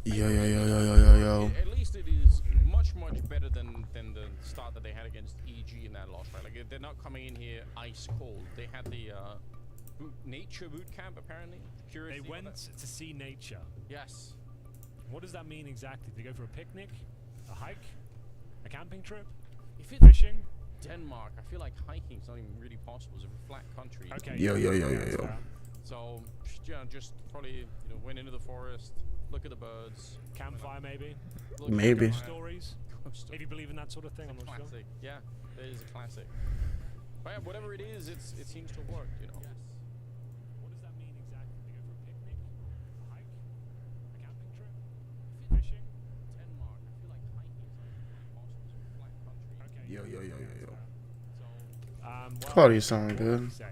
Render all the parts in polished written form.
Yo. At least it is much better than the start that they had against EG in that loss, right? Like they're not coming in here ice cold. They had the nature boot camp apparently. Curious. They went to see nature. Yes. What does that mean exactly? Did they go for a picnic, a hike, a camping trip, If it's fishing? Denmark, I feel like hiking is not even really possible. It's a flat country. Okay. Yo. So yeah, just probably went into the forest, look at the birds, Campfire maybe. Maybe. Stories. If you believe in that sort of thing, I'm not classic. sure. Yeah, it is a classic. But yeah, whatever it is, it seems to work. Yes. What does that mean exactly? They go for a picnic, a hike, a camping trip, fishing? Denmark, I feel like hiking is not even possible. It's a flat country. Yo. Well, Claudia sound good. say,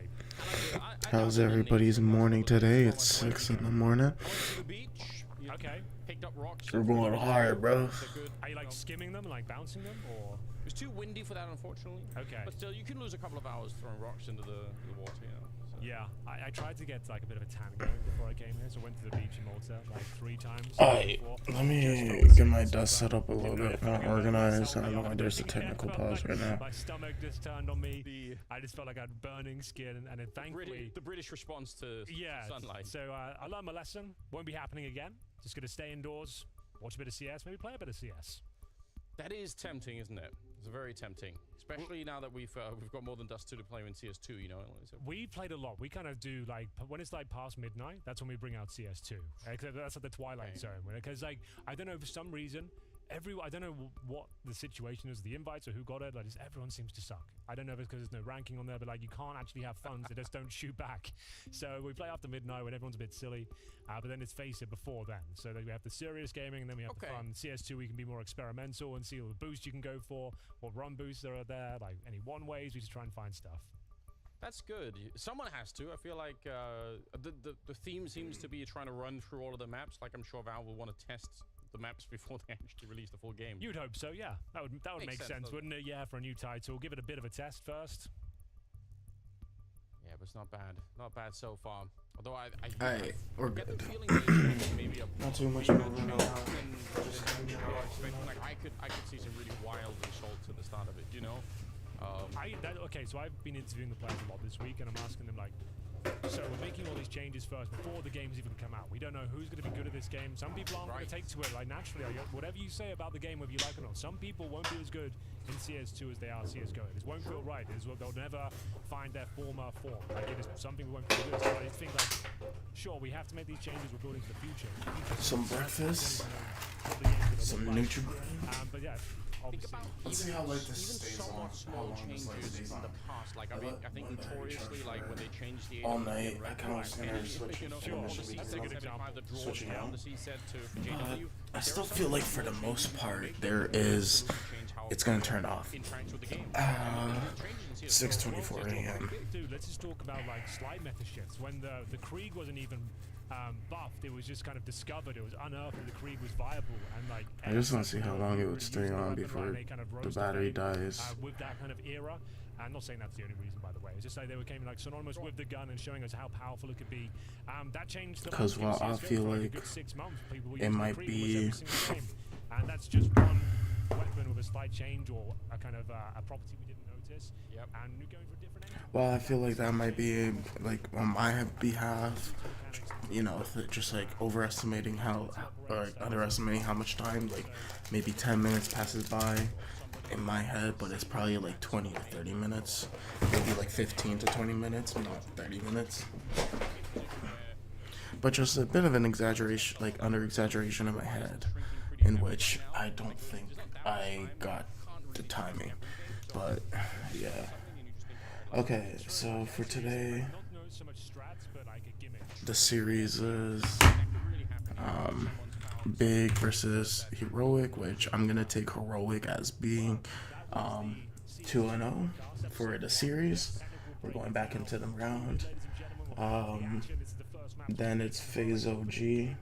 How's everybody's morning today? It's 6 in the morning. Went to the beach. Okay. Picked up rocks. We're going hard, bro. They're good. Are you like skimming them, like bouncing them, or? It was too windy for that, unfortunately. Okay. But still, you can lose a couple of hours throwing rocks into the water, So. Yeah, I tried to get like a bit of a tan going before I came here, so I went to the beach in Malta like 3 times. Alright, before. let me get my desk set up a little bit more organized. I don't know why there's a technical pause right now. My stomach just turned on me. I just felt like I had burning skin, and then thankfully... The British response to sunlight. So I learned my lesson. Won't be happening again. Just gonna stay indoors, watch a bit of CS, maybe play a bit of CS. That is tempting, isn't it? It's very tempting, especially now that we've got more than Dust 2 to play in CS2. We played a lot. We kind of do like when it's like past midnight. That's when we bring out CS2. That's like the twilight zone. Because like I don't know, for some reason, I don't know what the situation is, the invites or who got it. Like just everyone seems to suck. I don't know if it's because there's no ranking on there, but like you can't actually have fun. They just don't shoot back. So we play after midnight when everyone's a bit silly. But then it's face it before then. So then we have the serious gaming, and then we have the fun. CS2 we can be more experimental and see all the boosts you can go for, what run boosts there are there, like any one ways. We just try and find stuff. That's good. Someone has to. I feel like the theme seems to be trying to run through all of the maps. Like I'm sure Valve will want to test the maps before they actually release the full game. You'd hope so, yeah. That would make sense, wouldn't it? Yeah, for a new title, give it a bit of a test first. Yeah, but it's not bad. Not bad so far. Although We're get good. the feeling maybe a Not too much bigger more change than than like I could see some really wild results at the start of it. Okay, so I've been interviewing the players a lot this week, and I'm asking them like, so we're making all these changes first before the games even come out. We don't know who's going to be good at this game. Some people aren't going to take to it like naturally. Whatever you say about the game, whether you like it or not, some people won't be as good in CS2 as they are CS:GO. This won't feel right. They'll never find their former form. Like it is something we won't feel good. So I just think like, sure, we have to make these changes. We're building for the future. Some breakfast, some nutrient. But yeah. Let's see how late this stays on. How Small long this changes stays in on. the past, like I think notoriously, like when they changed the All night, I can listen to switching on the C775, the draw switching down out. the C-set to JW. I still feel like for the most part it's gonna turn off. 6:24 a.m. Dude, let's just talk about like slide meta shifts. When the Krieg wasn't even buffed, it was just kind of discovered, it was unearthed that the Krieg was viable, and like I just want to see how long it would stay on before the battery dies. With that kind of era. I'm not saying that's the only reason, by the way. It's just like they became like synonymous with the gun and showing us how powerful it could be. That changed. Because while I feel like 6 months, people were it might be, and that's just one weapon with a slight change or a kind of a property we didn't notice. Yep. And you're going for a different engine. well, I feel like that might be like on my behalf, just like overestimating how or underestimating how much time, like maybe 10 minutes passes by in my head, but it's probably like 20 or 30 minutes, maybe like 15 to 20 minutes, not 30 minutes. But just a bit of an exaggeration, like under exaggeration in my head, in which I don't think I got the timing. But yeah. Okay, so for today, the series is big versus heroic, which I'm gonna take heroic as being 2-0 for the series. We're going back into the round. Then it's Phase OG.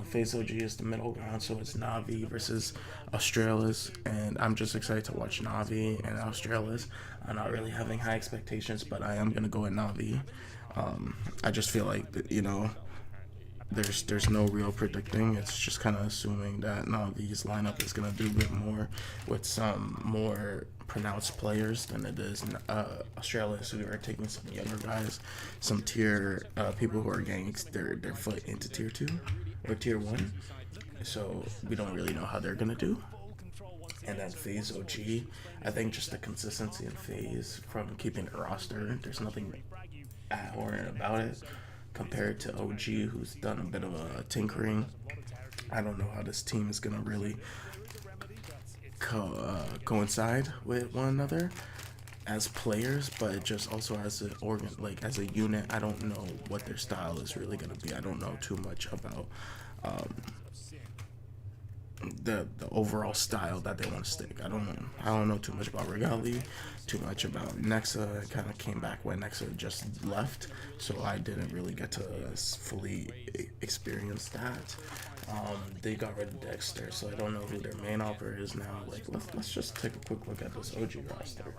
Phase OG is the middle ground, so it's Navi versus Australis, and I'm just excited to watch Navi and Australis. I'm not really having high expectations, but I am gonna go at Navi. I just feel like there's no real predicting. It's just kind of assuming that none of these lineup is gonna do a bit more with some more pronounced players than it is in Australia. So we are taking some younger guys, some tier people who are getting their foot into tier 2 or tier 1. So we don't really know how they're gonna do. And then FaZe OG, I think just the consistency in FaZe from keeping the roster, there's nothing abhorrent about it compared to OG, who's done a bit of a tinkering. I don't know how this team is gonna really coincide with one another as players, but just also as an organ, like as a unit. I don't know what their style is really gonna be. I don't know too much about the overall style that they want to stick. I don't know too much about Regali, too much about Nexa. Kind of came back when Nexa just left, so I didn't really get to fully experience that. They got rid of Dexter, so I don't know who their main operator is now. Like, let's just take a quick look at this OG roster.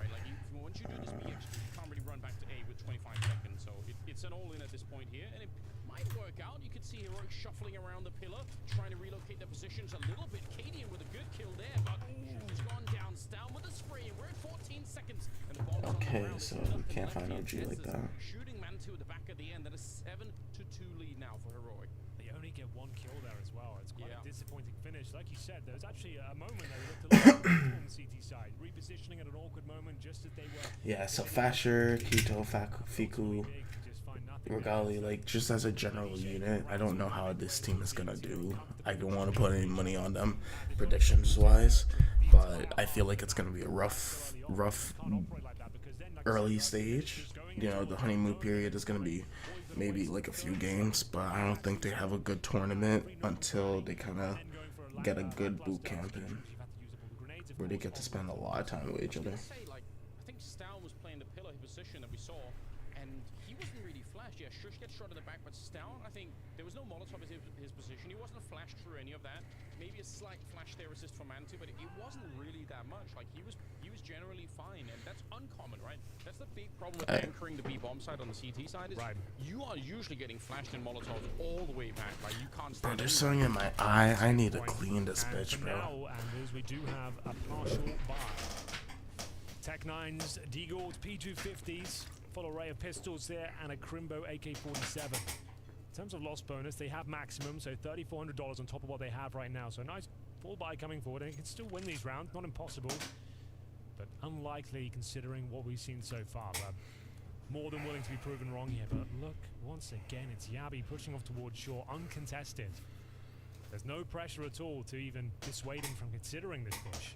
It's an all-in at this point here, and it might work out. You could see Heroic shuffling around the pillar, trying to relocate their positions a little bit. Cadian with a good kill there, but he's gone down with a spray, and we're at 14 seconds. And the bomb's okay, so we can't find OG like that. Shooting Mantu at the back of the end. That is 7-2 lead now for Heroic. They only get one kill there as well. It's quite a disappointing finish. Like you said, there was actually a moment there we looked a little bit on the CT side, repositioning at an awkward moment just as they were. Yeah, so Fasher, Kito, Fiku, Regali, like just as a general unit, I don't know how this team is gonna do. I don't want to put any money on them predictions wise, but I feel like it's gonna be a rough early stage. You know, the honeymoon period is gonna be maybe like a few games, but I don't think they have a good tournament until they kind of get a good boot camp in, where they get to spend a lot of time with each other. I think Stow was playing the pillar position that we saw, and he wasn't really flashed. Yeah, Shush gets shot in the back, but Stow, I think there was no Molotov in his position. He wasn't flashed through any of that. Maybe a slight flash there assist for Mantu, but it wasn't really that much. Like he was generally fine, and that's uncommon, right? That's the big problem with anchoring the B bomb side on the CT side is you are usually getting flashed in Molotovs all the way back. Like you can't stand. Bro, there's something in my eye. I need to clean this bitch, bro. Now, Anders, we do have a partial buy. Tech 9s, D-Gold P250s, full array of pistols there, and a Crimbo AK-47. In terms of loss bonus, they have maximum, so $3,400 on top of what they have right now. So a nice full buy coming forward, and they can still win these rounds. Not impossible, but unlikely considering what we've seen so far. But more than willing to be proven wrong here. But look, once again, it's Yabi pushing off towards shore, uncontested. There's no pressure at all to even dissuade him from considering this push.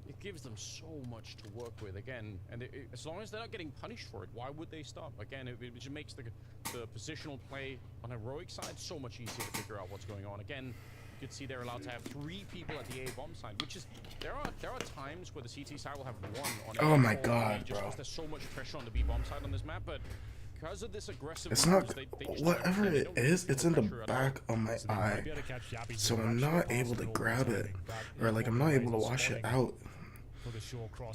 It gives them so much to work with again, and as long as they're not getting punished for it, why would they stop? Again, it just makes the positional play on Heroic side so much easier to figure out what's going on. Again, you can see they're allowed to have 3 people at the A bomb side, which is there are times where the CT side will have 1 on. Oh my god, bro! There's so much pressure on the B bomb side on this map, but because of this aggressive, it's not whatever it is. It's in the back of my eye, so I'm not able to grab it, or like I'm not able to wash it out.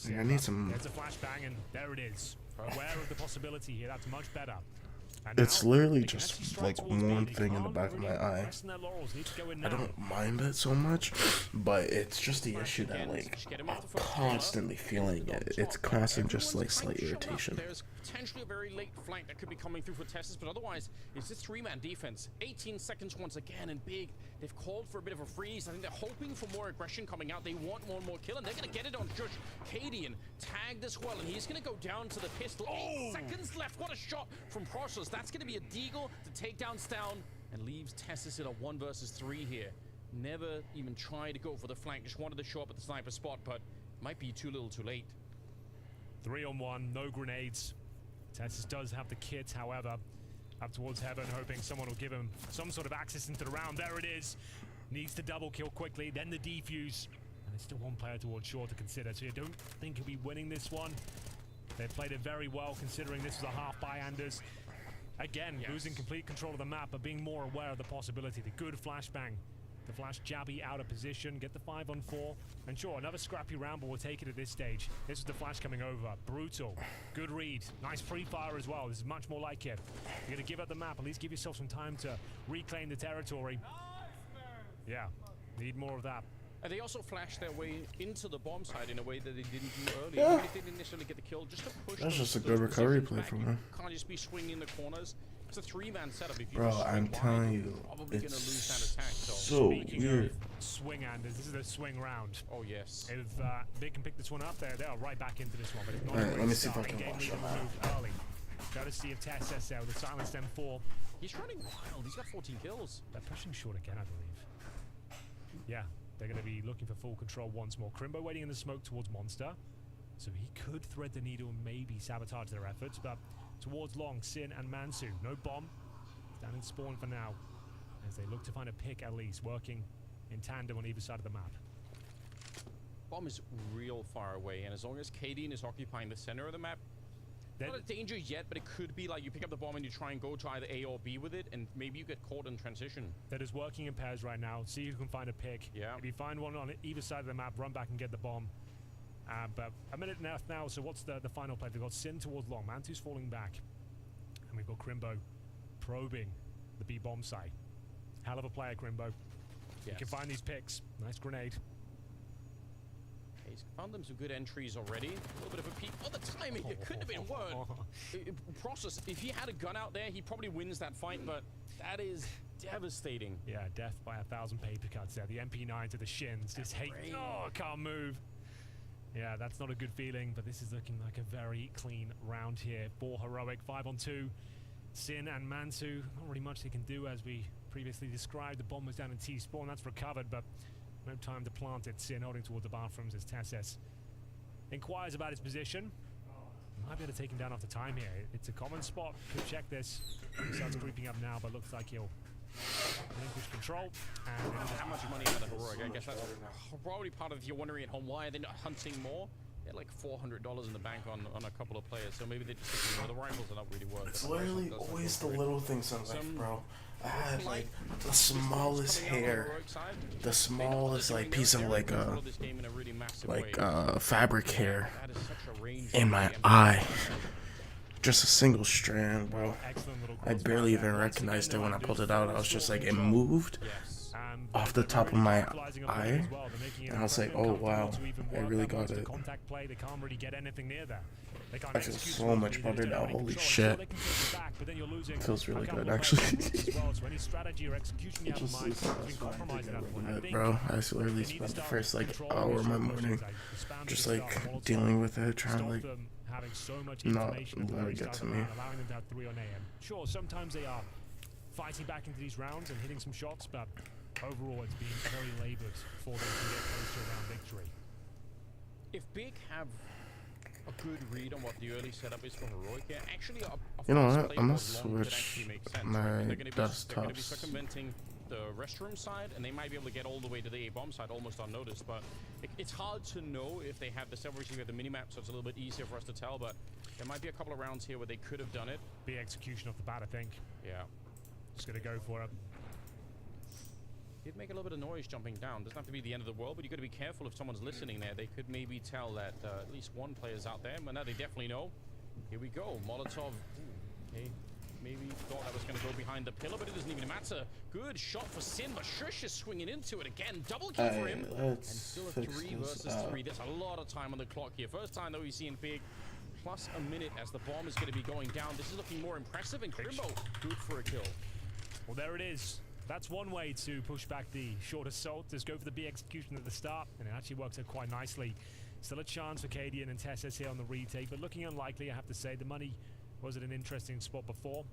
Yeah, I need some. There's a flashbang, and there it is. Aware of the possibility here. That's much better. It's literally just like one thing in the back of my eye. I don't mind it so much, but it's just the issue that like I'm constantly feeling it. It's constant, just like slight irritation. There's potentially a very late flank that could be coming through for Tessus, but otherwise it's this 3-man defense. 18 seconds once again, and big. They've called for a bit of a freeze. I think they're hoping for more aggression coming out. They want one more kill, and they're gonna get it on Shush. Cadian tagged as well, and he's gonna go down to the pistol. 8 seconds left. What a shot from Process. That's gonna be a deagle to take down Stown and leaves Tessus in a 1 versus 3 here. Never even tried to go for the flank, just wanted to show up at the sniper spot, but might be too little too late. 3-on-1, no grenades. Tessus does have the kit, however. Up towards heaven, hoping someone will give him some sort of access into the round. There it is. Needs to double kill quickly, then the defuse. And there's still 1 player towards shore to consider, so you don't think he'll be winning this one. They've played it very well, considering this was a half by Anders. Again, losing complete control of the map, but being more aware of the possibility. The good flashbang The flash jabby out of position, get the 5-on-4. And sure, another scrappy round, but we'll take it at this stage. This is the flash coming over. Brutal. Good read. Nice free fire as well. This is much more like it. You're going to give up the map. At least give yourself some time to reclaim the territory. Yeah, need more of that. And they also flashed their way into the bomb side in a way that they didn't do earlier. Yeah. They didn't necessarily get the kill, just to push. That's just a good recovery play from him. Can't just be swinging the corners. It's a 3-man setup. If you bro, I'm telling you, probably gonna lose that attack. So weird. Swing-handers, this is a swing round. Oh yes. If they can pick this one up, they are right back into this one. But if not, right, let me see if I can watch him early. Courtesy of TESS with the silenced M4. He's running wild. He's got 14 kills. They're pushing short again, I believe. Yeah. They're going to be looking for full control once more. Crimbo waiting in the smoke towards Monster. So he could thread the needle and maybe sabotage their efforts. But towards Long, Sin and Mansu. No bomb. Down in spawn for now. As they look to find a pick at least. Working in tandem on either side of the map. Bomb is real far away. And as long as Kadeen is occupying the center of the map, not a danger yet, but it could be like you pick up the bomb and you try and go to either A or B with it, and maybe you get caught in transition. That is working in pairs right now. See if you can find a pick. Yeah. If you find one on either side of the map, run back and get the bomb. But a minute and a half now, so what's the final play? They've got Sin towards Long. Mantu's falling back. And we've got Crimbo probing the B bomb site. Hell of a player, Crimbo. Yes. You can find these picks. Nice grenade. He's found them some good entries already. A little bit of a peek. Oh, the timing! It couldn't have been worse. Process. If he had a gun out there, he probably wins that fight, but that is devastating. Yeah, death by 1,000 paper cuts there. The MP9 to the shins. Just hate. Oh, can't move. Yeah, that's not a good feeling, but this is looking like a very clean round here. 4 heroic, 5-on-2. Sin and Mansu. Not really much they can do, as we previously described. The bomb was down in T-spawn. That's recovered, but no time to plant it. Sin holding towards the bathrooms as TESS inquires about his position. Might be able to take him down after time here. It's a common spot. Could check this. He starts creeping up now, but looks like he'll relinquish control. And how much money out of heroic? I guess that's probably part of, if you're wondering at home why they're not hunting more. They had like $400 in the bank on a couple of players, so maybe they're just thinking, the rifles are not really worth it. It's literally always the little things in life, bro. I had like the smallest hair, the smallest like piece of like fabric hair in my eye. Just a single strand, bro. I barely even recognized it when I pulled it out. I was just like, it moved off the top of my eye, and I was like, oh wow, I really got it. I feel so much better now, holy shit. It feels really good, actually. Bro, I literally spent the first like hour of my morning just like dealing with it, trying to like not let it get to me. Sure, sometimes they are fighting back into these rounds and hitting some shots, but overall it's been very labored for them to get close to a round victory. If Big have a good read on what the early setup is for heroic here, actually you know what, I'm gonna switch my desktops. They're gonna be circumventing the restroom side, and they might be able to get all the way to the A-bomb side almost unnoticed, but it's hard to know if they have the several receiver the mini-map, so it's a little bit easier for us to tell, but there might be a couple of rounds here where they could have done it. Big execution off the bat, I think. Yeah. Just gonna go for it. Did make a little bit of noise jumping down. Doesn't have to be the end of the world, but you got to be careful if someone's listening there. They could maybe tell that at least one player's out there, but now they definitely know. Here we go. Molotov. Okay. Maybe thought that was going to go behind the pillar, but it doesn't even matter. Good shot for Sin, but Shush is swinging into it again. Double kill for him. And still a 3 versus 3. There's a lot of time on the clock here. First time that we've seen Big plus a minute as the bomb is going to be going down. This is looking more impressive, and Crimbo good for a kill. Well, there it is. That's one way to push back the short assault. Just go for the B execution at the start, and it actually works out quite nicely. Still a chance for Cadian and TESS here on the retake, but looking unlikely, I have to say. The money was at an interesting spot before.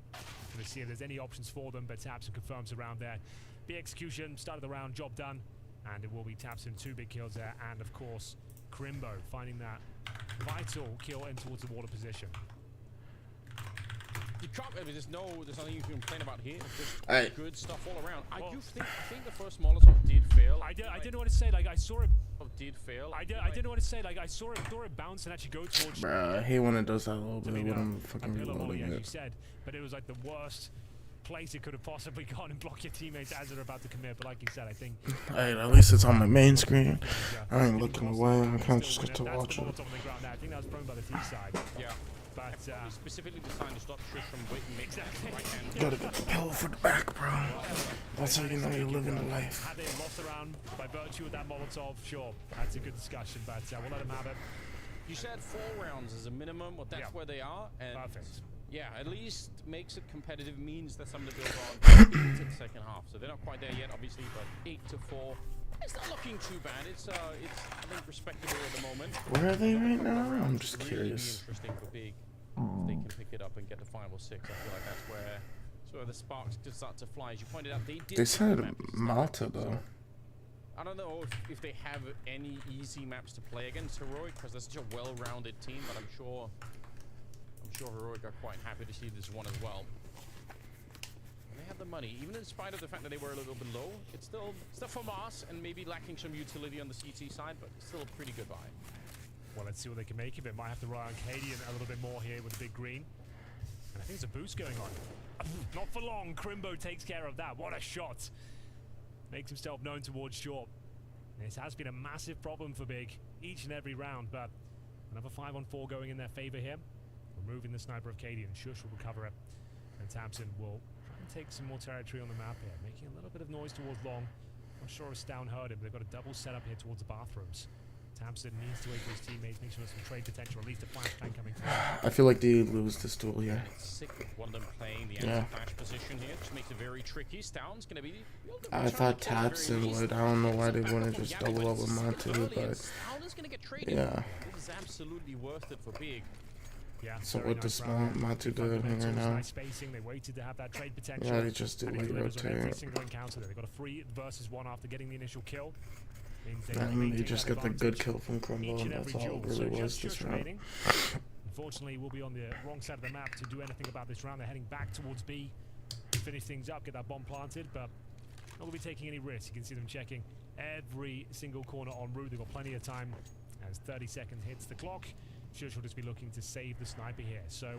Going to see if there's any options for them, but Taps and confirms around there. B execution, start of the round, job done, and it will be Taps and 2 big kills there, and of course, Crimbo finding that vital kill in towards the water position. You can't, there's nothing you can complain about here. Just good stuff all around. I think the first Molotov did fail. I didn't know what to say. Like I saw it. Did fail. I didn't know what to say. Like I saw it bounce and actually go towards. Bruh, I hate when it does that a little bit when I'm fucking reloading as it. you said, but it was like the worst place it could have possibly gone and block your teammates as they're about to commit. But like you said, I think Hey, at least it's on my main screen. I ain't looking away. I can't just get to watch it. I think that was thrown by the T side. Yeah. But Specifically designed to stop Shush from exactly. Right hand. Gotta get the pillow for the back, bro. That's how you know you're living the life. Had they lost around by virtue of that Molotov, sure, that's a good discussion, but we'll let them have it. You said 4 rounds as a minimum. Well, that's where they are. And Perfect. yeah, at least makes it competitive, means that some of the builds are into the second half. So they're not quite there yet, obviously, but 8-4. It's not looking too bad. It's I think respectable at the moment. Where are they right now? I'm just Really curious. be interesting for Big if they can pick it up and get the final 6. I feel like that's where the sparks could start to fly. As you pointed out, they did. They said Malta though. I don't know if they have any easy maps to play against Heroic, because they're such a well-rounded team. But I'm sure Heroic are quite happy to see this one as well. And they have the money, even in spite of the fact that they were a little bit low. It's still from us, and maybe lacking some utility on the CT side, but still a pretty good buy. Well, let's see what they can make of it. Might have to rely on Cadian a little bit more here with the big green. And I think there's a boost going on. Not for long. Crimbo takes care of that. What a shot. Makes himself known towards short. This has been a massive problem for Big each and every round, but another 5-on-4 going in their favor here. Removing the sniper of Cadian. Shush will recover it. And Tamsin will try and take some more territory on the map here, making a little bit of noise towards long. Not sure if Stown heard him, but they've got a double setup here towards the bathrooms. Tamsin needs to wait for his teammates, make sure there's some trade potential, at least a flashbang coming through. I feel like they lose this duel here. It's sick with one of them playing the anti-flash position here, which makes it very tricky. Stown's going to be... I thought Tatson would. I don't know why they wouldn't just double up with Montu, but yeah. This is absolutely worth it for Big. Yeah, so what does Montu doing right now? Nice spacing. They waited to have that trade potential. Yeah, they just did late rotate. Every single encounter there. They got a 3 versus 1 after getting the initial kill. I mean, they just got the good kill from Crimbo, and that's all it really was this round. Unfortunately, we'll be on the wrong side of the map to do anything about this round. They're heading back towards B to finish things up, get that bomb planted, but not going to be taking any risks. You can see them checking every single corner en route. They've got plenty of time as 30 seconds hits the clock. Shush will just be looking to save the sniper here. So,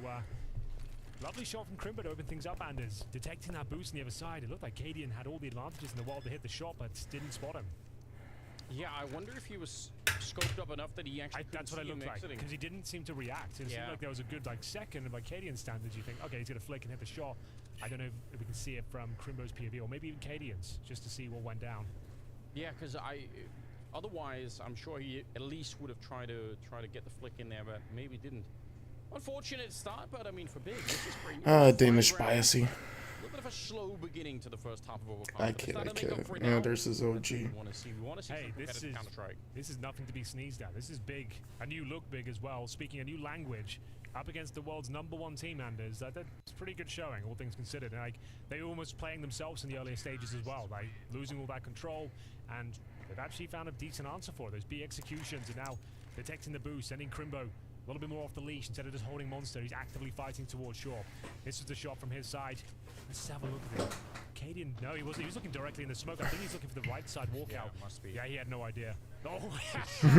lovely shot from Crimbo to open things up, Anders. Detecting that boost on the other side. It looked like Cadian had all the advantages in the world to hit the shot, but didn't spot him. Yeah, I wonder if he was scoped up enough that he actually that's what it looked like, because he didn't seem to react. It seemed like there was a good second, and by Cadian standards, you think, okay, he's going to flick and hit the shot. I don't know if we can see it from Crimbo's POV, or maybe even Cadian's, just to see what went down. Yeah, because otherwise, I'm sure he at least would have tried to get the flick in there, but maybe didn't. Unfortunate start, but I mean, for Big, this is pretty Danish biasy. A little bit of a slow beginning to the first half of Overcast. I kid. Yeah, there's his OG. We want to see hey, this is nothing to be sneezed at. This is big. A new look big as well. Speaking a new language up against the world's #1 team, Anders. That's pretty good showing, all things considered. And, they were almost playing themselves in the earlier stages as well, losing all that control, and they've actually found a decent answer for it. Those B executions are now detecting the boost, sending Crimbo a little bit more off the leash instead of just holding Monster. He's actively fighting towards shore. This is the shot from his side. Let's have a look at it. Cadian, no, he wasn't. He was looking directly in the smoke. I think he's looking for the right side walkout. Yeah, must be. Yeah, he had no idea. Oh, let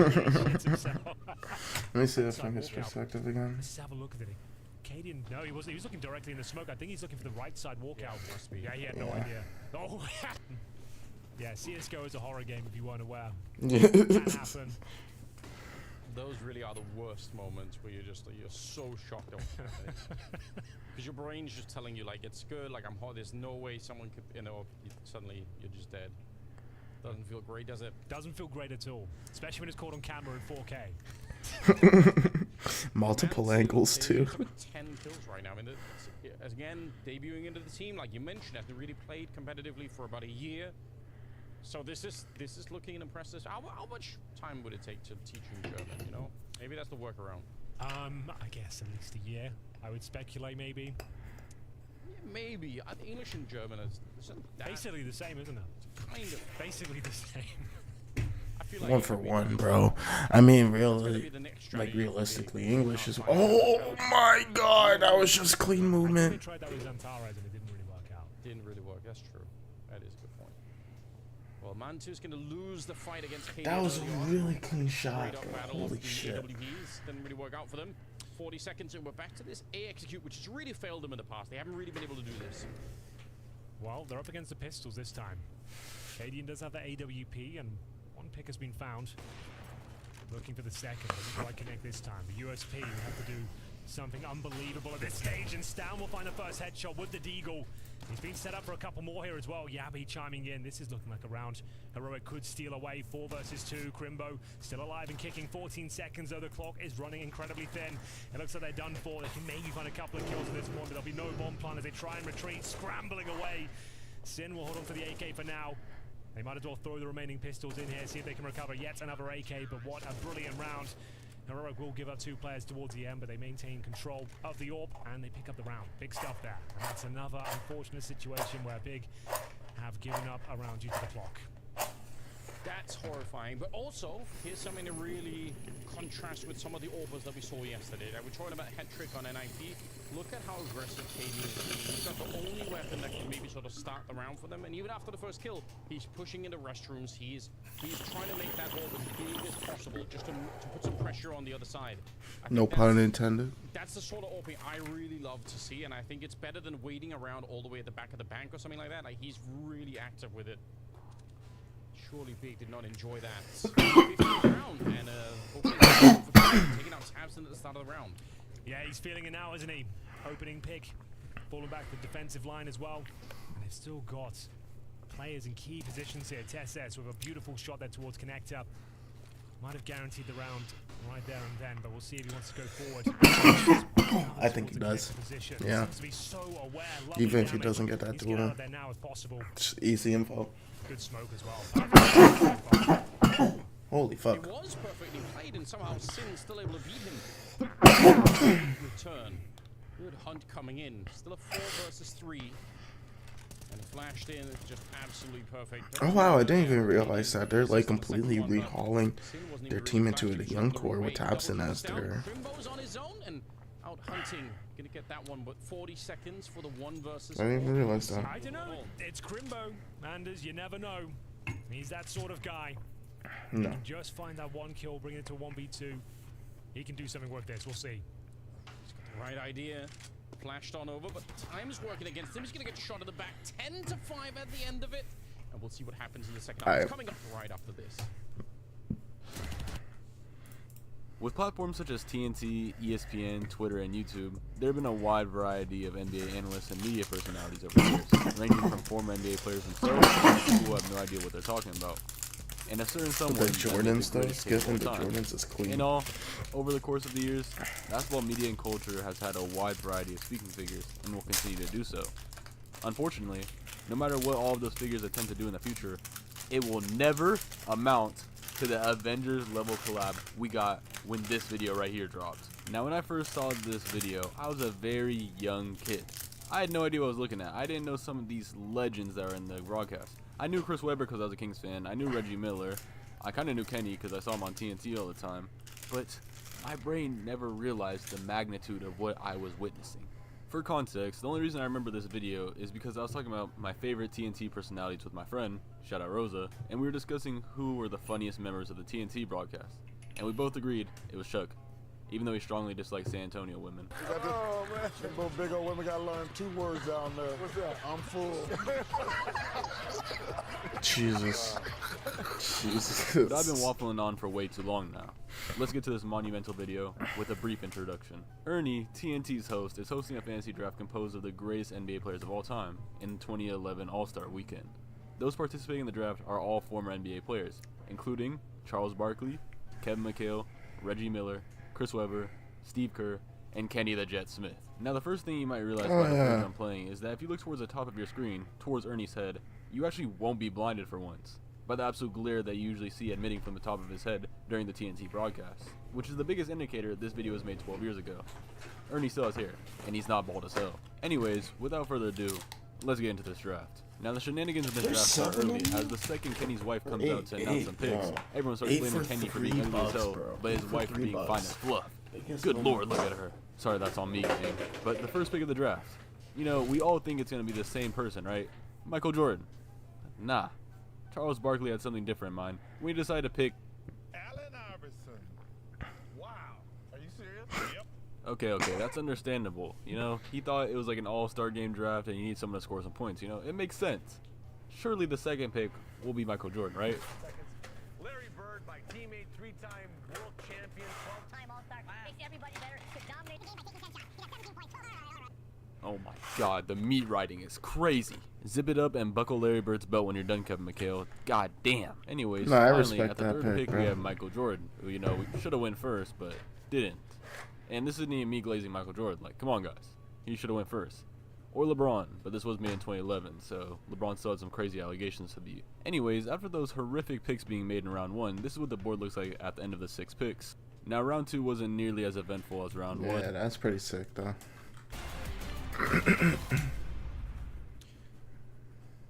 me see that from his perspective again. Let's have a look at it. Cadian, no, he wasn't. He was looking directly in the smoke. I think he's looking for the right side walkout. Yeah, must be. Yeah, he had no idea. Oh, yeah, CSGO is a horror game if you weren't aware. Yeah. Can happen. Those really are the worst moments where you're so shocked at because your brain's just telling you it's good, I'm hot. There's no way someone could, suddenly you're just dead. Doesn't feel great, does it? Doesn't feel great at all, especially when it's caught on camera in 4K. Multiple angles too. 10 kills right now. I mean, again, debuting into the team, like you mentioned, after really played competitively for about a year. So this is looking impressive. How much time would it take to teach you German? Maybe that's the workaround. I guess at least a year. I would speculate, maybe. Yeah, maybe. English and German isn't basically the same, isn't it? Kind of. Basically the same. I feel like 1 for 1, bro. I mean, really, realistically, English is. Oh my God, that was just clean movement. They tried that with Zantares and it didn't really work out. Didn't really work. That's true. That is a good point. Well, Mantu's going to lose the fight against KD. That was a really clean shot, bro. Holy shit. Didn't really work out for them. 40 seconds and we're back to this A execute, which has really failed them in the past. They haven't really been able to do this. Well, they're up against the pistols this time. Cadian does have the AWP, and one pick has been found. Looking for the second, doesn't quite connect this time. The USP will have to do something unbelievable at this stage, and Stan will find the first headshot with the Deagle. He's been set up for a couple more here as well. Yabby chiming in. This is looking like a round Heroic could steal away. 4 versus 2. Crimbo still alive and kicking. 14 seconds, though the clock is running incredibly thin. It looks like they're done for. They can maybe find a couple of kills at this point, but there'll be no bomb plan as they try and retreat, scrambling away. Sin will hold on to the AK for now. They might as well throw the remaining pistols in here, see if they can recover yet another AK, but what a brilliant round. Heroic will give up 2 players towards the end, but they maintain control of the AWP, and they pick up the round. Big stuff there. And that's another unfortunate situation where Big have given up a round due to the clock. That's horrifying, but also here's something to really contrast with some of the AWPers that we saw yesterday. We're talking about head trick on NIP. Look at how aggressive KD is being. He's got the only weapon that can maybe sort of start the round for them, and even after the first kill, he's pushing into restrooms. He's trying to make that AWP as big as possible, just to put some pressure on the other side. No pun intended. That's the sort of AWP I really love to see, and I think it's better than waiting around all the way at the back of the bank or something like that. Like, he's really active with it. Surely Big did not enjoy that. 15th round, and hopefully taking out Tabson at the start of the round. Yeah, he's feeling it now, isn't he? Opening pick, falling back the defensive line as well. And they've still got players in key positions here. Tesses with a beautiful shot there towards connector. Might have guaranteed the round right there and then, but we'll see if he wants to go forward. I think he does. Yeah. So aware, even if he doesn't get that duel, it's easy info. Good smoke as well. Holy fuck. It was perfectly played, and somehow Sin still able to beat him. Return. Good hunt coming in. Still a 4 versus 3. And flashed in, just absolutely perfect. Oh wow, I didn't even realize that. They're like completely rehauling their team into a young core with Tabson as their... Crimbo's on his own and out hunting. Gonna get that one, but 40 seconds for the 1 versus 4. I didn't even realize that. I don't know. It's Crimbo. Anders, you never know. He's that sort of guy. No. He can just find that 1 kill, bring it to a 1v2. He can do something with this. We'll see. He's got the right idea. Flashed on over, but time's working against him. He's gonna get shot at the back. 10 to 5 at the end of it. And we'll see what happens in the second half. It's coming up right after this. With platforms such as TNT, ESPN, Twitter, and YouTube, there have been a wide variety of NBA analysts and media personalities over the years, ranging from former NBA players themselves to people who have no idea what they're talking about. And a certain someone the Jordans though, skipping the Jordans is clean. In all, over the course of the years, basketball media and culture has had a wide variety of speaking figures and will continue to do so. Unfortunately, no matter what all of those figures attempt to do in the future, it will never amount to the Avengers level collab we got when this video right here dropped. Now when I first saw this video, I was a very young kid. I had no idea what I was looking at. I didn't know some of these legends that are in the broadcast. I knew Chris Webber because I was a Kings fan. I knew Reggie Miller. I kind of knew Kenny because I saw him on TNT all the time. But my brain never realized the magnitude of what I was witnessing. For context, the only reason I remember this video is because I was talking about my favorite TNT personalities with my friend, shout out Rosa, and we were discussing who were the funniest members of the TNT broadcast. And we both agreed it was Chuck, even though he strongly disliked San Antonio women. Oh man, them big old women gotta learn 2 words down there. What's that? I'm full. Jesus. Jesus. But I've been waffling on for way too long now. Let's get to this monumental video with a brief introduction. Ernie, TNT's host, is hosting a fantasy draft composed of the greatest NBA players of all time in 2011 All-Star Weekend. Those participating in the draft are all former NBA players, including Charles Barkley, Kevin McHale, Reggie Miller, Chris Webber, Steve Kerr, and Kenny the Jet Smith. Now the first thing you might realize by the players I'm playing is that if you look towards the top of your screen, towards Ernie's head, you actually won't be blinded for once by the absolute glare that you usually see emitting from the top of his head during the TNT broadcast, which is the biggest indicator this video was made 12 years ago. Ernie still has hair, and he's not bald as hell. Anyways, without further ado, let's get into this draft. Now the shenanigans in this draft start early, as the second Kenny's wife comes out to announce some picks. Everyone starts blaming Kenny for being ugly as hell, but his wife for being fine as fluff. Good lord, look at her. Sorry, that's on me, gang. But the first pick of the draft. You know, we all think it's going to be the same person, right? Michael Jordan. Nah. Charles Barkley had something different in mind. We decided to pick... Allen Iverson. Wow. Are you serious? Yep. Okay, that's understandable. You know, he thought it was like an all-star game draft and you need someone to score some points, you know? It makes sense. Surely the second pick will be Michael Jordan, right? Larry Bird, my teammate, 3-time world champion, 12-time All-Star, makes everybody better, could dominate the game by taking 10 shots. He got 17 points. Oh my god, the meat riding is crazy. Zip it up and buckle Larry Bird's belt when you're done, Kevin McHale. God damn. Anyways, No, I finally, respect at the that third pick, pick, bro. we have Michael Jordan, who, you know, we should have went first, but didn't. And this isn't even me glazing Michael Jordan. Like, come on, guys. He should have went first. Or LeBron, but this was made in 2011, so LeBron still had some crazy allegations to beat. Anyways, after those horrific picks being made in round 1, this is what the board looks like at the end of the 6 picks. Now, round 2 wasn't nearly as eventful as round 1. Yeah, that's pretty sick though.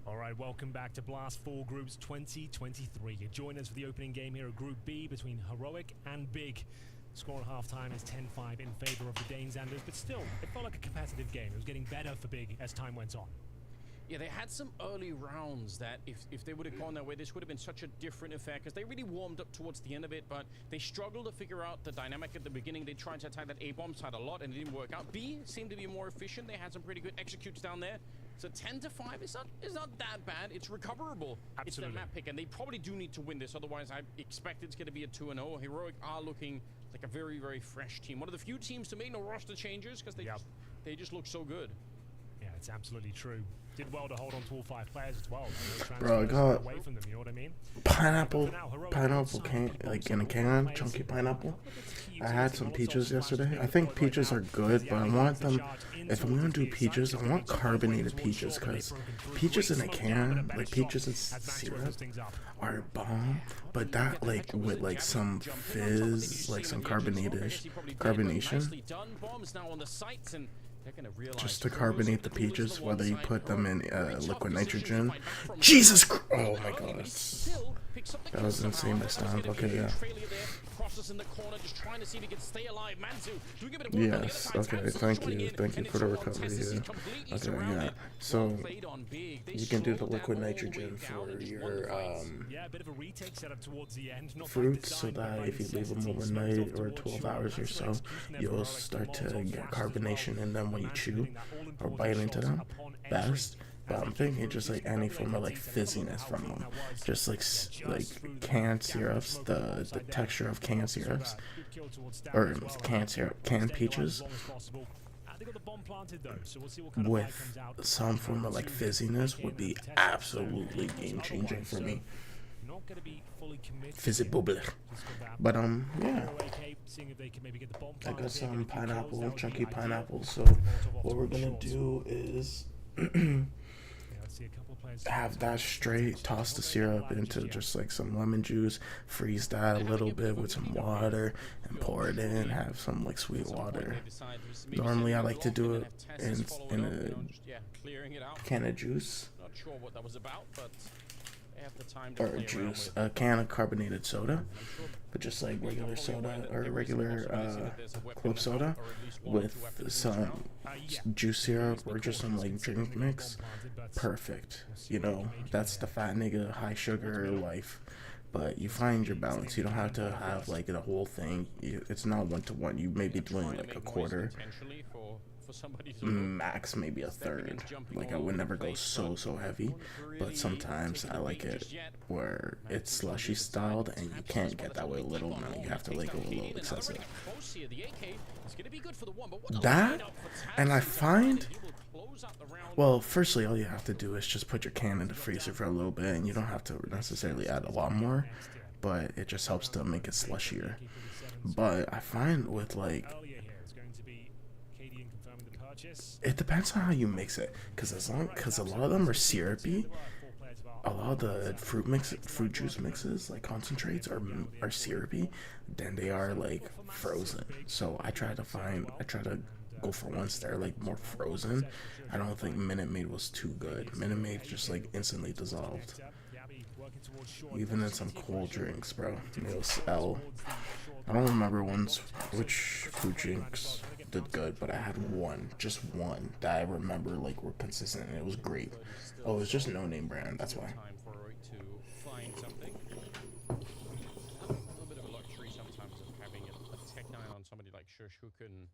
All right, welcome back to Blast 4 Groups 2023. You join us for the opening game here at Group B between Heroic and Big. Score at halftime is 10-5 in favor of the Danesanders, but still, it felt like a competitive game. It was getting better for Big as time went on. Yeah, they had some early rounds that if they would have gone their way, this would have been such a different affair because they really warmed up towards the end of it, but they struggled to figure out the dynamic at the beginning. They tried to attack that A-bomb side a lot and it didn't work out. B seemed to be more efficient. They had some pretty good executes down there. So 10-5 is not that bad. It's recoverable. Absolutely. It's their map pick, and they probably do need to win this. Otherwise, I expect it's going to be a 2-0. Heroic are looking like a very, very fresh team. One of the few teams to make no roster changes because they just look so good. Yeah, it's absolutely true. Did well to hold on to all 5 players as well. Bro, I got away from them, you know what I mean? pineapple can, like in a can, chunky pineapple. I had some peaches yesterday. I think peaches are good, but I want them, if I'm gonna do peaches, I want carbonated peaches, because peaches in a can, like peaches and syrup, are bomb, but that like with like some fizz, like some carbonation, just to carbonate the peaches, whether you put them in liquid nitrogen. Jesus Christ! Oh my god, that was insane this time. Okay, yeah. Yes, okay, thank you for the recovery, yeah. Okay, yeah, so you can do the liquid nitrogen for your fruits, so that if you leave them overnight or 12 hours or so, you'll start to get carbonation in them when you chew or bite into them. Best. But I'm thinking just like any form of like fizziness from them, just like canned syrups, the texture of canned syrups, or canned peaches, with some form of like fizziness would be absolutely game changing for me. Fizzy bubble. But yeah, I got some pineapple, chunky pineapple. So what we're gonna do is have that straight, toss the syrup into just like some lemon juice, freeze that a little bit with some water, and pour it in. Have some like sweet water. Normally I like to do it in a can of juice, or a can of carbonated soda, but just like regular soda or regular club soda with some juice syrup or just some like drink mix. Perfect. You know, that's the fat nigga high sugar life. But you find your balance. You don't have to have like the whole thing. It's not 1-to-1. You may be doing like a quarter, max maybe a third. Like I would never go so heavy, but sometimes I like it where it's slushy styled and you can't get that way a little. Now you have to like go a little excessive. That, and I find, well, firstly, all you have to do is just put your can in the freezer for a little bit, and you don't have to necessarily add a lot more, but it just helps to make it slushier. But I find with like, it depends on how you mix it, because a lot of them are syrupy. A lot of the fruit juice mixes, like concentrates, are syrupy, then they are like frozen. So I try to go for ones that are like more frozen. I don't think Minute Maid was too good. Minute Maid just like instantly dissolved. Even in some cold drinks, bro. I don't remember which fruit drinks did good, but I had just one that I remember like were consistent and it was great. Oh, it was just no name brand, that's why. A little bit of a luxury sometimes of having a Tech 9 on somebody like Shush who can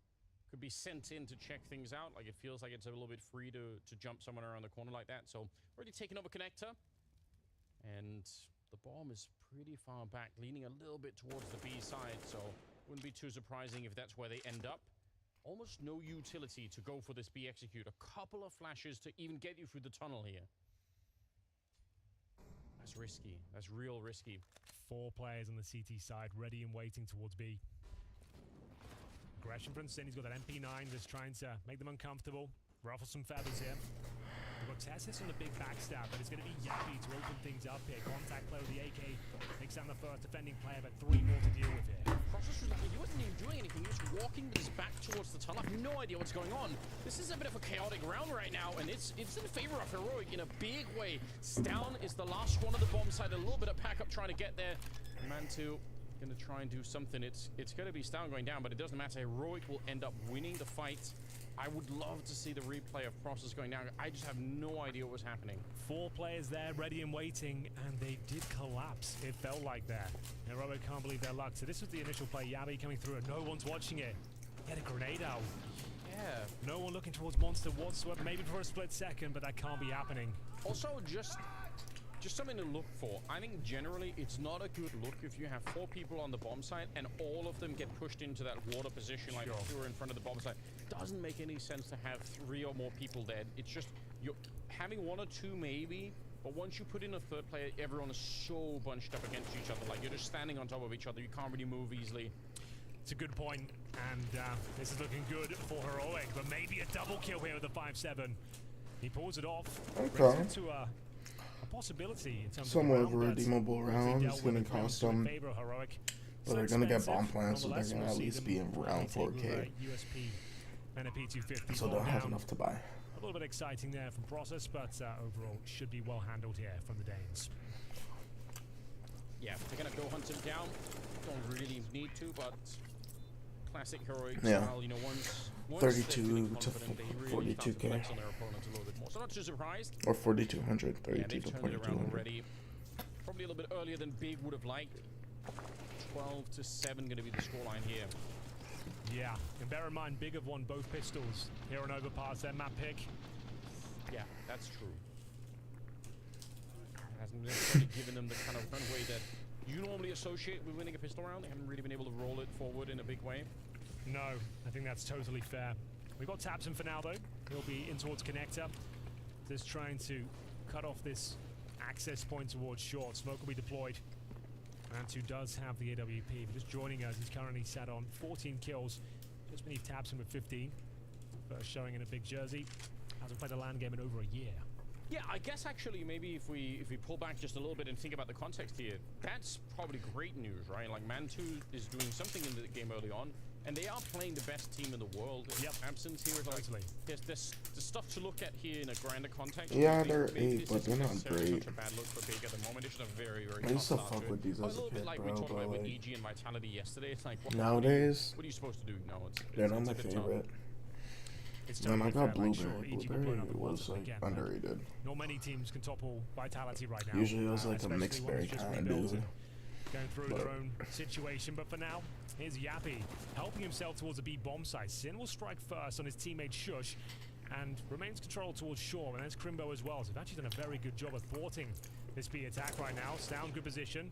could be sent in to check things out. Like, it feels like it's a little bit free to jump someone around the corner like that. So, already taking over connector. And the bomb is pretty far back, leaning a little bit towards the B side. So, wouldn't be too surprising if that's where they end up. Almost no utility to go for this B execute. A couple of flashes to even get you through the tunnel here. That's risky. That's real risky. 4 players on the CT side, ready and waiting towards B. Aggression from Sin. He's got that MP9 that's trying to make them uncomfortable. Ruffle some feathers here. We've got Tessis on the big backstab, but it's going to be Yappy to open things up here. Contact player with the AK takes down the first defending player, but 3 more to deal with here. Crosshair was like, he wasn't even doing anything. He was walking with his back towards the tunnel. I have no idea what's going on. This is a bit of a chaotic round right now, and it's in favor of Heroic in a big way. Stown is the last one of the bomb side. A little bit of pack up trying to get there. Man2 going to try and do something. It's going to be Stown going down, but it doesn't matter. Heroic will end up winning the fight. I would love to see the replay of Process going down. I just have no idea what was happening. 4 players there, ready and waiting, and they did collapse. It felt like that. Heroic can't believe their luck. So this was the initial play. Yabi coming through, and no one's watching it. Get a grenade out. Yeah. No one looking towards Monster whatsoever. Maybe for a split second, but that can't be happening. Also, just something to look for. I think generally it's not a good look if you have 4 people on the bomb site and all of them get pushed into that water position like if you were in front of the bomb site. Doesn't make any sense to have 3 or more people dead. It's just you're having 1 or 2 maybe, but once you put in a 3rd player, everyone is so bunched up against each other. Like, you're just standing on top of each other. You can't really move easily. It's a good point, and this is looking good for Heroic, but maybe a double kill here with the 5-7. He pulls it off. Okay. Into a possibility in terms Somewhat of of a redeemable round. It's going to cost them, but they're going to get bomb plants, so they're going to at least be in round 4K. So they'll have enough to buy. A little bit exciting there from Process, but overall should be well handled here from the Danes. Yeah, they're gonna go hunt him down. Don't really need to, but classic Heroic Yeah. style, you know, once 32 to they really 42K. start to flex on their opponents a little bit more. So not too surprised. Or 4,200, Yeah, 32 they've to turned it around 4,200. already. Probably a little bit earlier than Big would have liked. 12-7 gonna be the scoreline here. Yeah, and bear in mind, Big have won both pistols here on Overpass, their map pick. Yeah, that's true. Hasn't necessarily given them the kind of runway that you normally associate with winning a pistol round. They haven't really been able to roll it forward in a big way. No, I think that's totally fair. We've got Tabson for now, though. He'll be in towards Connector. Just trying to cut off this access point towards short. Smoke will be deployed. Man2 does have the AWP, but just joining us, he's currently sat on 14 kills. Just beneath Tabson with 15. First showing in a big jersey. Hasn't played a LAN game in over a year. Yeah, I guess actually maybe if we pull back just a little bit and think about the context here, that's probably great news, right? Like, Man2 is doing something in the game early on, and they are playing the best team in the world. Yep. Absence here is like, Totally. there's stuff to look at here in a grander context. Yeah, Maybe- they're maybe 8, this but isn't they're not necessarily great. Such a bad look for Big at the moment. It's just a very, very I used to tough start fuck it. with these Well, as a a little bit kid, like we bro, talked about but with like, EG and Vitality yesterday. It's like, what nowadays, are you supposed to do? No, they're not it's my a bit tough. favorite. It's When I totally got fair, like, sure, Blueberry, EG Blueberry putting up the was bottom like again, but underrated. not many teams can topple Vitality right now. Usually it was like a especially mixed one berry that's just kind of rebuilt dude. and going through But their own situation. But for now, here's Yappy helping himself towards a B bomb site. Sin will strike first on his teammate Shush and remains controlled towards Shaw, and there's Crimbo as well. So they've actually done a very good job of thwarting this B attack right now. Sound good position.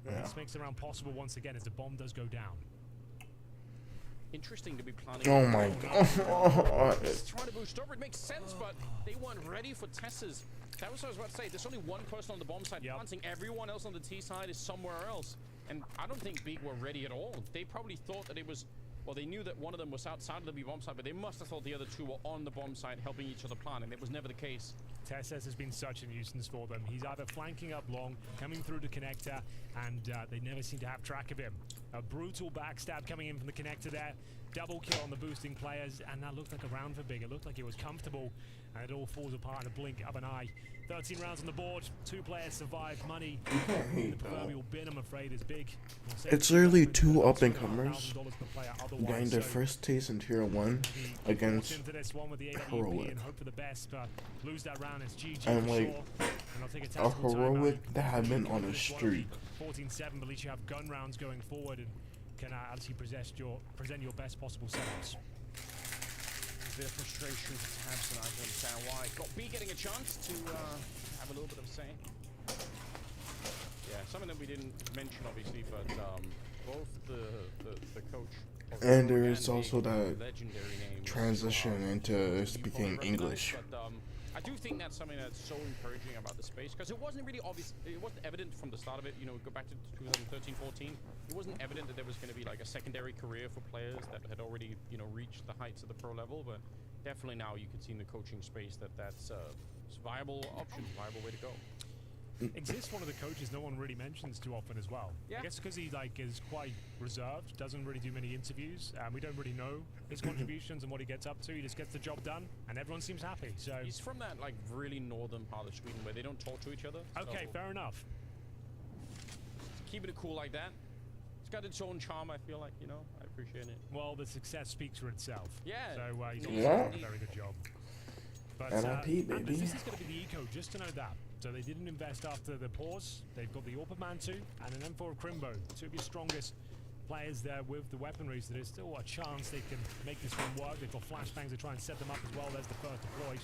Yeah. This makes it around possible once again as the bomb does go down. Interesting to be planning. Oh my god. Just trying to boost over. It makes sense, but they weren't ready for Tess's. That was what I was about to say. There's only one person on the bomb side planting. Everyone else on the T side is somewhere else. And I don't think Big were ready at all. They probably thought that it was... Well, they knew that one of them was outside of the B bomb site, but they must have thought the other 2 were on the bomb site helping each other plan, and it was never the case. Tesses has been such a nuisance for them. He's either flanking up long, coming through the connector, and they never seem to have track of him. A brutal backstab coming in from the connector there. Double kill on the boosting players, and that looked like a round for Big. It looked like it was comfortable, and it all falls apart in a blink of an eye. 13 rounds on the board, 2 players survived. Money in the proverbial bin, I'm afraid, is Big. It's literally 2 up-and-comers getting their first taste in Tier 1 against Heroic. And hope for the best, but lose that round is GG And for like, sure. And I'll take a a tactical Heroic timeout. that have been on a streak. 14-7, but at least you have gun rounds going forward and can actually present your best possible setups. bit of frustration for Tabs, and I can understand why. Got B getting a chance to have a little bit of a say. Yeah, something that we didn't mention, obviously, but both the coach. And there is also the that legendary name transition into you speaking probably English. recognize, But I do think that's something that's so encouraging about the space, because it wasn't really obvious. It wasn't evident from the start of it. You know, go back to 2013-14. It wasn't evident that there was going to be like a secondary career for players that had already, you know, reached the heights of the pro level. But definitely now you can see in the coaching space that that's a viable option, viable way to go. Exists one of the coaches no one really mentions too often as well. Yeah. I guess because he like is quite reserved, doesn't really do many interviews, and we don't really know his contributions and what he gets up to. He just gets the job done, and everyone seems happy. So He's from that like really northern part of Sweden where they don't talk to each other. okay, so fair enough. keeping it cool like that. It's got its own charm, I feel like, you know. I appreciate it. Well, the success speaks for itself. Yeah. So he's Yeah. done a very good job. But NIP, Anders, baby. this is going to be the eco, just to know that. So they didn't invest after the pause. They've got the Orpa Mantu and an M4 of Crimbo, two of your strongest players there with the weaponry, so there's still a chance they can make this one work. They've got flashbangs to try and set them up as well. There's the first deployed.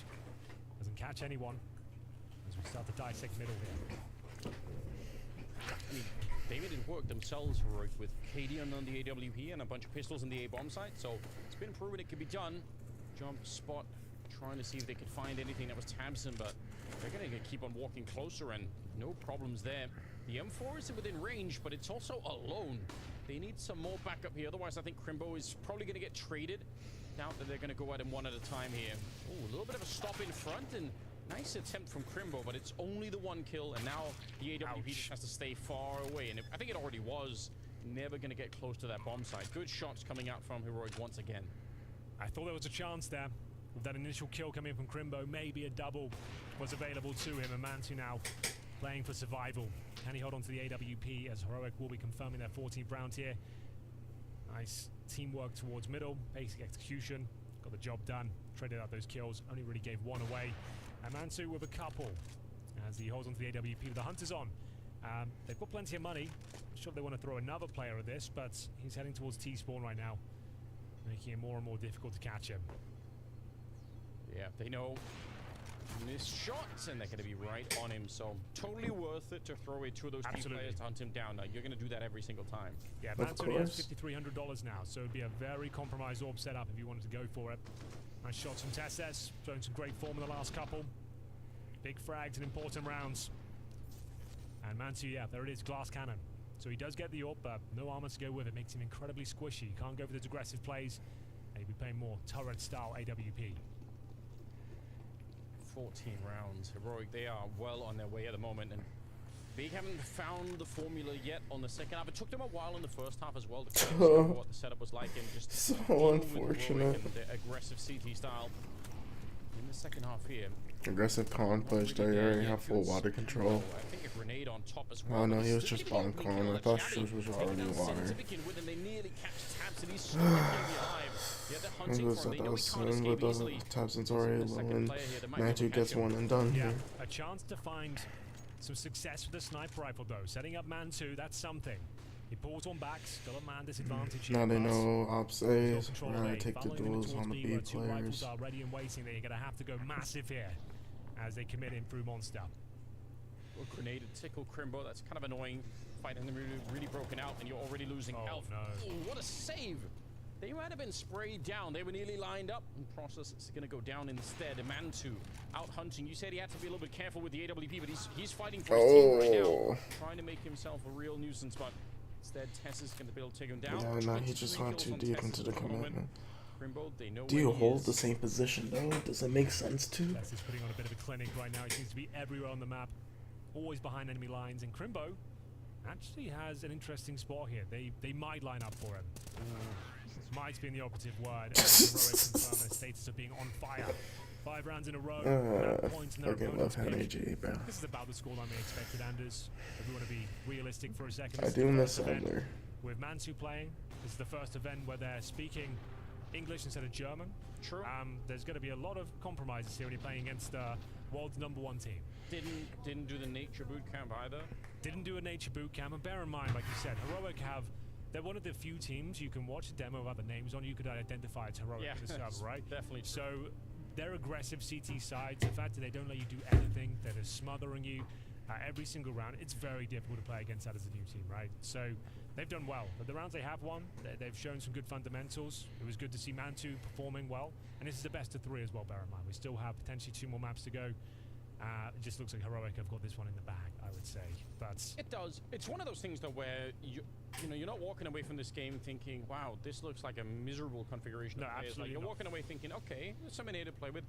Doesn't catch anyone as we start to dissect middle here. I mean, they didn't work themselves heroic with Cadian on the AWP and a bunch of pistols on the A-bomb site, so it's been proven it could be done. Jump, spot, trying to see if they could find anything that was Tabson, but they're going to keep on walking closer and no problems there. The M4 is within range, but it's also alone. They need some more backup here, otherwise I think Crimbo is probably going to get traded. Doubt that they're going to go at him one at a time here. Oh, a little bit of a stop in front, and nice attempt from Crimbo, but it's only the one kill, and now the AWP just has to stay far away, and I think it already was. Never going to get close to that bomb site. Good shots coming out from Heroic once again. I thought there was a chance there. With that initial kill coming from Crimbo, maybe a double was available to him. And Mantu now playing for survival. Can he hold on to the AWP as Heroic will be confirming their 14th round here? Nice teamwork towards middle, basic execution. Got the job done, traded out those kills, only really gave one away. And Mantu with a couple as he holds on to the AWP with the Hunters on. They've got plenty of money. Not sure if they want to throw another player at this, but he's heading towards T-spawn right now, making it more and more difficult to catch him. Yeah, they know missed shots, and they're going to be right on him. So totally worth it to throw away two of those key players to hunt him down. Now, you're going to do that every single time. Yeah, Mantu only has $5,300 now, so it'd be a very compromised orb setup if you wanted to go for it. Nice shots from Tesses, showing some great form in the last couple. Big frags and important rounds. And Mantu, yeah, there it is, glass cannon. So he does get the orb, but no armor to go with it. Makes him incredibly squishy. You can't go for those aggressive plays, and he'll be playing more turret-style AWP. 14 rounds. Heroic, they are well on their way at the moment, and they haven't found the formula yet on the second half. It took them a while in the first half as well to discover what the setup was like, and just So deal with unfortunate. Heroic and the aggressive CT style in the second half here. Aggressive con push, they already have full water control. I think a grenade on top as well. Oh no, he was just bottom con. I thought shoes was already water. It was at us soon, but Tabson's already low, and Mantu gets one and done Yeah, here. a chance to find some success with the sniper rifle though. Setting up Mantu, that's something. He pulls one back, still a man disadvantage. Now they know Ops A is Control gonna A, take the following them duels towards on the B, B where two rifles players. are ready and waiting. They're gonna have to go massive here as they commit in through Monster. Well, grenade and tickle Crimbo. That's kind of annoying. Fighting them really broken out, and you're already losing health. No. Ooh, what a save! They might have been sprayed down. They were nearly lined up, and Process is going to go down instead. Mantu out hunting. You said he had to be a little bit careful with the AWP, but he's fighting for his team right now, trying to make himself a real nuisance. But instead, Tess is going to be able to take him down. Yeah, now he just 23 went kills too on deep Tess into the at moment. commitment. Crimbo, they know Do where you he hold is. the same position though? Does it make sense to? Tess is putting on a bit of a clinic right now. He seems to be everywhere on the map, always behind enemy lines. And Crimbo actually has an interesting spot here. They might line up for him. Might be the operative word. Heroic confirm their status of being on fire. 5 rounds in a row. Points in their Fucking opponent's love pitch. AG, bro. This is about the scoreline we expected, Anders. If we want to be realistic for a second, I this is do the miss first event Elder. with Mantu playing. This is the first event where they're speaking English instead of German. True. There's going to be a lot of compromises here when you're playing against the world's #1 team. Didn't do the nature boot camp either. Didn't do a nature boot camp, and bear in mind, like you said, Heroic have they're one of the few teams you can watch a demo about the names on, you could identify as heroic in the server, right? Definitely. So their aggressive CT sides, the fact that they don't let you do anything, that is smothering you every single round, it's very difficult to play against that as a new team, right? So they've done well. But the rounds they have won, they've shown some good fundamentals. It was good to see Man2 performing well. And this is the best of 3 as well, bear in mind. We still have potentially 2 more maps to go. It just looks like Heroic have got this one in the bag, I would say. But it does. It's one of those things though where you know you're not walking away from this game thinking, wow, this looks like a miserable configuration. No, of players. absolutely You're not. walking away thinking, okay, there's something here to play with.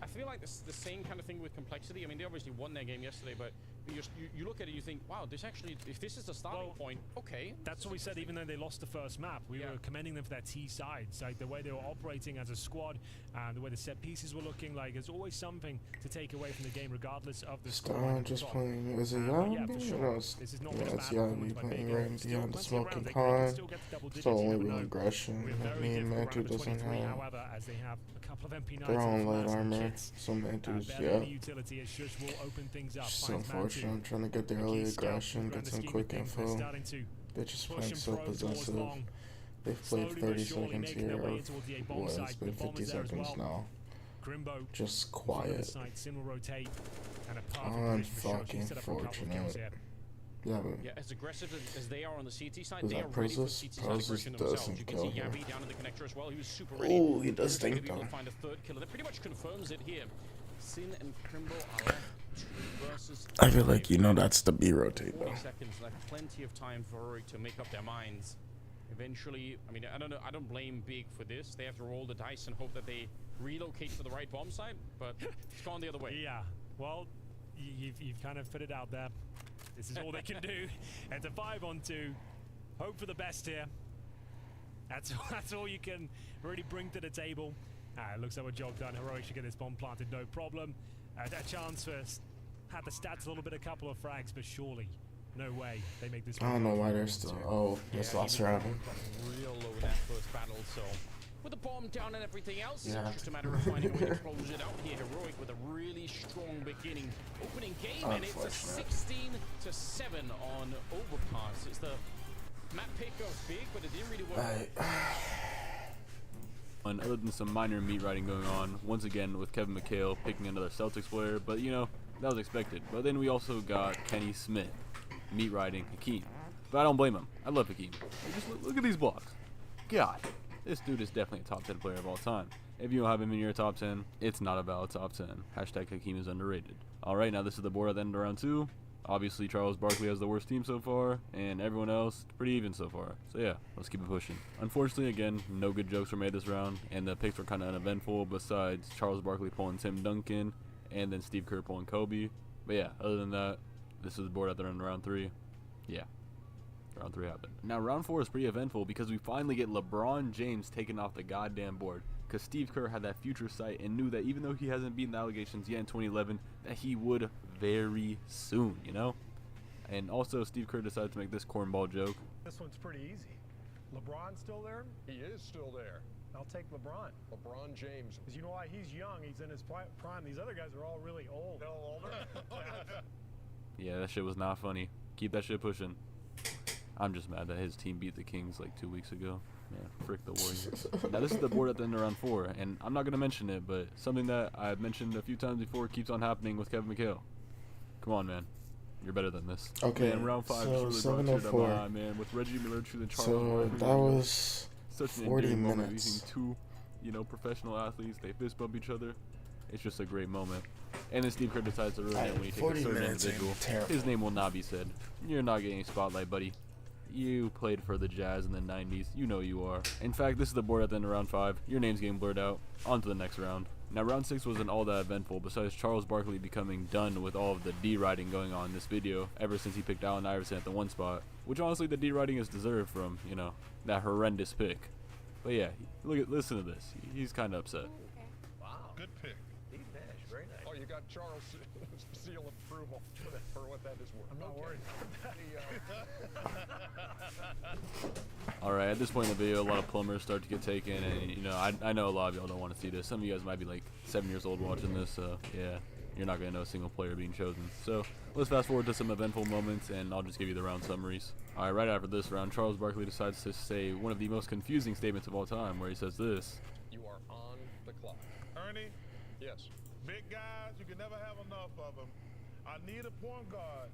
I feel like the same kind of thing with complexity. I mean, they obviously won their game yesterday, but you look at it, you think, wow, this actually, if this is the starting point, okay. That's what we said. Even though they lost the first map, we were commending them for their T sides, like the way they were operating as a squad, and the way the set pieces were looking. Like there's always something to take away from the game, regardless of the score. Just playing. Is it yeah, for sure. No, This is not yeah, a it's bad performance by playing Big. right Still beyond the plenty of rounds. smoking They can pond. still get to double It's digits, the you only never real know. aggression We're that very me and difficult Mantu round doesn't 23, have. however, as they have a couple of MP9s They're on and light flasks and armor. kits. Some Mantus, Barely yeah. any utility as Shush will open things up. It's finds unfortunate. I'm Mantu. trying to get the The early key scout aggression, around get the some scheme of quick things. They're info. starting to They're just push playing and so probe doors possessive. long. They've Slowly played but 30 surely seconds making their here. way towards the A bomb Well, site. it's The been bomb 50 is there as seconds well. now. Grimbo Just in front of the quiet. site. Sim will rotate. And a perfect position for Shush. He's set up for a couple of kills Unfortunate. here. Yeah, but Yeah, as aggressive as they are on the CT side, Is they that are ready for Prozis? CT side Prozis aggression themselves. doesn't You can see kill her. Yavi down in the connector as well. He was super ready. oh, he does Going to think be able though. to find a third killer. That pretty much confirms it here. Sin and Crimbo are left 2 versus I feel like 5. that's the B rotate 40 though. seconds left, plenty of time for Heroic to make up their minds. Eventually, I mean, I don't know. I don't blame Big for this. They have to roll the dice and hope that they relocate to the right bomb site, but it's gone the other way. Yeah, well, you've kind of put it out there. This is all they can do. It's a 5-on-2. Hope for the best here. That's all you can really bring to the table. It looks like a job done. Heroic should get this bomb planted, no problem. A chance for had the stats a little bit, a couple of frags, but surely, no way they make this. I don't know why they're still. Oh, this last round. Real low in that first battle, so with the bomb down and everything else, Yeah. it's just a matter of finding a way to close it out here. Heroic with a really strong beginning, opening game, and it's a Unfortunate. 16-7 on Overpass. It's the map pick of Big, but it didn't really work. And other than some minor meat riding going on, once again with Kevin McHale picking another Celtics player, but you know, that was expected. But then we also got Kenny Smith meat riding Hakeem. But I don't blame him. I love Hakeem. Just look at these blocks. God, this dude is definitely a top 10 player of all time. If you don't have him in your top 10, it's not a valid top 10. Hashtag Hakeem is underrated. Alright, now this is the board at the end of round 2. Obviously, Charles Barkley has the worst team so far, and everyone else pretty even so far. So yeah, let's keep it pushing. Unfortunately, again, no good jokes were made this round, and the picks were kind of uneventful besides Charles Barkley pulling Tim Duncan, and then Steve Kerr pulling Kobe. But yeah, other than that, this is the board at the end of round 3. Yeah, round 3 happened. Now round 4 is pretty eventful because we finally get LeBron James taken off the goddamn board. Because Steve Kerr had that future sight and knew that even though he hasn't beaten the allegations yet in 2011, that he would very soon, you know? And also, Steve Kerr decided to make this cornball joke. This one's pretty easy. LeBron's still there? He is still there. I'll take LeBron. LeBron James. Because you know why? He's young. He's in his prime. These other guys are all really old. No older. Yeah, that shit was not funny. Keep that shit pushing. I'm just mad that his team beat the Kings like 2 weeks ago. Man, frick the Warriors. Now this is the board at the end of round 4, and I'm not going to mention it, but something that I've mentioned a few times before keeps on happening with Kevin McHale. Come on, man. You're better than this. Okay, Man, round 5 so is really brought to 7:04. the eye, man, with Reggie Miller choosing Charles So Barkley. that was Such an 40 endearing moment, minutes. using 2, you know, professional athletes. They fist bump each other. It's just a great moment. And then Steve Kerr decides to ruin it when he takes a 40 certain minutes ain't individual. terrible. His name will not be said. You're not getting a spotlight, buddy. You played for the Jazz in the 90s. You know you are. In fact, this is the board at the end of round 5. Your name's getting blurred out. On to the next round. Now, round 6 wasn't all that eventful, besides Charles Barkley becoming done with all of the D-riding going on in this video, ever since he picked Allen Iverson at the 1 spot. Which, honestly, the D-riding is deserved from, you know, that horrendous pick. But yeah, listen to this. He's kind of upset. Wow. Good pick. Steve Nash, very nice. Oh, you got Charles' seal of approval for what that is worth. I'm not worried. Alright, at this point in the video, a lot of plumbers start to get taken, and you know, I know a lot of y'all don't want to see this. Some of you guys might be like 7 years old watching this, so yeah. you're not going to know a single player being chosen. So let's fast forward to some eventful moments, and I'll just give you the round summaries. All right, right after this round, Charles Barkley decides to say one of the most confusing statements of all time, where he says this. You are on the clock. Ernie, Yes. big guys, you can never have enough of them. I need a point guard.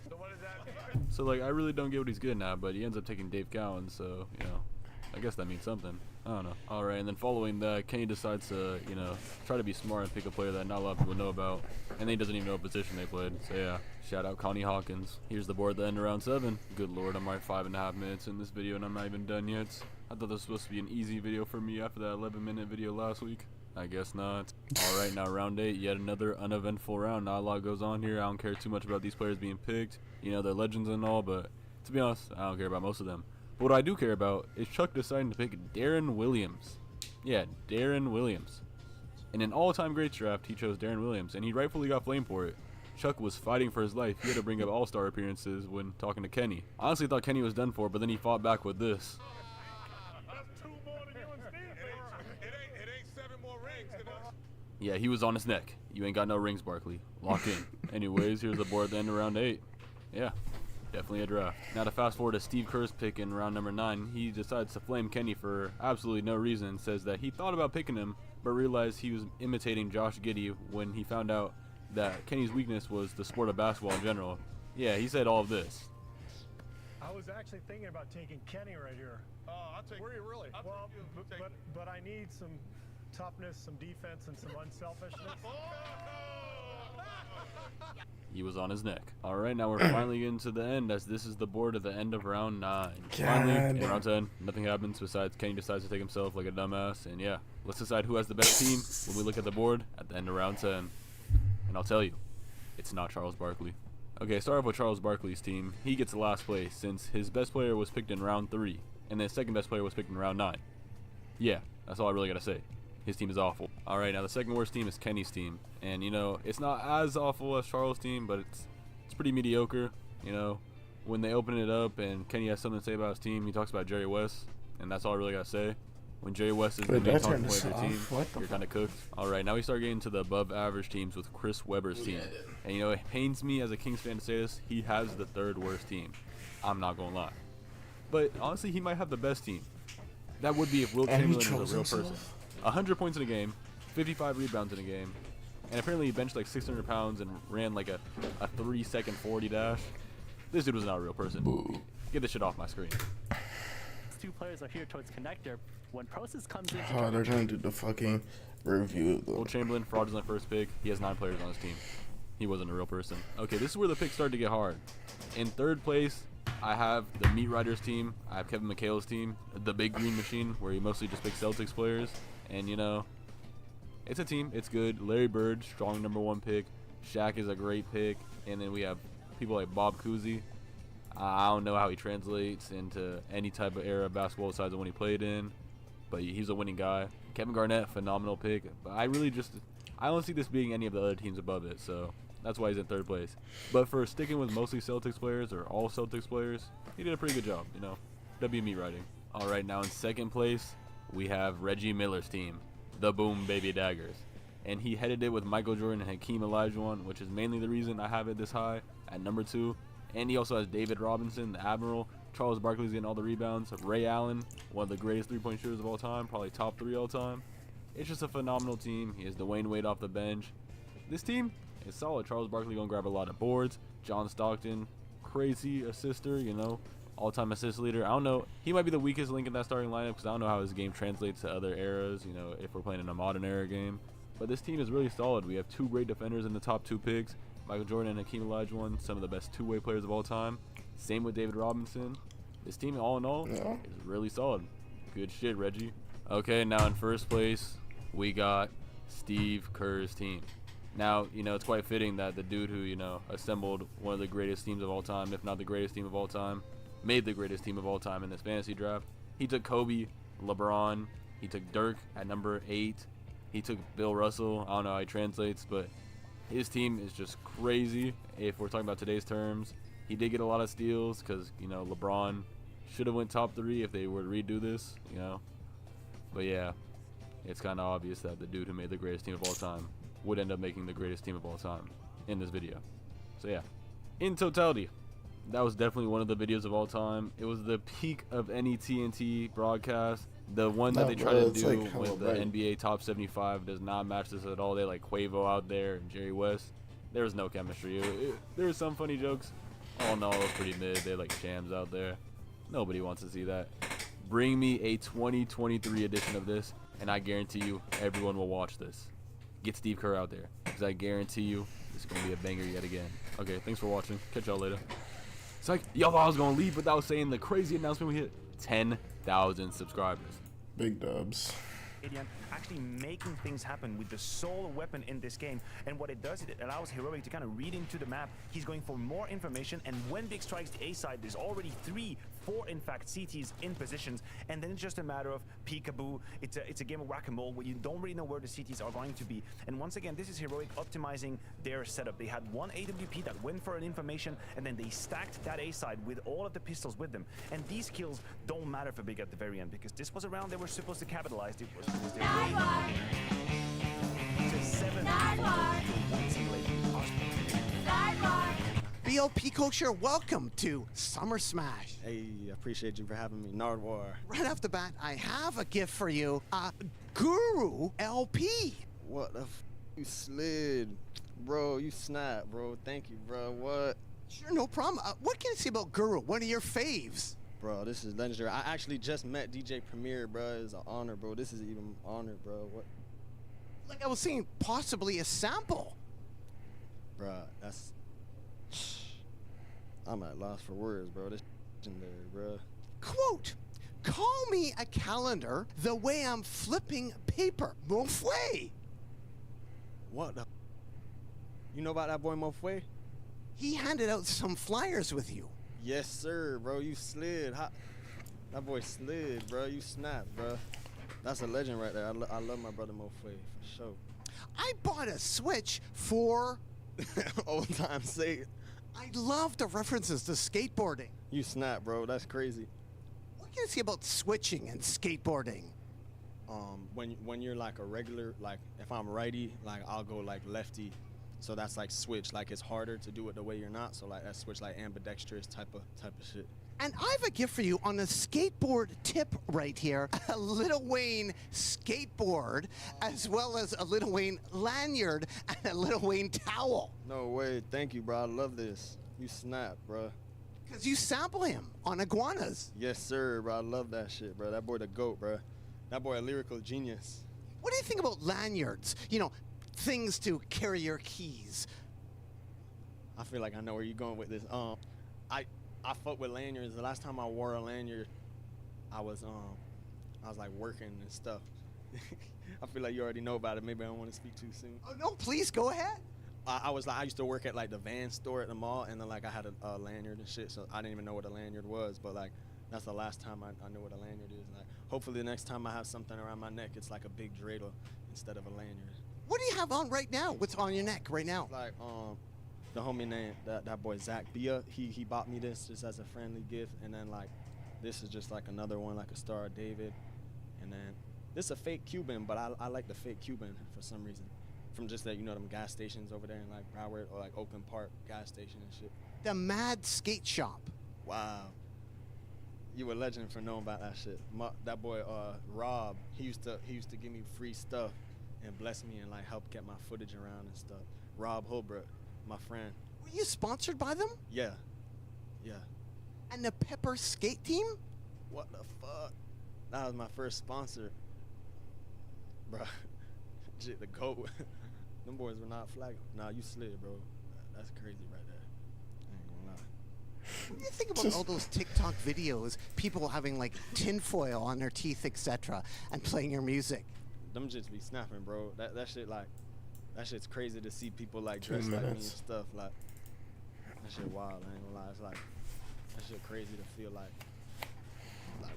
So what does that mean? So, like, I really don't get what he's getting at, but he ends up taking Dave Cowan, so, you know, I guess that means something. I don't know. All right, and then following that, Kenny decides to, you know, try to be smart and pick a player that not a lot of people know about, and then he doesn't even know what position they played. So, yeah, shout out Connie Hawkins. Here's the board at the end of round 7. Good lord, I'm already 5.5 minutes in this video, and I'm not even done yet. I thought this was supposed to be an easy video for me after that 11-minute video last week. I guess not. Alright, now round 8, yet another uneventful round. Not a lot goes on here. I don't care too much about these players being picked. You know, they're legends and all, but to be honest, I don't care about most of them. But what I do care about is Chuck deciding to pick Darren Williams. Yeah, Darren Williams. In an all-time greats draft, he chose Darren Williams, and he rightfully got flamed for it. Chuck was fighting for his life. He had to bring up all-star appearances when talking to Kenny. I honestly thought Kenny was done for, but then he fought back with this. That's 2 more than you and Steve. It ain't 7 more rings. Yeah, he was on his neck. You ain't got no rings, Barkley. Lock in. Anyways, here's the board at the end of round 8. Yeah, definitely a draft. Now to fast forward to Steve Kerr's pick in round number 9, he decides to flame Kenny for absolutely no reason and says that he thought about picking him, but realized he was imitating Josh Giddey when he found out that Kenny's weakness was the sport of basketball in general. Yeah, he said all of this. I was actually thinking about taking Kenny right here. I'll take. Were you really? Well, but I need some toughness, some defense, and some unselfishness. He was on his neck. Alright, now we're finally getting to the end, as this is the board at the end of round 9. Finally, in round 10, nothing happens besides Kenny decides to take himself like a dumbass, and yeah, let's decide who has the best team when we look at the board at the end of round 10. And I'll tell you, it's not Charles Barkley. Okay, start off with Charles Barkley's team. He gets the last place since his best player was picked in round 3, and then his second best player was picked in round 9. Yeah, that's all I really gotta say. His team is awful. Alright, now the second worst team is Kenny's team. And, you know, it's not as awful as Charles' team, but it's pretty mediocre. You know, when they open it up and Kenny has something to say about his team, he talks about Jerry West, and that's all I really gotta say. When Jerry West is the main talking point of your team, you're kind of cooked. Alright, now we start getting to the above average teams with Chris Webber's team. And, you know, it pains me as a Kings fan to say this, he has the 3rd worst team. I'm not gonna lie. But, honestly, he might have the best team. That would be if Wilt Chamberlain was a real person. 100 points in a game, 55 rebounds in a game, and apparently he benched like 600 pounds and ran like a 3-second 40 dash. This dude was not a real person. Get this shit off my screen. 2 players are here towards connector. When Process comes in, Oh, they're trying to do the fucking review. Wilt Chamberlain, fraudulent first pick. He has 9 players on his team. He wasn't a real person. Okay, this is where the picks start to get hard. In 3rd place, I have the Meat Riders team. I have Kevin McHale's team, the Big Green Machine, where he mostly just picks Celtics players. And, you know, it's a team. It's good. Larry Bird, strong #1 pick. Shaq is a great pick. And then we have people like Bob Cousy. I don't know how he translates into any type of era of basketball besides the one he played in, but he's a winning guy. Kevin Garnett, phenomenal pick. But I don't see this being any of the other teams above it, so that's why he's in 3rd place. But for sticking with mostly Celtics players or all Celtics players, he did a pretty good job, you know. W Meat Riding. All right, now in 2nd place, we have Reggie Miller's team, the Boom Baby Daggers. And he headed it with Michael Jordan and Hakeem Olajuwon, which is mainly the reason I have it this high at number 2. And he also has David Robinson, the Admiral. Charles Barkley's getting all the rebounds. Ray Allen, one of the greatest 3-point shooters of all time, probably top 3 all time. It's just a phenomenal team. He has Dwayne Wade off the bench. This team is solid. Charles Barkley gonna grab a lot of boards. John Stockton, crazy assister, you know, all-time assist leader. I don't know. He might be the weakest link in that starting lineup because I don't know how his game translates to other eras, you know, if we're playing in a modern era game. But this team is really solid. We have 2 great defenders in the top 2 picks. Michael Jordan and Hakeem Olajuwon, some of the best 2-way players of all time. Same with David Robinson. This team, all in all, is really solid. Good shit, Reggie. Okay, now in 1st place, we got Steve Kerr's team. Now, you know, it's quite fitting that the dude who, you know, assembled one of the greatest teams of all time, if not the greatest team of all time, made the greatest team of all time in this fantasy draft. He took Kobe, LeBron, he took Dirk at number 8, he took Bill Russell. I don't know how he translates, but his team is just crazy if we're talking about today's terms. He did get a lot of steals because, you know, LeBron should have went top 3 if they were to redo this, you know. But yeah, it's kind of obvious that the dude who made the greatest team of all time would end up making the greatest team of all time in this video. So yeah, in totality, that was definitely one of the videos of all time. It was the peak of any TNT broadcast. The one that they try to do with the NBA Top 75 does not match this at all. They like Quavo out there and Jerry West. There was no chemistry. There were some funny jokes. All in all, it was pretty mid. They like jams out there. Nobody wants to see that. Bring me a 2023 edition of this, and I guarantee you everyone will watch this. Get Steve Kerr out there, because I guarantee you it's going to be a banger yet again. Okay, thanks for watching. Catch y'all later. It's like, y'all thought I was going to leave without saying the crazy announcement we hit 10,000 subscribers. Big dubs. Actually making things happen with the sole weapon in this game, and what it does, it allows Heroic to kind of read into the map. He's going for more information, and when Big strikes the A side, there's already 4 in fact CTs in positions, and then it's just a matter of peekaboo. It's a game of whack-a-mole where you don't really know where the CTs are going to be. And once again, this is Heroic optimizing their setup. They had one AWP that went for an information, and then they stacked that A side with all of the pistols with them. And these kills don't matter for Big at the very end, because this was a round they were supposed to capitalize. It was their BLP Kosher, welcome to Summer Smash. Hey, I appreciate you for having me. Nardwar. Right off the bat, I have a gift for you. Guru LP. What the you slid. Bro, you snap, bro. Thank you, bro. What? Sure, no problem. What can you say about Guru? One of your faves. Bro, this is legendary. I actually just met DJ Premier, bro. It's an honor, bro. This is even honor, bro. What? Like I was saying, possibly a sample. Bro, that's... I'm at loss for words, bro. This is legendary, bro. Quote, call me a calendar the way I'm flipping paper. Mofue. What the... You know about that boy Mofue? He handed out some flyers with you. Yes, sir, bro. You slid. That boy slid, bro. You snapped, bro. That's a legend right there. I love my brother Mofue, for sure. I bought a Switch for... Old time sake. I love the references to skateboarding. You snap, bro. That's crazy. What can you say about switching and skateboarding? When you're like a regular, like if I'm righty, like I'll go like lefty. So that's like switch. Like it's harder to do it the way you're not. So like that switch like ambidextrous type of shit. And I have a gift for you on a skateboard tip right here. A Lil Wayne skateboard, as well as a Lil Wayne lanyard and a Lil Wayne towel. No way. Thank you, bro. I love this. You snap, bro. Because you sample him on iguanas. Yes, sir, bro. I love that shit, bro. That boy the GOAT, bro. That boy a lyrical genius. What do you think about lanyards? You know, things to carry your keys. I feel like I know where you're going with this. I fuck with lanyards. The last time I wore a lanyard, I was like working and stuff. I feel like you already know about it. Maybe I don't want to speak too soon. Oh no, please go ahead. I used to work at like the van store at the mall, and then like I had a lanyard and shit, so I didn't even know what a lanyard was. But like that's the last time I knew what a lanyard is. And, like hopefully the next time I have something around my neck, it's like a big dreidel instead of a lanyard. What do you have on right now? What's on your neck right now? Like the homie name, that boy Zach Bia, he bought me this just as a friendly gift, and then like this is just like another one, like a Star of David, and then this is a fake Cuban, but I like the fake Cuban for some reason, from just that, you know, them gas stations over there in like Broward or like Oakland Park gas station and shit. The Mad Skate Shop. Wow, you a legend for knowing about that shit. That boy Rob, he used to give me free stuff and bless me and like help get my footage around and stuff. Rob Holbrook, my friend. Were you sponsored by them? Yeah. And the Pepper Skate Team? What the fuck? That was my first sponsor. Bro, shit, the GOAT. Them boys were not flagging. Nah, you slid, bro. That's crazy right there. I ain't gonna lie. What do you think about all those TikTok videos, people having like tinfoil on their teeth, etc., and playing your music? Them just be snapping, bro. That shit like, that shit's crazy to see people like dressed like me and stuff. Like, that shit wild. I ain't gonna lie. It's like, that shit crazy to feel like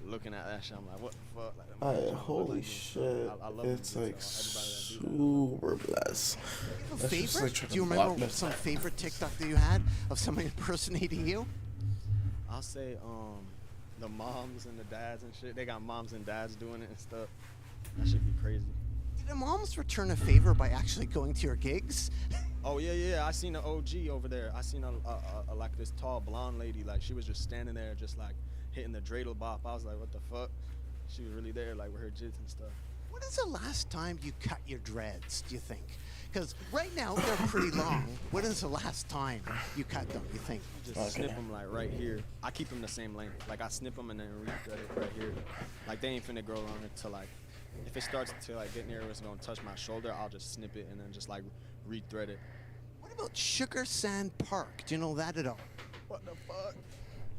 looking at that shit. I'm like, what the fuck? Like, holy shit! I love it's music, like so super blessed. Do you have a favorite? Do you remember some favorite TikTok that you had of someone impersonating you? I'll say the moms and the dads and shit. They got moms and dads doing it and stuff. That should be crazy. Did the moms return a favor by actually going to your gigs? Oh yeah. I seen an OG over there. I seen a like this tall blonde lady. Like she was just standing there, just like hitting the dreidel bop. I was like, what the fuck? She was really there, like with her jits and stuff. When is the last time you cut your dreads, do you think? Because right now they're pretty long. When is the last time you cut them, you think? Just snip them like right here. I keep them the same length. Like I snip them and then re-thread it right here. Like they ain't finna grow longer till like, if it starts to like get near where it's gonna touch my shoulder, I'll just snip it and then just like re-thread it. What about Sugar Sand Park? Do you know that at all? What the fuck?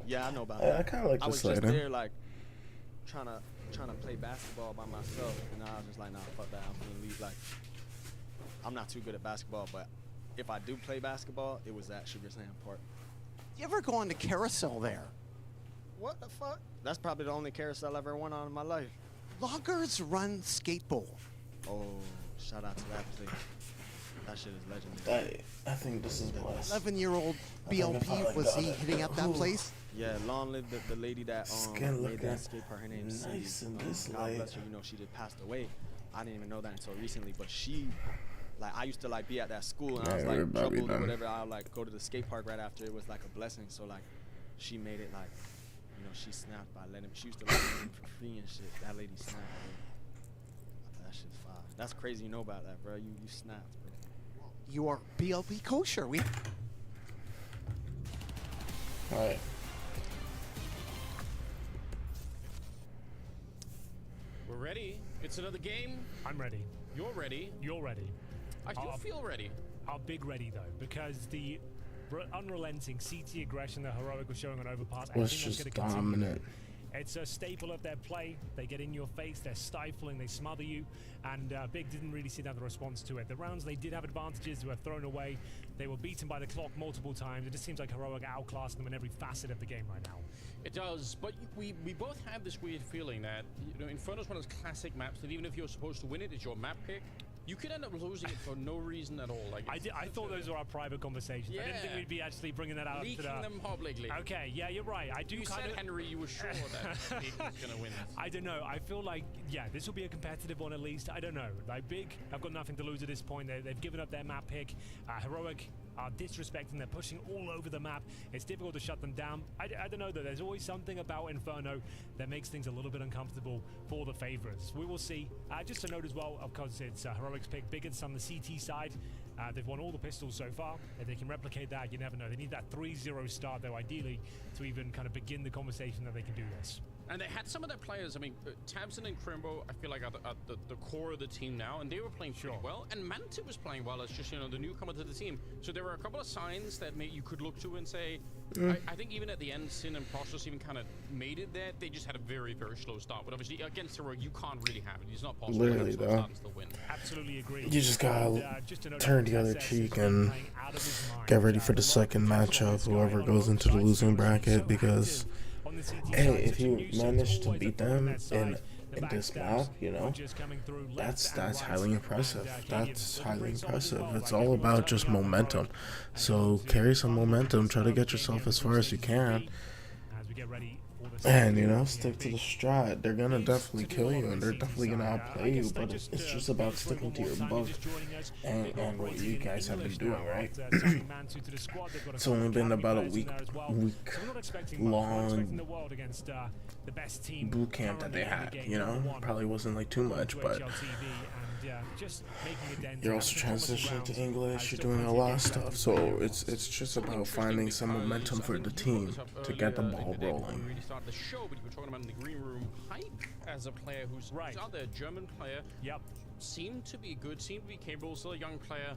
Yeah, I know about I that. kind of like I was this just lady. there like trying to play basketball by myself, and I was just like, nah, fuck that. I'm gonna leave. Like, I'm not too good at basketball, but if I do play basketball, it was at Sugar Sand Park. You ever go on the carousel there? What the fuck? That's probably the only carousel I've ever went on in my life. Loggers Run Skatebowl. Oh, shout out to that place. That shit is legendary. I think this is blessed. 11-year-old BLP, was he hitting up that place? Yeah, long live the lady that Skin made that looking skate park. Her name's nice Cindy. in this God light. bless her. You know, she just passed away. I didn't even know that until recently. But she, like, I used to like be at that school and I was Yeah, like we're Bobby troubled or done. whatever. I would like go to the skate park right after. It was like a blessing. So like, she made it like, you know, she snapped by letting. She used to let me for free and shit. That lady snapped. Bro. That shit's fire. That's crazy. You know about that, bro. You snapped, bro. You are BLP kosher. We. All right. We're ready. It's another game. I'm ready. You're ready. You're ready. I do feel ready. Are big ready though, because the unrelenting CT aggression that Heroic was showing on Overpass, I Was think that's just going to continue. dominant. It's a staple of their play. They get in your face, they're stifling, they smother you, and Big didn't really see another response to it. The rounds they did have advantages were thrown away. They were beaten by the clock multiple times. It just seems like Heroic outclassed them in every facet of the game right now. It does, but we both have this weird feeling that, you know, Inferno's one of those classic maps that even if you're supposed to win it, it's your map pick. You could end up losing it for no reason at all. Like I thought those were our private conversations. Yeah. I didn't think we'd be actually bringing that out leaking to the... them publicly. Okay, yeah, you're right. I do You kind said, of... Henry, you were sure that Big was going to win this. I don't know. I feel like, yeah, this will be a competitive one at least. I don't know. Like, Big have got nothing to lose at this point. They've given up their map pick. Heroic are disrespecting. They're pushing all over the map. It's difficult to shut them down. I don't know, though. There's always something about Inferno that makes things a little bit uncomfortable for the favorites. We will see. Just a note as well, of course, it's Heroic's pick. Big on the CT side. They've won all the pistols so far. If they can replicate that, you never know. They need that 3-0 start, though, ideally, to even kind of begin the conversation that they can do this. And they had some of their players, I mean, Tabson and Crimbo, I feel like are the core of the team now, and they were playing pretty well. And Manti was playing well as just, you know, the newcomer to the team. So there were a couple of signs that you could look to and say, I think even at the end, Sin and Prostos even kind of made it there. They just had a very, very slow start. But obviously, against Heroic, you can't really have it. It's not possible Literally, to have a slow though. start and still win. Absolutely agree. You just gotta just to note turn that the other Tess cheek is and playing out of his mind. get ready for the A lot of second potential on matchup, this guy, whoever on goes both into the sides. losing So bracket, because active on the CT hey, side, if such a you nuisance, manage to always beat a thorn them their side. The in this backstabs map, you know, just coming through left that's and highly right. impressive. And, That's Gideon highly looking pretty solid as impressive. well. It's Like, all everyone's about just jumping up momentum. Heroic, and So everyone's carry some doing momentum. Try to well. get yourself as far as you can. As we get ready for the And, second you know, game, stick to Big the strat. They're gonna needs definitely to do kill a lot you, on and the they're CT definitely gonna side. outplay I you, guess but they it's just about reiterate sticking one to more your time, buff just joining us. and Big what operating you in guys have been English doing, now right? after signing Mantu to the squad. They've got a It's couple only been academy about a players in there as well. week So we're not expecting much. We're not long expecting the world against the best team boot camp that currently they in the had, game, you know? number one. Probably wasn't like too much, To but HLTV and, just making a dent. you're also transitioning to English, you're doing a lot of stuff, so it's just about finding some momentum for the team to get the ball rolling. Really started the show, but you were talking about in the green room hype as a player who's out there, German player. Yep. Seemed to be good, seemed to be capable, still a young player.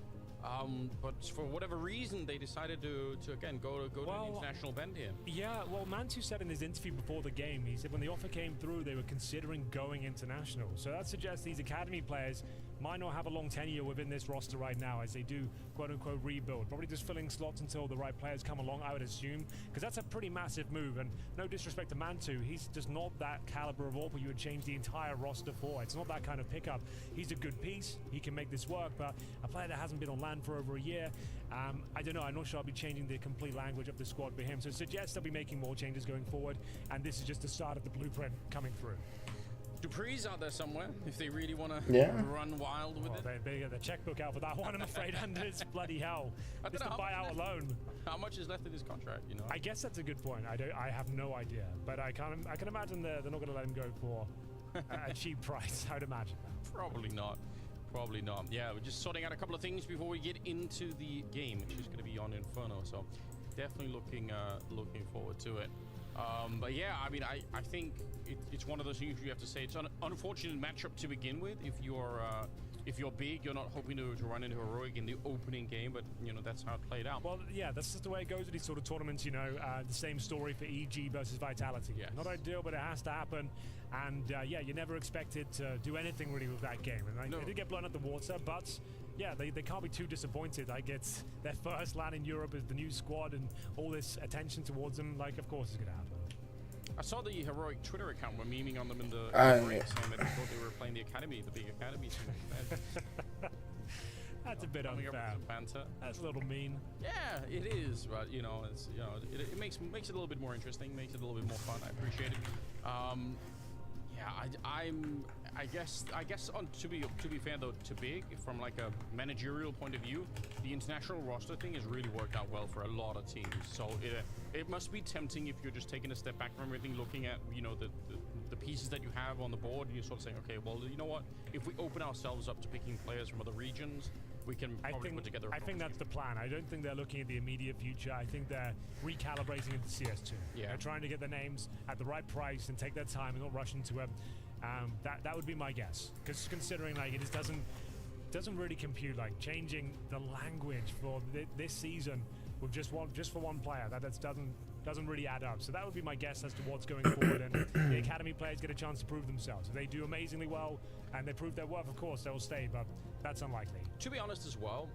But for whatever reason, they decided to again go to the international bend here. Yeah, well, Mantu said in his interview before the game, he said when the offer came through, they were considering going international. So that suggests these academy players might not have a long tenure within this roster right now as they do quote-unquote rebuild. Probably just filling slots until the right players come along, I would assume, because that's a pretty massive move. And no disrespect to Mantu, he's just not that caliber of AWP you would change the entire roster for. It's not that kind of pickup. He's a good piece. He can make this work, but a player that hasn't been on land for over a year, I don't know. I'm not sure I'll be changing the complete language of the squad for him. So it suggests they'll be making more changes going forward, and this is just the start of the blueprint coming through. Dupree's out there somewhere if they really want to Yeah. run wild with it. They get the checkbook out for that one, I'm afraid, and it's bloody hell. I Just don't the know how buyout much alone. How much is left in his contract? You know. I guess that's a good point. I have no idea, but I can imagine they're not going to let him go for a cheap price. I'd imagine. Probably not. Probably not. Yeah, we're just sorting out a couple of things before we get into the game, which is going to be on Inferno. So definitely looking forward to it. But yeah, I mean, I think it's one of those things you have to say. It's an unfortunate matchup to begin with. If you're big, you're not hoping to run into Heroic in the opening game, but you know that's how it played out. Well, yeah, that's just the way it goes with these sort of tournaments. You know, the same story for EG versus Vitality. Yes. Not ideal, but it has to happen. And yeah, you never expected to do anything really with that game. And like, No. they did get blown out the water, but yeah, they can't be too disappointed. Like, it's their first LAN in Europe as the new squad, and all this attention towards them. Like, of course, it's gonna happen. I saw the Heroic Twitter account were memeing on them in the break, saying that they thought they were playing the academy, the big academy team instead. That's a bit Coming up unfair. with some banter. That's a little mean. Yeah, it is, but you know, it makes it a little bit more interesting, makes it a little bit more fun. I appreciate it. Yeah, I guess to be fair though, to Big, from like a managerial point of view, the international roster thing has really worked out well for a lot of teams. So it must be tempting if you're just taking a step back from everything, looking at the pieces that you have on the board, and you're sort of saying, okay, well, you know what? If we open ourselves up to picking players from other regions, we can probably put together. I think that's the plan. I don't think they're looking at the immediate future. I think they're recalibrating into CS2. Yeah. They're trying to get the names at the right price and take their time and not rush into them. That would be my guess. Because considering like it just doesn't really compute, like changing the language for this season with just for one player. That doesn't really add up. So that would be my guess as to what's going forward. And the academy players get a chance to prove themselves. If they do amazingly well and they prove their worth, of course they'll stay. But that's unlikely. To be honest as well,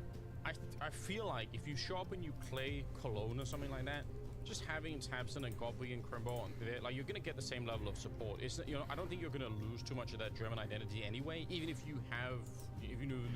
I feel like if you show up and you play Cologne or something like that, just having Tabson and Godby and Crimbo on there, like you're gonna get the same level of support. It's, you know, I don't think you're gonna lose too much of that German identity anyway. Even if you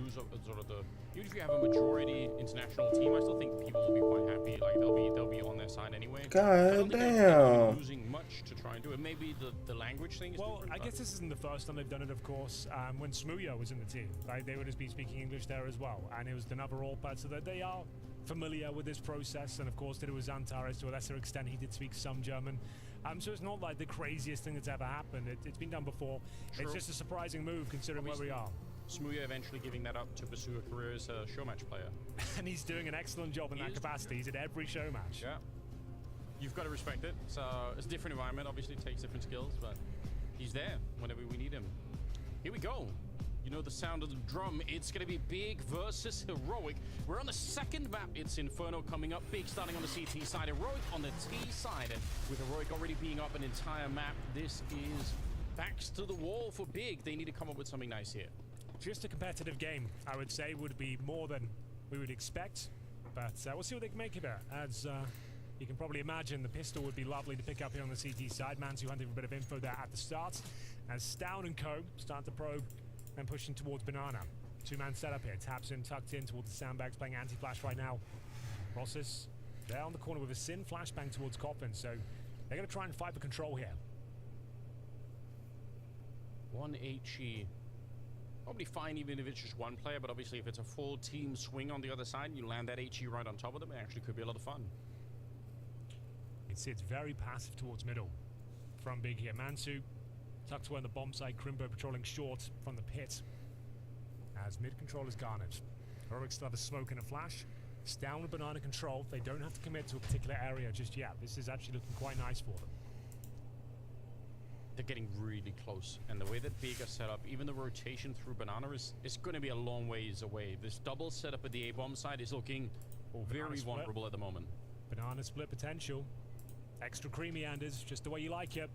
lose sort of even if you have a majority international team, I still think people will be quite happy. Like they'll be on their side anyway. God damn. Losing much to try and do it. Maybe the language thing is Well, different, I guess this isn't the first time they've done it, of course. When Smooya was in the team, like, they would have been speaking English there as well, and it was another all-pad, so that they are familiar with this process. And of course, did it with Antares to a lesser extent. He did speak some German, so it's not like the craziest thing that's ever happened. It's been done before. True. It's just a surprising move considering where we are. Smooya eventually giving that up to pursue a career as a show match player. And he's doing an excellent job in that capacity. He's at every show match. Yeah. You've got to respect it. So it's a different environment, obviously it takes different skills, but he's there whenever we need him. Here we go. You know the sound of the drum. It's going to be Big versus Heroic. We're on the second map. It's Inferno coming up. Big starting on the CT side, Heroic on the T side. And with Heroic already being up an entire map, this is backs to the wall for Big. They need to come up with something nice here. Just a competitive game, I would say, would be more than we would expect. But we'll see what they can make of it. As you can probably imagine, the pistol would be lovely to pick up here on the CT side. Mansu hunting for a bit of info there at the start. As Stown and Co. start to probe and pushing towards Banana. Two-man setup here. Taps in, tucked in towards the sandbags, playing anti-flash right now. Rossis there on the corner with a Sin flashbang towards Coffin. So they're going to try and fight for control here. 1 HE. Probably fine even if it's just one player, but obviously if it's a full team swing on the other side, you land that HE right on top of them, it actually could be a lot of fun. It sits very passive towards middle from Big here. Mansu tucked away on the bomb side, Crimbo patrolling short from the pit as mid control is garnered. Heroic still have a smoke and a flash. Down with Banana control. They don't have to commit to a particular area just yet. This is actually looking quite nice for them. They're getting really close, and the way that Big are set up, even the rotation through Banana is going to be a long ways away. This double setup at the A-bomb side is looking very vulnerable at the moment. Banana split potential. Extra creamy, Anders, just the way you like it.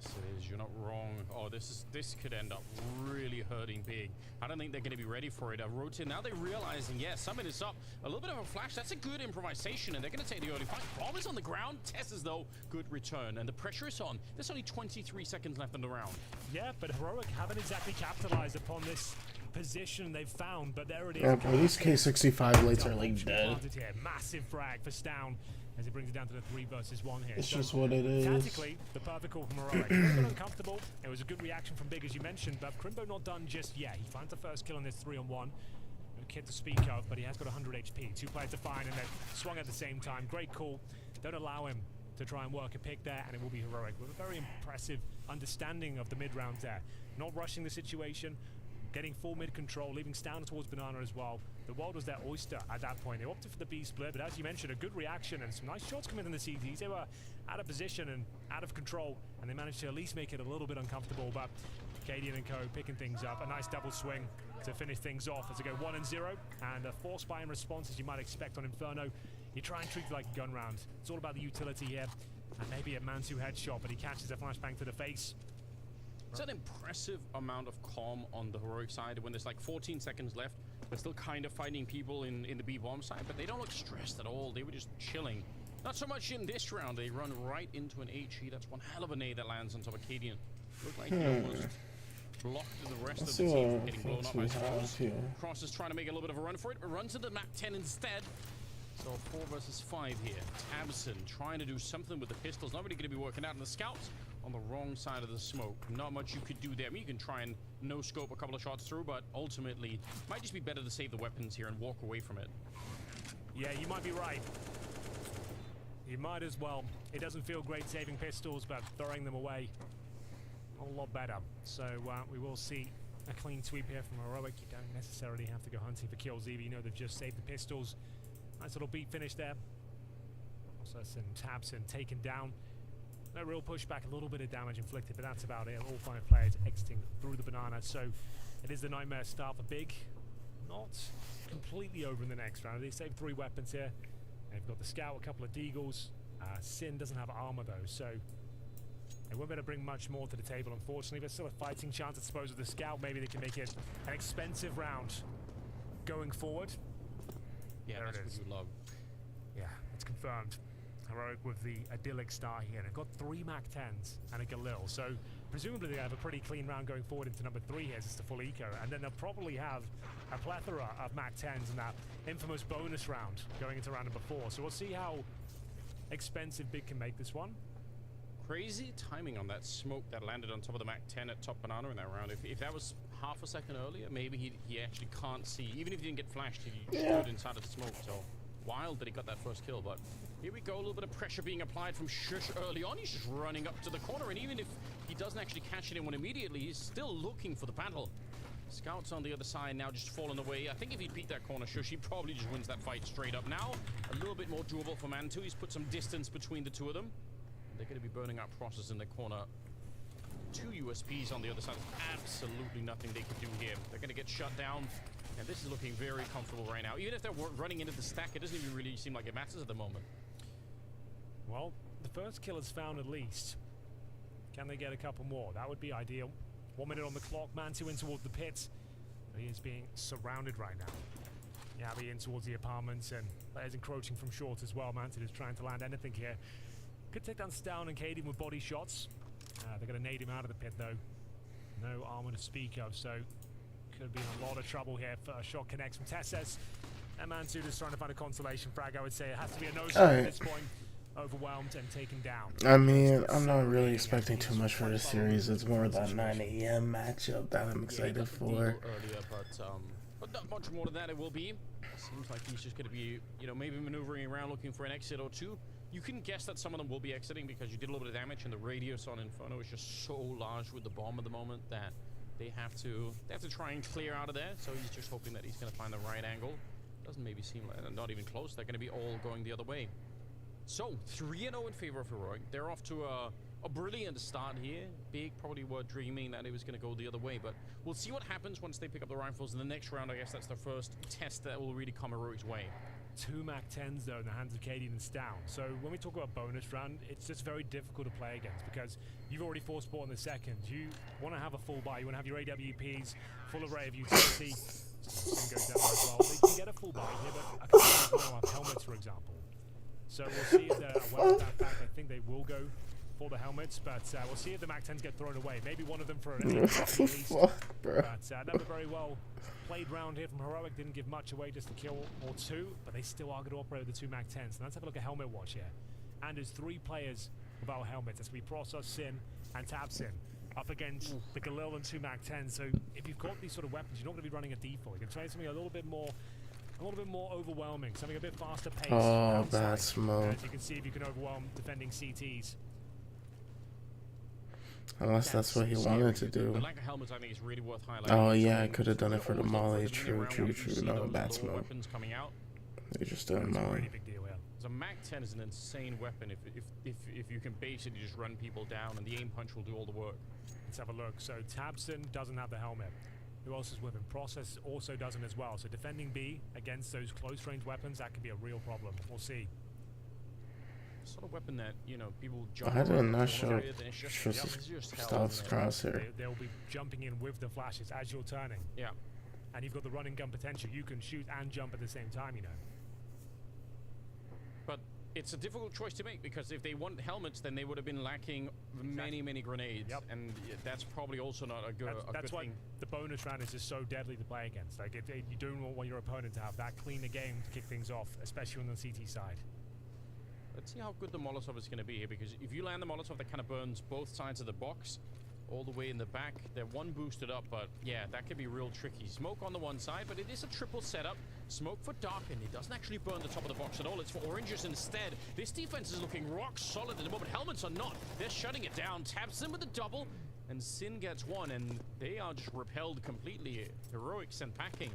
Yes, it is. You're not wrong. Oh, this could end up really hurting Big. I don't think they're going to be ready for it. Rotate. Now they're realizing, yes, something is up. A little bit of a flash. That's a good improvisation, and they're going to take the early fight. Bomb is on the ground. Tesses, though, good return, and the pressure is on. There's only 23 seconds left in the round. Yeah, but Heroic haven't exactly capitalized upon this position they've found, but there it is. Yeah, bro, these K65 lights are like dead. Massive frag for Stown. as he brings it down to the 3 versus 1 here. It's So just what it is. tactically, the perfect call from Heroic. A little bit uncomfortable. It was a good reaction from Big, as you mentioned, but Crimbo not done just yet. He finds the first kill on this 3-on-1. No kid to speak of, but he has got 100 HP. 2 players to find, and then swung at the same time. Great call. Don't allow him to try and work a pick there, and it will be Heroic with a very impressive understanding of the mid-round there. Not rushing the situation, getting full mid control, leaving Stan towards Banana as well. The world was their oyster at that point. They opted for the B split, but as you mentioned, a good reaction and some nice shots coming in the CTs. They were out of position and out of control, and they managed to at least make it a little bit uncomfortable. But Cadian and Co picking things up. A nice double swing to finish things off as they go 1-0, and a force buy in response, as you might expect on Inferno. You try and treat it like a gun round. It's all about the utility here, and maybe a Mansu headshot, but he catches a flashbang to the face. It's an impressive amount of calm on the Heroic side when there's like 14 seconds left. They're still kind of fighting people in the B-bomb side, but they don't look stressed at all. They were just chilling. Not so much in this round. They run right into an HE. That's one hell of a nade that lands on top of Cadian. Looked like he almost blocked the rest of the team from getting blown up, I suppose. Cross is trying to make a little bit of a run for it, but runs into the map 10 instead. So 4 versus 5 here. Tabson trying to do something with the pistols. Not really going to be working out. And the scouts on the wrong side of the smoke. Not much you could do there. I mean, you can try and no-scope a couple of shots through, but ultimately, might just be better to save the weapons here and walk away from it. Yeah, you might be right. You might as well. It doesn't feel great saving pistols, but throwing them away, a lot better. So we will see a clean sweep here from Heroic. You don't necessarily have to go hunting for kills either. You know they've just saved the pistols. Nice little beat finish there. Also some Tabson taken down. No real pushback, a little bit of damage inflicted, but that's about it. All 5 players exiting through the banana. So it is the nightmare start for Big. Not completely over in the next round. They saved 3 weapons here. They've got the Scout, a couple of Deagles. Sin doesn't have armor though, so they won't be able to bring much more to the table, unfortunately. But still a fighting chance, I suppose, with the Scout. Maybe they can make it an expensive round going forward. Yeah, there that's what you love. Yeah, it's confirmed. Heroic with the idyllic start here. They've got 3 Mac 10s and a Galil, so presumably they have a pretty clean round going forward into number 3 here. It's the full eco, and then they'll probably have a plethora of Mac 10s in that infamous bonus round going into round number 4. So we'll see how expensive Big can make this one. Crazy timing on that smoke that landed on top of the Mac 10 at top banana in that round. If that was half a second earlier, maybe he actually can't see. Even if he didn't get flashed, he stood inside of the smoke. So wild that he got that first kill, but here we go. A little bit of pressure being applied from Shush early on. He's just running up to the corner, and even if he doesn't actually catch anyone immediately, he's still looking for the battle. Scouts on the other side now just falling away. I think if he beat that corner Shush, he probably just wins that fight straight up. Now, a little bit more doable for Mantu. He's put some distance between the two of them. They're going to be burning out process in the corner. 2 USPs on the other side. Absolutely nothing they could do here. They're going to get shut down. And this is looking very comfortable right now. Even if they're running into the stack, it doesn't even really seem like it matters at the moment. Well, the first kill is found at least. Can they get a couple more? That would be ideal. 1 minute on the clock. Mantu in towards the pits. He is being surrounded right now. Yabby in towards the apartments, and players encroaching from short as well. Mantu is trying to land anything here. Could take down Stown and Cadian with body shots. They're going to nade him out of the pit though. No armor to speak of, so could be in a lot of trouble here. First shot connects from Tesses. And Mansu just trying to find a consolation frag. I would say it has to be a no-shot at this point. Overwhelmed and taken down. I mean, I'm not really expecting too much for this series. It's more that 9 a.m. matchup that I'm excited for. Earlier, but not much more than that. It will be. Seems like he's just going to be, you know, maybe maneuvering around looking for an exit or two. You can guess that some of them will be exiting because you did a little bit of damage, and the radius on Inferno is just so large with the bomb at the moment that they have to try and clear out of there. So he's just hoping that he's going to find the right angle. Doesn't maybe seem like not even close. They're going to be all going the other way. So 3-0 in favor of Heroic. They're off to a brilliant start here. Big probably were dreaming that it was going to go the other way, but we'll see what happens once they pick up the rifles in the next round. I guess that's the first test that will really come Heroic's way. 2 Mac 10s though in the hands of Cadian and Stown. So when we talk about bonus round, it's just very difficult to play against because you've already forced sport in the second. You want to have a full buy, you want to have your AWPs, full array of utility. Goes down as well. They can get a full buy here, but a couple of them have helmets, for example. So we'll see if they're aware of that fact. I think they will go for the helmets, but we'll see if the MAC-10s get thrown away. Maybe one of them for an What the fuck, bro? But another very well played round here from Heroic. Didn't give much away, just a kill or two, but they still are going to operate with the 2 MAC-10s. And let's have a look at helmet watch here. And there's 3 players without helmets. That's going to be Process, Sin, and Tabsin up against the Galil and 2 MAC-10s. So if you've got these sort of weapons, you're not going to be running a default. You can try something a little bit more overwhelming, something a bit faster paced. Oh, bad smoke. As you can see, if you can overwhelm defending CTs. Unless that's what he wanted to do. The lack of helmets, I think, is really worth highlighting. Oh yeah, I could have done it for the molly. True. No, bad smoke. They just doing molly. So MAC-10 is an insane weapon if you can basically just run people down, and the aim punch will do all the work. Let's have a look. So Tabson doesn't have the helmet. Who else is with him? Process also doesn't as well. So defending B against those close range weapons, that could be a real problem. We'll see. Sort of weapon that, you know, people jump I did around not the show area, then it's just hell, isn't it? Crosshair. They'll be jumping in with the flashes as you're turning. Yeah. And you've got the running gun potential. You can shoot and jump at the same time, you know. But it's a difficult choice to make, because if they want helmets, then they would have been lacking many grenades. Yep. And that's probably also not a good that's why thing. the bonus round is just so deadly to play against. Like, you don't want your opponent to have that cleaner game to kick things off, especially on the CT side. Let's see how good the Molotov is going to be here, because if you land the Molotov, that kind of burns both sides of the box, all the way in the back. They're one boosted up, but yeah, that could be real tricky. Smoke on the one side, but it is a triple setup. Smoke for darken. It doesn't actually burn the top of the box at all. It's for oranges instead. This defense is looking rock solid at the moment. Helmets are not. They're shutting it down. Tabsin with a double, and Sin gets one, and they are just repelled completely. Heroic sent packing.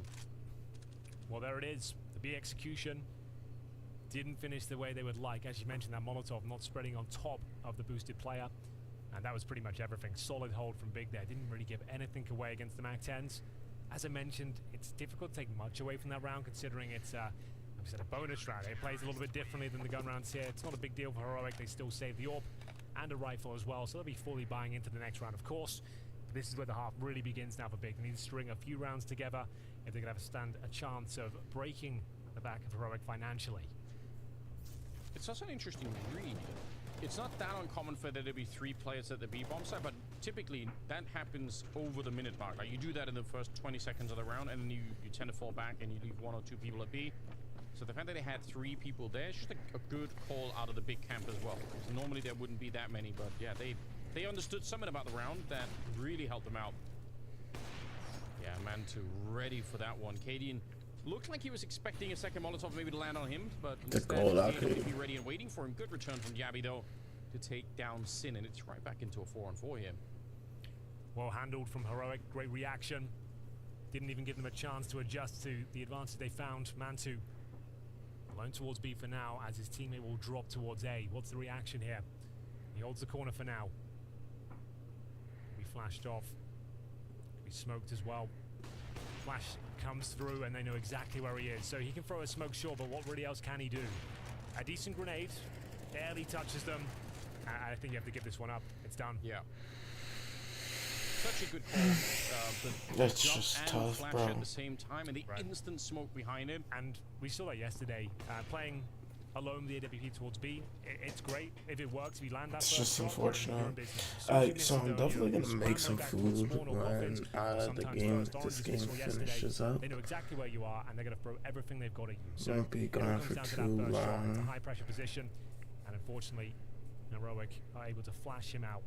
Well, there it is. The B execution didn't finish the way they would like. As you mentioned, that Molotov not spreading on top of the boosted player. And that was pretty much everything. Solid hold from Big there. Didn't really give anything away against the MAC-10s. As I mentioned, it's difficult to take much away from that round, considering it's like I said, a bonus round. It plays a little bit differently than the gun rounds here. It's not a big deal for Heroic. They still save the AWP and a rifle as well, so they'll be fully buying into the next round, of course. But this is where the half really begins now for Big. They need to string a few rounds together if they're going to have a chance of breaking the back of Heroic financially. It's also an interesting read. It's not that uncommon for there to be 3 players at the B bomb site, but typically that happens over the minute mark. Like, you do that in the first 20 seconds of the round, and then you tend to fall back and you leave 1 or 2 people at B. So the fact that they had 3 people there is just a good call out of the big camp as well. So normally there wouldn't be that many, but yeah, they understood something about the round that really helped them out. Yeah, Mantu ready for that one. Cadian looked like he was expecting a second Molotov maybe to land on him, but instead he be ready and waiting for him. Good return from Yabby though to take down Sin, and it's right back into a 4-on-4 here. Well handled from Heroic, great reaction. Didn't even give them a chance to adjust to the advantage they found. Mantu alone towards B for now, as his teammate will drop towards A. What's the reaction here? He holds the corner for now. We flashed off. We smoked as well. Flash comes through and they know exactly where he is. So he can throw a smoke, sure, but what really else can he do? A decent grenade, barely touches them. I think you have to give this one up. It's done. Yeah. Such a good call. That's just tough, flash bro. At the same time, and the instant smoke behind him. And we saw that yesterday. Playing alone the AWP towards B, it's great if it works. If you land that, it's just unfortunate. So I'm definitely gonna make some food when the game, this game finishes up. They know exactly where you are, and they're gonna throw everything they've got at you. So won't be gone for too long. It's a high pressure position, and unfortunately, Heroic are able to flash him out,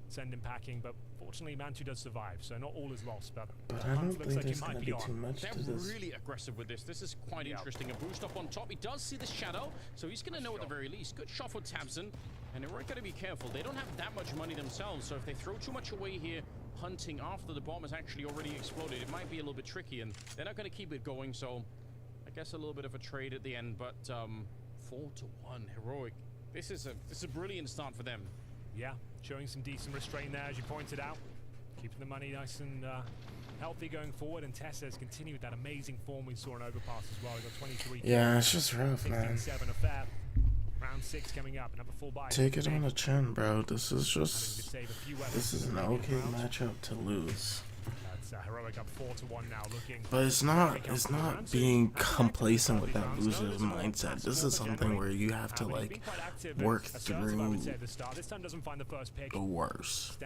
send him packing, but fortunately Mantu does survive, so not all is lost, but I don't think there's going to be too much to this. They're really aggressive with this. This is quite interesting. A boost up on top. He does see the shadow, so he's going to know at the very least. Good shot for Tabson, and they're going to be careful. They don't have that much money themselves, so if they throw too much away here, hunting after the bomb has actually already exploded, it might be a little bit tricky, and they're not going to keep it going, so I guess a little bit of a trade at the end, but 4-1 Heroic. This is a brilliant start for them. Yeah, showing some decent restraint there, as you pointed out. Keeping the money nice and healthy going forward, and Tessa has continued that amazing form we saw in Overpass as well. He got 23. Yeah, it's just rough, man. 7 affair. Round 6 coming up, another full buy. Take it on the chin, bro. This is just, this is an okay matchup to lose. Heroic up 4-1 now, looking. But it's not being complacent with that loser's mindset. This is something where you have to like work through the worst.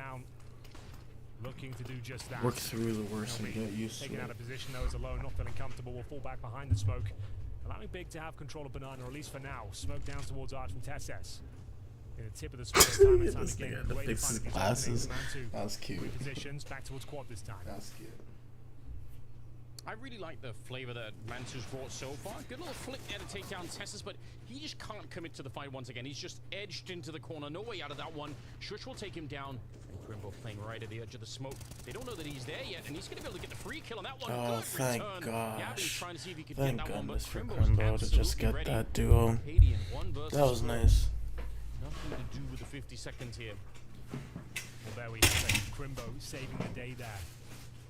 Looking to do just that. Work through the worst and get used to Taking it. out of position though, is alone, not feeling comfortable, will fall back behind the smoke. Allowing Big to have control of Banana, or at least for now. Smoke down towards Arch from Tesses. In the tip of the smoke, time and time This again. nigga, to fix his glasses. That was cute. Positions back towards quad this time. That's cute. I really like the flavor that Mantu's brought so far. Good little flick there to take down Tessus, but he just can't commit to the fight once again. He's just edged into the corner. No way out of that one. Shush will take him down. And Grimbo playing right at the edge of the smoke. They don't know that he's there yet, and he's going to be able to get the free kill on that one. Oh, Good thank return. gosh. Yabi's trying to see if he could Thank get that one, but goodness for Grimbo's Grimbo to just absolutely get ready. that duo. Haiti in 1 versus That was 4. nice. Nothing to do with the 50 seconds here. Well, there we have it. Grimbo saving the day there.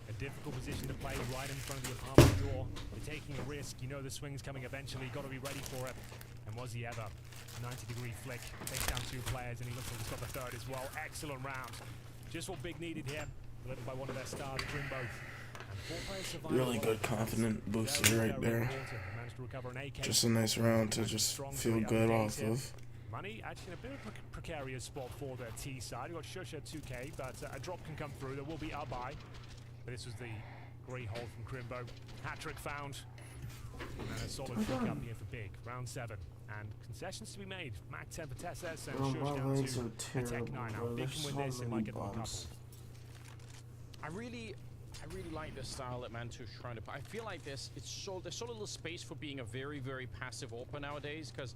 A difficult position to play right in front of the apartment door. You're taking a risk. You know the swing's coming eventually. Got to be ready for it. And was he ever? 90-degree flick. Takes down 2 players, and he looks like he's got the 3rd as well. Excellent round. Just what Big needed here. Delivered by one of their stars, Grimbo. And 4 players survived. Really good, confident booster right there. Managed to recover an AK. Just a nice round to just feel good off of. Money actually in a bit of a precarious spot for the T side. You've got Shush at 2K, but a drop can come through. There will be Abai. But this was the great hold from Grimbo. Hat-trick found. And a solid pick up here for Big. Round 7. And concessions to be made. Mac 10 for Tesses and Shush down to a Tech 9 now. Big can win this, it might get them a couple. I really like the style that Mantu's trying to play. I feel like there's so little space for being a very, very passive AWPer nowadays, because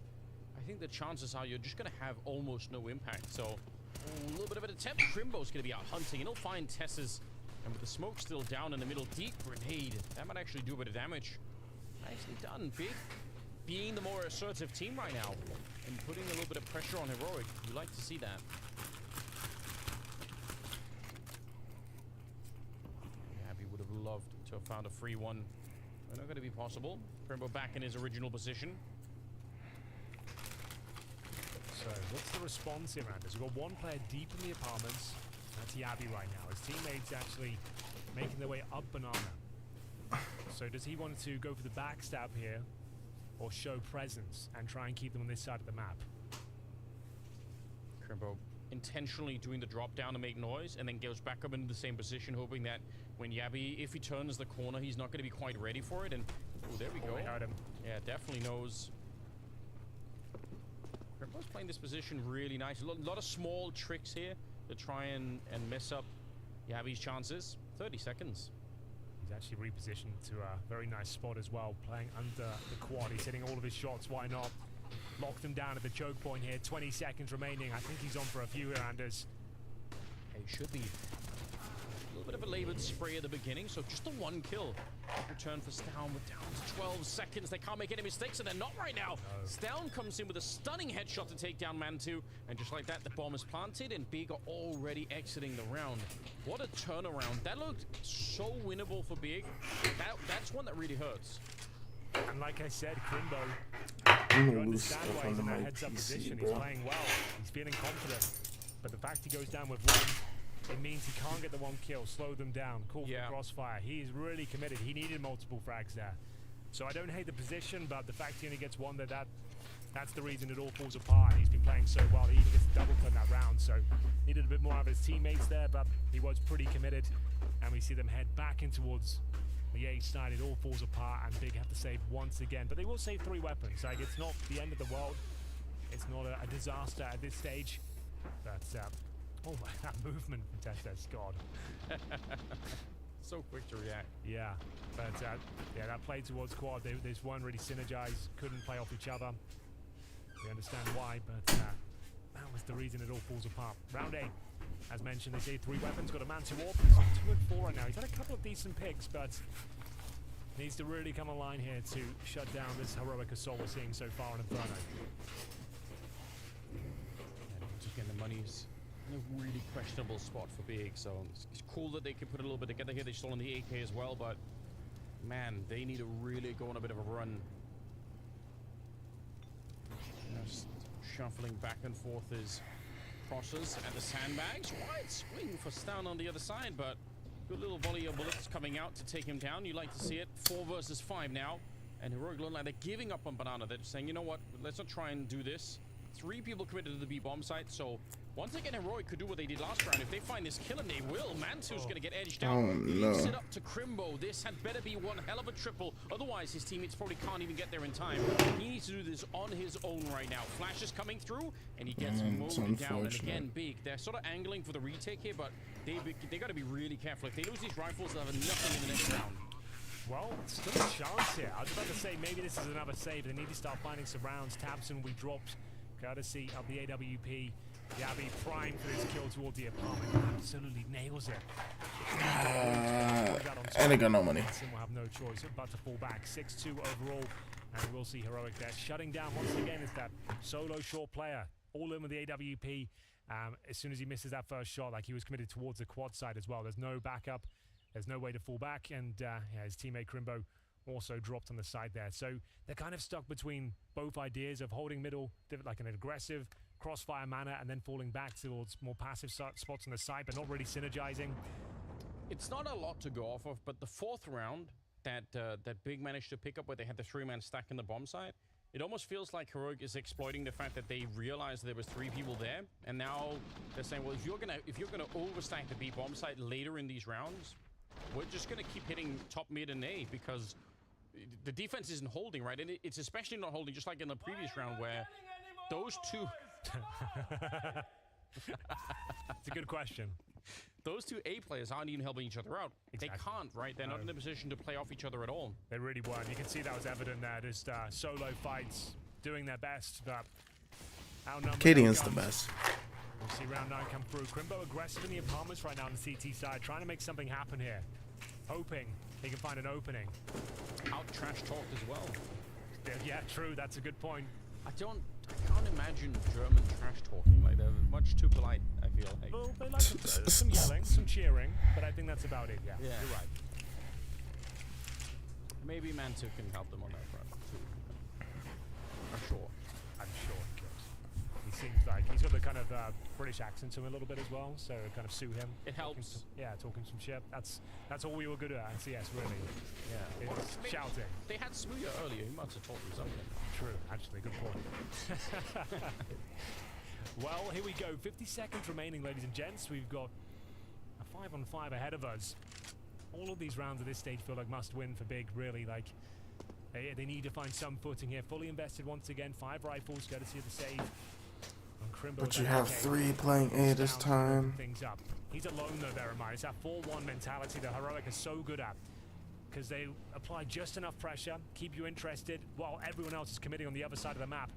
I think the chances are you're just going to have almost no impact. So a little bit of an attempt. Grimbo's going to be out hunting, and he'll find Tesses. And with the smoke still down in the middle, deep grenade. That might actually do a bit of damage. Nicely done, Big. Being the more assertive team right now and putting a little bit of pressure on Heroic. You like to see that. Abby would have loved to have found a free one. But not going to be possible. Grimbo back in his original position. So what's the response here, Anders? We've got 1 player deep in the apartments. That's Yabi right now. His teammates actually making their way up Banana. So does he want to go for the backstab here, or show presence and try and keep them on this side of the map? Grimbo intentionally doing the drop down to make noise, and then goes back up into the same position, hoping that when Yabi, if he turns the corner, he's not going to be quite ready for it. And oh, there we go. They heard him. Yeah, definitely knows. Grimbo's playing this position really nice. A lot of small tricks here to try and mess up Yabi's chances. 30 seconds. He's actually repositioned to a very nice spot as well, playing under the quad. He's hitting all of his shots, why not? Locked him down at the choke point here. 20 seconds remaining. I think he's on for a few here, Anders. He should be. A little bit of a labored spray at the beginning, so just the 1 kill. Return for Stown. We're down to 12 seconds. They can't make any mistakes, and they're not right now. No. Stown comes in with a stunning headshot to take down Mantu, and just like that, the bomb is planted, and Big are already exiting the round. What a turnaround. That looked so winnable for Big. That's one that really hurts. And like I said, Grimbo, you understand why he's in that heads-up position. He's playing well. He's feeling confident. But the fact he goes down with 1, it means he can't get the 1 kill, slow them down, call for crossfire. He is really committed. He needed multiple frags there. So I don't hate the position, but the fact he only gets 1 that's the reason it all falls apart. He's been playing so well. He even gets double in that round, so needed a bit more out of his teammates there, but he was pretty committed. And we see them head back in towards the A side. It all falls apart, and Big have to save once again. But they will save 3 weapons. Like, it's not the end of the world. It's not a disaster at this stage. But oh my, that movement from Testes, God. So quick to react. Yeah, but yeah, that play towards quad, they just weren't really synergized, couldn't play off each other. We understand why, but that was the reason it all falls apart. Round 8, as mentioned, they gave 3 weapons, got a man to warp. He's on 2 and 4 right now. He's had a couple of decent picks, but needs to really come online here to shut down this heroic assault we're seeing so far in Inferno. Just getting the money's in a really questionable spot for Big, so it's cool that they can put a little bit together here. They've stolen the AK as well, but man, they need to really go on a bit of a run. Just shuffling back and forth his crosses and the sandbags. Wide swing for Stown on the other side, but Good little volley of bullets coming out to take him down. You like to see it. 4 versus 5 now. And Heroic look like they're giving up on Banana. They're saying, you know what, let's not try and do this. 3 people committed to the B bomb site, so once again Heroic could do what they did last round. If they find this kill, and they will, Mantu's gonna get edged out. Oh, no. Leaves it up to Crimbo. This had better be one hell of a triple, otherwise his teammates probably can't even get there in time. He needs to do this on his own right now. Flash is coming through, and he gets mowed down. And again, Big, they're sort of angling for the retake here, but they got to be really careful. If they lose these rifles, they'll have nothing in the next round. Well, still a chance here. I was about to say maybe this is another save. They need to start finding some rounds. Tabson we dropped, courtesy of the AWP. Yabi primed for this kill towards the apartment. Absolutely nails it. And they got no money. Sim will have no choice but to fall back. 6-2 overall, and we'll see Heroic there shutting down once again. Is that solo short player all in with the AWP? As soon as he misses that first shot, like he was committed towards the quad side as well. There's no backup. There's no way to fall back, and yeah, his teammate Crimbo also dropped on the side there. So they're kind of stuck between both ideas of holding middle, like an aggressive crossfire manner, and then falling back towards more passive spots on the side, but not really synergizing. It's not a lot to go off of, but the 4th round that Big managed to pick up, where they had the 3-man stack in the bomb side, it almost feels like Heroic is exploiting the fact that they realized there was 3 people there, and now they're saying, well, if you're gonna overstack the B bomb site later in these rounds, we're just gonna keep hitting top, mid, and A, because the defense isn't holding, right? And it's especially not holding, just like in the previous round where those two. It's a good question. Those 2 A players aren't even helping each other out. Exactly. They can't, right? They're not in a position to play off each other at all. They really weren't. You can see that was evident there. Just solo fights, doing their best, but outnumbered. Cadian's the best. We'll see round 9 come through. Crimbo aggressive in the apartments right now on the CT side, trying to make something happen here. Hoping he can find an opening. Out trash talked as well. Yeah, true. That's a good point. I can't imagine German trash talking. Like, they're much too polite, I feel like. Well, they like some yelling, some cheering, but I think that's about it, yeah. You're right. Maybe Mantu can help them on that front, too. I'm sure. He could. He seems like he's got the kind of British accent to him a little bit as well, so it kind of suit him. It helps. Talking some shit. That's all we were good at CS, really. Yeah, it's shouting. They had Smooya earlier. He must have taught them something. True, actually, good point. Well, here we go. 50 seconds remaining, ladies and gents. We've got a 5-on-5 ahead of us. All of these rounds at this stage feel like must win for Big, really. Like, they need to find some footing here. Fully invested once again. 5 rifles, courtesy of the save. But you have 3 playing A this time. Things up. He's alone though, bear in mind. It's that 4-1 mentality that Heroic is so good at, because they apply just enough pressure, keep you interested, while everyone else is committing on the other side of the map.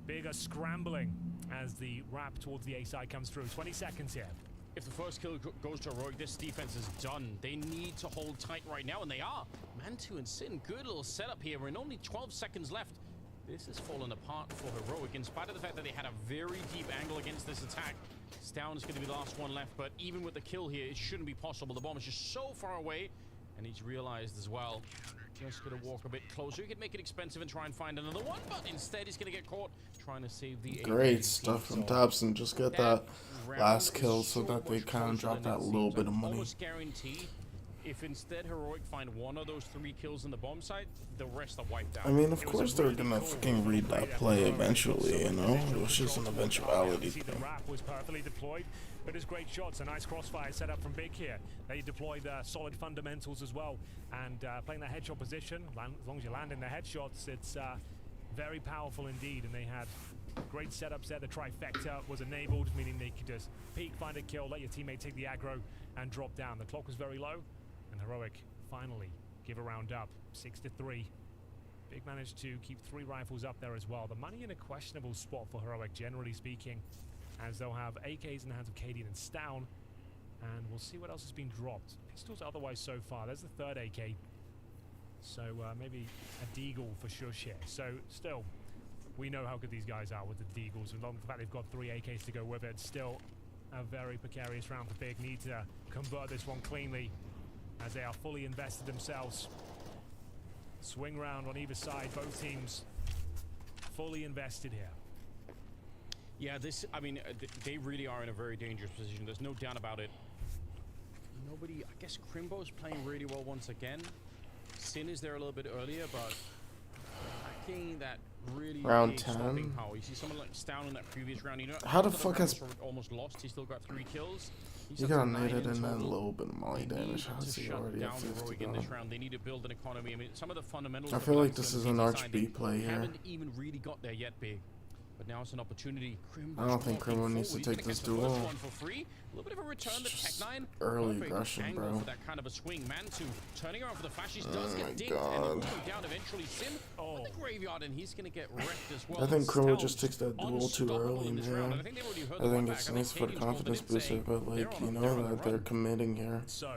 Big are scrambling as the wrap towards the A side comes through. 20 seconds here. If the first kill goes to Heroic, this defense is done. They need to hold tight right now, and they are. Mantu and Sin, good little setup here. We're in only 12 seconds left. This has fallen apart for Heroic, in spite of the fact that they had a very deep angle against this attack. Stown is going to be the last one left, but even with the kill here, it shouldn't be possible. The bomb is just so far away, and he's realized as well. Just going to walk a bit closer. He could make it expensive and try and find another one, but instead he's going to get caught trying to save the Great stuff from Dobson. Just get that last kill so that they kind of drop that little bit of money. Almost guarantee if instead Heroic find one of those 3 kills in the bomb site, the rest are wiped out. I mean, of course they're gonna fucking read that play eventually, you know? It was just an eventuality thing. The wrap was perfectly deployed, but it's great shots. A nice crossfire set up from Big here. They deployed solid fundamentals as well, and playing that headshot position, as long as you land in the headshots, it's very powerful indeed, and they had great setups there. The trifecta was enabled, meaning they could just peek, find a kill, let your teammate take the aggro, and drop down. The clock was very low, and Heroic finally give a round up, 6-3. Big managed to keep 3 rifles up there as well. The money in a questionable spot for Heroic, generally speaking, as they'll have AKs in the hands of Cadian and Stown, and we'll see what else has been dropped. Pistols otherwise so far. There's the 3rd AK, so maybe a Deagle for Shush here. So still, we know how good these guys are with the Deagles, and along with the fact they've got 3 AKs to go with it, still a very precarious round for Big. Need to convert this one cleanly, as they are fully invested themselves. Swing round on either side, both teams fully invested here. Yeah, I mean, they really are in a very dangerous position. There's no doubt about it. nobody. I guess Crimbo's playing really well once again. Sin is there a little bit earlier, but lacking that really Round big 10. stopping power. You see someone like Stown in that previous round. You know, How the another fuck round has- was almost lost? He still got 3 kills. He's You up to got 9 naded in and then a total. little bit of molly They damage. need How's to he shut already at down 50 Heroic in this though? round. They need to build an economy. I mean, some of the fundamentals. I of feel the like Lions this and is the an CT Arch side, B they play here. haven't even really got there yet, big. But now it's an opportunity. I don't think Crimbo needs to take this duel. One for free. A little bit of a return to Tech 9. Early Perfect aggression, angle bro. for that kind of a swing. Mantu turning around for the flashes. Oh Does my get dinked God. and moving down eventually. Sin on the graveyard, and he's going to get wrecked as well. I think Crimbo Stone's just takes that duel too unstoppable early, in this round, man. and I think they've already heard I the think one it's back. nice for the Canadians called confidence it in booster, saying but they're like, on you a- know they're on a that they're run. committing here. So,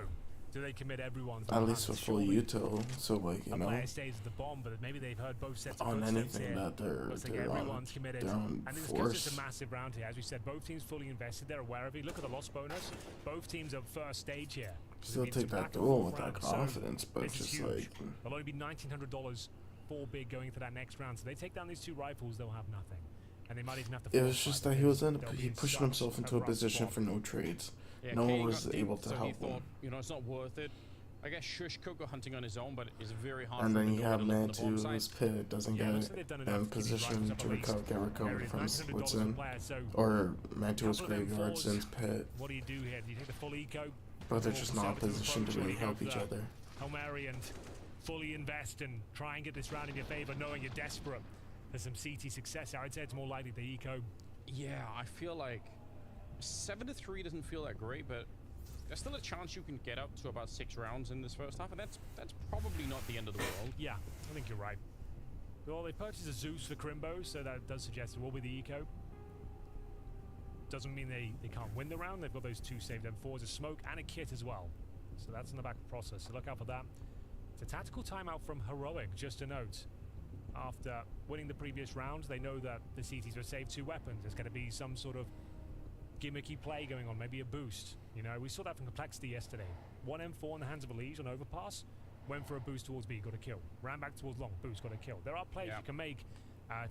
do they commit everyone? At least for full util, so like, you A know, player stays with the bomb, but maybe they've heard both sets of on footsteps anything here. that Looks like they're on, everyone's committed. they're on And it's because it's force. a massive round here. As we said, both teams fully invested. They're aware of it. Look at the loss bonus. Both teams at first stage here. Still It's take a that back and duel forth with that round. So confidence, but this is just huge. like, There'll only be $1,900 for big going into that next round. So they take down these 2 rifles, they'll have nothing. And they might even have to it was forfeit just that he was in, because they'll be he in pushed such himself into a rough position spot. for no trades. Yeah, No one Kane was got able dinked, to so help he thought, him. you know, it's not worth it. I guess Shush could go hunting on his own, but it's very hard. And for then him you to have look on the Mantu, bomb side. who's pit, doesn't Yeah, get looks like they've done enough in to keep these position rifles up to at least. get recovered from $900 what's per in. player, so Or Mantu's couple of them graveyard fours. since pit, what do you do here? Do you take the full eco? but they're Or just not in conservative position to approach, or really do you help go each for other. Hail Mary and fully invest and try and get this round in your favor, knowing you're desperate for some CT success. I'd say it's more likely the eco. Yeah, I feel like 7-3 doesn't feel that great, but there's still a chance you can get up to about 6 rounds in this first half, and that's probably not the end of the world. Yeah, I think you're right. Well, they purchased a Zeus for Crimbo, so that does suggest it will be the eco. Doesn't mean they can't win the round. They've got those 2 saved M4s, a smoke and a kit as well. So that's in the back process, so look out for that. It's a tactical timeout from Heroic, just a note. After winning the previous round, they know that the CTs will save 2 weapons. There's going to be some sort of gimmicky play going on, maybe a boost. You know, we saw that from Complexity yesterday. 1 M4 in the hands of Elise on overpass, went for a boost towards B, got a kill. Ran back towards long, boost, got a kill. There are plays you can make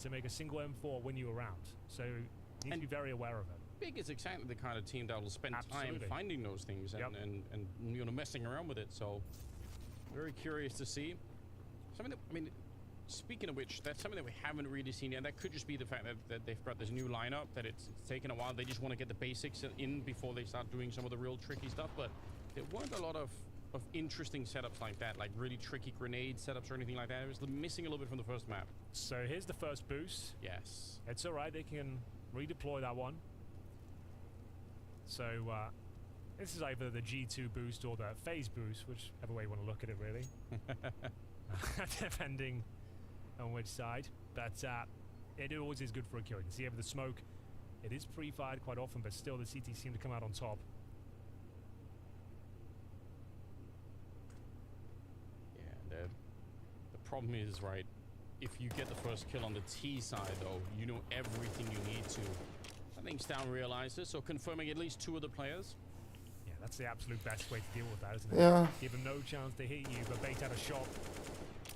to make a single M4 win you a round. So you need to be very aware of it. Big is exactly the kind of team that will spend time finding those things and you know, messing around with it. So very curious to see. Something that, I mean, speaking of which, that's something that we haven't really seen yet. That could just be the fact that they've got this new lineup, that it's taken a while. They just want to get the basics in before they start doing some of the real tricky stuff. But there weren't a lot of interesting setups like that, like really tricky grenade setups or anything like that. It was missing a little bit from the first map. So here's the first boost. Yes. It's all right. They can redeploy that one. So this is either the G2 boost or the phase boost, whichever way you want to look at it, really. Depending on which side. But it always is good for a kill. You can see over the smoke, it is pre-fired quite often, but still the CT seem to come out on top. Yeah, the problem is, right, if you get the first kill on the T side, though, you know everything you need to. I think Stown realizes, so confirming at least 2 of the players. Yeah, that's the absolute best way to deal with that, isn't it? Yeah. Give them no chance to hit you, but bait out a shot.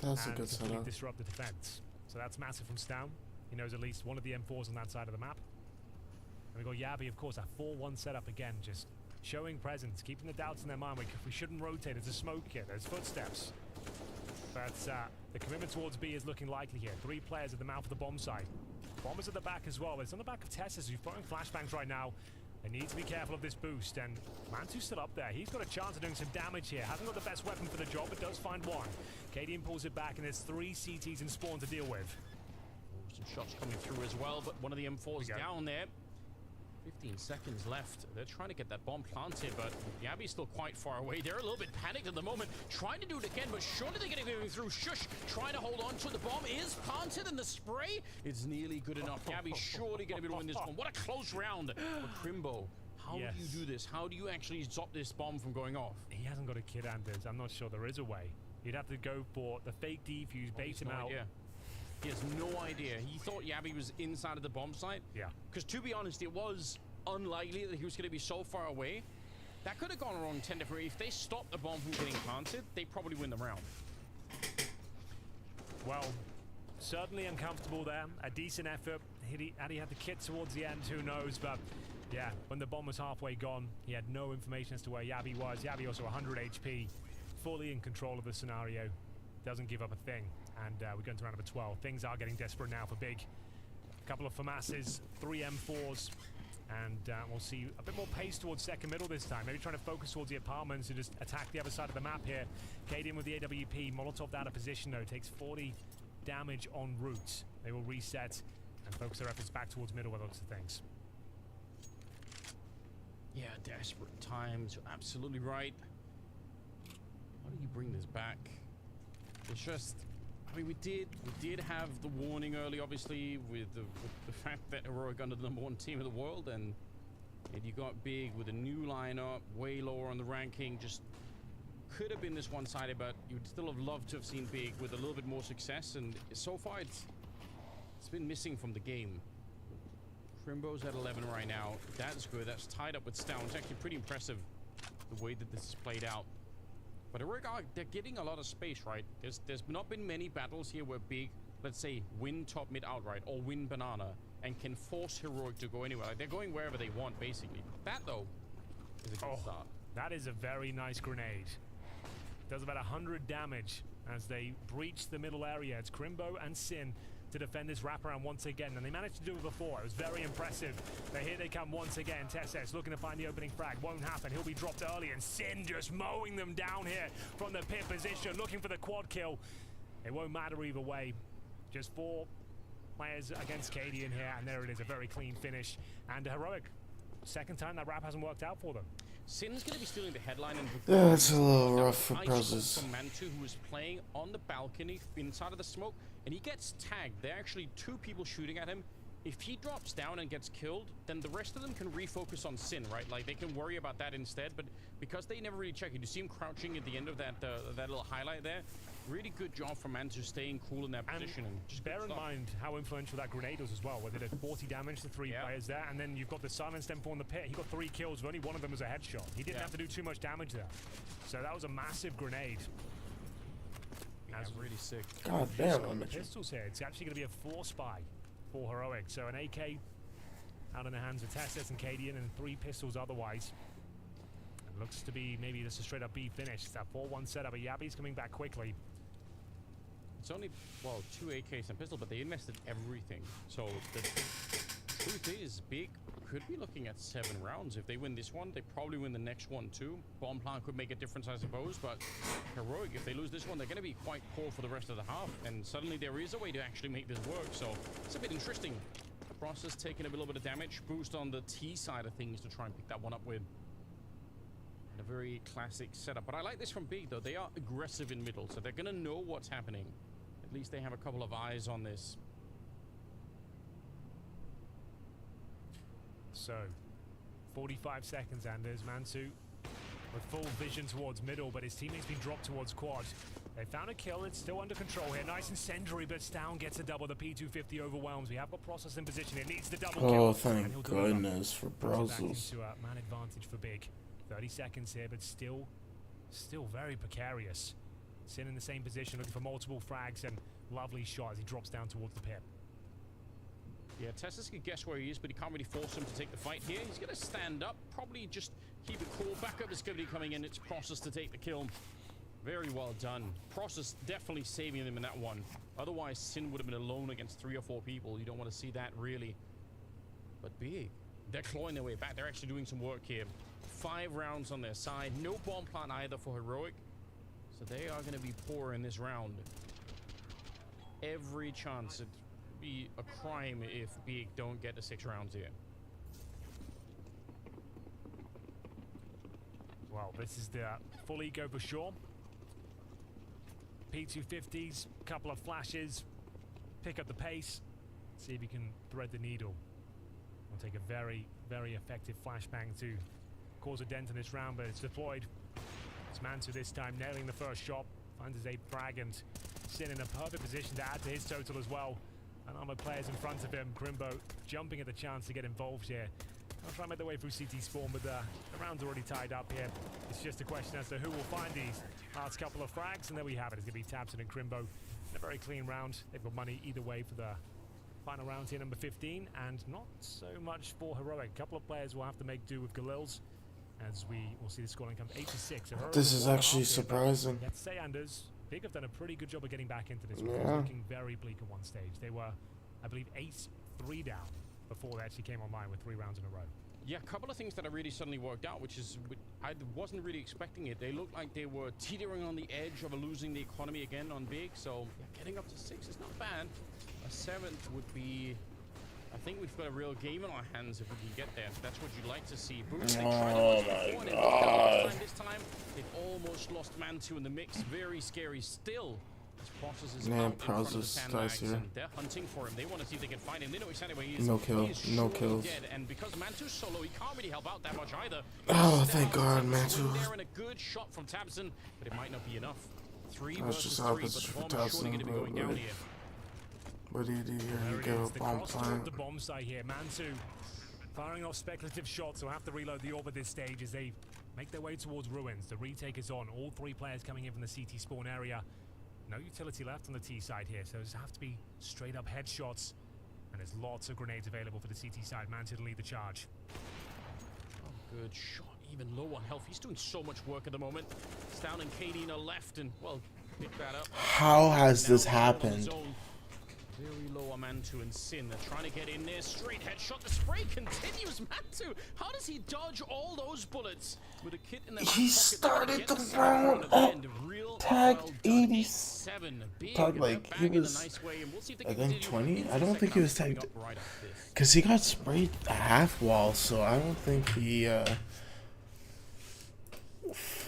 That's a and good completely setup. disrupt the defense. So that's massive from Stown. He knows at least one of the M4s on that side of the map. And we got Yabi, of course, that 4-1 setup again, just showing presence, keeping the doubts in their mind. We shouldn't rotate. There's a smoke here. There's footsteps. But the commitment towards B is looking likely here. 3 players at the mouth of the bomb site. Bombers at the back as well. It's on the back of Tessus, who's throwing flashbangs right now. They need to be careful of this boost. And Mantu's still up there. He's got a chance of doing some damage here. Hasn't got the best weapon for the job, but does find one. Cadian pulls it back, and there's 3 CTs in spawn to deal with. Some shots coming through as well, but one of the M4s down there. 15 seconds left. They're trying to get that bomb planted, but Yabi's still quite far away. They're a little bit panicked at the moment, trying to do it again, but surely they're getting it through. Shush, trying to hold on to it. The bomb is planted, and the spray is nearly good enough. Yabi's surely going to be able to win this one. What a close round for Crimbo. How do you do this? How do you actually stop this bomb from going off? He hasn't got a kid, Anders. I'm not sure there is a way. You'd have to go for the fake defuse, bait him out. Idea. He has no idea. He thought Yabi was inside of the bomb site. Yeah. Because to be honest, it was unlikely that he was going to be so far away. That could have gone wrong 10 different ways. If they stopped the bomb from getting planted, they probably win the round. Well, certainly uncomfortable there. A decent effort. Had he had the kit towards the end, who knows? But Yeah, when the bomb was halfway gone, he had no information as to where Yabi was. Yabi also 100 HP, fully in control of the scenario. Doesn't give up a thing. And we're going to round number 12. Things are getting desperate now for Big. A couple of FAMASs, 3 M4s, and we'll see a bit more pace towards second middle this time. Maybe trying to focus towards the apartments and just attack the other side of the map here. Cadian with the AWP, Molotov out of position though, takes 40 damage en route. They will reset and focus their efforts back towards middle by the looks of things. Yeah, desperate times. You're absolutely right. How do you bring this back? It's just, I mean, we did have the warning early, obviously, with the fact that Heroic under the #1 team in the world, and you got Big with a new lineup, way lower on the ranking. Just could have been this one-sided, but you would still have loved to have seen Big with a little bit more success. And so far, it's been missing from the game. Crimbo's at 11 right now. That's good. That's tied up with Stown. It's actually pretty impressive the way that this is played out. But Heroic, they're getting a lot of space, right? There's not been many battles here where Big, let's say, win top mid outright or win banana and can force Heroic to go anywhere. Like, they're going wherever they want, basically. That, though, is a good start. That is a very nice grenade. Does about 100 damage as they breach the middle area. It's Crimbo and Sin to defend this wraparound once again, and they managed to do it before. It was very impressive. But here they come once again. Tesses looking to find the opening frag. Won't happen. He'll be dropped early, and Sin just mowing them down here from the pit position, looking for the quad kill. It won't matter either way. Just 4 players against Cadian here, and there it is, a very clean finish. And Heroic, second time that wrap hasn't worked out for them. Sin's going to be stealing the headline. And yeah, it's a little rough for Broses. From Mantu, who was playing on the balcony inside of the smoke, and he gets tagged. There are actually 2 people shooting at him. If he drops down and gets killed, then the rest of them can refocus on Sin, right? Like, they can worry about that instead. But because they never really check it, you see him crouching at the end of that little highlight there. Really good job from Mantu staying cool in that position. And just bear in mind how influential that grenade was as well, where they did 40 damage to 3 players there, and then you've got the silenced M4 in the pit. He got 3 kills, but only one of them was a headshot. He didn't have to do too much damage there. So that was a massive grenade. That's really sick. God damn, on the pistols here. It's actually going to be a 4 spy for Heroic. So an AK out in the hands of Tessis and Cadian, and 3 pistols otherwise. It looks to be maybe just a straight up B finish. It's that 4-1 setup, but Yabi's coming back quickly. It's only, well, 2 AKs and pistol, but they invested everything. So the truth is, Big could be looking at 7 rounds. If they win this one, they probably win the next one too. Bomb plant could make a difference, I suppose, but Heroic, if they lose this one, they're going to be quite poor for the rest of the half. And suddenly there is a way to actually make this work. So it's a bit interesting. Process taking a little bit of damage. Boost on the T side of things to try and pick that one up with. And a very classic setup. But I like this from Big, though. They are aggressive in middle, so they're going to know what's happening. At least they have a couple of eyes on this. So, 45 seconds, and there's Mansu with full vision towards middle, but his teammate's been dropped towards quad. They found a kill. It's still under control here. Nice incendiary, but Stown gets a double. The P250 overwhelms. We have got Process in position. It needs the double kill. Oh, thank goodness for Brussels. Into a man advantage for Big. 30 seconds here, but still very precarious. Sin in the same position, looking for multiple frags, and lovely shot as he drops down towards the pit. Yeah, Tessus can guess where he is, but he can't really force him to take the fight here. He's going to stand up, probably just keep it cool. Backup is going to be coming in. It's Process to take the kill. Very well done. Process definitely saving them in that one. Otherwise, Sin would have been alone against 3 or 4 people. You don't want to see that, really. But Big, they're clawing their way back. They're actually doing some work here. 5 rounds on their side. No bomb plant either for Heroic. So they are going to be poor in this round. Every chance. It'd be a crime if Big don't get to 6 rounds here. Well, this is the full eco for sure. P250s, couple of flashes, pick up the pace, see if you can thread the needle. We'll take a very, very effective flashbang to cause a dent in this round, but it's deployed. It's Mansu this time, nailing the first shot, finds his 8th frag, and Sin in a perfect position to add to his total as well. Unarmored players in front of him. Crimbo jumping at the chance to get involved here. I'll try and make their way through CT spawn, but the round's already tied up here. It's just a question as to who will find these last couple of frags, and there we have it. It's going to be Tabson and Crimbo in a very clean round. They've got money either way for the Final round here, number 15, and not so much for Heroic. A couple of players will have to make do with Galils, as we will see the scoring come 8-6. This is actually surprising. Let's say Anders, Big have done a pretty good job of getting back into this. It was looking very bleak at one stage. They were, I believe, 8-3 down before they actually came online with 3 rounds in a row. Yeah, a couple of things that have really suddenly worked out, which is, I wasn't really expecting it. They looked like they were teetering on the edge of losing the economy again on Big, so yeah, getting up to 6 is not bad. A 7th would be, I think we've got a real game in our hands if we can get there. That's what you'd like to see. Boots, Oh my god. this time, they've almost lost Mantu in the mix. Very scary still. Process is Man, out in front of the Process sandbags, dies here. and they're hunting for him. They want to see if they can find him. They know exactly where he is. No kill, He is no surely kills. Dead, and because Mantu's solo, he can't really help out that much either. Oh, thank God, Mantu. Mantu. There and a good shot from Tabson, but it might not be enough. 3 That's versus just 3, opposite but for the bomb's surely Tabson, going to be going down but here. what do you do here? There You it get is, a the bomb cross plant. the bomb site here. Mantu firing off speculative shots, so have to reload the orb at this stage as they make their way towards ruins. The retake is on. All 3 players coming in from the CT spawn area. No utility left on the T side here, so those have to be straight up headshots. And there's lots of grenades available for the CT side. Mantu to lead the charge. Oh, good shot. Even low on health. He's doing so much work at the moment. It's down and Kadena left, and well, pick that up. How has this Now he's on happened? his own. Very low on Mantu and Sin. They're trying to get in there. Straight headshot. The spray continues. Mantu, how does he dodge all those bullets with a kit in the He back started pocket? the round at tagged 80. Big, Tagged like he back in a was, nice way, and we'll see if they I can think continue 20. into I the don't think he was second tagged half coming up right after this. because he got sprayed a half wall, so I don't think he. You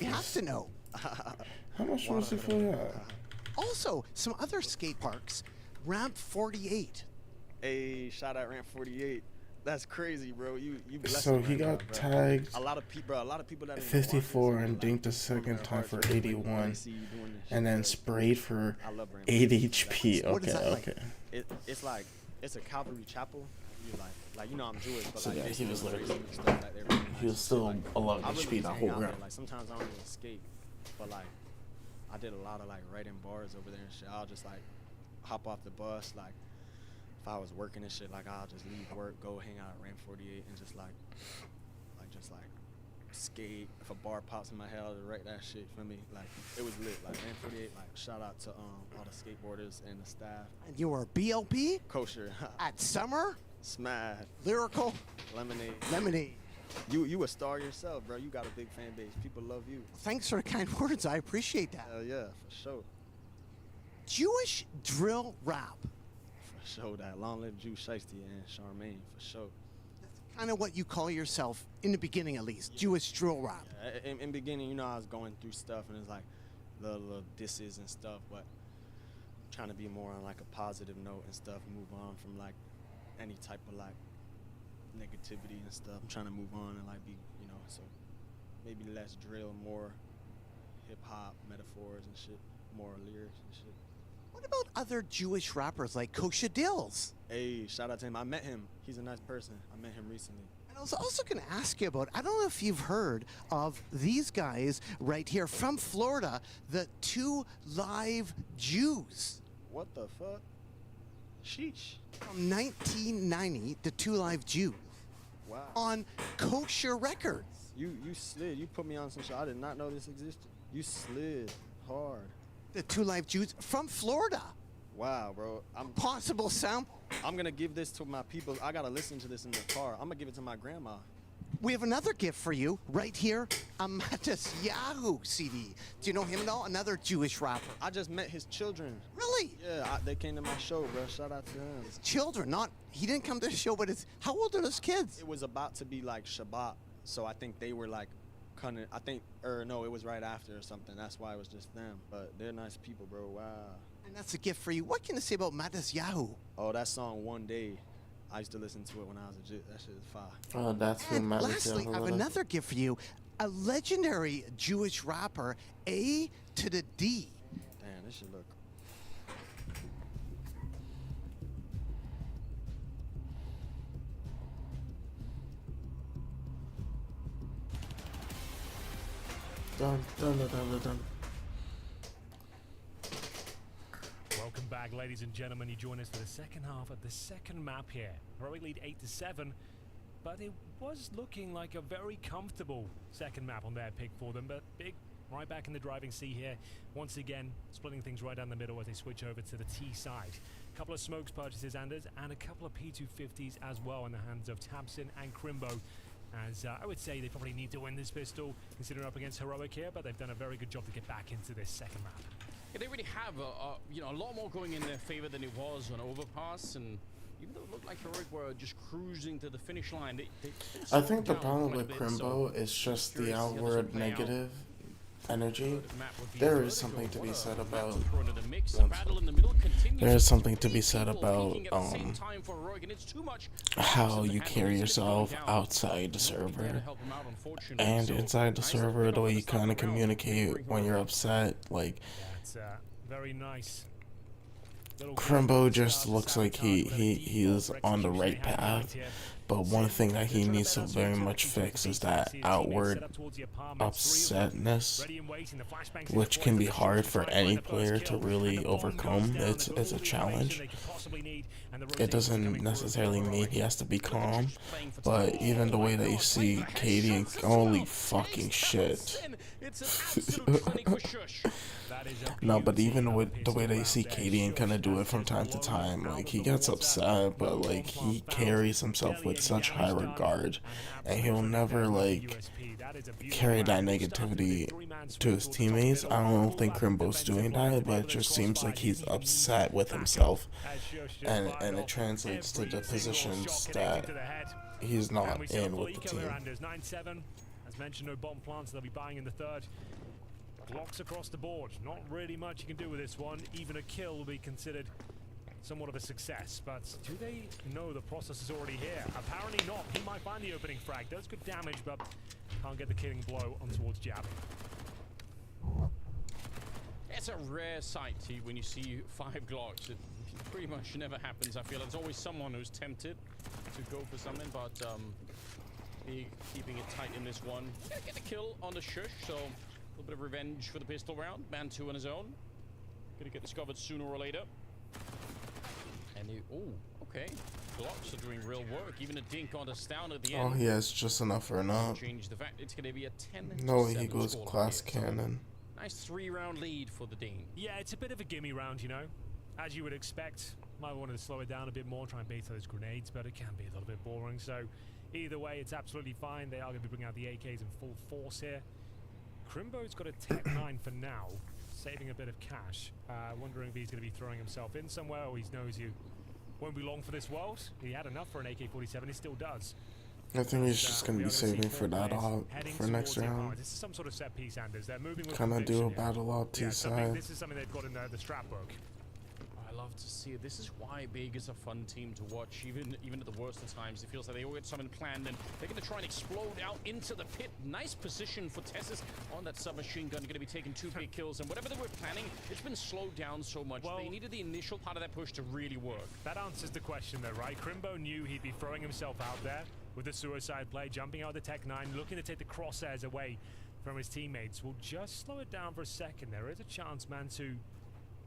have to know. How much was it for that? Also, some other skate parks, Ramp 48. Hey, shout out Ramp 48. That's crazy, bro. You blessed So me he right got now, bro. tagged A lot of people that 54 and dinked a second time for 81, and then sprayed for 8 HP. What is Okay, that like? it's a Calvary Chapel. You like you know I'm Jewish, but So like yeah, he was like, crazy stuff that they really he was nice. still Like, 11 I really HP that just whole hang out there. round. Like sometimes I don't even skate, but like I did a lot of like writing bars over there and shit. I'll just like hop off the bus, like if I was working and shit, like I'll just leave work, go hang out at Ramp 48 and just like skate. If a bar pops in my head, I'll just write that shit for me. Like it was lit. Like Ramp 48, like shout out to all the skateboarders and the staff. And you were BLP Kosher. at Summer, Smash. Lyrical, Lemonade. Lemonade. You a star yourself, bro. You got a big fan base. People love you. Thanks for the kind words. I appreciate that. Hell yeah, for sure. Jewish drill rap. For sure. That Long Live Jew Shiesty and Charmaine, for sure. Kind of what you call yourself in the beginning, at least. Jewish drill rap. Yeah, in beginning, you know, I was going through stuff and it's like little disses and stuff, but I'm trying to be more on like a positive note and stuff, move on from like any type of like negativity and stuff. I'm trying to move on and like be, you know, so maybe less drill, more hip hop metaphors and shit, more lyrics and shit. What about other Jewish rappers like Kosher Dills? Hey, shout out to him. I met him. He's a nice person. I met him recently. And I was also going to ask you about, I don't know if you've heard of these guys right here from Florida, the 2 Live Jews. What the fuck? Sheesh. From 1990, the 2 Live Jews. Wow. On Kosher Records. You slid. You put me on some shit. I did not know this existed. You slid hard. The 2 Live Jews from Florida. Wow, bro. Possible sample. I'm going to give this to my people. I got to listen to this in the car. I'm going to give it to my grandma. We have another gift for you right here, a Matis Yahoo CD. Do you know him at all? Another Jewish rapper. I just met his children. Really? Yeah, they came to my show, bro. Shout out to him. His children, not, he didn't come to the show, but how old are those kids? It was about to be like Shabbat, so I think they were like, no, it was right after or something. That's why it was just them. But they're nice people, bro. Wow. And that's a gift for you. What can you say about Matis Yahoo? Oh, that song, One Day. I used to listen to it when I was a Jit. That shit is fire. Oh, that's from And lastly, I have another gift for you. A legendary Jewish rapper, A to the D. Damn, this should look. Done. Welcome back back, ladies and gentlemen. You join us for the second half of the second map here. Heroic lead 8-7, but it was looking like a very comfortable second map on their pick for them. But Big right back in the driving seat here, once again splitting things right down the middle as they switch over to the T side. A couple of smokes purchases, Anders, and a couple of P250s as well in the hands of Tabson and Crimbo. As I would say, they probably need to win this pistol, considering up against Heroic here, but they've done a very good job to get back into this second map. Yeah, they really have a lot more going in their favor than it was on Overpass, and even though it looked like Heroic were just cruising to the finish line, I think the problem with Crimbo is just the outward negative energy. There is something to be said about how you carry yourself outside the server and inside the server, the way you kind of communicate when you're upset. Like, very nice. Crimbo just looks like he is on the right path, but one thing that he needs to very much fix is that outward upsetness, which can be hard for any player to really overcome. It's a challenge. It doesn't necessarily mean he has to be calm, but even the way that you see Katie, holy fucking shit. No, but even with the way that you see Katie kind of do it from time to time, like, he gets upset, but like, he carries himself with such high regard, and he'll never like carry that negativity to his teammates. I don't think Crimbo's doing that, but it just seems like he's upset with himself, and it translates to the positions that he's not in with the team. As mentioned, no bomb plants. They'll be buying in the third. Blocks across the board. Not really much you can do with this one. Even a kill will be considered somewhat of a success. But do they know the process is already here? Apparently not. He might find the opening frag. Does good damage, but can't get the killing blow on towards Jabby. It's a rare sight when you see 5 Glocks. It pretty much never happens, I feel. There's always someone who's tempted to go for something, but Big keeping it tight in this one. Gonna get a kill on the Shush, so a little bit of revenge for the pistol round. Man 2 on his own. Gonna get discovered sooner or later. And okay. Glocks are doing real work. Even a dink on the down at the end. Oh, he has just enough for an up. Change the fact it's gonna be a 10-7 No, he goes scoreline class here. cannon. So, nice 3-round lead for the Dean. Yeah, it's a bit of a gimme round, you know. As you would expect. Might want to slow it down a bit more, try and bait those grenades, but it can be a little bit boring. So either way, it's absolutely fine. They are going to be bringing out the AKs in full force here. Crimbo's got a Tech 9 for now, saving a bit of cash. Wondering if he's going to be throwing himself in somewhere, or he knows he won't be long for this world. He had enough for an AK-47, he still does. I think he's just going to be saving for that op for next round. This is some sort of set piece, Anders. They're moving with kind of do a battle op T side. This is something they've got in the strap book. I love to see it. This is why Big is a fun team to watch, even at the worst of times. It feels like they always have something planned, and they're going to try and explode out into the pit. Nice position for Tessus on that submachine gun. Going to be taking 2 big kills, and whatever they were planning, it's been slowed down so much. Well, they needed the initial part of that push to really work. That answers the question, though, right? Crimbo knew he'd be throwing himself out there with the suicide play, jumping out the Tech 9, looking to take the crosshairs away from his teammates. We'll just slow it down for a second. There is a chance Mantu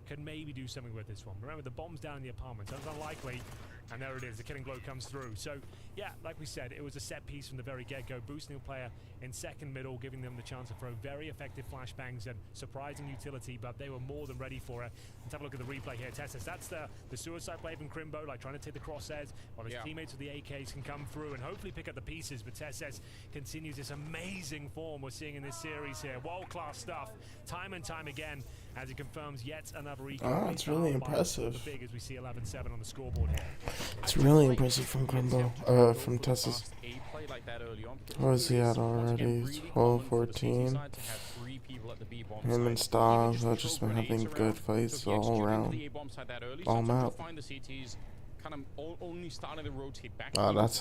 can maybe do something with this one. Remember, the bomb's down in the apartment, so it's unlikely. And there it is, the killing blow comes through. So, yeah, like we said, it was a set piece from the very get-go, boosting the player in second middle, giving them the chance to throw very effective flashbangs and surprising utility, but they were more than ready for it. Let's have a look at the replay here. Tessus, that's the suicide play from Crimbo, like trying to take the crosshairs, while his teammates with the AKs can come through and hopefully pick up the pieces, but Tessus continues this amazing form we're seeing in this series here. World-class stuff, time and time again, as he confirms yet another eco. Oh, it's really impressive. Big as we see 11-7 on the scoreboard here. It's really impressive from Crimbo, from Tessus. What is he at already? 12-14. Him and Stavs have just been having good fights all around. All map. That's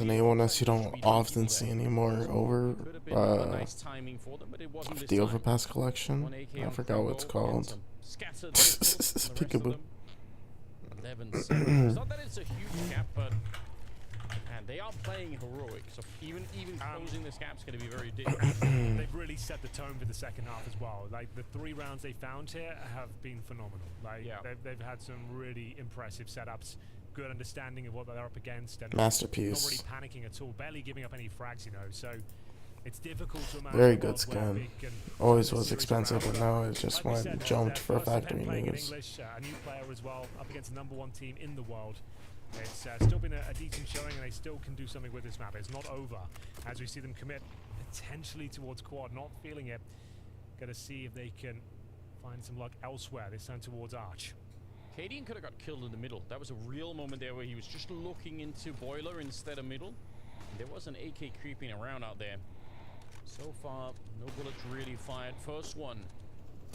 an A1S you don't often see anymore over the Overpass collection. I forgot what it's called. Peekaboo. 11-7. It's not that it's a huge gap, but And they are playing heroic, so even closing this gap is going to be very difficult. They've really set the tone for the second half as well. Like the 3 rounds they found here have been phenomenal. Like they've had some really impressive setups, good understanding of what they're up against, and Masterpiece. not really panicking at all, barely giving up any frags, you know. So it's difficult to imagine. Very good skin. Always was expensive, but now it just jumped for factory news. A new player as well, up against the #1 team in the world. It's still been a decent showing, and they still can do something with this map. It's not over as we see them commit potentially towards quad, not feeling it. Gonna see if they can find some luck elsewhere, this time towards Arch. Cadian could have got killed in the middle. That was a real moment there where he was just looking into Boiler instead of middle. There was an AK creeping around out there. So far, no bullets really fired. First one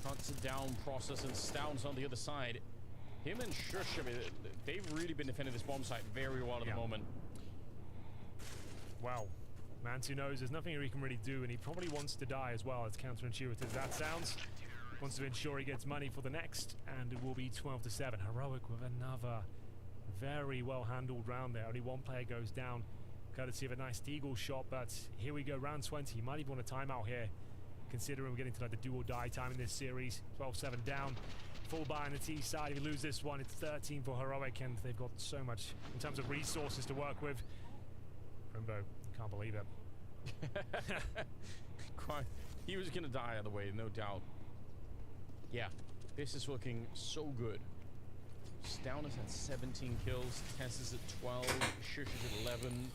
cuts it down, process, and Stowns on the other side. Him and Shush, I mean, they've really been defending this bomb site very well at the moment. Well, Mantu knows there's nothing he can really do, and he probably wants to die as well, as counterintuitive as that sounds. Wants to ensure he gets money for the next, and it will be 12-7. Heroic with another very well handled round there. Only 1 player goes down, courtesy of a nice Deagle shot, but here we go, round 20. He might even want a timeout here, considering we're getting to like the do or die time in this series. 12-7 down. Full buy on the T side. If you lose this one, it's 13 for Heroic, and they've got so much in terms of resources to work with. Rimbo, can't believe it. He was gonna die either way, no doubt. Yeah, this is looking so good. Stown has had 17 kills, Tess is at 12, Shush is at 11.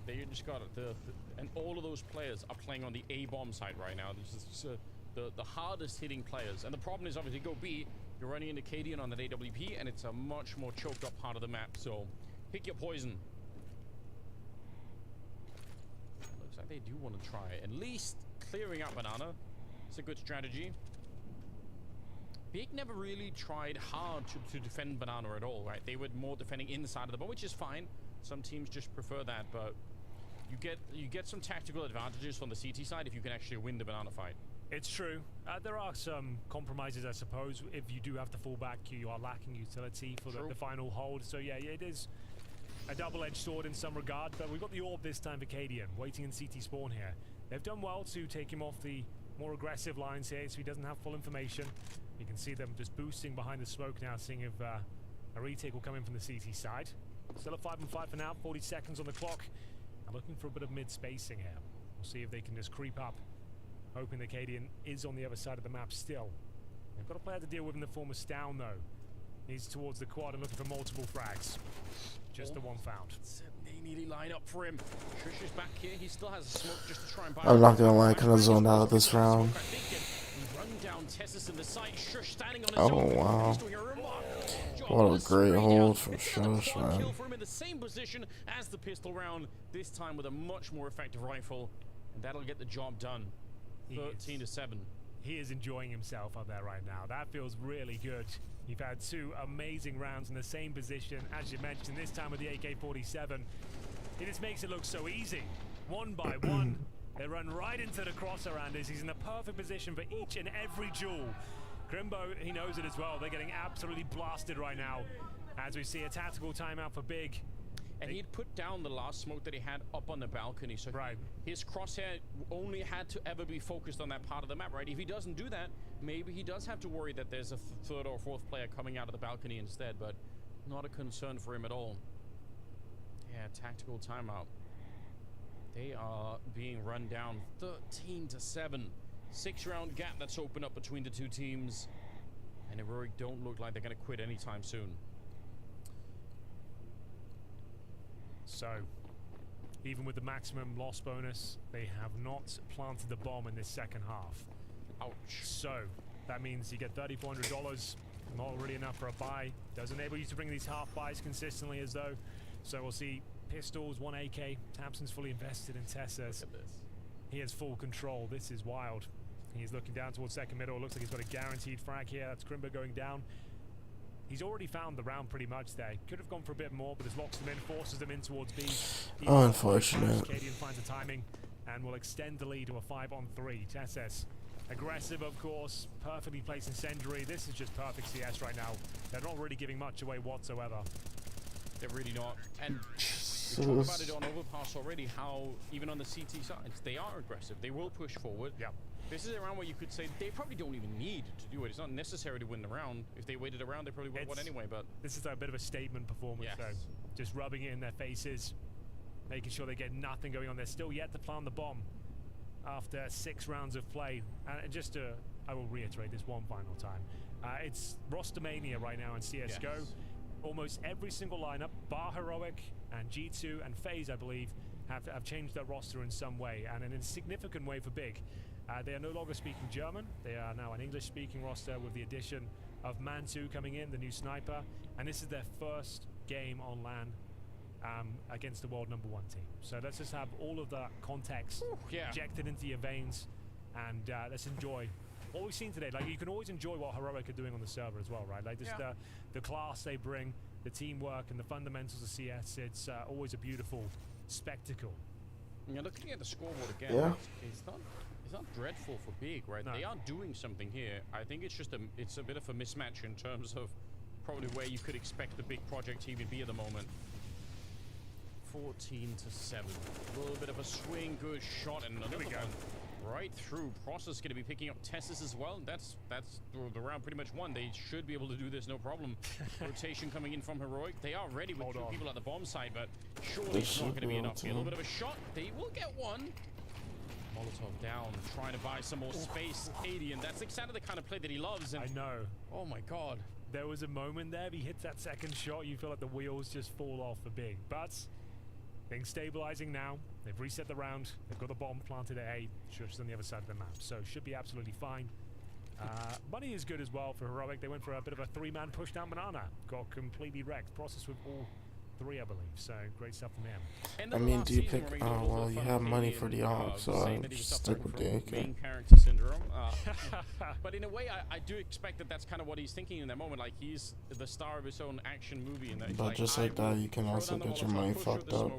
They just got it. And all of those players are playing on the A bomb side right now. This is the hardest hitting players. And the problem is obviously go B, you're running into Cadian on that AWP, and it's a much more choked up part of the map. So pick your poison. Looks like they do want to try at least clearing out Banana. It's a good strategy. Big never really tried hard to defend Banana at all, right? They were more defending inside of the bomb, which is fine. Some teams just prefer that, but you get some tactical advantages from the CT side if you can actually win the Banana fight. It's true. There are some compromises, I suppose. If you do have to fall back, you are lacking utility for the final hold. So yeah, it is a double-edged sword in some regard, but we've got the orb this time for Cadian, waiting in CT spawn here. They've done well to take him off the more aggressive lines here, so he doesn't have full information. You can see them just boosting behind the smoke now, seeing if a retake will come in from the CT side. Still at 5-5 for now, 40 seconds on the clock. I'm looking for a bit of mid-spacing here. We'll see if they can just creep up, hoping the Cadian is on the other side of the map still. They've got a player to deal with in the form of Stown, though. He's towards the quad and looking for multiple frags. Just the one found. They nearly line up for him. Shush is back here. He still has a smoke just to try and buy. I'm not gonna lie, kind of zoned out this round. Oh wow. What a great hold from Shush, man. Kill for him in the same position as the pistol round, this time with a much more effective rifle, and that'll get the job done. 13-7. He is enjoying himself up there right now. That feels really good. You've had 2 amazing rounds in the same position, as you mentioned, this time with the AK-47. It just makes it look so easy. 1 by 1. They run right into the Crosshair Is. He's in the perfect position for each and every duel. Grimbo, he knows it as well. They're getting absolutely blasted right now, as we see a tactical timeout for Big. And he'd put down the last smoke that he had up on the balcony, so his crosshair only had to ever be focused on that part of the map, right? If he doesn't do that, maybe he does have to worry that there's a 3rd or 4th player coming out of the balcony instead, but not a concern for him at all. Yeah, tactical timeout. They are being run down 13-7. 6-round gap that's opened up between the 2 teams, and Heroic don't look like they're going to quit anytime soon. So, even with the maximum loss bonus, they have not planted the bomb in this second half. Ouch. So, that means you get $3,400, not really enough for a buy. Does enable you to bring these half buys consistently as though. So we'll see pistols, 1 AK. Tamsin's fully invested in Tessas. He has full control. This is wild. He's looking down towards second middle. Looks like he's got a guaranteed frag here. That's Grimbo going down. He's already found the round pretty much there. Could have gone for a bit more, but just locks them in, forces them in towards B. Oh, unfortunate. Cadian finds the timing and will extend the lead to a 5-on-3. Tesses, aggressive of course, perfectly placed incendiary. This is just perfect CS right now. They're not really giving much away whatsoever. They're really not. And We talked about it on Overpass already, how even on the CT sides, they are aggressive. They will push forward. Yeah. This is a round where you could say they probably don't even need to do it. It's not necessary to win the round. If they waited around, they probably would have won anyway, but... This is a bit of a statement performance, Yes. though. Just rubbing it in their faces, making sure they get nothing going on. They're still yet to plant the bomb after 6 rounds of play. And just to, I will reiterate this one final time. It's Rostermania right now in CSGO. Yes. Almost every single lineup, bar Heroic and G2 and FaZe, I believe, have changed their roster in some way, and in a significant way for Big. They are no longer speaking German. They are now an English-speaking roster with the addition of Mantu coming in, the new sniper, and this is their first game on LAN against the world #1 team. So let's just have all of that context injected into your veins, and let's enjoy what we've seen today. Like, you can always enjoy what Heroic are doing on the server as well, right? Like, just the class they bring, the teamwork, and the fundamentals of CS. It's always a beautiful spectacle. You're looking at the scoreboard again. It's not dreadful for Big, right? No. They are doing something here. I think it's just it's a bit of a mismatch in terms of probably where you could expect the Big project team to be at the moment. 14-7. A little bit of a swing, good shot, and another one right through. Process going to be picking up Tessus as well. That's the round pretty much won. They should be able to do this no problem. Rotation coming in from Heroic. They are ready with 2 people at the bomb side, but surely it's not going to be enough. A little bit of a shot. They will get one. Molotov down, trying to buy some more space. Cadian, that's exactly the kind of play that he loves. And I know. Oh my god. There was a moment there, he hits that second shot, you feel like the wheels just fall off for Big. But things stabilizing now. They've reset the round. They've got the bomb planted at A, just on the other side of the map. So should be absolutely fine. Money is good as well for Heroic. They went for a bit of a 3-man push down Banana. Got completely wrecked. Process with all 3, I believe. So great stuff from him. I mean, do you pick? Oh well, you have money for the AWP, so I just stick with the AK. Main character syndrome. But in a way, I do expect that that's kind of what he's thinking in that moment. Like, he's the star of his own action movie. And But just like that, you can also get your money fucked up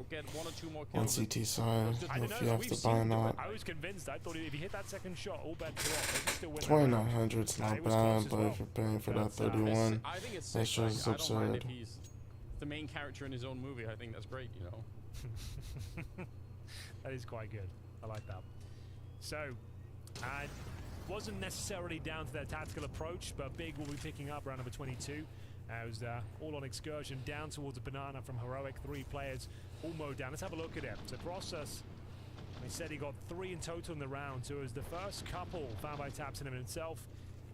on CT side if you have to buy an AWP. I was convinced. I thought if he hit that second shot, all bets are off. They could still win. 2900's not bad, but if you're paying for that 31, that's just absurd. The main character in his own movie. I think that's great, you know. That is quite good. I like that. So, wasn't necessarily down to their tactical approach, but Big will be picking up round number 22. It was all on excursion down towards a Banana from Heroic. 3 players all mowed down. Let's have a look at it. So Process, he said he got 3 in total in the round. So it was the first couple found by Taps in him himself,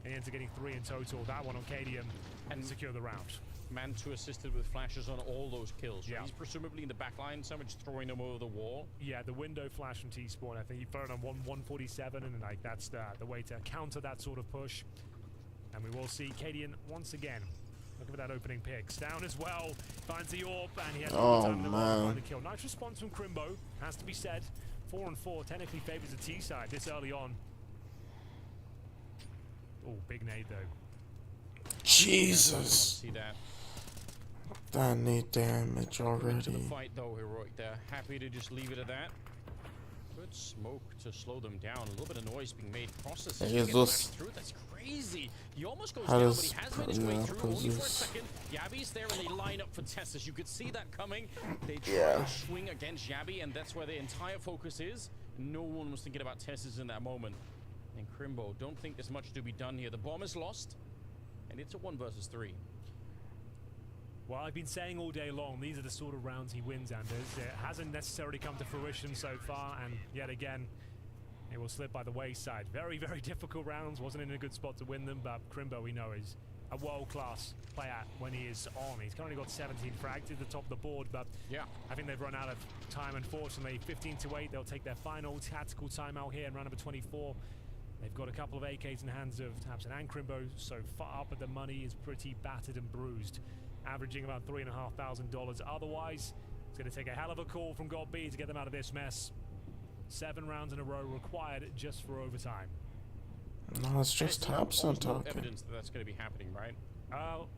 and he ends up getting 3 in total. That one on Cadian and secure the round. Mantu assisted with flashes on all those kills. He's presumably in the back line, someone's throwing them over the wall. Yeah, the window flash from T-Spawn, I think he fired on 147, and like that's the way to counter that sort of push. And we will see Cadian once again. Look at that opening pick. Down as well. Finds the AWP, and he has time to find the kill. Nice response from Crimbo, has to be said. 4 and 4 technically favors the T side this early on. Oh, big nade though. Jesus. See that. That need damage already. The fight though, Heroic there. Happy to just leave it at that. Good smoke to slow them down. A little bit of noise being made. Process through. That's crazy. He almost goes down, but he has managed to way through. Only for a second. Yabby's there, and they line up for Tessus. You could see that coming. They try to swing against Yabby, and that's where the entire focus is. No one was thinking about Tessus in that moment. And Crimbo, don't think there's much to be done here. The bomb is lost, and it's a 1 versus 3. Well, I've been saying all day long, these are the sort of rounds he wins, Anders. It hasn't necessarily come to fruition so far, and yet again, it will slip by the wayside. Very, very difficult rounds. Wasn't in a good spot to win them, but Crimbo, we know, is a world-class player when he is on. He's currently got 17 frags at the top of the board, but I think they've run out of time, unfortunately. 15-8, they'll take their final tactical timeout here in round number 24. They've got a couple of AKs in the hands of Tapson and Crimbo so far, but the money is pretty battered and bruised, averaging about $3,500. Otherwise, it's going to take a hell of a call from God B to get them out of this mess. 7 rounds in a row required just for overtime. No, it's just Tapson talking. Evidence that that's going to be happening, right?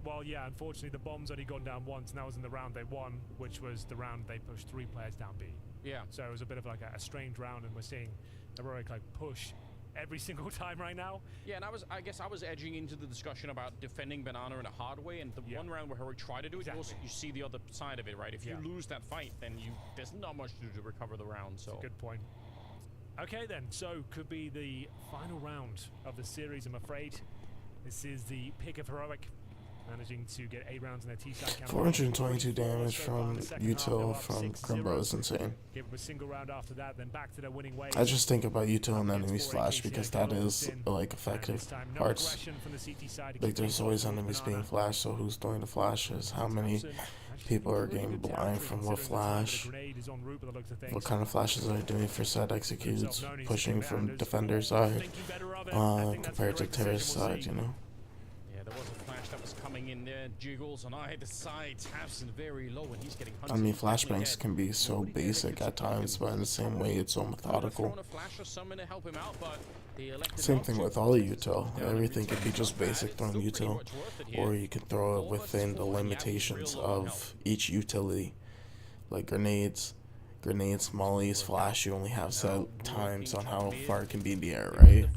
Well, yeah, unfortunately, the bomb's only gone down once, and that was in the round they won, which was the round they pushed 3 players down B. Yeah. So it was a bit of like a strange round, and we're seeing Heroic like push every single time right now. Yeah, and I guess I was edging into the discussion about defending Banana in a hard way, and the one round where Heroic tried to do it, you see the other side of it, right? If you lose that fight, then there's not much to do to recover the round. So that's a good point. Okay then, so could be the final round of the series, I'm afraid. This is the pick of Heroic, managing to get 8 rounds in their T-side camera. 422 damage from Util from Grimbo is insane. Give him a single round after that, then back to their winning ways. I just think about Util and enemies flash because that is like effective parts. Like there's always enemies being flashed, so who's throwing the flashes? How many people are getting blind from what flash? What kind of flashes are they doing for set executes? Pushing from defender side compared to terrorist side, you know? There was a flash that was coming in there. Jiggles on either side. Tabson very low, and he's getting hunted. I mean, flashbangs can be so basic at times, but in the same way, it's so methodical. Same thing with all util. Everything could be just basic throwing util, or you can throw it within the limitations of each utility, like grenades, mollies, flash. You only have set times on how far it can be in the air, right?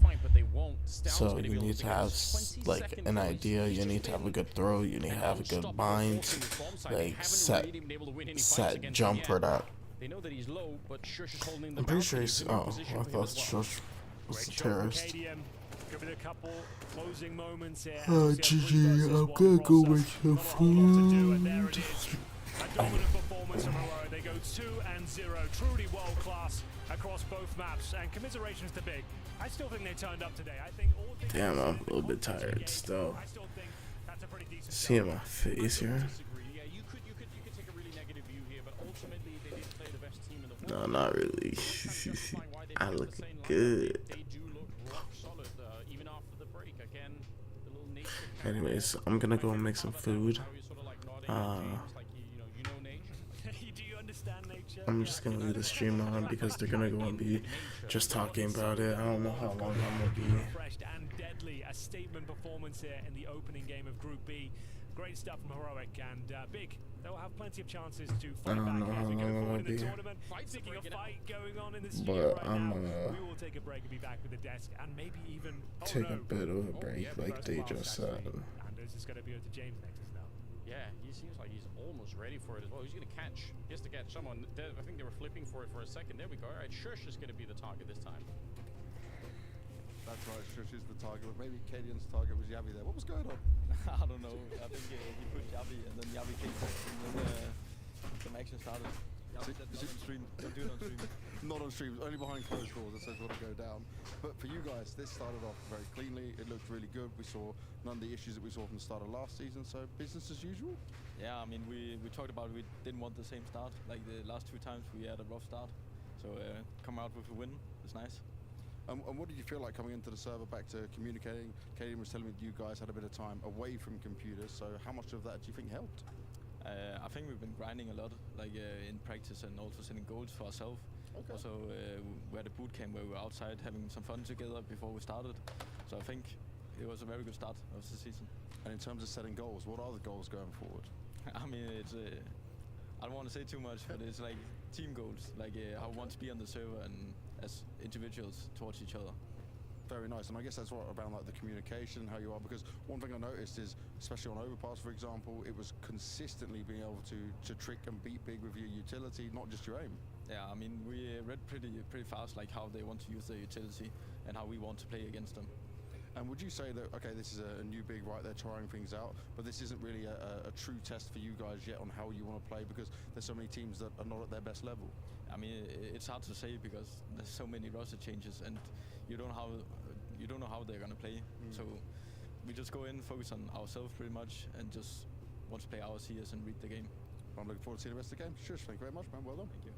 So you need to have like an idea, you need to have a good throw, you need to have a good bind, like set jump for that. I'm pretty sure he's, I thought Shush was a terrorist. Oh GG, I'm gonna go make some food. Performance from Heroic. They go 2-0, truly world class across both maps, and commiserations to Big. I still think they turned up today. I think all things. Damn, I'm a little bit tired still. See my face here. No, not really. I look good. Anyways, I'm gonna go and make some food. I'm just gonna leave the stream on because they're gonna go and be just talking about it. I don't know how long I'm gonna be. And deadly, a statement performance here in the opening game of Group B. Great stuff from Heroic, and Big, they'll have plenty of chances to fight back as we go forward in the tournament. Speaking of fight going on in the studio right now, we will take a break and be back with the desk, and maybe even take a bit of a break, like they just said. And this is gonna be over to James next as well. Yeah, he seems like he's almost ready for it as well. He's gonna catch. He has to catch someone. I think they were flipping for it for a second. There we go. All right, Shush is gonna be the target this time. That's right, Shush is the target, but maybe Kadian's target was Yavi there. What was going on? I don't know. I think he put Yavi, and then Yavi came back, and then some action started. Is it on stream? Don't do it on stream. Not on stream, only behind closed doors. It says what to go down. But for you guys, this started off very cleanly. It looked really good. We saw none of the issues that we saw from the start of last season. So business as usual. Yeah, I mean we talked about we didn't want the same start. Like the last 2 times we had a rough start. So come out with a win. It's nice. And what did you feel like coming into the server, back to communicating? Kadian was telling me that you guys had a bit of time away from computers. So how much of that do you think helped? I think we've been grinding a lot, like in practice, and also setting goals for ourselves. Okay. Also, we had a boot camp where we were outside having some fun together before we started. So I think it was a very good start of the season. And in terms of setting goals, what are the goals going forward? I mean, it's I don't want to say too much, but it's like team goals, like how we want to be on the server and as individuals towards each other. Very nice, and I guess that's what around like the communication, how you are, because one thing I noticed is, especially on Overpass, for example, it was consistently being able to trick and beat Big with your utility, not just your aim. Yeah, I mean, we read pretty fast, like how they want to use their utility and how we want to play against them. And would you say that, okay, this is a new Big, right, they're trying things out, but this isn't really a true test for you guys yet on how you want to play, because there's so many teams that are not at their best level? I mean, it's hard to say because there's so many roster changes and you don't know how they're gonna play. So we just go in, focus on ourselves pretty much, and just want to play our CS and read the game. I'm looking forward to seeing the rest of the game. Shush, thank you very much, man. Well done. Thank you.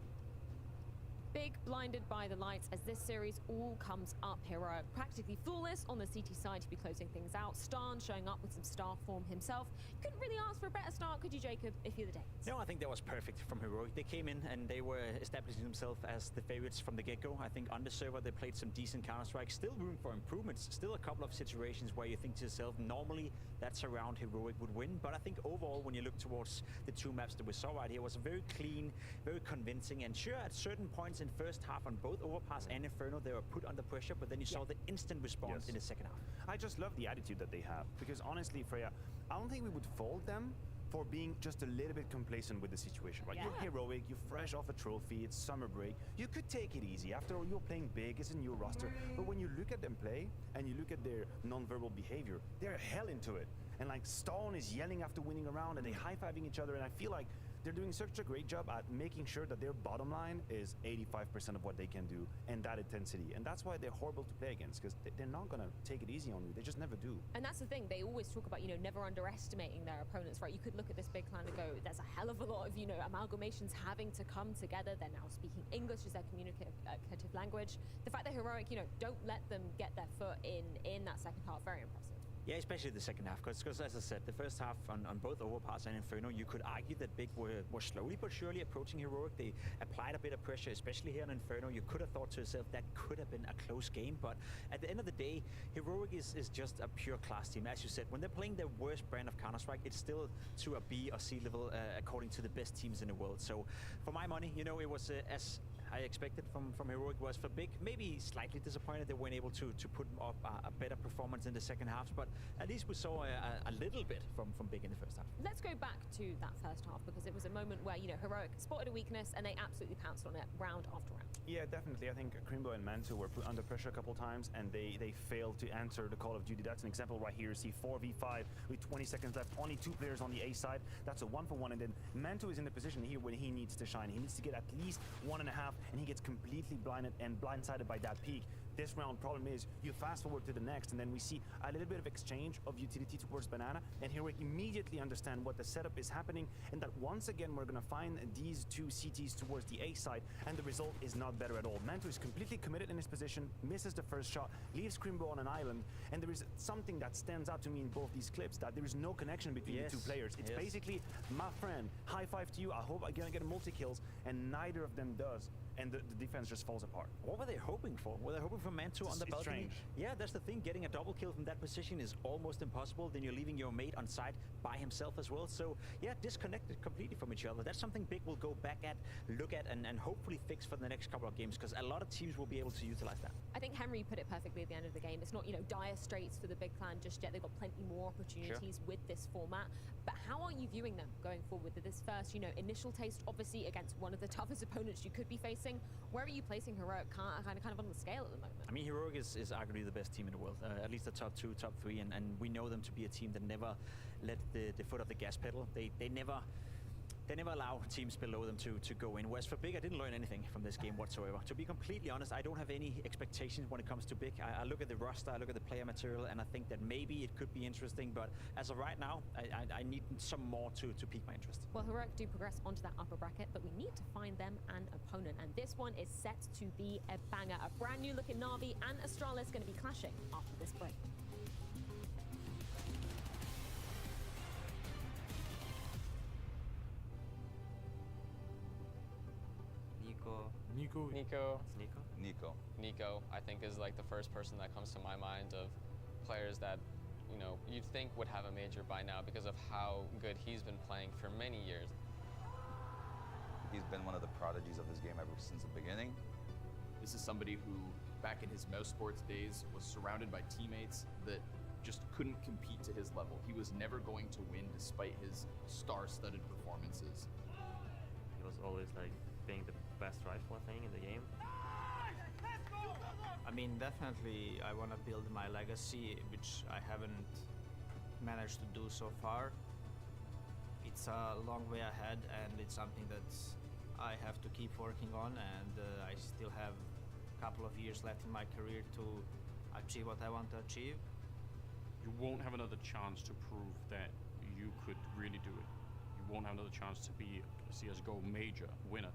Big blinded by the lights as this series all comes up. Heroic practically flawless on the CT side to be closing things out. Starn showing up with some star form himself. Couldn't really ask for a better start, could you, Jacob, if you're the Danes? No, I think that was perfect from Heroic. They came in and they were establishing themselves as the favorites from the get-go. I think on the server they played some decent Counter-Strike. Still room for improvements. Still a couple of situations where you think to yourself, normally that's around Heroic would win. But I think overall, when you look towards the 2 maps that we saw right here, was very clean, very convincing. And sure, at certain points in first half on both Overpass and Inferno. They were put under pressure, but then you saw the instant response in the second half. I just love the attitude that they have, because honestly, Freya, I don't think we would fault them for being just a little bit complacent with the situation, right? You're heroic, you're fresh off a trophy, it's summer break. You could take it easy. After all, you're playing big, it's a new roster. But when you look at them play and you look at their non-verbal behavior, they're hell into it. And like Stone is yelling after winning a round and they high-fiving each other, and I feel like they're doing such a great job at making sure that their bottom line is 85% of what they can do, and that intensity. And that's why they're horrible to play against, because they're not going to take it easy on you. They just never do. And that's the thing. They always talk about, never underestimating their opponents, right? You could look at this big clan and go, there's a hell of a lot of, amalgamations having to come together. They're now speaking English as their communicative language. The fact that Heroic, don't let them get their foot in that second half, very impressive. Yeah, especially the second half, because as I said, the first half on both Overpass and Inferno, you could argue that Big were slowly but surely approaching Heroic. They applied a bit of pressure, especially here on Inferno. You could have thought to yourself that could have been a close game, but at the end of the day, Heroic is just a pure class team. As you said, when they're playing their worst brand of Counter-Strike, it's still to a B or C level according to the best teams in the world. So for my money, it was as I expected from Heroic. Was for Big, maybe slightly disappointed they weren't able to put up a better performance in the second half, but at least we saw a little bit from Big in the first half. Let's go back to that first half, because it was a moment where, Heroic spotted a weakness and they absolutely pounced on it round after round. Yeah, definitely. I think Crimbo and Mantu were put under pressure a couple times and they failed to answer the call of duty. That's an example right here. See 4v5 with 20 seconds left, only 2 players on the A side. That's a 1-for-1, and then Mantu is in the position here when he needs to shine. He needs to get at least 1.5, and he gets completely blinded and blindsided by that peak. This round, problem is, you fast forward to the next, and then we see a little bit of exchange of utility towards Banana, and here we immediately understand what the setup is happening, and that once again we're gonna find these 2 CTs towards the A side, and the result is not better at all. Mantu is completely committed in his position, misses the first shot, leaves Crimbo on an island, and there is something that stands out to me in both these clips, that there is no connection between the 2 players. It's basically, my friend, high five to you, I hope I'm gonna get multi-kills, and neither of them does. And the defense just falls apart. What were they hoping for? Were they hoping for Mantu on the balcony? Strange. Yeah, that's the thing. Getting a double kill from that position is almost impossible. Then you're leaving your mate on site by himself as well. So yeah, disconnected completely from each other. That's something Big will go back at, look at, and hopefully fix for the next couple of games, because a lot of teams will be able to utilize that. I think Henry put it perfectly at the end of the game. It's not, dire straits for the Big clan just yet. They've got plenty more opportunities with this format. But how are you viewing them going forward with this first, initial taste, obviously against one of the toughest opponents you could be facing? Where are you placing Heroic kind of on the scale at the moment? I mean, Heroic is arguably the best team in the world, at least the top 2, top 3, and we know them to be a team that never let the foot off the gas pedal. They never allow teams below them to go in. Whereas for Big, I didn't learn anything from this game whatsoever. To be completely honest, I don't have any expectations when it comes to Big. I look at the roster, I look at the player material, and I think that maybe it could be interesting, but as of right now, I need some more to pique my interest. Well, Heroic do progress onto that upper bracket, but we need to find them an opponent, and this one is set to be a banger. A brand new look at Na'Vi and Astralis going to be clashing after this break. Nico, I think, is like the first person that comes to my mind of players that, you'd think would have a major by now because of how good he's been playing for many years. He's been one of the prodigies of this game ever since the beginning. This is somebody who, back in his Mouse Sports days, was surrounded by teammates that just couldn't compete to his level. He was never going to win despite his star-studded performances. He was always being the best rifle thing in the game. I mean, definitely I want to build my legacy, which I haven't managed to do so far. It's a long way ahead, and it's something that I have to keep working on, and I still have a couple of years left in my career to achieve what I want to achieve. You won't have another chance to prove that you could really do it. You won't have another chance to be a CSGO major winner.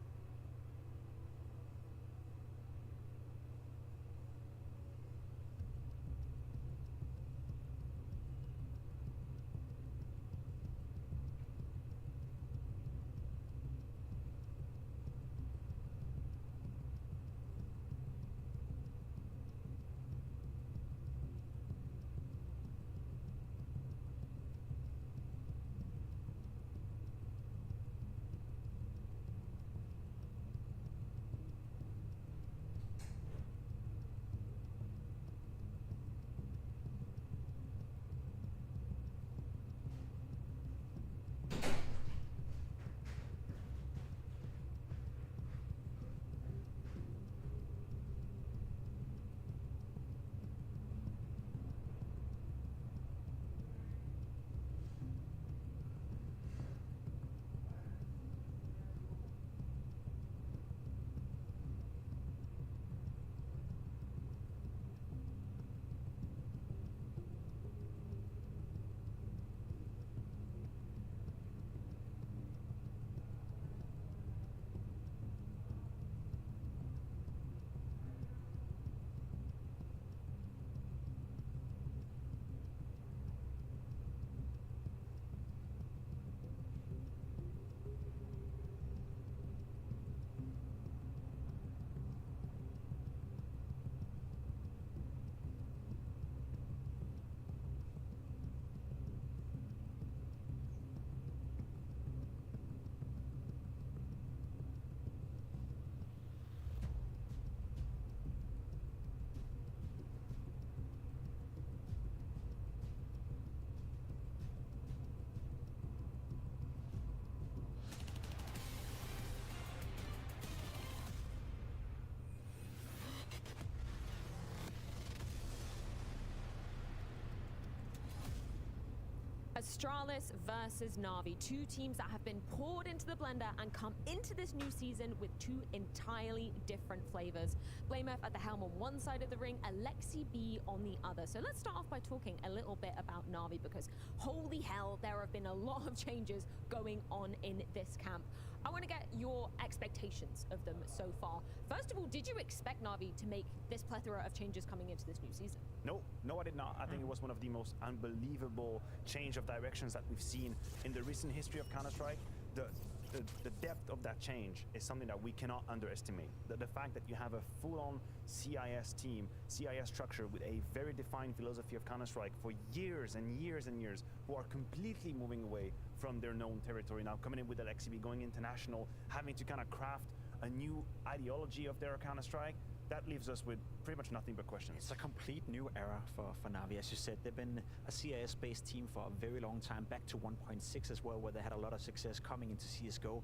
Astralis versus Na'Vi, two teams that have been poured into the blender and come into this new season with two entirely different flavors. Blameff at the helm on one side of the ring, Alexi B on the other. So let's start off by talking a little bit about Na'Vi, because holy hell, there have been a lot of changes going on in this camp. I want to get your expectations of them so far. First of all, did you expect Na'Vi to make this plethora of changes coming into this new season? No, I did not. I think it was one of the most unbelievable change of directions that we've seen in the recent history of Counter-Strike. The depth of that change is something that we cannot underestimate. The fact that you have a full-on CIS team, CIS structure with a very defined philosophy of Counter-Strike for years and years and years, who are completely moving away from their known territory now, coming in with LXB, going international, having to kind of craft a new ideology of their Counter-Strike. That leaves us with pretty much nothing but questions. It's a complete new era for Na'Vi. As you said, they've been a CIS-based team for a very long time, back to 1.6 as well, where they had a lot of success coming into CSGO.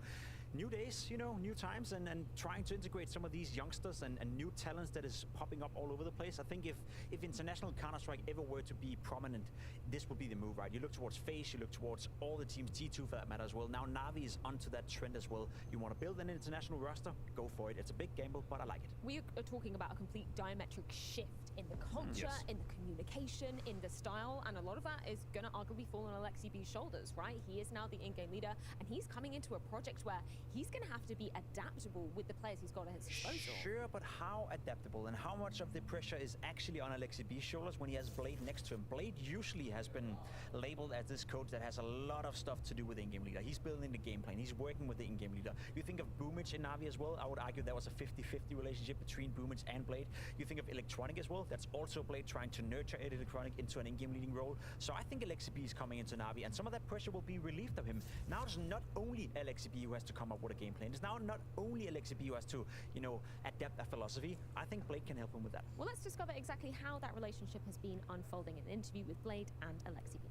New days, you know, new times, and trying to integrate some of these youngsters and new talents that is popping up all over the place. I think if international Counter-Strike ever were to be prominent, this would be the move, right? You look towards FaZe, you look towards all the teams, T2 for that matter as well. Now Na'Vi is onto that trend as well. You want to build an international roster, go for it. It's a big gamble, but I like it. We are talking about a complete diametric shift in the culture, in the communication, in the style, and a lot of that is going to arguably fall on Alexi B's shoulders, right? He is now the in-game leader, and he's coming into a project where he's going to have to be adaptable with the players he's got at his disposal. Sure, but how adaptable and how much of the pressure is actually on Alexi B's shoulders when he has Blade next to him? Blade usually has been labeled as this coach that has a lot of stuff to do with the in-game leader. He's building the game plan. He's working with the in-game leader. You think of Boomage in Na'Vi as well. I would argue that was a 50-50 relationship between Boomage and Blade. You think of Electronic as well. That's also Blade trying to nurture Electronic into an in-game leading role. So I think Alexi B is coming into Na'Vi, and some of that pressure will be relieved of him. Now it's not only Alexi B who has to come up with a game plan. It's now not only Alexi B who has to, you know, adapt a philosophy. I think Blade can help him with that. Well, let's discover exactly how that relationship has been unfolding in an interview with Blade and Alexi B.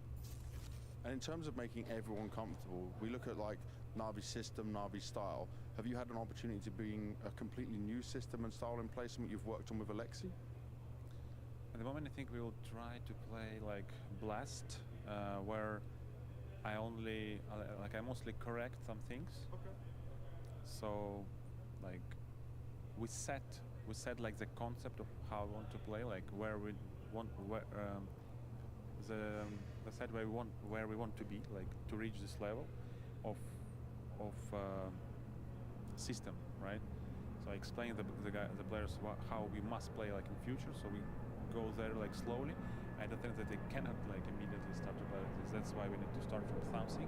And in terms of making everyone comfortable, we look at like Na'Vi's system, Na'Vi's style. Have you had an opportunity to bring a completely new system and style in place, something you've worked on with Alexi? At the moment, I think we will try to play like Blast, where I mostly correct some things. Okay. So, like, we set like the concept of how we want to play, like where we want, the set where we want to be, like to reach this level of system, right? So I explain the players how we must play like in future. So we go there like slowly. I don't think that they cannot like immediately start to play like this. That's why we need to start from something.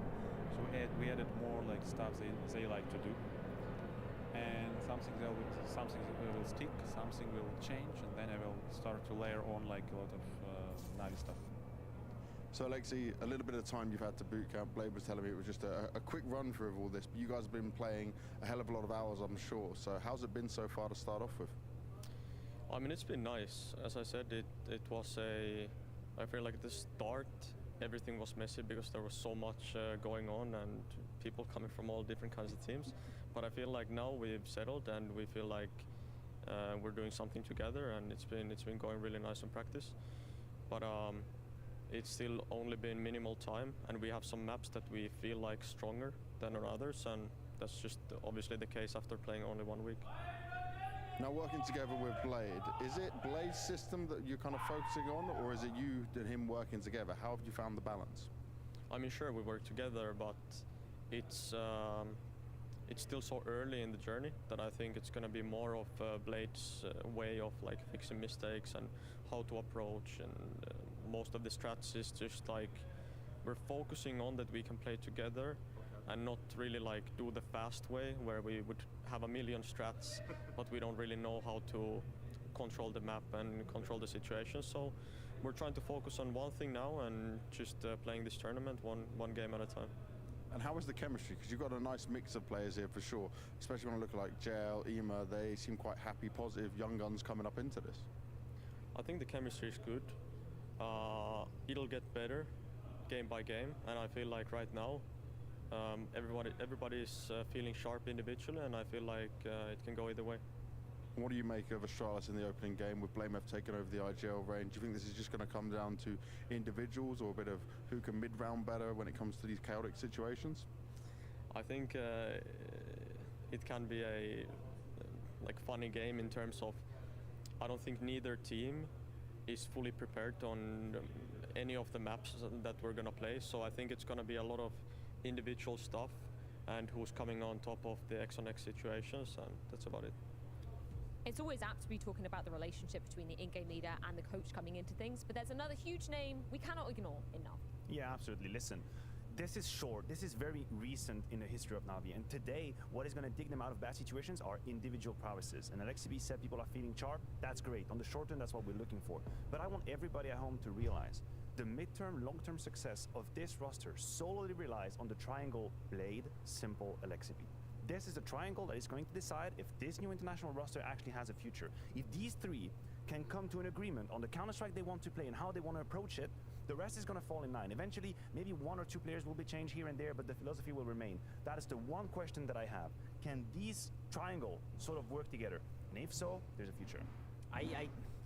So we added more like stuff they like to do, and something will stick, something will change, and then I will start to layer on like a lot of Na'Vi stuff. So Alexi, a little bit of time you've had to boot camp. Blade was telling me it was just a quick run through of all this, but you guys have been playing a hell of a lot of hours, I'm sure. So how's it been so far to start off with? I mean, it's been nice. As I said, it was I feel like at the start, everything was messy because there was so much going on and people coming from all different kinds of teams. But I feel like now we've settled and we feel like we're doing something together, and it's been going really nice in practice. But it's still only been minimal time, and we have some maps that we feel like stronger than on others, and that's just obviously the case after playing only 1 week. Now working together with Blade, is it Blade's system that you're kind of focusing on, or is it you and him working together? How have you found the balance? I mean, sure, we work together, but it's still so early in the journey that I think it's going to be more of Blade's way of like fixing mistakes and how to approach, and most of the strats is just like we're focusing on that we can play together and not really like do the fast way where we would have a million strats but we don't really know how to control the map and control the situation. So we're trying to focus on one thing now and just playing this tournament one game at a time. And how is the chemistry? Because you've got a nice mix of players here for sure, especially when I look at like Jail, Ema, they seem quite happy, positive, young guns coming up into this. I think the chemistry is good. It'll get better game by game, and I feel like right now everybody is feeling sharp individually, and I feel like it can go either way. What do you make of Astralis in the opening game with Blamef taking over the IGL range? Do you think this is just going to come down to individuals or a bit of who can mid-round better when it comes to these chaotic situations? I think it can be a funny game in terms of I don't think neither team is fully prepared on any of the maps that we're going to play. So I think it's going to be a lot of individual stuff and who's coming on top of the X on X situations, and that's about it. It's always apt to be talking about the relationship between the in-game leader and the coach coming into things, but there's another huge name we cannot ignore in Na'Vi. Yeah, absolutely. Listen, this is short. This is very recent in the history of Na'Vi, and today, what is going to dig them out of bad situations are individual prowesses. And LXB said people are feeling sharp. That's great. On the short term, that's what we're looking for. But I want everybody at home to realize the midterm, long-term success of this roster solely relies on the triangle Blade, Simple, LXB. This is a triangle that is going to decide if this new international roster actually has a future. If these three can come to an agreement on the Counter-Strike they want to play and how they want to approach it, the rest is going to fall in line. Eventually, maybe 1 or 2 players will be changed here and there, but the philosophy will remain. That is the one question that I have. Can these triangle sort of work together? And if so, there's a future.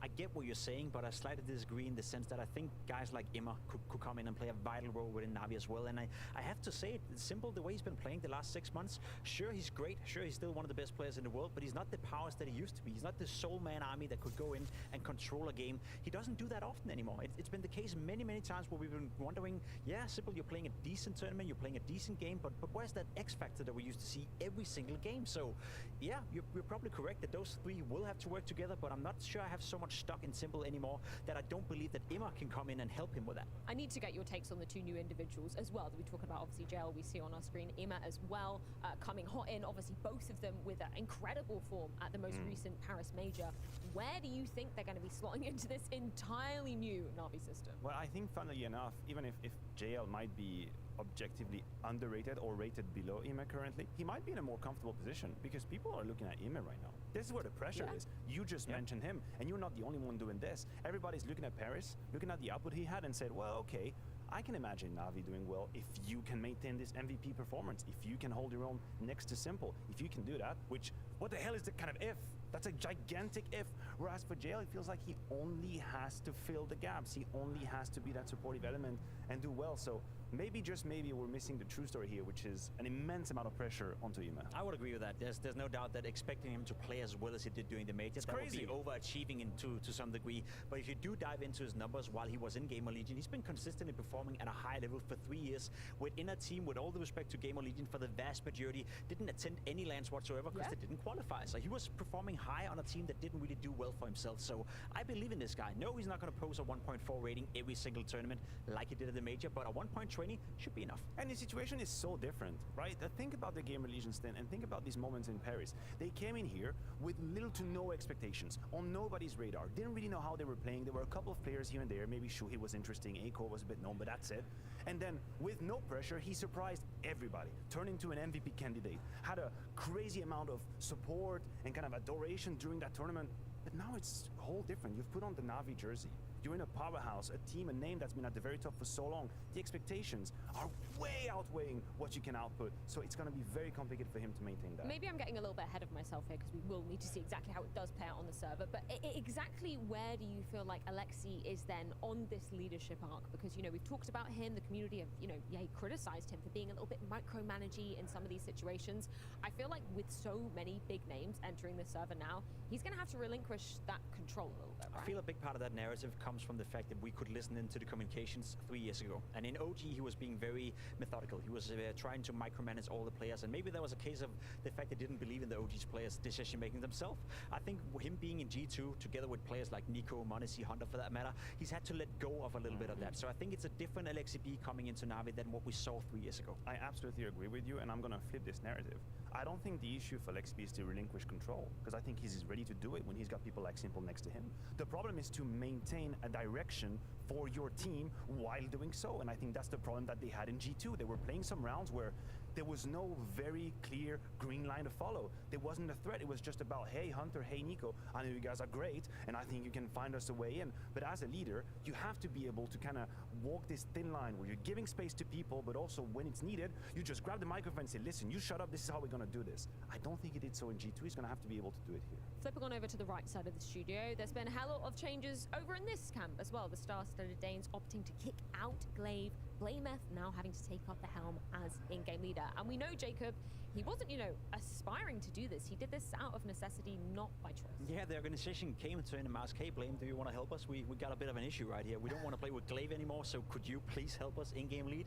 I get what you're saying, but I slightly disagree in the sense that I think guys like Imma could come in and play a vital role within Na'Vi as well. And I have to say, it's simple, the way he's been playing the last 6 months. Sure, he's great. Sure, he's still one of the best players in the world, but he's not the powers that he used to be. He's not the sole man army that could go in and control a game. He doesn't do that often anymore. It's been the case many, many times where we've been wondering, yeah, Simple, you're playing a decent tournament, you're playing a decent game, but where's that X factor that we used to see every single game? So, yeah, you're probably correct that those three will have to work together, but I'm not sure I have so much stock in Simple anymore that I don't believe that Imma can come in and help him with that. I need to get your takes on the 2 new individuals as well that we talk about. Obviously, JL, we see on our screen, Imma as well, coming hot in. Obviously, both of them with incredible form at the most recent Paris Major. Where do you think they're going to be slotting into this entirely new Na'Vi system? Well, I think, funnily enough, even if JL might be objectively underrated or rated below Imma currently, he might be in a more comfortable position because people are looking at Imma right now. This is where the pressure is. You just mentioned him, and you're not the only one doing this. Everybody's looking at Paris, looking at the output he had, and said, well, okay, I can imagine Na'Vi doing well if you can maintain this MVP performance, if you can hold your own next to Simple, if you can do that, which, what the hell is the kind of if? That's a gigantic if. Whereas for JL, it feels like he only has to fill the gaps. He only has to be that supportive element and do well. So maybe, just maybe, we're missing the true story here, which is an immense amount of pressure onto Imma. I would agree with that. There's no doubt that expecting him to play as well as he did during the majors, that would be overachieving to some degree. But if you do dive into his numbers while he was in Gamer Legion, he's been consistently performing at a high level for 3 years within a team, with all the respect to Gamer Legion, for the vast majority, didn't attend any lands whatsoever because they didn't qualify. So he was performing high on a team that didn't really do well for himself. So I believe in this guy. No, he's not going to post a 1.4 rating every single tournament like he did at the major, but a 1.20 should be enough. And the situation is so different, right? Think about the Gamer Legion stint and think about these moments in Paris. They came in here with little to no expectations, on nobody's radar. Didn't really know how they were playing. There were a couple of players here and there. Maybe Shuhei was interesting, Aiko was a bit known, but that's it. And then, with no pressure, he surprised everybody. Turned into an MVP candidate. Had a crazy amount of support and kind of adoration during that tournament. But now it's whole different. You've put on the Na'Vi jersey. You're in a powerhouse, a team, a name that's been at the very top for so long. The expectations are way outweighing what you can output. So it's going to be very complicated for him to maintain that. Maybe I'm getting a little bit ahead of myself here because we will need to see exactly how it does play out on the server. But exactly where do you feel like Alexi is then on this leadership arc? Because, you know, we've talked about him, the community have, you know, he criticized him for being a little bit micromanagey in some of these situations. I feel like with so many big names entering the server now, he's going to have to relinquish that control a little bit, right? I feel a big part of that narrative comes from the fact that we could listen into the communications 3 years ago. And in OG, he was being very methodical. He was trying to micromanage all the players. And maybe that was a case of the fact they didn't believe in the OG's players' decision-making themselves. I think him being in G2, together with players like Nico, Monacy, Hunter for that matter, he's had to let go of a little bit of that. So I think it's a different LXCP coming into Na'Vi than what we saw 3 years ago. I absolutely agree with you, and I'm going to flip this narrative. I don't think the issue for LXP is to relinquish control, because I think he's ready to do it when he's got people like Simple next to him. The problem is to maintain a direction for your team while doing so, and I think that's the problem that they had in G2. They were playing some rounds where there was no very clear green line to follow. There wasn't a threat. It was just about, hey, Hunter, hey, Nico, I know you guys are great, and I think you can find us a way in. But as a leader, you have to be able to kind of walk this thin line where you're giving space to people, but also when it's needed, you just grab the microphone and say, listen, you shut up, this is how we're going to do this. I don't think he did so in G2. He's going to have to be able to do it here. Flipping on over to the right side of the studio, there's been a hell of changes over in this camp as well. The star-studded Danes opting to kick out Glaive, Blameth now having to take up the helm as in-game leader. And we know Jacob, he wasn't, you know, aspiring to do this. He did this out of necessity, not by choice. Yeah, the organization came to him and asked, hey, Blame, do you want to help us? We got a bit of an issue right here. We don't want to play with Glaive anymore, so could you please help us in-game lead?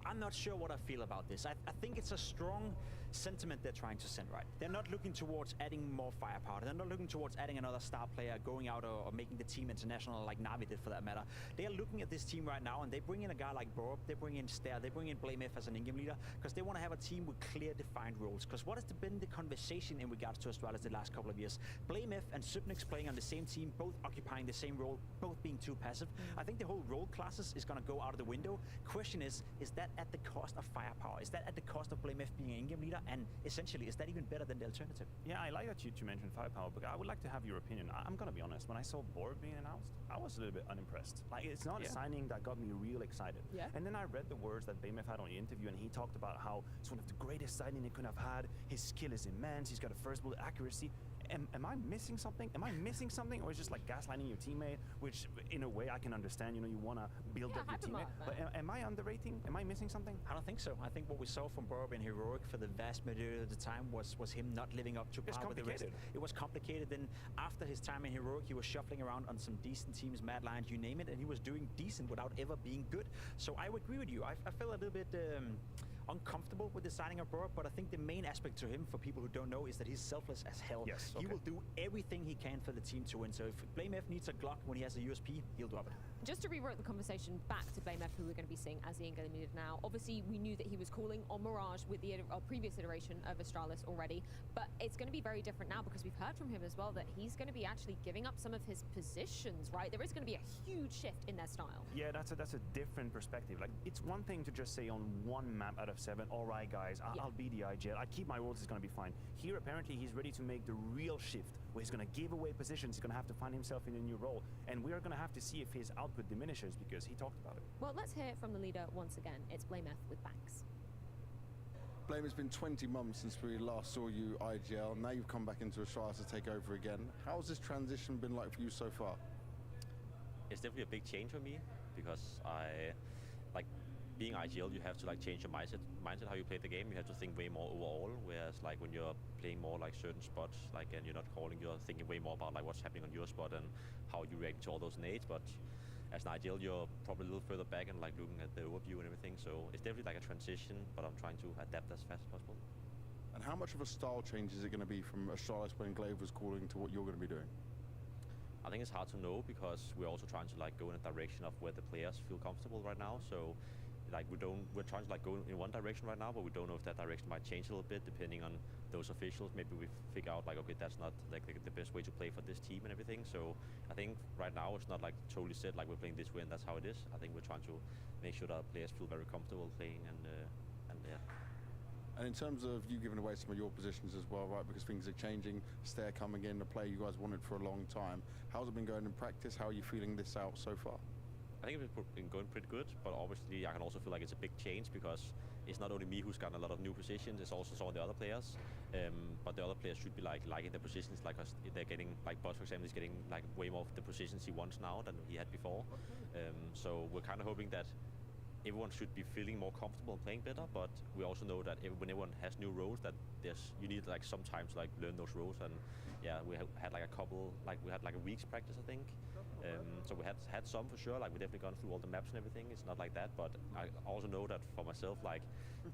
I'm not sure what I feel about this. I think it's a strong sentiment they're trying to send, right? They're not looking towards adding more firepower. They're not looking towards adding another star player, going out or making the team international like Navi did for that matter. They are looking at this team right now and they bring in a guy like Borb, they bring in Stair, they bring in Blameth as an in-game leader because they want to have a team with clear defined roles. Because what has been the conversation in regards to Astralis the last couple of years? Blameth and Subnix playing on the same team, both occupying the same role, both being too passive. I think the whole role classes is going to go out of the window. Question is that at the cost of firepower? Is that at the cost of Blameth being an in-game leader? And essentially, is that even better than the alternative? Yeah, I like that you mentioned firepower, but I would like to have your opinion. I'm gonna be honest, when I saw Borb being announced, I was a little bit unimpressed. Like, it's not a signing that got me real excited. Yeah. And then I read the words that Blameth had on the interview, and he talked about how it's one of the greatest signings they could have had. His skill is immense. He's got a first bullet accuracy. Am I missing something? Am I missing something, or is it just like gaslighting your teammate? Which, in a way, I can understand. You know, you want to build up your teammate. But am I underrating? Am I missing something? I don't think so. I think what we saw from Borb in Heroic for the vast majority of the time was him not living up to par with the rest. It was complicated. Then after his time in Heroic, he was shuffling around on some decent teams, Mad Lions, you name it, and he was doing decent without ever being good. So I would agree with you. I feel a little bit uncomfortable with the signing of Borb, but I think the main aspect to him, for people who don't know, is that he's selfless as hell. Yes, He will do everything he can for the team to win. So if Blameth needs a Glock when he has a USP, he'll drop it. Just to rewrite the conversation back to Blameth, who we're going to be seeing as the in-game leader now. Obviously, we knew that he was calling on Mirage with the previous iteration of Astralis already, but it's going to be very different now because we've heard from him as well that he's going to be actually giving up some of his positions, right? There is going to be a huge shift in their style. Yeah, that's a different perspective. Like, it's one thing to just say on one map out of 7, all right, guys, I'll be the IGL. I keep my roles, it's going to be fine. Here, apparently, he's ready to make the real shift, where he's going to give away positions, he's going to have to find himself in a new role, and we're going to have to see if his output diminishes, because he talked about it. Well, let's hear from the leader once again. It's Blameth with Banks. Blame, it's been 20 months since we last saw you IGL. Now you've come back into Astralis to take over again. How's this transition been like for you so far? It's definitely a big change for me, because being IGL, you have to change your mindset how you play the game. You have to think way more overall, whereas when you're playing more certain spots, and you're not calling, you're thinking way more about what's happening on your spot and how you react to all those nades. But as an IGL, you're probably a little further back and looking at the overview and everything. So it's definitely a transition, but I'm trying to adapt as fast as possible. And how much of a style change is it going to be from Astralis when Glaive was calling to what you're going to be doing? I think it's hard to know, because we're also trying to go in a direction of where the players feel comfortable right now. So we're trying to go in one direction right now, but we don't know if that direction might change a little bit depending on those officials. Maybe we figure out okay, that's not the best way to play for this team and everything. So I think right now it's not totally set we're playing this way and that's how it is. I think we're trying to make sure that our players feel very comfortable playing and yeah. And in terms of you giving away some of your positions as well, right, because things are changing, Stair coming in, a player you guys wanted for a long time. How's it been going in practice? How are you feeling this out so far? I think it's been going pretty good, but obviously I can also feel it's a big change, because it's not only me who's gotten a lot of new positions, it's also some of the other players. But the other players should be liking the positions, they're getting, Boss for example is getting way more of the positions he wants now than he had before. So we're kind of hoping that everyone should be feeling more comfortable and playing better, but we also know that when everyone has new roles, that you need some time to learn those roles. And yeah, we had a couple, we had a week's practice, I think. So we had some for sure, we definitely gone through all the maps and everything. It's not like that, but I also know that for myself,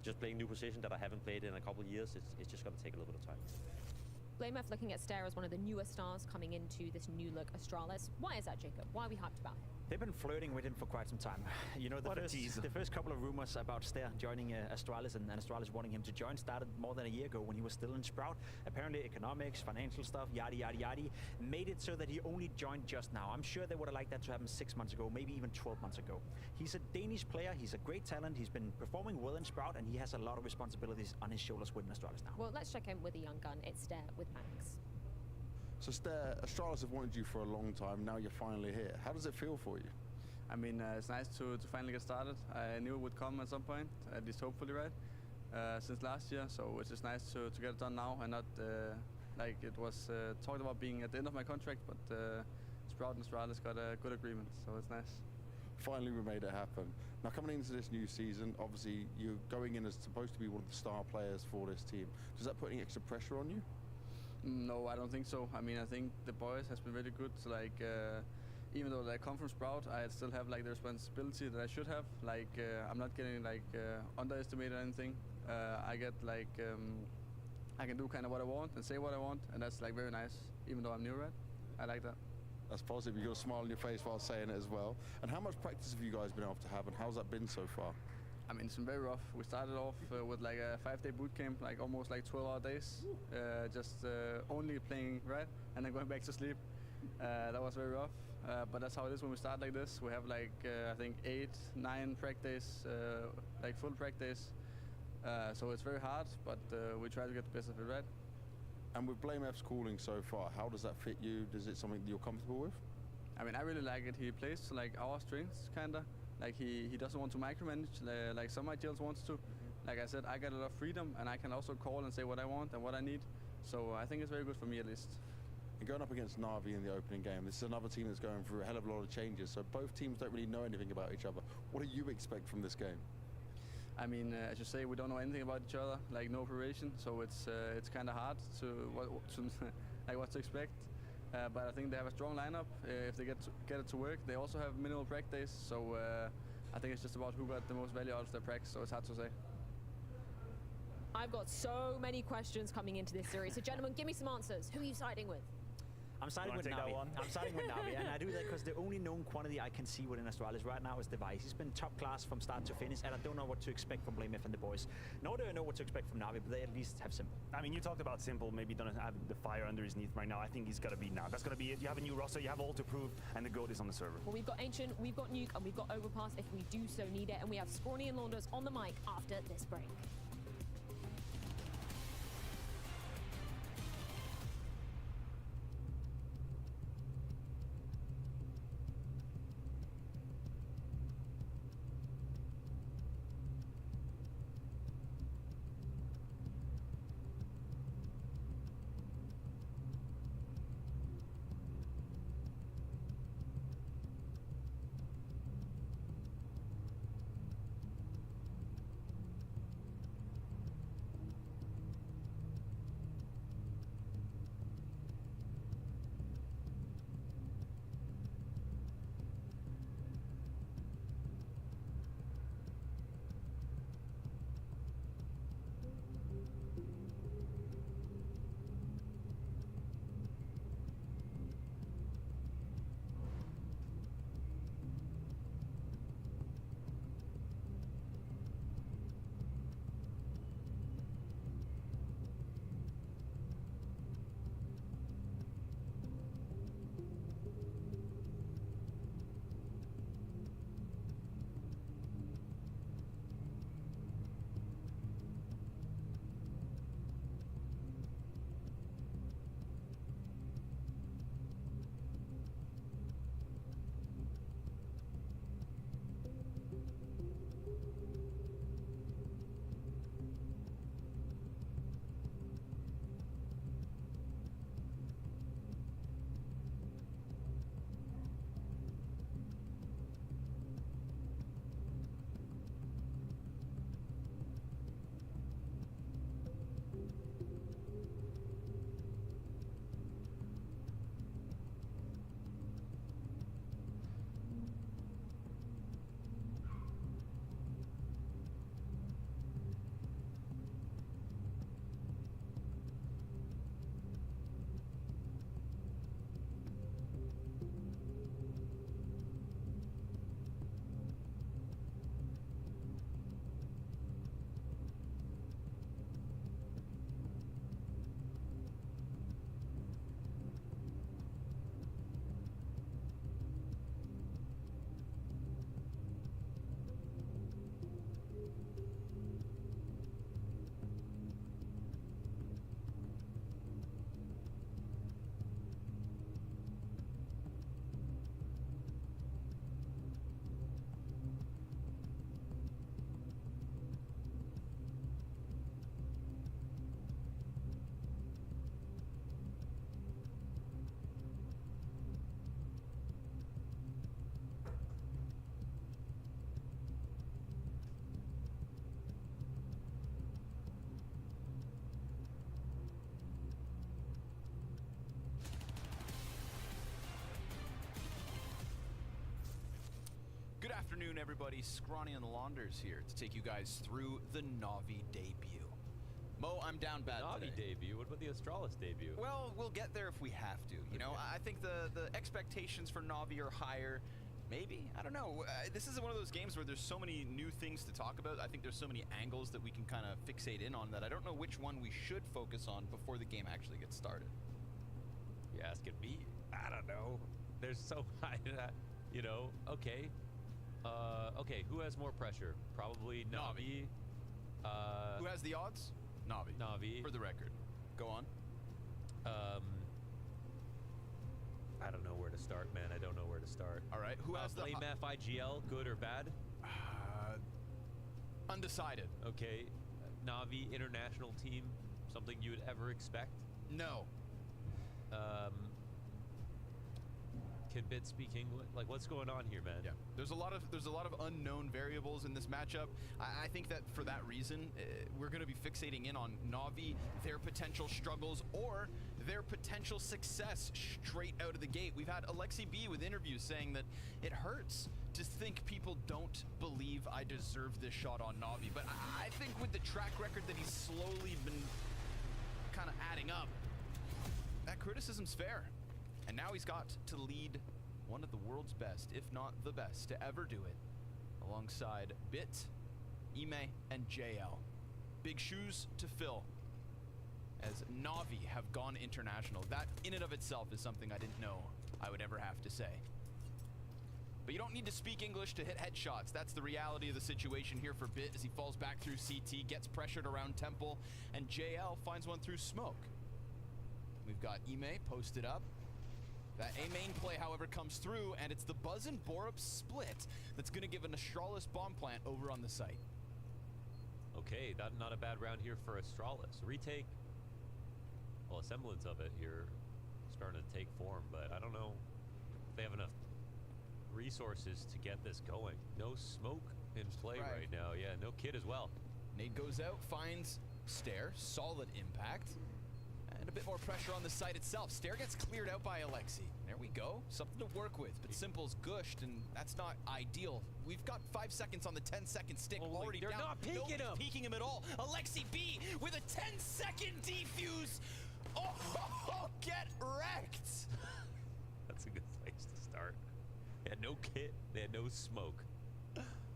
just playing new position that I haven't played in a couple of years, it's just going to take a little bit of time. Blameth looking at Stair as one of the newer stars coming into this new look Astralis. Why is that, Jacob? Why are we hyped about him? They've been flirting with him for quite some time. You know, the first couple of rumors about Stair joining Astralis and Astralis wanting him to join started more than a year ago when he was still in Sprout. Apparently economics, financial stuff, yada, yada, yada, made it so that he only joined just now. I'm sure they would have liked that to happen 6 months ago, maybe even 12 months ago. He's a Danish player, he's a great talent, he's been performing well in Sprout, and he has a lot of responsibilities on his shoulders with Astralis now. Well, let's check in with a young gun. It's Stair with Banks. So Stair, Astralis have wanted you for a long time, now you're finally here. How does it feel for you? I mean, it's nice to finally get started. I knew it would come at some point, at least hopefully, right? Since last year, so it's just nice to get it done now and not Like it was talked about being at the end of my contract, but Sprout and Astralis got a good agreement, so it's nice. Finally, we made it happen. Now, coming into this new season, obviously you're going in as supposed to be one of the star players for this team. Does that put any extra pressure on you? No, I don't think so. I mean, I think the boys has been really good. So, like, even though I come from Sprout, I still have like the responsibility that I should have. Like, I'm not getting like underestimated or anything. I get like I can do kind of what I want and say what I want, and that's like very nice. Even though I'm new, right? I like that. That's positive. You got a smile on your face while saying it as well. And how much practice have you guys been able to have, and how's that been so far? I mean, it's been very rough. We started off with like a 5-day boot camp, like almost like 12-hour days, just only playing, right, and then going back to sleep. That was very rough, but that's how it is when we start like this. We have like I think 8-9 prac days, like full prac days. So it's very hard, but we try to get the best of it, right? And with Blame F's calling so far, how does that fit you? Is it something that you're comfortable with? I mean, I really like it. He plays to like our strengths, kinda. Like he doesn't want to micromanage like some IGLs wants to. Like I said, I got a lot of freedom, and I can also call and say what I want and what I need. So I think it's very good for me at least. And going up against Na'Vi in the opening game, this is another team that's going through a hell of a lot of changes. So both teams don't really know anything about each other. What do you expect from this game? I mean, as you say, we don't know anything about each other, like no preparation, so it's kind of hard to like what to expect. But I think they have a strong lineup. If they get it to work, they also have minimal prac days. So I think it's just about who got the most value out of their prac. So it's hard to say. I've got so many questions coming into this series. So gentlemen, give me some answers. Who are you siding with? I'm siding with Navi. I'm siding with Navi, and I do that because the only known quantity I can see within Astralis right now is Device. He's been top class from start to finish, and I don't know what to expect from Blame F and the boys. Nor do I know what to expect from Navi, but they at least have Simple. I mean, you talked about Simple maybe doesn't have the fire under his knees right now. I think he's got to be now. That's got to be it. You have a new roster, you have all to prove, and the GOAT is on the server. Well, we've got Ancient, we've got Nuke, and we've got Overpass if we do so need it, and we have Scrawny and Launders on the mic after this break. afternoon, everybody. Scrawny and the Launders here to take you guys through the Na'Vi debut. Mo, I'm down bad Na'Vi today. debut? What about the Astralis debut? Well, we'll get there if we have to. You know, I think the expectations for Na'Vi are higher. Maybe? I don't know. This is one of those games where there's so many new things to talk about. I think there's so many angles that we can kind of fixate in on that I don't know which one we should focus on before the game actually gets started. You're asking me? I don't know. There's so high that, you know, okay. Okay, who has more pressure? Probably Na'Vi. Who has the odds? Na'Vi. Na'Vi. For the record. Go on. I don't know where to start, man. I don't know where to start. All right. Who has the Blame FIGL, good or bad? Undecided. Okay. Na'Vi international team, something you would ever expect? No. Can Bit speak English? Like, what's going on here, man? Yeah. There's a lot of unknown variables in this matchup. I think that for that reason, we're going to be fixating in on Na'Vi, their potential struggles, or their potential success straight out of the gate. We've had Alexi B with interviews saying that it hurts to think people don't believe I deserve this shot on Na'Vi. But I think with the track record that he's slowly been kind of adding up, that criticism's fair. And now he's got to lead one of the world's best, if not the best, to ever do it, alongside Bit, Ime, and JL. Big shoes to fill, as Na'Vi have gone international. That, in and of itself, is something I didn't know I would ever have to say. But you don't need to speak English to hit headshots. That's the reality of the situation here for Bit as he falls back through CT, gets pressured around Temple, and JL finds one through smoke. We've got Ime posted up. That A main play, however, comes through, and it's the Buzz and Borup split that's going to give an Astralis bomb plant over on the site. Okay, not a bad round here for Astralis. Retake, well, a semblance of it here, starting to take form, but I don't know if they have enough resources to get this going. No smoke in play right now. Yeah, no kid as well. Nade goes out, finds Stair, solid impact. And a bit more pressure on the site itself. Stair gets cleared out by Alexi. There we go. Something to work with. But Simple's gushed, and that's not ideal. We've got 5 seconds on the 10-second stick already they're down. not peeking Nobody's him. peeking him at all. Alexi B with a 10-second defuse. Oh, get wrecked. That's a good place to start. They had no kit, they had no smoke,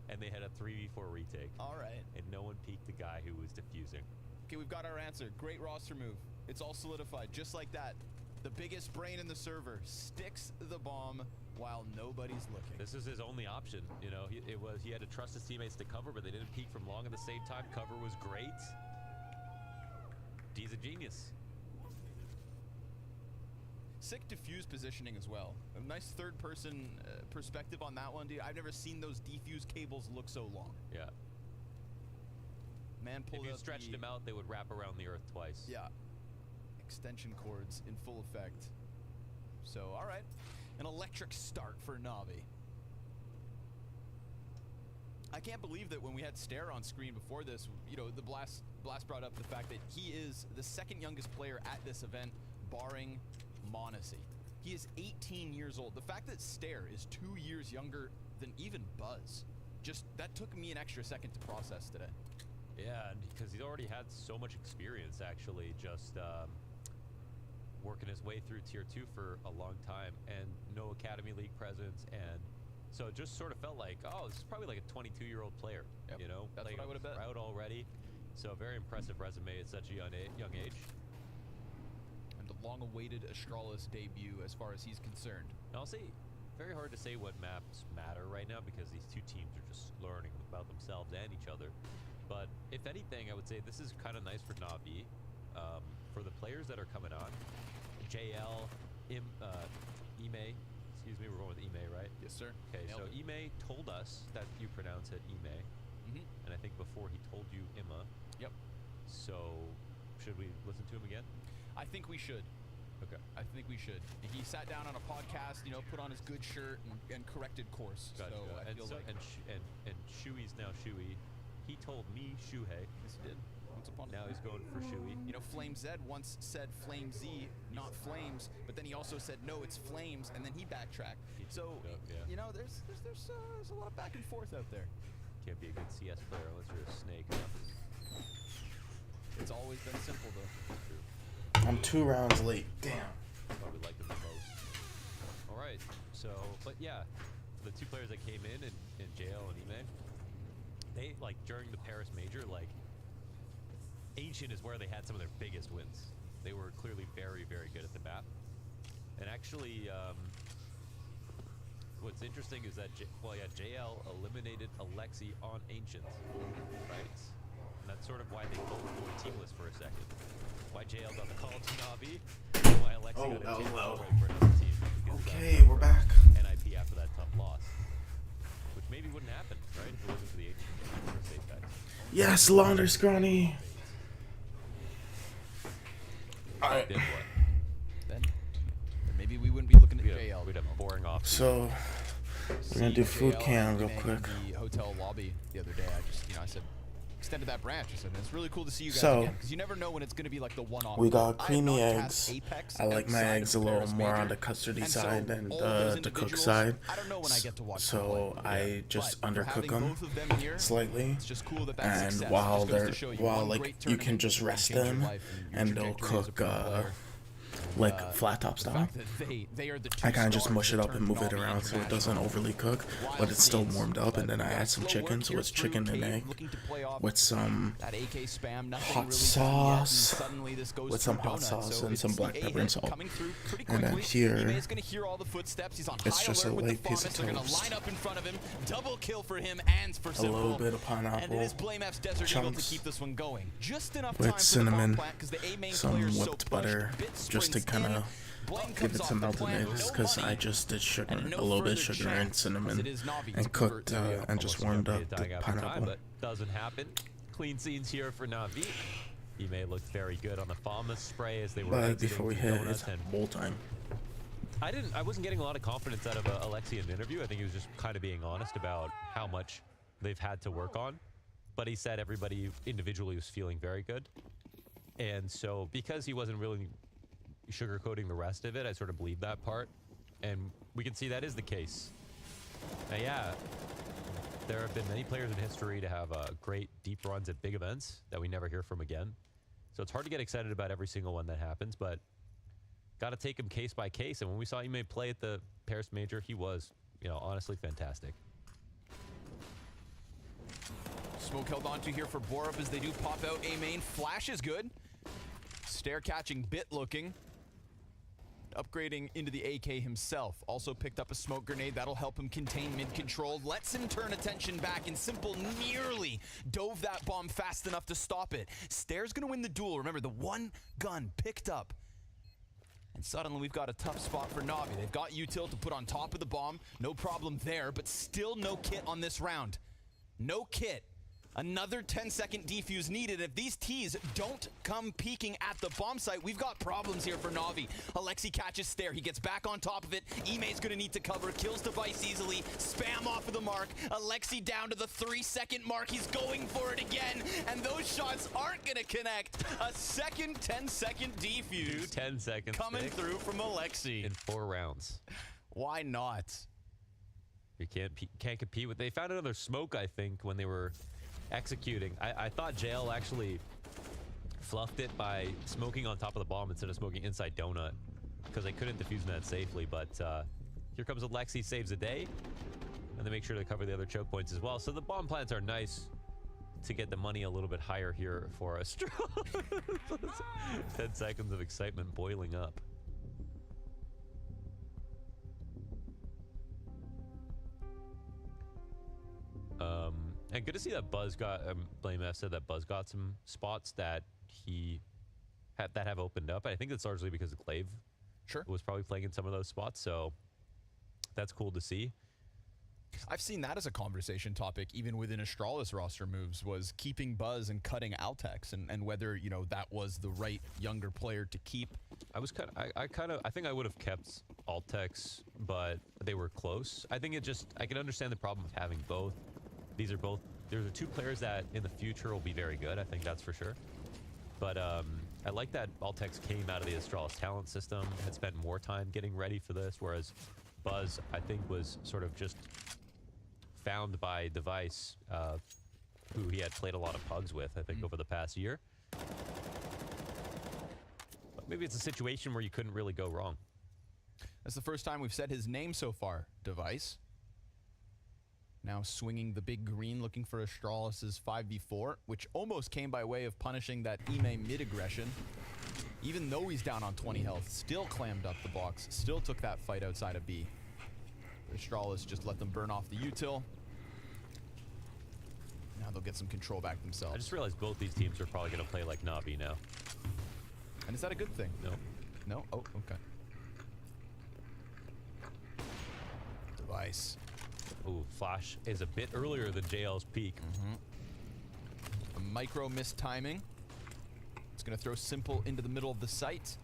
and they had a 3v4 retake. All right. And no one peeked the guy who was defusing. Okay, we've got our answer. Great roster move. It's all solidified, just like that. The biggest brain in the server sticks the bomb while nobody's looking. This is his only option. You know, he had to trust his teammates to cover, but they didn't peek from long at the same time. Cover was great. D's a genius. Sick diffuse positioning as well. A nice third-person perspective on that one, dude. I've never seen those defuse cables look so long. Yeah. Man pulled If you out stretched them out, they would wrap around the earth twice. Yeah. Extension cords in full effect. So, all right. An electric start for Na'Vi. I can't believe that when we had Stair on screen before this, you know, the Blast brought up the fact that he is the second youngest player at this event, barring Monacy. He is 18 years old. The fact that Stair is 2 years younger than even Buzz, that took me an extra second to process today. Yeah, because he's already had so much experience, actually, just working his way through Tier 2 for a long time, and no Academy League presence, and so it just sort of felt like, oh, this is probably like a 22-year-old player, you know? That's like what I would have bet. Out already, so very impressive resume at such a young age. And a long-awaited Astralis debut as far as he's concerned. I'll say, very hard to say what maps matter right now because these two teams are just learning about themselves and each other. But if anything, I would say this is kind of nice for Na'Vi. For the players that are coming on, JL, Ime, excuse me, we're going with Ime, right? Yes, sir. Okay, so Ime told us that you pronounce it Ime, and I think before he told you Ima. Yep. So, should we listen to him again? I think we should. Okay. I think we should. He sat down on a podcast, you know, put on his good shirt and corrected course. Gotcha. So I feel like and Shui's now Shui. He told me Shuhei. Yes, he did. Once upon a Now he's going for Shui. You know, Flame Z once said Flame Z, not Flames, but then he also said no, it's Flames, and then he backtracked. So you know, there's a lot of back and forth out there. Can't be a good CS player unless you're a snake. It's always been simple though. I'm 2 rounds late. Damn. Probably like them the most. All right. So, but yeah, for the 2 players that came in JL and Ime, they like during the Paris Major, like Ancient is where they had some of their biggest wins. They were clearly very, very good at the map. And actually, what's interesting is that JL eliminated Alexi on Ancient, right? And that's sort of why they both were teamless for a second. Why JL got the call to Navi, and why Alexi got a chance to play for another team. Okay, we're back. NIP after that tough loss, which maybe wouldn't happen, right? If it wasn't for the Ancient for a safe bet. Yes, Launder Scrawny. Alright. Then what? Then maybe we wouldn't be looking at JL. We'd have boring off. So we're gonna do food JL cam real in quick. the hotel lobby the other day. I said, extended that branch. I said, it's really cool to see you guys So, again, because you never know when it's going to be like the one-off. We got I have creamy not cast eggs. Apex I like my outside eggs a of little Paris more Major, on the custardy and so side than all those the cooked individuals, side. I don't know when I get to watch So them play. I just But for undercook having them both of them here, slightly, it's just cool that that's and success. It while just goes to they're show you while one like great you can tournament just can rest change your them, life and your and they'll trajectory as a cook pro player. like flat top The style. fact that they are the two I kind of just stars mush it that up and turned move it Navi around so it doesn't international. overly cook, but Wild it's still scenes, warmed up, and but then I add some slow chicken, work so here it's through chicken and Cave, egg looking to play off with some that AK spam, nothing hot really sauce, yet, and suddenly this goes with to some a hot donut. sauce So and it's some the black A pepper hit and salt. coming through pretty And then quickly. here, Ime's gonna hear all the footsteps. He's on it's high just a alert with light the piece of Fomis. They're gonna toast. line up in front of him. Double kill for him and for a Simple. little bit of And it pineapple, is Blame F's Desert Eagle to chunks keep this one going. Just enough time with for the cinnamon, bomb plant because the A main some player is so whipped pushed. butter, Bit just to sprints kind in. of Blame give comes it off some the melted plant, eggs, no because I money. just did sugar, And no a little bit further sugar and chance, as cinnamon, it is Navi to and convert cooked to the and just warmed up the Dying after time, pineapple. but doesn't happen. Clean scenes here for Navi. He may look very good on the Fomis spray as they were But exiting before we the hit, donuts, it's and bowl time. I wasn't getting a lot of confidence out of Alexi in the interview. I think he was just kind of being honest about how much they've had to work on. But he said everybody individually was feeling very good. And so because he wasn't really sugarcoating the rest of it, I sort of believe that part. And we can see that is the case. Now, yeah, there have been many players in history to have great deep runs at big events that we never hear from again. So it's hard to get excited about every single one that happens, but got to take him case by case. And when we saw Ime play at the Paris Major, he was, you know, honestly fantastic. Smoke held onto here for Borup as they do pop out A main. Flash is good. Stare catching, bit looking. Upgrading into the AK himself. Also picked up a smoke grenade. That'll help him contain mid-control. Lets him turn attention back, and Simple nearly dove that bomb fast enough to stop it. Stare's gonna win the duel. Remember, the one gun picked up. And suddenly we've got a tough spot for Navi. They've got util to put on top of the bomb. No problem there, but still no kit on this round. No kit. Another 10-second defuse needed. If these T's don't come peeking at the bomb site, we've got problems here for Navi. Alexi catches Stare. He gets back on top of it. Ime's going to need to cover. Kills device easily. Spam off of the mark. Alexi down to the 3-second mark. He's going for it again. And those shots aren't going to connect. A second 10-second defuse. 10 seconds coming thick through from Alexi. in 4 rounds. Why not? You can't compete with. They found another smoke, I think, when they were executing. I thought JL actually fluffed it by smoking on top of the bomb instead of smoking inside donut because they couldn't defuse that safely. But here comes Alexi, saves the day, and they make sure to cover the other choke points as well. So the bomb plants are nice to get the money a little bit higher here for us. 10 seconds of excitement boiling up. And good to see that Buzz got, Blame F said that Buzz got some spots that that have opened up. I think that's largely because Clave was probably playing in some of those spots, so that's cool to see. I've seen that as a conversation topic, even within Astralis roster moves, was keeping Buzz and cutting Altex, and whether, you know, that was the right younger player to keep. I think I would have kept Altex, but they were close. I think I can understand the problem of having both. These are both There's the two players that in the future will be very good. I think that's for sure. But I like that Altex came out of the Astralis talent system, had spent more time getting ready for this, whereas Buzz, I think, was sort of just found by Device, who he had played a lot of pugs with, I think, over the past year. But maybe it's a situation where you couldn't really go wrong. That's the first time we've said his name so far, Device. Now swinging the big green, looking for Astralis' 5v4, which almost came by way of punishing that Ime mid-aggression. Even though he's down on 20 health, still clammed up the box, still took that fight outside of B. Astralis just let them burn off the util. Now they'll get some control back themselves. I just realized both these teams are probably going to play like Navi now. And is that a good thing? No. No? Oh, okay. Device. Ooh, Flash is a bit earlier than JL's peak. A micro missed timing. It's going to throw Simple into the middle of the site.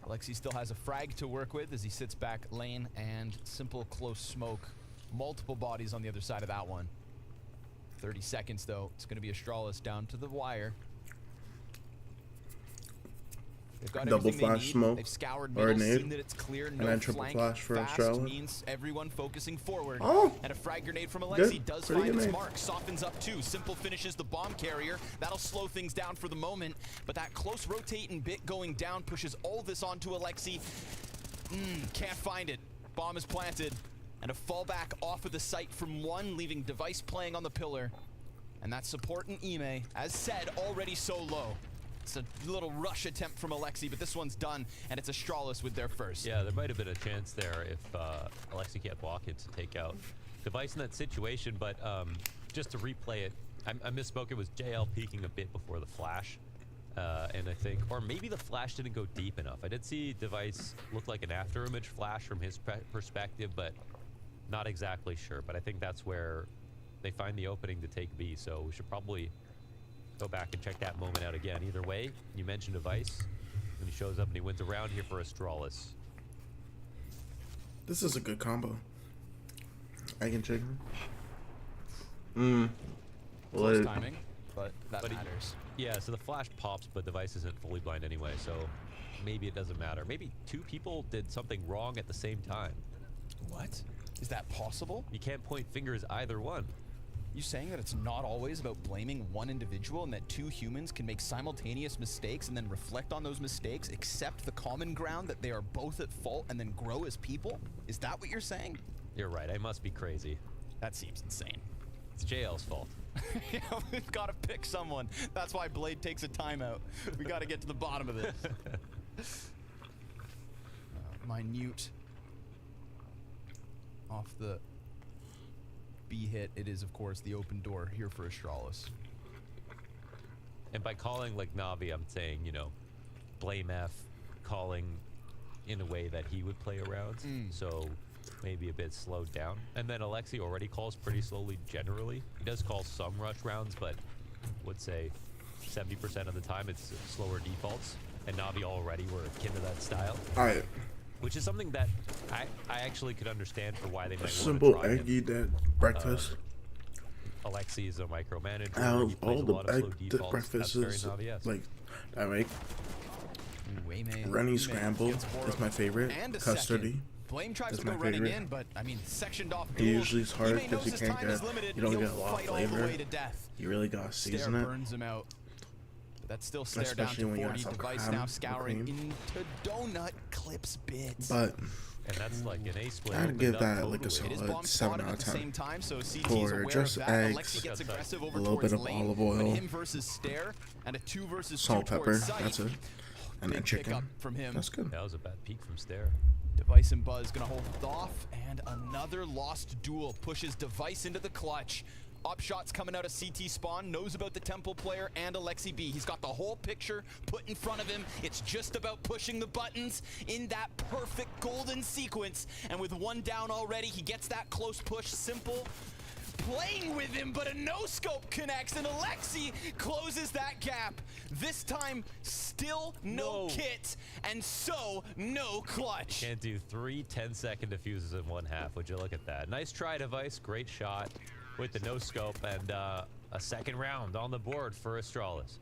Alexi still has a frag to work with as he sits back lane, and Simple close smoke. Multiple bodies on the other side of that one. 30 seconds though. It's going to be Astralis down to the wire. They've got double everything they flash need. smoke They've scoured or a middle, nade, seen that it's clear, and no then triple flank. flash for Fast Australia. means everyone focusing forward. Oh! And a frag grenade from Alexi Good. does Pretty find good its nade. mark. Softens up too. Simple finishes the bomb carrier. That'll slow things down for the moment. But that close rotating bit going down pushes all this onto Alexi. Can't find it. Bomb is planted. And a fallback off of the site from one, leaving Device playing on the pillar. And that support in Ime, as said, already so low. It's a little rush attempt from Alexi, but this one's done, and it's Astralis with their first. Yeah, there might have been a chance there if Alexi kept walking to take out Device in that situation, but just to replay it, I misspoke. It was JL peeking a bit before the flash, and I think, or maybe the flash didn't go deep enough. I did see Device look like an after image flash from his perspective, but not exactly sure. But I think that's where they find the opening to take B, so we should probably go back and check that moment out again. Either way, you mentioned Device, and he shows up and he wins around here for Astralis. This is a good combo. I can check him. Close timing, but that But matters. Yeah, so the flash pops, but Device isn't fully blind anyway, so maybe it doesn't matter. Maybe two people did something wrong at the same time. What? Is that possible? You can't point fingers either one. You saying that it's not always about blaming one individual and that two humans can make simultaneous mistakes and then reflect on those mistakes, accept the common ground that they are both at fault, and then grow as people? Is that what you're saying? You're right, I must be crazy. That seems insane. It's JL's fault. Yeah, we've got to pick someone. That's why Blade takes a timeout. We got to get to the bottom of this. Minute off the B hit. It is, of course, the open door here for Astralis. And by calling like Navi, I'm saying, you know, blame F, calling in a way that he would play around. So maybe a bit slowed down. And then Alexi already calls pretty slowly generally. He does call some rush rounds, but would say 70% of the time it's slower defaults. And Navi already were akin to that style. Alright. Which is something that I actually could understand for why they might Simple want to try him. eggy dead breakfast. Alexi is a micromanager. Out He of plays all a the lot of slow egg defaults. breakfasts, That's very Navi-esque. like that make runny scramble is my favorite. Custody. Blame tries is to go my running favorite. in, but I mean, sectioned off. It usually is hard Ime knows because you his can't time is get, limited. you don't He'll get a lot of fight all the flavor. way to death. You really gotta Stare season it. burns him out. But that's still Stare Especially down when to you 40. got Device ham now or scouring cream. into donut clips bits. But And that's like an ace player. I'd give that like a It is solid bomb 7 spotted out at of the 10. same time, so CT is For aware just of that. eggs, Alexi gets aggressive a over little towards bit of lane, olive but oil, him versus Stare, and a 2 versus 2 salt, towards pepper. site. That's it. And then Big chicken. pickup from him. That's good. That was a bad peek from Stare. Device and Buzz gonna hold off, and another lost duel pushes Device into the clutch. Up shots coming out of CT spawn, knows about the Temple player and Alexi B. He's got the whole picture put in front of him. It's just about pushing the buttons in that perfect golden sequence. And with one down already, he gets that close push. Simple playing with him, but a no-scope connects, and Alexi closes that gap. This time, still no kit, and so no clutch. Can't do 3 10-second diffuses in 1/2. Would you look at that? Nice try, Device. Great shot with the no-scope, and a second round on the board for Astralis.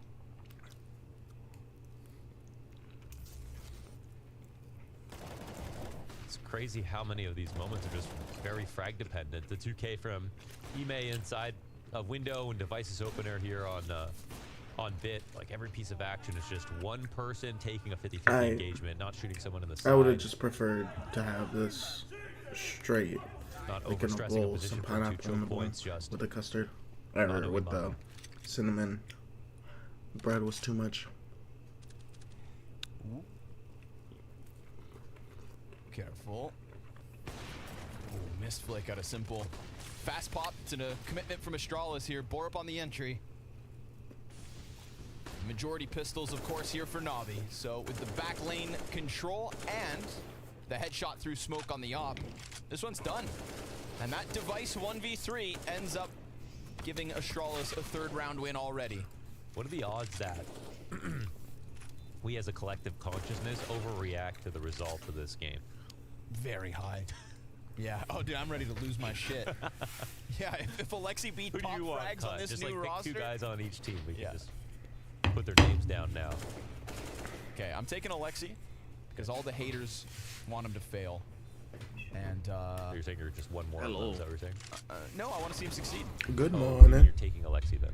It's crazy how many of these moments are just very frag dependent. The 2K from Ime inside a window and Devices opener here on Bit. Like every piece of action is just one person taking a 50-50 engagement, not shooting someone in the side. I would have just preferred to have this straight. Not Like in a overstressing a bowl, position some for 2 pineapple in the choke bowl points, just with the custard, or with the cinnamon. Bread was too much. Careful. Ooh, missed flick out of Simple. Fast pop. It's a commitment from Astralis here. Bore up on the entry. Majority pistols, of course, here for Navi. So with the back lane control and the headshot through smoke on the op, this one's done. And that Device 1v3 ends up giving Astralis a 3rd round win already. What are the odds that we as a collective consciousness overreact to the result of this game? Very high. Yeah. Oh, dude, I'm ready to lose my shit. Yeah, if Alexi beat Who do top you want frags cut? on this just new like roster, pick 2 guys on each team. We can just put their names down now. Okay, I'm taking Alexi because all the haters want him to fail. And you're saying you're just one more. Hello. Is that what you're saying? No, I want to see him succeed. Good Oh, morning. you're taking Alexi then.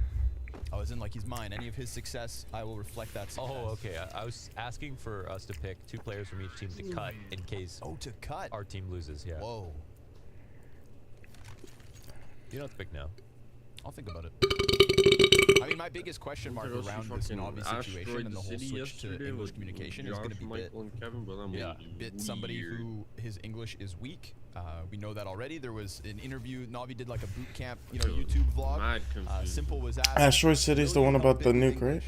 Oh, as in like he's mine. Any of his success, I will reflect that success. Oh, okay. I was asking for us to pick 2 players from each team to cut in case. Oh, to cut. Our team loses. Yeah. Whoa. You don't have to pick now. I'll think about it. I mean, my biggest question mark around this Navi situation and the whole switch to English communication is going to be Bit somebody who his English is weak. We know that already. There was an interview. Navi did like a boot camp, YouTube vlog. Simple was asked. Asteroid City's the one about the nuke, right?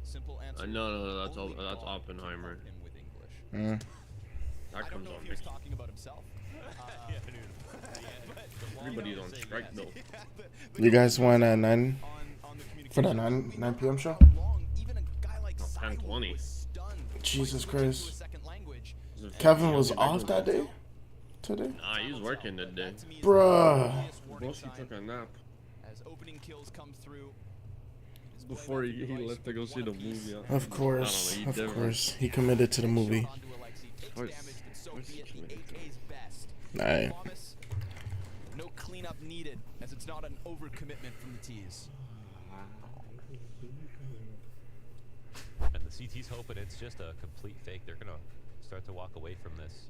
Simple answer. No, that's Oppenheimer. Mm. That comes on. He was talking about himself. Everybody's on strike though. You guys went at 9 for that 9 p.m. show? 10:20. Jesus Christ. Kevin was off that day? Today? Nah, he was working that day. Bruh. Bossy took a nap. As opening kills come through. Before he left to go see the movie. Of course, of course. He committed to the movie. Of course. Nah. No cleanup needed, as it's not an overcommitment from the T's. And the CT's hoping it's just a complete fake. They're gonna start to walk away from this.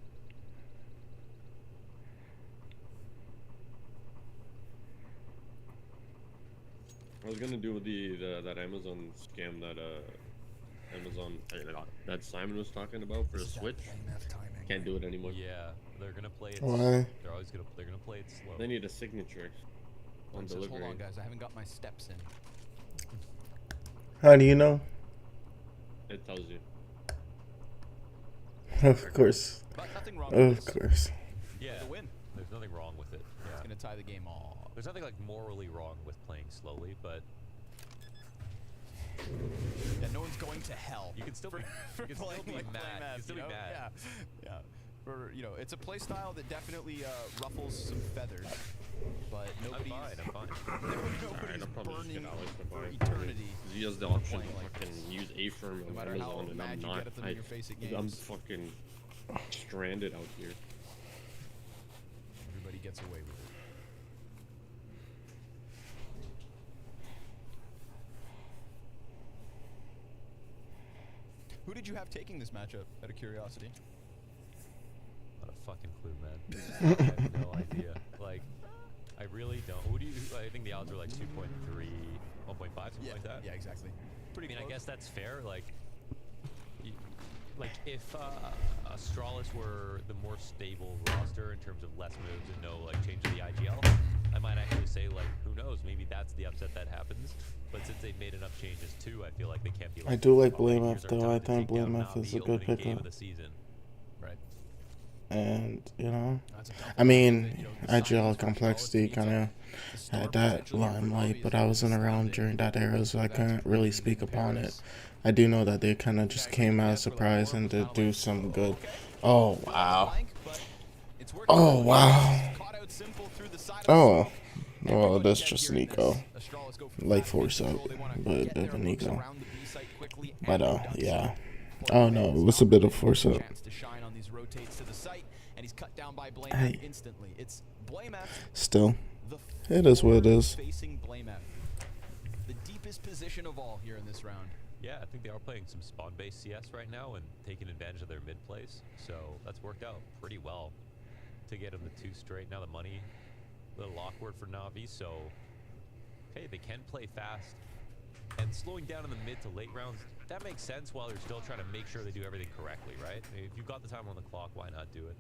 I was gonna do that Amazon scam that Simon was talking about for the Switch. Can't do it anymore. Yeah, they're gonna play it. Why? They're gonna play it slow. They need a signature on delivery. Hold on, guys. I haven't got my steps in. How do you know? It tells you. Of course. Of course. Yeah, there's nothing wrong with it. Yeah. It's gonna tie the game off. There's nothing like morally wrong with playing slowly, but yeah, no one's going to hell. You can still be, for you can still playing be like mad. Play You can still be mad. Yeah. For it's a play style that definitely ruffles some feathers, but nobody's. I'm fine. Alright, I'm probably just gonna always for eternity. He has the option to fucking use A-firm on matter how Amazon, and mad I'm you not. get at them in your face at I'm games. fucking stranded out here. Everybody gets away with it. Who did you have taking this matchup, out of curiosity? Not a fucking clue, man. I have no idea. Like, I really don't. Who do you? I think the odds are like 2.3, 1.5, something like that. Yeah, exactly. I mean, I guess that's fair. Like, if Astralis were the more stable roster in terms of less moves and no like change to the IGL, I might actually say like, who knows? Maybe that's the upset that happens. But since they've made enough changes too, I feel like they can't be. Like, I do like oh, Blame here's F our though. I time to think take down Blame F is a Navi, good opening game pickup. of the season. Right. And I mean, IGL Complexity kind of had that limelight, but I wasn't around during that era, so I couldn't really speak upon it. I do know that they kind of just came out of surprise and did do some good. Oh, wow. Oh, wow. Oh, well, that's just Nico. Like force up, but bit of Nico. But, yeah. Oh, no, it was a bit of force up. Hey. Still, it is what it is. The deepest position of all here in this round. Yeah, I think they are playing some spawn-based CS right now and taking advantage of their mid plays. So that's worked out pretty well to get them to 2 straight. Now the money, a little awkward for Na'Vi. So, hey, they can play fast. And slowing down in the mid to late rounds, that makes sense while they're still trying to make sure they do everything correctly, right? I mean, if you've got the time on the clock, why not do it?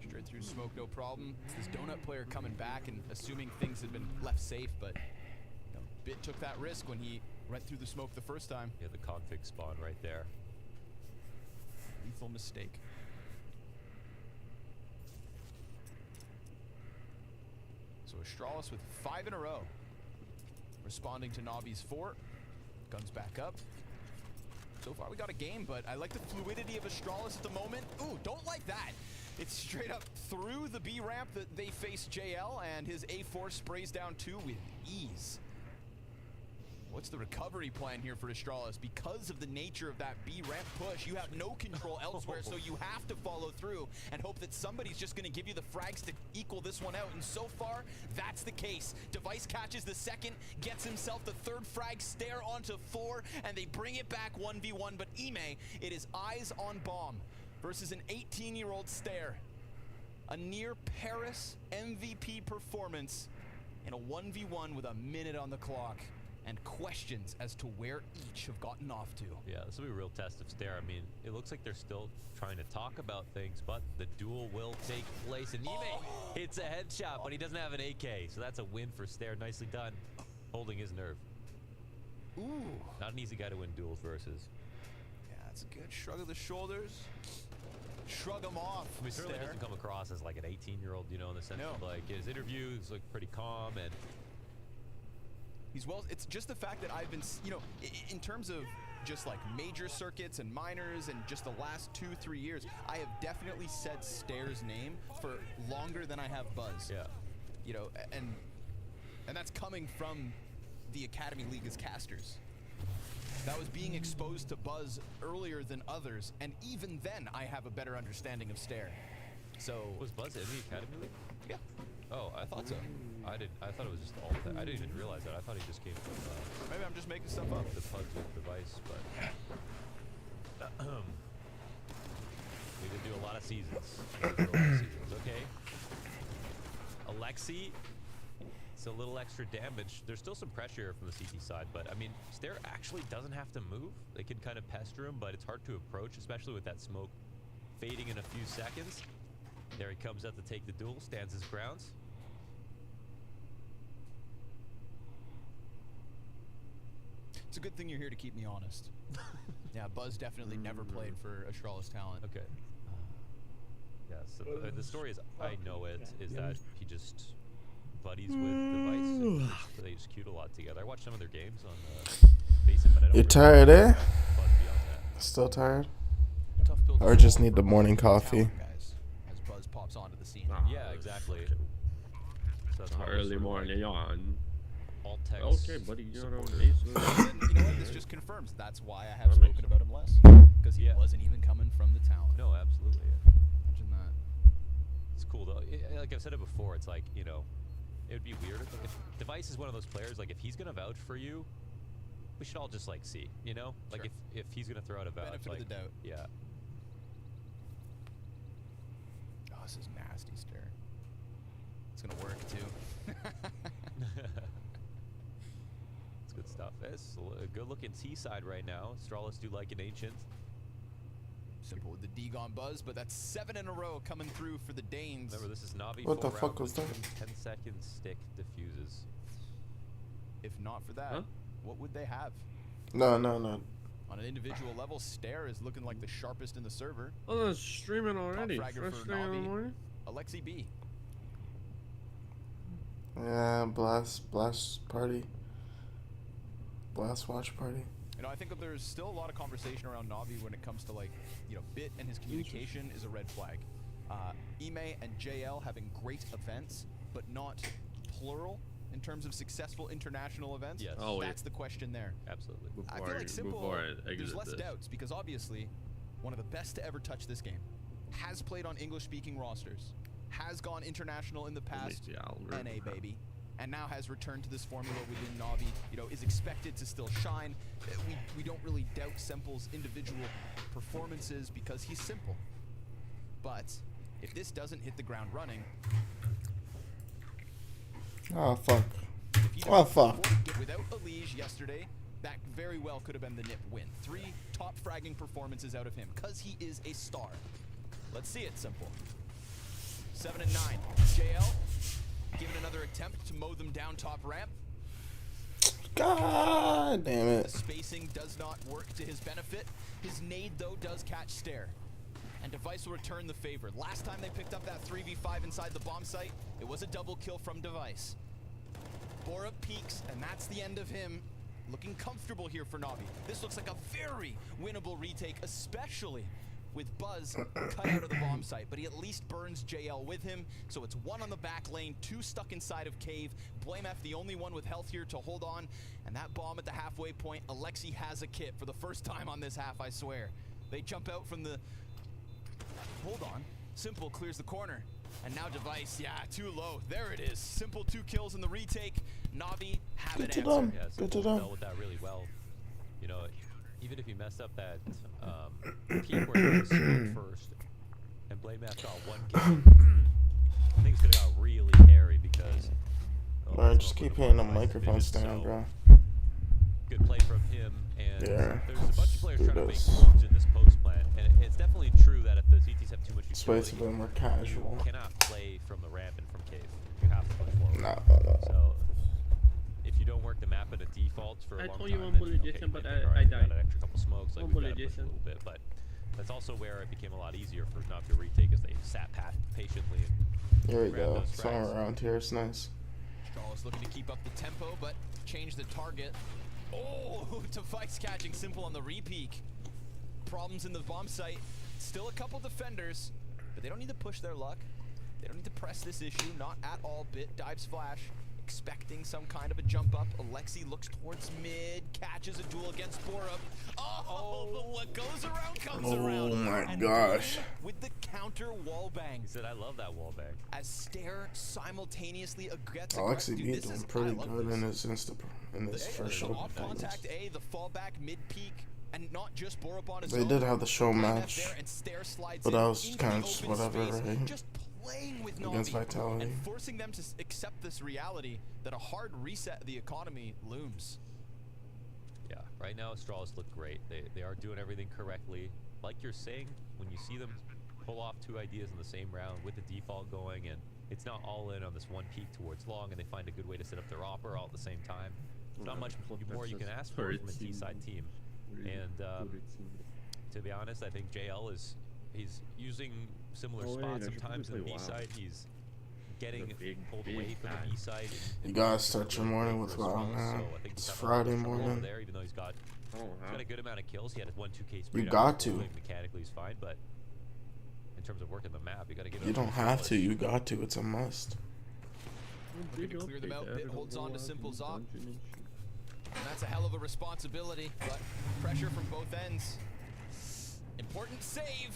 Straight through smoke, no problem. It's this donut player coming back and assuming things had been left safe, but Bit took that risk when he went through the smoke the first time. Yeah, the config spawn right there. Lethal mistake. So Astralis with 5 in a row. Responding to Navi's 4. Guns back up. So far we got a game, but I like the fluidity of Astralis at the moment. Ooh, don't like that. It's straight up through the B ramp that they face JL, and his A4 sprays down 2 with ease. What's the recovery plan here for Astralis? Because of the nature of that B ramp push, you have no control elsewhere, so you have to follow through and hope that somebody's just going to give you the frags to equal this one out. And so far, that's the case. Device catches the second, gets himself the 3rd frag, Stare onto 4, and they bring it back 1v1. But Ime, it is eyes on bomb versus an 18-year-old Stare. A near Paris MVP performance in a 1v1 with a minute on the clock. And questions as to where each have gotten off to. Yeah, this will be a real test of Stare. I mean, it looks like they're still trying to talk about things, but the duel will take place. And Ime hits a headshot, but he doesn't have an AK, so that's a win for Stare. Nicely done, holding his nerve. Ooh. Not an easy guy to win duels versus. Yeah, that's a good shrug of the shoulders. Shrug him off. I mean, certainly doesn't come across as like an 18-year-old, you know, in the sense of like his interviews look pretty calm and. He's well, it's just the fact that I've been, you know, in terms of just like major circuits and minors and just the last 2-3 years, I have definitely said Stare's name for longer than I have Buzz. Yeah. You know, and that's coming from the Academy League as casters. That was being exposed to Buzz earlier than others, and even then I have a better understanding of Stare. So was Buzz in the Academy League? Yeah. Oh, I thought so. I thought it was just all. I didn't even realize that. I thought he just came from. Maybe I'm just making stuff up. The Puds with Device, but we did do a lot of seasons. Okay. Alexi, it's a little extra damage. There's still some pressure from the CT side, but I mean, Stare actually doesn't have to move. They can kind of pester him, but it's hard to approach, especially with that smoke fading in a few seconds. There he comes out to take the duel, stands his grounds. It's a good thing you're here to keep me honest. Yeah, Buzz definitely never played for Astralis talent. Okay. Yeah, so the story is, I know it, is that he just buddies with Device. So they just queued a lot together. I watched some of their games on Basic, but I don't. You're tired, eh? Still tired? Or just need the morning coffee? As Buzz pops onto the scene. Yeah, exactly. So that's early morning yawn. All text. Okay, buddy, you're on You know what? This just confirms that's why I have spoken about him less. Because he wasn't even coming from the talent. No, absolutely. Imagine that. It's cool though. Like I've said it before, it's like, you know, it would be weird if Device is one of those players, like if he's gonna vouch for you, we should all just like see, you know? Like if he's gonna throw out a vouch, Benefit like of the doubt. Yeah. Oh, this is nasty Stare. It's gonna work too. It's good stuff. It's a good looking T side right now. Astralis do like an ancient. Simple with the D-Gon Buzz, but that's 7 in a row coming through for the Danes. Remember, this is Na'Vi. What the fuck was that? 10-second stick diffuses. If not for that, what would they have? No. On an individual level, Stare is looking like the sharpest in the server. Oh, that's streaming already. Top fragger First for thing in the Na'Vi, morning. Alexi B. Yeah, blast party. Blast watch party. You know, I think that there's still a lot of conversation around Na'Vi when it comes to, like, you know, Bit and his communication is a red flag. Ime and JL having great events, but not plural in terms of successful international events. Yes. That's the question there. Absolutely. I feel like Simple, there's less doubts because obviously one of the best to ever touch this game, has played on English-speaking rosters, has gone international in the past, NA baby, and now has returned to this formula within Na'Vi, you know, is expected to still shine. We don't really doubt Simple's individual performances because he's Simple. But if this doesn't hit the ground running... Oh, fuck. Oh, fuck. Without Elige yesterday, that very well could have been the NIP win. 3 top fragging performances out of him, because he is a star. Let's see it, Simple. 7 and 9. JL giving another attempt to mow them down top ramp. God damn it. The spacing does not work to his benefit. His nade, though, does catch Stare. And Device will return the favor. Last time they picked up that 3v5 inside the bomb site, it was a double kill from Device. Bora peaks, and that's the end of him. Looking comfortable here for Na'Vi. This looks like a very winnable retake, especially with Buzz cut out of the bomb site. But he at least burns JL with him, so it's 1 on the back lane, 2 stuck inside of Cave. BlameF the only one with health here to hold on. And that bomb at the halfway point, Alexi has a kit for the first time on this half, I swear. They jump out from the... Hold on. Simple clears the corner. And now Device, yeah, too low. There it is. Simple 2 kills in the retake. Na'Vi have an answer. Yeah, Simple dealt with that really well. You know, even if he messed up that peak where he was smoked first, and BlameF got 1 game, things could have got really hairy because... Bro, just keep hitting the microphone stand, bro. Good play from him, and yeah, there's a bunch of players trying to make moves in this post plan, and it's definitely true that if the CTs have too much utility, Space a bit more casual. You cannot play from the ramp and from cave. You have to play forward. No. So if you don't work the map at a default for a long time, told you one then, bullet okay, Jason, but maybe, I we died. got an extra couple smokes, like One we got bullet to push a Jason. little bit, but that's also where it became a lot easier for Na'Vi to retake as they sat pat patiently. And Here we grabbed go. those Somewhere frags. around here. It's nice. Straws looking to keep up the tempo, but change the target. Oh, Device catching Simple on the re-peek. Problems in the bomb site. Still a couple defenders, but they don't need to push their luck. They don't need to press this issue, not at all. Bit dives flash, expecting some kind of a jump up. Alexi looks towards mid, catches a duel against Borup. Oh, but what goes around comes around. Oh my And gosh. with the counter wall bang. He said, I love that wall bang. As Stare simultaneously gets Alexi B this doing is- pretty I love good this. in his first show. Off contact A, the fallback mid peak, and not just Borup on his They own. did have the show BlameF match, there, and Stare slides but in that was into kind the of just open whatever, space, right? just playing with Against Na'Vi Vitality. and forcing them to accept this reality that a hard reset of the economy looms. Yeah, right now Straws look great. They are doing everything correctly. Like you're saying, when you see them pull off 2 ideas in the same round with the default going, and it's not all in on this 1 peak towards long, and they find a good way to set up their opera all at the same time. There's not much more you can ask for from a D-side team. And to be honest, I think JL he's using similar spots sometimes in the B side. He's getting pulled away from the B side. You gotta start your morning with Valorant, man. It's Friday morning. There, even though he's got a good amount of kills, he had a 1-2K You spree. got to. Mechanically, he's fine, but in terms of working the map, you got to give it. You don't have to. You got to. It's a must. Looking to clear them out. Bit holds on to Simple's op. And that's a hell of a responsibility, but pressure from both ends. Important save.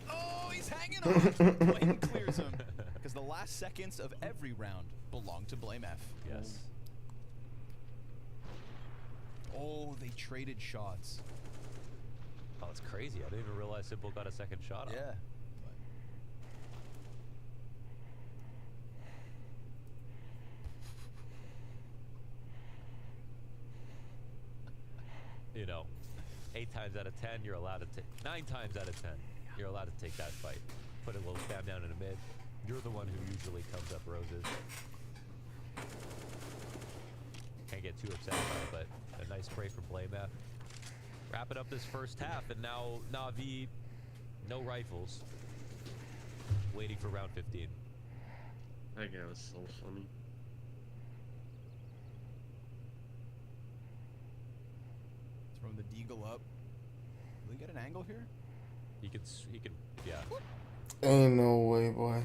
Oh, he's hanging on. Blame clears him. Because the last seconds of every round belong to BlameF. Yes. Oh, they traded shots. Oh, it's crazy. I didn't even realize Simple got a second shot on. Yeah. You know, 8 times out of 10, you're allowed to take. 9 times out of 10, you're allowed to take that fight. Put a little spam down in the mid. You're the one who usually comes up roses. Can't get too upset about it, but a nice spray from BlameF. wrapping up this first half, and now Na'Vi, no rifles, waiting for round 15. That guy was so funny. Throwing the deagle up. Will he get an angle here? He can, yeah. Ain't no way, boy.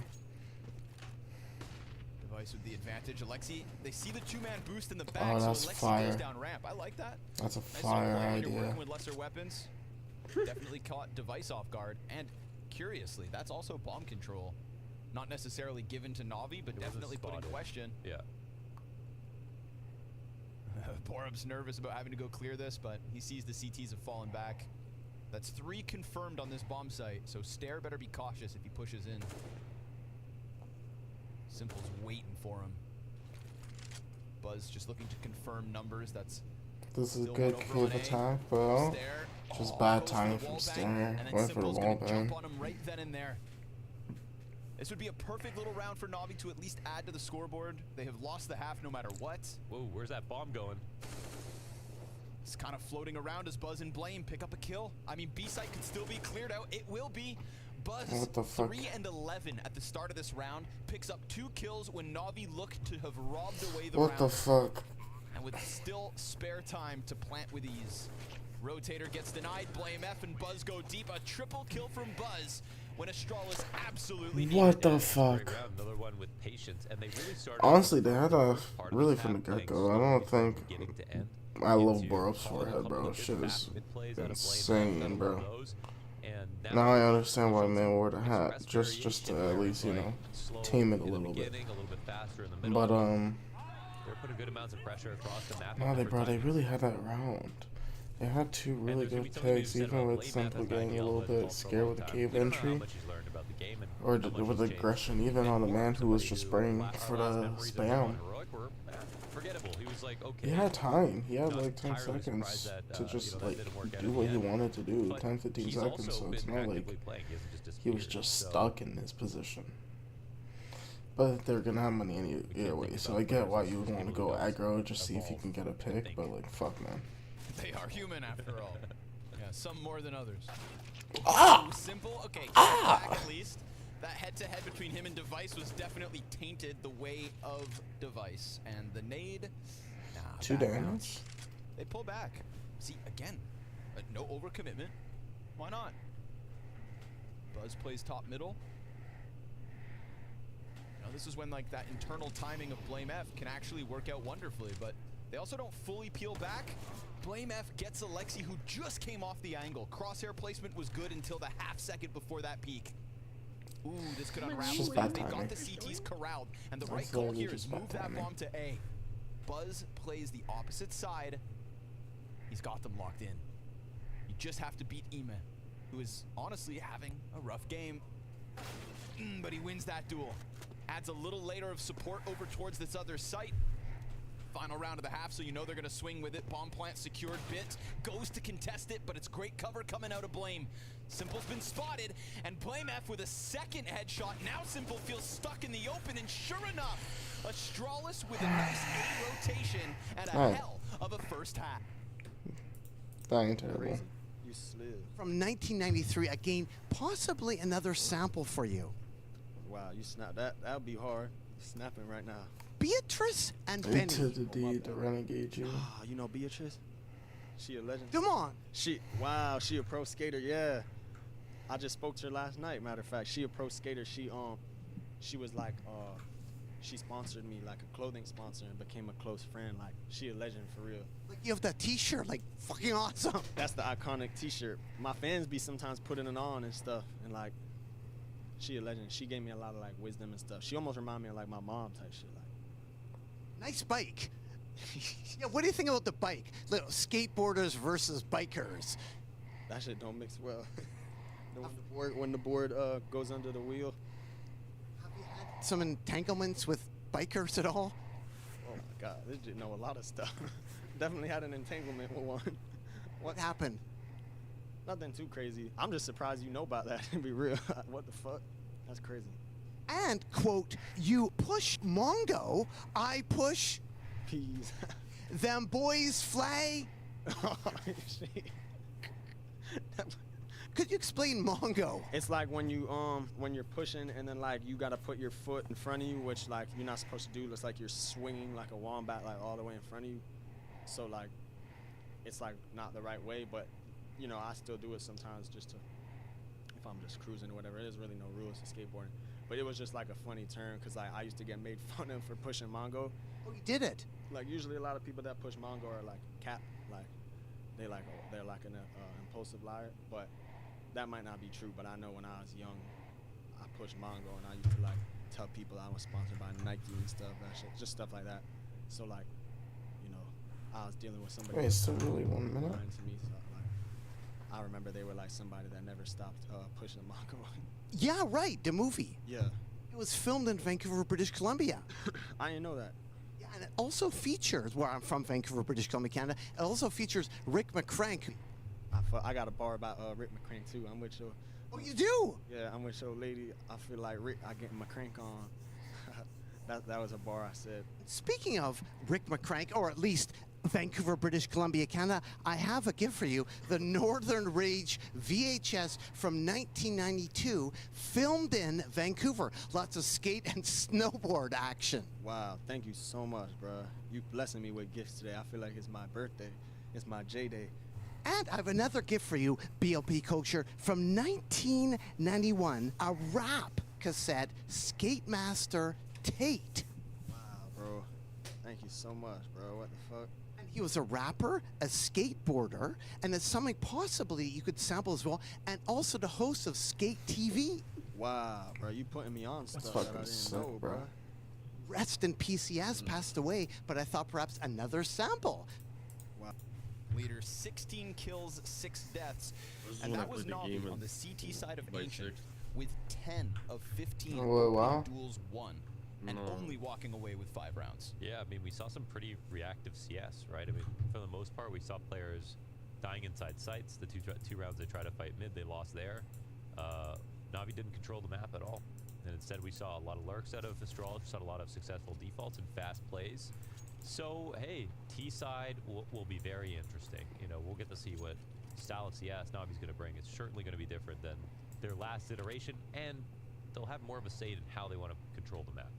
Device with the advantage. Alexi, they see the two-man boost in the back, Oh, that's so Alexi fire. goes down ramp. I like that. That's a Nice fire little play when idea. You're working with lesser weapons. Definitely caught Device off guard, and curiously, that's also bomb control. Not necessarily given to Na'Vi, but definitely put in question. Yeah. Borub's nervous about having to go clear this, but he sees the CTs have fallen back. That's 3 confirmed on this bomb site, so Stair better be cautious if he pushes in. Simple's waiting for him. Buzz just looking to confirm numbers. That's This is still good one over cave on A. attack, bro. Stair. Just Oh, bad goes for timing the from wall bang, Stair. and then Went for the Simple's wall gonna jump bang. on him right then and there. This would be a perfect little round for Na'Vi to at least add to the scoreboard. They have lost the half no matter what. Whoa, where's that bomb going? It's kind of floating around as Buzz and Blame pick up a kill. I mean, B-site could still be cleared out. It will be. Buzz, What the fuck? 3 and 11 at the start of this round, picks up 2 kills when Na'Vi look to have robbed away the round. What the fuck? And with still spare time to plant with ease. Rotator gets denied. Blame F and Buzz go deep. A triple kill from Buzz when Astralis absolutely needed What the it. fuck? Great round, another one with patience, and they really started. Honestly, they had a part of really this from the half playing get-go. I slowly don't from think. beginning to end. I love Into Borup's calling a forehead, couple bro. of good Shit is fast mid-plays out of Blame, insane, out of bro. those, and Now I Na'Vi understand why showed man some wore the hat, express just to variation at where least it was, slow slow tame it a in the little bit. beginning, a little bit faster in the middle. But They're putting good amounts of pressure across the map. no, they really had that round. They had 2 really there's gonna good be something to be picks, said even about with Blame Simple F getting a yelled little at bit Paul for a scared long with the time. cave We don't know how entry. much he's learned about the game and Or how with much he's changed. aggression, even on the man who was just spraying Our for last the memories of him on spam. Heroic were forgettable. He was like, okay. He had time. He had Not like 10 entirely seconds surprised that, to just that didn't work out do in what the he end. wanted to do. But 10, 15 he's seconds, also so it's been not actively like playing. He hasn't just he was disappeared, just so- stuck in his position. But they're gonna have money either way, so I get why you would want to go aggro, just see if you can get a pick, but like, fuck, man. They are human after all. Yeah, some more than others. Ah! Ooh, Simple. Okay, Ah! back at least. That head-to-head between him and Device was definitely tainted the way of Device. And the nade, nah, 2 back damage. bounce. They pull back. See, again, no overcommitment. Why not? Buzz plays top middle. Now, this is when like that internal timing of Blame F can actually work out wonderfully, but they also don't fully peel back. Blame F gets Alexi, who just came off the angle. Crosshair placement was good until the half second before that peak. Ooh, this could unravel. just They bad got timing. the CTs corralled, and the That's right call literally here is just bad move that timing. bomb to A. Buzz plays the opposite side. He's got them locked in. You just have to beat Ime, who is honestly having a rough game. But he wins that duel. Adds a little layer of support over towards this other site. Final round of the half, so you know they're gonna swing with it. Bomb plant secured. Bit goes to contest it, but it's great cover coming out of Blame. Simple's been spotted, and Blame F with a second headshot. Now Simple feels stuck in the open, and sure enough, Astralis with a nice A rotation and a hell of a first half. That ain't terrible. You slid. From 1993, again, possibly another sample for you. Wow, you snap that. That would be hard. Snapping right now. Beatrice and A Benny. to the D to renegade you. Ah, you know Beatrice? She a legend. Come on. She a pro skater. Yeah. I just spoke to her last night. Matter of fact, she a pro skater. She was like she sponsored me like a clothing sponsor and became a close friend. Like she a legend for real. Like you have that T-shirt, like fucking awesome. That's the iconic T-shirt. My fans be sometimes putting it on and stuff, and like she a legend. She gave me a lot of like wisdom and stuff. She almost remind me of like my mom type shit. Like Nice bike. Yeah, what do you think about the bike? Little skateboarders versus bikers. that shit don't mix well. when the board goes under the wheel. Some entanglements with bikers at all? Oh my God, this dude know a lot of stuff. Definitely had an entanglement with one. What happened? Nothing too crazy. I'm just surprised you know about that, to be real. What the fuck? That's crazy. And, quote, you push Mongo, I push... Peas. them boys flay. Oh, shit. Could you explain Mongo? It's like when you're pushing and then like you gotta put your foot in front of you, which like you're not supposed to do. It's like you're swinging like a wombat, like all the way in front of you. So like, it's like not the right way, but you know I still do it sometimes just to, if I'm just cruising or whatever. There's really no rules to skateboarding, but it was just like a funny term because like I used to get made fun of for pushing Mongo. Oh, you did it. Like usually a lot of people that push Mongo are like cap, like they're like an impulsive liar, but that might not be true. But I know when I was young, I pushed Mongo and I used to like tell people I was sponsored by Nike and stuff, that shit, just stuff like that. So like, you know, I was dealing with somebody. Wait, still really 1 minute. lying to me, so like, I remember they were like somebody that never stopped pushing Mongo. Yeah, right. The movie. Yeah. It was filmed in Vancouver, British Columbia. I didn't know that. Yeah, and it also features, where I'm from, Vancouver, British Columbia, Canada. It also features Rick McCrank. I got a bar about Rick McCrank too. I'm with your. Oh, you do? Yeah, I'm with your lady. I feel like Rick. I get McCrank on. that was a bar I said. Speaking of Rick McCrank, or at least Vancouver, British Columbia, Canada, I have a gift for you. The Northern Rage VHS from 1992, filmed in Vancouver. Lots of skate and snowboard action. Wow, thank you so much, bro. You blessing me with gifts today. I feel like it's my birthday. It's my J-Day. And I have another gift for you, BLP Culture, from 1991, a rap cassette, Skate Master Tate. Wow, bro. Thank you so much, bro. What the fuck? And he was a rapper, a skateboarder, and it's something possibly you could sample as well, and also the host of Skate TV. Wow, bro. You putting me on stuff that I fucking didn't sick, know, bro. Rest in peace, he has passed away, but I thought perhaps another sample. Leader, 16 kills, 6 deaths. And that was Navi on the CT side of Ancient with 10 of 15 duels won and only walking away with 5 rounds. Yeah, I mean, we saw some pretty reactive CS, right? I mean, for the most part, we saw players dying inside sites. The two rounds they tried to fight mid, they lost there. Navi didn't control the map at all. And instead, we saw a lot of lurks out of Astrology, saw a lot of successful defaults and fast plays. So, hey, T-side will be very interesting. You know, we'll get to see what style of CS Navi's going to bring. It's certainly going to be different than their last iteration, and they'll have more of a say in how they want to control the map.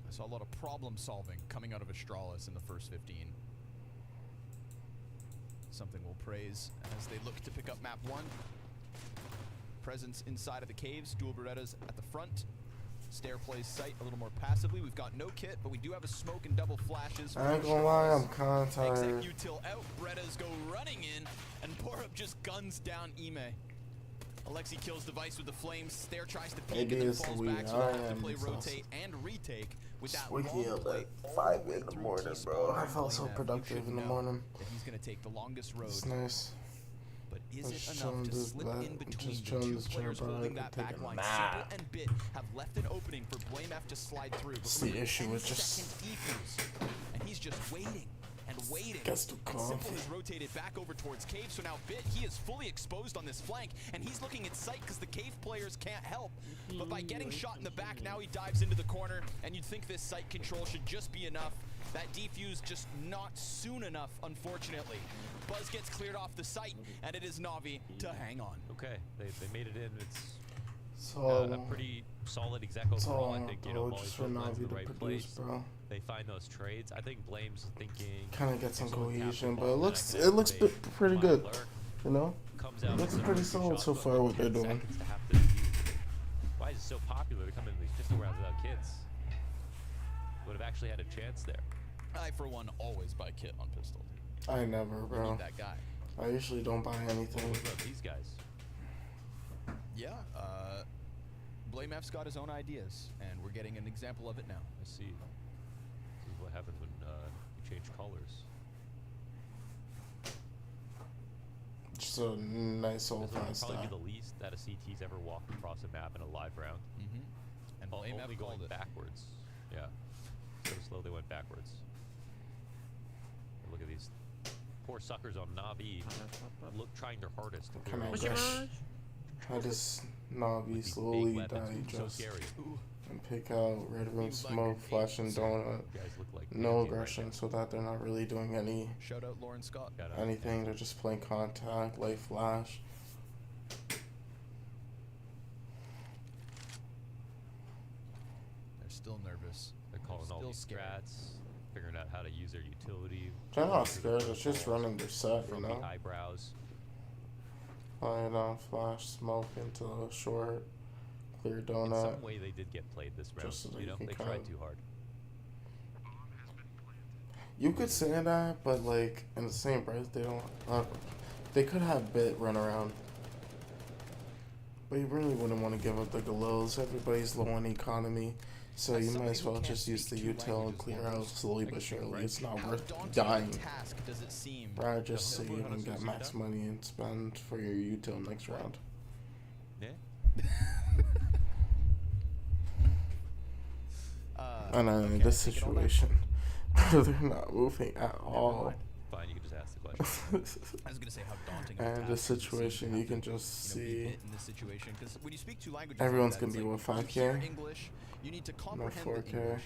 I saw a lot of problem solving coming out of Astralis in the first 15. Something we'll praise as they look to pick up map 1. Presence inside of the caves, dual Berettas at the front. Stair plays sight a little more passively. We've got no kit, but we do have a smoke and double flashes. I ain't gonna lie, I'm kinda tired. Executil out, Berettas go running in, and Borup just guns down Ime. Alexi kills Device with the flames. Stair tries to peek Maybe and then it's falls the back, weed. so they'll I have to am play exhausted. rotate and retake with that Waking long up play at 5 in the morning, bro. I felt so Blamev. You productive should in the know morning. that he's going to take the longest road. It's nice. But is Just it chilling enough to this slip back- in between just the chilling two this chair, players bro. I holding could that take back a line? nap. Simple and Bit have left an opening for Blamev to slide through. It's But the issue with just- second defuse, and he's just waiting and waiting. Gets too And Simple comfy. has rotated back over towards Cave, so now Bit, he is fully exposed on this flank, and he's looking at sight because the Cave players can't help. But by getting shot in the back, now he dives into the corner, and you'd think this sight control should just be enough. That defuse just not soon enough, unfortunately. Buzz gets cleared off the site, and it is Navi to hang on. Okay, they made it in. It's So a pretty solid exec overall. I think, you know, bro, Molly's just for lands in Navi the to right produce, place. bro. They find those trades. I think Blame's thinking Kind of get some if someone taps the cohesion, but ball, it then I looks can pretty activate good. my lurk. You know, Comes it out looks with pretty the solid shots, so but far what they're 10 doing. seconds to have to defuse it. Why is it so popular to come in these pistol rounds without kits? Would have actually had a chance there. I, for one, always buy kit on pistol. I never, You bro. need that guy. I usually don't buy anything. What about these guys? Yeah, Blamef's got his own ideas, and we're getting an example of it now. I see. This is what happens when you change colors. Just a nice old This would fast probably be style. the least that a CT's ever walked across a map in a live round. And Only Blamef going called it. backwards. Yeah. So slow they went backwards. Look at these poor suckers on Navi. Trying their hardest to Can clear I all guess? the How does Navi big slowly weapons. die So just scary. and pick out red room smoke, flash and donut. No aggression, so that they're not really doing any Shout out Lauren Scott. anything. They're just playing contact, light flash. They're still nervous. They're calling all still these scared. strats, figuring out how to use their utility. They're not scared. It's just running their set, you know. Eyebrows. Flying off, flash, smoke into the short, clear In donut. some way, they did get played this round. Just so You know, can they kind tried of- too hard. You could say that, but like in the same breath, they don't. They could have bit run around, but you really wouldn't want to give up the Galils. Everybody's low on economy, so you might as well just use the util and clear out slowly but surely. It's not worth dying. Does it seem? Rather just save and get max money and spend for your util next round. Yeah. And in this situation, they're not moving at all. Fine, you can just ask the question. I was gonna say how daunting. And in this situation, you can just see in this situation, because when you speak two languages, everyone's like gonna that, be it's with like, you hear 5K. English, you need to No comprehend 4K. the English,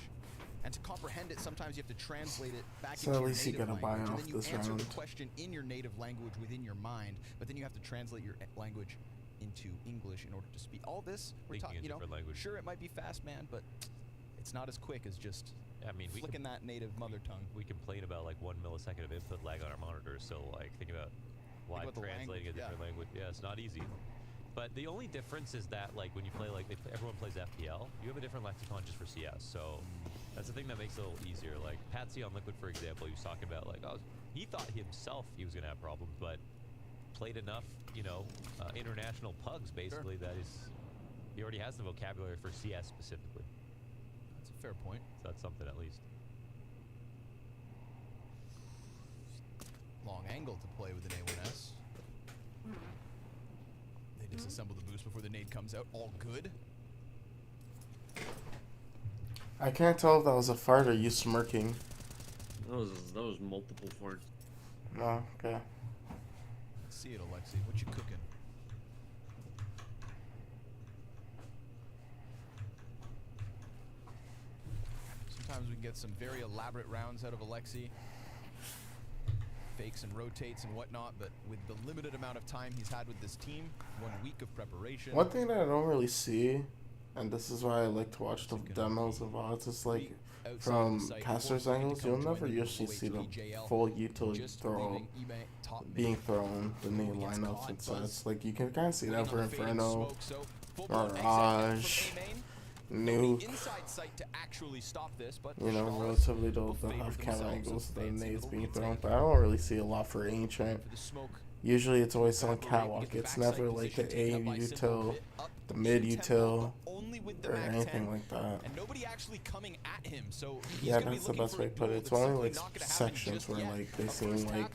and to comprehend it, sometimes you have to translate it back So into at your least you native gotta buy language, off and then you this answer round. the question in your native language within your mind, but then you have to translate your language into English in order to speak. All this, we're Thinking talking, a you know, different language. sure it might be fast, man, but it's not as quick as just I mean, we flicking that native mother tongue. We complain about like 1 millisecond of input lag on our monitors, so like think about why about the translating language, a different language. Yeah, it's not easy. But the only difference is that like when you play like if everyone plays FPL, you have a different lexicon just for CS. So that's the thing that makes it a little easier. Like Patsy on Liquid, for example, he was talking about like he thought himself he was gonna have problems, but played enough, you know, international pugs basically that he already has the vocabulary for CS specifically. That's a fair point. So that's something at least. Long angle to play with an A1S. They disassemble the boost before the nade comes out. All good. I can't tell if that was a fart or you smirking. That was multiple farts. No, okay. Let's see it, Alexi. What you cooking? Sometimes we can get some very elaborate rounds out of Alexi. Fakes and rotates and whatnot, but with the limited amount of time he's had with this team, 1 week of preparation. One thing that I don't really see, and this is why I like to watch the demos of VODs, is like from caster's angles, you'll never usually see the full utility throw being thrown, the nade lineups and such. Like you can kind of see that for Inferno, Mirage, Nuke. You know, relatively they'll have camera angles, the nades being thrown, but I don't really see a lot for Ancient. Usually it's always on catwalk. It's never like the A util, the mid util, or anything like that. And nobody actually coming at him, so Yeah, that's the best way to put it. It's only like sections where like they seem like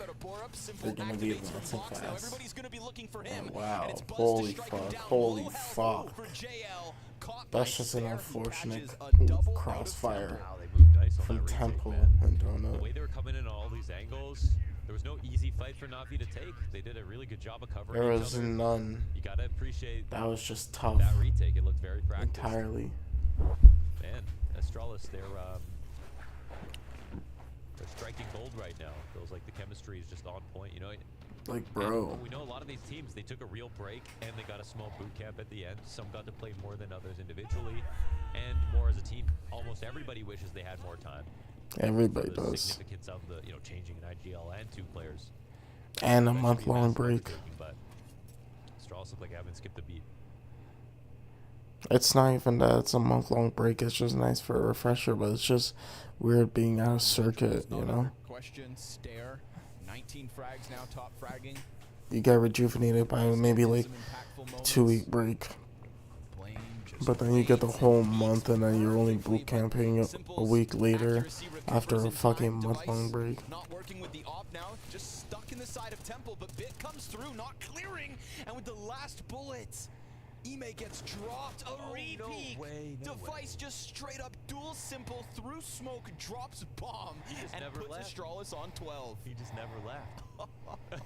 they're gonna be advancing fast. Oh, wow, holy fuck, holy fuck. That's just an unfortunate crossfire from Temple and The Donut. way they were coming in on all these angles, there was no easy fight for Navi to take. They did a really good job of covering There each was other. none. You gotta appreciate That was just tough. that retake. It looked very practiced. Entirely. Man, Astralis, they're striking gold right now. Feels like the chemistry is just on point, you know. Like, bro. And we know a lot of these teams, they took a real break and they got a small boot camp at the end. Some got to play more than others individually and more as a team. Almost everybody wishes they had more time. Everybody For the does. significance of the, you know, changing an IGL and 2 players. And a Especially month-long massive break. undertaking, but Astralis look like I haven't skipped a beat. It's not even that it's a month-long break. It's just nice for a refresher, but it's just weird being out of circuit, you know? Question, stare. 19 frags now, top fragging. You get rejuvenated by maybe like a 2-week break. But then you get the whole month and then you're only boot camping a week later after a fucking month-long break. Not working with the op now, just stuck in the side of Temple, but Bit comes through, not clearing, and with the last bullet, Ime gets dropped. A repeat. Device just straight up dual simple through smoke, drops bomb, and never puts left. Astralis on 12. He just never left.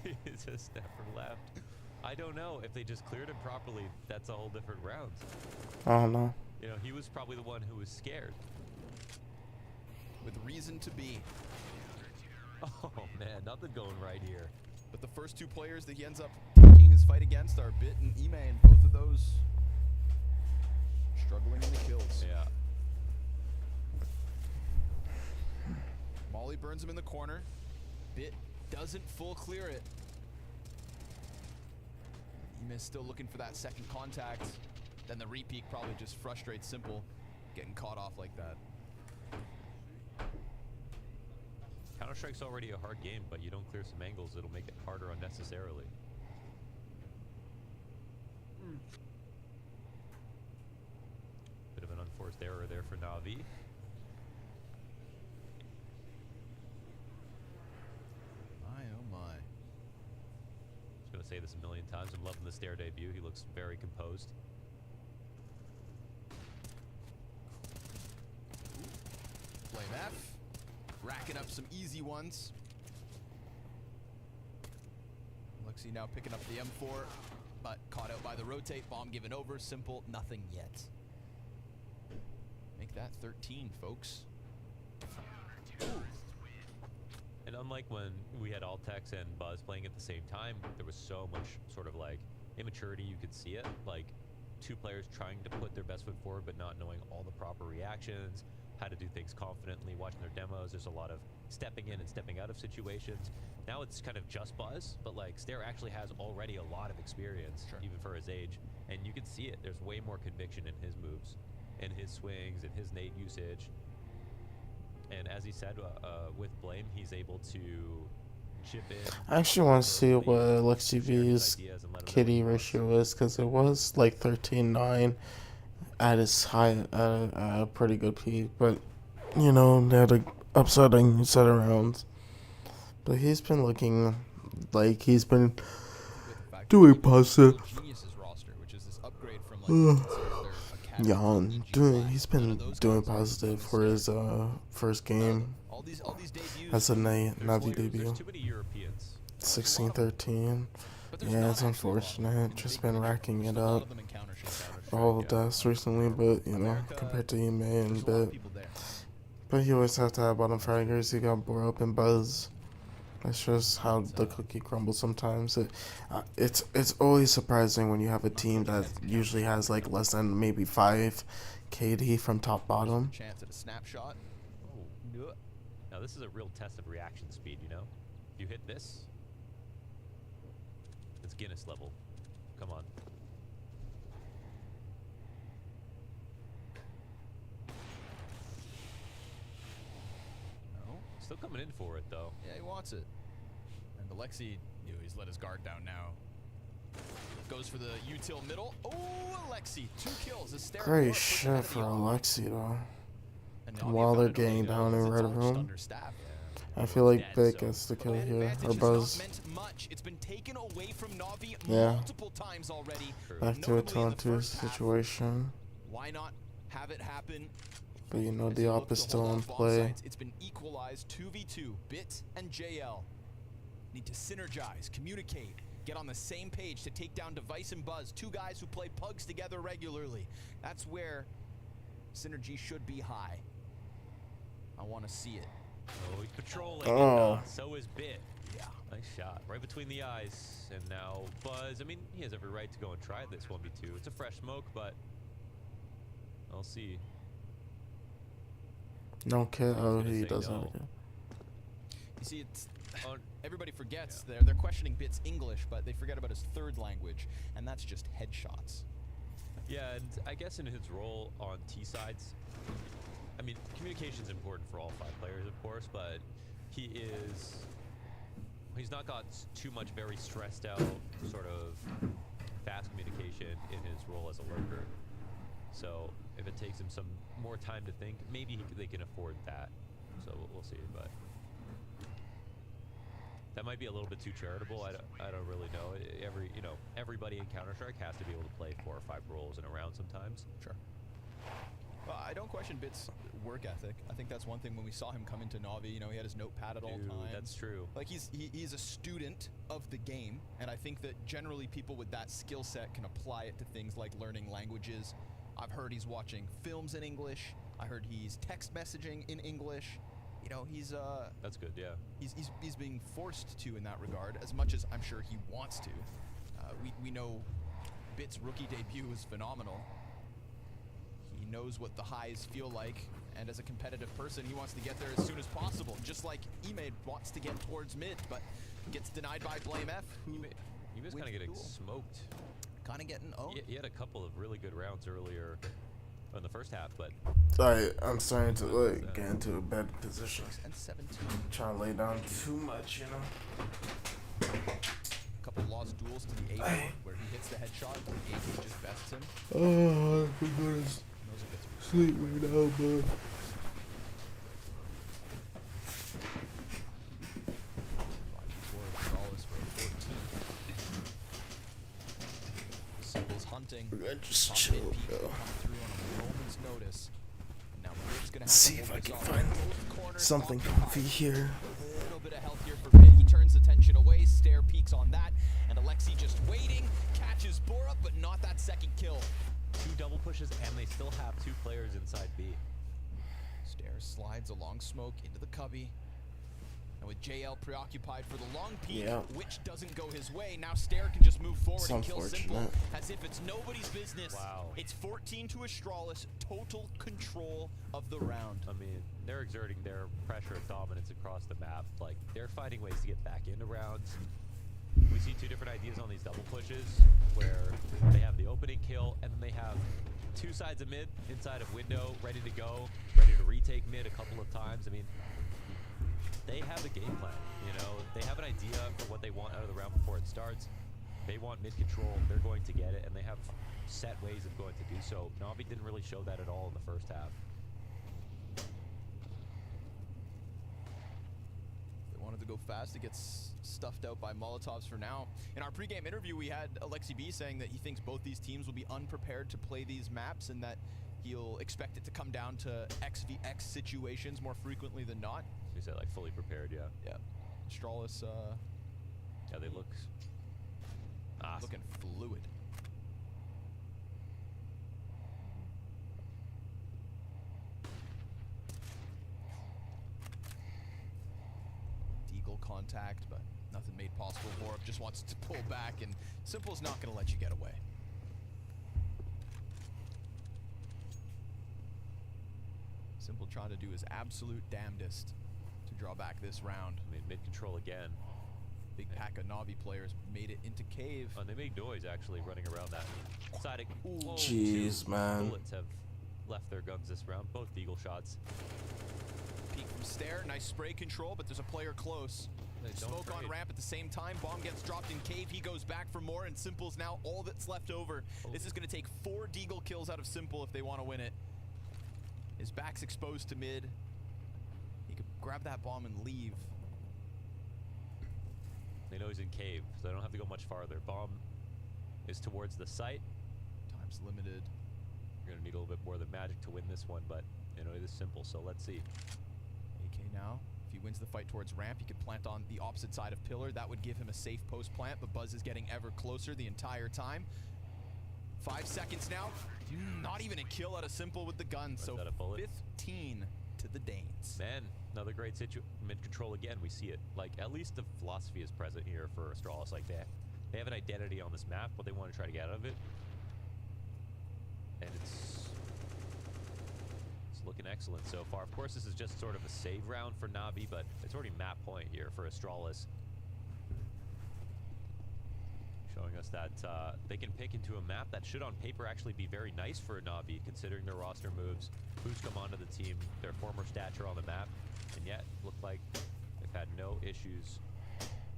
He just never left. I don't know if they just cleared him properly. That's a whole different round. I don't know. You know, he was probably the one who was scared. With reason to be. Oh man, nothing going right here. But the first two players that he ends up taking his fight against are Bit and Ime, and both of those struggling in the kills. Yeah. Molly burns him in the corner. Bit doesn't full clear it. Ime still looking for that second contact. Then the repeat probably just frustrates Simple, getting caught off like that. Counter-Strike's already a hard game, but you don't clear some angles, it'll make it harder unnecessarily. Bit of an unforced error there for Na'Vi. My oh my. Just gonna say this a million times, I'm loving the Stair debut. He looks very composed. Flame F, racking up some easy ones. Lexi now picking up the M4, but caught out by the rotate. Bomb given over. Simple, nothing yet. Make that 13, folks. Ooh. And unlike when we had Altex and Buzz playing at the same time, there was so much sort of like immaturity, you could see it. Like two players trying to put their best foot forward but not knowing all the proper reactions, how to do things confidently, watching their demos. There's a lot of stepping in and stepping out of situations. Now it's kind of just Buzz, but like Stair actually has already a lot of experience, even for his age. And you can see it. There's way more conviction in his moves, in his swings, and his nade usage. And as he said, with Blame, he's able to chip in. I actually want to see what Lexi V's kitty ratio is, because it was like 13-9 at its high, at a pretty good peak. But, you know, they had an upsetting set of rounds. But he's been looking like he's been doing positive. He's been doing positive for his first game as a Na'Vi debut. 16-13. Yeah, it's unfortunate. Just been racking it up. All of deaths recently, but you know, compared to Ime and Bit. But he always have to have bottom fraggers. He got Bore up and Buzz. That's just how the cookie crumbles sometimes. It's always surprising when you have a team that usually has like less than maybe 5 KD from top bottom. Chance at a snapshot. Oh. Now this is a real test of reaction speed, you know? If you hit this, it's Guinness level. Come on. Still coming in for it, though. Yeah, he wants it. And Alexi, he's let his guard down now. Goes for the util middle. Oh, Alexi, 2 kills. Great shit for Alexi, though. And while they're getting down in red room, I feel like Bit gets the kill here, or Buzz. Yeah. Back to a 2-on-2 situation. Why not have it happen? But you know the op is still in play. It's been equalized 2v2. Bit and JL need to synergize, communicate, get on the same page to take down Device and Buzz, 2 guys who play pugs together regularly. That's where synergy should be high. I want to see it. Oh, he's patrolling. Oh. And, so is Bit. Yeah. Nice shot. Right between the eyes. And now Buzz. I mean, he has every right to go and try this 1v2. It's a fresh smoke, but I'll see. No kid. Oh, he doesn't. No. You see, it's everybody forgets they're questioning Bit's English, but they forget about his 3rd language, and that's just headshots. Yeah, and I guess in his role on T-sides, I mean, communication is important for all 5 players, of course, but he's not got too much very stressed out sort of fast communication in his role as a lurker. So if it takes him some more time to think, maybe they can afford that. So we'll see, but that might be a little bit too charitable. I don't really know. Everybody in Counter-Strike has to be able to play 4 or 5 roles in a round sometimes. Sure. Well, I don't question Bit's work ethic. I think that's one thing when we saw him come into Na'Vi, he had his notepad at all times. That's true. Like he's a student of the game, and I think that generally people with that skill set can apply it to things like learning languages, I've heard he's watching films in English. I heard he's text messaging in English. You know, he's that's good, yeah. He's being forced to in that regard, as much as I'm sure he wants to. We know Bit's rookie debut was phenomenal. He knows what the highs feel like, and as a competitive person, he wants to get there as soon as possible, just like Emade wants to get towards mid, but gets denied by Blame F, who he was kind of getting smoked. Kind of getting owned. He had a couple of really good rounds earlier in the first half, but Sorry, I'm starting to like get into a bad position. And 17. Trying to lay down too much, you know. A couple lost duels to the A where he hits the headshot and AK just bests him. Oh, I'm gonna sleep right now, bud. Simple's hunting. We're gonna just chill, bro. See if I can find something comfy here. A little bit of health here for Bit. He turns attention away. Stair peeks on that, and Alexi just waiting, catches Bora, but not that second kill. 2 double pushes, and they still have 2 players inside B. Stair slides along smoke into the cubby. And with JL preoccupied for the long peek, which doesn't go his way, now Stair can just move forward and kill Simple as if it's nobody's business. Wow. It's 14 to Astralis, total control of the round. I mean, they're exerting their pressure of dominance across the map. Like, they're finding ways to get back into rounds. We see 2 different ideas on these double pushes, where they have the opening kill, and then they have 2 sides of mid, inside of window, ready to go, ready to retake mid a couple of times. I mean, they have a game plan, you know? They have an idea for what they want out of the round before it starts. They want mid control, they're going to get it, and they have set ways of going to do so. Na'Vi didn't really show that at all in the first half. They wanted to go fast. It gets stuffed out by Molotovs for now. In our pregame interview, we had Alexi B saying that he thinks both these teams will be unprepared to play these maps and that he'll expect it to come down to XVX situations more frequently than not. You said like fully prepared, yeah. Yeah. Astralis, yeah, they look looking fluid. Deagle contact, but nothing made possible. Borup just wants to pull back, and Simple's not going to let you get away. Simple trying to do his absolute damnedest to draw back this round. I mean, mid control again. Big pack of Na'Vi players made it into cave. Oh, and they made noise actually running around that side. Jeez, man. Bullets have left their guns this round. Both Deagle shots. Peek from Stair, nice spray control, but there's a player close. Smoke on ramp at the same time. Bomb gets dropped in cave. He goes back for more, and Simple's now all that's left over. This is going to take 4 Deagle kills out of Simple if they want to win it. His back's exposed to mid. He could grab that bomb and leave. They know he's in cave, so they don't have to go much farther. Bomb is towards the site. Time's limited. You're gonna need a little bit more than magic to win this one, but you know, it is simple, so let's see. AK now. If he wins the fight towards ramp, he could plant on the opposite side of pillar. That would give him a safe post plant, but Buzz is getting ever closer the entire time. 5 seconds now. Not even a kill out of Simple with the gun, so 15 to the Danes. Man, another great mid control again. We see it. Like, at least the philosophy is present here for Astralis. Like, they have an identity on this map, what they want to try to get out of it. And it's looking excellent so far. Of course, this is just sort of a save round for Na'Vi, but it's already map point here for Astralis. Showing us that they can pick into a map that should on paper actually be very nice for Na'Vi, considering their roster moves, who's come onto the team, their former stature on the map, and yet look like they've had no issues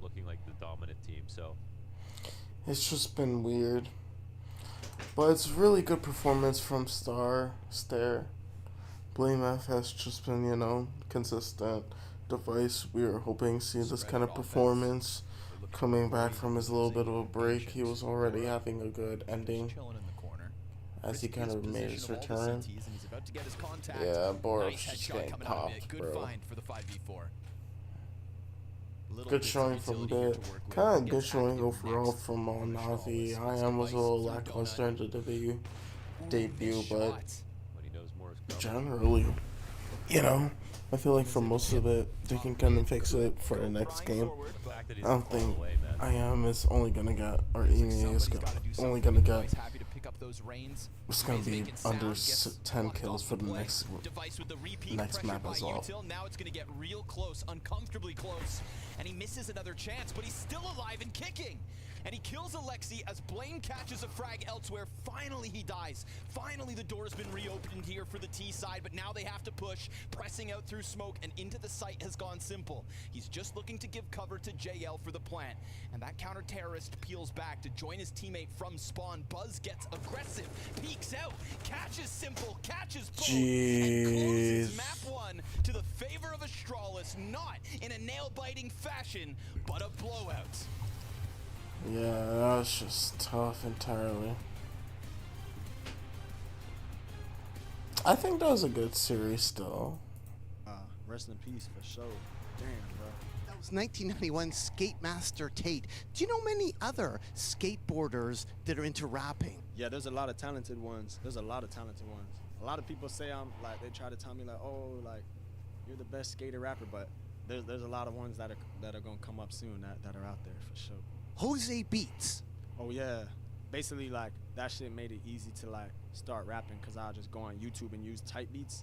looking like the dominant team. So it's just been weird, but it's really good performance from Stair. Blame F has just been, you know, consistent. Device, we were hoping to see this kind of performance. Coming back from his little bit of a break, he was already having a good ending as he kind of made his return. Yeah, Borup's just getting popped, bro. Good showing from Bit. Kind of good showing overall from Na'Vi. IM was a little lackluster in the W. debut, but What he knows more is coming. generally, you know, I feel like for most of it, they can kind of fix it for the next game. I don't think IM is only gonna get, or EMEA is only gonna get, it's gonna be under 10 kills for the next map as well. Now it's gonna get real close, uncomfortably close, and he misses another chance, but he's still alive and kicking. And he kills Alexi as Blaine catches a frag elsewhere. Finally he dies. Finally the door's been reopened here for the T side, but now they have to push, pressing out through smoke, and into the site has gone simple. He's just looking to give cover to JL for the plant, and that counter-terrorist peels back to join his teammate from spawn. Buzz gets aggressive, peeks out, catches Simple, catches both, and closes map 1 to the favor of Astralis, not in a nail-biting fashion, but a blowout. Yeah, that was just tough entirely. I think that was a good series still. Rest in peace for sure. Damn, bro. That was 1991 Skate Master Tate. Do you know many other skateboarders that are into rapping? Yeah, there's a lot of talented ones. A lot of people say I'm like, they try to tell me like, oh, like you're the best skater rapper, but there's a lot of ones that are gonna come up soon that are out there for sure. Jose Beats. Oh yeah, basically like that shit made it easy to like start rapping because I'll just go on YouTube and use type beats,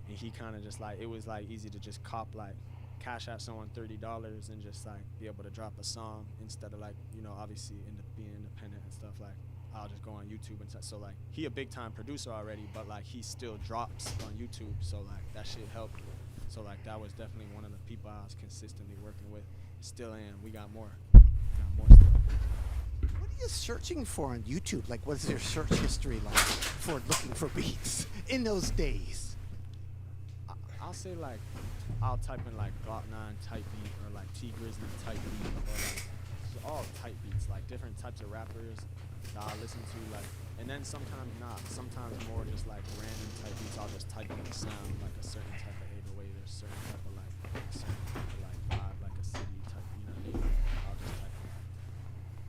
and he kind of just like, it was like easy to just cop like cash out someone $30 and just like be able to drop a song instead of like, you know, obviously being independent and stuff. Like I'll just go on YouTube and so like he a big time producer already, but like he still drops on YouTube, so like that shit helped. So like that was definitely one of the people I was consistently working with. Still am. We got more stuff. What are you searching for on YouTube? Like, what's your search history like for looking for beats in those days? I'll say like, I'll type in like Glock 9 type beat or like T Grizzly type beat or like all type beats, like different types of rappers that I'll listen to, like, and then sometimes not. Sometimes more just like random type beats. I'll just type in a sound, like a certain type of 808 or a certain type of like, vibe, like a city type, you know what I mean? I'll just type in like,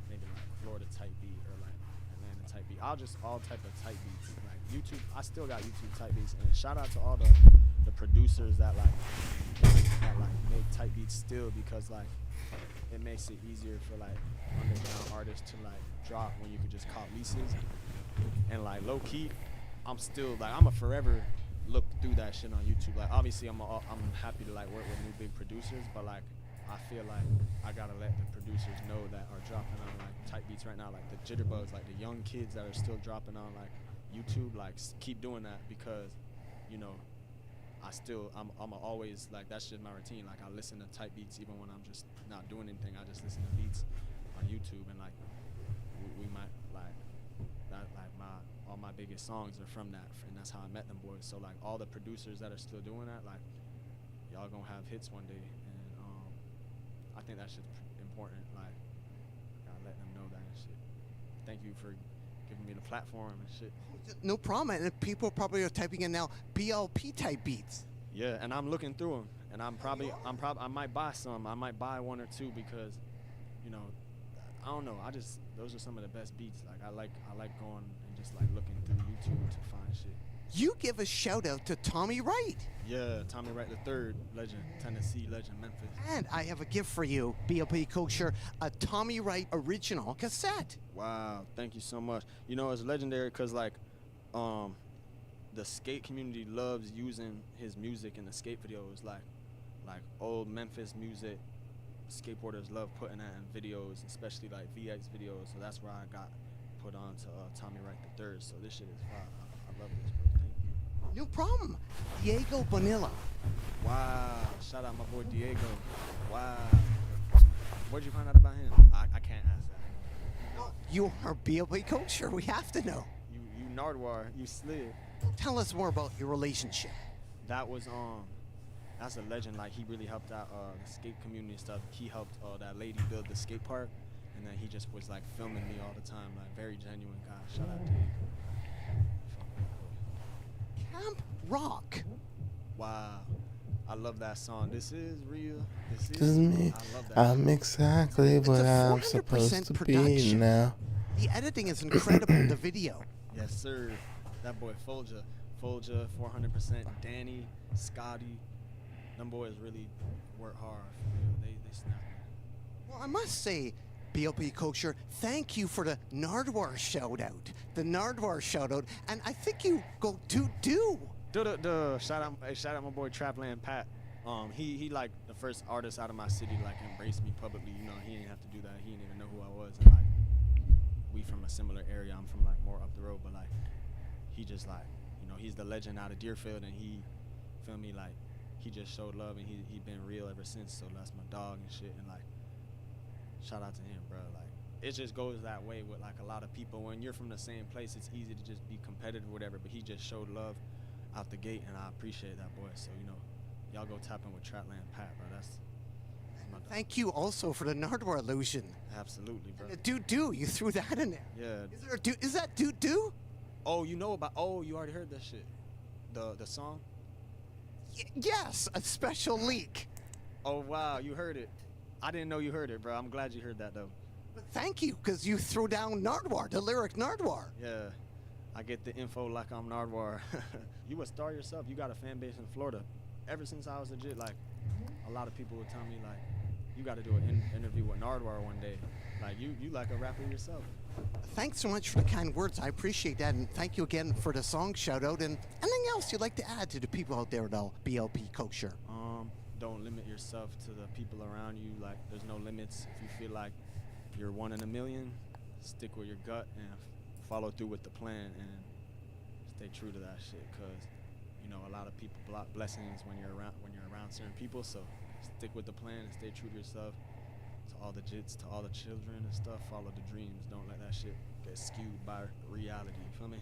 maybe like Florida type beat or like Atlanta type beat. I'll just all type of type beats. Like YouTube, I still got YouTube type beats, and shout out to all the producers that make type beats still, because like it makes it easier for like underground artists to like drop when you could just cop leases. And like low key, I'm still like, I'm a forever look through that shit on YouTube. Like obviously I'm happy to like work with new big producers, but like I feel like I gotta let the producers know that are dropping on like type beats right now, like the jitterbugs, like the young kids that are still dropping on like YouTube, like keep doing that, because you know I'm always like, that's just my routine. Like I listen to type beats even when I'm just not doing anything. I just listen to beats on YouTube, and like we might like that, like all my biggest songs are from that, and that's how I met them boys. So like all the producers that are still doing that, like y'all gonna have hits one day, and I think that shit's important. Like gotta let them know that and shit. Thank you for giving me the platform and shit. No problem. And people probably are typing in now BLP type beats. Yeah, and I'm looking through them, and I might buy some. I might buy one or two, because, you know, I don't know. Those are some of the best beats. Like I like going and just like looking through YouTube to find shit. You give a shout out to Tommy Wright. Yeah, Tommy Wright III, legend, Tennessee legend, Memphis. And I have a gift for you, BLP Kosher, a Tommy Wright original cassette. Wow, thank you so much. You know, it's legendary because like, the skate community loves using his music in the skate videos, like old Memphis music. Skateboarders love putting that in videos, especially like VX videos. So that's where I got put on to Tommy Wright III. So this shit is fire. I love this, bro. Thank you. No problem. Diego Bonilla. Wow. Shout out my boy Diego. Wow. Where'd you find out about him? I can't ask that. You are BLP Kosher. We have to know. You Nardwar. You slid. Tell us more about your relationship. That was that's a legend. Like he really helped out the skate community and stuff. He helped that lady build the skate park, and then he just was like filming me all the time. Like very genuine guy. Shout out to Diego. Camp Rock. Wow. I love that song. This is real. This is me. I love that. I'm exactly what I'm supposed to be now. The editing is incredible in the video. Yes, sir. That boy Folja, 400%. Danny, Scotty, them boys really work hard. They snap. Well, I must say, BLP Kosher, thank you for the Nardwar shout-out. The Nardwar shout-out, and I think you go do. Shout out my boy Trapland Pat. He like the first artist out of my city like embraced me publicly. You know, he didn't have to do that. He didn't even know who I was. And like, we from a similar area. I'm from like more up the road, but like, he just like, you know, he's the legend out of Deerfield, and he, feel me, like, he just showed love, and he been real ever since. So that's my dog and shit. And like, shout out to him, bro. Like, it just goes that way with like a lot of people. When you're from the same place, it's easy to just be competitive or whatever. But he just showed love out the gate, and I appreciate that, boy. So, you know, y'all go tap in with Trapland Pat, bro. That's my dog. Thank you also for the Nardwar illusion. Absolutely, bro. Do you threw that in there? Yeah. Is that do? Oh, you know about? Oh, you already heard that shit. The song. Yes, a special leak. Oh wow, you heard it. I didn't know you heard it, bro. I'm glad you heard that though. But thank you, because you threw down Nardwar, the lyric Nardwar. Yeah, I get the info like I'm Nardwar. You a star yourself. You got a fan base in Florida. Ever since I was legit, like, a lot of people would tell me like, you got to do an interview with Nardwar one day. Like, you like a rapper yourself. Thanks so much for the kind words. I appreciate that, and thank you again for the song shout out. And anything else you'd like to add to the people out there, though, BLP Kosher? Don't limit yourself to the people around you. Like, there's no limits. If you feel like you're 1 in a million, stick with your gut and follow through with the plan and stay true to that shit. Cause you know, a lot of people block blessings when you're around certain people. So stick with the plan and stay true to yourself. To all the jits, to all the children and stuff, follow the dreams. Don't let that shit get skewed by reality. You feel me?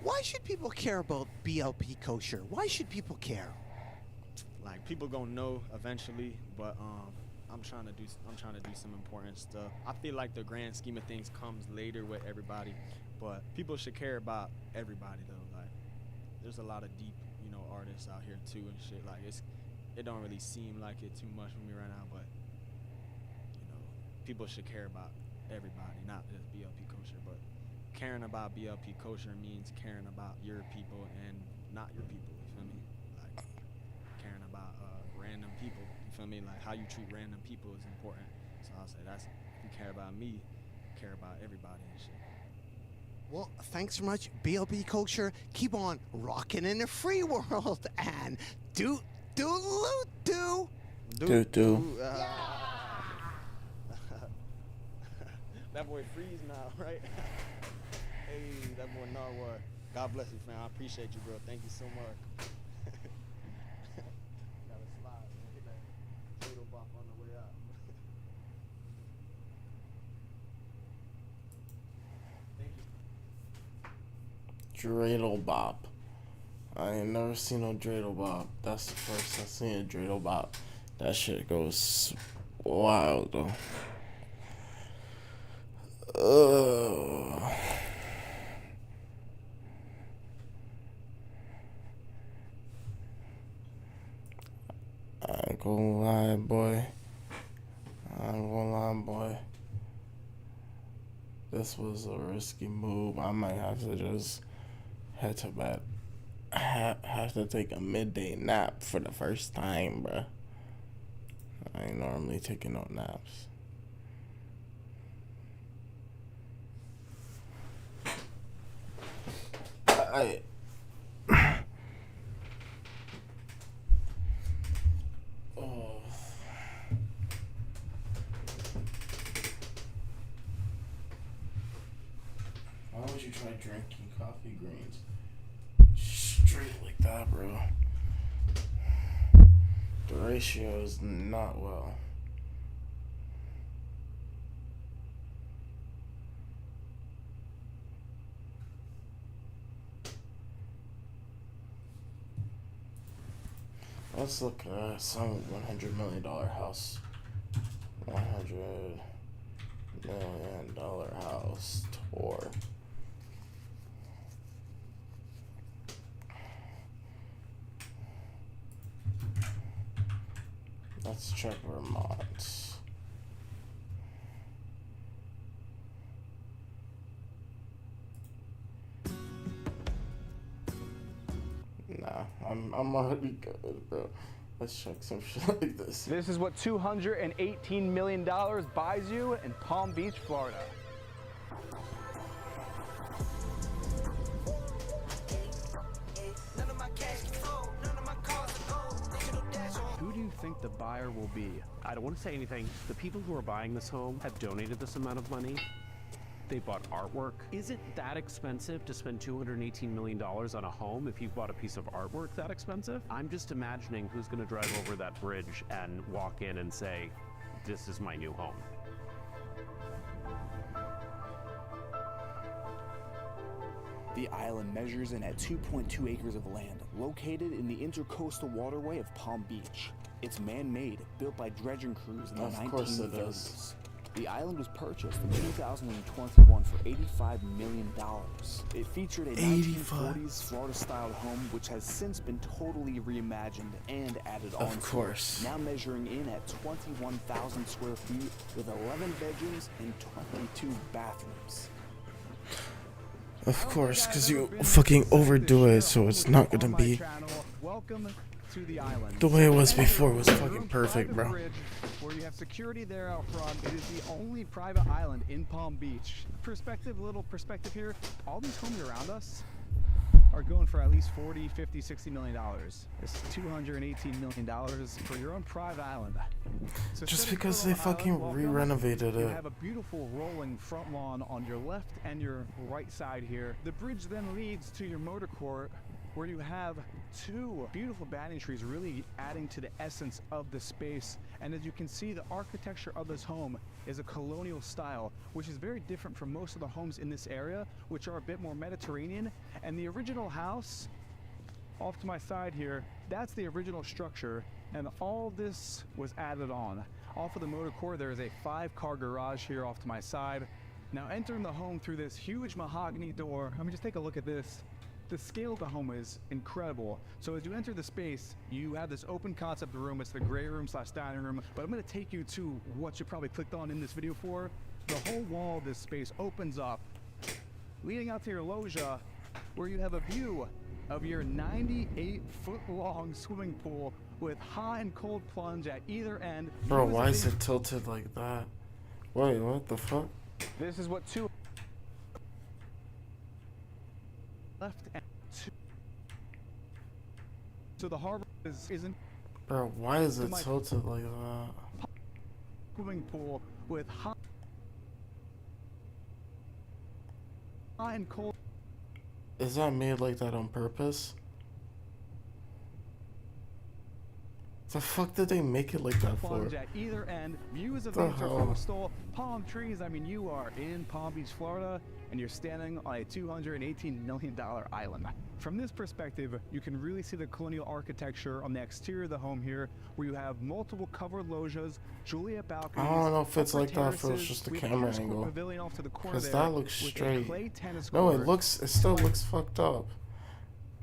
Why should people care about BLP Kosher? Why should people care? Like, people gonna know eventually, but I'm trying to do some important stuff. I feel like the grand scheme of things comes later with everybody, but people should care about everybody though. Like, there's a lot of deep, you know, artists out here too and shit. Like, it don't really seem like it too much for me right now, but you know, people should care about everybody, not just BLP Kosher. But caring about BLP Kosher means caring about your people and not your people. You feel me? Like, caring about random people. You feel me? Like, how you treat random people is important. So I'll say that's, if you care about me, care about everybody and shit. Well, thanks so much, BLP Kosher. Keep on rocking in the free world and do. That boy freeze now, right? Hey, that boy Narwhal. God bless you, fam. I appreciate you, bro. Thank you so much. Gotta slide, man. Hit that Dreidel bop on the way out. Thank you. Dreidel bop. I ain't never seen no Dreidel bop. That's the first I seen a Dreidel bop. That shit goes wild though. I ain't gonna lie, boy. This was a risky move. I might have to just head to bed. Have to take a midday nap for the first time, bruh. I ain't normally taking no naps. Why would you try drinking coffee greens straight like that, bro? The ratio is not well. Let's look at some $100 million house. $100 million house tour. Let's check Vermont. I'm already good, bro. Let's check some shit like this. This is what $218 million buys you in Palm Beach, Florida. Who do you think the buyer will be? I don't want to say anything. The people who are buying this home have donated this amount of money. They bought artwork. Is it that expensive to spend $218 million on a home if you've bought a piece of artwork that expensive? I'm just imagining who's going to drive over that bridge and walk in and say, this is my new home. The island measures in at 2.2 acres of land, located in the intercoastal waterway of Palm Beach. It's man-made, built by dredging crews in the 1930s. The island was purchased in 2021 for $85 million. It featured a 1940s Florida-style home, which has since been totally reimagined and added on. Of course. Now measuring in at 21,000 square feet with 11 bedrooms and 22 bathrooms. Of course, because you fucking overdo it, so it's not gonna be Welcome to the island. the way it was before. It was fucking perfect, bro. Where you have security there out front. It is the only private island in Palm Beach. Little perspective here. All these homes around us are going for at least 40, 50, 60 million dollars. It's $218 million for your own private island. So Just because they fucking re-renovated you it. have a beautiful rolling front lawn on your left and your right side here. The bridge then leads to your motor court, where you have two beautiful banyan trees really adding to the essence of the space. And as you can see, the architecture of this home is a colonial style, which is very different from most of the homes in this area, which are a bit more Mediterranean. And the original house, off to my side here, that's the original structure, and all this was added on. Off of the motor core, there is a 5-car garage here off to my side. Now entering the home through this huge mahogany door, I mean, just take a look at this. The scale of the home is incredible. So as you enter the space, you have this open concept room. It's the gray room / dining room. But I'm gonna take you to what you probably clicked on in this video for. The whole wall of this space opens up, leading out to your loggia, where you have a view of your 98-foot-long swimming pool with hot and cold plunge at either end. Bro, why is it tilted like that? Wait, what the fuck? This is what two left and two. So the harbor isn't. Bro, why is it tilted like that? Swimming pool with hot and cold. Is that made like that on purpose? The fuck did they make it like that for? Plunge at either end, views of The the hell? coastal, palm trees. I mean, you are in Palm Beach, Florida, and you're standing on a $218 million island. From this perspective, you can really see the colonial architecture on the exterior of the home here, where you have multiple covered loggias, Juliet balconies. I don't know if it's upper like that, if it was terraces. just the We have a camera tennis court angle. pavilion off to the corner Because there that looks with a straight. clay tennis No, court. it still looks fucked up.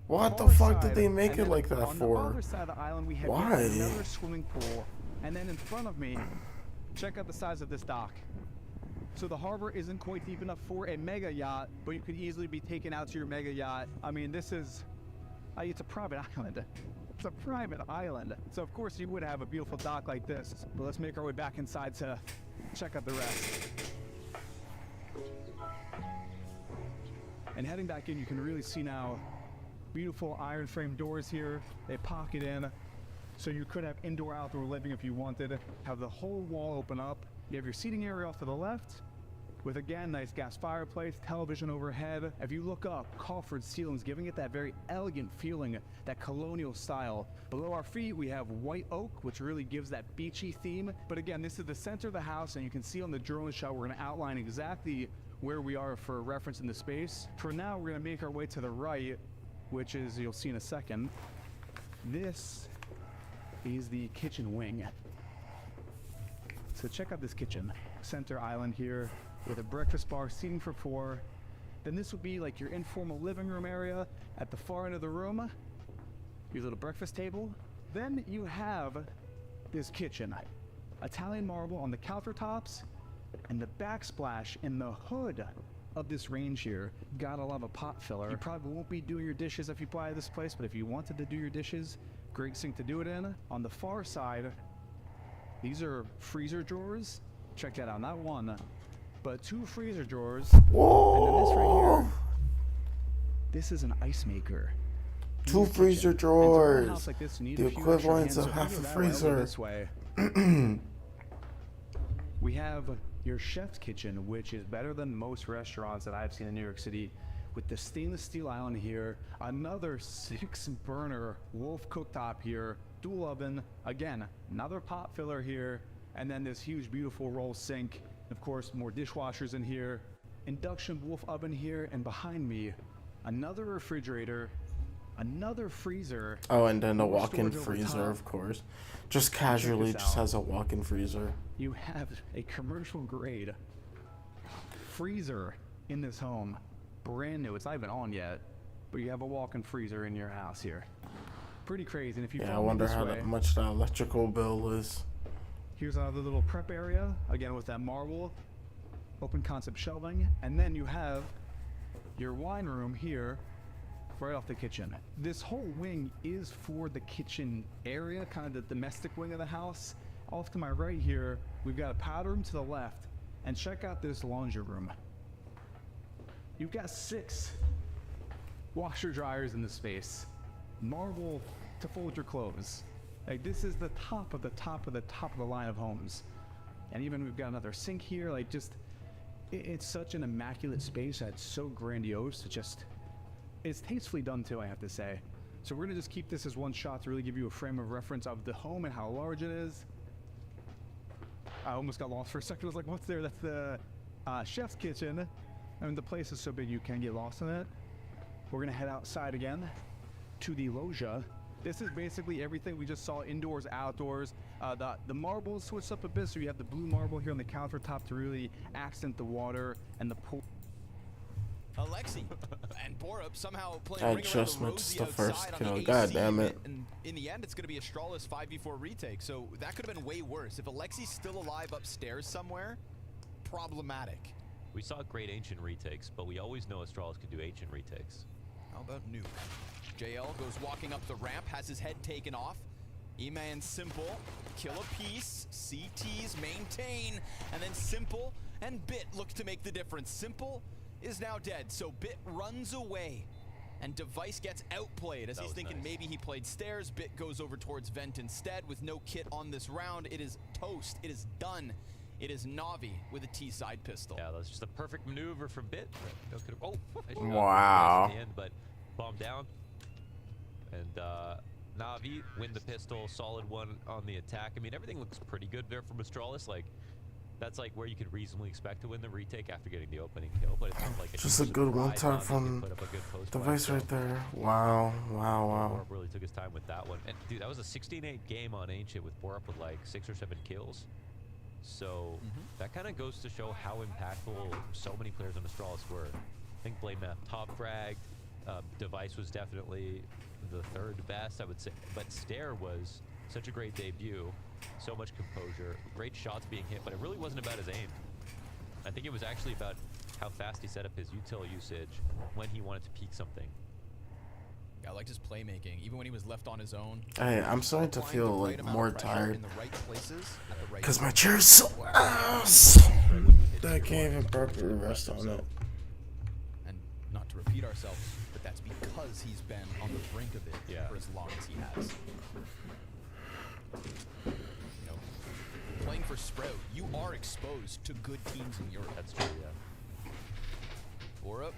What the Far fuck side, did they make and it then like that on for? the other side of the island, we have Why? yet another swimming pool, and then in front of me, check out the size of this dock. So the harbor isn't quite deep enough for a mega yacht, but you could easily be taken out to your mega yacht. I mean, this is, it's a private island. It's a private island. So of course you would have a beautiful dock like this. But let's make our way back inside to check out the rest. And heading back in, you can really see now beautiful iron frame doors here. They pocket in, so you could have indoor-outdoor living if you wanted. Have the whole wall open up. You have your seating area off to the left, with again nice gas fireplace, television overhead. If you look up, coffered ceilings, giving it that very elegant feeling, that colonial style. Below our feet, we have white oak, which really gives that beachy theme. But again, this is the center of the house, and you can see on the drone shot, we're going to outline exactly where we are for reference in the space. For now, we're going to make our way to the right, which is, you'll see in a second, this is the kitchen wing. So check out this kitchen. Center island here with a breakfast bar, seating for 4. Then this would be like your informal living room area. At the far end of the room, your little breakfast table. Then you have this kitchen. Italian marble on the countertops, and the backsplash in the hood of this range here, gotta love a pot filler. You probably won't be doing your dishes if you buy this place, but if you wanted to do your dishes, great sink to do it in. On the far side, these are freezer drawers. Check that out, not one, but 2 freezer drawers. Whoa! And then this right here, this is an ice maker. 2 freezer drawers. Like this, the equivalent of half a freezer. This way. We have your chef's kitchen, which is better than most restaurants that I've seen in New York City, with the stainless steel island here, another 6-burner Wolf cooktop here, dual oven, again, another pot filler here, and then this huge, beautiful roll sink. Of course, more dishwashers in here, induction Wolf oven here, and behind me, another refrigerator, another freezer. Oh, and then a walk-in freezer, of course. Just casually, just has a walk-in freezer. You have a commercial grade freezer in this home, brand new. It's not even on yet, but you have a walk-in freezer in your house here. Pretty crazy. And if you I wonder how much that electrical bill is. Here's the little prep area, again with that marble, open concept shelving, and then you have your wine room here, right off the kitchen. This whole wing is for the kitchen area, kind of the domestic wing of the house. Off to my right here, we've got a powder room to the left, and check out this laundry room. You've got 6 washer dryers in this space, marble to fold your clothes. Like, this is the top of the top of the top of the line of homes. And even we've got another sink here. Like, just, it's such an immaculate space that's so grandiose. It's tastefully done too, I have to say. So we're gonna just keep this as one shot to really give you a frame of reference of the home and how large it is. I almost got lost for a second. I was like, what's there? That's the chef's kitchen. I mean, the place is so big you can get lost in it. We're gonna head outside again to the loggia. This is basically everything we just saw indoors, outdoors. The marbles switched up a bit, so you have the blue marble here on the countertop to really accent the water and the pool. Alexi and Borup somehow playing I ring just around the missed rosy the first outside on kill. the God AC, damn it. And in the end, it's going to be a strawless 5v4 retake. So that could have been way worse. If Alexi's still alive upstairs somewhere, problematic. We saw great ancient retakes, but we always know Astralis can do ancient retakes. How about Nuke? JL goes walking up the ramp, has his head taken off. E-Man Simple, kill a piece, CTs maintain, and then Simple and Bit look to make the difference. Simple is now dead, so Bit runs away, and Device gets outplayed as he's thinking maybe he played stairs. Bit goes over towards Vent instead with no kit on this round. It is toast. It is done. It is Na'Vi with a T-side pistol. Yeah, that's just a perfect maneuver from Bit. Oh, Wow. At the end, but bomb down. And Na'Vi win the pistol, solid one on the attack. I mean, everything looks pretty good there from Astralis. Like, that's like where you could reasonably expect to win the retake after getting the opening kill, but it's not like Just a good one-time from Device right there. Wow, wow, wow. Borup really took his time with that one. And dude, that was a 16-8 game on Ancient with Borup with like 6 or 7 kills. So that kind of goes to show how impactful so many players on Astralis were. I think Blade Map top fragged. Device was definitely the 3rd best, I would say. But Stair was such a great debut. So much composure, great shots being hit, but it really wasn't about his aim. I think it was actually about how fast he set up his util usage when he wanted to peek something. Yeah, I liked his playmaking, even when he was left on his own. Hey, I'm starting to feel like more tired. Because my right chair's so ass that I can't even properly rest on it. And not to repeat ourselves, but that's because he's been on the brink of it for as long as he has. You know, playing for Sprout, you are exposed to good teams in Europe. That's true, yeah. Borup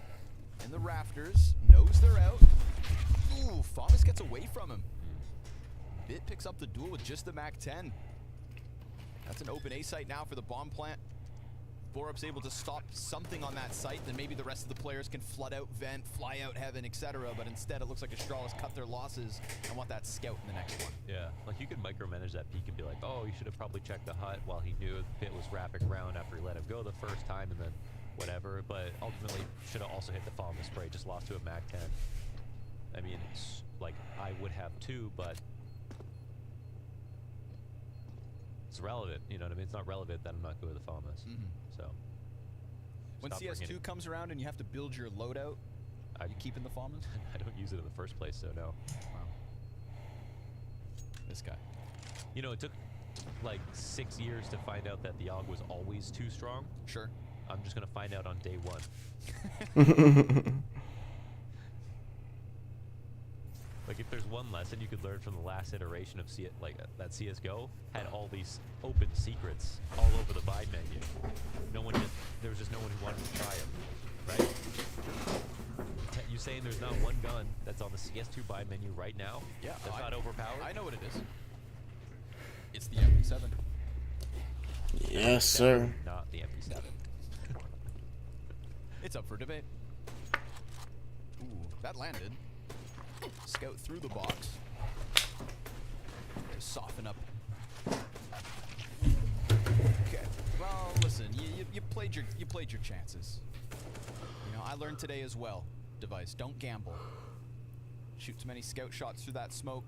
in the rafters, knows they're out. Ooh, Famas gets away from him. Bit picks up the duel with just the MAC-10. That's an open A site now for the bomb plant. Borup's able to stop something on that site, then maybe the rest of the players can flood out Vent, fly out Heaven, etc. But instead, it looks like Astralis cut their losses and want that scout in the next one. Yeah, like you could micromanage that peek and be like, oh, you should have probably checked the hut while he knew Bit was wrapping around after he let him go the first time and then whatever. But ultimately, should have also hit the Famas spray, just lost to a MAC-10. I mean, it's like, I would have too, but it's relevant, you know what I mean? It's not relevant that I'm not good with the Famas. So When Stop bringing CS2 it. comes around and you have to build your loadout, are you keeping the FOMs? I don't use it in the first place, so no. Wow. This guy. You know, it took like 6 years to find out that the AUG was always too strong. Sure. I'm just gonna find out on day 1. Like, if there's one lesson you could learn from the last iteration of that CS:GO had all these open secrets all over the buy menu. There was just no one who wanted to try them, right? You saying there's not one gun that's on the CS2 buy menu right now? Yeah. That's not overpowered? I know what it is. It's the MP7. Yes, sir. Not the MP7. It's up for debate. Ooh, that landed. Scout through the box. Just soften up. Okay. Well, listen, you played your chances. You know, I learned today as well. Device, don't gamble. Shoot too many scout shots through that smoke.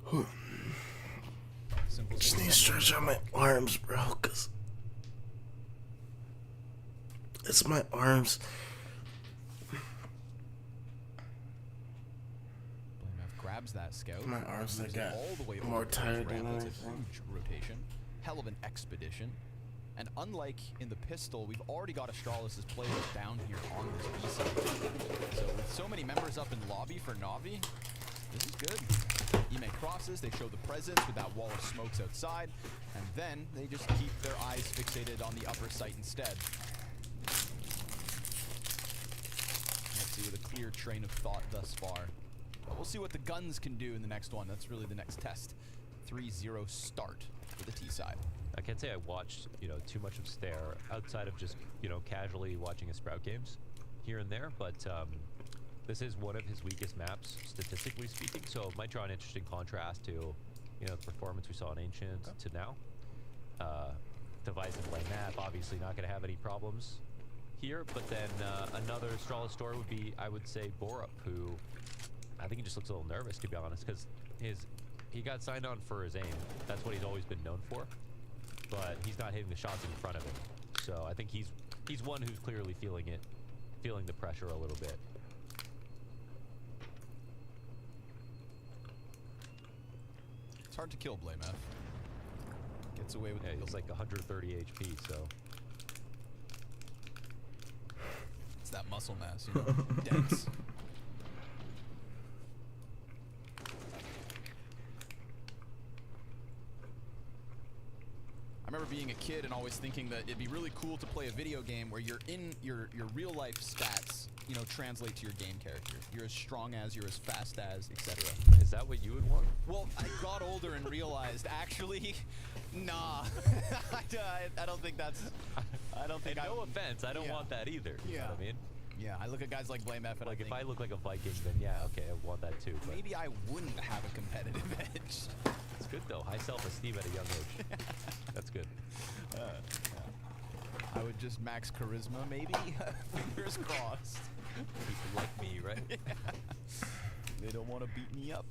Simple. Just need to stretch out my arms, bro, cause it's my arms. Grabs that scout. My arms moves got all the way more over to tired the than ramp. It's a anything. huge rotation. Hell of an expedition. And unlike in the pistol, we've already got Astralis' players down here on this B side. So with so many members up in lobby for Na'Vi, this is good. Ime crosses, they show the presence with that wall of smokes outside, and then they just keep their eyes fixated on the upper site instead. Let's see, with a clear train of thought thus far. But we'll see what the guns can do in the next one. That's really the next test. 3-0 start for the T side. I can't say I watched, too much of Stare outside of just, casually watching his Sprout games here and there, but this is one of his weakest maps, statistically speaking, so it might draw an interesting contrast to, the performance we saw in Ancient to now. Device and play map, obviously not going to have any problems here, but then another Astralis story would be, I would say, Borup, who I think he just looks a little nervous, to be honest, because he got signed on for his aim. That's what he's always been known for, but he's not hitting the shots in front of him. So I think he's one who's clearly feeling the pressure a little bit. It's hard to kill Blame F. Gets away with he's like 130 HP, so it's that muscle mass, dense. I remember being a kid and always thinking that it'd be really cool to play a video game where you're in your real life stats, translate to your game character. You're as strong as, you're as fast as, etc. Is that what you would want? Well, I got older and realized, actually, nah. I don't think that's. I don't think. No offense, I don't want that either. You know what I mean? Yeah, I look at guys like Blame F and like I if think, I look like a Viking, then yeah, okay, I want that too. But maybe I wouldn't have a competitive edge. It's good though. High self-esteem at a young age. That's good. I would just max charisma, maybe. Fingers crossed. People like me, right? They don't want to beat me up.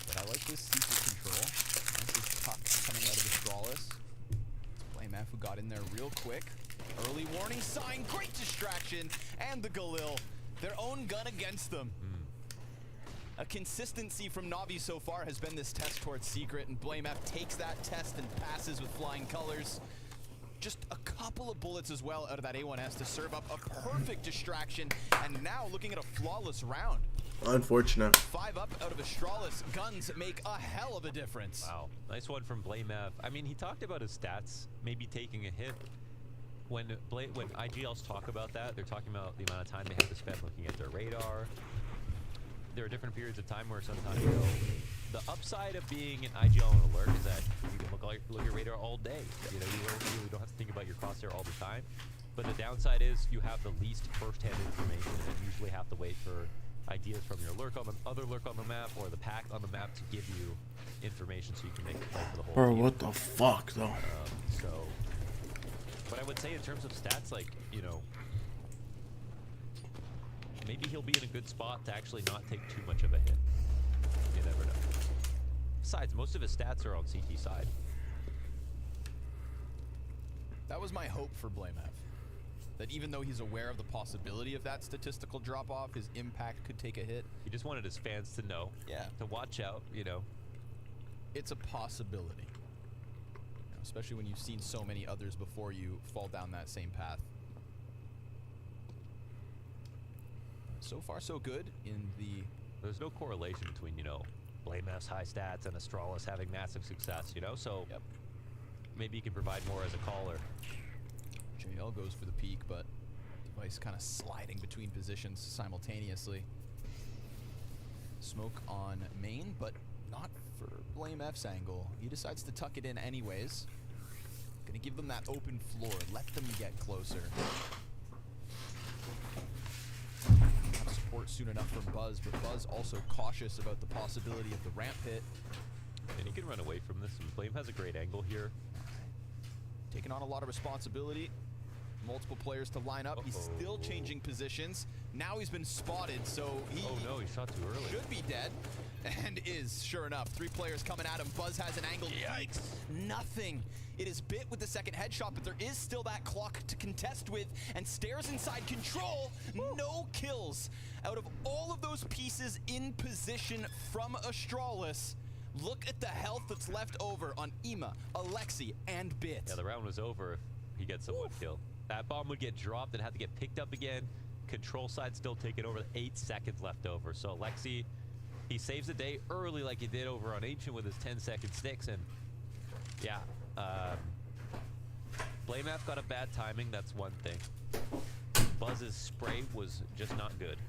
But I like this secret control. Nice this tuck coming out of Astralis. It's Blame F who got in there real quick. Early warning sign, great distraction, and the Galil, their own gun against them. A consistency from Na'Vi so far has been this test towards Secret, and Blame F takes that test and passes with flying colors. Just a couple of bullets as well out of that A1S to serve up a perfect distraction, and now looking at a flawless round. Unfortunate. 5 up out of Astralis. Guns make a hell of a difference. Wow, nice one from Blame F. I mean, he talked about his stats maybe taking a hit. When IGLs talk about that, they're talking about the amount of time they have to spend looking at their radar. There are different periods of time where sometimes the upside of being an IGL on alert is that you can look at your radar all day. You really don't have to think about your crosshair all the time. But the downside is you have the least first-hand information and usually have to wait for ideas from your other lurk on the map or the pack on the map to give you information so you can make a play for the whole Bro, team. what the fuck, though? But I would say in terms of stats, like, maybe he'll be in a good spot to actually not take too much of a hit. You never know. Besides, most of his stats are on CT side. That was my hope for Blame F. That even though he's aware of the possibility of that statistical drop-off, his impact could take a hit. He just wanted his fans to know. Yeah. To watch out, you know. It's a possibility. You know, especially when you've seen so many others before you fall down that same path. So far, so good in the... There's no correlation between, you know, BlameF's high stats and Astralis having massive success, you know? So maybe you can provide more as a caller. JL goes for the peak, but Device kind of sliding between positions simultaneously. Smoke on main, but not for BlameF's angle. He decides to tuck it in anyways. Gonna give them that open floor, let them get closer. Have support soon enough from Buzz, but Buzz also cautious about the possibility of the ramp hit. And he can run away from this, and Blame has a great angle here. Taking on a lot of responsibility. Multiple players to line up. He's still changing positions. Now he's been spotted, so he... Oh no, he shot too early. Should be dead. And is, sure enough. 3 players coming at him. Buzz has an angle. Yikes. Nothing. It is bit with the second headshot, but there is still that clock to contest with. And Stairs inside control. No kills. Out of all of those pieces in position from Astralis, look at the health that's left over on Ima, Alexi, and Bit. Yeah, the round was over if he gets someone killed. That bomb would get dropped and have to get picked up again. Control side still taking over. 8 seconds left over. So Alexi, he saves the day early like he did over on Ancient with his 10-second sticks. And yeah, BlameF got a bad timing. That's one thing. Buzz's spray was just not good.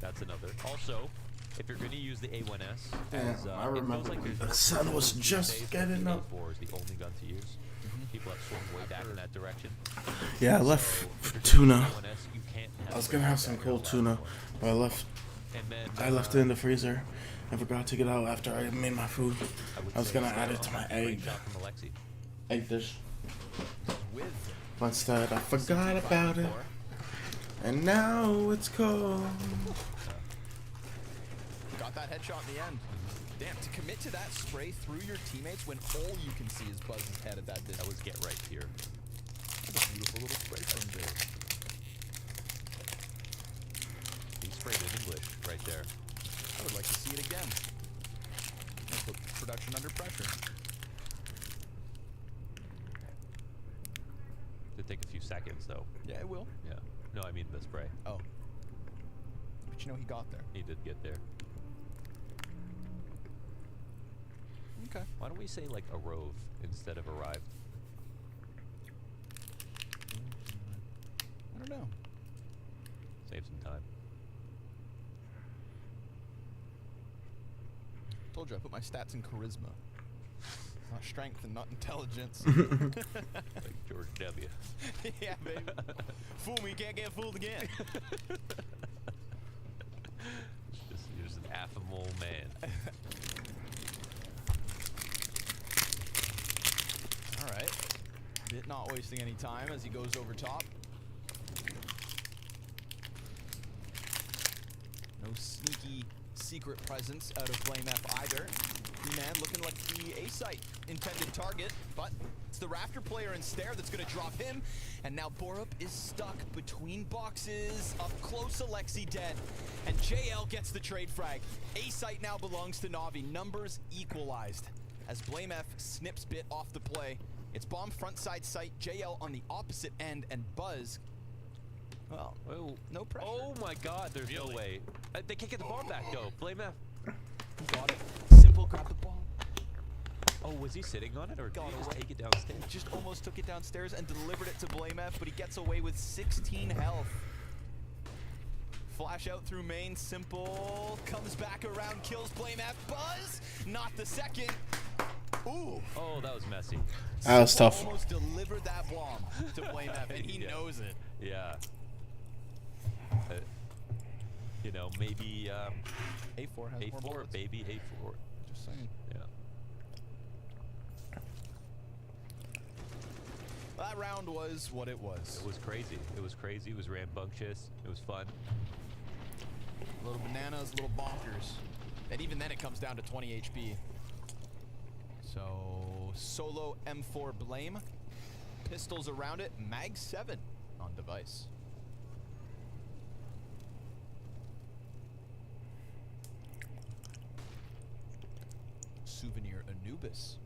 That's another. Also, if you're going to use the A1S, Damn, I remember the sun was just getting up. A4 is the only gun to use. People have swung way back in that direction. Yeah, I left for tuna. I was gonna have some cold tuna, but I left it in the freezer. I forgot to get it out after I made my food. I was gonna add it to my egg dish. But instead, I forgot about it, and now it's cold. Got that headshot in the end. Damn, to commit to that spray through your teammates when all you can see is Buzz's head at that distance. That was get right here. That's a beautiful little spray from there. He sprayed in English right there. I would like to see it again. Let's put production under pressure. It'll take a few seconds though. Yeah, it will. Yeah. No, I mean the spray. Oh. But you know he got there. He did get there. Okay. Why don't we say like arove instead of arrive? I don't know. Save some time. Told you I put my stats in charisma. Not strength and not intelligence. Like George W. Yeah, baby. Fool me, can't get fooled again. You're just an affable man. Alright. Bit not wasting any time as he goes over top. No sneaky secret presence out of BlameF either. Man looking like the A-site intended target, but it's the Rafter player in Stair that's going to drop him. And now Borup is stuck between boxes. Up close, Alexi dead. And JL gets the trade frag. A-site now belongs to Na'Vi. Numbers equalized. As BlameF snips Bit off the play. It's bomb front side site, JL on the opposite end, and Buzz. Well, no pressure. Oh my god, there's no way. They can't get the bomb back though. BlameF. Got it. Simple got the ball. Oh, was he sitting on it or did he just take it downstairs? Just almost took it downstairs and delivered it to BlameF, but he gets away with 16 health. Flash out through main, Simple comes back around, kills BlameF. Buzz, not the second. Ooh. Oh, that was messy. That was tough. Almost delivered that bomb to BlameF, and he knows it. Yeah. You know, maybe A4 has more A4, bullets. baby A4. Just saying. Yeah. That round was what it was. It was crazy. It was crazy. It was rambunctious. It was fun. A little bananas, a little bonkers. And even then it comes down to 20 HP. So, solo M4 Blame. Pistols around it. Mag 7 on Device. Souvenir Anubis.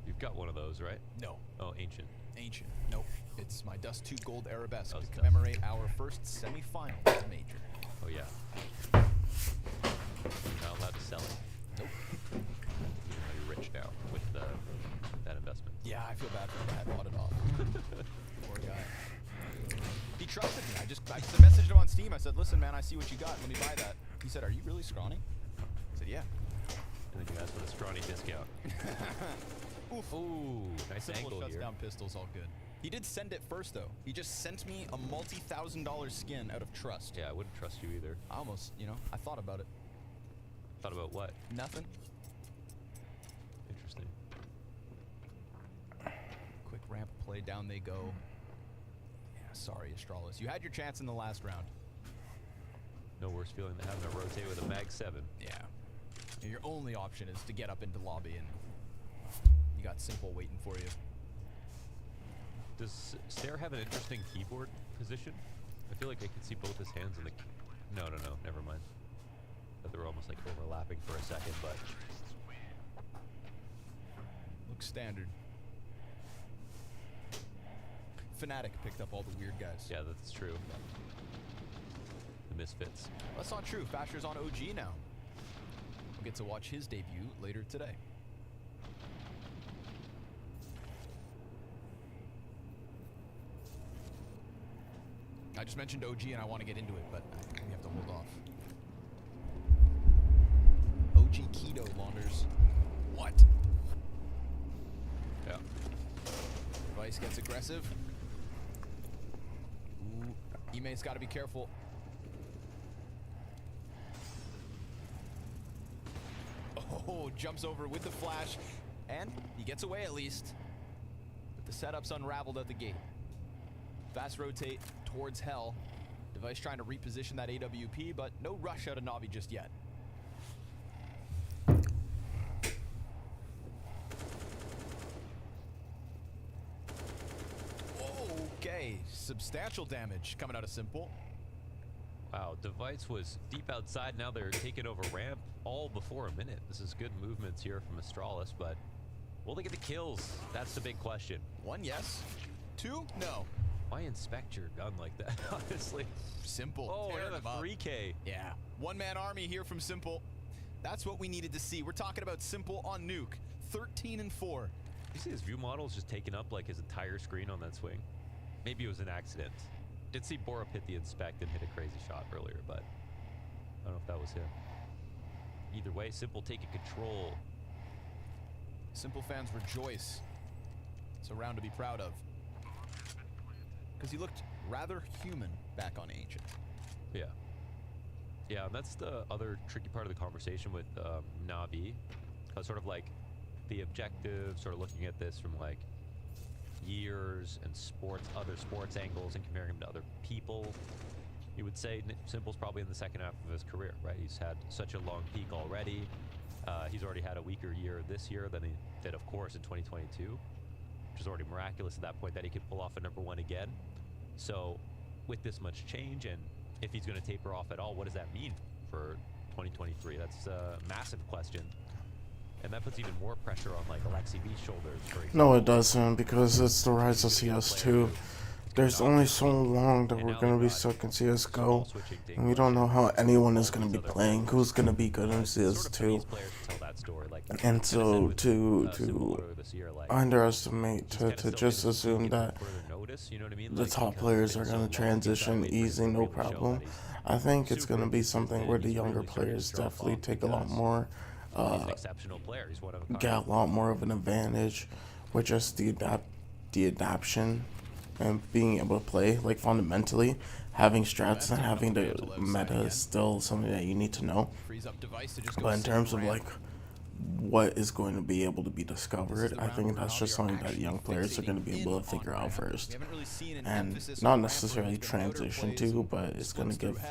You've got one of those, right? No. Oh, ancient. Ancient. Nope. It's my Dust 2 Gold Arabesque Oh, to it's commemorate our first semi-final as a major. Oh yeah. You're not allowed to sell it. Nope. Even though you're rich now with that investment. Yeah, I feel bad for the guy who bought it off. Poor guy. He trusted me. I just messaged him on Steam. I said, listen, man, I see what you got. Let me buy that. He said, are you really scrawny? I said, yeah. And then you asked for the scrawny discount. Oof. Ooh, nice Simple angle shuts here. down pistols, all good. He did send it first, though. He just sent me a multi-$1,000 skin out of trust. Yeah, I wouldn't trust you either. I almost, I thought about it. Thought about what? Nothing. Interesting. Quick ramp play, down they go. Yeah, sorry, Astralis. You had your chance in the last round. No worse feeling than having to rotate with a Mag 7. Yeah. And your only option is to get up into lobby, and you got Simple waiting for you. Does Stair have an interesting keyboard position? I feel like I can see both his hands in the... No, never mind. But they were almost like overlapping for a second, but... Looks standard. Fnatic picked up all the weird guys. Yeah, that's true. The misfits. That's not true. Fasher's on OG now. We'll get to watch his debut later today. I just mentioned OG and I want to get into it, but we have to hold off. OG Keto, Launders. What? Yeah. Device gets aggressive. Ooh, Ime's got to be careful. Oh, jumps over with the flash, and he gets away at least. But the setup's unraveled at the gate. Fast rotate towards Hell. Device trying to reposition that AWP, but no rush out of Navi just yet. Okay, substantial damage coming out of Simple. Wow, Device was deep outside. Now they're taking over ramp all before a minute. This is good movements here from Astralis, but will they get the kills? That's the big question. 1, yes. 2, no. Why inspect your gun like that, honestly? Simple. Oh, tearing another them up. 3K. Yeah. One-man army here from Simple. That's what we needed to see. We're talking about Simple on Nuke. 13 and 4. You see his view model is just taking up like his entire screen on that swing. Maybe it was an accident. Did see Borup hit the inspect and hit a crazy shot earlier, but I don't know if that was him. Either way, Simple taking control. Simple fans rejoice. It's a round to be proud of. Because he looked rather human back on Ancient. Yeah. Yeah, and that's the other tricky part of the conversation with Navi. Sort of like the objective, sort of looking at this from like years and other sports angles and comparing him to other people. You would say Simple's probably in the second half of his career, right? He's had such a long peak already. He's already had a weaker year this year than he did, of course, in 2022, which is already miraculous at that point that he could pull off a #1 again. So with this much change, and if he's going to taper off at all, what does that mean for 2023? That's a massive question. And that puts even more pressure on like Alexi B's shoulders, for example. No, it doesn't, because it's the rise of CS2. There's only so long that we're going to be stuck in CSGO, and we don't know how anyone is going to be playing, who's going to be good in CS2. And so to underestimate, to just assume that the top players are going to transition easy, no problem, I think it's going to be something where the younger players definitely take a lot more, get a lot more of an advantage with just the adaption and being able to play, like fundamentally, having strats and having the meta is still something that you need to know. But in terms of like what is going to be able to be discovered, I think that's just something that young players are going to be able to figure out first, and not necessarily transition to, but it's going to give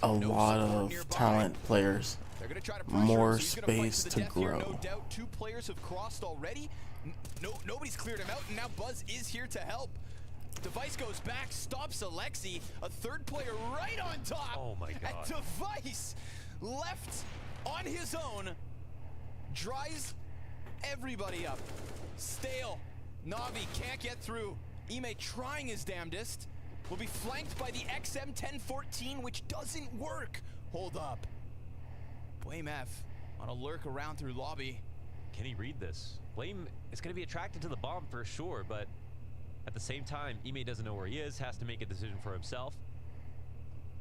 a lot of talent players They're going to try to pressure more him, so he's gonna fight space the to death here, grow. no doubt. 2 players have crossed already. Nobody's cleared him out, and now Buzz is here to help. Device goes back, stops Alexi. A 3rd player right on top. Oh my god. And Device left on his own dries everybody up. Stale. Navi can't get through. Ime trying his damnedest. Will be flanked by the XM1014, which doesn't work. Hold up. Blame F on a lurk around through lobby. Can he read this? Blame is going to be attracted to the bomb for sure, but at the same time, Ime doesn't know where he is, has to make a decision for himself.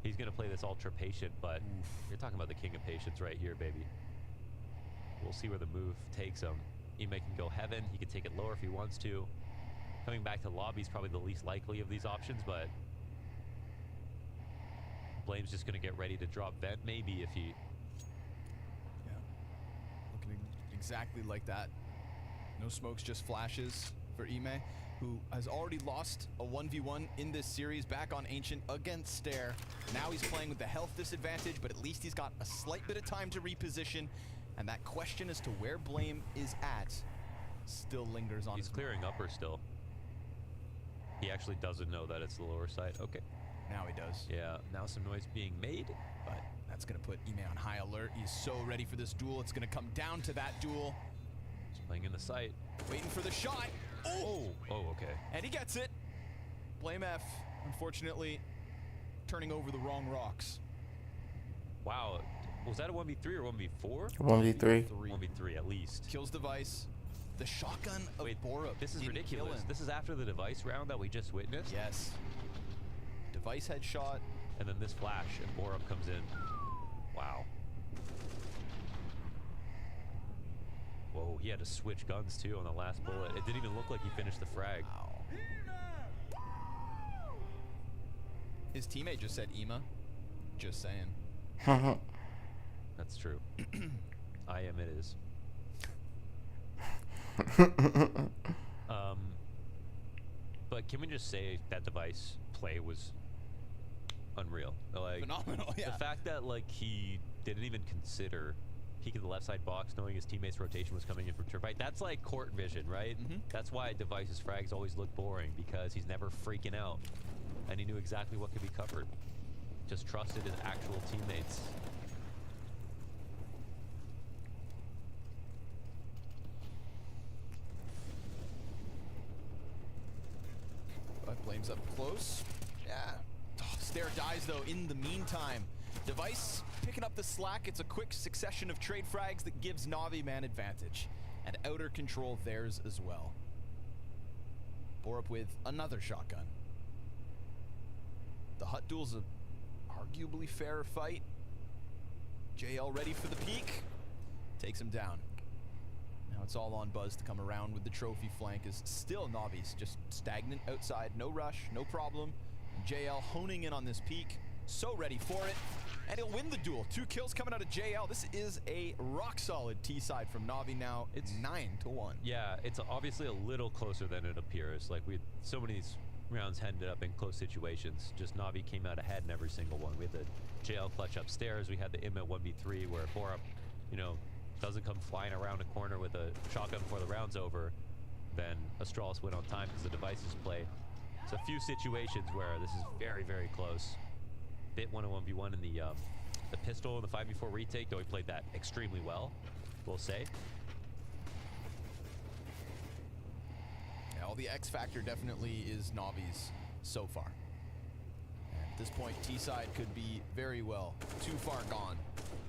He's going to play this ultra patient, but you're talking about the king of patience right here, baby. We'll see where the move takes him. Ime can go heaven. He can take it lower if he wants to. Coming back to lobby is probably the least likely of these options, but Blame's just going to get ready to drop vent maybe if he... Yeah. Looking exactly like that. No smokes, just flashes for Ime, who has already lost a 1v1 in this series back on Ancient against Stare. Now he's playing with the health disadvantage, but at least he's got a slight bit of time to reposition. And that question as to where Blame is at still lingers on his mind. He's clearing upper still. He actually doesn't know that it's the lower side. Okay. Now he does. Yeah, now some noise being made. But that's going to put Ime on high alert. He's so ready for this duel. It's going to come down to that duel. He's playing in the sight. Waiting for the shot. Oh, okay. And he gets it. Blame F, unfortunately, turning over the wrong rocks. Wow. Was that a 1v3 or 1v4? 1v3. 1v3 at least. Kills Device. The shotgun of Borup. This is didn't kill ridiculous. him. This is after the Device round that we just witnessed. Yes. Device headshot. And then this flash and Borup comes in. Wow. Whoa, he had to switch guns too on the last bullet. It didn't even look like he finished the frag. Wow. His teammate just said Ema. Just saying. That's true. I am, it is. But can we just say that Device play was unreal? Like, phenomenal, yeah. The fact that like he didn't even consider peeking the left side box knowing his teammate's rotation was coming in from Xtrfy. That's like court vision, right? That's why Device's frags always look boring, because he's never freaking out. And he knew exactly what could be covered. Just trusted his actual teammates. But Blame's up close. Yeah. Oh, Stare dies though in the meantime. Device picking up the slack. It's a quick succession of trade frags that gives Navi man advantage. And outer control theirs as well. Borup with another shotgun. The Hut duel's a arguably fairer fight. JL ready for the peak. Takes him down. Now it's all on Buzz to come around with the trophy flank. Is still Navi's just stagnant outside. No rush, no problem. JL honing in on this peak. So ready for it. And he'll win the duel. 2 kills coming out of JL. This is a rock solid T side from Navi now. It's 9-1. Yeah, it's obviously a little closer than it appears. Like, we so many of these rounds ended up in close situations. Just Navi came out ahead in every single one. We had the JL clutch upstairs. We had the Im at 1v3 where Borup, you know, doesn't come flying around a corner with a shotgun before the round's over. Then Astralis went on time because the Devices play. It's a few situations where this is very, very close. Bit won a 1v1 in the pistol in the 5v4 retake, though he played that extremely well, we'll say. Yeah, well, the X factor definitely is Navi's so far. And at this point, T-side could be very well too far gone.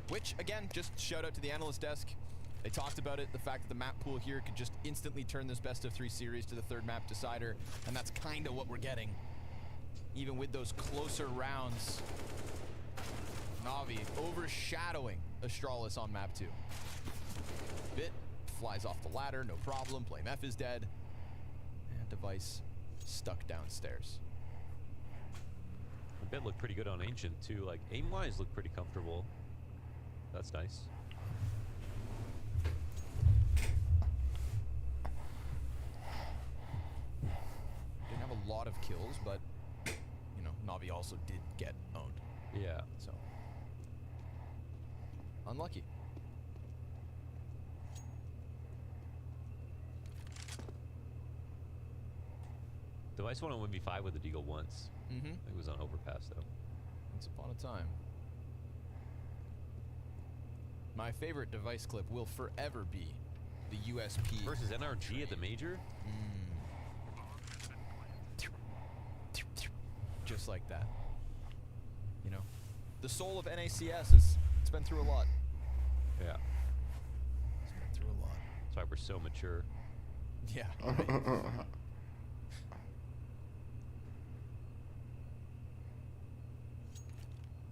Which, again, just shout out to the analyst desk. They talked about it, the fact that the map pool here could just instantly turn this best of 3 series to the 3rd map decider, and that's kind of what we're getting. Even with those closer rounds, Navi overshadowing Astralis on map 2. Bit flies off the ladder, no problem. Blame F is dead. And Device stuck downstairs. The Bit looked pretty good on Ancient too. Like, aim-wise looked pretty comfortable. That's nice. Didn't have a lot of kills, but you know, Navi also did get owned. Yeah. So unlucky. Device won on 1v5 with the Deagle once. Mm-hmm. It was on overpass though. Once upon a time. My favorite Device clip will forever be the USP versus NRG at the major. Just like that. You know, the soul of NACS is, it's been through a lot. Yeah. It's been through a lot. That's why we're so mature. Yeah.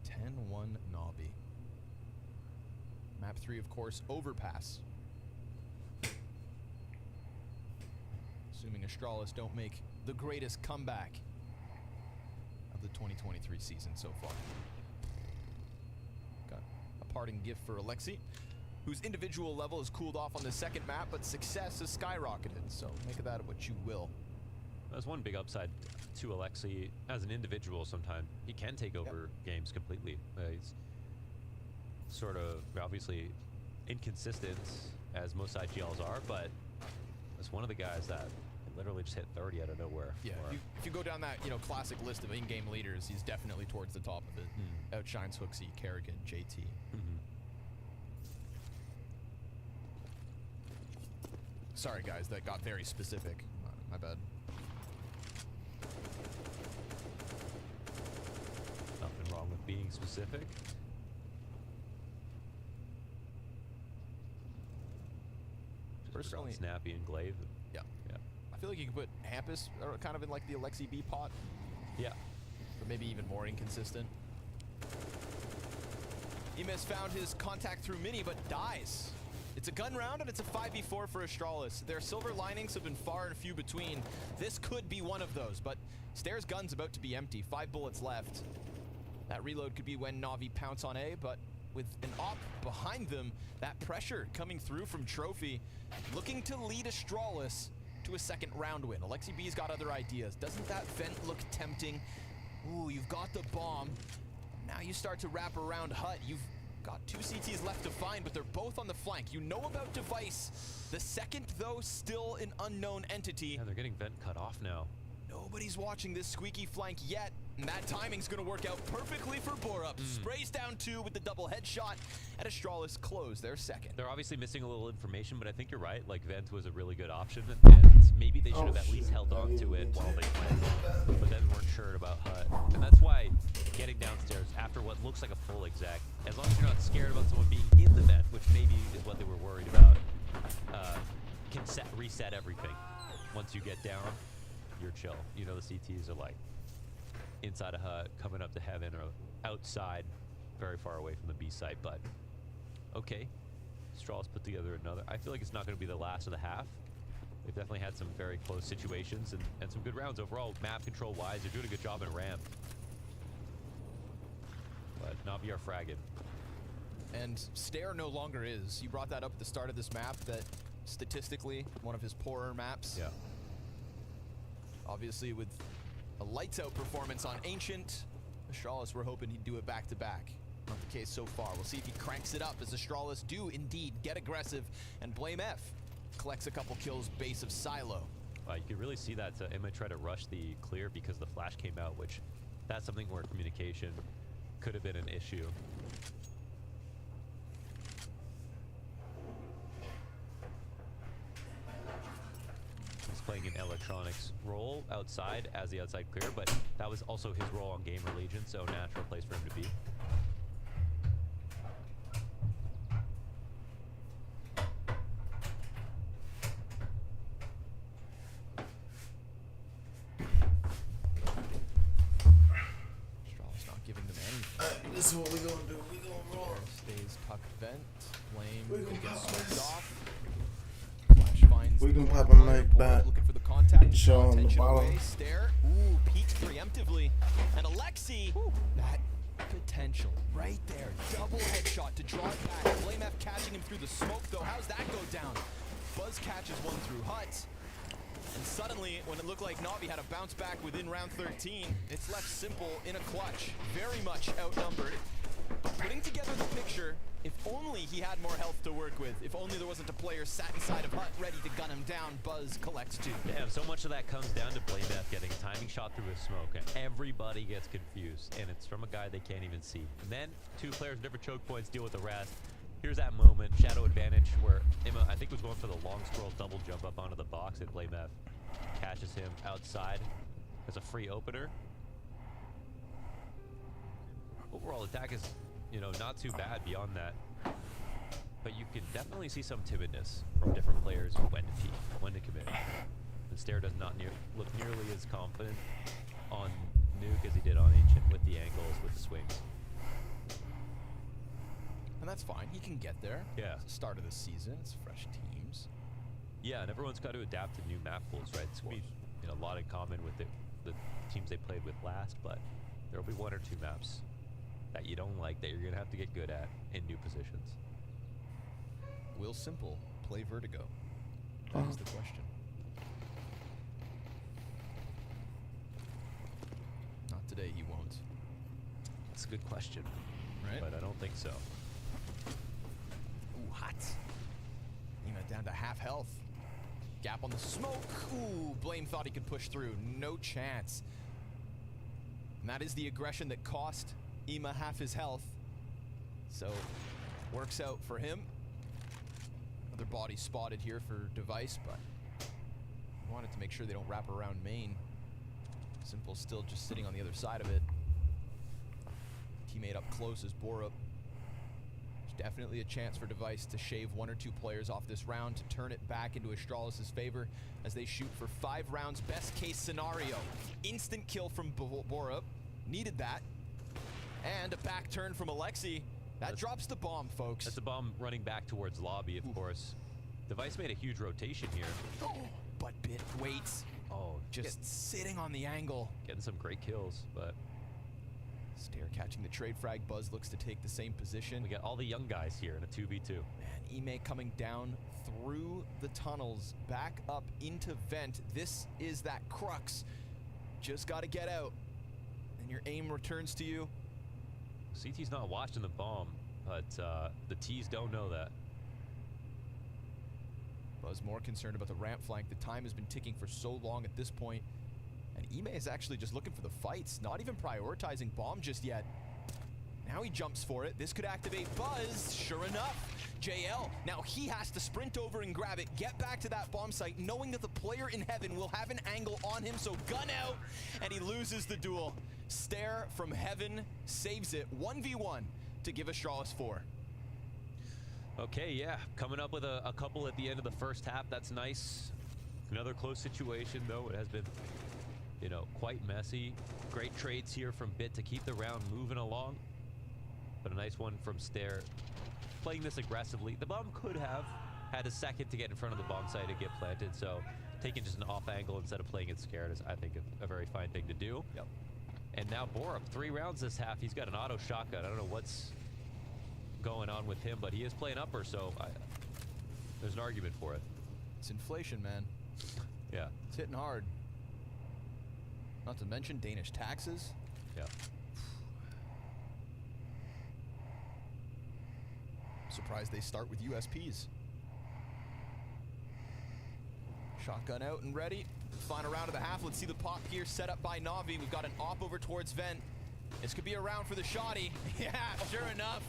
10-1 Nobby. Map 3, of course, overpass. Assuming Astralis don't make the greatest comeback of the 2023 season so far. Got a parting gift for Alexi, whose individual level has cooled off on the second map, but success has skyrocketed, so make of that what you will. That's one big upside to Alexi as an individual. Sometimes he can take over games completely. He's sort of obviously inconsistent, as most IGLs are, but that's one of the guys that literally just hit 30 out of nowhere. Yeah, if you go down that, you know, classic list of in-game leaders, he's definitely towards the top of it. Outshines Hooksy, Kerrigan, JT. Sorry guys, that got very specific. My bad. Nothing wrong with being specific. Personally, Snappy and Glaive. Yeah. I feel like you could put Hampus kind of in like the Alexi B pot. Yeah. But maybe even more inconsistent. Emis found his contact through Mini, but dies. It's a gun round and it's a 5v4 for Astralis. Their silver linings have been far and few between. This could be one of those, but Stair's gun's about to be empty. 5 bullets left. That reload could be when Na'Vi pounce on A, but with an op behind them, that pressure coming through from Xtrfy, looking to lead Astralis to a second round win. Alexi B's got other ideas. Doesn't that vent look tempting? Ooh, you've got the bomb. Now you start to wrap around Hut. You've got 2 CTs left to find, but they're both on the flank. You know about Device. The second, though, still an unknown entity. Yeah, they're getting vent cut off now. Nobody's watching this squeaky flank yet, and that timing's gonna work out perfectly for Borup. Sprays down 2 with the double headshot, and Astralis close their second. They're obviously missing a little information, but I think you're right. Like, Vent was a really good option, and maybe they should have at least held on to it while they planted, but then weren't sure about Hut. And that's why getting downstairs after what looks like a full exec, as long as you're not scared about someone being in the vent, which maybe is what they were worried about, can reset everything. Once you get down, you're chill. You know, the CTs are like inside a Hut, coming up to heaven, or outside, very far away from the B site. But okay, Astralis put together another. I feel like it's not going to be the last of the half. They've definitely had some very close situations and some good rounds overall. Map control wise, they're doing a good job in ramp. But Na'Vi are fragging. And Stair no longer is. You brought that up at the start of this map, that statistically one of his poorer maps. Yeah. Obviously with a lights out performance on Ancient, Astralis were hoping he'd do it back to back. Not the case so far. We'll see if he cranks it up as Astralis do indeed get aggressive, and Blame F collects a couple kills base of Silo. You can really see that Emma tried to rush the clear because the flash came out, which that's something where communication could have been an issue. He's playing an electronics role outside as the outside clear, but that was also his role on Gamer Legion, so natural place for him to be. This is what we gonna do. We gonna roll. Stays tuck vent. Flame. We gonna gets pop swept this. off. Flash finds We the can corner pop 'em player. like that. Looking for the contact. Show 'em the Attention bottom. away. Stare. Ooh, peeks preemptively. And Alexi, that potential right there. Double headshot to draw it back. Flame F catching him through the smoke though. How's that go down? Buzz catches one through Hut. And suddenly, when it looked like Na'Vi had a bounce back within round 13, it's left simple in a clutch. Very much outnumbered. But putting together the picture If only he had more health to work with. If only there wasn't a player sat inside of Hut ready to gun him down. Buzz collects 2. Damn, so much of that comes down to Blamedeath getting a timing shot through his smoke, and everybody gets confused, and it's from a guy they can't even see. And then 2 players, different choke points, deal with the rest. Here's that moment, shadow advantage, where Emma, I think, was going for the long scroll double jump up onto the box, and Blamedeath catches him outside as a free opener. Overall attack is, you know, not too bad beyond that. But you can definitely see some timidness from different players when to peek, when to commit. And Stair does not look nearly as confident on Nuke as he did on Ancient with the angles, with the swings. And that's fine. He can get there. Yeah. It's the start of the season. It's fresh teams. Yeah, and everyone's got to adapt to new map pools, right? It's going to be, you know, a lot in common with the teams they played with last, but there will be 1 or 2 maps that you don't like that you're going to have to get good at in new positions. Will Simple play Vertigo? That is the question. Not today, he won't. That's a good question. Right? But I don't think so. Ooh, hot. Ema down to half health. Gap on the smoke. Ooh, Blame thought he could push through. No chance. And that is the aggression that cost Ema half his health. So, works out for him. Another body spotted here for Device, but wanted to make sure they don't wrap around main. Simple still just sitting on the other side of it. Teammate up close is Borup. There's definitely a chance for Device to shave 1 or 2 players off this round to turn it back into Astralis' favor as they shoot for 5 rounds. Best case scenario. Instant kill from Borup. Needed that. And a back turn from Alexi. That drops the bomb, folks. That's a bomb running back towards lobby, of course. Device made a huge rotation here. Oh, but Bit waits. Oh, just sitting on the angle. Getting some great kills, but Stair catching the trade frag. Buzz looks to take the same position. We got all the young guys here in a 2v2. Man, Ime coming down through the tunnels, back up into vent. This is that crux. Just got to get out. And your aim returns to you. CT's not watching the bomb, but the T's don't know that. Buzz more concerned about the ramp flank. The time has been ticking for so long at this point. And Ime is actually just looking for the fights, not even prioritizing bomb just yet. Now he jumps for it. This could activate Buzz. Sure enough, JL. Now he has to sprint over and grab it, get back to that bomb site, knowing that the player in heaven will have an angle on him, so gun out, and he loses the duel. Stair from heaven saves it 1v1 to give Astralis 4. Okay, yeah, coming up with a couple at the end of the first half. That's nice. Another close situation, though. It has been, you know, quite messy. Great trades here from Bit to keep the round moving along. But a nice one from Stair. Playing this aggressively. The bomb could have had a second to get in front of the bomb site and get planted, so taking just an off angle instead of playing it scared is, I think, a very fine thing to do. Yep. And now Borup, 3 rounds this half. He's got an auto shotgun. I don't know what's going on with him, but he is playing upper, so there's an argument for it. It's inflation, man. Yeah. It's hitting hard. Not to mention Danish taxes. Yeah. Surprised they start with USPs. Shotgun out and ready. Final round of the half. Let's see the pop here set up by Na'Vi. We've got an op over towards Vent. This could be a round for the shotty. Yeah, sure enough.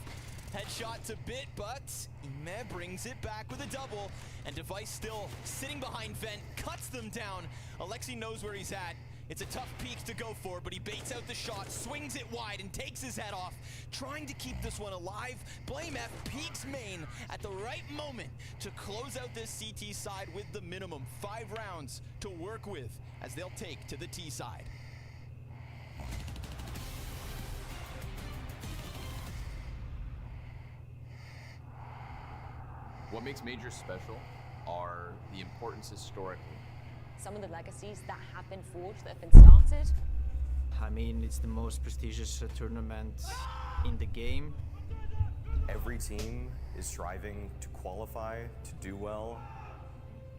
Headshot to Bit, but Ime brings it back with a double. And Device still sitting behind Vent, cuts them down. Alexi knows where he's at. It's a tough peek to go for, but he baits out the shot, swings it wide, and takes his head off. Trying to keep this one alive, Blame F peeks main at the right moment to close out this CT side with the minimum 5 rounds to work with as they'll take to the T side. What makes majors special are the importance historically. Some of the legacies that have been forged, that have been started. I mean, it's the most prestigious tournament in the game. Every team is striving to qualify, to do well.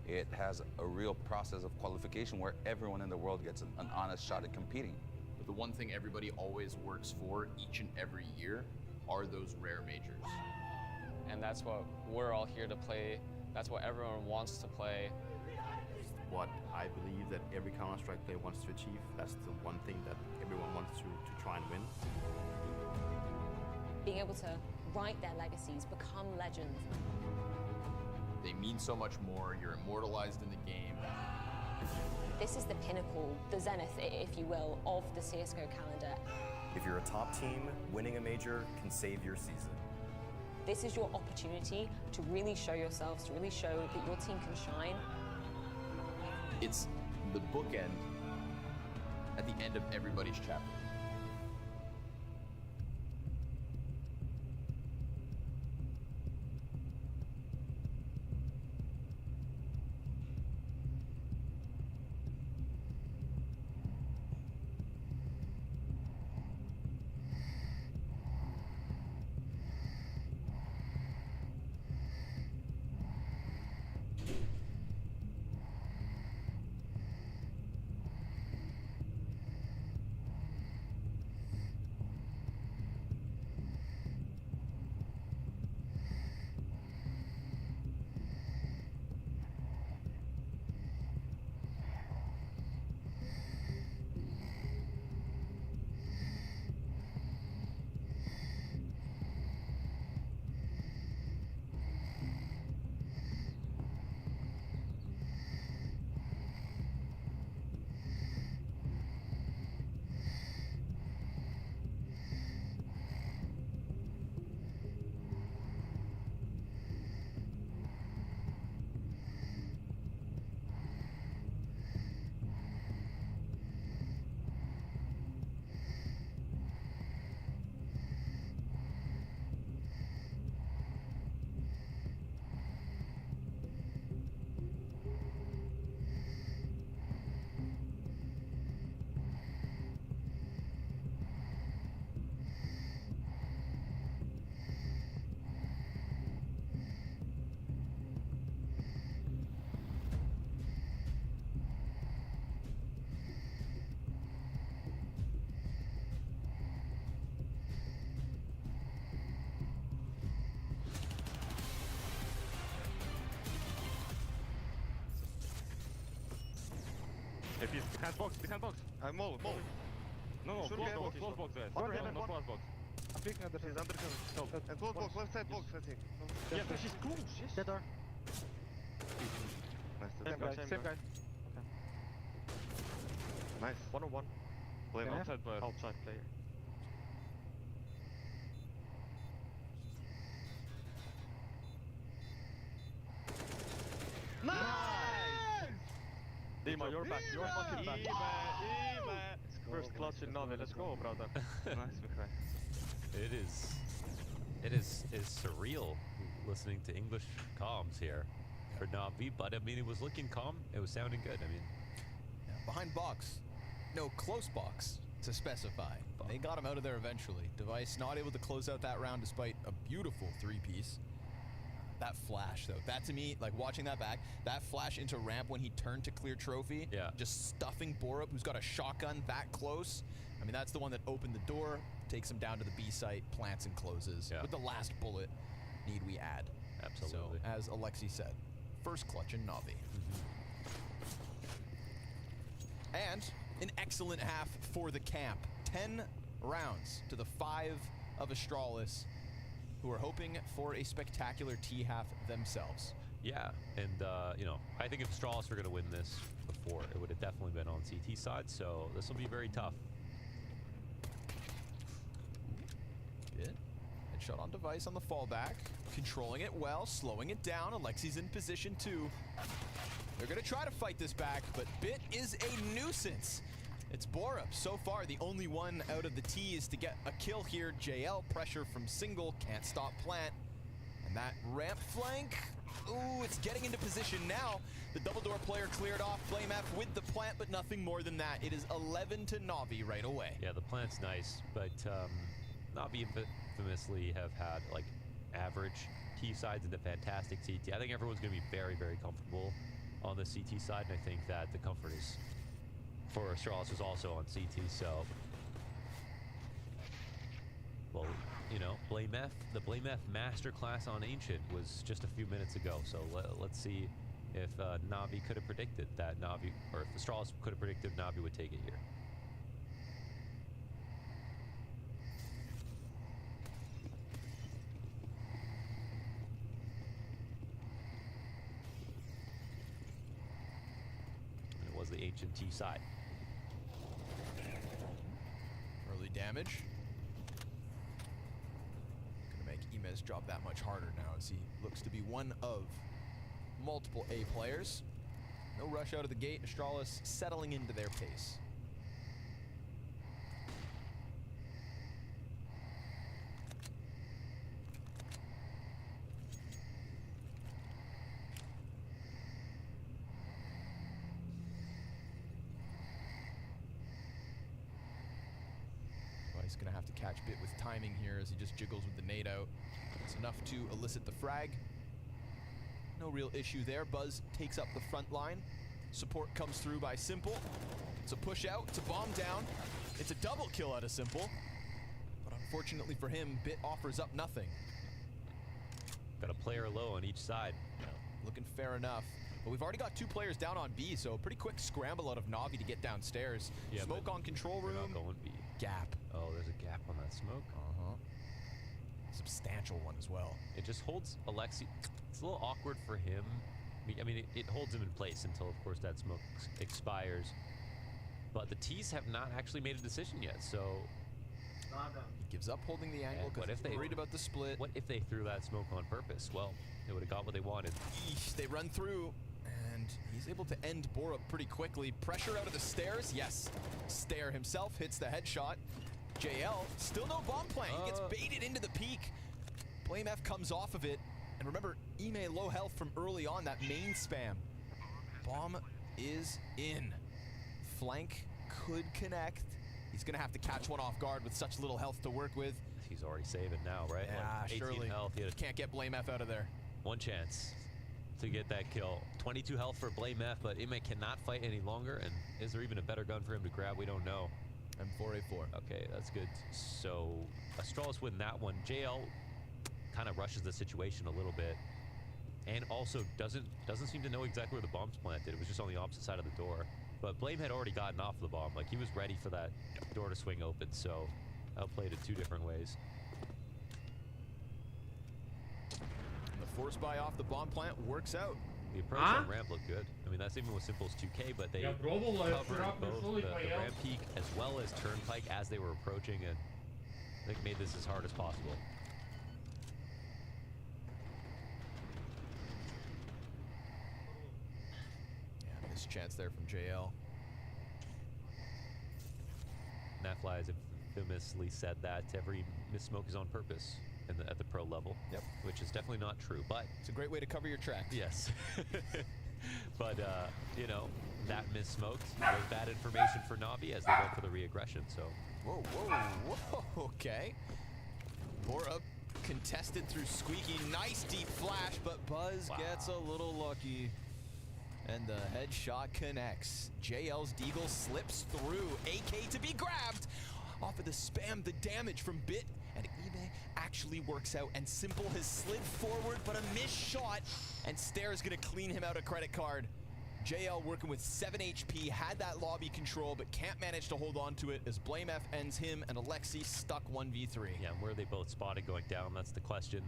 It has a real process of qualification where everyone in the world gets an honest shot at competing. But the one thing everybody always works for each and every year are those rare majors. and that's what we're all here to play. That's what everyone wants to play. What I believe that every Counter-Strike player wants to achieve. That's the one thing that everyone wants to try and win. Being able to write their legacies, become legends. They mean so much more. You're immortalized in the game. This is the pinnacle, the zenith, if you will, of the CSGO calendar. If you're a top team, winning a major can save your season. This is your opportunity to really show yourselves, to really show that your team can shine. It's the bookend at the end of everybody's chapter. Behind box, behind box. I'm mole. No, Should close be box, box. close box guys. Under heaven, No one. close box. I'm picking under heaven. Under heaven. Help. And close box, left side box, I think. Yeah, she's close. Yes. Dead door. Nice. Same guy. Okay. Nice. 1-on-1. Blame Can I outside have player. outside player. Nice! Dima, you're back. You're fucking back. First clutch in Navi. Let's go, brother. Nice, Mikhail. It is surreal listening to English comms here for Navi, but I mean, it was looking calm. It was sounding good. I mean, Behind box. No, close box to specify. They got him out of there eventually. Device not able to close out that round despite a beautiful three-piece. That flash, though, that to me, like watching that back, that flash into ramp when he turned to clear trophy, just stuffing Borup, who's got a shotgun that close. I mean, that's the one that opened the door, takes him down to the B site, plants and closes. With the last bullet, need we add. Absolutely. So, as Alexi said, first clutch in Navi. And an excellent half for the camp. 10 rounds to the 5 of Astralis, who are hoping for a spectacular T-half themselves. yeah, and you know, I think if Astralis were going to win this before, it would have definitely been on CT side. So this will be very tough. Good. Headshot on device on the fallback, controlling it well, slowing it down. Alexi's in position 2. They're gonna try to fight this back, but Bit is a nuisance. It's Borup, so far the only one out of the T's to get a kill here. JL pressure from single, can't stop plant. And that ramp flank, ooh, it's getting into position now. The double door player cleared off, Flame F with the plant, but nothing more than that. It is 11 to Navi right away. Yeah, the plant's nice, but Navi infamously have had like average T sides and a fantastic CT. I think everyone's gonna be very, very comfortable on the CT side, and I think that the comfort is for Astralis is also on CT, so well, you know, the Blame F masterclass on Ancient was just a few minutes ago. So let's see if Navi could have predicted that Navi, or if Astralis could have predicted Navi would take it here. And it was the Ancient T side. Early damage. Gonna make Imez job that much harder now as he looks to be one of multiple A players. No rush out of the gate. Astralis settling into their pace. Well, he's gonna have to catch Bit with timing here as he just jiggles with the nade out. It's enough to elicit the frag. No real issue there. Buzz takes up the front line. Support comes through by Simple. It's a push out. It's a bomb down. It's a double kill out of Simple. But unfortunately for him, Bit offers up nothing. Got a player low on each side. Looking fair enough. But we've already got 2 players down on B, so a pretty quick scramble out of Navi to get downstairs. Yeah, Smoke on control room. Not going B. Gap. Oh, there's a gap on that smoke. Uh-huh. Substantial one as well. It just holds Alexi. It's a little awkward for him. I mean, it holds him in place until, of course, that smoke expires. But the T's have not actually made a decision yet, so... He gives up holding the angle because he's worried about the split. What if they threw that smoke on purpose? Well, they would have got what they wanted. Eesh, they run through, and he's able to end Bora pretty quickly. Pressure out of the stairs, yes. Stair himself hits the headshot. JL, still no bomb plan. He gets baited into the peak. Blame F comes off of it. And remember, Ime low health from early on, that main spam. Bomb is in. Flank could connect. He's gonna have to catch one off guard with such little health to work with. He's already saving now, right? Yeah, like 18 surely. Health. He Can't get Blame F out of there. One chance to get that kill. 22 health for Blame F, but Ime cannot fight any longer. And is there even a better gun for him to grab? We don't know. M4A4. Okay, that's good. So Astralis win that one. JL kind of rushes the situation a little bit, and also doesn't seem to know exactly where the bomb's planted. It was just on the opposite side of the door. But Blame had already gotten off the bomb. Like, he was ready for that door to swing open, so outplayed it 2 different ways. The force buy off the bomb plant works out. The approach on ramp looked good. I mean, that's even with Simple's 2K, but they covered both the ramp peak as well as Turnpike as they were approaching, and I think made this as hard as possible. Yeah, missed chance there from JL. Natfly has infamously said that every miss smoke is on purpose at the pro level. Yep. Which is definitely not true, but it's a great way to cover your tracks. Yes. But you know, that miss smoked was bad information for Navi as they went for the re-aggression. So whoa, okay. Bora contested through Squeaky. Nice deep flash, but Buzz gets a little lucky. And the headshot connects. JL's Deagle slips through. AK to be grabbed. Off of the spam, the damage from Bit. And eBay actually works out. And Simple has slid forward, but a missed shot. And Stair's gonna clean him out a credit card. JL working with 7 HP, had that lobby control, but can't manage to hold on to it as Blame F ends him and Alexi stuck 1v3. yeah, and where are they both spotted going down? That's the question.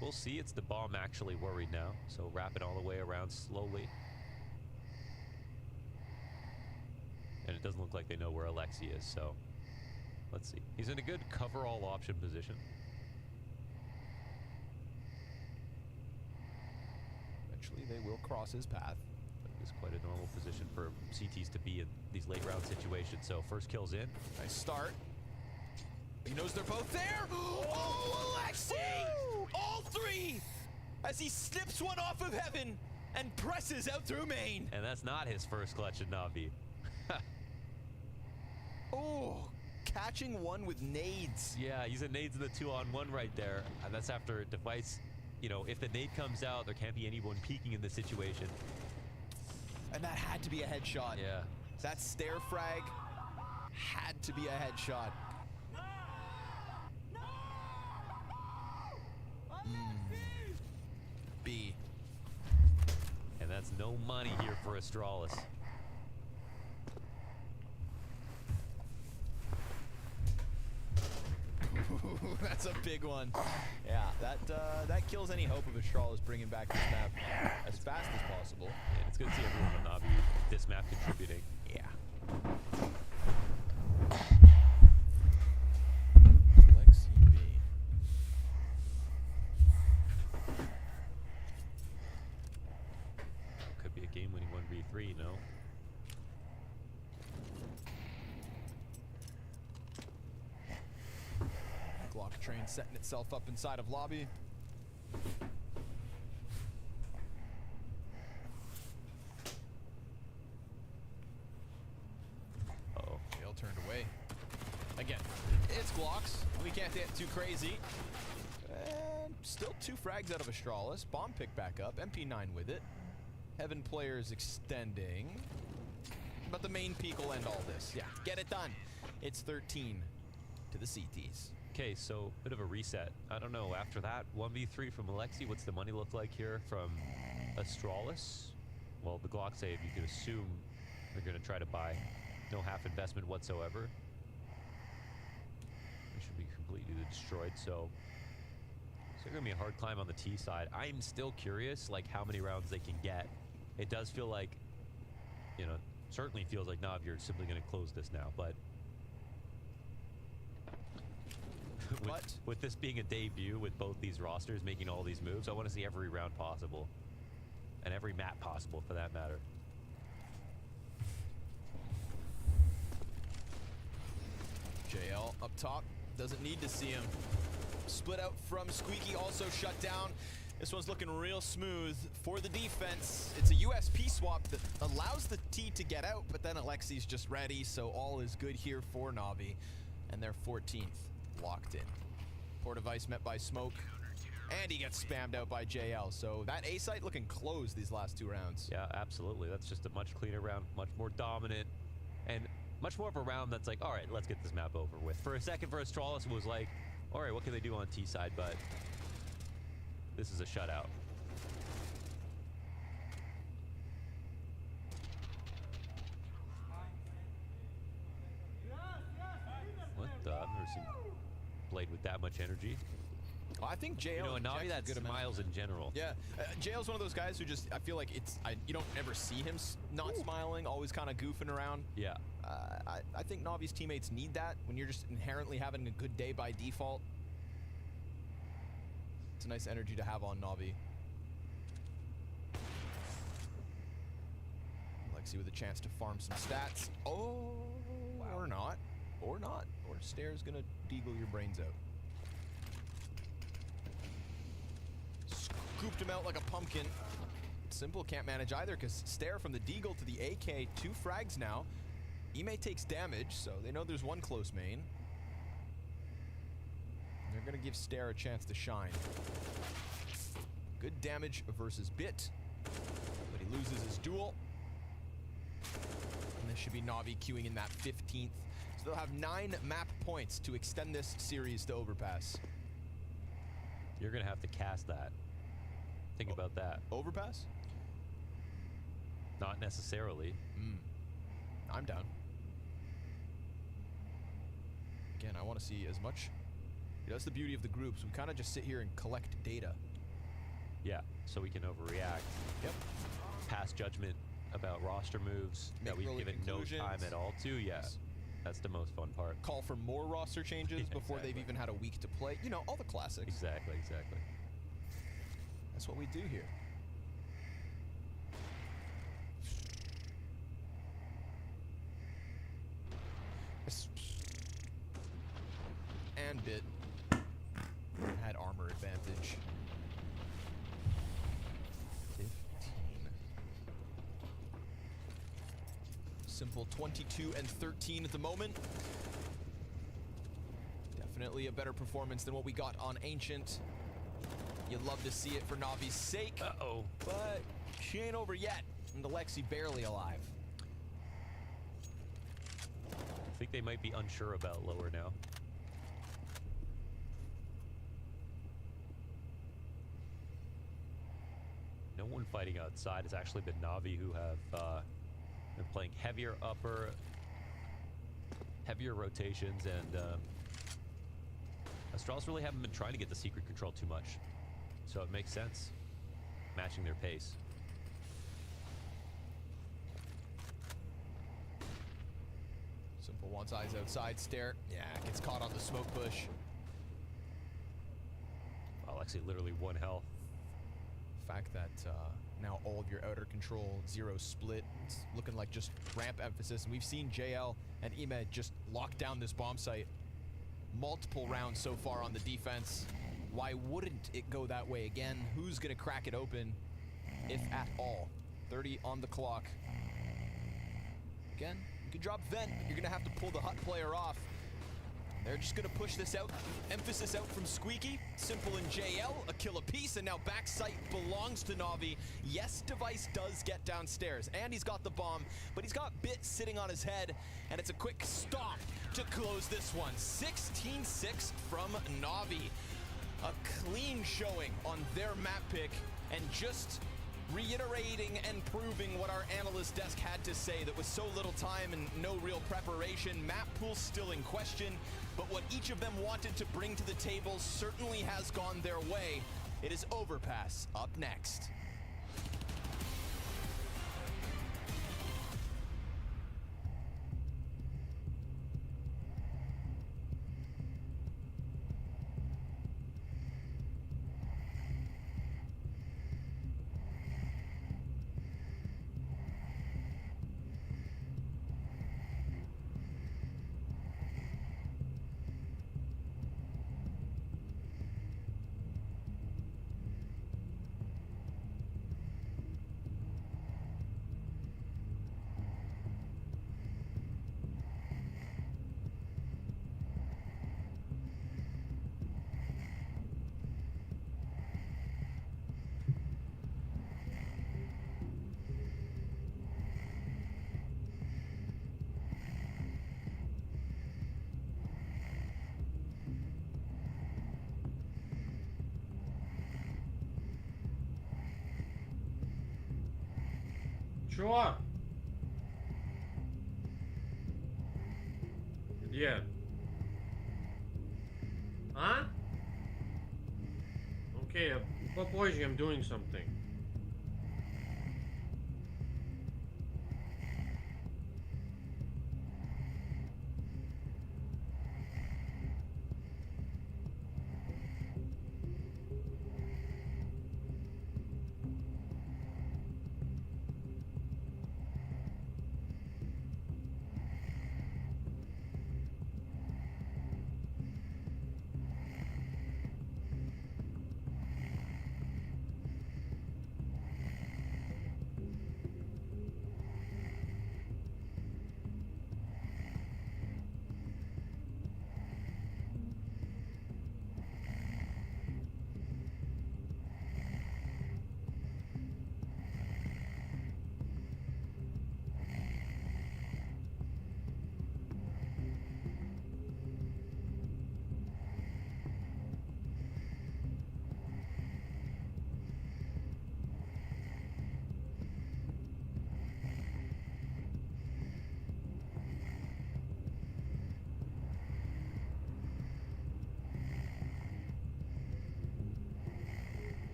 We'll see. It's the bomb actually worried now, so wrap it all the way around slowly. And it doesn't look like they know where Alexi is, so let's see. He's in a good cover-all option position. Eventually they will cross his path. It's quite a normal position for CTs to be in these late round situations. So first kill's in. Nice start. He knows they're both there. Oh, Alexi! All 3 as he snips one off of heaven and presses out through main. And that's not his first clutch at Navi. Oh, catching one with nades. Yeah, he's a nades in the 2-on-1 right there. And that's after Device, you know, if the nade comes out, there can't be anyone peeking in this situation. And that had to be a headshot. Yeah. That stair frag had to be a headshot. B. And that's no money here for Astralis. That's a big one. Yeah, that kills any hope of Astralis bringing back this map as fast as possible. And it's good to see everyone on Navi this map contributing. Yeah. Could be a game-winning 1v3, you know? Glock train setting itself up inside of lobby. Uh-oh. Gale turned away. Again, it's Glocks. We can't get too crazy. And still 2 frags out of Astralis. Bomb pick back up. MP9 with it. Heaven players extending. But the main peak will end all this. Yeah, get it done. It's 13 to the CTs. Okay, so bit of a reset. I don't know, after that 1v3 from Alexi, what's the money look like here from Astralis? Well, the Glock save, you can assume they're going to try to buy. No half investment whatsoever. They should be completely destroyed, so it's going to be a hard climb on the T side. I'm still curious, like, how many rounds they can get. It does feel like, you know, certainly feels like Navi are simply going to close this now, but with this being a debut, with both these rosters making all these moves, I want to see every round possible. And every map possible, for that matter. JL up top. Doesn't need to see him. Split out from Squeaky, also shut down. This one's looking real smooth for the defense. It's a USP swap that allows the T to get out, but then Alexi's just ready, so all is good here for Navi. And they're 14th. Locked in. Portavice met by Smoke, and he gets spammed out by JL. So that A site looking closed these last 2 rounds. Yeah, absolutely. That's just a much cleaner round, much more dominant, and much more of a round that's like, all right, let's get this map over with. For a second, for Astralis, it was like, all right, what can they do on T side? But this is a shutout. What the? I've never seen Blade with that much energy. Well, I think JL, you know, a Navi that smiles in general. Yeah, JL's one of those guys who just, I feel like you don't ever see him not smiling, always kind of goofing around. Yeah. I think Navi's teammates need that when you're just inherently having a good day by default. It's a nice energy to have on Navi. Alexi with a chance to farm some stats. Oh, wow. Or not. Or not. Or Stair's gonna deagle your brains out. Scooped him out like a pumpkin. Simple can't manage either because Stair from the deagle to the AK, 2 frags now. Ime takes damage, so they know there's one close main. They're gonna give Stair a chance to shine. Good damage versus Bit, but he loses his duel. And this should be Navi queuing in that 15th. So they'll have 9 map points to extend this series to Overpass. You're gonna have to cast that. Think about that. Overpass? Not necessarily. I'm down. Again, I want to see as much. You know, that's the beauty of the groups. We kind of just sit here and collect data. Yeah, so we can overreact. Yep. Pass judgment about roster moves that we've given no time at all to. Yeah, that's the most fun part. Call for more roster changes before they've even had a week to play. You know, all the classics. Exactly. That's what we do here. And Bit had armor advantage. 15. Simple 22 and 13 at the moment. Definitely a better performance than what we got on Ancient. You'd love to see it for Navi's sake. Uh-oh. But she ain't over yet. And Alexi barely alive. I think they might be unsure about lower now. fighting outside. It's actually been Na'Vi who have been playing heavier upper, heavier rotations, and Astralis really haven't been trying to get the secret control too much. So it makes sense, matching their pace. Simple wants eyes outside, stare. Yeah, gets caught on the smoke push. Alexei literally 1 health. Fact that now all of your outer control, 0 split, it's looking like just ramp emphasis. And we've seen JL and Emed just lock down this bomb site multiple rounds so far on the defense. Why wouldn't it go that way again? Who's gonna crack it open, if at all? 30 on the clock. Again, you can drop vent, but you're gonna have to pull the hut player off. They're just gonna push this out. Emphasis out from Squeaky. Simple and JL, a kill apiece, and now back sight belongs to Na'Vi. Yes, Device does get downstairs, and he's got the bomb, but he's got Bit sitting on his head, and it's a quick stop to close this one. 16-6 from Na'Vi. A clean showing on their map pick, and just reiterating and proving what our analyst desk had to say, that with so little time and no real preparation, map pool still in question, but what each of them wanted to bring to the table certainly has gone their way. It is Overpass up next. Чё? Где? А? Okay, попозже, I'm doing something.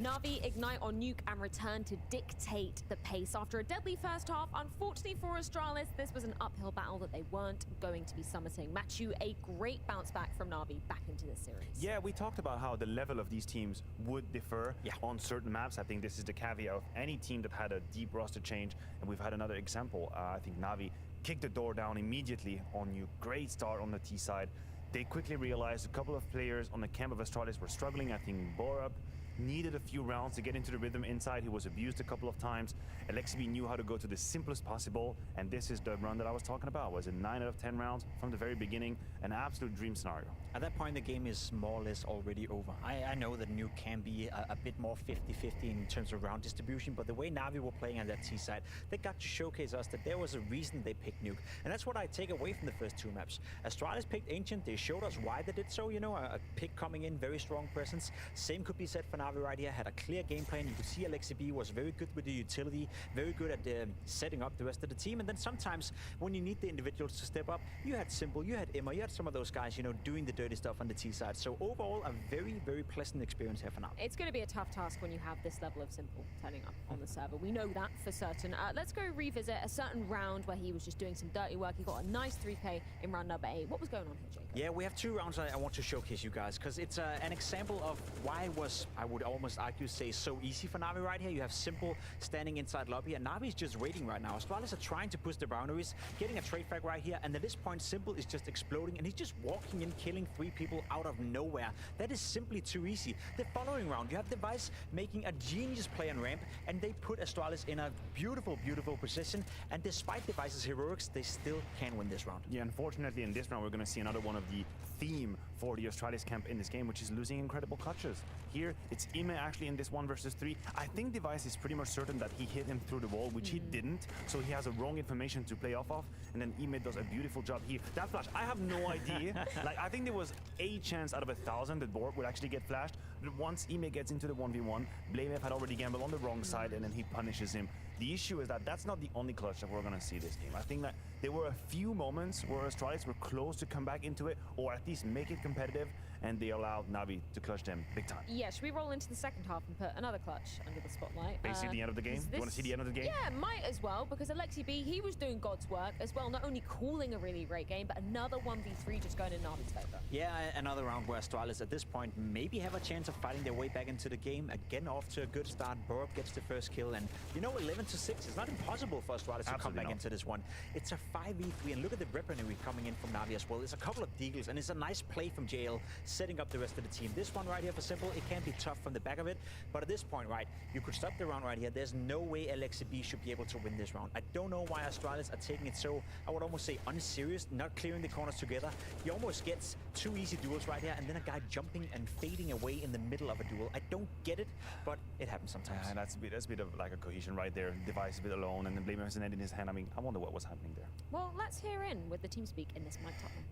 Na'Vi ignite on Nuke and return to dictate the pace. After a deadly first half, unfortunately for Astralis, this was an uphill battle that they weren't going to be summiting. Matthew, a great bounce back from Na'Vi back into this series. Yeah, we talked about how the level of these teams would differ on certain maps. I think this is the caveat of any team that had a deep roster change, and we've had another example. I think Na'Vi kicked the door down immediately on Nuke. Great start on the T side. They quickly realized a couple of players on the camp of Astralis were struggling. I think Borup needed a few rounds to get into the rhythm inside. He was abused a couple of times. Xtrfy knew how to go to the simplest possible, and this is the run that I was talking about. Was it 9 out of 10 rounds from the very beginning? An absolute dream scenario. At that point, the game is more or less already over. I know that Nuke can be a bit more 50-50 in terms of round distribution, but the way Na'Vi were playing on that T side, they got to showcase us that there was a reason they picked Nuke. And that's what I take away from the first 2 maps. Astralis picked Ancient. They showed us why they did so, you know, a pick coming in, very strong presence. Same could be said for Na'Vi right here. Had a clear game plan. You could see Xtrfy was very good with the utility, very good at setting up the rest of the team. And then sometimes when you need the individuals to step up, you had Simple, you had Emma, you had some of those guys, you know, doing the dirty stuff on the T side. So overall, a very, very pleasant experience here for now. It's going to be a tough task when you have this level of Simple turning up on the server. We know that for certain. Let's go revisit a certain round where he was just doing some dirty work. He got a nice 3K in round number 8. What was going on here, Jacob? Yeah, we have 2 rounds I want to showcase you guys, because it's an example of why it was, I would almost argue, say, so easy for Na'Vi right here. You have Simple standing inside lobby, and Na'Vi's just waiting right now. Astralis are trying to push the boundaries, getting a trade frag right here, and at this point, Simple is just exploding, and he's just walking in, killing 3 people out of nowhere. That is simply too easy. The following round, you have Device making a genius play on ramp, and they put Astralis in a beautiful, beautiful position, and despite Device's heroics, they still can win this round. Yeah, unfortunately, in this round, we're going to see another one of the theme for the Astralis camp in this game, which is losing incredible clutches. Here, it's Ime actually in this 1 versus 3. I think Device is pretty much certain that he hit him through the wall, which he didn't, so he has a wrong information to play off of, and then Ime does a beautiful job here. That flash, I have no idea. Like, I think there was a chance out of 1,000 that Borg would actually get flashed, but once Ime gets into the 1v1, BlameF had already gambled on the wrong side, and then he punishes him. The issue is that that's not the only clutch that we're going to see this game. I think that there were a few moments where Astralis were close to come back into it, or at least make it competitive, and they allowed Na'Vi to clutch them big time. Yeah, should we roll into the second half and put another clutch under the spotlight? Basically the end of the game? You want to see the end of the game? Yeah, might as well, because Xtrfy, he was doing God's work as well, not only calling a really great game, but another 1v3 just going in Na'Vi's favor. Yeah, another round where Astralis at this point maybe have a chance of fighting their way back into the game. Again, off to a good start. Borup gets the first kill, and you know, 11-6. It's not impossible for Astralis to come back into this one. It's a 5v3, and look at the weaponry coming in from Na'Vi as well. There's a couple of deagles, and it's a nice play from JL, setting up the rest of the team. This one right here for Simple, it can be tough from the back of it, but at this point, right, you could stop the round right here. There's no way Xtrfy should be able to win this round. I don't know why Astralis are taking it so, I would almost say, unserious, not clearing the corners together. He almost gets 2 easy duels right here, and then a guy jumping and fading away in the middle of a duel. I don't get it, but it happens sometimes. Yeah, that's a bit of like a cohesion right there. Device a bit alone, and then Blamer has an end in his hand. I mean, I wonder what was happening there. Well, let's hear in with the team speak in this mic Tottenham.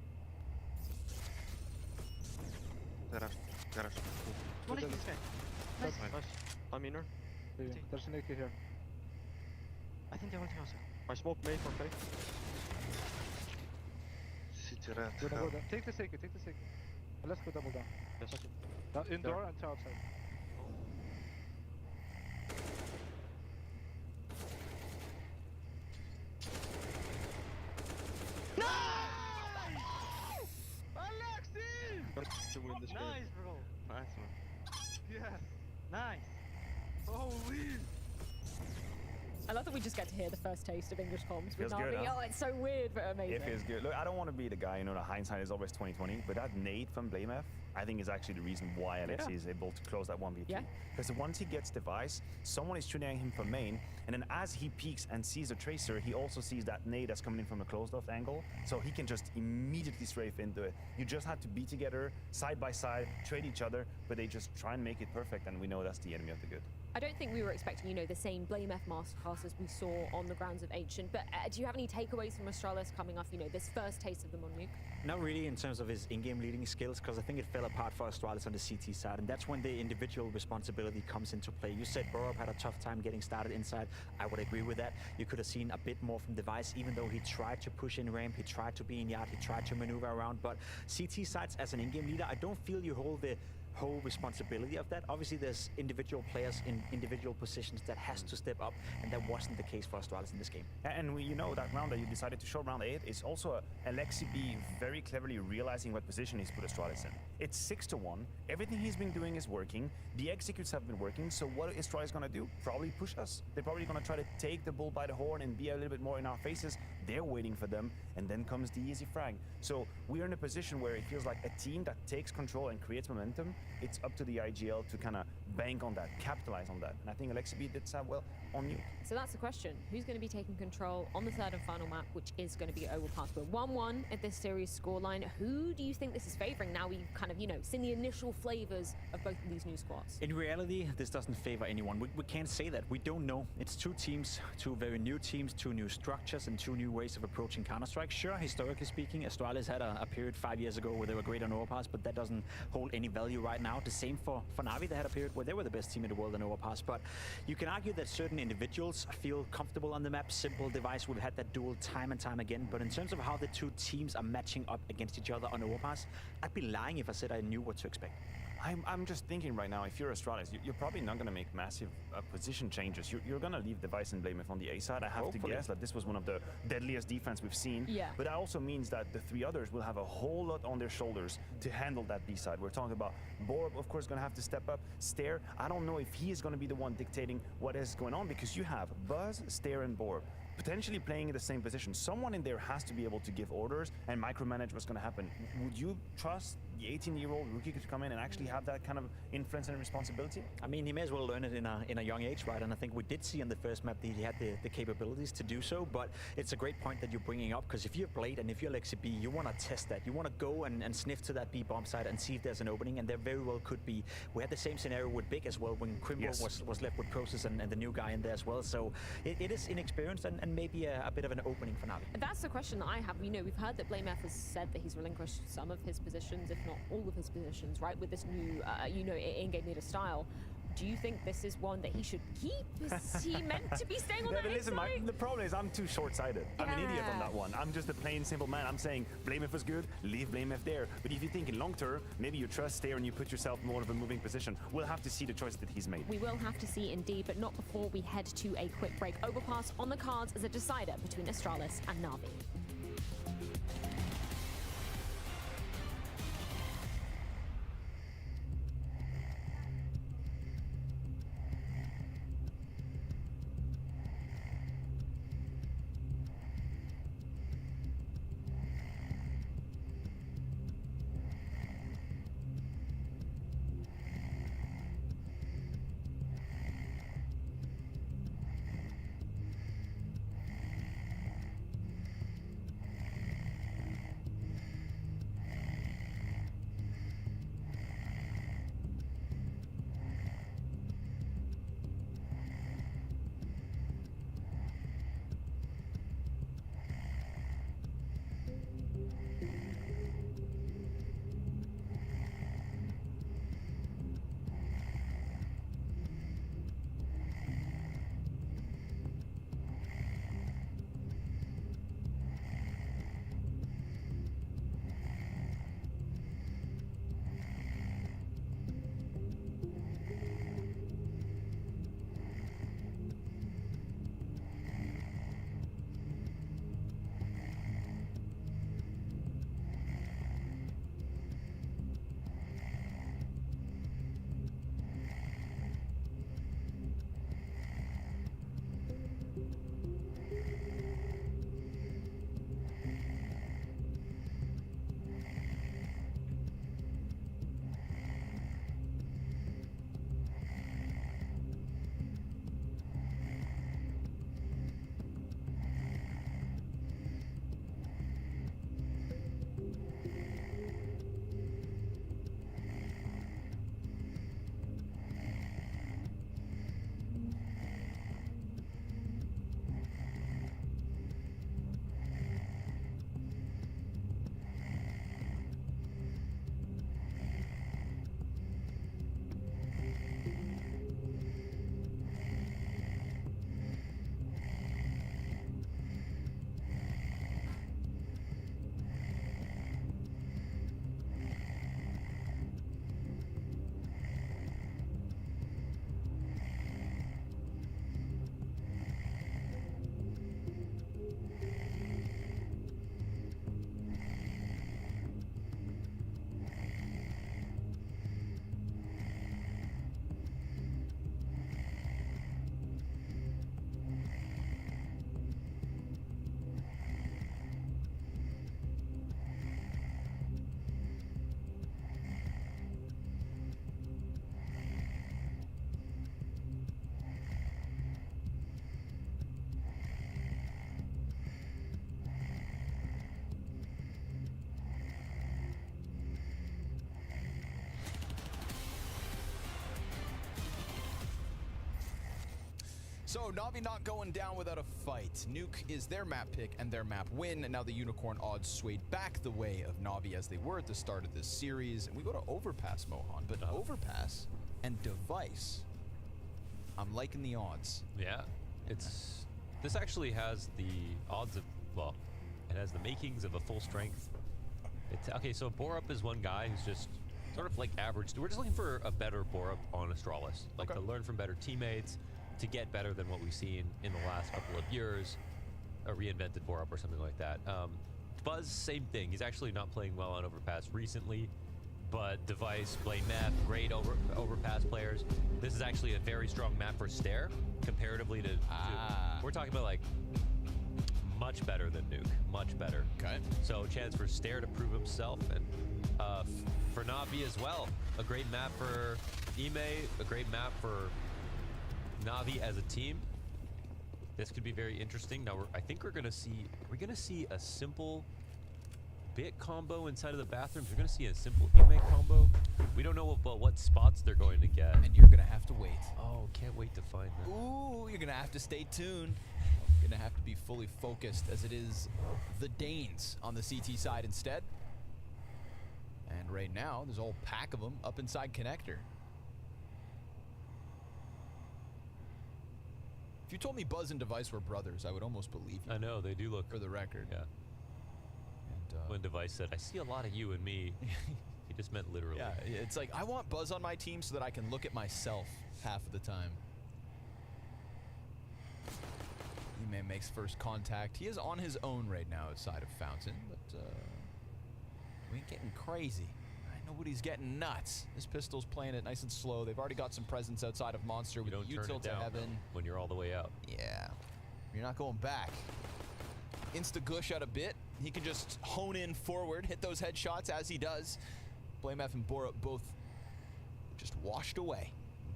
What is this guy? Nice. I'm inner. There's an AK here. I think they're ulting also. I smoke main for fake. City red. Go down. Take the safety, take the safety. Let's go double down. Yes. Indoor and to outside. To win this game. Nice, bro. Nice, man. Yes. Nice. Holy. I love that we just get to hear the first taste of English comms with Feels good, Na'Vi. huh? Oh, it's so weird, but amazing. It feels good. Look, I don't want to be the guy, you know, the hindsight is always 20/20, but that nade from BlameF, I think is actually the reason why Alexi is able to close that 1v3. Yeah. Because once he gets Device, someone is shooting at him from main, and then as he peeks and sees a Tracer, he also sees that nade that's coming in from a closed-off angle, so he can just immediately strafe into it. You just have to be together, side by side, trade each other, but they just try and make it perfect, and we know that's the enemy of the good. I don't think we were expecting, you know, the same BlameF masterclass as we saw on the grounds of Ancient, but do you have any takeaways from Astralis coming off, you know, this first taste of them on Nuke? Not really in terms of his in-game leading skills, because I think it fell apart for Astralis on the CT side, and that's when the individual responsibility comes into play. You said Borup had a tough time getting started inside. I would agree with that. You could have seen a bit more from Device, even though he tried to push in ramp, he tried to be in yard, he tried to maneuver around, but CT sides as an in-game leader, I don't feel you hold the whole responsibility of that. Obviously, there's individual players in individual positions that has to step up, and that wasn't the case for Astralis in this game. And you know, that round that you decided to show, round 8, is also Alexibi very cleverly realizing what position he's put Astralis in. It's 6-1. Everything he's been doing is working. The executes have been working. So what is Astralis going to do? Probably push us. They're probably going to try to take the bull by the horn and be a little bit more in our faces. They're waiting for them, and then comes the easy frag. So we're in a position where it feels like a team that takes control and creates momentum. It's up to the IGL to kind of bank on that, capitalize on that. And I think Alexibi did that well on you. So that's the question. Who's going to be taking control on the third and final map, which is going to be Overpass? We're 1-1 at this series scoreline. Who do you think this is favoring? Now we've kind of, you know, seen the initial flavors of both of these new squads. In reality, this doesn't favor anyone. We can't say that. We don't know. It's two teams, two very new teams, two new structures, and two new ways of approaching Counter-Strike. Sure, historically speaking, Astralis had a period 5 years ago where they were great on Overpass, but that doesn't hold any value right now. The same for Na'Vi. They had a period where they were the best team in the world on Overpass, but you can argue that certain individuals feel comfortable on the map. Simple device, we've had that duel time and time again, but in terms of how the two teams are matching up against each other on Overpass, I'd be lying if I said I knew what to expect. I'm just thinking right now, if you're Astralis, you're probably not going to make massive position changes. You're going to leave Device and Blame on the A side. I have to guess that this was one of the deadliest defense we've seen. Yeah. But that also means that the 3 others will have a whole lot on their shoulders to handle that B side. We're talking about Borb, of course, going to have to step up. Stair, I don't know if he is going to be the one dictating what is going on, because you have Buzz, Stair, and Borb potentially playing in the same position. Someone in there has to be able to give orders and micromanage what's going to happen. Would you trust the 18-year-old rookie to come in and actually have that kind of influence and responsibility? I mean, he may as well learn it in a young age, right? And I think we did see in the first map that he had the capabilities to do so, but it's a great point that you're bringing up, because if you're Blade and if you're Alexibi, you want to test that. You want to go and sniff to that B bomb side and see if there's an opening, and there very well could be. We had the same scenario with Big as well, when Crimbo was left with Process and the new guy in there as well. So it is inexperienced and maybe a bit of an opening for Na'Vi. That's the question that I have. You know, we've heard that Blame F has said that he's relinquished some of his positions, if not all of his positions, right, with this new, you know, in-game leader style. Do you think this is one that he should keep? Is he meant to be staying on that listen, side? the problem is I'm too short-sighted. I'm an idiot on that one. I'm just a plain simple man. I'm saying Blame F was good, leave Blame F there. But if you think in long term, maybe you trust Stair and you put yourself more of a moving position. We'll have to see the choice that he's made. We will have to see indeed, but not before we head to a quick break. Overpass on the cards as a decider between Astralis and Na'Vi. So, Na'Vi not going down without a fight. Nuke is their map pick and their map win, and now the Unicorn odds swayed back the way of Na'Vi as they were at the start of this series. And we go to Overpass, Mohan, but Overpass and Device, I'm liking the odds. Yeah, this actually has the odds of, well, it has the makings of a full strength. Okay, so Borup is one guy who's just sort of like average. We're just looking for a better Borup on Astralis, like to learn from better teammates, to get better than what we've seen in the last couple of years, a reinvented Borup or something like that. Buzz, same thing. He's actually not playing well on Overpass recently, but Device, Blade Map, great Overpass players. This is actually a very strong map for Stair, comparatively to we're talking about like much better than Nuke, much better. Okay. So chance for Stair to prove himself, and for Na'Vi as well. A great map for Ime, a great map for Na'Vi as a team. This could be very interesting. Now I think we're gonna see a simple bit combo inside of the bathrooms. We're gonna see a simple Ime combo. We don't know about what spots they're going to get. And you're gonna have to wait. Oh, can't wait to find them. Ooh, you're gonna have to stay tuned. You're gonna have to be fully focused, as it is the Danes on the CT side instead. And right now, there's a whole pack of them up inside connector. If you told me Buzz and Device were brothers, I would almost believe you. I know, they do look. For the record. Yeah. And when Device said, I see a lot of you and me, he just meant literally. Yeah, it's like, I want Buzz on my team so that I can look at myself half of the time. Ime makes first contact. He is on his own right now outside of Fountain, but we ain't getting crazy. Nobody's getting nuts. This pistol's playing it nice and slow. They've already got some presence outside of Monster with the util to heaven. When you're all the way out. Yeah. You're not going back. Insta-gush out a bit. He can just hone in forward, hit those headshots as he does. Blamef and Borup both just washed away.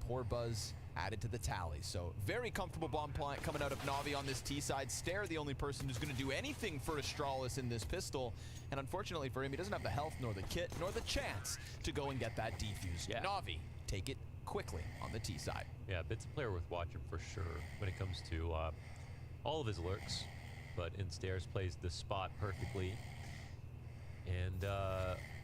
Poor Buzz added to the tally. So very comfortable bomb plant coming out of Na'Vi on this T side. Stair, the only person who's going to do anything for Astralis in this pistol. And unfortunately for him, he doesn't have the health, nor the kit, nor the chance to go and get that defuse. Yeah. Na'Vi take it quickly on the T side. Yeah, Bit's a player worth watching for sure when it comes to all of his lurks. But in Stairs plays the spot perfectly. And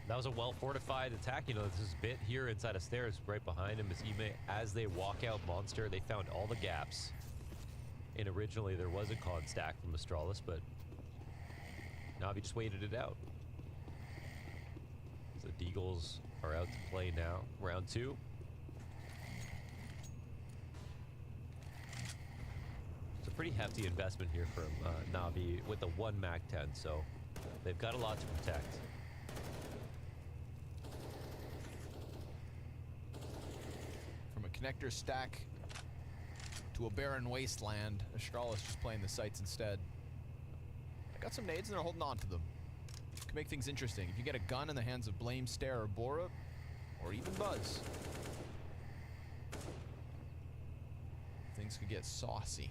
that was a well-fortified attack. You know, this is Bit here inside of Stairs. Right behind him is Ime. As they walk out Monster, they found all the gaps. And originally there was a con stack from Astralis, but Na'Vi just waited it out. So Deagles are out to play now. Round 2. It's a pretty hefty investment here from Na'Vi with the 1 MAC-10, so they've got a lot to protect. From a connector stack to a barren wasteland, Astralis just playing the sites instead. They got some nades and they're holding on to them. Can make things interesting. If you get a gun in the hands of Blame, Stair, or Borup, or even Buzz, things could get saucy.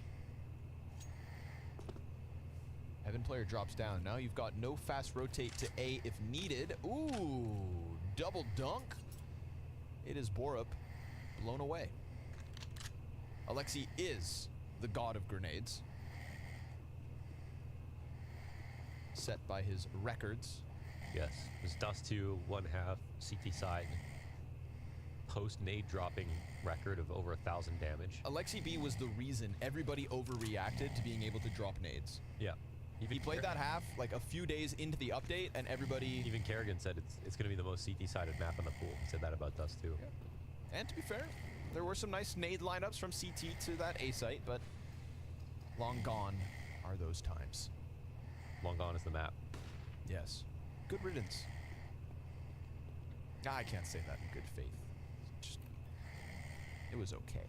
Heaven player drops down. Now you've got no fast rotate to A if needed. Ooh, double dunk. It is Borup blown away. Alexi is the god of grenades. Set by his records. Yes, his Dust 2, 1/2, CT side, post nade dropping record of over 1,000 damage. Alexi B was the reason everybody overreacted to being able to drop nades. Yeah. He played that half like a few days into the update, and everybody... Even Kerrigan said it's going to be the most CT-sided map on the pool. He said that about Dust 2. Yeah. And to be fair, there were some nice nade lineups from CT to that A site, but long gone are those times. Long gone is the map. Yes. Good riddance. I can't say that in good faith. Just, it was okay.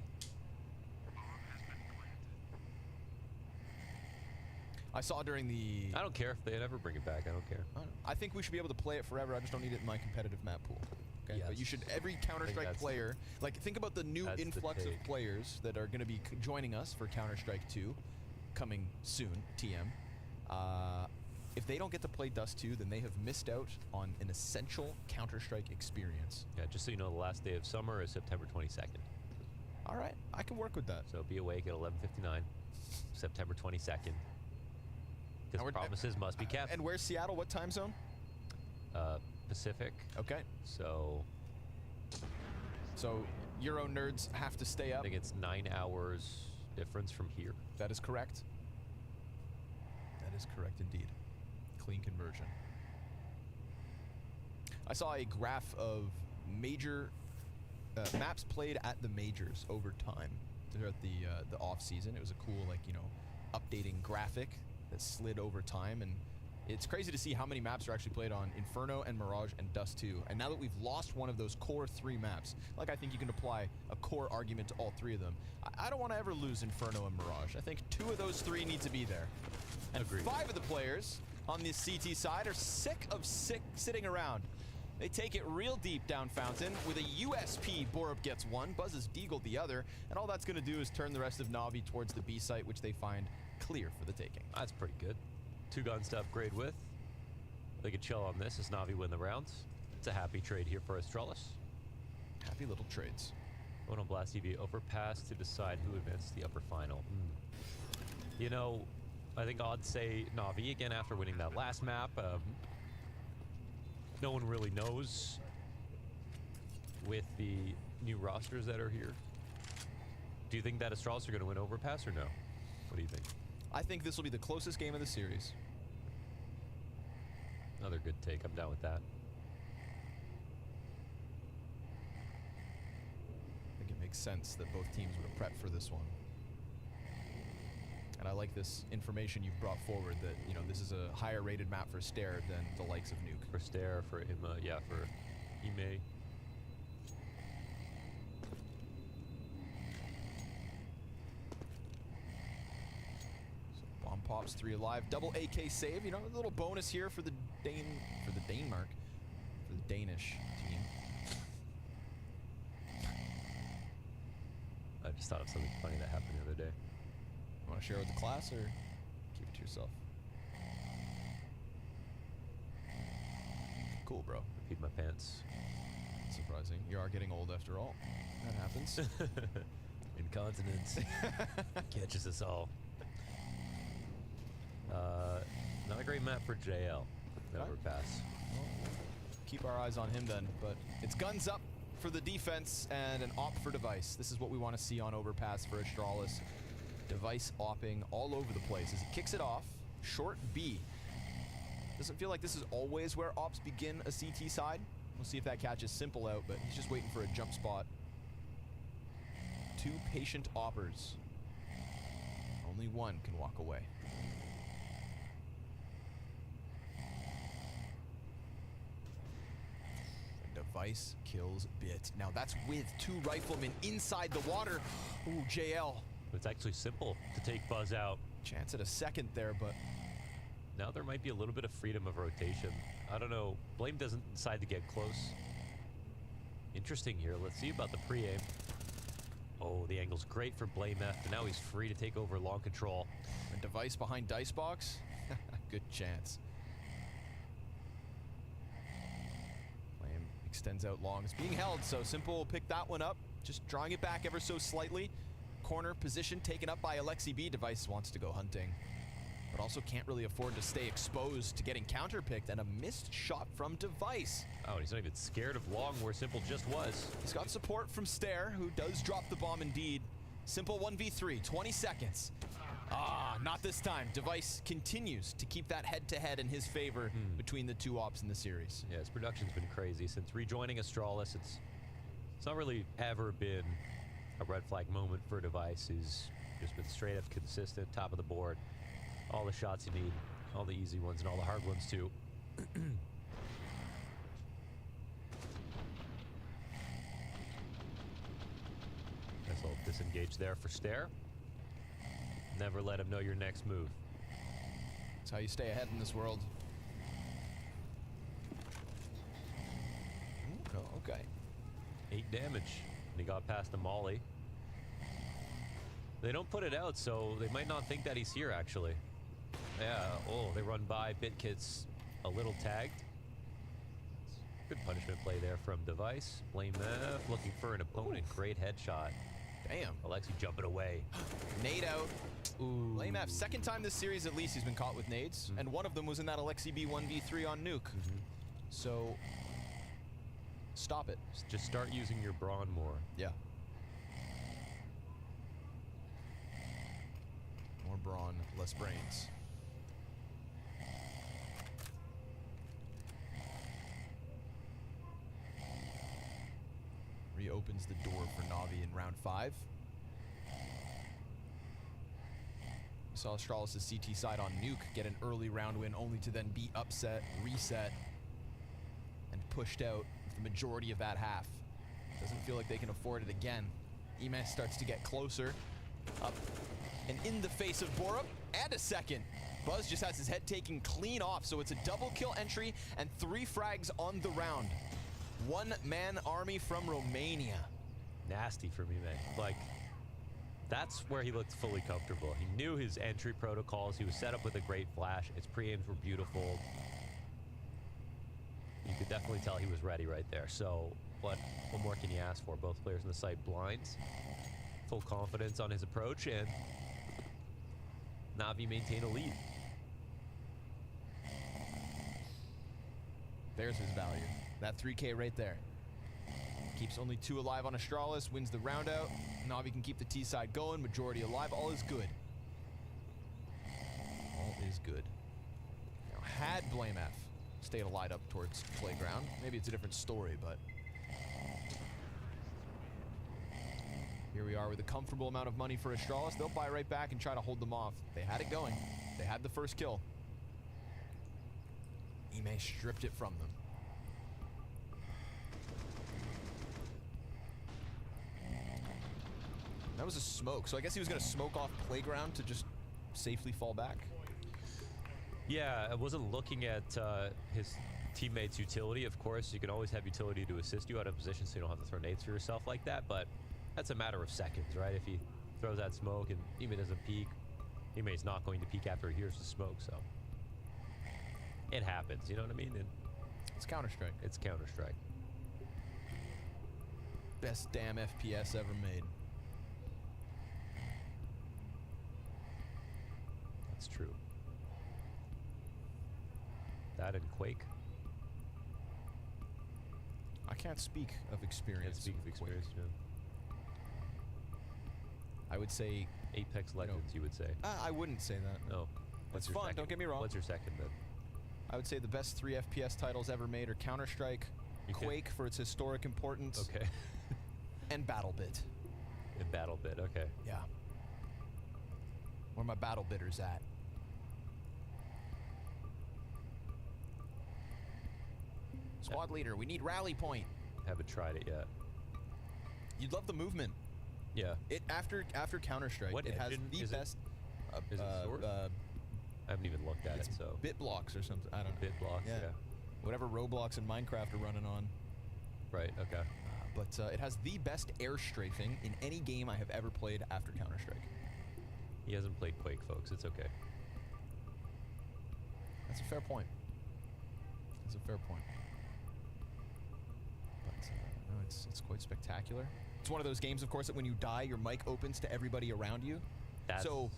I saw during the... I don't care if they never bring it back. I don't care. I think we should be able to play it forever. I just don't need it in my competitive map pool. Okay? Yes. But you should, every Counter-Strike player, like think about the new influx of players that are going to be joining us for Counter-Strike 2, coming soon, TM. If they don't get to play Dust 2, then they have missed out on an essential Counter-Strike experience. Yeah, just so you know, the last day of summer is September 22nd. All right, I can work with that. So be awake at 11:59, September 22nd. Because promises must be kept. And where's Seattle? What time zone? Pacific. Okay. So Euro nerds have to stay up. I think it's 9 hours difference from here. That is correct. That is correct indeed. Clean conversion. I saw a graph of major maps played at the majors over time throughout the off season. It was a cool, like, you know, updating graphic that slid over time, and it's crazy to see how many maps are actually played on Inferno and Mirage and Dust 2. And now that we've lost one of those core 3 maps, like, I think you can apply a core argument to all 3 of them. I don't want to ever lose Inferno and Mirage. I think 2 of those 3 need to be there. And Agreed. 5 of the players on the CT side are sick of sitting around. They take it real deep down Fountain with a USP. Borup gets 1, Buzz's Deagle the other, and all that's going to do is turn the rest of Na'Vi towards the B site, which they find clear for the taking. That's pretty good. 2 guns to upgrade with. They could chill on this as Na'Vi win the rounds. It's a happy trade here for Astralis. Happy little trades. Going on Blast TV overpass to decide who advances the upper final. You know, I think odds say Na'Vi again after winning that last map. No one really knows with the new rosters that are here. Do you think that Astralis are going to win overpass or no? What do you think? I think this will be the closest game of the series. Another good take. I'm down with that. I think it makes sense that both teams would have prepped for this one. And I like this information you've brought forward that, you know, this is a higher rated map for Stair than the likes of Nuke. For Stair, for Ima, yeah, for Ime. So bomb pops, 3 alive, double AK save. You know, a little bonus here for the Denmark, for the Danish team. I just thought of something funny that happened the other day. You want to share with the class or keep it to yourself? Cool, bro. I peed my pants. Surprising. You are getting old after all. That happens. Incontinence catches us all. Not a great map for JL. Overpass. Well, keep our eyes on him then, but it's guns up for the defense and an op for Device. This is what we want to see on overpass for Astralis. Device opping all over the place as he kicks it off. Short B. Doesn't feel like this is always where ops begin a CT side. We'll see if that catches Simple out, but he's just waiting for a jump spot. 2 patient oppers. Only one can walk away. Device kills Bit. Now that's with 2 riflemen inside the water. Ooh, JL. It's actually simple to take Buzz out. Chance at a second there, but now there might be a little bit of freedom of rotation. I don't know. Blame doesn't decide to get close. Interesting here. Let's see about the pre-aim. Oh, the angle's great for Blame F, and now he's free to take over long control. And Device behind Dicebox. Good chance. Blame extends out long. It's being held, so Simple will pick that one up. Just drawing it back ever so slightly. Corner position taken up by Alexi B. Device wants to go hunting, but also can't really afford to stay exposed to getting counterpicked, and a missed shot from Device. Oh, he's not even scared of long where Simple just was. He's got support from Stair, who does drop the bomb indeed. Simple 1v3, 20 seconds. Ah, not this time. Device continues to keep that head-to-head in his favor between the 2 ops in the series. Yeah, his production's been crazy. Since rejoining Astralis, it's not really ever been a red flag moment for Device. He's just been straight up consistent, top of the board. All the shots you need, all the easy ones and all the hard ones too. Nice little disengage there for Stair. Never let him know your next move. That's how you stay ahead in this world. Oh, okay. 8 damage. And he got past the molly. They don't put it out, so they might not think that he's here, actually. Yeah, oh, they run by. BitKit's a little tagged. Good punishment play there from Device. Blame F looking for an opponent. Great headshot. Damn. Alexi jumping away. Nade out. Ooh. Lame F, second time this series at least he's been caught with nades, and one of them was in that Alexi B 1v3 on Nuke. So, stop it. Just start using your brawn more. Yeah. More brawn, less brains. Reopens the door for Na'Vi in round 5. We saw Astralis' CT side on Nuke get an early round win, only to then be upset, reset, and pushed out with the majority of that half. Doesn't feel like they can afford it again. Ime starts to get closer, up and in the face of Borup, and a second. Buzz just has his head taken clean off, so it's a double kill entry and 3 frags on the round. One-man army from Romania. Nasty for me, man. Like, that's where he looked fully comfortable. He knew his entry protocols. He was set up with a great flash. His pre-aims were beautiful. You could definitely tell he was ready right there. So what more can you ask for? Both players in the site blinds. Full confidence on his approach, and Na'Vi maintain a lead. There's his value. That 3K right there. Keeps only 2 alive on Astralis, wins the round out. Na'Vi can keep the T side going, majority alive, all is good. All is good. Now, had Blame F stayed alive up towards Playground, maybe it's a different story, but here we are with a comfortable amount of money for Astralis. They'll buy right back and try to hold them off. They had it going. They had the first kill. Ime stripped it from them. That was a smoke, so I guess he was going to smoke off Playground to just safely fall back. Yeah, I wasn't looking at his teammates' utility. Of course, you can always have utility to assist you out of position so you don't have to throw nades for yourself like that, but that's a matter of seconds, right? If he throws that smoke and Ime doesn't peek, Ime's not going to peek after he hears the smoke, so it happens, you know what I mean? And it's Counter-Strike. It's Counter-Strike. Best damn FPS ever made. That's true. That and Quake. I can't speak of experience. Can't speak of experience, yeah. I would say Apex Legends, you would say. I wouldn't say that. No. It's fun, don't get me wrong. What's your second then? I would say the best 3 FPS titles ever made are Counter-Strike, Quake for its historic importance, okay, and BattleBit. And BattleBit, okay. Yeah. Where my BattleBitters at? Squad leader, we need rally point. Haven't tried it yet. You'd love the movement. Yeah. It after Counter-Strike, What it has engine the is best. Is it Source? I haven't even looked at it, so. Bit blocks or something. I don't know. Bit blocks, yeah. Whatever Roblox and Minecraft are running on. Right. Okay. But it has the best air strafing in any game I have ever played after Counter-Strike. He hasn't played Quake, folks. It's okay. That's a fair point. That's a fair point. But no, it's quite spectacular. It's one of those games, of course, that when you die, your mic opens to everybody around you. That's so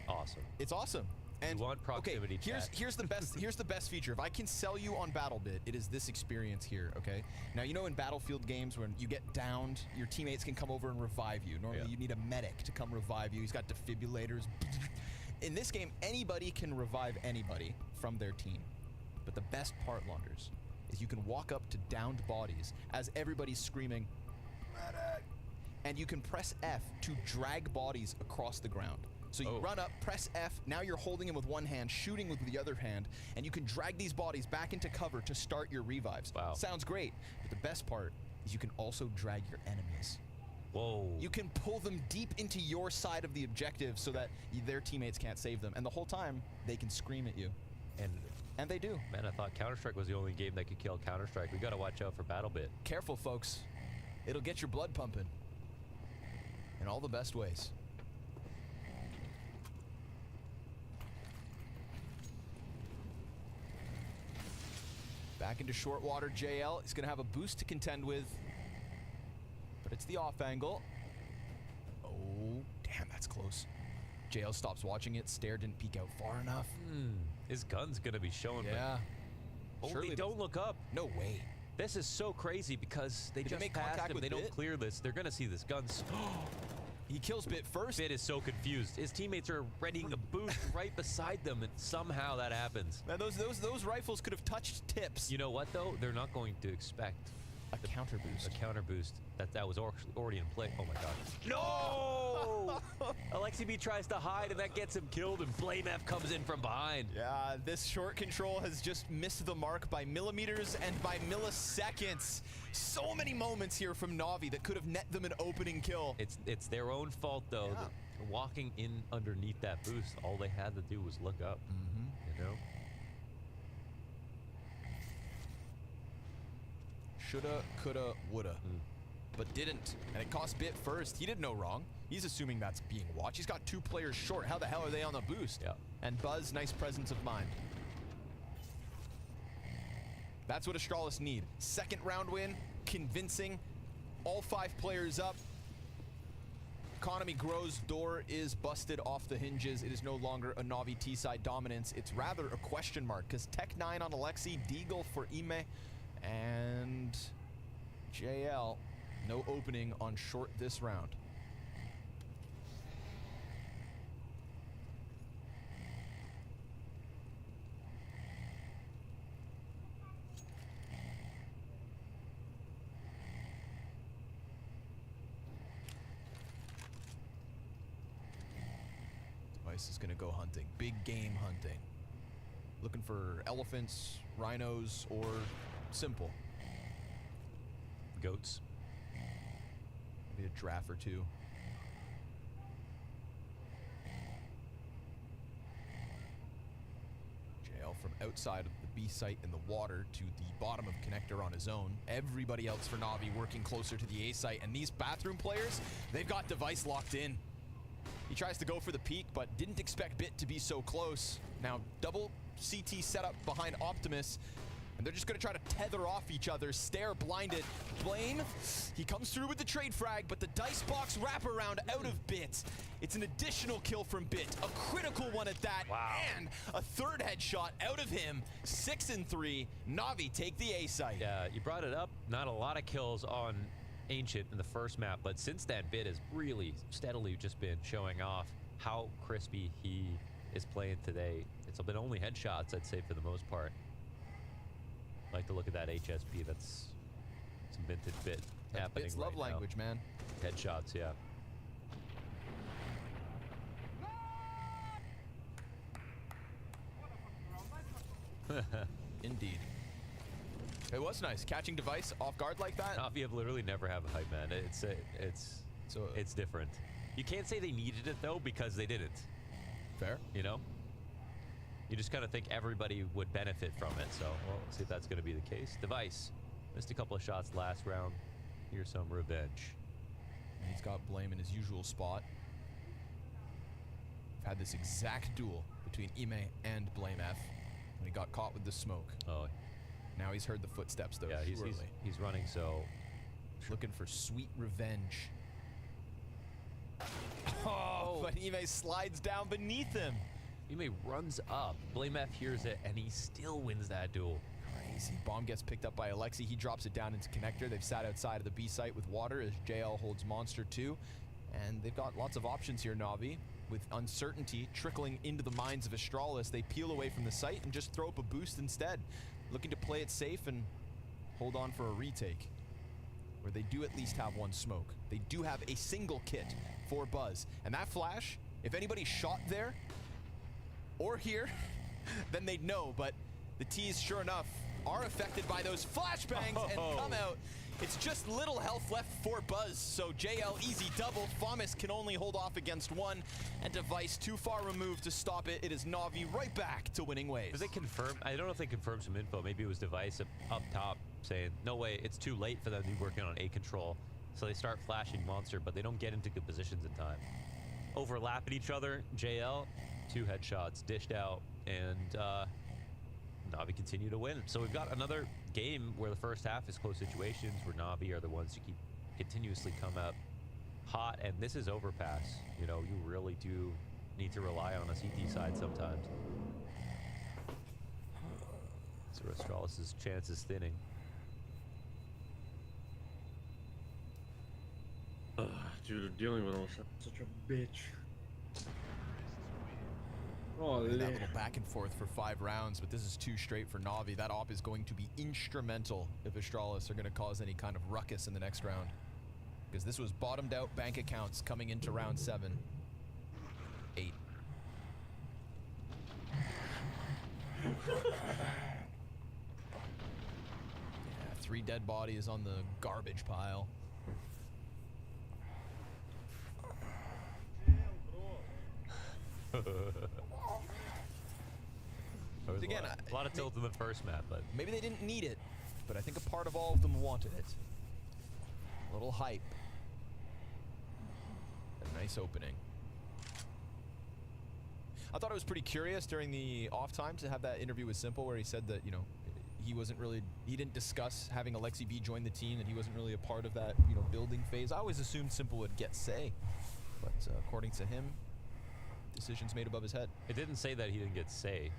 awesome. It's awesome. And you want proximity chat. here's the best here's the best feature. If I can sell you on BattleBit, it is this experience here, okay? Now, you know in Battlefield games when you get downed, your teammates can come over and revive you. Normally you need a medic to come revive you. He's got defibrillators. In this game, anybody can revive anybody from their team. But the best part, Launders, is you can walk up to downed bodies as everybody's screaming, medic! And you can press F to drag bodies across the ground. So you run up, press F, now you're holding him with one hand, shooting with the other hand, and you can drag these bodies back into cover to start your revives. Wow. Sounds great, but the best part is you can also drag your enemies. Whoa. You can pull them deep into your side of the objective so that their teammates can't save them, and the whole time, they can scream at you. And they do. Man, I thought Counter-Strike was the only game that could kill Counter-Strike. We gotta watch out for BattleBit. Careful, folks. It'll get your blood pumping. In all the best ways. Back into short water, JL. He's going to have a boost to contend with. But it's the off angle. Oh, That's close. JL stops watching it. Stair didn't peek out far enough. His gun's gonna be showing. Yeah. Oh, Surely they don't look up. No way. This is so crazy because they Did just they make passed contact him. with They don't Bit? clear this. They're gonna see this gun. He kills Bit first. Bit is so confused. His teammates are readying a boost right beside them, and somehow that happens. Man, those rifles could have touched tips. You know what though? They're not going to expect a counter boost. A counter boost that was already in play. Oh my god. No! Alexi B tries to hide, and that gets him killed, and Blame F comes in from behind. Yeah, this short control has just missed the mark by millimeters and by milliseconds. So many moments here from Na'Vi that could have net them an opening kill. It's their own fault though. Yeah. Walking in underneath that boost, all they had to do was look up. You know. Shoulda, coulda, woulda. But didn't. And it cost Bit first. He did no wrong. He's assuming that's being watched. He's got 2 players short. How the hell are they on the boost? Yeah. And Buzz, nice presence of mind. That's what Astralis need. Second round win, convincing. All 5 players up. Economy grows. Door is busted off the hinges. It is no longer a Na'Vi T-side dominance. It's rather a question mark because Tech 9 on Alexi, Deagle for Ime, and JL. No opening on short this round. Device is gonna go hunting. Big game hunting. Looking for elephants, rhinos, or simple. Goats. Maybe a giraffe or 2. JL from outside of the B site in the water to the bottom of connector on his own. Everybody else for Na'Vi working closer to the A site, and these bathroom players, they've got Device locked in. He tries to go for the peak, but didn't expect Bit to be so close. Now, double CT setup behind Optimus, and they're just gonna try to tether off each other. Stair blinded. Blame, he comes through with the trade frag, but the dice box wraparound out of Bit. It's an additional kill from Bit, a critical one at that, and a 3rd headshot out of him. 6 and 3, Na'Vi take the A site. Yeah, you brought it up. Not a lot of kills on Ancient in the first map, but since then, Bit has really steadily just been showing off how crispy he is playing today. It's been only headshots, I'd say, for the most part. Like to look at that HSP. That's some vintage Bit happening. Bit's love language, man. Headshots, yeah. Indeed. It was nice catching Device off guard like that. Na'Vi have literally never have a hype man. It's different. You can't say they needed it though because they didn't. Fair. You know. You just kind of think everybody would benefit from it. So we'll see if that's going to be the case. Device missed a couple of shots last round. Here's some revenge. And he's got Blame in his usual spot. We've had this exact duel between Ime and Blame F when he got caught with the smoke. Oh. Now he's heard the footsteps though. Yeah, he's running, so looking for sweet revenge. Oh, but Ime slides down beneath him. Ime runs up. Blame F hears it, and he still wins that duel. Crazy. Bomb gets picked up by Alexi. He drops it down into connector. They've sat outside of the B site with water as JL holds Monster 2. And they've got lots of options here, Na'Vi. With uncertainty trickling into the minds of Astralis, they peel away from the site and just throw up a boost instead. Looking to play it safe and hold on for a retake, where they do at least have one smoke. They do have a single kit for Buzz. And that flash, if anybody's shot there or here, then they'd know. But the T's, sure enough, are affected by those flashbangs and come out. It's just little health left for Buzz, so JL easy double. Famis can only hold off against one, and Device too far removed to stop it. It is Na'Vi right back to winning ways. Did they confirm? I don't know if they confirmed some info. Maybe it was Device up top saying, no way, it's too late for them to be working on A control. So they start flashing Monster, but they don't get into good positions in time. Overlapping each other, JL, 2 headshots dished out, and Na'Vi continue to win. So we've got another game where the first half is close situations, where Na'Vi are the ones who keep continuously come up hot, and this is overpass. You know, you really do need to rely on a CT side sometimes. So Astralis' chance is thinning. Dude, dealing with all such a bitch. Oh, that little back and forth for 5 rounds, but this is too straight for Na'Vi. That op is going to be instrumental if Astralis are going to cause any kind of ruckus in the next round. Because this was bottomed out bank accounts coming into round 7. 8. Yeah, 3 dead bodies on the garbage pile. Again, a lot of tilt in the first map, but maybe they didn't need it, but I think a part of all of them wanted it. A little hype. A nice opening. I thought it was pretty curious during the off time to have that interview with Simple where he said that, you know, he didn't discuss having Alexi V join the team, and he wasn't really a part of that, you know, building phase. I always assumed Simple would get say, but according to him, decisions made above his head. it didn't say that he didn't get say.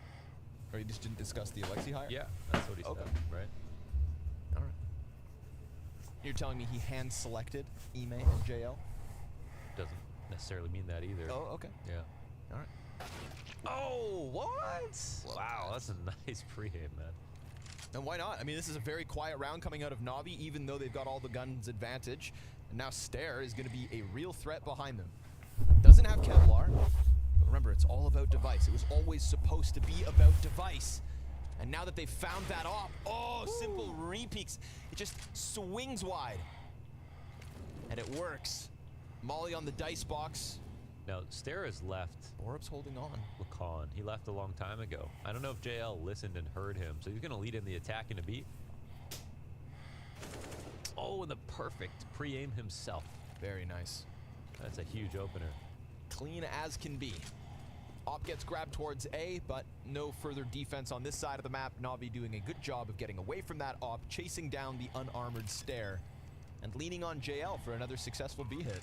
Or he just didn't discuss the Alexi hire? Yeah, that's what he said, right? All right. You're telling me he hand-selected Ime and JL? Doesn't necessarily mean that either. Oh, okay. Yeah. All right. Oh, what? Wow, that's a nice pre-aim, man. And why not? I mean, this is a very quiet round coming out of Na'Vi, even though they've got all the guns advantage. And now Stair is going to be a real threat behind them. Doesn't have Kevlar. But remember, it's all about device. It was always supposed to be about device. And now that they've found that op, oh, Simple repeaks. It just swings wide. And it works. Molly on the dice box. Now, Stair has left. Borup's holding on. Lacan. He left a long time ago. I don't know if JL listened and heard him, so he's going to lead in the attack in a beat. Oh, and the perfect pre-aim himself. Very nice. That's a huge opener. Clean as can be. Op gets grabbed towards A, but no further defense on this side of the map. Na'Vi doing a good job of getting away from that op, chasing down the unarmored Stair, and leaning on JL for another successful B hit.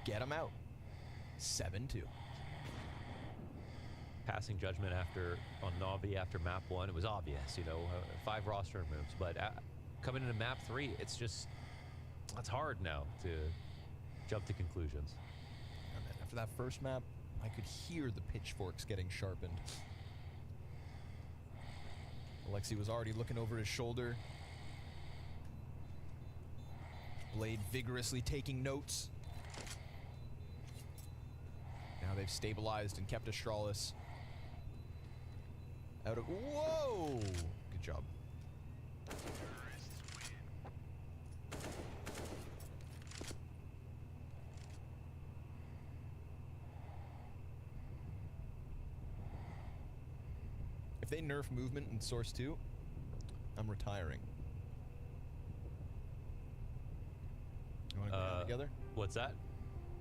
Get him out. 7-2. Passing judgment on Na'Vi after map 1, it was obvious, you know, 5 roster moves, but coming into map 3, it's hard now to jump to conclusions. Oh, man, after that first map, I could hear the pitchforks getting sharpened. Alexi was already looking over his shoulder. Blade vigorously taking notes. Now they've stabilized and kept Astralis out of... Whoa! Good job. If they nerf movement in Source 2, I'm retiring. You want to go together? What's that?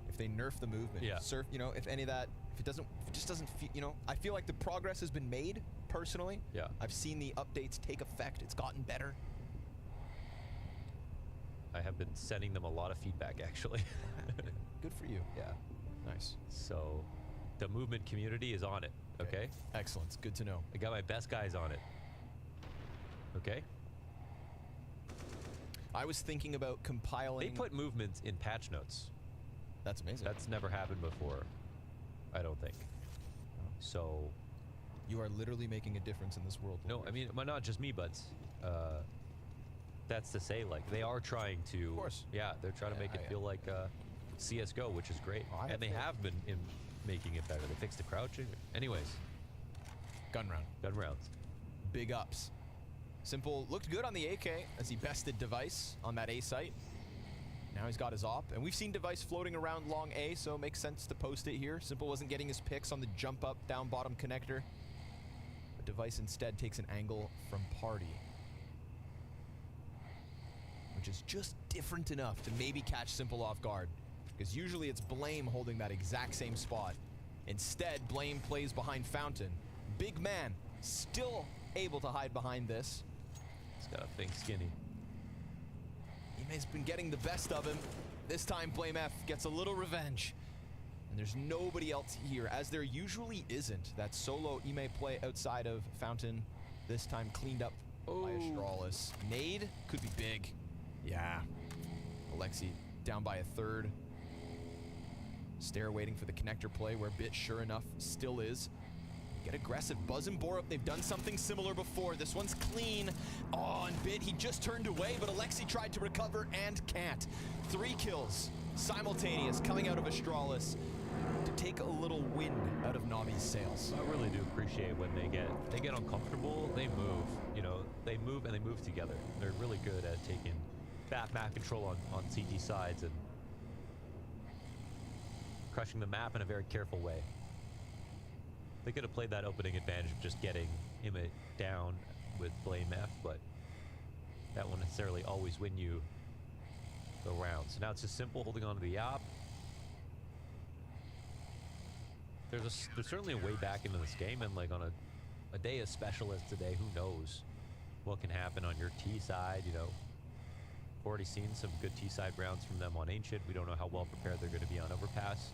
If they nerf the movement, yeah. Surf, you know, if any of that, if it just doesn't feel, you know, I feel like the progress has been made, personally. Yeah. I've seen the updates take effect. It's gotten better. I have been sending them a lot of feedback, actually. Good for you. Yeah. Nice. So, the movement community is on it, okay? Excellent. It's good to know. I got my best guys on it. Okay? I was thinking about compiling... They put movements in patch notes. That's amazing. That's never happened before, I don't think. So... You are literally making a difference in this world. No, I mean, well, not just me, but that's to say, like, they are trying to... Of course. Yeah, they're trying to make it feel like CSGO, which is great. And they have been making it better. They fixed the crouching. Anyways. Gun round. Gun rounds. Big ups. Simple looked good on the AK as he bested Device on that A site. Now he's got his op, and we've seen Device floating around long A, so it makes sense to post it here. Simple wasn't getting his picks on the jump up down bottom connector, but Device instead takes an angle from Party, which is just different enough to maybe catch Simple off guard, because usually it's Blame holding that exact same spot. Instead, Blame plays behind Fountain. Big man, still able to hide behind this. He's got a big skinny. Ime's been getting the best of him. this time Blame F gets a little revenge. And there's nobody else here, as there usually isn't. That solo Ime play outside of Fountain, this time cleaned up by Astralis. Nade could be big. Yeah. Alexi down by a third. Stair waiting for the connector play, where Bit, sure enough, still is. Get aggressive. Buzz and Borup, they've done something similar before. This one's clean. Oh, and Bit, he just turned away, but Alexi tried to recover and can't. 3 kills, simultaneous, coming out of Astralis to take a little wind out of Navi's sails. I really do appreciate when they get uncomfortable, they move. You know, they move and they move together. They're really good at taking that map control on CT sides and crushing the map in a very careful way. They could have played that opening advantage of just getting him down with Blame F, but that won't necessarily always win you the round. So now it's just Simple holding on to the op. There's certainly a way back into this game, and like on a day as special as today, who knows what can happen on your T side. You know, already seen some good T side rounds from them on Ancient. We don't know how well prepared they're going to be on Overpass.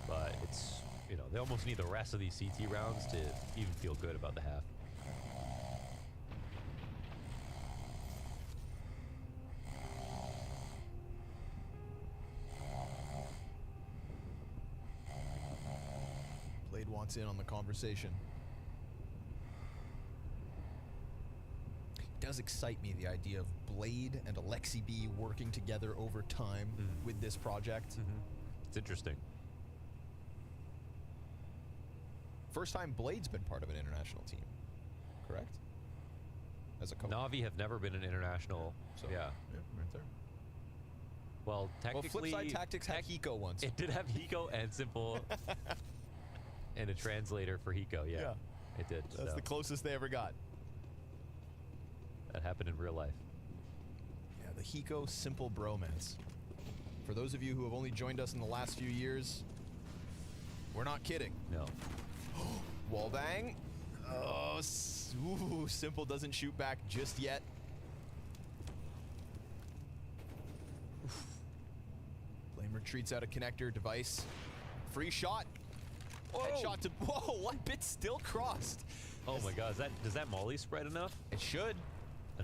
But it's, you know, they almost need the rest of these CT rounds to even feel good about the half. Blade wants in on the conversation. It does excite me, the idea of Blade and Alexi B working together over time with this project. It's interesting. First time Blade's been part of an international team, correct? As a coach. Na'Vi have never been an international. So, yeah. Right there. Well, technically, Flipside Tactics had Hiko once. It did have Hiko and Simple, and a translator for Hiko. Yeah, it did. That's the closest they ever got. That happened in real life. Yeah, the Hiko Simple bromance. For those of you who have only joined us in the last few years, we're not kidding. No. Wallbang. Oh, ooh, Simple doesn't shoot back just yet. Blame retreats out of connector device. Free shot. Headshot to. Whoa, one bit still crossed. Oh my God, does that molly spread enough? It should.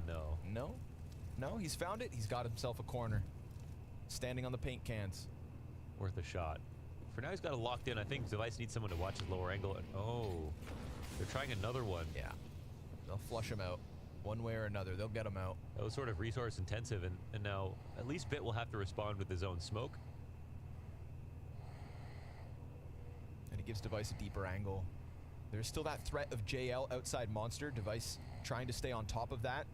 No. No, he's found it. He's got himself a corner. Standing on the paint cans. Worth a shot. For now, he's got it locked in. I think Device needs someone to watch his lower angle. Oh, they're trying another one. Yeah. They'll flush him out. One way or another, they'll get him out. That was sort of resource intensive, and now at least Bit will have to respond with his own smoke. And he gives Device a deeper angle. There's still that threat of JL outside Monster. Device trying to stay on top of that.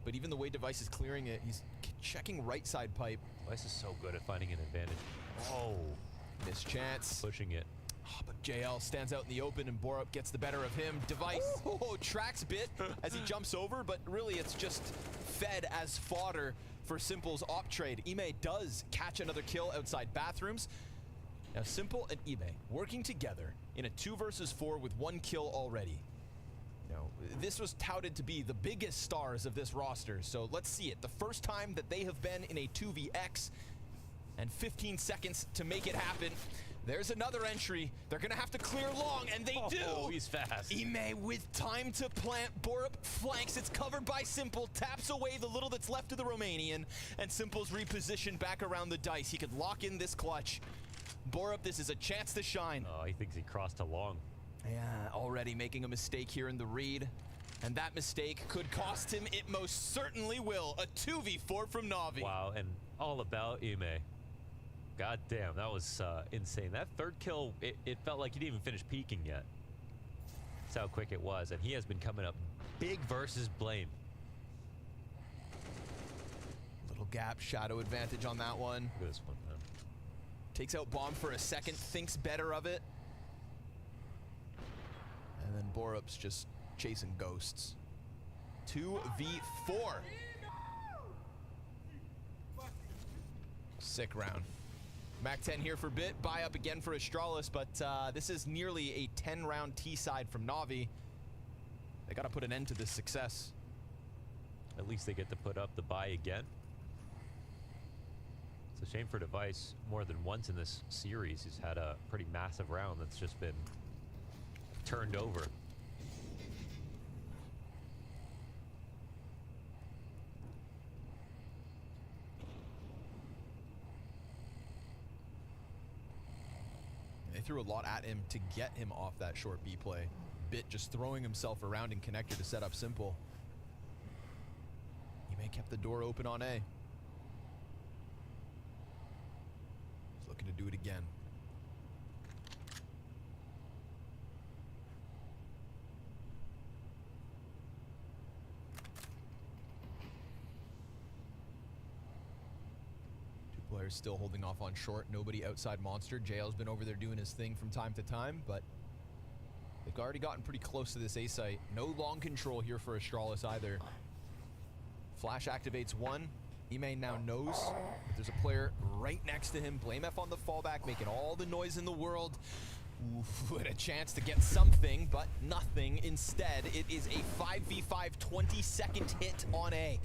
But even the way Device is clearing it, he's checking right side pipe. Device is so good at finding an advantage. Oh, missed chance. Pushing it. Oh, but JL stands out in the open and Borup gets the better of him. Device tracks Bit as he jumps over, but really it's just fed as fodder for Simple's op trade. Ime does catch another kill outside bathrooms. Now Simple and Ime working together in a 2 versus 4 with 1 kill already. You know, this was touted to be the biggest stars of this roster, so let's see it. The first time that they have been in a 2vx, and 15 seconds to make it happen. There's another entry. They're gonna have to clear long, and they do! Oh, he's fast. Ime with time to plant. Borup flanks. It's covered by Simple. Taps away the little that's left of the Romanian, and Simple's repositioned back around the dice. He could lock in this clutch. Borup, this is a chance to shine. Oh, he thinks he crossed too long. Yeah, already making a mistake here in the read. And that mistake could cost him. It most certainly will. A 2v4 from Na'Vi. Wow, and all about Ime. God damn, that was insane. That third kill, it felt like he didn't even finish peeking yet. That's how quick it was. And he has been coming up big versus Blame. Little gap, shadow advantage on that one. Look at this one, man. Takes out Bomb for a second, thinks better of it. And then Borup's just chasing ghosts. 2v4. Sick round. Mac 10 here for Bit. Buy up again for Astralis, but this is nearly a 10-round T-side from Na'Vi. They got to put an end to this success. at least they get to put up the buy again. It's a shame for Device. More than once in this series, he's had a pretty massive round that's just been turned over. They threw a lot at him to get him off that short B play. Bit just throwing himself around in connector to set up Simple. He may kept the door open on A. He's looking to do it again. Players still holding off on short. Nobody outside Monster. JL's been over there doing his thing from time to time, but they've already gotten pretty close to this A site. No long control here for Astralis either. Flash activates one. Ime now knows that there's a player right next to him. Blame F on the fallback, making all the noise in the world. Ooh, had a chance to get something, but nothing. Instead, it is a 5v5 20-second hit on A.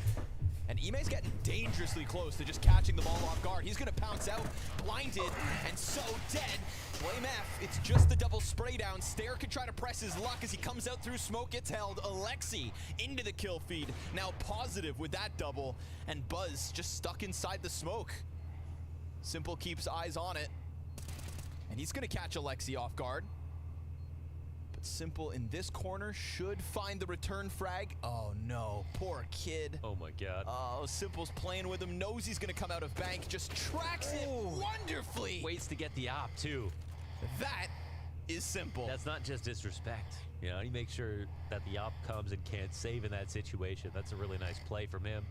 And Ime's getting dangerously close to just catching the ball off guard. He's gonna pounce out, blinded, and so dead. Blame F, it's just the double spray down. Stair could try to press his luck as he comes out through smoke, gets held. Alexi into the kill feed, now positive with that double. And Buzz just stuck inside the smoke. Simple keeps eyes on it. And he's gonna catch Alexi off guard. Simple in this corner should find the return frag. Oh no, poor kid. Oh my god. Oh, Simple's playing with him, knows he's gonna come out of bank, just tracks it wonderfully. Waits to get the op too. That is Simple. That's not just disrespect. You know, he makes sure that the op comes and can't save in that situation. That's a really nice play from him.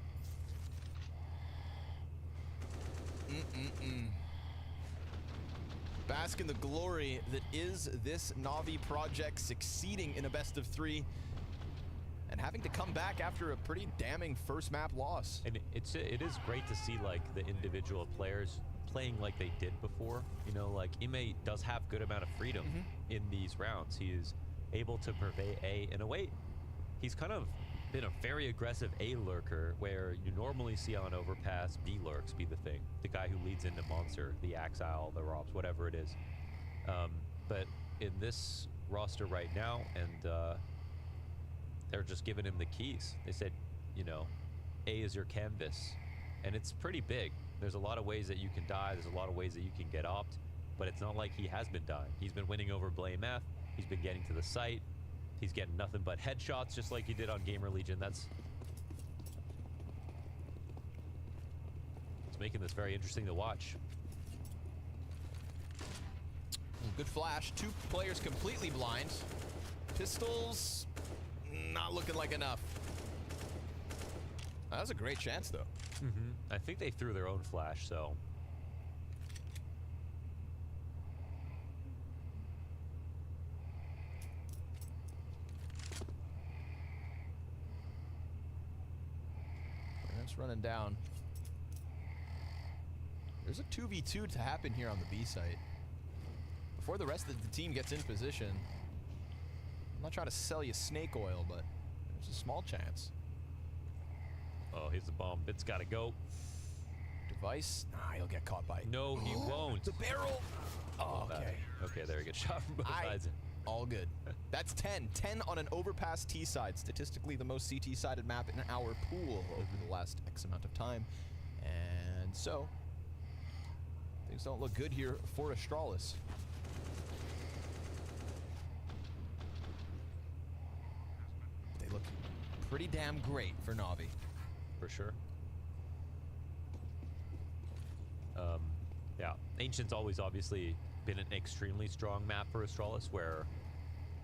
Bask in the glory that is this Na'Vi project, succeeding in a best of 3 and having to come back after a pretty damning first map loss. And it is great to see like the individual players playing like they did before. You know, like Ime does have good amount of freedom in these rounds. He is able to purvey A in a way. He's kind of been a very aggressive A lurker where you normally see on overpass B lurks be the thing. The guy who leads into Monster, the Axile, the Robs, whatever it is. But in this roster right now, and they're just giving him the keys. They said, you know, A is your canvas. And it's pretty big. There's a lot of ways that you can die. There's a lot of ways that you can get opt. But it's not like he has been dying. He's been winning over Blame F. He's been getting to the site. He's getting nothing but headshots just like he did on Gamer Legion. It's making this very interesting to watch. Good flash. 2 players completely blind. Pistols, not looking like enough. That was a great chance though. I think they threw their own flash, so. Running down. There's a 2v2 to happen here on the B site. Before the rest of the team gets in position, I'm not trying to sell you snake oil, but there's a small chance. Oh, here's the bomb. Bit's gotta go. Device? Nah, he'll get caught by. No, he won't. The barrel. Oh, okay. Okay, there he gets shot from both sides. All good. That's 10. 10 on an overpass T side. Statistically, the most CT sided map in our pool over the last X amount of time. And so, things don't look good here for Astralis. They look pretty damn great for Na'Vi. For sure. Yeah, Ancient's always obviously been an extremely strong map for Astralis, where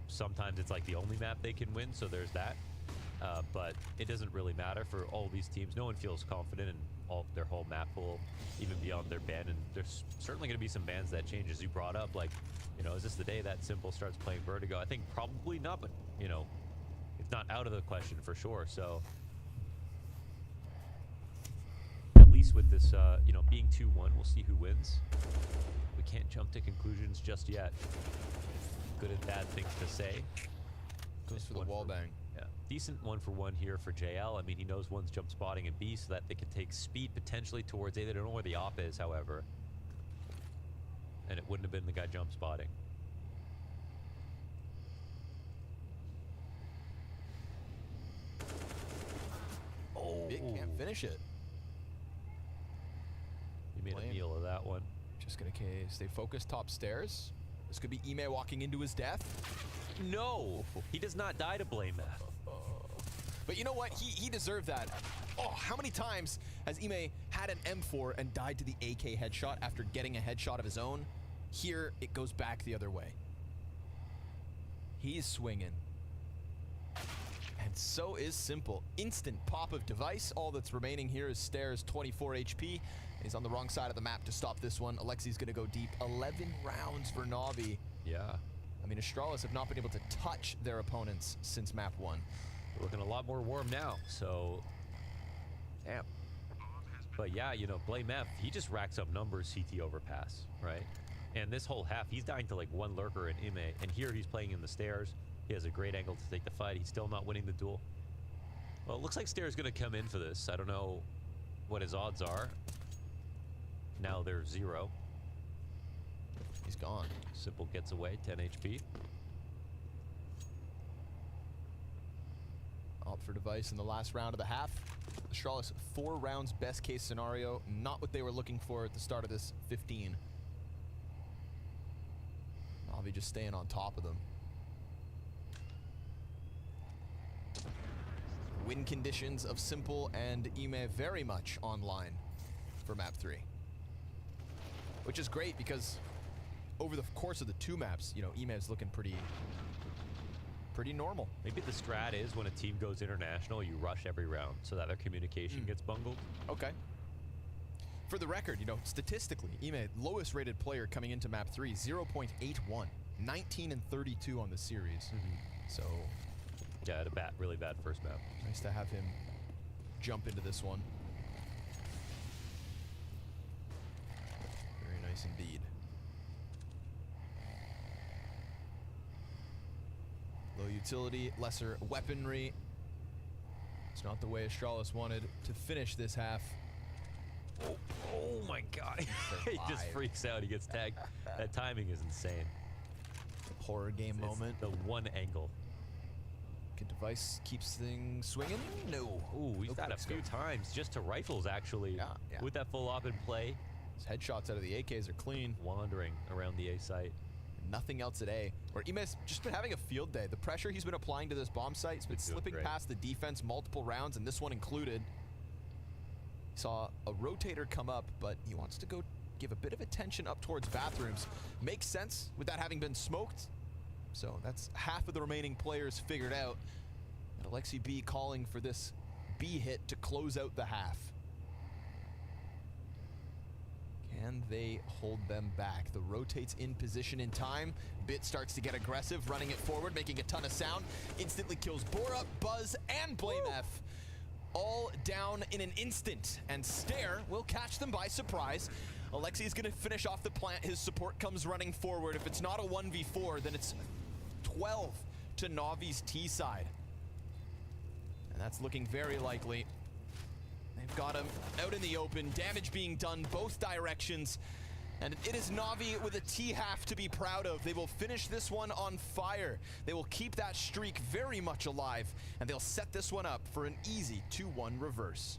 sometimes it's like the only map they can win, so there's that. But it doesn't really matter for all these teams. No one feels confident in their whole map pool, even beyond their ban. And there's certainly going to be some bans that change, as you brought up. Like, you know, is this the day that Simple starts playing Vertigo? I think probably not, but, you know, it's not out of the question for sure. So at least with this, you know, being 2-1, we'll see who wins. We can't jump to conclusions just yet. Good and bad things to say. Goes for the wall bang. Yeah, decent 1-for-1 here for JL. I mean, he knows one's jump spotting in B so that they can take speed potentially towards A. They don't know where the op is, however. And it wouldn't have been the guy jump spotting. Oh, Big can't finish it. He made Blame. a meal of that one. Just gonna stay focused top stairs. This could be Ime walking into his death. No, he does not die to blame that. But you know what? He deserved that. Oh, how many times has Ime had an M4 and died to the AK headshot after getting a headshot of his own? Here, it goes back the other way. He's swinging. And so is Simple. Instant pop of device. All that's remaining here is Stairs, 24 HP. He's on the wrong side of the map to stop this one. Alexi's going to go deep. 11 rounds for Na'Vi. Yeah. I mean, Astralis have not been able to touch their opponents since map 1. They're looking a lot more warm now, so... Damn. But yeah, you know, Blame F, he just racks up numbers CT overpass, right? And this whole half, he's dying to like one lurker and Ime, and here he's playing in the stairs. He has a great angle to take the fight. He's still not winning the duel. Well, it looks like Stairs going to come in for this. I don't know what his odds are. Now they're 0. He's gone. Simple gets away, 10 HP. Opt for device in the last round of the half. Astralis, 4 rounds best case scenario. Not what they were looking for at the start of this 15. Na'Vi just staying on top of them. Win conditions of Simple and Ime very much online for map 3. Which is great because over the course of the 2 maps, you know, Ime is looking pretty normal. Maybe the strat is when a team goes international, you rush every round so that their communication gets bungled. Okay. For the record, you know, statistically, Ime, lowest rated player coming into map 3, 0.81. 19 and 32 on the series. So... yeah, had a really bad first map. Nice to have him jump into this one. Very nice indeed. Low utility, lesser weaponry. It's not the way Astralis wanted to finish this half. Oh my god. He just freaks out. He gets tagged. That timing is insane. Horror game moment. The one angle. Can device keeps things swinging? No. Ooh, he's got a few times just to rifles actually. Yeah. With that full op in play. His headshots out of the AKs are clean. Wandering around the A site. Nothing else at A. Where Ime's just been having a field day. The pressure he's been applying to this bomb site has been slipping past the defense multiple rounds, and this one included. He saw a rotator come up, but he wants to go give a bit of attention up towards bathrooms. Makes sense with that having been smoked. So that's half of the remaining players figured out. And Alexi B calling for this B hit to close out the half. Can they hold them back? The rotates in position in time. Bit starts to get aggressive, running it forward, making a ton of sound. Instantly kills Bora, Buzz, and Blame F. All down in an instant. And Stare will catch them by surprise. Alexi is going to finish off the plant. His support comes running forward. If it's not a 1v4, then it's 12 to Na'Vi's T side. And that's looking very likely. They've got him out in the open, damage being done both directions. And it is Na'Vi with a T half to be proud of. They will finish this one on fire. They will keep that streak very much alive, and they'll set this one up for an easy 2-1 reverse.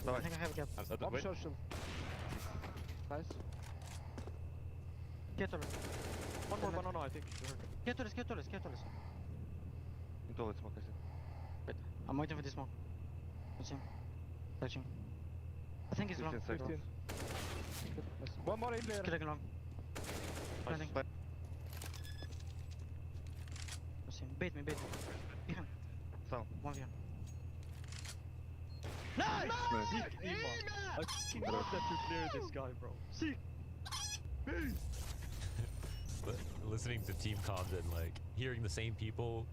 I think I have a gap. One shot shield. Nice. Get on it. One more banana, I think. Get to this, get to this, get to this. In toilet smoke, I see. Wait, I'm waiting for this smoke. Touching. Touching. I think he's long. 15 seconds. 15. One more in there. Killing long. Planting. Nice. Bait me, bait me. Behind. Down. One behind. Nice! Nice! Sick, Ima. I fucking love that you clear this guy, bro. Sick! But listening to team comms and like hearing the same people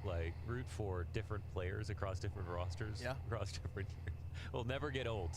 like root for different players across different rosters, across different years, will never get old.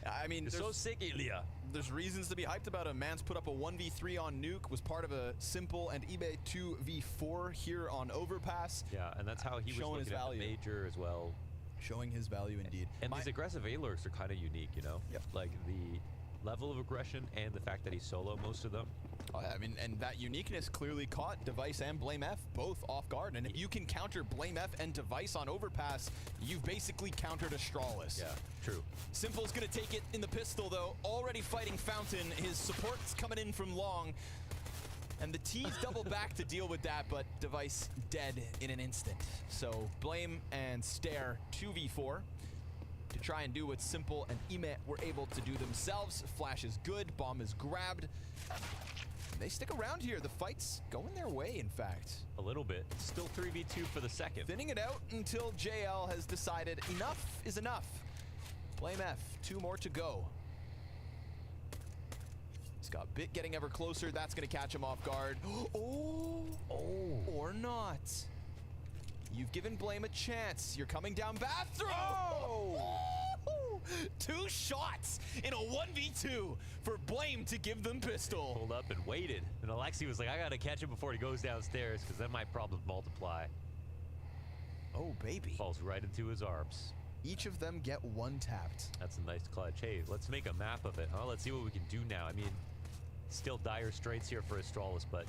I mean, you're so sick, Ilya. There's reasons to be hyped about him. Man's put up a 1v3 on Nuke, was part of a simple and eBay 2v4 here on Overpass. Yeah, and that's how he was looking at the major as well. Showing his value indeed. And these aggressive A-lurks are kind of unique, you know? Yep. Like the level of aggression and the fact that he's solo most of them. Oh, I mean, and that uniqueness clearly caught Device and Blame F both off guard. And if you can counter Blame F and Device on Overpass, you've basically countered Astralis. Yeah, true. Simple's gonna take it in the pistol though, already fighting Fountain. His support's coming in from long. And the T's double back to deal with that, but Device dead in an instant. So Blame and Stare 2v4 to try and do what Simple and Ime were able to do themselves. Flash is good, bomb is grabbed. They stick around here. The fight's going their way, in fact. A little bit. Still 3v2 for the second. Thinning it out until JL has decided enough is enough. Blame F, 2 more to go. He's got Bit getting ever closer. That's going to catch him off guard. Oh, or not. You've given Blame a chance. You're coming down bathroom. Oh! 2 shots in a 1v2 for Blame to give them pistol. Pulled up and waited. And Alexi was like, I got to catch him before he goes downstairs because then my problems multiply. Oh, baby. Falls right into his arms. Each of them get 1 tapped. That's a nice clutch. Hey, let's make a map of it. Huh? Let's see what we can do now. I mean, still dire straits here for Astralis, but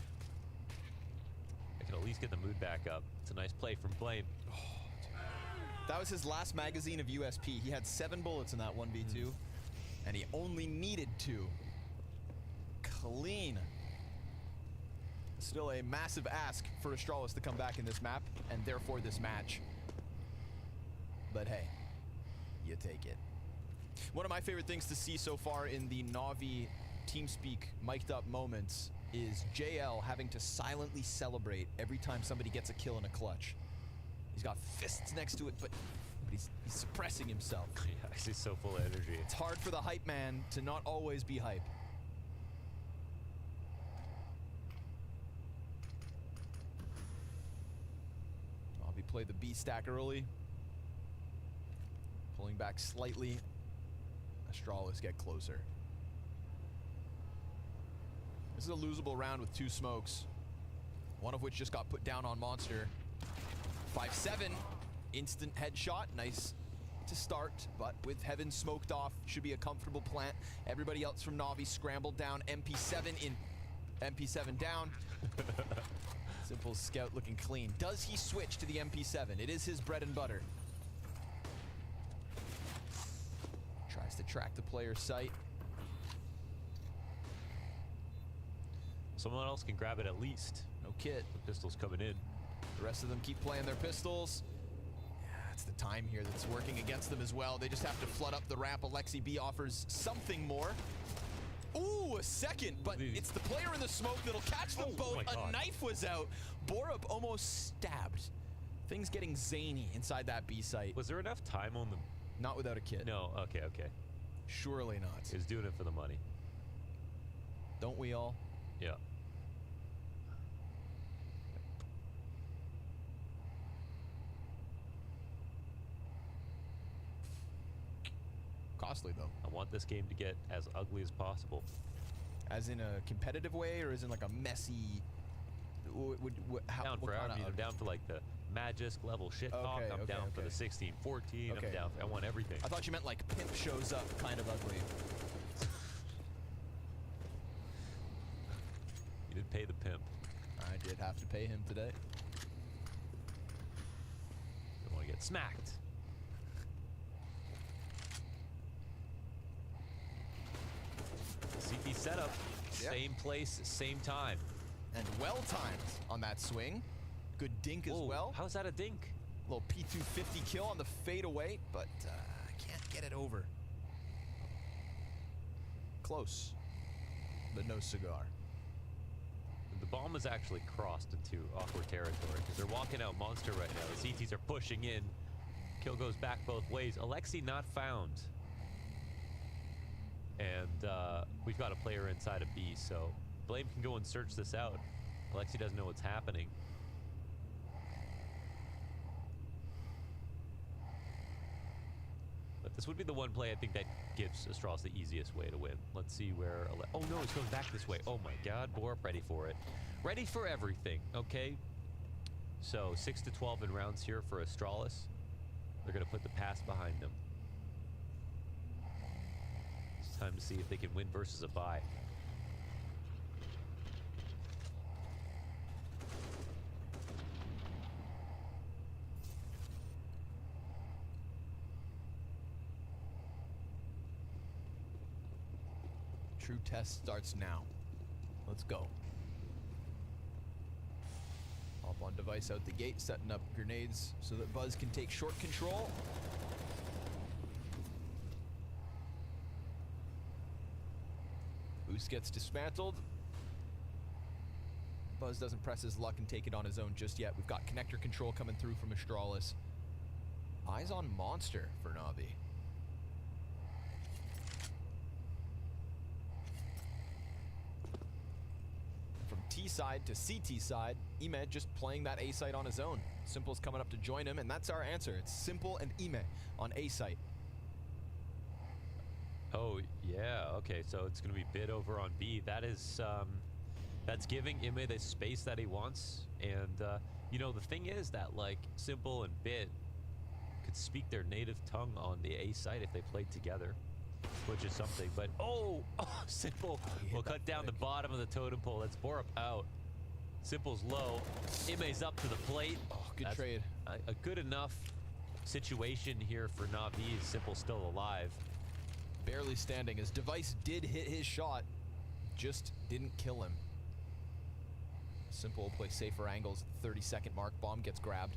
I can at least get the mood back up. It's a nice play from Blame. That was his last magazine of USP. He had 7 bullets in that 1v2, and he only needed 2. Clean. Still a massive ask for Astralis to come back in this map, and therefore this match. But hey, you take it. One of my favorite things to see so far in the Na'Vi TeamSpeak mic'd up moments is JL having to silently celebrate every time somebody gets a kill in a clutch. He's got fists next to it, but he's suppressing himself. Yeah, he's so full of energy. It's hard for the hype man to not always be hype. Na'Vi play the B stack early. Pulling back slightly. Astralis get closer. This is a losable round with 2 smokes. One of which just got put down on Monster. 5-7, instant headshot, nice to start, but with Heaven smoked off, should be a comfortable plant. Everybody else from Na'Vi scrambled down, MP7 in, MP7 down. Simple scout looking clean. Does he switch to the MP7? It is his bread and butter. Tries to track the player's sight. Someone else can grab it at least. No kit. The pistol's coming in. The rest of them keep playing their pistols. Yeah, it's the time here that's working against them as well. They just have to flood up the ramp. Alexi B offers something more. Ooh, a second, but it's the player in the smoke that'll catch them both. A knife was out. Borup almost stabbed. Things getting zany inside that B site. Was there enough time on them? Not without a kit. No, okay. Surely not. He was doing it for the money. Don't we all? Yeah. Costly though. I want this game to get as ugly as possible. As in a competitive way, or as in like a messy? Down for I'm down for like the Magisk level shit talk. I'm down for the 16-14. I'm down. I want everything. I thought you meant like Pimp shows up, kind of ugly. You did pay the pimp. I did have to pay him today. Don't want to get smacked. setup. Yep. Same place, same time. And well timed on that swing. Good dink as well. How's that a dink? Little P250 kill on the fadeaway, but can't get it over. Close, but no cigar. The bomb is actually crossed into awkward territory because they're walking out monster right now. The CTs are pushing in. Kill goes back both ways. Alexi not found. And we've got a player inside of B, so Blame can go and search this out. Alexi doesn't know what's happening. But this would be the one play I think that gives Astralis the easiest way to win. Let's see where... Oh no, he's going back this way. Oh my god, Borup ready for it. Ready for everything, okay? So 6 to 12 in rounds here for Astralis. They're going to put the pass behind them. It's time to see if they can win versus a bye. True test starts now. Let's go. Hop on device out the gate, setting up grenades so that Buzz can take short control. Boost gets dismantled. Buzz doesn't press his luck and take it on his own just yet. We've got connector control coming through from Astralis. Eyes on Monster for Navi. T side to CT side, Ime just playing that A site on his own. Simple's coming up to join him, and that's our answer. It's Simple and Ime on A site. Oh, yeah, okay, so it's going to be Bit over on B. That is, that's giving Ime the space that he wants. And, you know, the thing is that, like, Simple and Bit could speak their native tongue on the A site if they played together, which is something. But, Simple will cut down the bottom of the totem pole. That's Borup out. Simple's low. Ime's up to the plate. Oh, good trade. A good enough situation here for Navi. Simple still alive. Barely standing as Device did hit his shot, just didn't kill him. Simple will play safer angles at the 30-second mark. Bomb gets grabbed.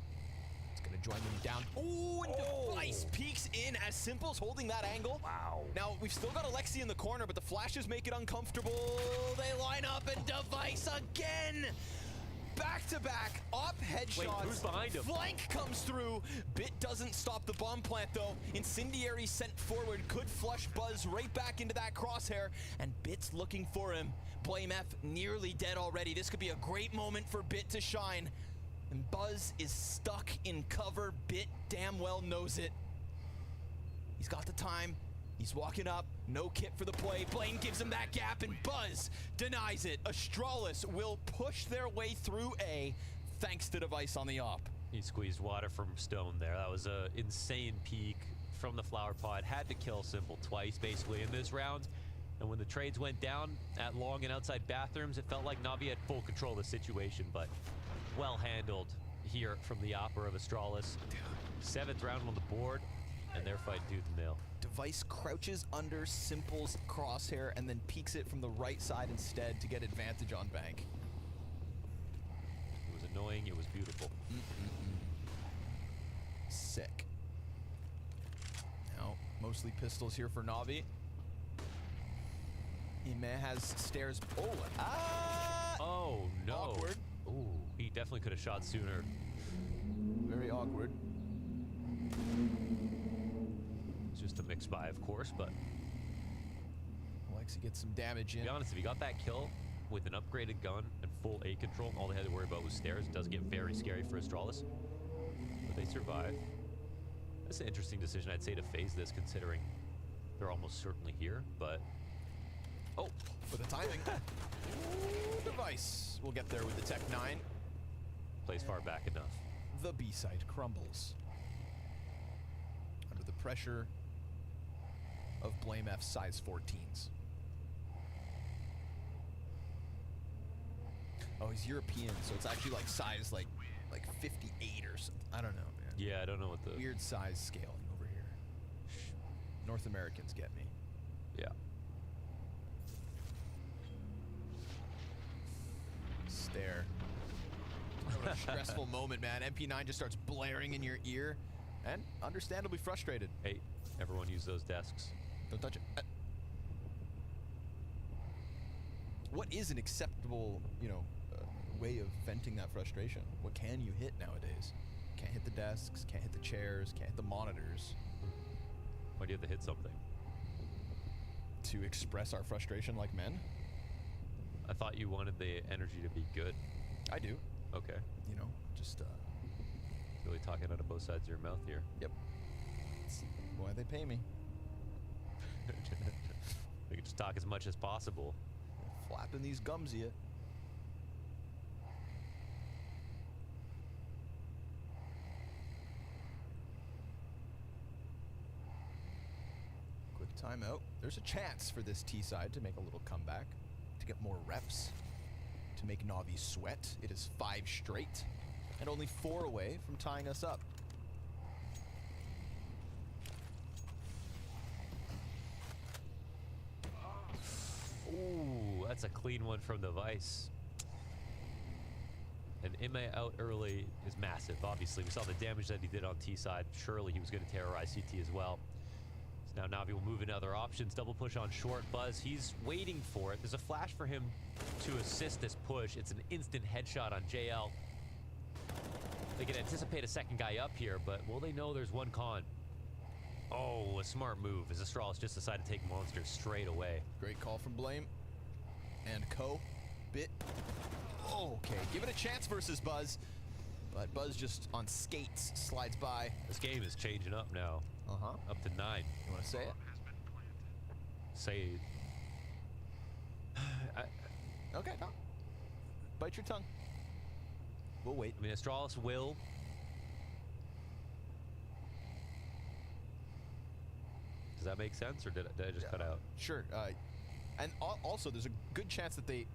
It's gonna join them down. Ooh, and Device peeks in as Simple's holding that angle. Wow. Now, we've still got Alexi in the corner, but the flashes make it uncomfortable. They line up and Device again. Back-to-back, up headshots. Wait, who's behind him? Flank comes through. Bit doesn't stop the bomb plant, though. Incendiary sent forward, could flush Buzz right back into that crosshair, and Bit's looking for him. Blame F nearly dead already. This could be a great moment for Bit to shine. And Buzz is stuck in cover. Bit damn well knows it. He's got the time. He's walking up. No kit for the play. Blaine gives him that gap, and Buzz denies it. Astralis will push their way through A, thanks to Device on the op. He squeezed water from Stone there. That was an insane peek from the flower pod. Had to kill Simple twice, basically, in this round. And when the trades went down at long and outside bathrooms, it felt like Navi had full control of the situation, but well handled here from the Opera of Astralis. 7th round on the board, and they're fighting tooth and nail. Device crouches under Simple's crosshair and then peeks it from the right side instead to get advantage on Bank. It was annoying, it was beautiful. Sick. Now, mostly pistols here for Navi. Ime has stairs. Oh, no. Awkward. Ooh, he definitely could have shot sooner. Very awkward. It's just a mixed buy, of course, but... Alexi gets some damage in. To be honest, if he got that kill with an upgraded gun and full A control, and all they had to worry about was stairs, it does get very scary for Astralis. But they survive. That's an interesting decision, I'd say, to phase this, considering they're almost certainly here, but... Oh, for the timing. Ooh, Device will get there with the Tech 9. Plays far back enough. The B site crumbles under the pressure of Blame F's size 14s. Oh, he's European, so it's actually like size like 58 or something. I don't know, man. Yeah, I don't know what the... Weird size scaling over here. North Americans get me. Yeah. Stare. What a stressful moment, man. MP9 just starts blaring in your ear, and understandably frustrated. Hey, everyone use those desks. Don't touch it. What is an acceptable, way of venting that frustration? What can you hit nowadays? Can't hit the desks, can't hit the chairs, can't hit the monitors. Why do you have to hit something? To express our frustration like men? I thought you wanted the energy to be good. I do. Okay. Just really talking out of both sides of your mouth here. Yep. That's why they pay me. We can just talk as much as possible. Flapping these gums yet. Quick timeout. There's a chance for this T side to make a little comeback, to get more reps, to make Na'Vi sweat. It is 5 straight, and only 4 away from tying us up. Ooh, that's a clean one from the Vice. And Ime out early is massive. Obviously, we saw the damage that he did on T side. Surely he was going to terrorize CT as well. So now Na'Vi will move into other options. Double push on short. Buzz, he's waiting for it. There's a flash for him to assist this push. It's an instant headshot on JL. They can anticipate a second guy up here, but will they know there's one con? Oh, a smart move as Astralis just decided to take Monster straight away. Great call from Blame. And Bit. Oh, okay, give it a chance versus Buzz. But Buzz just on skates slides by. This game is changing up now. Uh-huh. Up to 9. You want to say it? Say it. Okay, no. Bite your tongue. We'll wait. I mean, Astralis will. Does that make sense, or did I just cut out? Sure. And also, there's a good chance that they...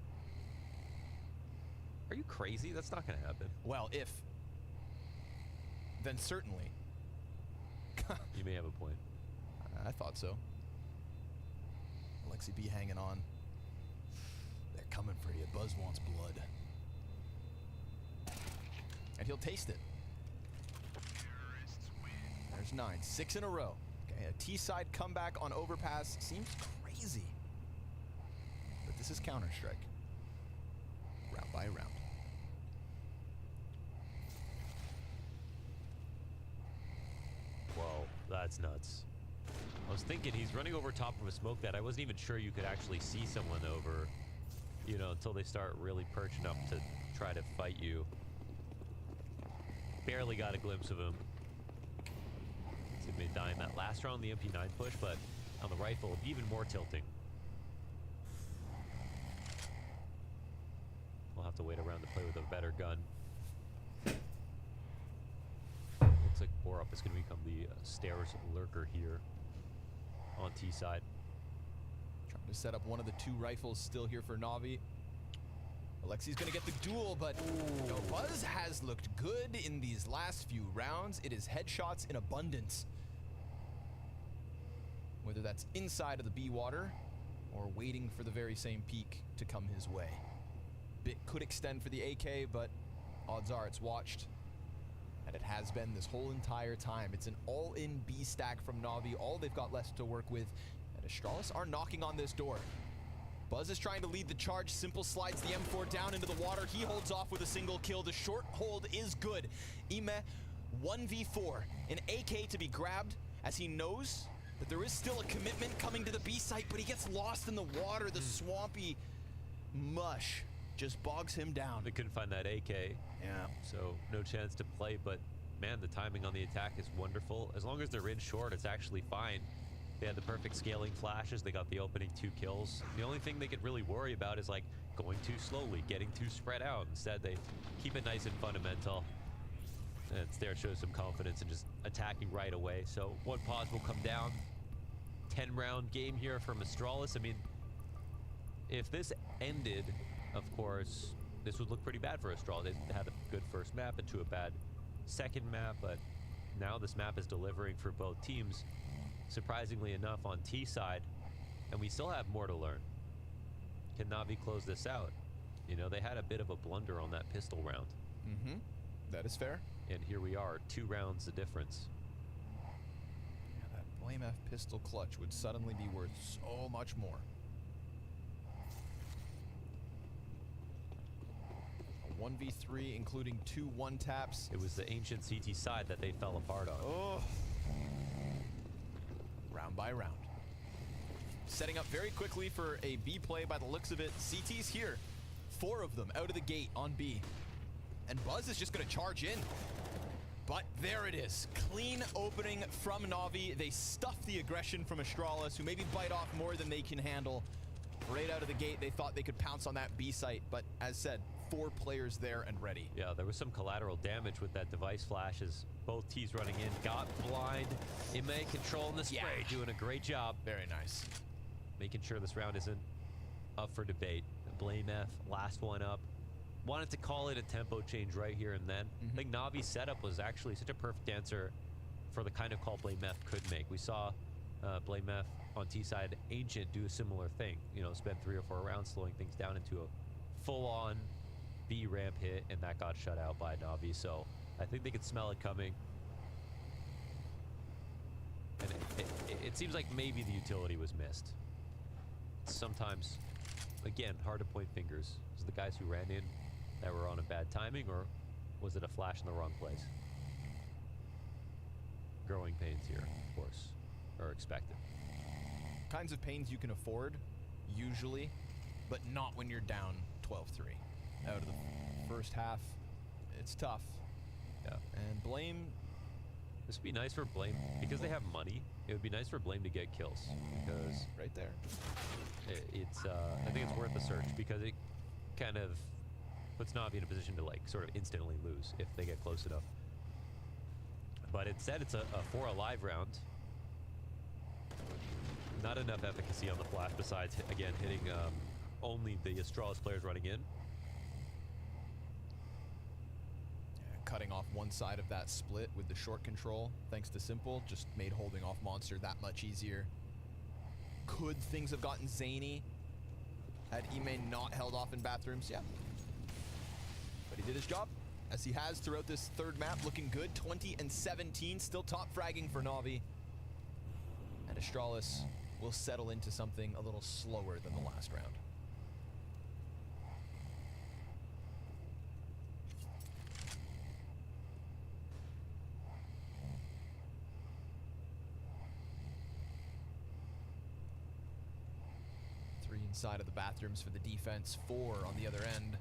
Are you crazy? That's not going to happen. Well, if... Then certainly. You may have a point. I thought so. Alexi B hanging on. They're coming for you. Buzz wants blood. And he'll taste it. There's 9. 6 in a row. Okay, a T-side comeback on overpass seems crazy. But this is Counter-Strike. Round by round. Whoa, that's nuts. I was thinking he's running over top of a smoke that I wasn't even sure you could actually see someone over, until they start really perching up to try to fight you. Barely got a glimpse of him. He may die in that last round, the MP9 push, but on the rifle, even more tilting. We'll have to wait around to play with a better gun. Looks like Borup is going to become the stairs lurker here on T side. Trying to set up one of the 2 rifles still here for Na'Vi. Alexi's going to get the duel, but Buzz has looked good in these last few rounds. It is headshots in abundance. Whether that's inside of the B water or waiting for the very same peak to come his way. Bit could extend for the AK, but odds are it's watched. And it has been this whole entire time. It's an all-in B stack from Na'Vi, all they've got left to work with. And Astralis are knocking on this door. Buzz is trying to lead the charge. Simple slides the M4 down into the water. He holds off with a single kill. The short hold is good. Ime, 1v4. An AK to be grabbed as he knows that there is still a commitment coming to the B site, but he gets lost in the water. The swampy mush just bogs him down. They couldn't find that AK. Yeah. So no chance to play, but man, the timing on the attack is wonderful. As long as they're in short, it's actually fine. They had the perfect scaling flashes. They got the opening 2 kills. The only thing they could really worry about is like going too slowly, getting too spread out. Instead, they keep it nice and fundamental. And Stair shows some confidence in just attacking right away. So 1 pause will come down. 10-round game here from Astralis. I mean, if this ended, of course, this would look pretty bad for Astralis. They had a good first map into a bad second map, but now this map is delivering for both teams. Surprisingly enough on T side, and we still have more to learn. Can Na'Vi close this out? You know, they had a bit of a blunder on that pistol round. Mm-hmm. That is fair. And here we are, 2 rounds the difference. Yeah, that Blame F pistol clutch would suddenly be worth so much more. A 1v3, including 2 one-taps. It was the ancient CT side that they fell apart on. Oh. Round by round. Setting up very quickly for a B play by the looks of it. CT's here. 4 of them out of the gate on B. And Buzz is just going to charge in. But there it is. Clean opening from Na'Vi. They stuff the aggression from Astralis, who maybe bite off more than they can handle. Right out of the gate, they thought they could pounce on that B site. But as said, 4 players there and ready. Yeah, there was some collateral damage with that device flash as both T's running in. Got blind. Ime controlling the spray, doing a great job. Very nice. Making sure this round isn't up for debate. Blame F, last one up. Wanted to call it a tempo change right here and then. I think Na'Vi's setup was actually such a perfect answer for the kind of call Blame F could make. We saw Blame F on T side Ancient do a similar thing. You know, spend 3 or 4 rounds slowing things down into a full-on B ramp hit, and that got shut out by Na'Vi. So I think they could smell it coming. And it seems like maybe the utility was missed. Sometimes, again, hard to point fingers. Was it the guys who ran in that were on a bad timing, or was it a flash in the wrong place? Growing pains here, of course, are expected. Kinds of pains you can afford, usually, but not when you're down 12-3. Out of the first half, it's tough. Yeah. And Blame... This would be nice for Blame, because they have money, it would be nice for Blame to get kills, because... Right there. I think it's worth a search, because it kind of puts Na'Vi in a position to, like, sort of instantly lose if they get close enough. But instead, it's a 4 alive round. Not enough efficacy on the flash besides, again, hitting only the Astralis players running in. Cutting off one side of that split with the short control, thanks to Simple, just made holding off Monster that much easier. Could things have gotten zany had Ime not held off in bathrooms? Yeah. But he did his job, as he has throughout this 3rd map, looking good. 20 and 17, still top fragging for Na'Vi. And Astralis will settle into something a little slower than the last round. Inside of the bathrooms for the defense, 4 on the other end.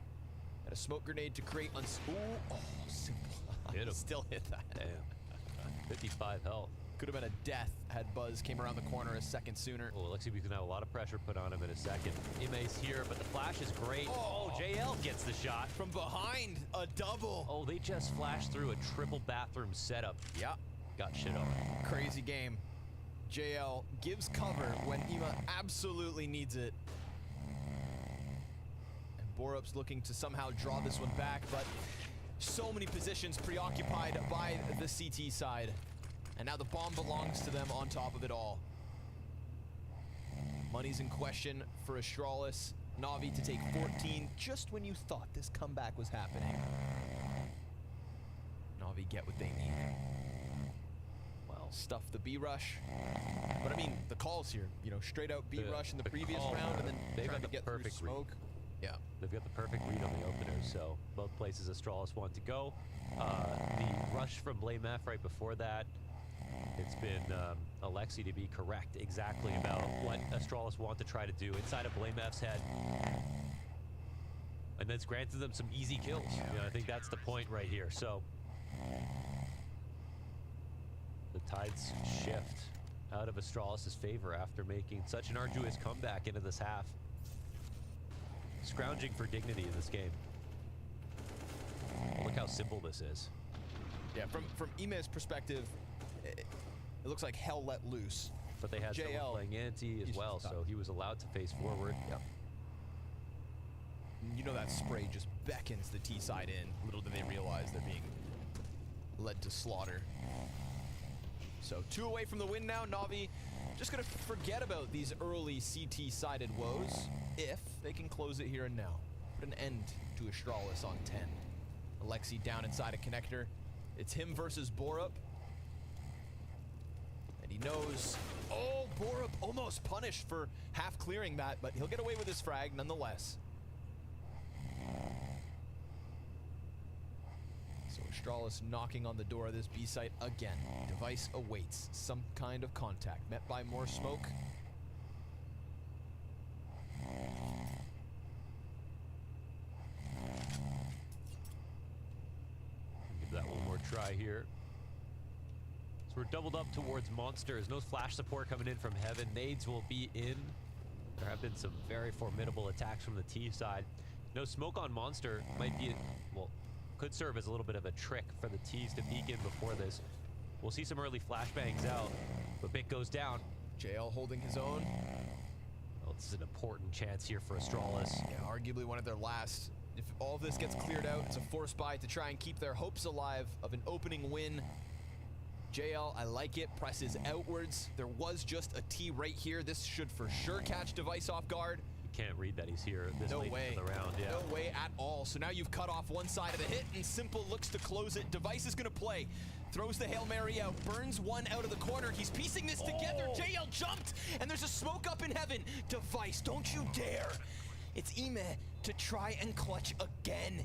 And a smoke grenade to create Simple. Still hit that. Damn. 55 health. Could have been a death had Buzz came around the corner a second sooner. Well, Alexi, we can have a lot of pressure put on him in a second. Ime's here, but the flash is great. Oh, JL gets the shot. From behind, a double. Oh, they just flashed through a triple bathroom setup. Yeah. Got shit on. Crazy game. JL gives cover when Ima absolutely needs it. Borup's looking to somehow draw this one back, but so many positions preoccupied by the CT side. And now the bomb belongs to them on top of it all. Money's in question for Astralis. Na'Vi to take 14 just when you thought this comeback was happening. Na'Vi get what they need. Well, stuff the B rush. But I mean, the calls here, you know, straight out B rush in the previous round and then trying to get through smoke. Yeah. They've got the perfect read on the opener, so both places Astralis want to go. The rush from Blame F right before that, it's been Alexi to be correct exactly about what Astralis want to try to do inside of Blame F's head. And that's granted them some easy kills. You know, I think that's the point right here. So the tides shift out of Astralis' favor after making such an arduous comeback into this half. Scrounging for dignity in this game. Look how simple this is. Yeah, from Ime's perspective, it looks like hell let loose. But they had someone playing anti as well, so he was allowed to face forward. Yep. You know that spray just beckons the T side in. Little do they realize they're being led to slaughter. So 2 away from the win now. Na'Vi just gonna forget about these early CT-sided woes if they can close it here and now. put an end to Astralis on 10. Alexi down inside a connector. It's him versus Borup. And he knows, oh, Borup almost punished for half clearing that, but he'll get away with his frag nonetheless. So Astralis knocking on the door of this B site again. Device awaits some kind of contact. Met by more smoke. Give that one more try here. So we're doubled up towards monsters. No flash support coming in from heaven. Nades will be in. There have been some very formidable attacks from the T side. No smoke on monster might be, well, could serve as a little bit of a trick for the T's to peek in before this. We'll see some early flashbangs out, but Bit goes down. JL holding his own. Well, this is an important chance here for Astralis. Yeah, arguably one of their last. If all of this gets cleared out, it's a force buy to try and keep their hopes alive of an opening win. JL, I like it, presses outwards. There was just a T right here. This should for sure catch Device off guard. You can't read that he's here this late in the round. Yeah. No way at all. So now you've cut off one side of the hit, and Simple looks to close it. Device is going to play. Throws the Hail Mary out, burns one out of the corner. He's piecing this together. JL jumped, and there's a smoke up in heaven. Device, don't you dare. It's Ime to try and clutch again.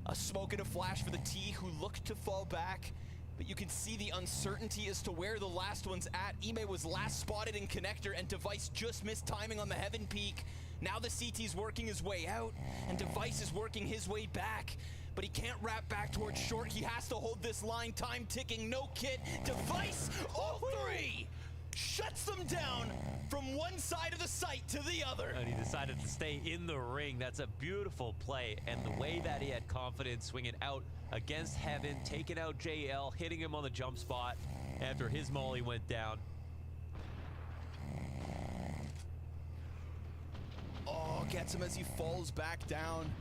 A smoke and a flash for the T, who look to fall back. But you can see the uncertainty as to where the last one's at. Ime was last spotted in connector, and Device just missed timing on the heaven peak. Now the CT's working his way out, and Device is working his way back. But he can't wrap back towards short. He has to hold this line. Time ticking. No kit. Device, all three! Shuts them down from one side of the site to the other. And he decided to stay in the ring. That's a beautiful play. And the way that he had confidence swinging out against heaven, taking out JL, hitting him on the jump spot after his molly went down. Oh, gets him as he falls back down.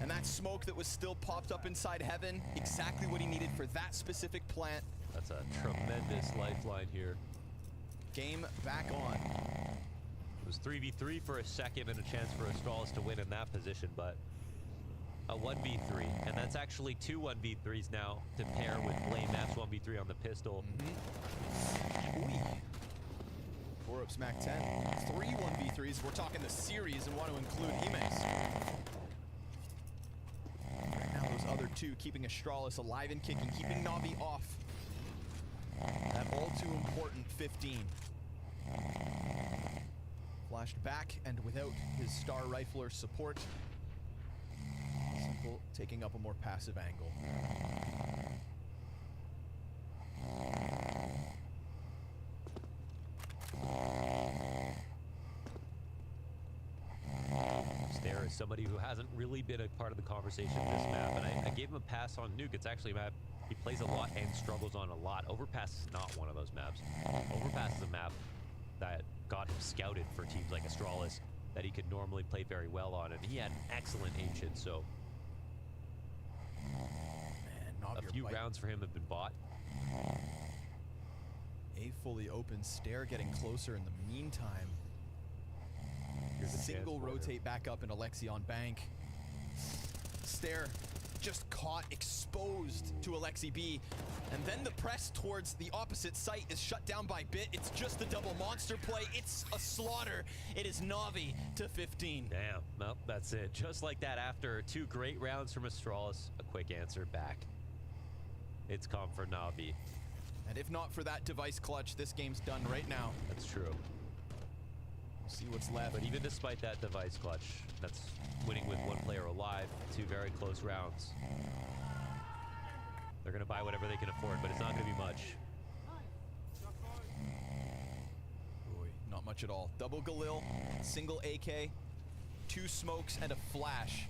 And that smoke that was still popped up inside heaven, exactly what he needed for that specific plant. That's a tremendous lifeline here. Game back on. It was 3v3 for a second and a chance for Astralis to win in that position, but a 1v3. And that's actually two 1v3s now to pair with Blame F's 1v3 on the pistol. Borup smack 10. 3 1v3s. We're talking the series and want to include Imes. Right now those other two keeping Astralis alive and kicking, keeping Na'Vi off. That all too important 15. Flashed back and without his star rifler support. Simple taking up a more passive angle. Stair is somebody who hasn't really been a part of the conversation this map, and I gave him a pass on Nuke. It's actually a map he plays a lot and struggles on a lot. Overpass is not one of those maps. Overpass is a map that got him scouted for teams like Astralis that he could normally play very well on, and he had an excellent ancient, so Man, a few rounds for him have been bought. A fully open. Stair getting closer in the meantime. Here's a Single rotate back up in Alexi on bank. Stair just caught, exposed to Alexi B. And then the press towards the opposite site is shut down by Bit. It's just a double monster play. It's a slaughter. It is Na'Vi to 15. Damn, well, that's it. Just like that, after two great rounds from Astralis, a quick answer back. It's come for Na'Vi. And if not for that Device clutch, this game's done right now. That's true. We'll see what's left. But even despite that Device clutch, that's winning with one player alive, two very close rounds. They're going to buy whatever they can afford, but it's not going to be much. Boy, not much at all. Double Galil, single AK, 2 smokes, and a flash.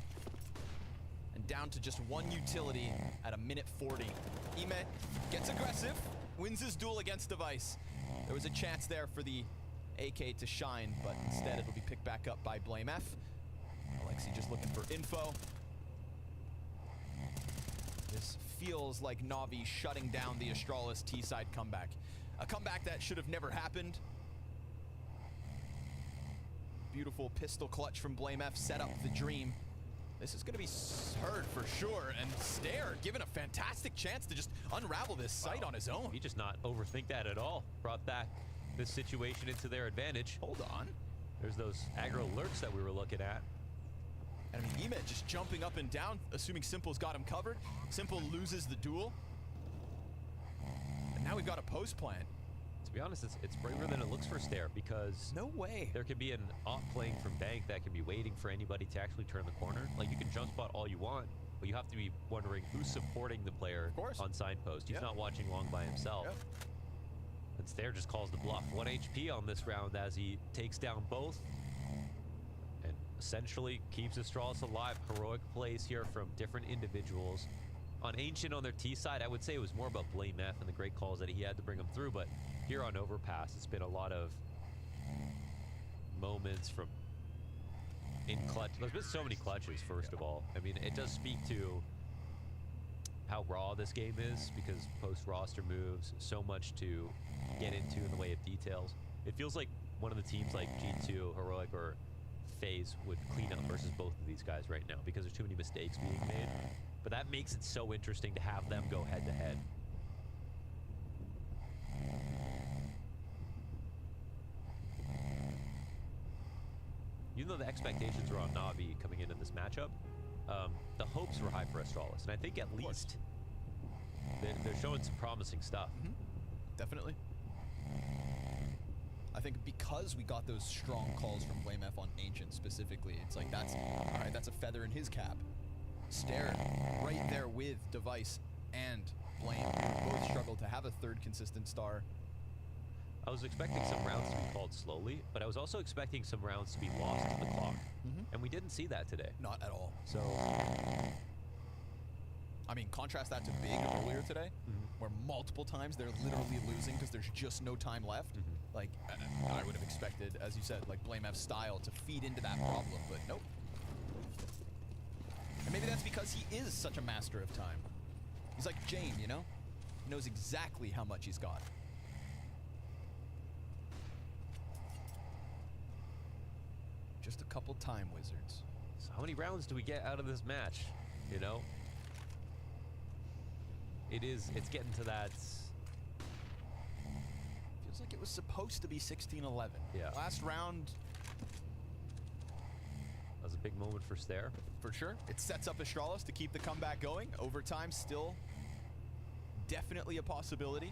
And down to just one utility at a minute 40. Ime gets aggressive, wins his duel against Device. There was a chance there for the AK to shine, but instead it'll be picked back up by Blame F. Alexi just looking for info. This feels like Na'Vi shutting down the Astralis T-side comeback. A comeback that should have never happened. beautiful pistol clutch from BlameF set up the dream. This is going to be heard for sure, and Stair given a fantastic chance to just unravel this site on his own. He just not overthink that at all. Brought back this situation into their advantage. Hold on. There's those aggro alerts that we were looking at. And I mean, Ime just jumping up and down, assuming Simple's got him covered. Simple loses the duel. And now we've got a post plan. To be honest, it's braver than it looks for Stair, because no way there could be an off playing from Bank that could be waiting for anybody to actually turn the corner. Like, you can jump spot all you want, but you have to be wondering who's supporting the player on signpost. He's not watching long by himself. And Stair just calls the bluff. 1 HP on this round as he takes down both and essentially keeps Astralis alive. Heroic plays here from different individuals. On Ancient on their T side, I would say it was more about BlameF and the great calls that he had to bring them through, but here on Overpass, it's been a lot of moments from in clutch. There's been so many clutches, first of all. I mean, it does speak to how raw this game is, because post-roster moves, so much to get into in the way of details. It feels like one of the teams like G2, Heroic, or FaZe would clean up versus both of these guys right now, because there's too many mistakes being made. But that makes it so interesting to have them go head-to-head. Even though the expectations were on Na'Vi coming into this matchup, the hopes were high for Astralis, and I think at least they're showing some promising stuff. Definitely. I think because we got those strong calls from BlameF on Ancient specifically, it's like that's all right. That's a feather in his cap. Stair right there with Device and Blame, who both struggled to have a third consistent star. I was expecting some rounds to be called slowly, but I was also expecting some rounds to be lost to the clock. And we didn't see that today. Not at all. So, I mean, contrast that to Big earlier today, where multiple times they're literally losing because there's just no time left. Like, I would have expected, as you said, like BlameF's style to feed into that problem, but nope. And maybe that's because he is such a master of time. He's like Jane, you know? He knows exactly how much he's got. Just a couple time wizards. So how many rounds do we get out of this match? You know? It's getting to that. Feels like it was supposed to be 16-11. Yeah. Last round. That was a big moment for Stair. For sure. It sets up Astralis to keep the comeback going. Overtime still definitely a possibility.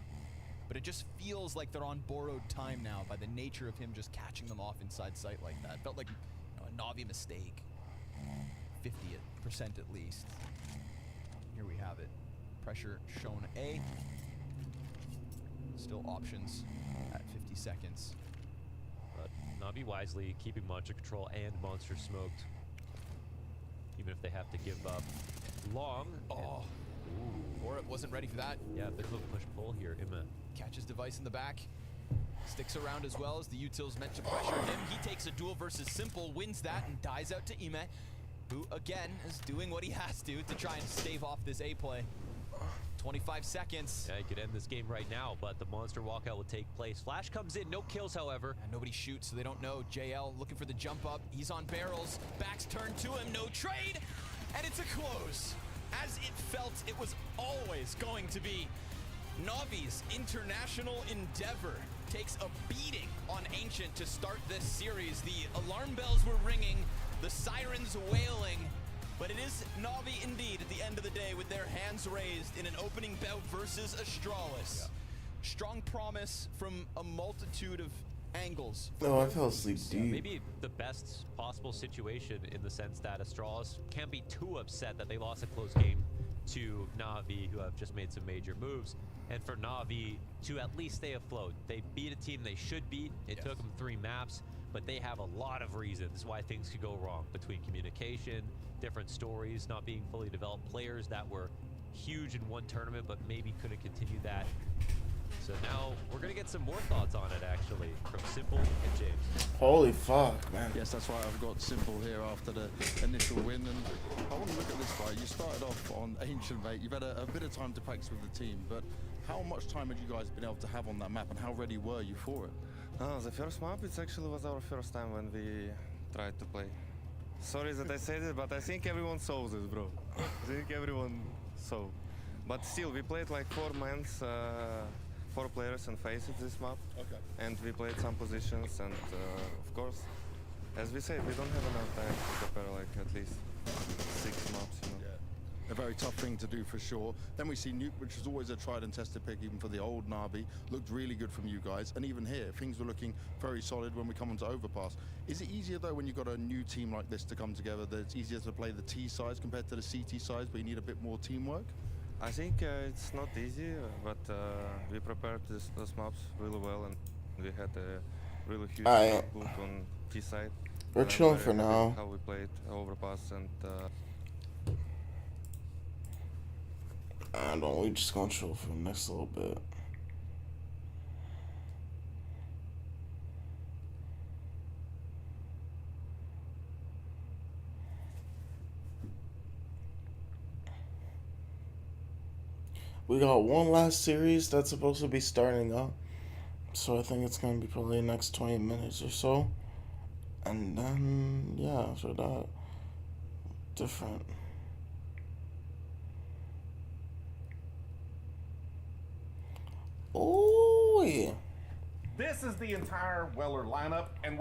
But it just feels like they're on borrowed time now by the nature of him just catching them off inside sight like that. Felt like, you know, a Na'Vi mistake. 50% at least. Here we have it. Pressure shown A. Still options at 50 seconds. But Na'Vi wisely keeping Monster Control and Monster smoked. Even if they have to give up long. Oh. Or it wasn't ready for that. Yeah, bit of a push-pull here. Ima catches Device in the back. Sticks around as well as the util's meant to pressure him. He takes a duel versus Simple, wins that, and dies out to Ime, who again is doing what he has to try and stave off this A play. 25 seconds. Yeah, he could end this game right now, but the monster walkout will take place. Flash comes in, no kills, however. And nobody shoots, so they don't know. JL looking for the jump up. He's on barrels. Back's turned to him, no trade, and it's a close. As it felt it was always going to be. Na'Vi's international endeavor takes a beating on Ancient to start this series. The alarm bells were ringing, the sirens wailing, but it is Na'Vi indeed at the end of the day with their hands raised in an opening bout versus Astralis. Yeah. Strong promise from a multitude of angles. Oh, I fell asleep deep. Maybe the best possible situation in the sense that Astralis can't be too upset that they lost a close game to Na'Vi, who have just made some major moves, and for Na'Vi to at least stay afloat. They beat a team they should beat. It took them 3 maps, but they have a lot of reasons why things could go wrong, between communication, different stories, not being fully developed, players that were huge in one tournament but maybe couldn't continue that. So now we're gonna get some more thoughts on it, actually, from Simple and James. Holy fuck, man. Yes, that's right. I've got Simple here after the initial win, and I want to look at this fight. You started off on Ancient, mate. You've had a bit of time to practice with the team, but how much time had you guys been able to have on that map, and how ready were you for it? The first map, it actually was our first time when we tried to play. Sorry that I said it, but I think everyone saw this, bro. I think everyone saw. But still, we played like 4 players and faces this map. Okay. And we played some positions, and of course, as we said, we don't have enough time to prepare like at least 6 maps, you know. A very tough thing to do for sure. Then we see Nuke, which is always a tried and tested pick even for the old Navi. Looked really good from you guys. And even here, things were looking very solid when we come onto Overpass. Is it easier though when you've got a new team like this to come together, that it's easier to play the T sides compared to the CT sides, but you need a bit more teamwork? I think it's not easy, but we prepared those maps really well, and we had a really huge book on T side. We're chilling for now. How we played Overpass, and I don't. We're just gonna chill for the next little bit. We got one last series that's supposed to be starting up, so I think it's gonna be probably the next 20 minutes or so, and then yeah, after that, different. Oh yeah. This is the entire Weller lineup, and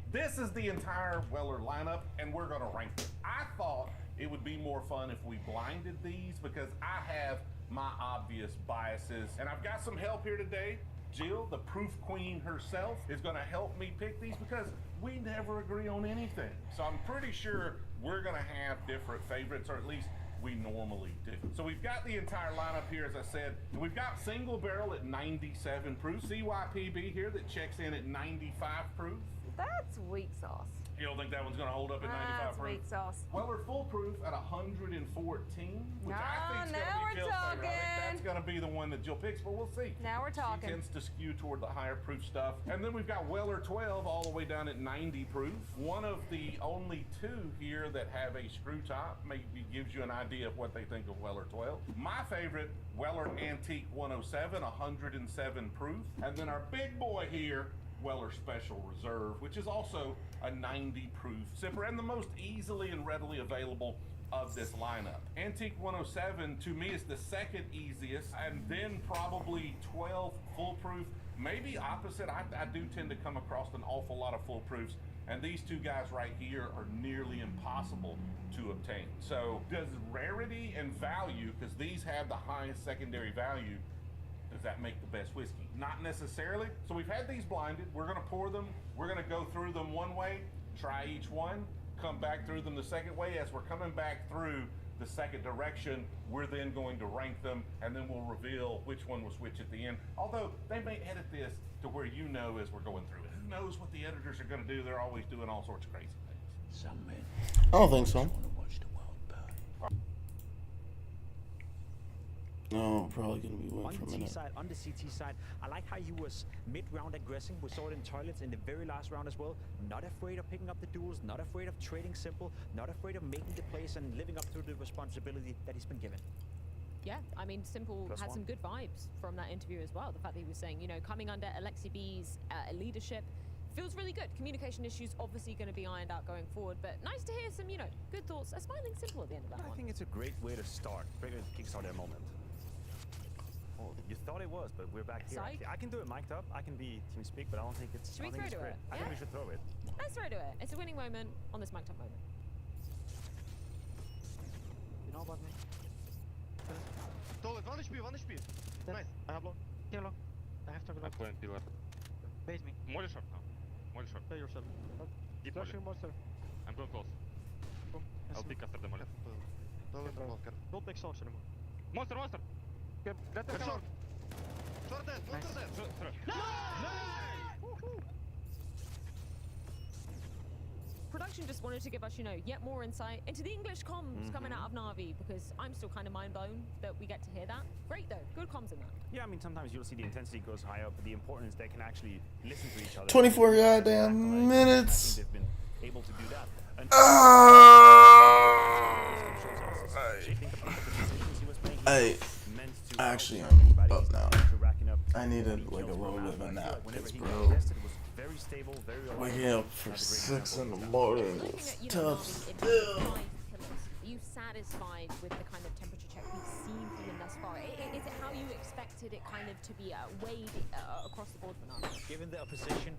we're gonna rank it. I thought it would be more fun if we blinded these because I have my obvious biases, and I've got some help here today. Jill, the proof queen herself, is gonna help me pick these because we never agree on anything. So I'm pretty sure we're gonna have different favorites, or at least we normally do. So we've got the entire lineup here, as I said, and we've got single barrel at 97 proof, CYPB here that checks in at 95 proof. That's weak sauce. You don't think that one's gonna hold up at 95 That's proof? weak sauce. Weller full proof at 114, which I think is now gonna we're be Jill's favorite. I think talking. that's gonna be the one that Jill picks, but we'll see. Now we're talking. She tends to skew toward the higher proof stuff. And then we've got Weller 12 all the way down at 90 proof. One of the only 2 here that have a screw top, maybe gives you an idea of what they think of Weller 12. My favorite, Weller Antique 107, 107 proof. And then our big boy here, Weller Special Reserve, which is also a 90 proof zipper and the most easily and readily available of this lineup. Antique 107 to me is the second easiest, and then probably 12 full proof. Maybe opposite, I do tend to come across an awful lot of full proofs, and these 2 guys right here are nearly impossible to obtain. So does rarity and value, because these have the highest secondary value, does that make the best whiskey? Not necessarily. So we've had these blinded. We're gonna pour them. We're gonna go through them one way, try each one, come back through them the second way. As we're coming back through the second direction, we're then going to rank them, and then we'll reveal which one was which at the end. Although they may edit this to where you know as we're going through it. Who knows what the editors are gonna do? They're always doing all sorts of crazy things. I don't think so. No, probably gonna be On one for a the T minute. side, on the CT side, I like how he was mid-round aggressing. We saw it in toilets in the very last round as well. Not afraid of picking up the duels, not afraid of trading simple, not afraid of making the plays and living up to the responsibility that he's been given. Yeah, I mean, Simple had some good vibes from that interview as well. The fact that he was saying, you know, coming under Alexi B's leadership feels really good. Communication issues obviously going to be ironed out going forward, but nice to hear some, you know, good thoughts. A smiling Simple at the end of that one. I think it's a great way to start, great way to kickstart that moment. Oh, you thought it was, but we're back here. Psych. I can do it mic'd up. I can be team speak, but I don't think it's. Should we throw to it? I think we should throw it. Let's throw to it. It's a winning moment on this mic'd up moment. You know about me? Stole it, 1 HP, 1 HP. Nice, I have long. Here long. I have to go. I'm going to left. Bait me. Molly shot now. Molly shot. Play yourself. Deep Flash molly. your monster. I'm going close. Boom. I'll pick after the molly. Don't make shots anymore. Monster, monster! Okay, let them Short. come. Short dead, monster dead. Production just wanted to give us, you know, yet more insight into the English comms coming out of Na'Vi, because I'm still kind of mind blown that we get to hear that. Great though, good comms in that. Yeah, I mean, sometimes you'll see the intensity goes high up, but the importance they can actually listen to each other. 24 goddamn minutes. I think they've been able to do that. And I actually am up now. I needed like a little bit of a nap, because bro, very stable, very reliable. Waking up for 6 in the morning was tough still. Are you satisfied with the kind of temperature check we've seen from them thus far? Is it how you expected it kind of to be weighed across the board for now? Given the opposition,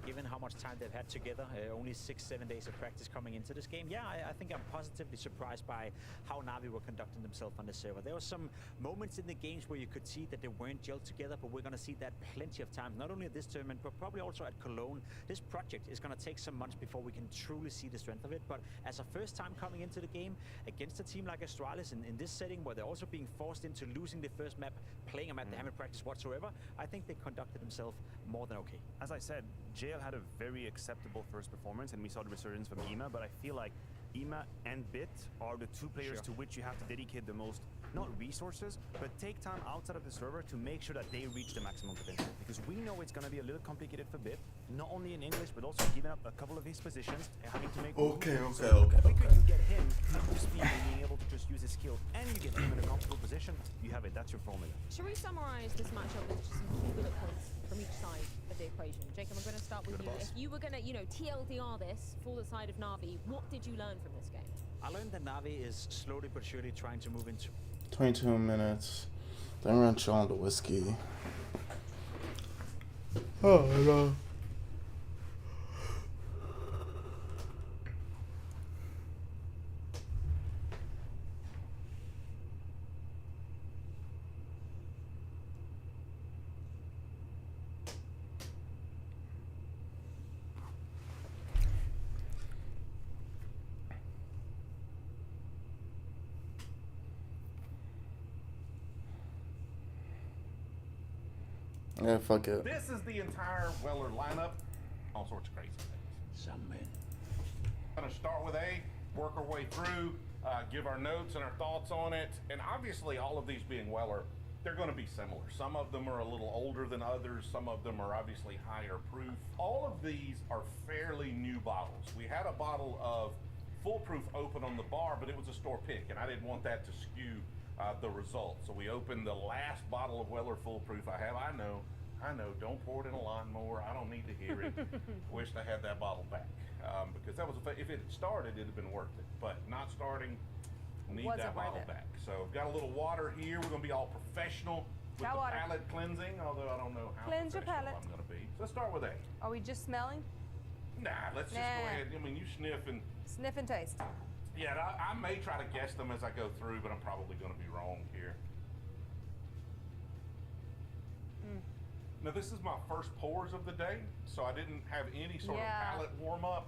given how much time they've had together, only 6-7 days of practice coming into this game, yeah, I think I'm positively surprised by how Na'Vi were conducting themselves on the server. There were some moments in the games where you could see that they weren't gelled together, but we're going to see that plenty of times, not only at this tournament, but probably also at Cologne. This project is going to take some months before we can truly see the strength of it, but as a first time coming into the game, against a team like Astralis in this setting where they're also being forced into losing the first map, playing a map they haven't practiced whatsoever, I think they conducted themselves more than okay. As I said, JL had a very acceptable first performance and we saw the resurgence from Ima, but I feel like Ima and Bit are the two players to which you have to dedicate the most, not resources, but take time outside of the server to make sure that they reach the maximum potential. Because we know it's going to be a little complicated for Bit, not only in English, but also giving up a couple of his positions, having to make Okay. The quicker you get him up to speed and being able to just use his skill, and you get him in a comfortable position, you have it. That's your formula. Should we summarize this matchup with just some key bullet points from each side of the equation? Jacob, I'm going to start with you. If you were going to, TLDR this for the side of Na'Vi, what did you learn from this game? I learned that Na'Vi is slowly but surely trying to move into 22 minutes. Then we're gonna chill on the whiskey. Oh no. Yeah, fuck it. This is the entire Weller lineup. All sorts of crazy things. Some men. Gonna start with A, work our way through, give our notes and our thoughts on it. And obviously all of these being Weller, they're gonna be similar. Some of them are a little older than others. Some of them are obviously higher proof. All of these are fairly new bottles. We had a bottle of Foolproof open on the bar, but it was a store pick and I didn't want that to skew the results. So we opened the last bottle of Weller Foolproof I have. I know, don't pour it in a lawnmower. I don't need to hear it. Wished I had that bottle back. Because that was, if it had started, it'd have been worth it. But not starting, need that bottle back. So got a little water here. We're gonna be all professional with the palate cleansing, although I don't know how professional I'm gonna be. So let's start with A. Are we just smelling? Nah, let's just go ahead. I mean, you sniff and... Sniff and taste. Yeah, I may try to guess them as I go through, but I'm probably going to be wrong here. Now, this is my first pours of the day, so I didn't have any sort of palate warm up.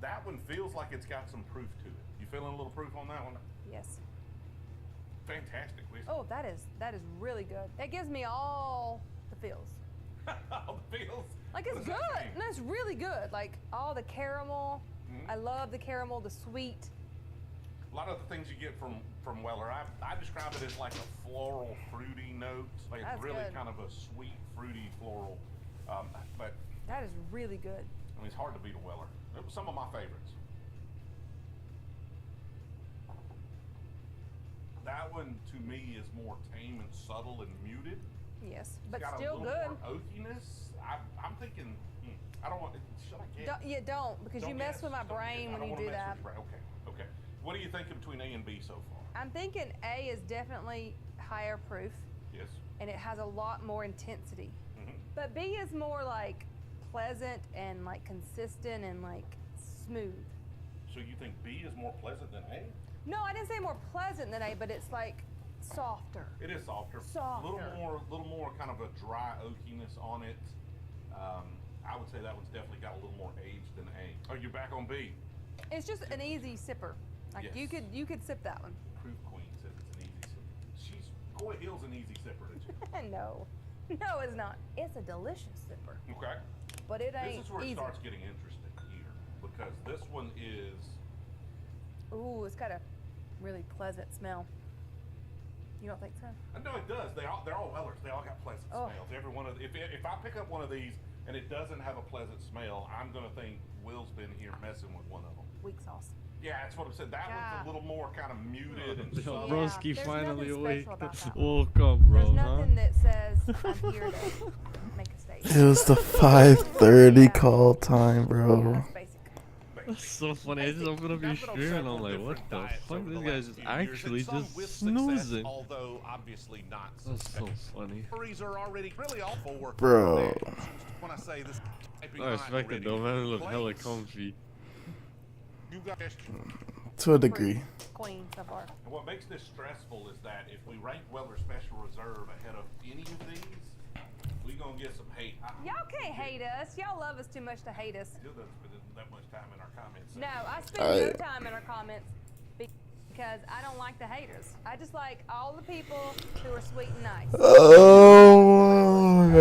That one feels like it's got some proof to it. You feeling a little proof on that one? Yes. Fantastic. Oh, that is really good. That gives me all the feels. All the feels? Like it's good. No, it's really good. Like all the caramel. I love the caramel, the sweet. A lot of the things you get from Weller, I describe it as like a floral, fruity note. Like it's really kind of a sweet, fruity, floral. But that is really good. I mean, it's hard to beat a Weller. It was some of my favorites. That one to me is more tame and subtle and muted. Yes, but it's got still a good. More oakiness. I'm thinking. I don't want. Should I guess? Don't because you mess with my brain when you do that. Okay. What are you thinking between A and B so far? I'm thinking A is definitely higher proof. Yes. And it has a lot more intensity. But B is more like pleasant and like consistent and like smooth. So you think B is more pleasant than A? No, I didn't say more pleasant than A, but it's like softer. It is softer. Softer. A little more kind of a dry oakiness on it. I would say that one's definitely got a little more age than A. Oh, you're back on B. It's just an easy sipper. Like you could sip that one. Proof Queen says it's an easy sipper. Coy Hill's an easy sipper, isn't she? No, it's not. It's a delicious sipper. Okay. But it ain't This is where it easy. starts getting interesting here, because this one is. Ooh, it's got a really pleasant smell. You don't think so? No, it does. They're all Wellers. They all got pleasant smells. Every one of if I pick up one of these and it doesn't have a pleasant smell, I'm gonna think Will's been here messing with one of them. Weak sauce. Yeah, that's what I said. That one's a little more kind of muted and subtle. Broski finally awake. Welcome, Woke up, bro. There's nothing that says I'm here to make a statement. It was the 5:30 call time, bro. That's so funny. I just opened up your stream and I'm like, what the fuck? This guy's just actually just snoozing. Although obviously not. That's so funny. Are already really all for Bro. when I say this. I respect it though, man. It looked hella comfy. You got To a degree. Queen so far. And what makes this stressful is that if we rank Weller Special Reserve ahead of any of these, we gonna get some hate. Y'all can't hate us. Y'all love us too much to hate us. Still doesn't spend that much time in our comments. No, I spend no time in our comments because I don't like the haters. I just like all the people who are sweet and nice. Oh, we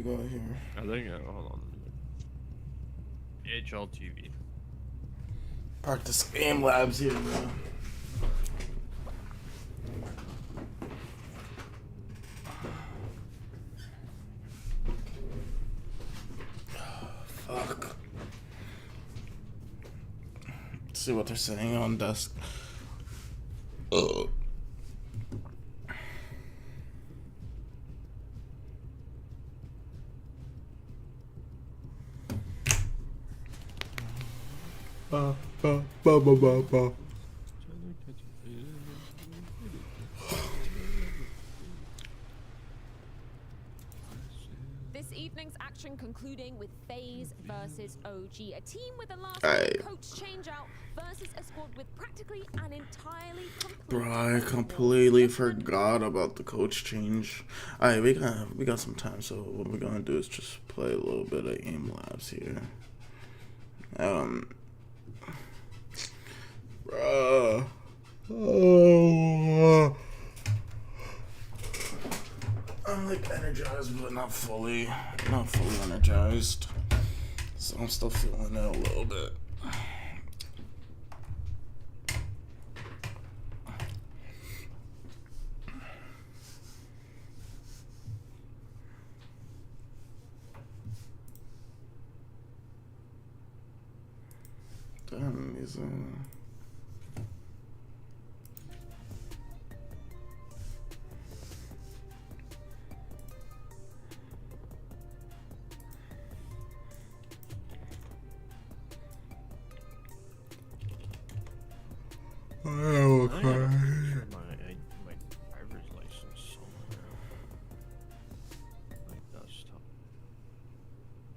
go here. I think, hold on. HLTV. Practice game labs here, bro. Fuck. Let's see what they're saying on desk. Ugh. Ba, ba, ba, ba, ba, ba. This evening's action concluding with FaZe versus OG, a team with a last coach change out versus a squad with practically an entirely Bro, I completely forgot about the coach change. Alright, we got some time, so what we're gonna do is just play a little bit of aim labs here. Bro. Oh. I'm like energized, but not fully energized. So I'm still feeling it a little bit. Damn, these oh, okay. My driver's license somewhere. My desktop.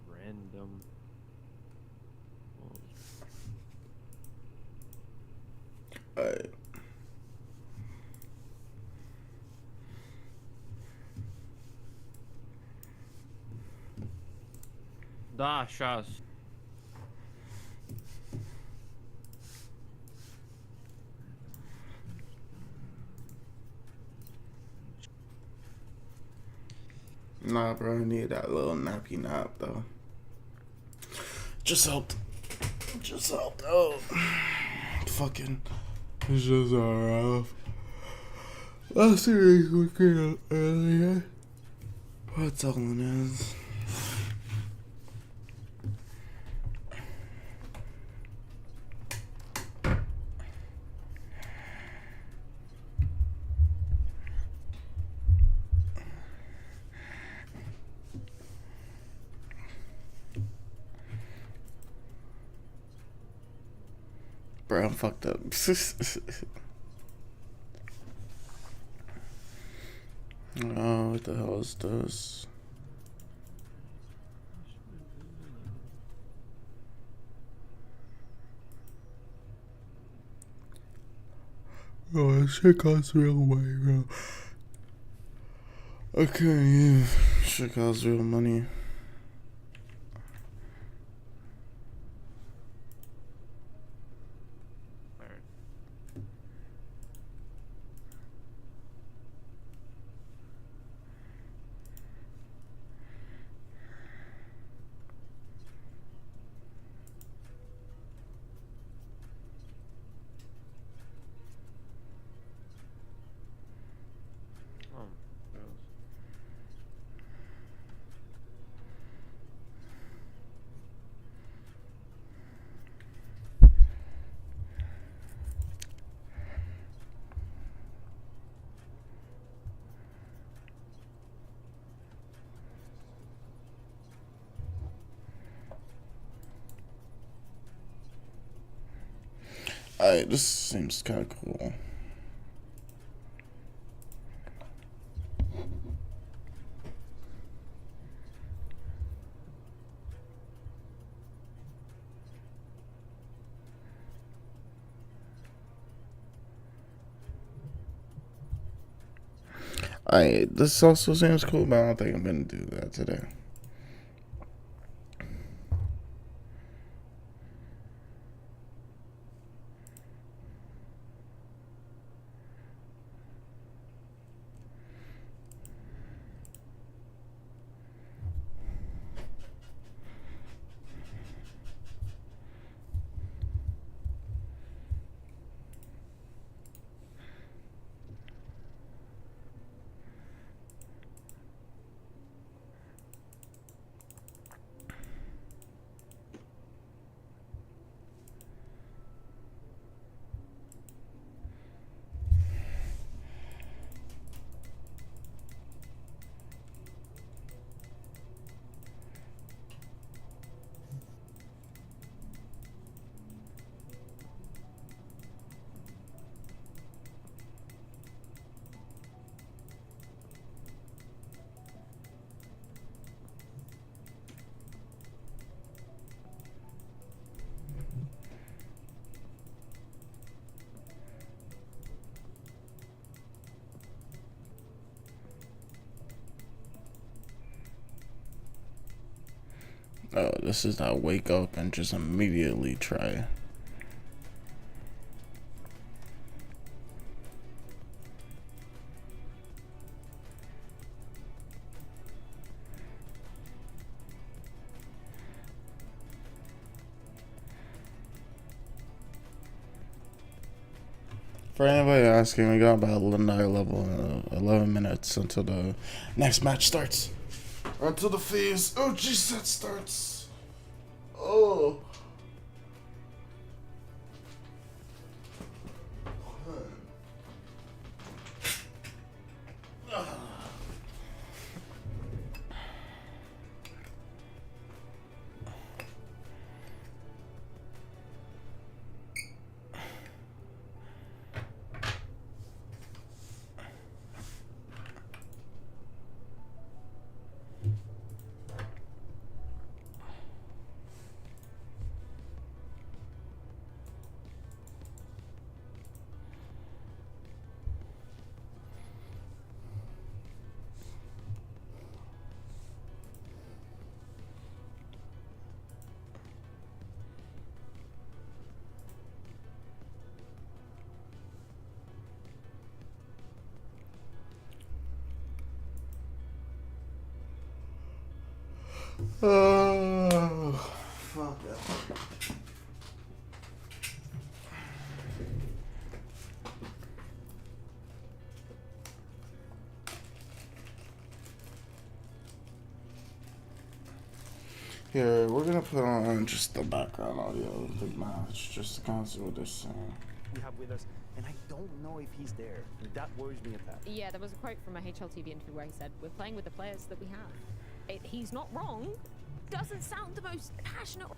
Random. Alright. Da, сейчас. Nah, bro, I need that little nappy nap though. Just helped. Just helped out. Fucking. It's just rough. Last series we came out earlier. What's all it is? Bro, I'm fucked up. Oh, what the hell is this? Oh, this shit costs real money, bro. I can't even. Shit costs real money. Alright, this seems kind of cool. Alright, this also seems cool, but I don't think I'm gonna do that today. Oh, this is not wake up and just immediately try. For anybody asking, we got about another level, 11 minutes until the next match starts. Until the phase OG set starts. Oh. Oh, fuck it. Here, we're gonna put on just the background audio of the match, just to kind of see what they're saying. We have with us, and I don't know if he's there. That worries me at that. Yeah, there was a quote from a HLTV interview where he said, "We're playing with the players that we have." He's not wrong. Doesn't sound the most passionate.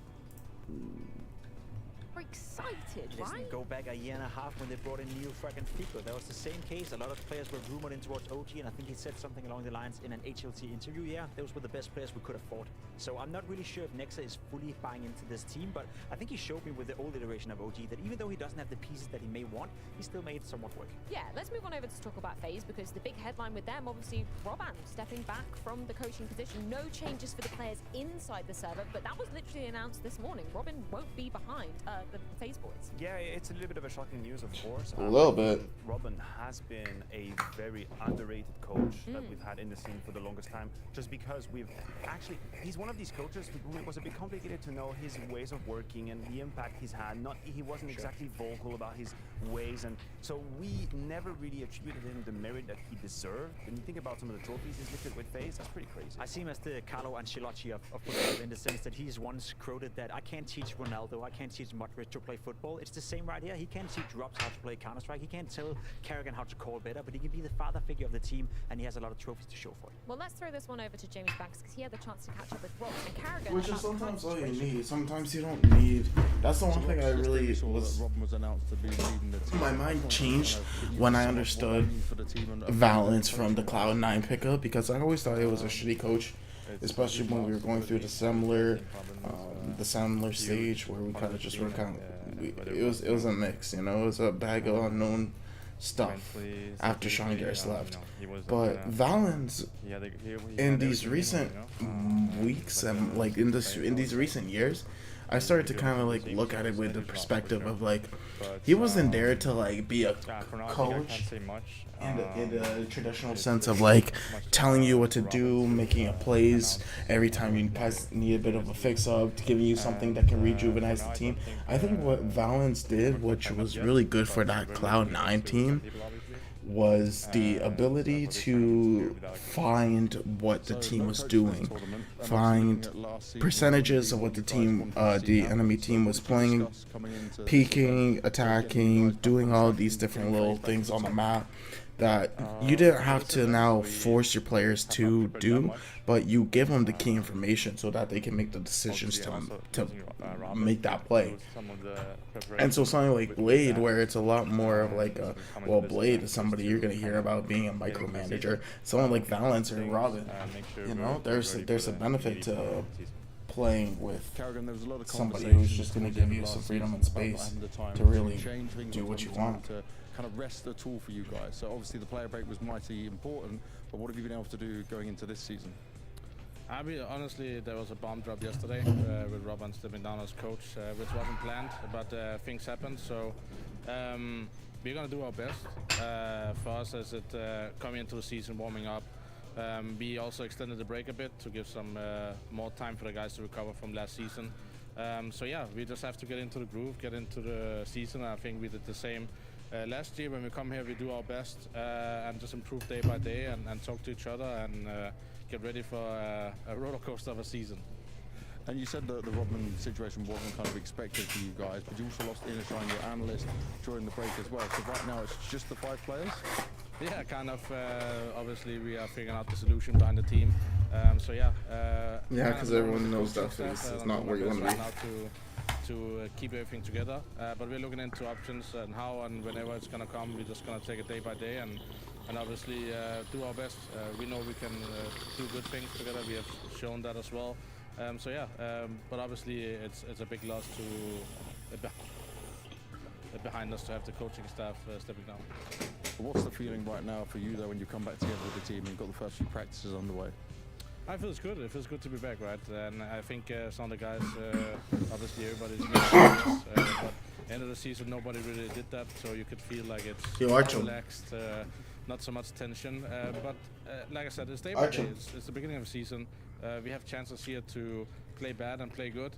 We're excited, Listen, right? go back a year and a half when they brought in Neil fucking Fico. That was the same case. A lot of players were rumored in towards OG, and I think he said something along the lines in an HLT interview. Yeah, those were the best players we could afford. So I'm not really sure if Nexa is fully buying into this team, but I think he showed me with the old iteration of OG that even though he doesn't have the pieces that he may want, he still made it somewhat work. Yeah, let's move on over to talk about FaZe, because the big headline with them, obviously, Robin stepping back from the coaching position. No changes for the players inside the server, but that was literally announced this morning. Robin won't be behind the FaZe boys. Yeah, it's a little bit of a shocking news, of course. A little bit. Robin has been a very underrated coach that we've had in the scene for the longest time, just because he's one of these coaches who it was a bit complicated to know his ways of working and the impact he's had. He wasn't exactly vocal about his ways, and so we never really attributed him the merit that he deserved. When you think about some of the trophies he's lifted with FaZe, that's pretty crazy. I see him as the Carlo Ancelotti of football, in the sense that he's once quoted that I can't teach Ronaldo, I can't teach to play football. It's the same right here. He can't teach Drops how to play Counter-Strike. He can't tell Karrigan how to call better, but he can be the father figure of the team, and he has a lot of trophies to show for it. Well, let's throw this one over to James Banks because he had the chance to catch up with Rob and Karrigan. Which is sometimes all you need. Sometimes you don't need. That's the one thing I really was. My mind changed when I understood Valence from the Cloud9 pickup, because I always thought it was a shitty coach, especially when we were going through the Semler stage where we kind of just were it was a mix, you know, it was a bag of unknown stuff after Sean Garris left. But Valence in these recent weeks and like in these recent years, I started to kind of like look at it with the perspective of like he wasn't there to like be a coach in the traditional sense of like telling you what to do, making up plays every time you guys need a bit of a fix up, giving you something that can rejuvenate the team. I think what Valence did, which was really good for that Cloud9 team, was the ability to find what the team was doing, find percentages of what the enemy team was playing, peeking, attacking, doing all these different little things on the map that you didn't have to now force your players to do, but you give them the key information so that they can make the decisions to make that play. And so something like Blade, where it's a lot more of like well, Blade is somebody you're going to hear about being a micromanager. Someone like Valence or Robin, you know, there's a benefit to playing with somebody who's just going to give you some freedom and space to really do what you want. Kind of rest the tool for you guys. So obviously the player break was mighty important, but what have you been able to do going into this season? I mean, honestly, there was a bomb drop yesterday with Robin stepping down as coach, which wasn't planned, but things happened. So we're gonna do our best. For us, as it coming into the season, warming up. We also extended the break a bit to give some more time for the guys to recover from last season. So yeah, we just have to get into the groove, get into the season. I think we did the same. Last year when we come here, we do our best and just improve day by day and talk to each other and get ready for a roller coaster of a season. And you said that the Rodman situation wasn't kind of expected for you guys, but you also lost Innershine, your analyst, during the break as well. So right now it's just the 5 players? Yeah, kind of. Obviously we are figuring out the solution behind the team. So yeah. Yeah, because everyone knows that phase is not where you want to be. To keep everything together, but we're looking into options and how and whenever it's gonna come. We're just gonna take it day by day and obviously do our best. We know we can do good things together. We have shown that as well. So yeah, but obviously it's a big loss to behind us to have the coaching staff stepping down. What's the feeling right now for you though when you come back together with the team and you've got the first few practices underway? I feel it's good. It feels good to be back, right? And I think some of the guys, obviously everybody's really serious, but end of the season nobody really did that, so you could feel like it's relaxed, not so much tension. But like I said, it's day by day. It's the beginning of the season. We have chances here to play bad and play good,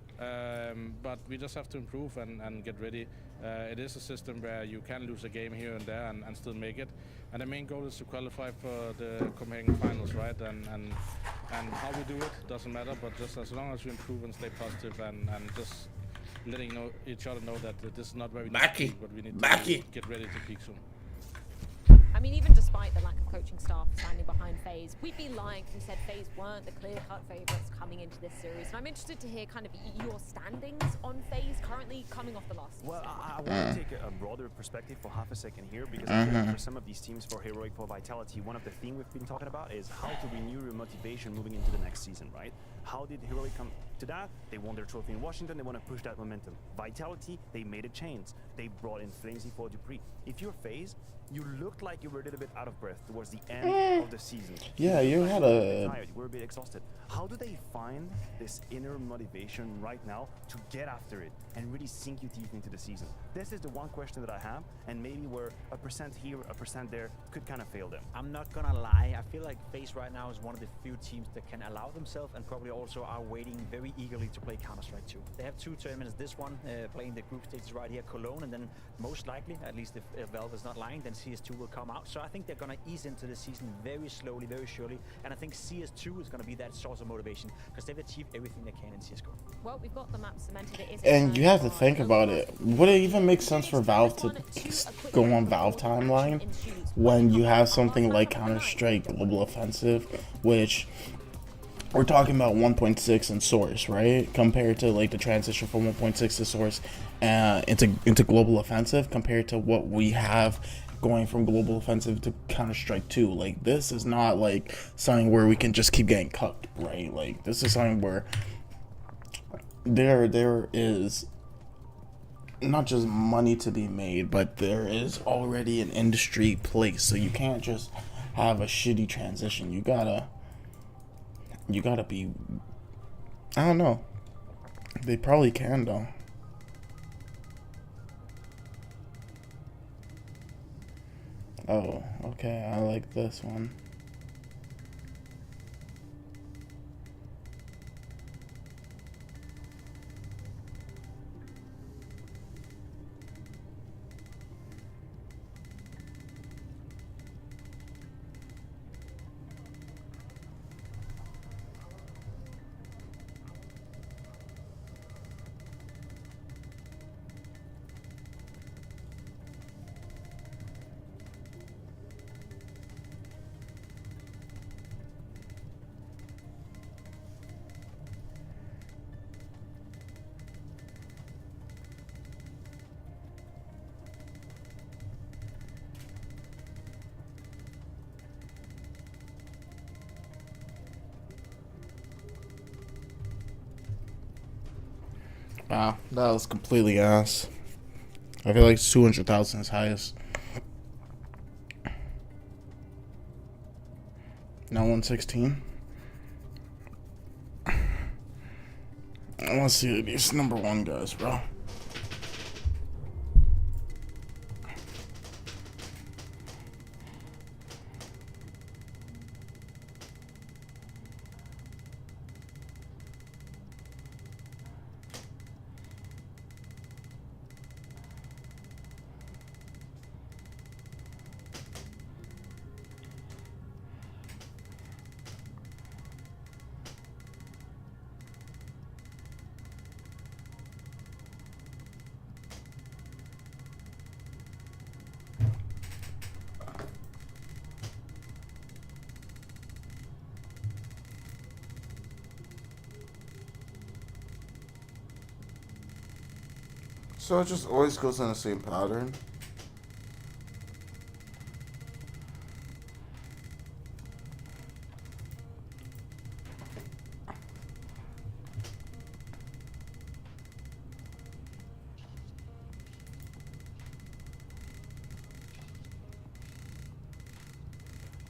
but we just have to improve and get ready. It is a system where you can lose a game here and there and still make it. And the main goal is to qualify for the Copenhagen finals, right? And how we do it doesn't matter, but just as long as we improve and stay positive and just letting each other know that this is not where we need to be, but we need to get ready to peak soon. I mean, even despite the lack of coaching staff standing behind FaZe, we'd be lying if we said FaZe weren't the clear-cut favourites coming into this series. And I'm interested to hear kind of your standings on FaZe currently coming off the last season. Well, I want to take a broader perspective for half a second here, because I think for some of these teams, for Heroic, for Vitality, one of the themes we've been talking about is how to renew your motivation moving into the next season, right? How did Heroic come to that? They won their trophy in Washington, they want to push that momentum. Vitality, they made a change. They brought in Flamesy for Dupree. If you're FaZe, you looked like you were a little bit out of breath towards the end of the season. Yeah, you had tired. You were a bit exhausted. How do they find this inner motivation right now to get after it and really sink you deep into the season? This is the one question that I have, and maybe where 1% here, 1% there could kind of fail them. I'm not gonna lie, I feel like FaZe right now is one of the few teams that can allow themselves and probably also are waiting very eagerly to play Counter-Strike 2. They have 2 tournaments, this one playing the group stages right here, Cologne, and then most likely, at least if Valve is not lying, then CS2 will come out. So I think they're going to ease into the season very slowly, very surely, and I think CS2 is going to be that source of motivation because they've achieved everything they can in CSGO. Well, we've got the map cemented. It is And you have to think about it. Would it even make sense for Valve to go on Valve timeline when you have something like Counter-Strike Global Offensive, which we're talking about 1.6 and Source, right? Compared to like the transition from 1.6 to Source into Global Offensive, compared to what we have going from Global Offensive to Counter-Strike 2. Like, this is not like something where we can just keep getting cut, right? Like, this is something where there is not just money to be made, but there is already an industry place. So you can't just have a shitty transition. You gotta be, I don't know. They probably can though. Oh, okay, I like this one. Wow, that was completely ass. I feel like 200,000 is highest. Now 116. I want to see these #1 guys, bro. So it just always goes in the same pattern.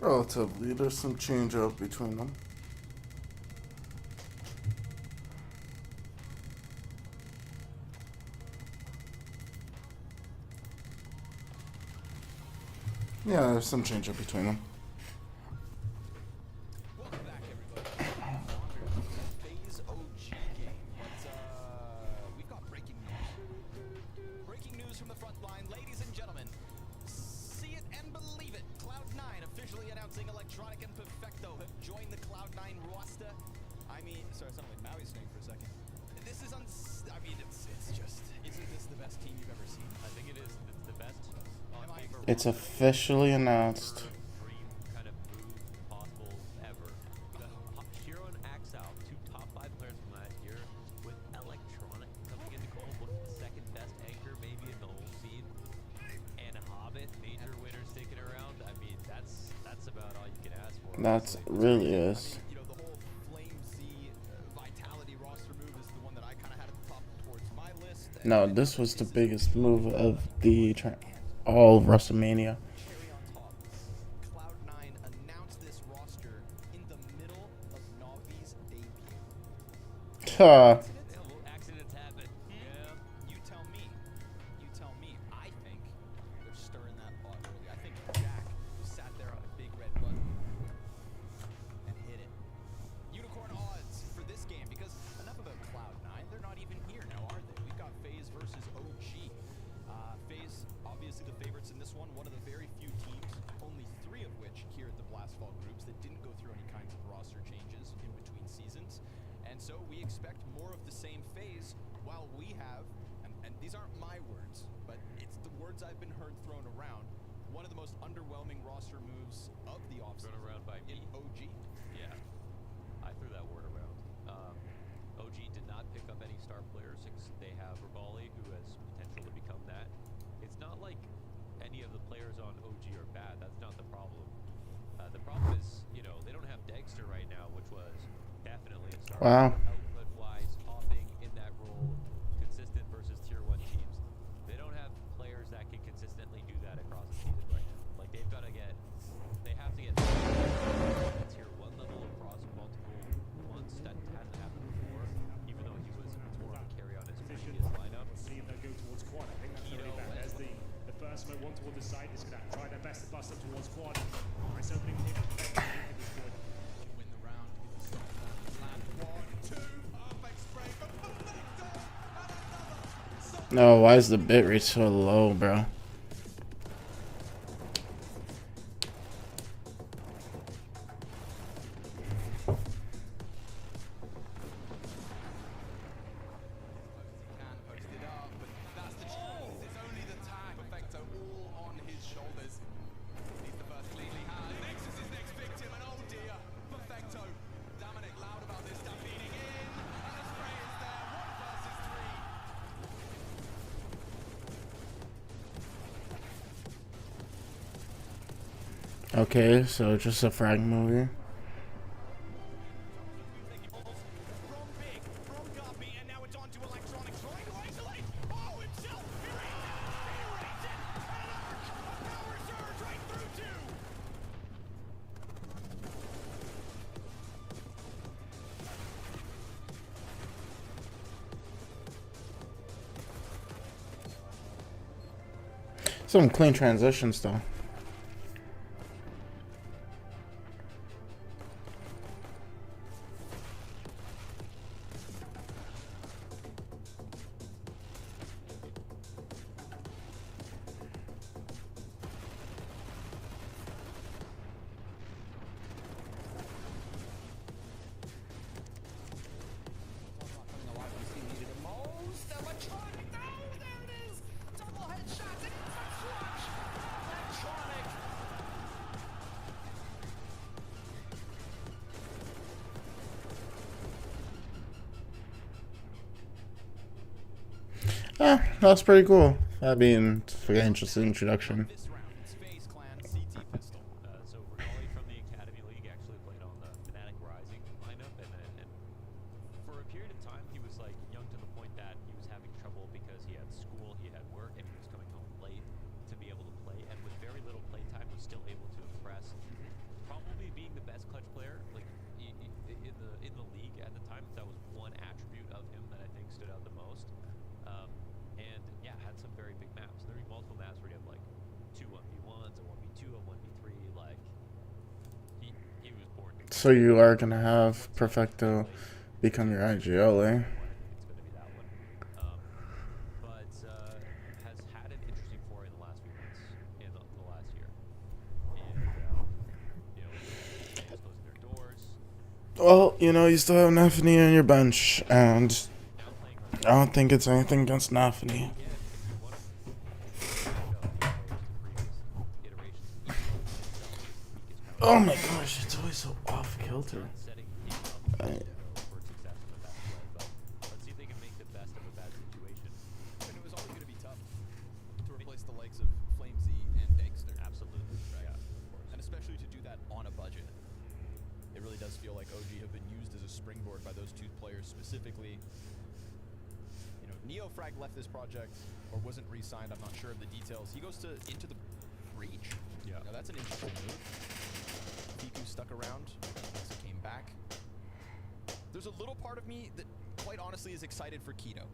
Relatively, there's some change up between them. Yeah, there's some change up between them. Welcome back, everybody. FaZe OG game. We've got breaking news. Breaking news from the front line, ladies and gentlemen. See it and believe it. Cloud9 officially announcing Electronic and Perfecto have joined the Cloud9 roster. I mean, sorry, I sounded like Maui's name for a second. This is I mean, it's just, isn't this the best team you've ever seen? I think it is. It's the best. It's officially announced. Dream kind of move possible ever. Shiro and Axel, 2 top 5 players from last year, with Electronic coming into gold, one of the second best anchor maybe in the whole scene, and Hobbit, major winners sticking around. I mean, that's about all you can ask for. That really is. You know, the whole Flame Z Vitality roster move is the one that I kind of had at the top towards my list. No, this was the biggest move of the all of WrestleMania. Cherry on top. Cloud9 announced this roster in the middle of Navi's debut. Accidents happen. Yeah. You tell me. You tell me. I think they're stirring that pot early. I think Jack was sat there on a big red button and hit it. Unicorn odds for this game, because enough about Cloud9. They're not even here now, are they? We've got FaZe versus OG. And so we expect more of the same phase while we have, and these aren't my words, but it's the words I've been heard thrown around, one of the most underwhelming roster moves of the offseason. Thrown around by me? OG. Yeah, I threw that word around. OG did not pick up any star players. They have Ribali, who has potential to become that. It's not like any of the players on OG are bad. That's not the problem. The problem is, you know, they don't have Dexter right now, which was definitely a star. Wow. Output-wise, hopping in that role, consistent versus tier 1 teams. They don't have players that can consistently do that across the season right now. Like, they have to get tier 1 level across multiple months. That hasn't happened before, even though he was more of a carry on his previous lineup. See them go towards quad. I think that's really bad. There's the first smoke, one towards the side. He's going to try their best to bust up towards quad. Nice opening here. Win the round. Land 1, 2, perfect spray from Perfecto. No, why is the bitrate so low, bro? Okay, so just a frag movie. Some clean transitions though. Yeah, that's pretty cool. I mean, it's a very interesting introduction. So Ribali from the Academy League actually played on the Fnatic Rising lineup, and for a period of time he was like young to the point that he was having trouble because he had school, he had work, and he was coming home late to be able to play, and with very little play time was still able to impress. Probably being the best clutch player like in the league at the time. That was one attribute of him that I think stood out the most. And yeah, had some very big maps. There were multiple maps where you have like 2 1v1s, a 1v2, a 1v3. Like he was born. So you are gonna have Perfecto become your IGL, eh? It's gonna be that one. But has had an interesting foray in the last few months, in the last year. And you know, just closing their doors. Well, you know, you still have Nafany on your bench, and I don't think it's anything against Nafany. Oh my gosh, it's always so off kilter. Let's see if they can make the best of a bad situation. And it was always going to be tough to replace the likes of Flamesy and Dexter. Absolutely, right? Yeah, of course. And especially to do that on a budget. It really does feel like OG have been used as a springboard by those two players specifically. You know, NeoFrag left this project or wasn't re-signed. I'm not sure of the details. He goes into the Breach. Yeah, now that's an interesting move. Piku stuck around. He came back. There's a little part of me that, quite honestly, is excited for Keto.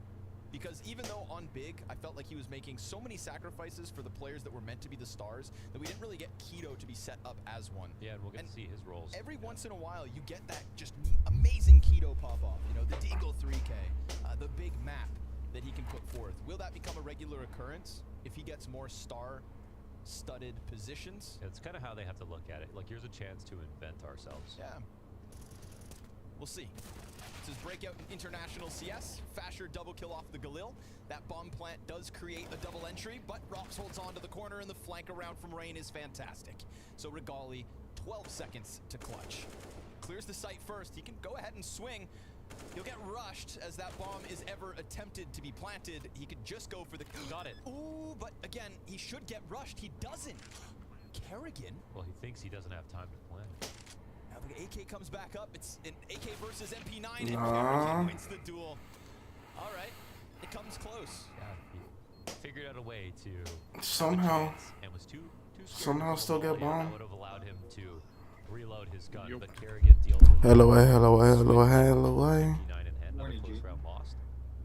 Because even though on Big, I felt like he was making so many sacrifices for the players that were meant to be the stars, that we didn't really get Keto to be set up as one. Yeah, and we'll get to see his roles. Every once in a while, you get that just amazing Keto pop-off. You know, the Deagle 3K, the big map that he can put forth. Will that become a regular occurrence if he gets more star-studded positions? It's kind of how they have to look at it. Like, here's a chance to invent ourselves. Yeah. We'll see. This is breakout in international CS. Fasher double kill off the Galil. That bomb plant does create a double entry, but Rox holds on to the corner, and the flank around from Rain is fantastic. So Regali, 12 seconds to clutch. Clears the site first. He can go ahead and swing. He'll get rushed as that bomb is ever attempted to be planted. He could just go for the... Got it. Ooh, but again, he should get rushed. He doesn't. Kerrigan? Well, he thinks he doesn't have time to plan. Now the AK comes back up. It's an AK versus MP9, and Kerrigan wins the duel. All right, it comes close. Yeah, he figured out a way to somehow and was too somehow still get bombed. That would have allowed him to reload his gun, but Kerrigan deals with Hello. Morning, close round lost.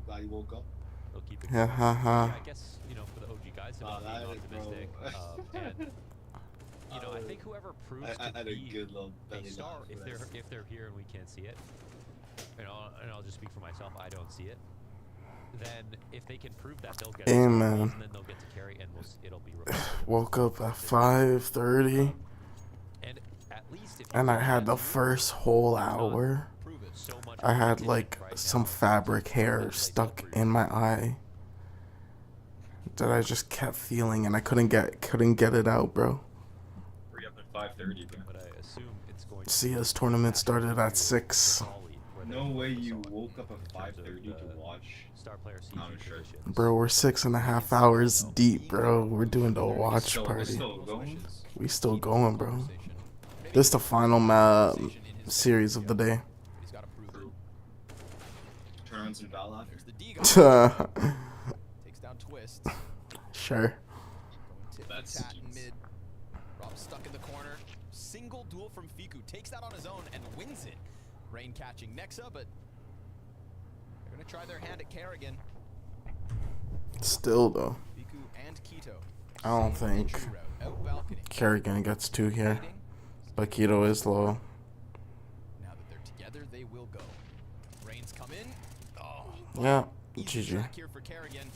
Glad you woke up. They'll keep it Yeah, going. haha. I guess, you know, for the OG guys to be optimistic. And you know, I think whoever proves I to had be a good little belly star, laugh if for they're here and we can't see it, you know, and I'll just speak for myself, I don't see it. Then if they can prove that, they'll get it, Amen. and then they'll get to carry, and it'll be reflected. Woke up at 5:30, and at least if and I had the first whole hour. I had like some fabric hair stuck in my eye that I just kept feeling, and I couldn't get it out, bro. Free up at 5:30, bro. But I assume it's going to CS tournament started at 6. No way you woke up at 5:30 to watch star player Counter-Strike. Bro, we're 6.5 hours deep, bro. We're doing the watch We're party. still going? We still going, bro. This is the final series of the day. Tournaments in Valorant. Takes down Twist. Sure. That's Tat in mid. Rob stuck in the corner. Single duel from Fiku. Takes that on his own and wins it. Rain catching Nexa, but they're going to try their hand at Kerrigan. Still though, Fiku and Keto. I don't think Out balcony. Kerrigan gets 2 here, but Keto is low. Now that they're together, they will go. Rain's come in. Oh, Yeah, easy GG. track here for Kerrigan.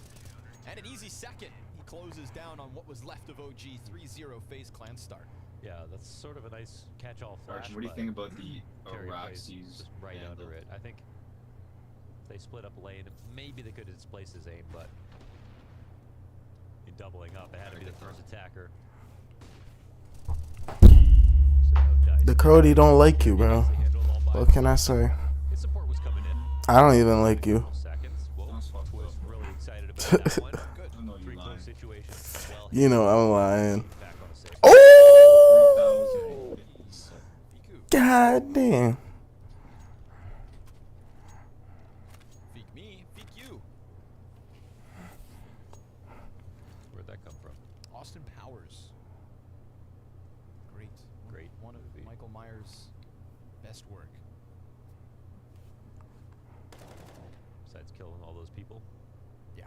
And an easy second. He closes down on what was left of OG. 3-0 FaZe Clan start. Yeah, that's sort of a nice catch-all flash. Archie, what do you think about the Kerrigan Rax plays used just right handle? under it? I think if they split up lane, maybe they could have displaced his aim, but in doubling up, it had to be the first attacker. So no dice. The Crody don't like you, bro. What can I say? His support was coming in. I don't even like you. Seconds. Whoa, was really excited about that one. Good. Three close situations. Well, You know I'm lying. back on a safe. Oh! God damn. Feek me, feek you. Where'd that come from? Austin Powers. Great. Great One of movie. Michael Myers' best work. Besides killing all those people. Yeah.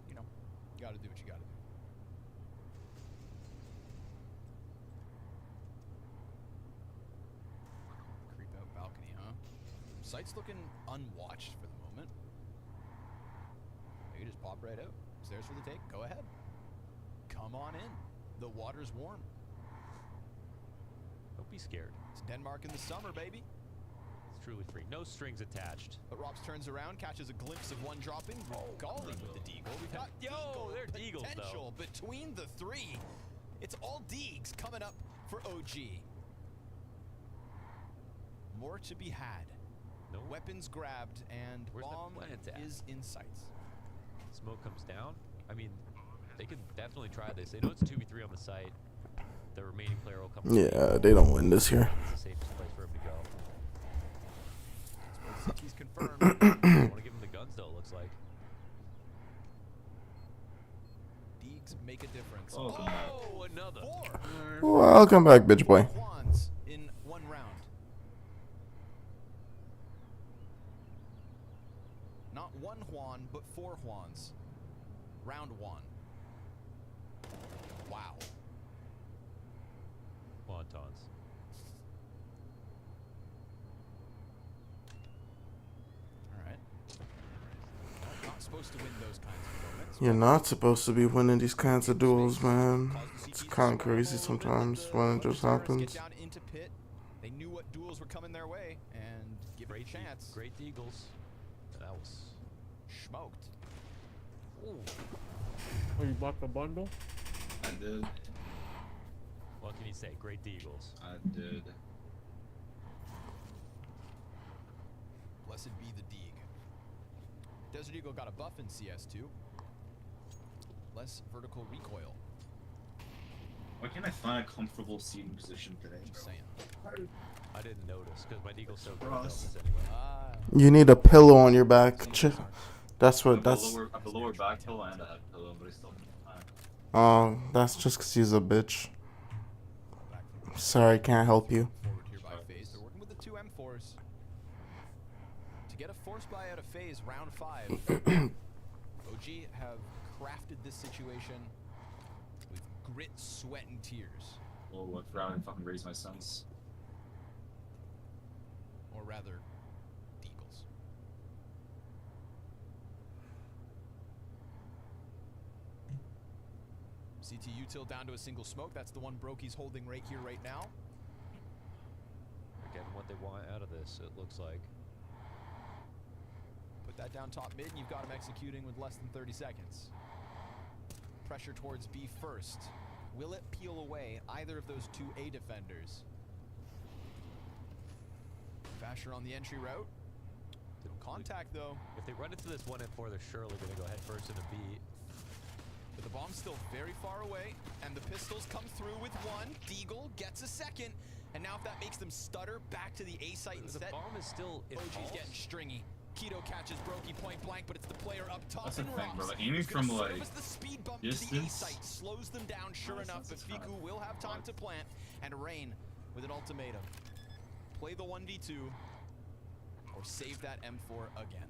You know, you gotta do what you gotta do. Creep out balcony, huh? Site's looking unwatched for the moment. You just pop right out. Stairs for the take. Go ahead. Come on in. The water's warm. Don't be scared. It's Denmark in the summer, baby. It's truly free. No strings attached. But Rops turns around, catches a glimpse of one dropping. Golly with the deagle. We've got They're deagles, potential between the three. It's all deegs coming up for OG. More to be had. No. Weapons grabbed and Where's the bomb plant at? is in sight. Smoke comes down. I mean, they could definitely try this. They know it's a 2v3 on the site. The remaining player will come. Yeah, they don't win this here. It's the safest place for him to go. He's confirmed. I want to give him the guns though, it looks like. Deegs make a difference. Oh, another. Welcome back, bitch boy. Juans in one round. Not one Juan, but 4 Juans. Round 1. Wow. Wontons. Alright. Not supposed to win those kinds of moments. You're not supposed to be winning these kinds of duels, man. It's kind of crazy sometimes when it just happens. Get down into pit. They knew what duels were coming their way and give it a chance. Great Eagles. That was smoked. Ooh. Oh, you bought the bundle? I did. What can you say? Great Eagles. I did. Blessed be the Deeg. Desert Eagle got a buff in CS2. Less vertical recoil. Why can't I find a comfortable seating position today? Just saying. I didn't notice because my Deagle's so good. Ross. Anyway. You need a pillow on your back. That's what. I have a lower back pillow and a head pillow, but I still don't. Oh, that's just because he's a bitch. Sorry, can't help you. Forward here by FaZe. They're working with the two M4s. To get a force buy out of FaZe round 5. OG have crafted this situation with grit, sweat, and tears. Oh, I forgot and fucking raise my sons. Or rather, Deagles. CT util down to a single smoke. That's the one Brokey's holding right here, right now. They're getting what they want out of this, it looks like. Put that down top mid, and you've got him executing with less than 30 seconds. Pressure towards B first. Will it peel away either of those two A defenders? Fasher on the entry route. Contact though. If they run into this 1 and 4, they're surely going to go head first into B. But the bomb's still very far away, and the pistols come through with one. Deagle gets a second, and now if that makes them stutter, back to the A site instead. The bomb is still in OG's halls. getting stringy. Keto catches Brokey point blank, but it's the player up top. That's the and thing, bro. Ross Like, aiming is gonna from like service the speed bump to the A distance. site, slows them down. Sure enough, but Fiku will have time to plant, and Rain with an ultimatum: play the 1v2 or save that M4 again.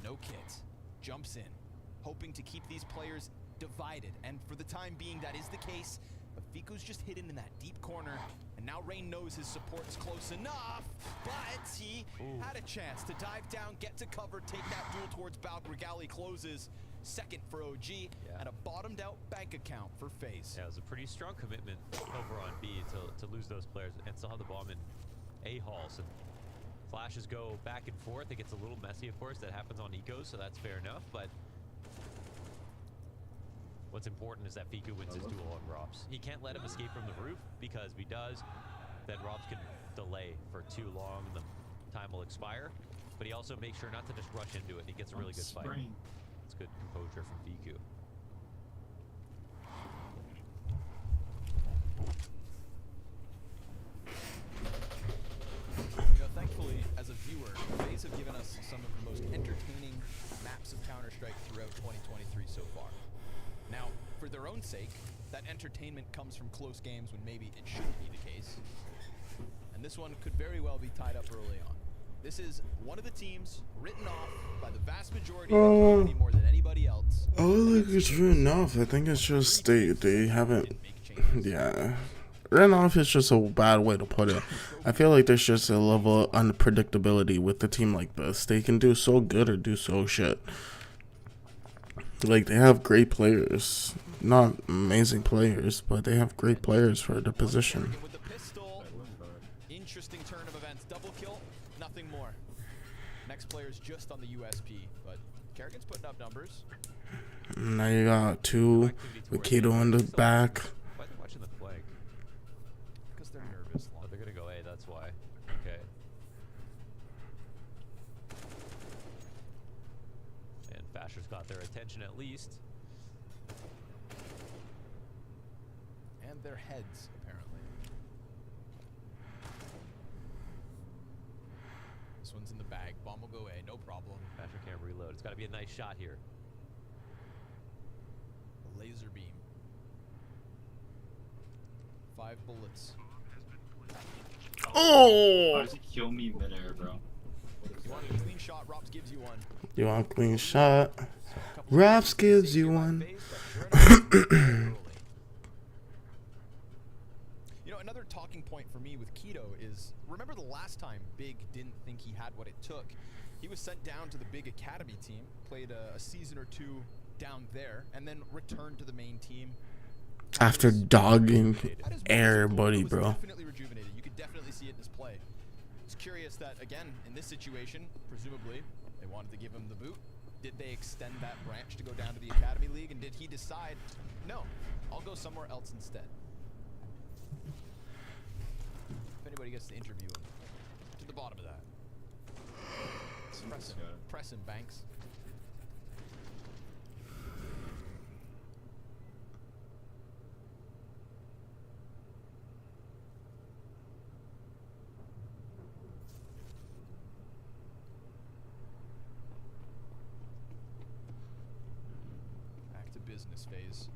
No kit, jumps in, hoping to keep these players divided, and for the time being that is the case, but Fiku's just hidden in that deep corner, and now Rain knows his support's close enough, but he had a chance to dive down, get to cover, take that duel towards Balk. Regali closes second for OG, and a bottomed out bank account for FaZe. Yeah, it was a pretty strong commitment over on B to lose those players and still have the bomb in A halls. And flashes go back and forth. It gets a little messy, of course. That happens on ecos, so that's fair enough. But what's important is that Fiku wins his duel on Robs. He can't let him escape from the roof, because if he does, then Robs can delay for too long. The time will expire. But he also makes sure not to just rush into it. He gets a really good fight. It's good composure from Fiku. You know, thankfully, as a viewer, FaZe have given us some of the most entertaining maps of Counter-Strike throughout 2023 so far. Now, for their own sake, that entertainment comes from close games when maybe it shouldn't be the case. And this one could very well be tied up early on. This is one of the teams written off by the vast majority of the community more than anybody else. I don't think it's written off. I think it's just they haven't. Yeah. Written off is just a bad way to put it. I feel like there's just a level of unpredictability with a team like this. They can do so good or do so shit. Like, they have great players. Not amazing players, but they have great players for the position. With the pistol, interesting turn of events. Double kill, nothing more. Next player's just on the USP, but Kerrigan's putting up numbers. Now you got two with Keto in the back. Why are they watching the flag? Because they're nervous. Oh, they're gonna go A, that's why. Okay. And Fasher's got their attention at least. And their heads, apparently. This one's in the bag. Bomb will go A, no problem. Fasher can't reload. It's gotta be a nice shot here. Laser beam. 5 bullets. Oh! How does he kill me midair, bro? You want a clean shot, Robs gives you one. You want a clean shot? Raps gives you one. You know, another talking point for me with Keto is, remember the last time Big didn't think he had what it took? He was sent down to the Big Academy team, played a season or two down there, and then returned to the main team. After dogging everybody, bro. Definitely rejuvenated. You could definitely see it in his play. It's curious that, again, in this situation, presumably, they wanted to give him the boot. Did they extend that branch to go down to the Academy League? And did he decide, no, I'll go somewhere else instead? If anybody gets to interview him, to the bottom of that. Press him, Banks. Back to business phase.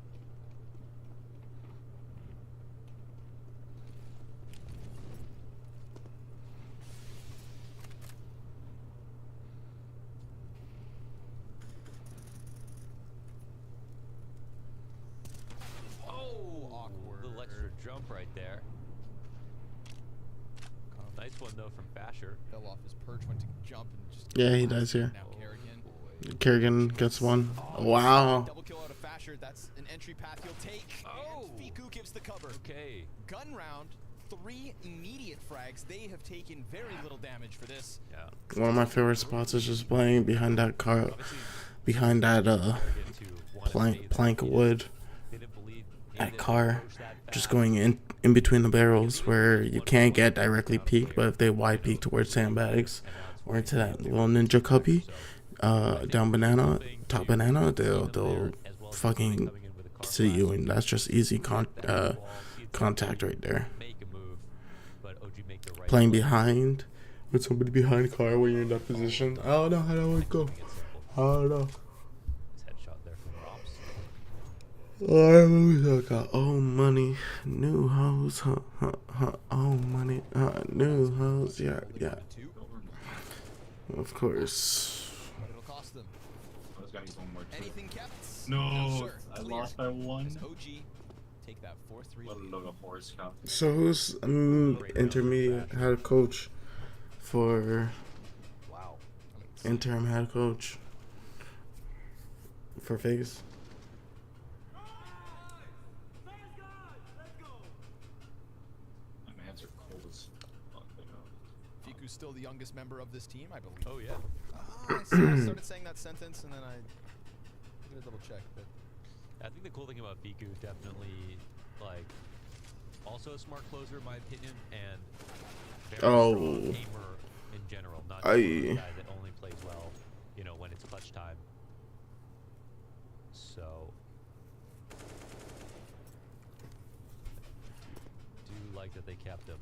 Little extra jump right there. Nice one though from Basher. Fell off his perch, went to jump and just. Yeah, he does here. Now Kerrigan gets one. Wow. Double kill out of Fasher. That's an entry path he'll take. And Fiku gives the cover. Okay. Gun round. 3 immediate frags. They have taken very little damage for this. Yeah. One of my favorite spots is just playing behind that car, behind that plank of wood. That car, just going in between the barrels where you can't get directly peeked, but if they wide peek towards sandbags or into that little ninja cubby, down banana, top banana, they'll fucking see you, and that's just easy contact right there. Playing behind with somebody behind the car when you're in that position, I don't know how that would go. I don't know. Oh money, new hoes, oh money, new hoes, yeah. Of course. It'll cost them. Anything kept? No, I lost by 1. OG take that 4-3. So who's intermediate head coach for interim head coach for Vegas? Fiku's still the youngest member of this team, I believe. Oh yeah. I started saying that sentence and then I did a double check. But I think the cool thing about Fiku, definitely, like, also a smart closer in my opinion, and very strong gamer in general, not just a guy that only plays well, you know, when it's clutch time. So, do like that they kept him.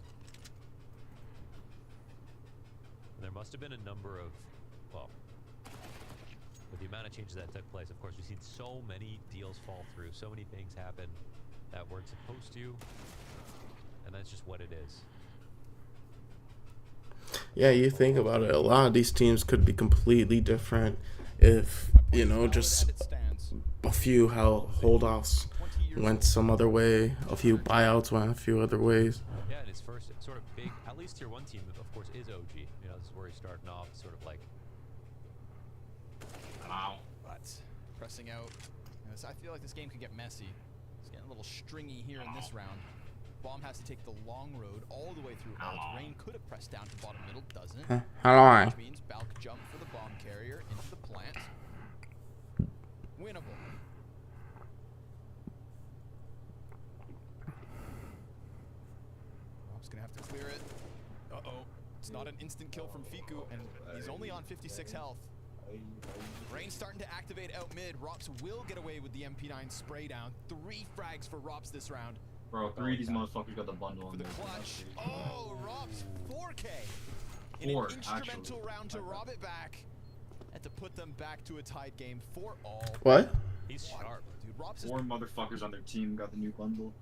And there must have been a number of, well, with the amount of changes that took place, of course, we've seen so many deals fall through, so many things happen that weren't supposed to, and that's just what it is. Yeah, you think about it, a lot of these teams could be completely different if, you know, just a few hold-offs went some other way, a few buyouts went a few other ways. Yeah, and his first sort of big, at least tier 1 team, of course, is OG. You know, this is where he's starting off, sort of like. Wow. But pressing out. You know, I feel like this game could get messy. It's getting a little stringy here in this round. Bomb has to take the long road all the way through Alt. Rain could have pressed down to bottom middle, doesn't. Hello. Which means Balk jump for the bomb carrier into the plant. Winnable. Rob's gonna have to clear it. Uh-oh. It's not an instant kill from Fiku, and he's only on 56 health. Rain starting to activate out mid. Rops will get away with the MP9 spray down. 3 frags for Rops this round. Bro, 3 of these motherfuckers got the bundle For the clutch. Oh, Rops 4K. In 4, an instrumental round to rob it back. And to put them back to a tied game for all. What? He's sharp. Dude, Rops 4 motherfuckers on their team got the new bundle.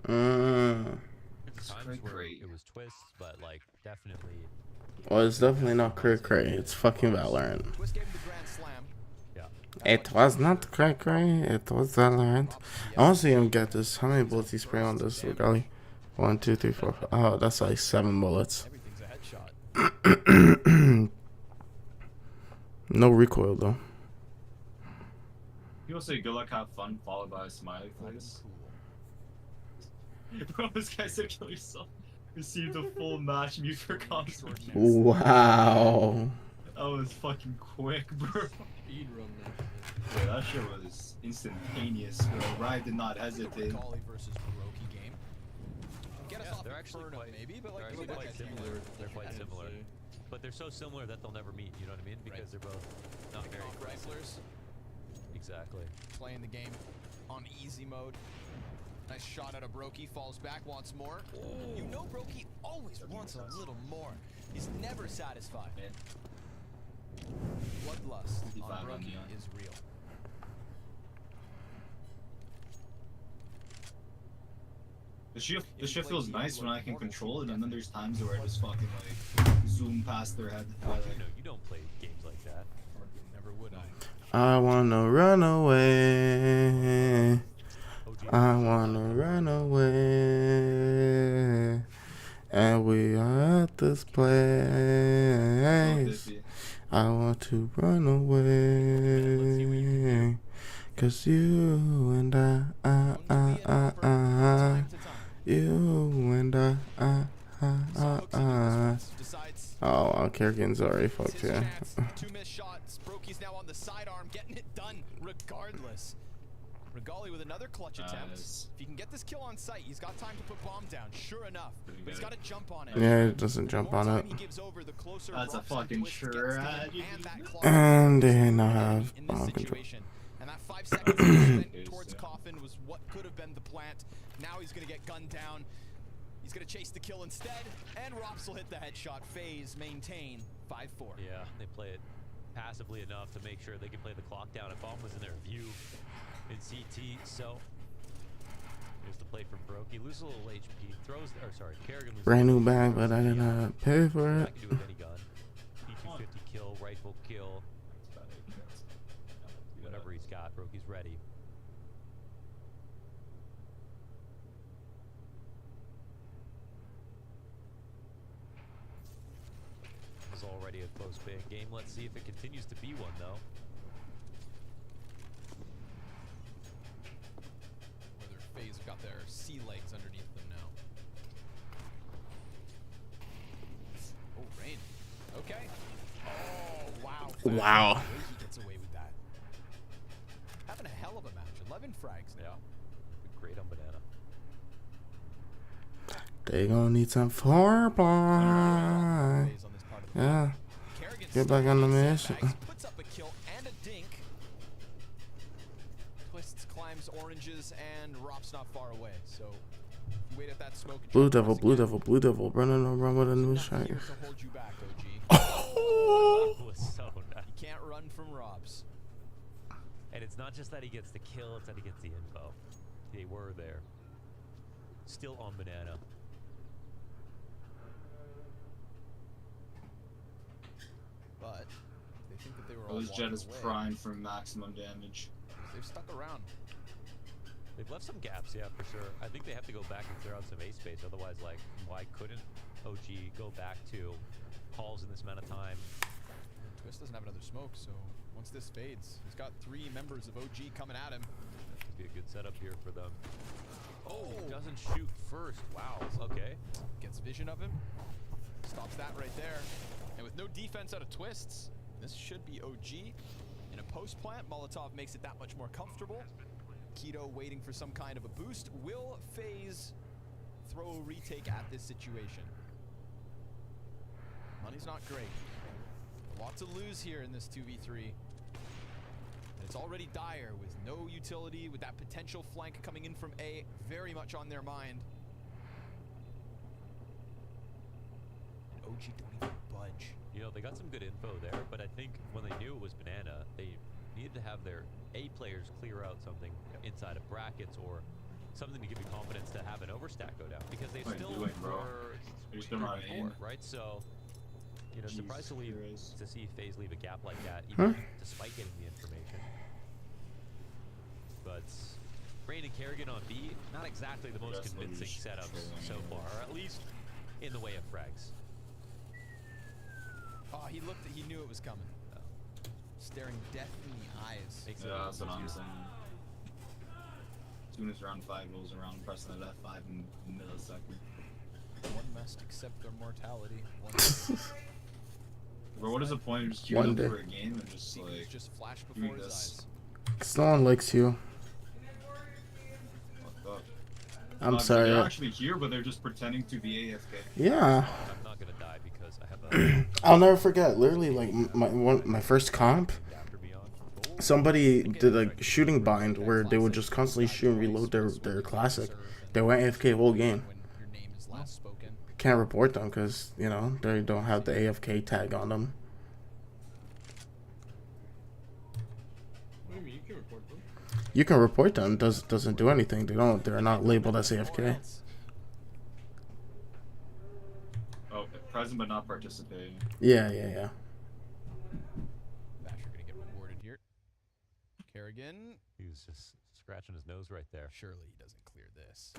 Times where it was twists, but like definitely. Well, it's definitely not cray cray. It's fucking Valorant. Yeah. It was not cray cray. It was Valorant. I want to see him get this. How many bullets he spray on this Regali? 1, 2, 3, 4, 5. Oh, that's like 7 bullets. No recoil though. People say good luck, have fun, followed by a smiley face. Bro, this guy said kill yourself. Received a full match mute for console. Wow. That was fucking quick, bro. Speed run that. Yeah, that shit was instantaneous, bro. Ryan did not hesitate. Golly versus Roki game. Get us off they're actually Inferno, quite, maybe, but they're like actually look at quite that similar. They're quite similar, but they're so similar that they'll never meet. You know what I mean? Because they're both not very wrestlers. Exactly. Playing the game on easy mode. Nice shot out of Brokey. Falls back, wants more. You know Brokey always wants a little more. He's never satisfied. Bloodlust on Brokey is real. The shift feels nice when I can control it, and then there's times where I just fucking like zoom past their head. You don't play games like that. Never would I. I wanna run away. I wanna run away. And we are at this place. I want to run away. Cause you and you and Oh, Kerrigan's already fucked here. Two missed shots. Brokey's now on the sidearm, getting it done regardless. Regali with another clutch attempt. If he can get this kill on sight, he's got time to put bomb down. Sure enough, but he's got to jump on it. Yeah, it doesn't jump on it. That's a fucking sure. And they now have bomb control. And that 5 seconds spent towards Coffin was what could have been the plant. Now he's going to get gunned down. He's going to chase the kill instead, and Rops will hit the headshot. FaZe maintain 5-4. Yeah, they play it passively enough to make sure they can play the clock down. If bomb was in their view in CT, so here's the play from Brokey. Loses a little HP, throws, or sorry, Kerrigan loses. Brand new bag, but I did not pay for it. I can do with any gun. P250 kill, rifle kill. Whatever he's got, Brokey's ready. This is already a close game. Let's see if it continues to be one, though. Whether FaZe have got their sea legs underneath them now. Oh, rain. Okay. Oh, wow. Wow. He gets away with that. Having a hell of a match. 11 frags now. Great on Banana. They gonna need some foreplay. Yeah. Get back on the mission. Puts up a kill and a dink. Twists, climbs oranges, and Rop's not far away. So wait at that smoke. Blue Devil, Blue Devil, Blue Devil, running around with a new strike. To hold you back, OG. That was so nice. You can't run from Robs. And it's not just that he gets the kill, it's that he gets the info. They were there. Still on Banana. But they think that they were all Those Jet is away. primed for maximum damage. They've stuck around. They've left some gaps, yeah, for sure. I think they have to go back and clear out some A space. Otherwise, like, why couldn't OG go back to calls in this amount of time? Twist doesn't have another smoke, so once this fades, he's got 3 members of OG coming at him. That could be a good setup here for them. Oh, doesn't shoot first. Wow, okay. Gets vision of him. Stops that right there. And with no defense out of Twists, this should be OG. In a post plant, Molotov makes it that much more comfortable. Keto waiting for some kind of a boost. Will FaZe throw a retake at this situation? Money's not great. A lot to lose here in this 2v3. And it's already dire with no utility, with that potential flank coming in from A very much on their mind. And OG don't even budge. You know, they got some good info there, but I think when they knew it was Banana, they needed to have their A players clear out something inside of brackets or something to give you confidence to have an overstack go down, because they still were right? So, you know, surprised to see FaZe leave a gap like that, even despite getting the information. But Rain and Kerrigan on B, not exactly the most convincing setups so far, or at least in the way of frags. Oh, he looked. He knew it was coming. Staring death in the eyes. Yeah, that's what I'm saying. As soon as round 5 rolls around, pressing that F5 in a millisecond. One must accept their mortality. Bro, what is the point of just One queuing up day. for a game and just like just flash doing before his this? Cause no one likes you. Fuck up. I'm sorry. They're actually here, but they're just pretending to be AFK. Yeah. I'm not gonna die because I have a. I'll never forget. Literally, like my first comp, somebody did a shooting bind where they would just constantly shoot and reload their classic. They went AFK whole game. Can't report them because you know they don't have the AFK tag on them. What do you mean? You can report them. You can report them. Doesn't do anything. They're not labeled as AFK. Okay, present but not participating. Yeah. Basher gonna get rewarded here. Kerrigan. He was just scratching his nose right there. Surely he doesn't clear this.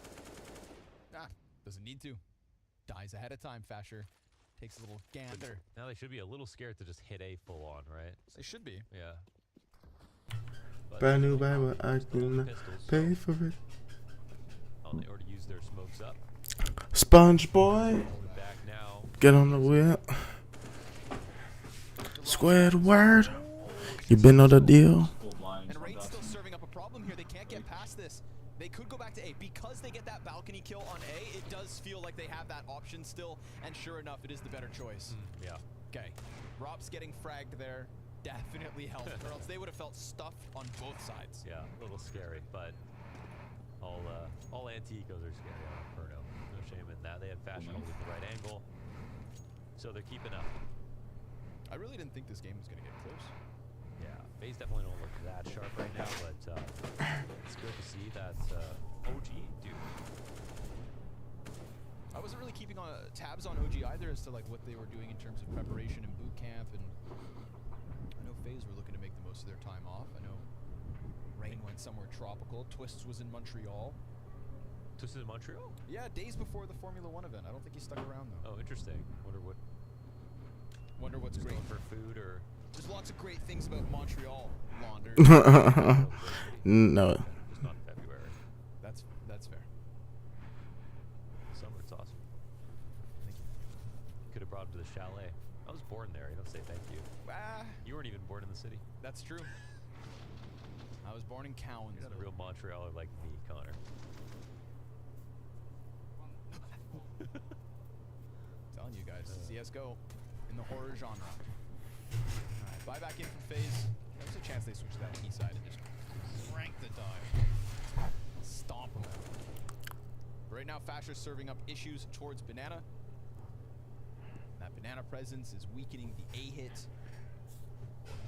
Doesn't need to. Dies ahead of time. Fasher takes a little gander. Now they should be a little scared to just hit A full on, right? They should be. Yeah. Brand new Bible, I can pay for it. Oh, they already used their smokes up. Sponge boy, Back now. get on the wheel. Squidward, you been on the deal? And Raid's still serving up a problem here. They can't get past this. They could go back to A. Because they get that balcony kill on A, it does feel like they have that option still. And sure enough, it is the better choice. Yeah. Okay. Rob's getting fragged there. Definitely helped, or else they would have felt stuffed on both sides. Yeah, a little scary, but all anti-ecos are scary on Inferno. No shame in that. They had Fashion holding the right angle, so they're keeping up. I really didn't think this game was going to get close. Yeah, FaZe definitely don't look that sharp right now, but it's good to see that OG, dude. I wasn't really keeping tabs on OG either as to like what they were doing in terms of preparation and boot camp, and I know FaZe were looking to make the most of their time off. I know Rain went somewhere tropical. Twists was in Montreal. Twists in Montreal? Yeah, days before the Formula 1 event. I don't think he stuck around though. Oh, interesting. Wonder what's great for food or. There's lots of great things about Montreal, Launder. No. It's not February. That's fair. Summer, it's awesome. Thank you. Could have brought him to the chalet. I was born there. You don't say thank you. You weren't even born in the city. That's true. I was born in Cowan. You're not a real Montrealer like me, Connor. Telling you guys, CS:GO in the horror genre. Alright, buy back in from FaZe. There's a chance they switch to that key side and just crank the dive. Stomp them out. Right now, Fasher's serving up issues towards Banana. That Banana presence is weakening the A hit.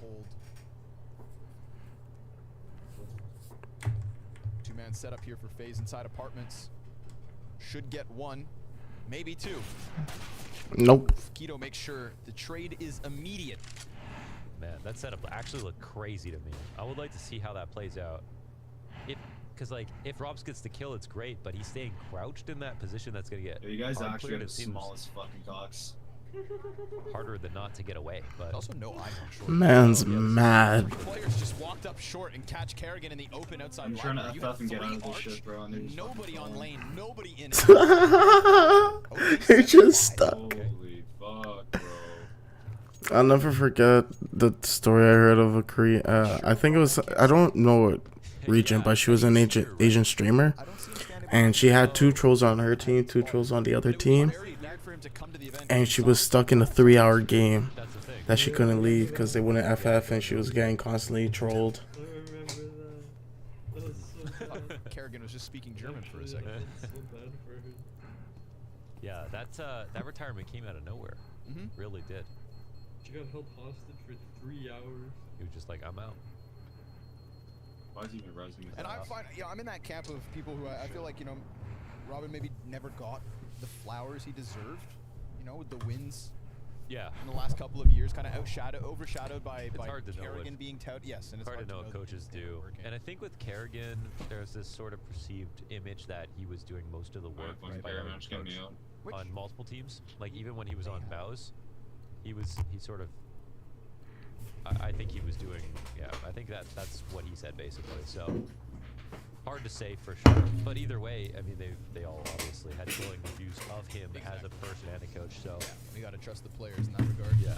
Hold. Two-man setup here for FaZe inside apartments. Should get one, maybe two. Nope. Keto makes sure the trade is immediate. Man, that setup actually looked crazy to me. I would like to see how that plays out. Because like, if Robs gets the kill, it's great, but he's staying crouched in that position. That's gonna get. Yeah, you guys actually cleared. have the It seems smallest fucking cocks. harder than not to get away. But also no eyes on short. Man's mad. Players just walked up short and catch Kerrigan in the open outside. I'm trying to You FF and get out of three this shit, bro. And they're just nobody on lane, nobody in You're just stuck. Holy fuck, bro. I'll never forget the story I heard of a Korean. I think it was, I don't know what region, but she was an Asian streamer, and she had 2 trolls on her team, 2 trolls on the other team, and she was stuck in a 3-hour game that she couldn't leave because they wouldn't FF, and she was getting constantly trolled. Kerrigan was just speaking German for a second. yeah, that retirement came out of nowhere. Really did. She got held hostage for 3 hours. He was just like, I'm out. Why is he even rising his And I'm in that camp of people who I feel like, Robin maybe never got the flowers he deserved, with the wins. Yeah. In the last couple of years, kind of overshadowed by hard to know Kerrigan being touted. Yes, and it's hard to know what coaches do. And I think with Kerrigan, there's this sort of perceived image that he was doing most of the work on multiple teams. Like even when he was on Mouse, he sort of. I think he was doing. Yeah, I think that's what he said basically. So hard to say for sure. But either way, I mean, they all obviously had glowing reviews of him as a person and a coach. So we gotta trust the players in that regard. Yeah.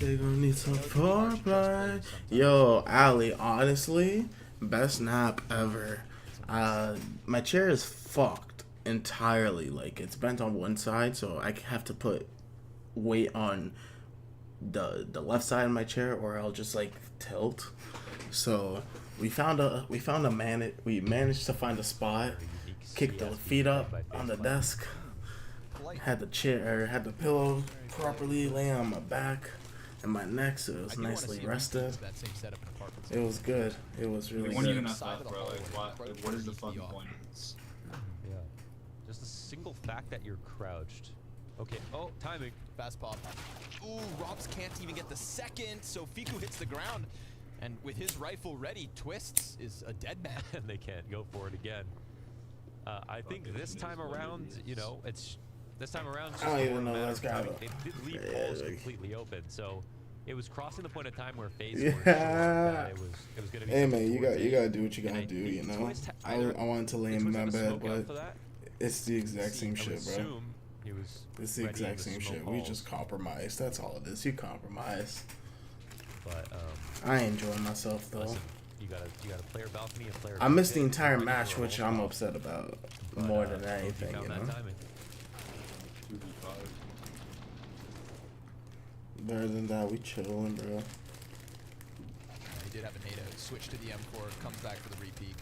They gonna need some foreplay. Yo, Ali, honestly, best nap ever. My chair is fucked entirely. Like, it's bent on one side, so I have to put weight on the left side of my chair, or I'll just like tilt. So we managed to find a spot, kicked the feet up on the desk, had the pillow properly laying on my back and my neck, so it was nicely rested. It was good. It was really When good. are you gonna stop, bro? What is the fucking point? Yeah. Just the single fact that you're crouched. Okay. Oh, timing. Fast pop. Ooh, Robs can't even get the second, so Fiku hits the ground. And with his rifle ready, Twists is a dead man. And they can't go for it again. I think this time around, you know, this time around, it's I don't just even more know a matter that's of got timing. it. They did leave balls completely open, so it was crossing the point of time where FaZe Yeah. were sure that it was going to be. Hey man, something you towards gotta it. do what you gotta And do, you know. Twist I wanted to lay in my bed, but it's the exact same I would shit, bro. assume he was It's the ready in exact the same smoke shit. We halls. just compromised. That's all it is. You compromise. But I enjoy myself though. listen, you got a player balcony, a player. I missed the cockpit, entire ready match, for a which roll I'm call. upset about But, more than hope you anything, found you that know. timing. Better than that, we chilling, bro. He did have a nade out. Switch to the M4. Comes back for the repeat.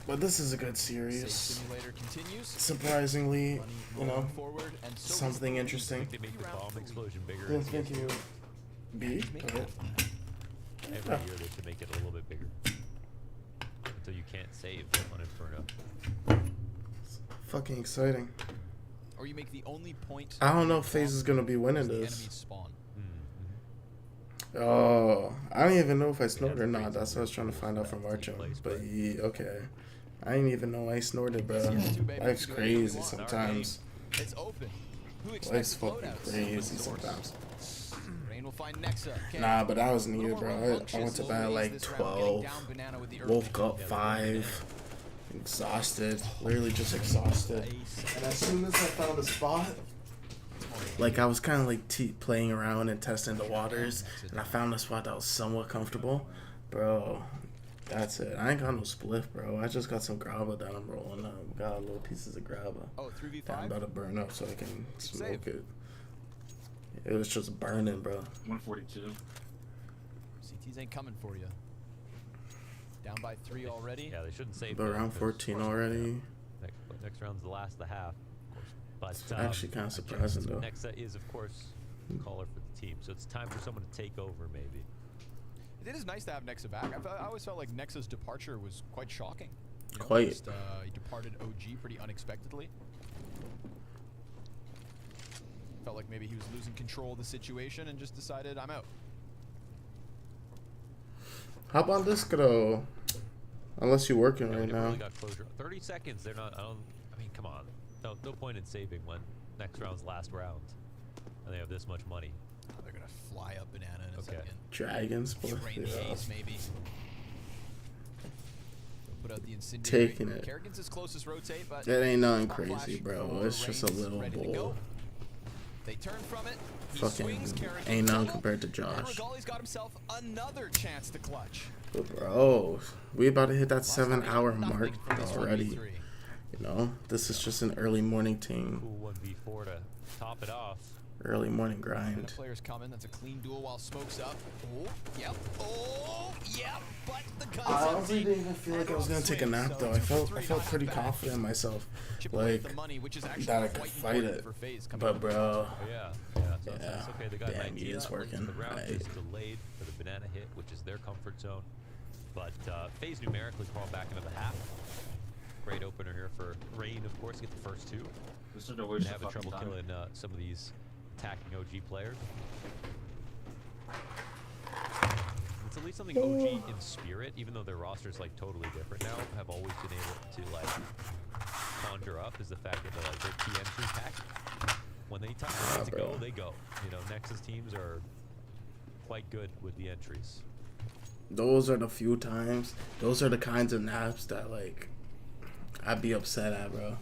But this is a good series. Simulator continues. Surprisingly, you know, Forward and so something interesting. They make the bomb explosion bigger. Yeah, in thank you. CS2. B? Okay. Every year they should make it a little bit bigger. Until you can't save on Inferno. Fucking exciting. Or you make the only point. I don't know if FaZe is gonna be winning the this. enemies spawn. Oh, I don't even know if I snorted or not. That's what I was trying to find out from Archon. But yeah, okay. I didn't even know I snorted, bro. Life's crazy sometimes. It's open. Who Life's expects fucking crazy sometimes. Rain will find Nexa. Nah, but that was needed, bro. I went to bed at like 12. Woke up 5. Exhausted. Literally just exhausted. And as soon as I found a spot, like I was kind of like playing around and testing the waters, and I found a spot that was somewhat comfortable, bro. That's it. I ain't got no spliff, bro. I just got some grabba that I'm rolling up. Got little pieces of grabba. Oh, 3v5? That I'm about to burn up so I can smoke it. It was just burning, bro. 142. CTs ain't coming for you. Down by 3 already. Yeah, they shouldn't save. But around 14 already. Next round's the last of the half. But It's actually kind of surprising though. Nexa is of course caller for the team, so it's time for someone to take over maybe. It is nice to have Nexa back. I always felt like Nexa's departure was quite shocking. You know, Quite. Just, he departed OG pretty unexpectedly. Felt like maybe he was losing control of the situation and just decided, I'm out. How about this though? Unless you're working right now. Really got closure. 30 seconds. They're not. I mean, come on. No point in saving when next round's last round, and they have this much money. Oh, they're gonna fly up banana in a second. Dragons, but Rain yeah. haze, maybe. Put out the incendiary. Taking it. Kerrigan's his closest rotate, but That ain't nothing crazy, bro. It's just a little bowl. They turn from it. He Fucking swings, Kerrigan ain't nothing double, compared to and Josh. Regali's got himself another chance to clutch. But bro, we about to hit that 7-hour mark already. You know, this is just an early morning team. Cool 1v4 to top it off. Early morning And grind. the players coming. That's a clean duel while smoke's up. Oh, yep. Oh, yep. But the guns I honestly didn't even feel like I was gonna take a nap though. I felt pretty confident in myself, like that I could fight it. But bro, Yeah. So that's okay. They got damn, 19 he is up. working. The round Right. is delayed for the banana hit, which is their comfort zone. But FaZe numerically crawled back into the half. Great opener here for Rain, of course, get the first 2. This is the worst They have fucking trouble time. killing some of these attacking OG players. It's at least something OG in spirit, even though their roster's like totally different now, have always been able to like conjure up, is the fact that they're like their key entry pack. When they time to go, they go. You know, Nexus teams are quite good with the entries. Those are the few times. Those are the kinds of naps that like I'd be upset at, bro.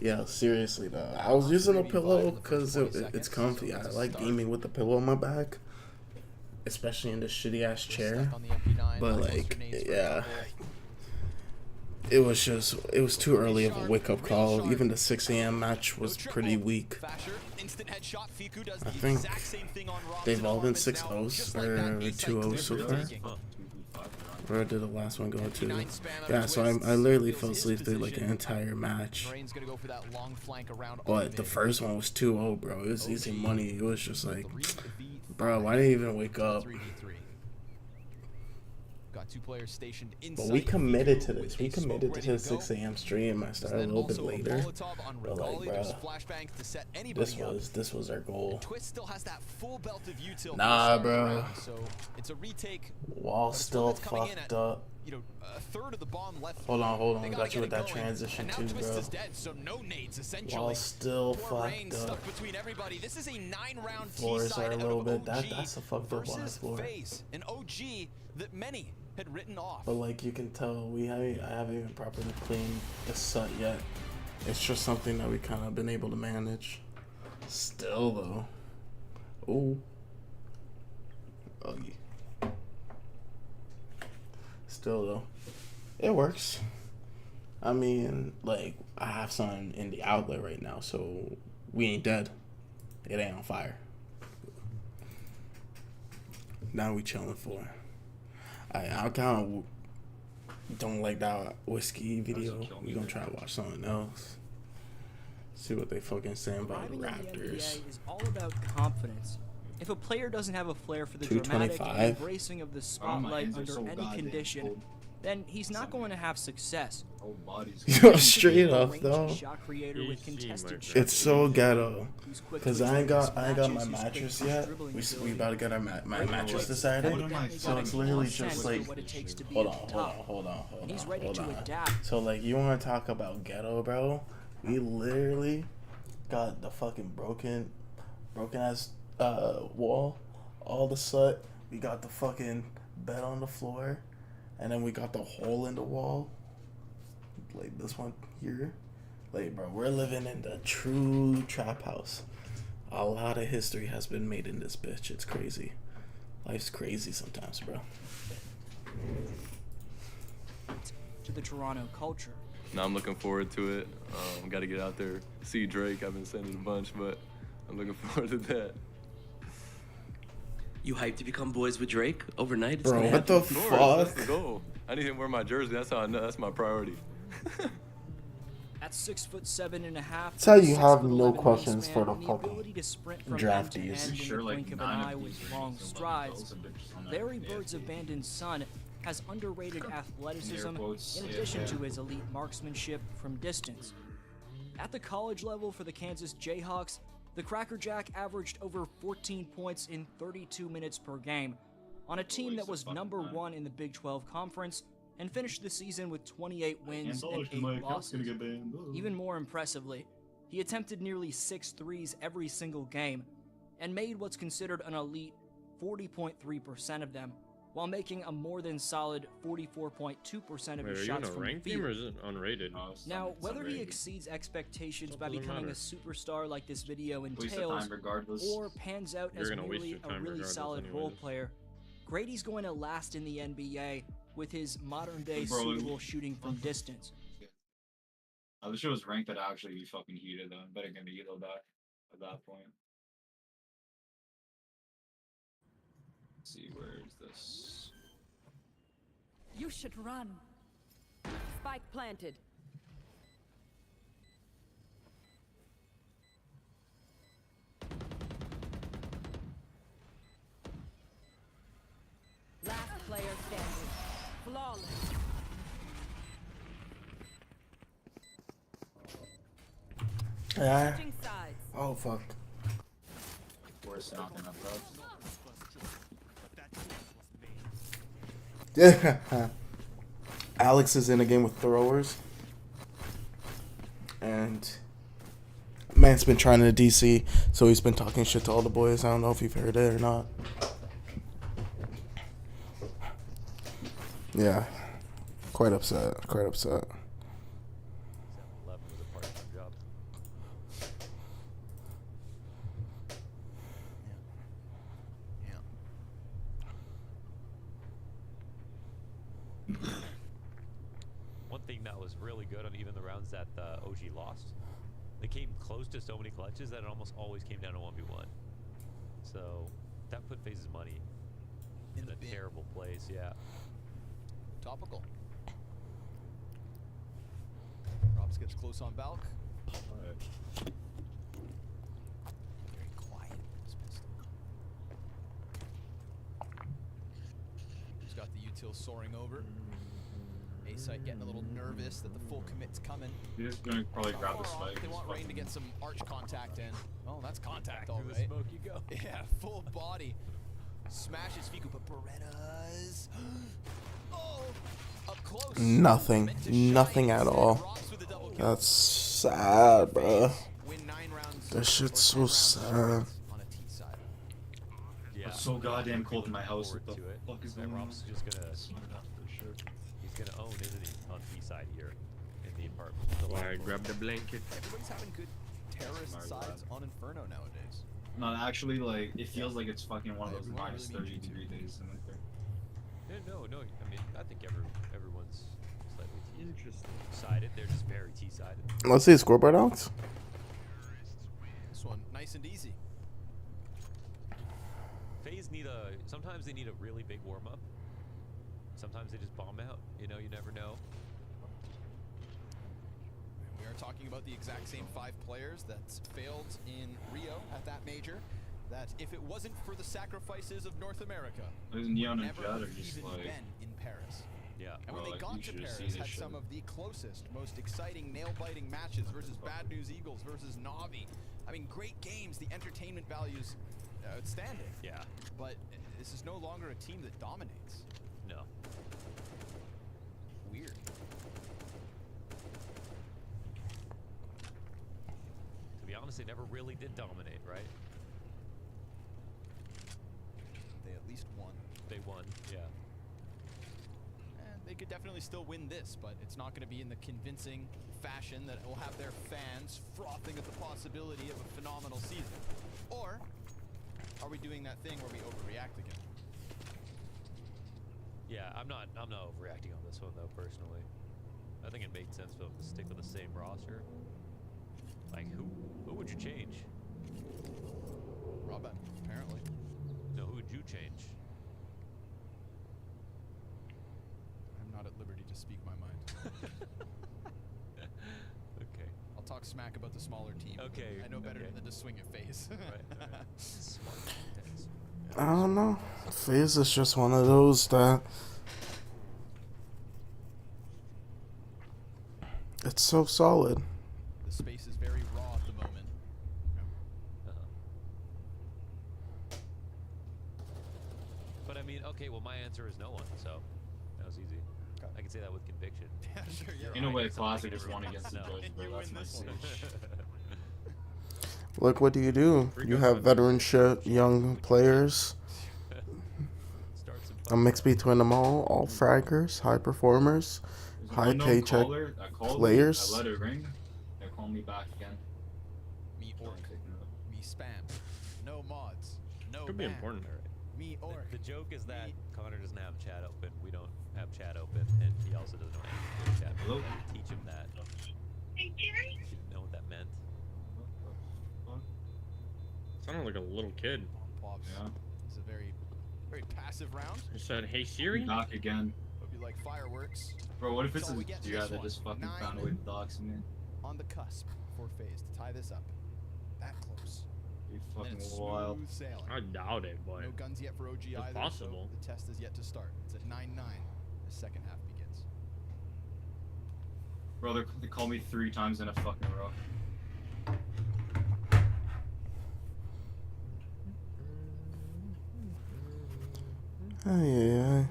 Yeah, seriously though. I was using a pillow because it's comfy. I like gaming with the pillow on my back, especially in this shitty ass chair. But like, yeah, it was too early of a wake up call. Even the 6 a.m. match was pretty weak. I think they've all been 6-0s or 2-0s so far. Where did the last one go to? Yeah, so I literally fell asleep through like an entire match. But the first one was 2-0, bro. It was easy money. It was just like, bro, why didn't you even wake up? Got 2 players stationed inside. But we committed to this. We committed to the 6 a.m. stream. I started a little bit later. But like, bro, this was our goal. Nah, bro. Wall still fucked up. You know, a third of the bomb left. Hold on. Got you with that transition too, bro. Wall still fucked up. This is a 9-round floors are a little bit. That's a fucked up last floor. An OG that many had written off. But like you can tell, I haven't even properly cleaned the set yet. It's just something that we kind of been able to manage. Still though. Ooh. Oh yeah. Still though, it works. I mean, like, I have something in the outlet right now, so we ain't dead. It ain't on fire. Now we chilling for. I kind of don't like that whiskey video. We gonna try to watch something else. See what they fucking saying about the Raptors. Is all about confidence. If a player doesn't have a flair for the dramatic and embracing of the spotlight under any condition, then he's not going to have success. Yo, straight up though, it's so ghetto. Cause I ain't got my mattress yet. We about to get our my mattress decided. So it's literally just like, hold on. So like, you want to talk about ghetto, bro? We literally got the fucking broken ass wall, all the soot. We got the fucking bed on the floor, and then we got the hole in the wall, like this one here. Like, bro, we're living in the true trap house. A lot of history has been made in this bitch. It's crazy. Life's crazy sometimes, bro. To the Toronto culture. Now I'm looking forward to it. Got to get out there, see Drake. I've been saying it a bunch, but I'm looking forward to that. You hyped to become boys with Drake overnight? It's bro, what the fuck? That's the goal. I need him to wear my jersey. That's how I know. That's my priority. At 6'7.5", that's how you have no questions for the fucking draftees. Sure, like with long strides. Larry Bird's abandoned son has underrated athleticism in addition to his elite marksmanship from distance. At the college level for the Kansas Jayhawks, the Crackerjack averaged over 14 points in 32 minutes per game on a team that was #1 in the Big 12 Conference and finished the season with 28 wins and 8 losses. Even more impressively, he attempted nearly 6 threes every single game and made what's considered an elite 40.3% of them, while making a more than solid 44.2% of his shots from the field. Or is it unrated? Now, whether he exceeds expectations by becoming a superstar like this video entails, or pans out as merely a really solid role player, Grady's going to last in the NBA with his modern-day suitable shooting from distance. I wish it was ranked that actually be fucking heated though. Better get me elo back at that point. Let's see, where is this? You should run. Spike planted. Last player standing. Flawless. Yeah. Oh fuck. Worse knocking up, bro. Yeah. Alex is in a game with throwers, and man's been trying to DC, so he's been talking shit to all the boys. I don't know if you've heard it or not. Yeah, quite upset. Quite upset. 7-Eleven was a part-time job. One thing that was really good on even the rounds that OG lost, they came close to so many clutches that it almost always came down to 1v1. So that put FaZe's money in a terrible place. Yeah. Topical. Robs gets close on Valk. Very quiet with this pistol. He's got the util soaring over. A-site getting a little nervous that the full commit's coming. He's just gonna probably grab the spike. They want Rain to get some arch contact in. Oh, that's contact, all Through right. the smoke you go. Yeah, full body. Smashes Fiku, but Beretta's. Oh, up close. Nothing. Nothing at all. That's sad, bro. That shit's so sad. Yeah. It's so goddamn cold in my house. What the fuck is that? going on? Rob's just gonna he's gonna own, isn't he, on B side here in the apartment. Why grab the blanket? Everybody's having good terrorist sides on Inferno nowadays. No, actually, like it feels like it's fucking one of those minus 30-degree days in winter. No. I mean, I think everyone's slightly T-sided. They're just very T-sided. Let's see the scoreboard, Alex. This one, nice and easy. FaZe sometimes they need a really big warm-up. Sometimes they just bomb out. You know, you never know. We are talking about the exact same 5 players that failed in Rio at that major. That if it wasn't for the sacrifices of North America, Those Neon and never Jad are would have just even like, been in Paris. Yeah. And when they got to Paris, had some of the closest, most exciting, nail-biting matches versus Bad News Eagles versus Na'Vi. I mean, great games. The entertainment value's outstanding. Yeah. But this is no longer a team that dominates. No. Weird. To be honest, they never really did dominate, right? They at least won. They won, yeah. And they could definitely still win this, but it's not going to be in the convincing fashion that will have their fans frothing at the possibility of a phenomenal season. Or are we doing that thing where we overreact again? Yeah, I'm not overreacting on this one though, personally. I think it made sense for them to stick with the same roster. Like who would you change? Robin, apparently. No, who would you change? I'm not at liberty to speak my mind. Okay. I'll talk smack about the smaller team. Okay. I know better than to swing at FaZe. Right. Smart. I don't know. FaZe is just one of those that it's so solid. The space is very raw at the moment. But I mean, okay, well my answer is no one, so that was easy. I can say that with conviction. Yeah, sure, yeah. In a way, Classic just won against the judge, bro. That's my sick. Look, what do? You have veteranship, young players. A mix between them all fraggers, high performers, high paycheck players. I let it ring. They call me back again. Me orc. Me spam. No mods. No Could be ban. important. Me orc. The joke is that Connor doesn't have chat open. We don't have chat open, and he also doesn't know how to chat. Hello? Teach him that. He didn't know what that meant. Sounded like a little kid. Yeah. It's a very, very passive round. He said, "Hey Siri." Back again. Hope you like fireworks. Bro, what if it's So a we get to dude this that one. just fucking 9 found a way to dox me? on the cusp for FaZe to tie this up. That close. Be And fucking it's wild. smooth sailing. I doubt it, but No guns yet for OG it's either. possible. So the test is yet to start. It's at 9-9. The second half begins. Bro, they called me 3 times in a fucking row. Ay.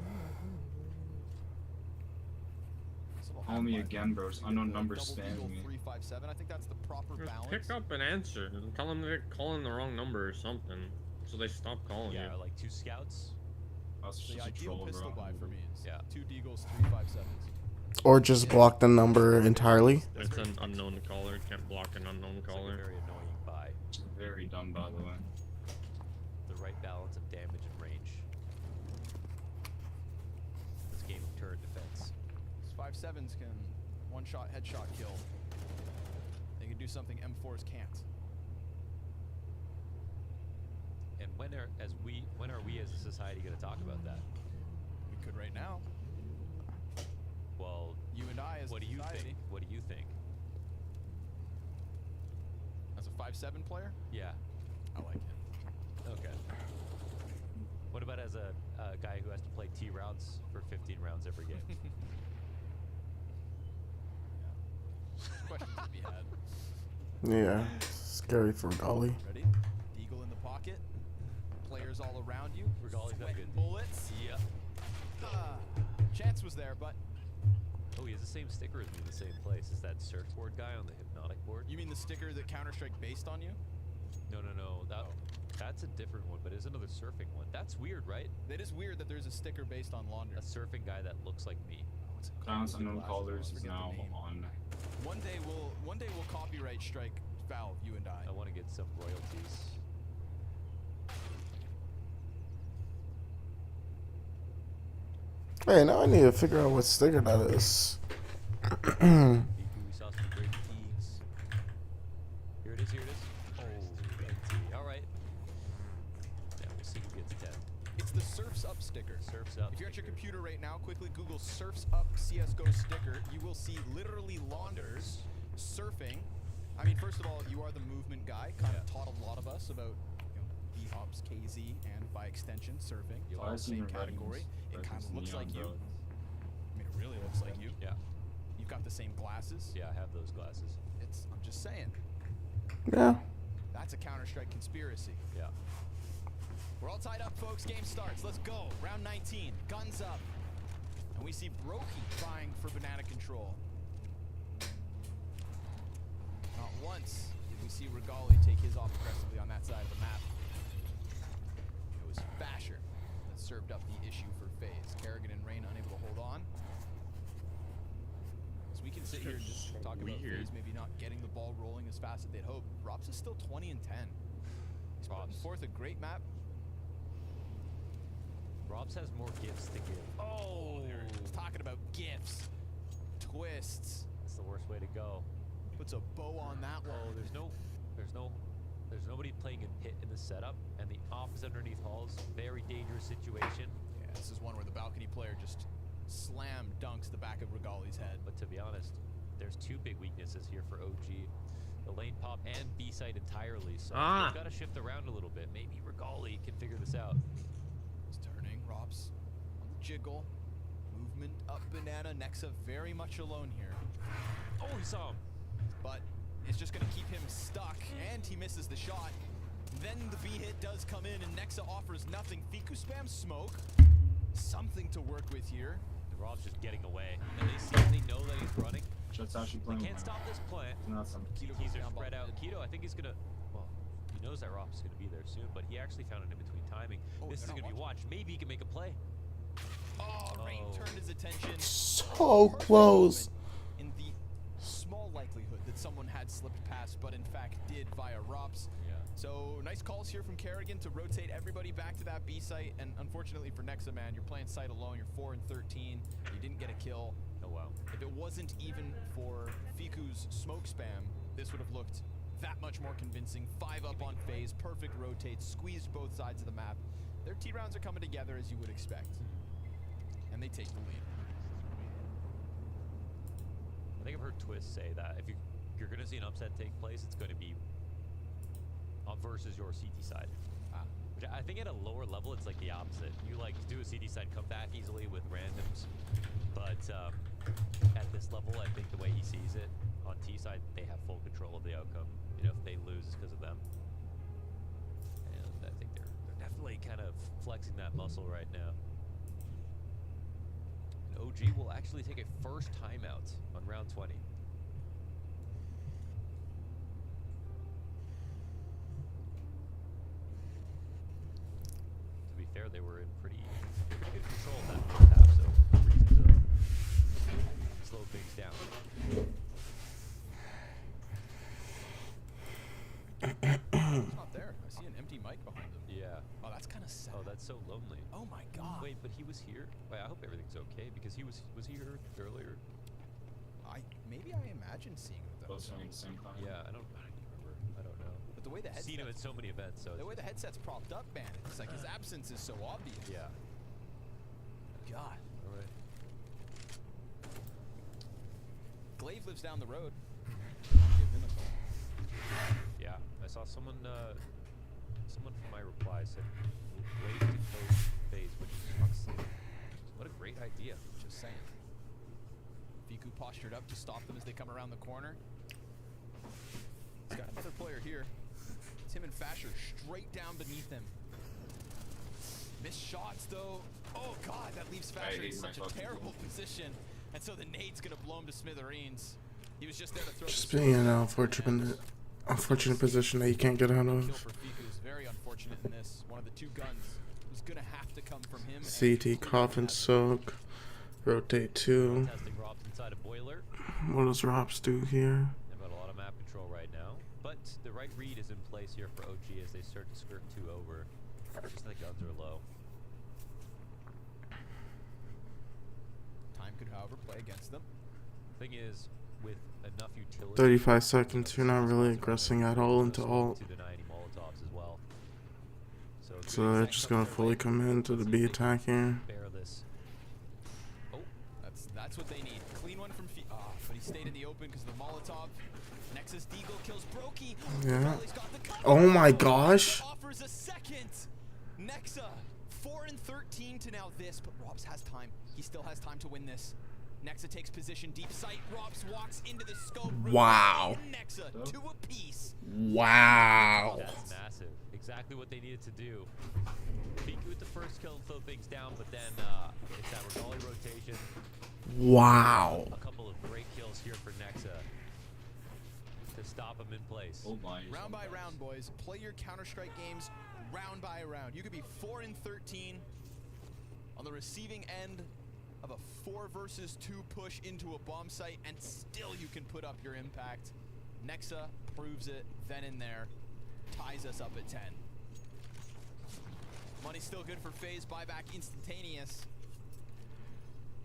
I call me again, bro. It's unknown number spamming me. 357. I think that's the proper balance. Pick up and answer and tell them they're calling the wrong number or something, so they stop calling you. Yeah, like 2 scouts. That's The just a ideal troll, pistol bro. buy for me is 2 Deagles, 357s. Or just block the number entirely. It's an unknown caller. Can't block an unknown caller. Very annoying buy. Very dumb, by the way. The right balance of damage and range. This game of turret defense. These 5.7s can one-shot, headshot kill. They can do something M4s can't. And when are we as a society going to talk about that? We could right now. Well, you and I as what a do you society. think? What do you think? As a 5.7 player? Yeah. I like it. Okay. What about as a guy who has to play T rounds for 15 rounds every game? Questions to be had. Yeah, scary for Golly. Ready? Deagle in the pocket. Players all around you. Regali's got a good bullets. Yep. Chance was there, but. Oh, he has the same sticker as me in the same place. Is that surfboard guy on the hypnotic board? You mean the sticker that Counter-Strike based on you? No. That's a different one, but it's another surfing one. That's weird, right? It is weird that there's a sticker based on Launder. A surfing guy that looks like me. Silence unknown callers is now on. One day we'll copyright strike Valve, you and I. I want to get some royalties. Hey, now I need to figure out what sticker that is. We saw some great keys. Here it is. Oh, NT. All right. Yeah, we'll see who gets 10. It's the Surfs Up sticker. Surfs Up. If you're at your computer right now, quickly Google Surfs Up CSGO sticker. You will see literally launders surfing. I mean, first of all, you are the movement guy. Kind of taught a lot of us about B-Ops, KZ, and by extension, surfing. Yo, All the same category. It kind of looks like you. I mean, it really looks like you. Yeah. You've got the same glasses. Yeah, I have those glasses. I'm just saying. Yeah. That's a Counter-Strike conspiracy. Yeah. We're all tied up, folks. Game starts. Let's go. Round 19. Guns up. And we see Brokey trying for banana control. Not once did we see Regali take his off aggressively on that side of the map. It was Basher that served up the issue for FaZe. Kerrigan and Rain unable to hold on. So we can sit here and just talk about FaZe maybe not getting the ball rolling as fast as they'd hope. Robs is still 20 and 10. He's putting forth a great map. Robs has more gifts to give. Oh, there it is. Talking about gifts, twists. That's the worst way to go. Puts a bow on that one. Oh, there's nobody playing a pit in the setup, and the opposite underneath halls. Very dangerous situation. Yeah, this is one where the balcony player just slam dunks the back of Regali's head. But to be honest, there's 2 big weaknesses here for OG. The lane pop and B site entirely. So they've got to shift around a little bit. Maybe Regali can figure this out. He's turning. Robs on the jiggle. Movement up banana. Nexa very much alone here. Oh, he saw him. But it's just going to keep him stuck, and he misses the shot. Then the B hit does come in, and Nexa offers nothing. Fiku spams smoke. Something to work with here. Rob's just getting away. And they know that he's running. Jet's actually playing. They can't stop this plant. Not some. Keys are spread out. Keto, I think he's gonna. Well, he knows that Rob's gonna be there soon, but he actually found an in-between timing. This is gonna be watched. Maybe he can make a play. Oh, Rain turned his attention. So close. In the small likelihood that someone had slipped past, but in fact did via Robs. Yeah. So nice calls here from Kerrigan to rotate everybody back to that B site. And unfortunately for Nexa, man, you're playing site alone. You're 4 and 13. You didn't get a kill. Oh wow. If it wasn't even for Fiku's smoke spam, this would have looked that much more convincing. 5 up on FaZe, perfect rotates, squeezed both sides of the map. Their T rounds are coming together as you would expect. And they take the lead. I think I've heard Twist say that if you're going to see an upset take place, it's going to be versus your CT side. Which I think at a lower level, it's like the opposite. You like do a CT side comeback easily with randoms, but at this level, I think the way he sees it, on T side, they have full control of the outcome. You know, if they lose, it's because of them. And I think they're definitely kind of flexing that muscle right now. And OG will actually take a first timeout on round 20. To be fair, they were in pretty good control of that first half, so no reason to slow things down. It's not there. I see an empty mic behind him. Yeah. Oh, that's kind of sad. Oh, that's so lonely. Oh my god. Wait, but he was here? Wait, I hope everything's okay because he was he here earlier? Maybe I imagined seeing him though. Both at the same time. Yeah, I don't remember. I don't know. But the way the headset, Seen him at so many events, so the way the headset's propped up, man, it's like his absence is so obvious. Yeah. God. All right. Glaive lives down the road. Give him a call. Yeah, I saw someone someone from my reply said wait to close phase, which is honestly what a great idea. Just saying. Fiku postured up to stop them as they come around the corner. He's got another player here. It's him and Fasher straight down beneath him. Missed shots though. Oh god, that leaves Fasher in such a terrible position. And so the nade's gonna blow him to smithereens. He was just there to throw. Just being in an unfortunate position that you can't get out of. Kill for Fiku is very unfortunate in this. One of the two guns was gonna have to come from him. CT coffin soak. Rotate 2. Testing Robs inside a boiler. What does Robs do here? They've got a lot of map control right now, but the right read is in place here for OG as they start to skirt 2 over. Just the guns are low. Time could, however, play against them. Thing is, with enough utility, 35 seconds. You're not really aggressing at all into alt. to deny any Molotovs as well. So they're just gonna fully come into the B attack here. Bear this. That's what they need. Clean one from but he stayed in the open because of the Molotov. Nexus Deagle kills Brokey. Yeah. Oh my gosh. Offers a second. Nexa 4 and 13 to now this, but Robs has time. He still has time to win this. Nexa takes position deep sight. Robs walks into the scope. Wow. Nexa 2 apiece. Wow. That's massive. Exactly what they needed to do. Fiku with the first kill to slow things down, but then it's that Regali rotation. Wow. A couple of great kills here for Nexa to stop him in place. Round by round, boys. Play your Counter-Strike games round by round. You could be 4 and 13 on the receiving end of a 4 versus 2 push into a bomb site, and still you can put up your impact. Nexa proves it then and there, ties us up at 10. Money's still good for FaZe, buyback instantaneous.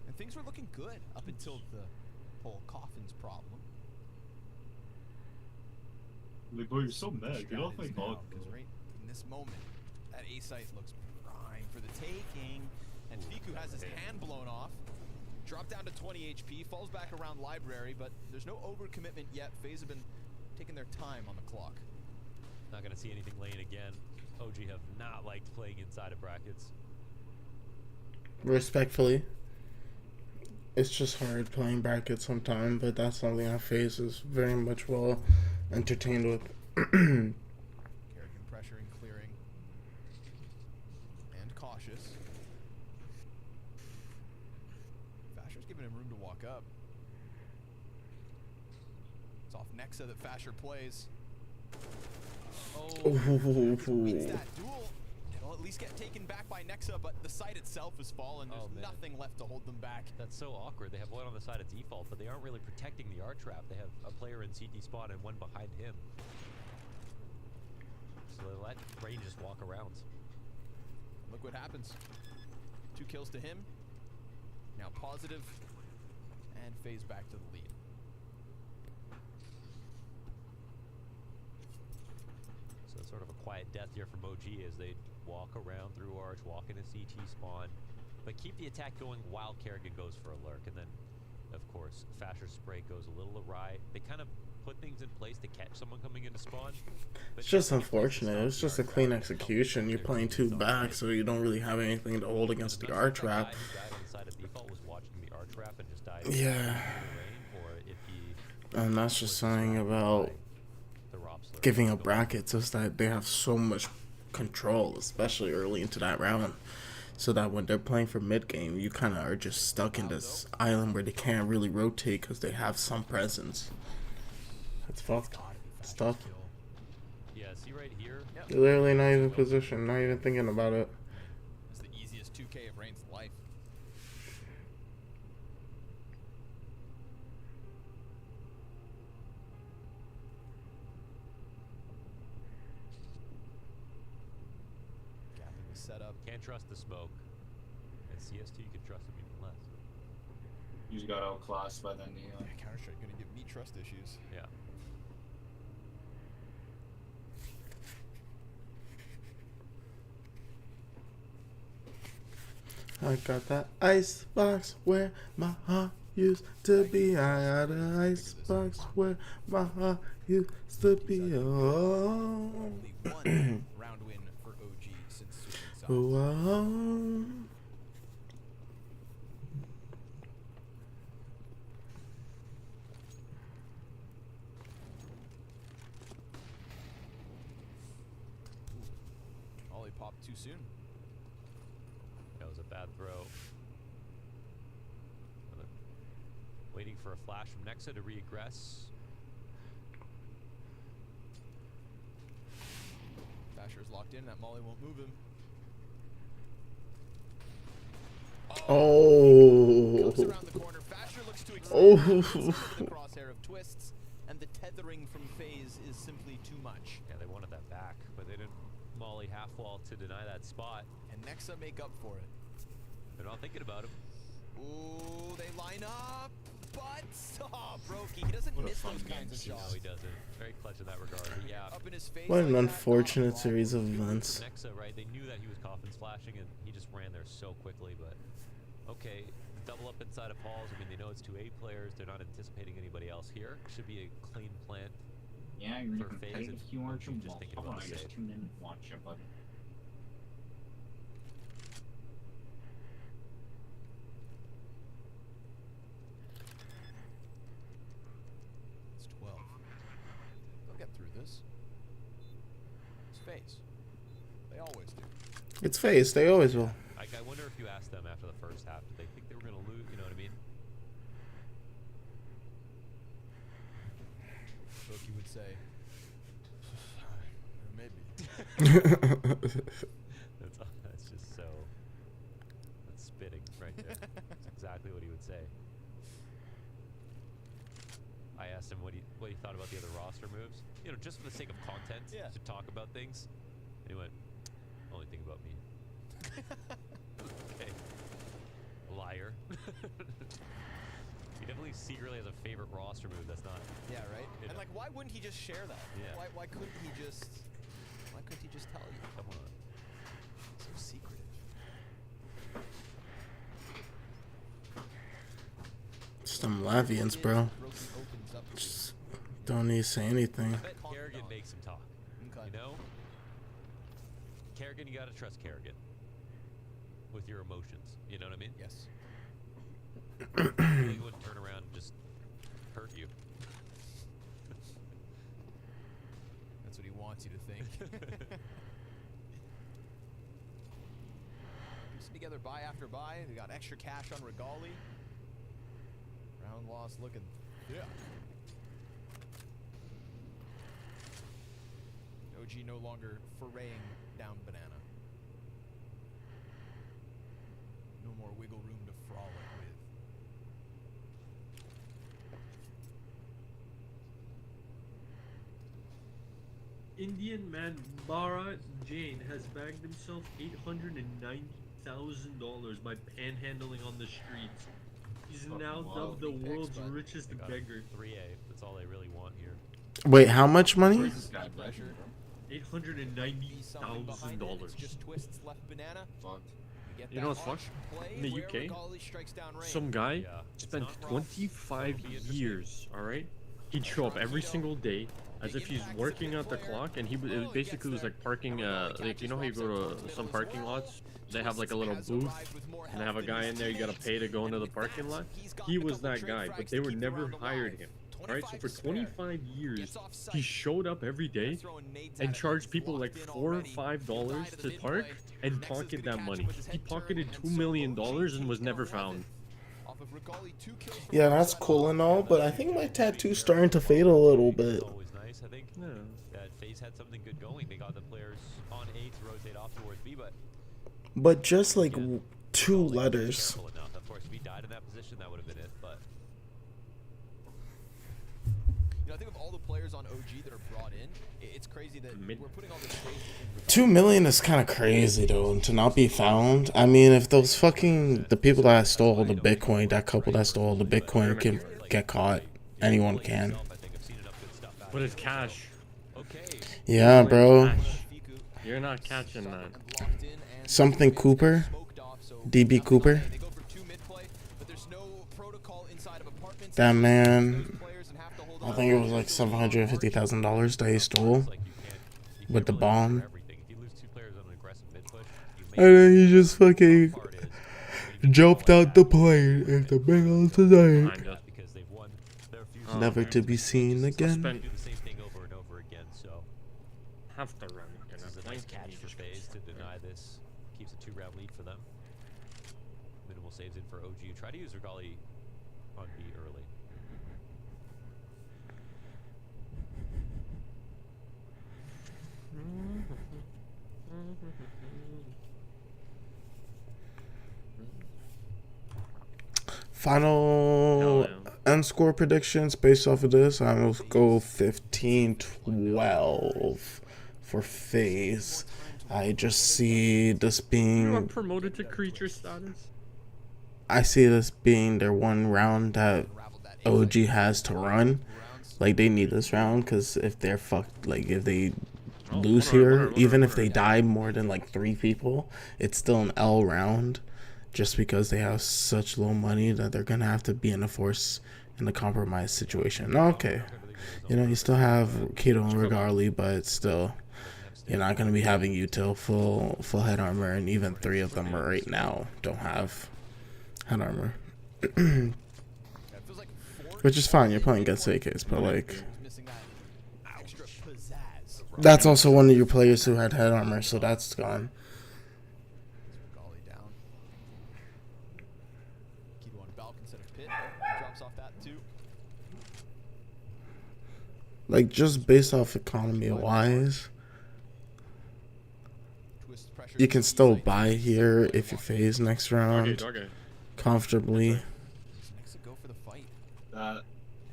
And things were looking good up until the whole coffins problem. Like, bro, you're so mad. Get off my dog. Because right in this moment, that A site looks prime for the taking. And Fiku has his hand blown off. Dropped down to 20 HP, falls back around library, but there's no overcommitment yet. FaZe have been taking their time on the clock. Not going to see anything lane again. OG have not liked playing inside of brackets. Respectfully, it's just hard playing brackets sometimes, but that's something I FaZe is very much well entertained with. Kerrigan pressuring, clearing, and cautious. Fasher's giving him room to walk up. It's off Nexa that Fasher plays. Wins that duel. It'll at least get taken back by Nexa, but the site itself has fallen. There's nothing left to hold them back. That's so awkward. They have one on the side of default, but they aren't really protecting the R trap. They have a player in CT spawn and one behind him. So they let Rain just walk around. Look what happens. 2 kills to him. Now positive. And FaZe back to the lead. So it's sort of a quiet death here from OG as they walk around through Arch, walk into CT spawn, but keep the attack going while Kerrigan goes for a lurk. And then, of course, Fasher's spray goes a little awry. They kind of put things in place to catch someone coming into spawn. It's just unfortunate. It's just a clean execution. You're playing 2 back, so you don't really have anything to hold against the R trap. Yeah. And that's just something about giving up brackets is that they have so much control, especially early into that round. so that when they're playing for mid game, you kind of are just stuck in this island where they can't really rotate because they have some presence. It's fucked. It's tough. Yeah, see right here? You're literally not even positioned, not even thinking about it. It's the easiest 2K of Reigns' life. Gapping the setup. Can't trust the smoke. At CS2, you can trust him even less. You just got outclassed by the Neon. Yeah, Counter-Strike gonna give me trust issues. Yeah. I got that ice box where my heart used to be. I got an ice box where my heart used to be. Oh. Round win for OG since Oh. Ollie popped too soon. That was a bad throw. Waiting for a flash from Nexa to regress. Basher's locked in. That molly won't move him. Oh. Comes around the corner. Basher looks to Oh. the crosshair of twists, and the tethering from FaZe is simply too much. Yeah, they wanted that back, but they didn't molly half wall to deny that spot. And Nexa make up for it. They're not thinking about him. Ooh, they line up, but Brokey, he doesn't miss those kinds of shots. No, he doesn't. Very clutch in that regard. But yeah. Up in his face What an like that. unfortunate series of events. Nexa, right? They knew that he was coffin splashing, and he just ran there so quickly. But okay, double up inside of halls. I mean, they know it's 2 A players. They're not anticipating anybody else here. Should be a clean plant. Yeah, you're for FaZe. if you aren't Just thinking about the just save. tune in and watch it, but It's 12. They'll get through this. It's FaZe. They always do. It's FaZe, they always will. Like, I wonder if you asked them after the first half, did they think they were going to lose? You know what I mean? Brokey would say, maybe. That's just so. That's spitting right there. That's exactly what he would say. I asked him what he thought about the other roster moves. You know, just for the sake of content, to talk about things. And he went, only think about me. Okay. Liar. He definitely secretly has a favorite roster move that's not. Yeah, right? You And know. like, why wouldn't he just share that? Yeah. Why couldn't he just tell you? Come on. So secretive. Some Lavians, bro. Just don't need to say anything. I bet Kerrigan makes him talk. Okay. You know? Kerrigan, you gotta trust Kerrigan. With your emotions. You know what I mean? Yes. He wouldn't turn around and just hurt you. That's what he wants you to think. Piecing together buy after buy. They got extra cash on Regali. Round loss looking. Yeah. OG no longer foraying down banana. No more wiggle room to frolic with. Indian man Bharat Jain has bagged himself $890,000 by panhandling on the streets. He's now dubbed the world's richest beggar. 3A. That's all they really want here. Wait, how much money? $890,000. Just twists left banana. You know what's fucked? In the UK, some guy spent 25 years, alright? He'd show up every single day as if he's working at the clock, and it basically was like parking, like, you know how you go to some parking lots? They have like a little booth, and they have a guy in there, you gotta pay to go into the parking lot. He was that guy, but they were never hired him. Alright, so for 25 years, he showed up every day and charged people like $4 or $5 to park, and pocket that money. He pocketed $2 million and was never found. Yeah, that's cool and all, but I think my tattoo's starting to fade a little bit. Always nice. I think that FaZe had something good going. They got the players on A to rotate off towards B, But just like 2 letters. careful enough. Of course, if he died in that position, that would have been it. But You know, I think of all the players on OG that are brought in, it's crazy that we're putting all this faith in 2 million is kind of crazy though, to not be found. I mean, if those the people that stole the Bitcoin, that couple that stole the Bitcoin can get caught, anyone can. But it's cash. Yeah, bro. You're not catching that. Something Cooper, DB Cooper. That man, I think it was like $750,000 that he stole with the bomb. And then he just fucking jumped out the plane in the middle of the night. Never to be seen again. Have to run. this is a nice catch for FaZe to deny this. Keeps a 2-round lead for them. Minimal saves in for OG. Try to use Regali on B early. Final end score predictions based off of this. I'm going to go 15-12 for FaZe. I just see this being... You are promoted to creature status. I see this being their one round that OG has to run. Like, they need this round because if they're fucked, like, if they lose here, even if they die more than, like, 3 people, it's still an L round. Just because they have such low money that they're going to have to be in a compromised situation. Okay. You know, you still have Keto and Regali, but still, you're not going to be having util full head armor, and even 3 of them right now don't have head armor. Which is fine, you're playing against AKs, but like, that's also one of your players who had head armor, so that's gone. Like, just based off economy wise, you can still buy here if you FaZe next round comfortably.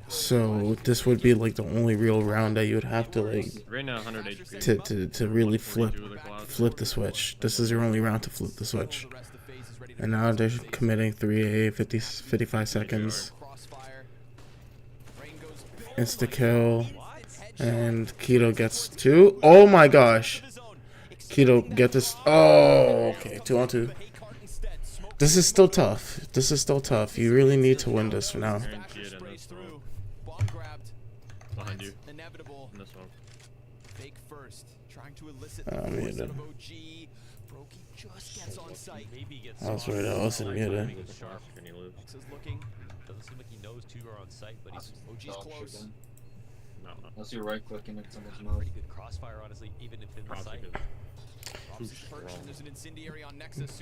So this would be like the only real round that you would have to like right now 100 HP. to really flip the switch. This is your only round to flip the switch. And now they're committing 3A 55 seconds. Insta kill. And Keto gets 2. Oh my gosh. Keto, get this. Oh, okay. 2-on-2. This is still tough. This is still tough. You really need to win this for now. Behind you. In this one. Muted. I was right. I wasn't muted. Doesn't seem like he knows 2 are on site, but he's OG's close. No. Unless you're right clicking it, someone's mouth. Pretty good crossfire, honestly, even if in the site.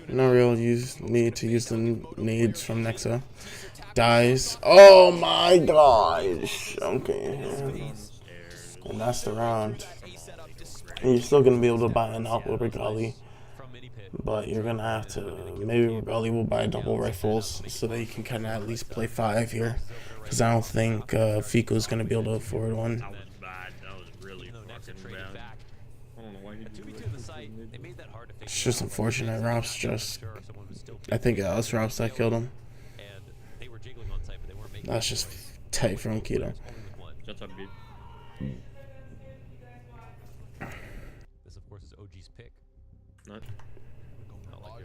No real need to use the nades from Nexa. Dies. Oh my gosh. Okay. And that's the round. And you're still going to be able to buy an out with Regali. But you're going to have to... Maybe Regali will buy double rifles so that you can kind of at least play 5 here. Because I don't think Fico's going to be able to afford one. That was bad. That was really fucking bad. I don't know why he did that. It's just unfortunate. Rops just... I think it was Rops that killed him. That's just tight from Keto. That's a bit. This, of course, is OG's pick. Not.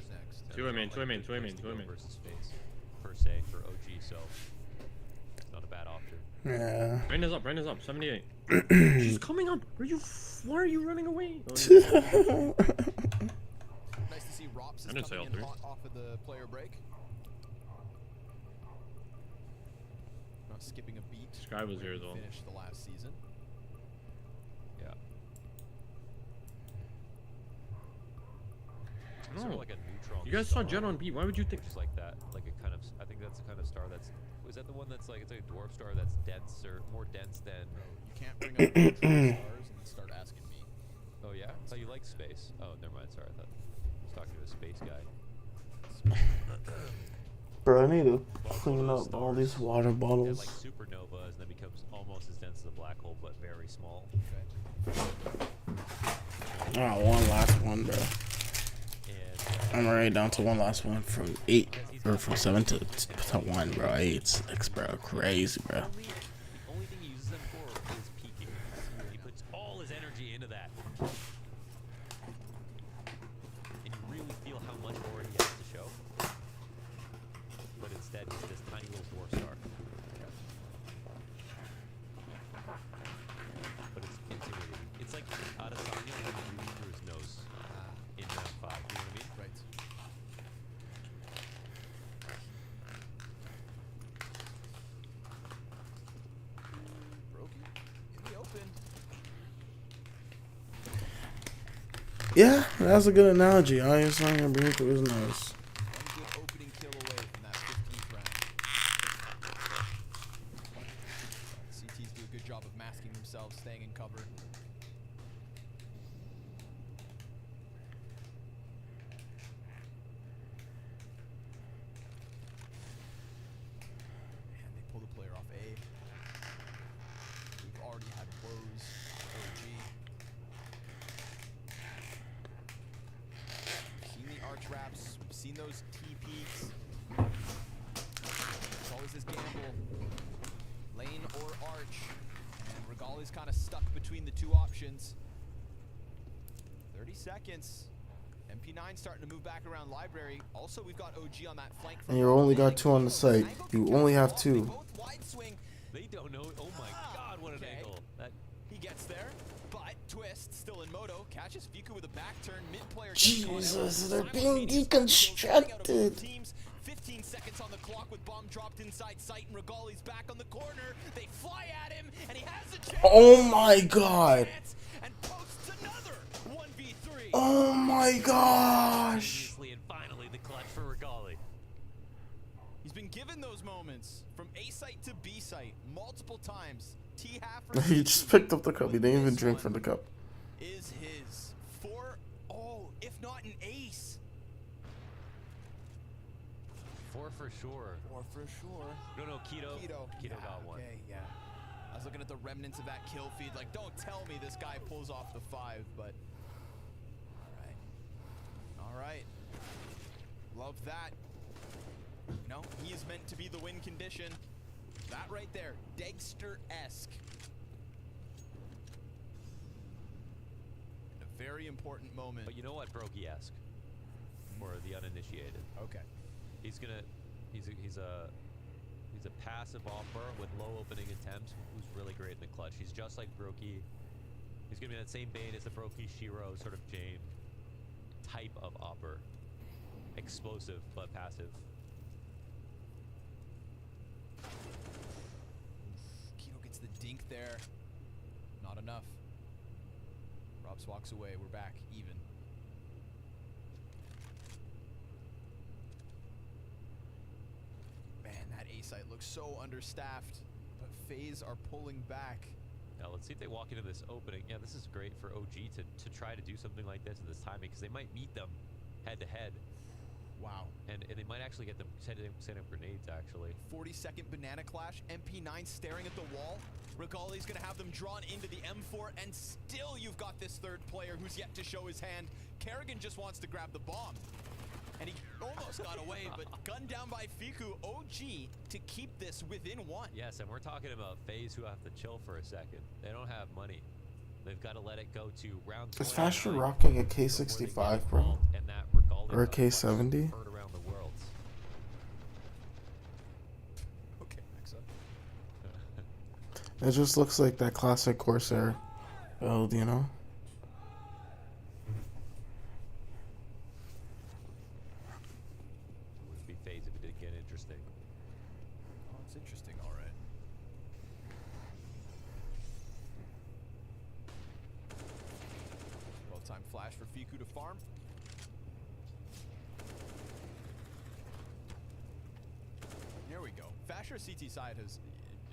Next. 2 main. Versus FaZe, per se, for OG, so it's not a bad option. Yeah. Brain is up, 78. She's coming up. Why are you running away? Nice to see Rops is coming in hot off of the player break. Not skipping a beat. Sky was here as well. Finished the last season. Yeah. sort of like a neutron. You guys saw Jet on B. Why would you think just like that? Like a kind of. I think that's the kind of star that's. Was that the one that's like it's like a dwarf star that's denser, more dense than? You can't bring up neutron stars and start asking me. Oh yeah. I thought you liked space. Oh, never mind. Sorry, I thought I was talking to a space guy. Bro, I need to clean up all these water bottles. Like supernovas, and then becomes almost as dense as a black hole, but very small. Oh, one last one, bro. I'm already down to one last one from 8, or from 7 to 1, bro. 8, 6, bro. Crazy, bro. The only thing he uses them for is peeking. He puts all his energy into that. And you really feel how much more he has to show. But instead, he's this tiny little dwarf star. But it's intimidating. It's like Adesanya when he blew through his nose in round 5. You know what I mean? Right. Brokey in the open. Yeah, that's a good analogy. I was trying to bring it through his nose. One good opening kill away from that 15th round. CTs do a good job of masking themselves, staying in cover. And they pull the player off A. We've already had woes. OG. We've seen the arch wraps. We've seen those T peaks. It's always this gamble. Lane or arch. And Regali's kind of stuck between the two options. 30 seconds. MP9 starting to move back around library. Also, we've got OG on that flank. And you only got 2 on the site. You only have 2. Both wide swing. They don't know. Oh my god, what an angle. That He gets there, but Twist still in moto. Catches Viku with a back turn. Mid player. Jesus, they're being deconstructed. Teams, 15 seconds on the clock with bomb dropped inside sight, and Regali's back on the corner. They fly at him, and he has a chance. Oh my god. And posts another 1v3. Oh my gosh. and finally the clutch for Regali. He's been given those moments from A site to B site multiple times. T half. He just picked up the cup. He didn't even drink from the cup. Is his if not an ace. 4 for sure. 4 for sure. No, Keto got 1. Okay, yeah. I was looking at the remnants of that kill feed. Like, don't tell me this guy pulls off the 5, but all right. Love that. You know, he is meant to be the win condition. That right there, Dexter-esque. A very important moment. But you know what, Brokey-esque for the uninitiated. Okay. He's a passive offer with low opening attempts who's really great in the clutch. He's just like Brokey. He's gonna be in that same vein as the Brokey Shiro sort of Jane type of offer. Explosive but passive. Keto gets the dink there. Not enough. Robs walks away. We're back even. Man, that A site looks so understaffed, but FaZe are pulling back. Now let's see if they walk into this opening. Yeah, this is great for OG to try to do something like this at this timing because they might meet them head to head. Wow. And they might actually get them setting up grenades, actually. 40-second banana clash. MP9 staring at the wall. Regali's going to have them drawn into the M4, and still you've got this third player who's yet to show his hand. Kerrigan just wants to grab the bomb. And he almost got away, but gunned down by Fiku. OG to keep this within 1. Yes, and we're talking about FaZe who have to chill for a second. They don't have money. They've got to let it go to round 20. Is Faster rocking a K65, bro? Or a K70? Heard around the world. Okay, next up. It just looks like that classic Corsair build, you know? It wouldn't be FaZe if it didn't get interesting. Oh, it's interesting, all right. Well-timed flash for Fiku to farm. Fasher's CT side has,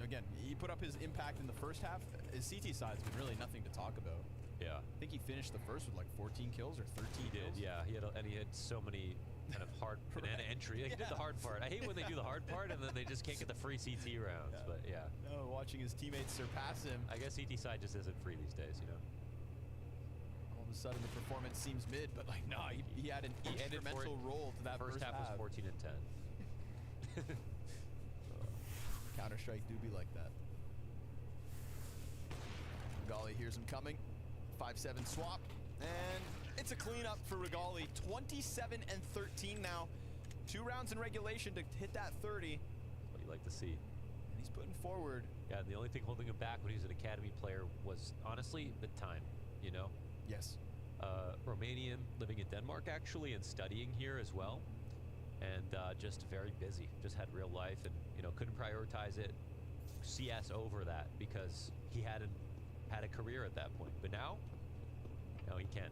again, he put up his impact in the first half. His CT side's been really nothing to talk about. Yeah. I think he finished the first with like 14 kills or 13 He did, kills. yeah. He had so many kind of hard banana entry. Like, he did the hard part. I hate when they do the hard part and then they just can't get the free CT rounds. But yeah. No, watching his teammates surpass him. I guess CT side just isn't free these days, you know. All of a sudden the performance seems mid, but like no, he had an instrumental role to that first half. Was 14 and 10. Counter-Strike do be like that. Regali hears him coming. 5-7 swap. And it's a cleanup for Regali. 27 and 13 now. 2 rounds in regulation to hit that 30. What you like to see. And he's putting forward. Yeah, the only thing holding him back when he was an academy player was honestly the time, you know? Yes. Romanian, living in Denmark actually, and studying here as well. And just very busy, just had real life and, you know, couldn't prioritize it, CS over that because he hadn't had a career at that point. But now, no, he can.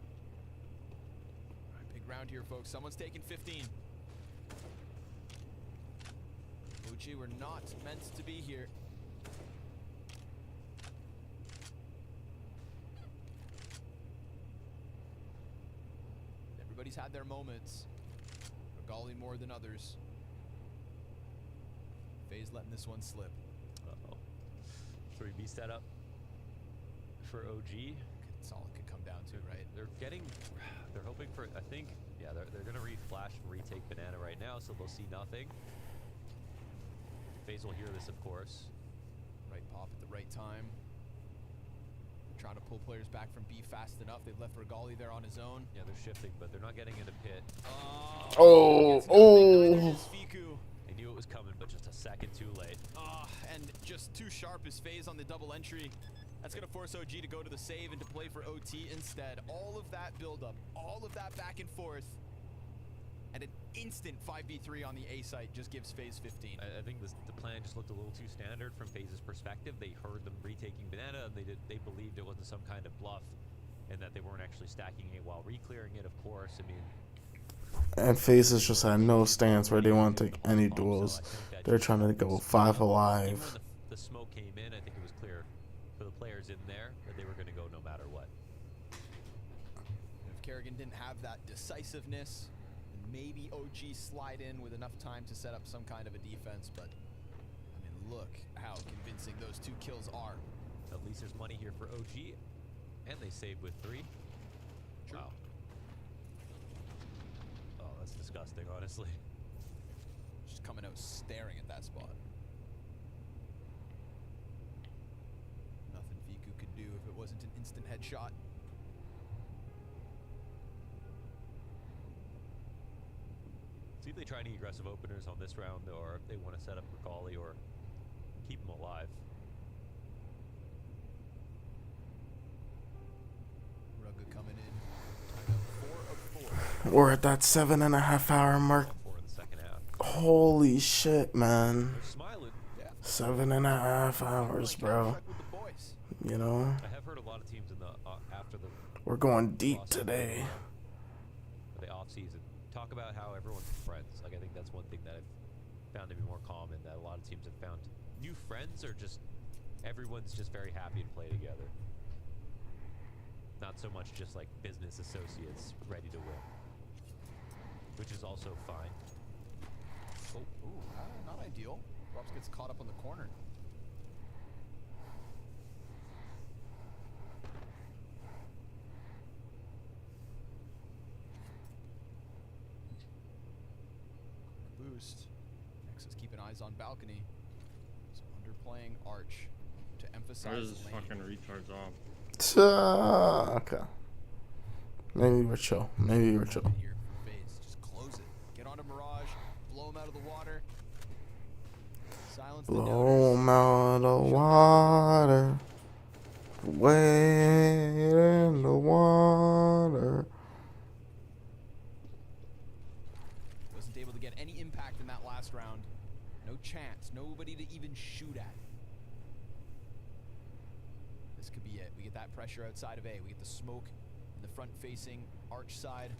All right, big round here, folks. Someone's taking 15. OG, we're not meant to be here. Everybody's had their moments. Regali more than others. FaZe letting this one slip. Uh-oh. 3B setup for OG. That's all it could come down to, right? They're hoping for, I think, yeah, they're going to re-flash and retake banana right now, so they'll see nothing. FaZe will hear this, of course. Right pop at the right time. Trying to pull players back from B fast enough. They've left Regali there on his own. Yeah, they're shifting, but they're not getting into pit. Oh. They knew it was coming, but just a second too late. And just too sharp is FaZe on the double entry. That's going to force OG to go to the save and to play for OT instead. All of that buildup, all of that back and forth, and an instant 5v3 on the A site just gives FaZe 15. I think the plan just looked a little too standard from FaZe's perspective. They heard them retaking banana, and they believed it wasn't some kind of bluff, and that they weren't actually stacking it while re-clearing it, of course. I mean... And FaZe is just at no stance where they want to take any duels. They're trying to go 5 alive. When the smoke came in, I think it was clear for the players in there that they were going to go no matter what. If Kerrigan didn't have that decisiveness, maybe OG slide in with enough time to set up some kind of a defense, but I mean, look how convincing those 2 kills are. At least there's money here for OG, and they saved with 3. Wow. Oh, that's disgusting, honestly. Just coming out staring at that spot. Nothing Viku could do if it wasn't an instant headshot. See if they try any aggressive openers on this round, or if they want to set up Regali or keep him alive. Rugga coming in. 4 of 4. We're at that 7.5 hour mark. 4 in the second half. Holy shit, man. They're smiling. Yeah. 7.5 hours, bro. You know? I have heard a lot of teams in the after the. We're going deep today. The off season. Talk about how everyone's friends. Like, I think that's one thing that I've found to be more common, that a lot of teams have found new friends, or just everyone's just very happy to play together. Not so much just like business associates ready to win, which is also fine. Not ideal. Robs gets caught up on the corner. Boost. Nexus keeping eyes on balcony. So underplaying Arch to emphasize Where's this the lane. fucking retards off? Okay. Maybe we're chill. Maybe we're chill. Here for FaZe. Just close it. Get onto Mirage. Blow him out of the water. Silence the Blow 'em out of the water. Wait in the water. Wasn't able to get any impact in that last round. No chance. Nobody to even shoot at. This could be it. We get that pressure outside of A. We get the smoke in the front-facing Arch side.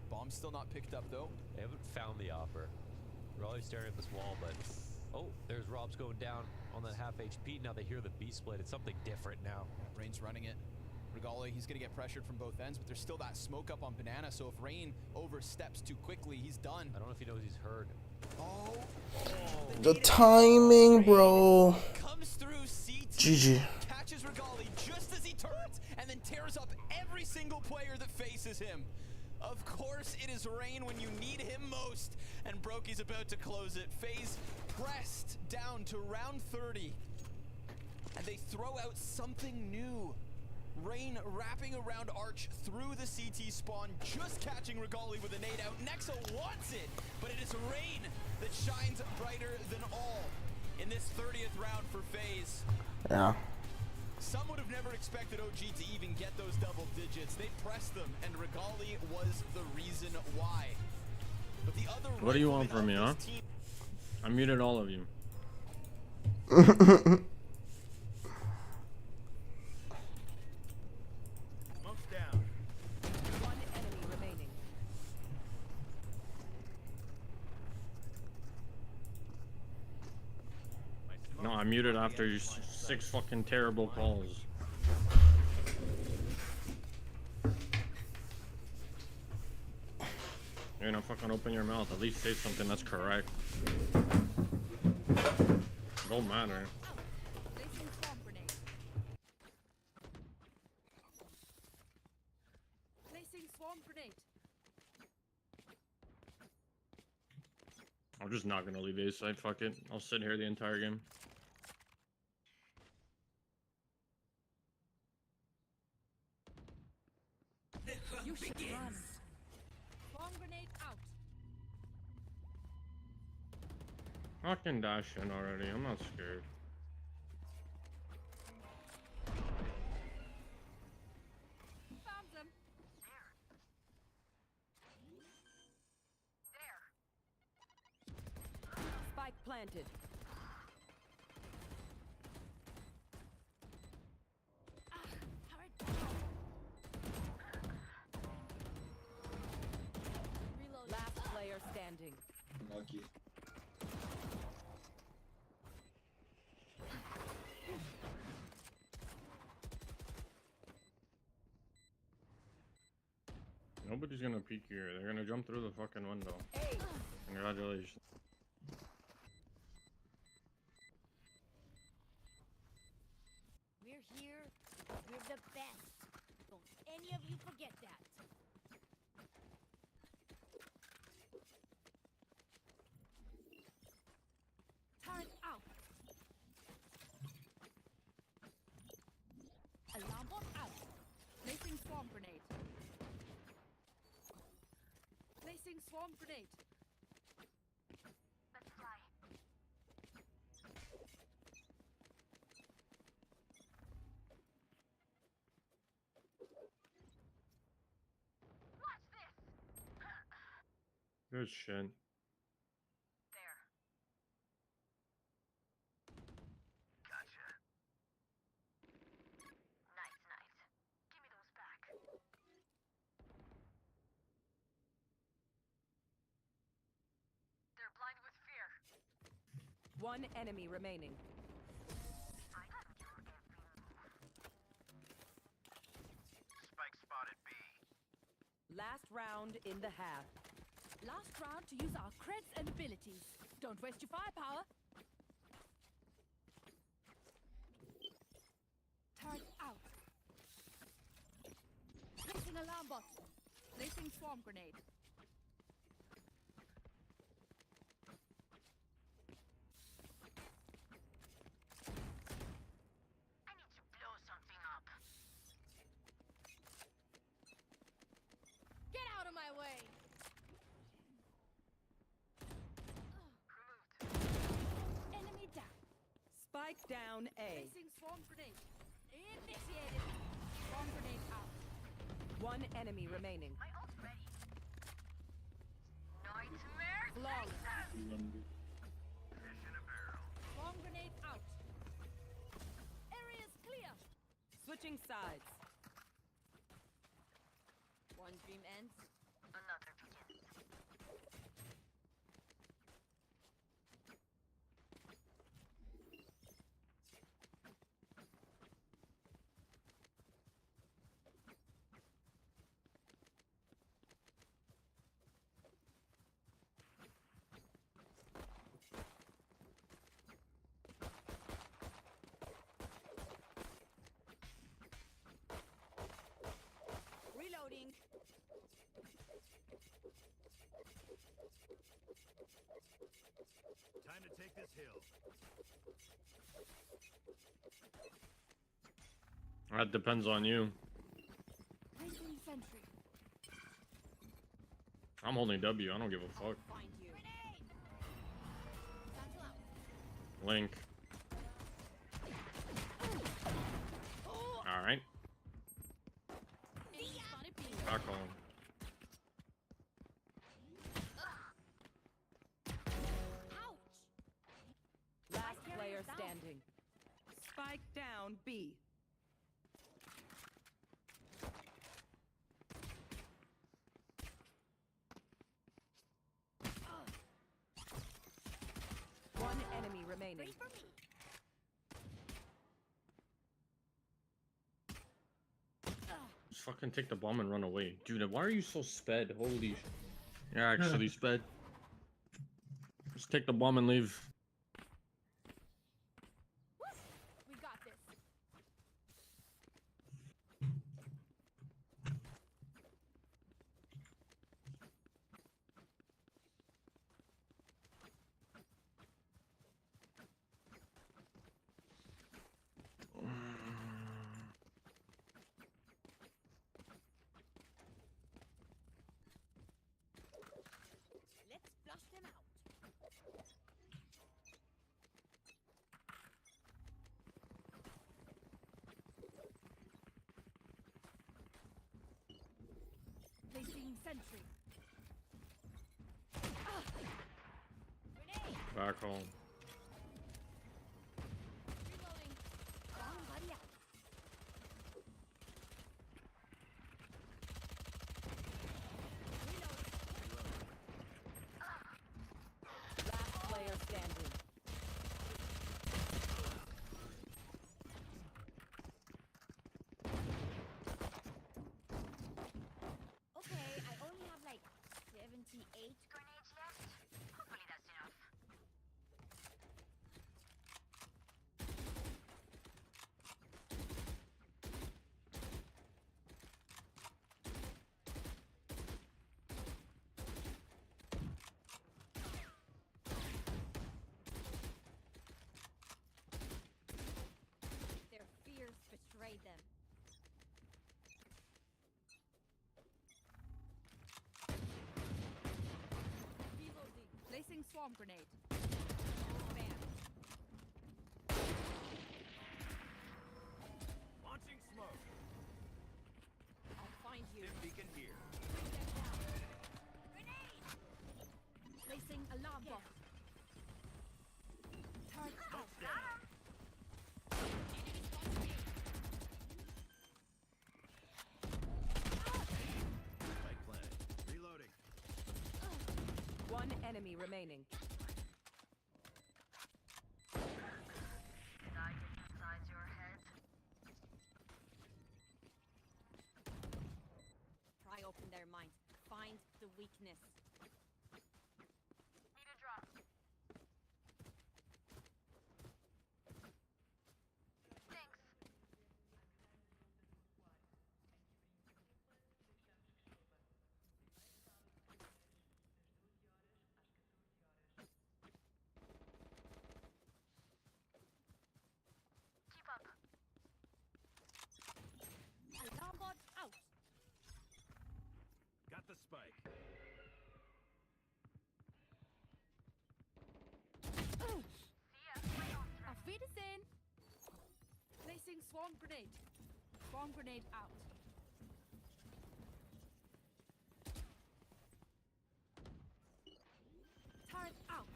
Bomb's still not picked up, though. They haven't found the offer. Raleigh's staring at this wall, but oh, there's Rob's going down on that half HP. Now they hear the B split. It's something different now. Rain's running it. Regali, he's going to get pressured from both ends, but there's still that smoke up on Banana, so if Rain oversteps too quickly, he's done. I don't know if he knows he's heard. Oh. The timing, bro. Comes through CT. GG. Catches Regali just as he turns, and then tears up every single player that faces him. Of course, it is Rain when you need him most, and Brokey's about to close it. FaZe pressed down to round 30, and they throw out something new. Rain wrapping around Arch through the CT spawn, just catching Regali with a nade out. Nexa wants it, but it is Rain that shines brighter than all in this 30th round for FaZe. Yeah. Some would have never expected OG to even get those double digits. They pressed them, and Regali was the reason why. But the other What do you want from me, huh? I muted all of you. No, I muted after your 6 fucking terrible calls. You're gonna fucking open your mouth. At least say something that's correct. Don't matter. I'm just not gonna leave A side. Fuck it. I'll sit here the entire game. You should run. Bomb grenade out. Fucking dash in already. I'm not scared. Found them. Spike planted. Last player standing. Lucky. Nobody's gonna peek here. They're gonna jump through the fucking window. Congratulations. We're here. We're the best. Don't any of you forget that. Turret out. Alarm bot out. Placing swarm grenade. Placing swarm grenade. Let's fly. Watch this. Good shit. One enemy remaining. Spike spotted B. Last round in the half. Last round to use our creds and abilities. Don't waste your firepower. Turret out. Placing alarm bot. Placing swarm grenade. My way. Enemy down. Spike down A. Placing swarm grenade. Initiated. Swarm grenade out. One enemy remaining. My ult ready. Nightmare. Flawless. Fish in a barrel. Swarm grenade out. Area's clear. Switching sides. One dream ends. Another begins. Time to take this hill. That depends on you. Placing sentry. I'm holding W. I don't give a fuck. Find you. Link. All right. Back on. Last player standing. Spike down B. One enemy remaining. Just fucking take the bomb and run away. Dude, why are you so sped? Holy sh... You're actually sped. Just take the bomb and leave. We got this. Let's flush them out. Placing sentry. Back home. Reloading. Somebody out. Last player standing. Okay, I only have like 78 grenades left. Hopefully that's enough. Their fears betrayed them. Reloading. Placing swarm grenade. Bam. Launching smoke. I'll find you. Beacon here. Placing alarm bot. Turret out. Spike planted. Reloading. One enemy remaining. Did I get inside your head? Pry open their minds. Find the weakness. Need a drop. Thanks. Keep up. Alarm bot out. Got the spike. Auf Wiedersehen. Placing swarm grenade. Swarm grenade out. Turret out.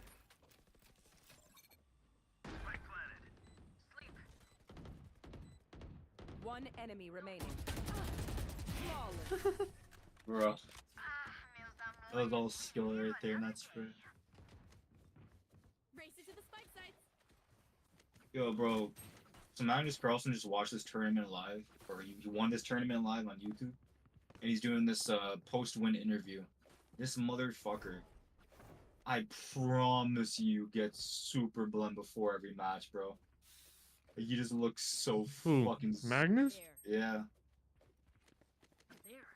Spike planted. Sleep. One enemy remaining. Flawless. Bro. That was all skill right there in that spread. Race it to the spike sites. Yo, bro. So Magnus Carlsen just watched this tournament live, or he won this tournament live on YouTube, and he's doing this post-win interview. This motherfucker, I promise you, gets super blunt before every match, bro. Like, he just looks so fucking... Magnus? Yeah. There.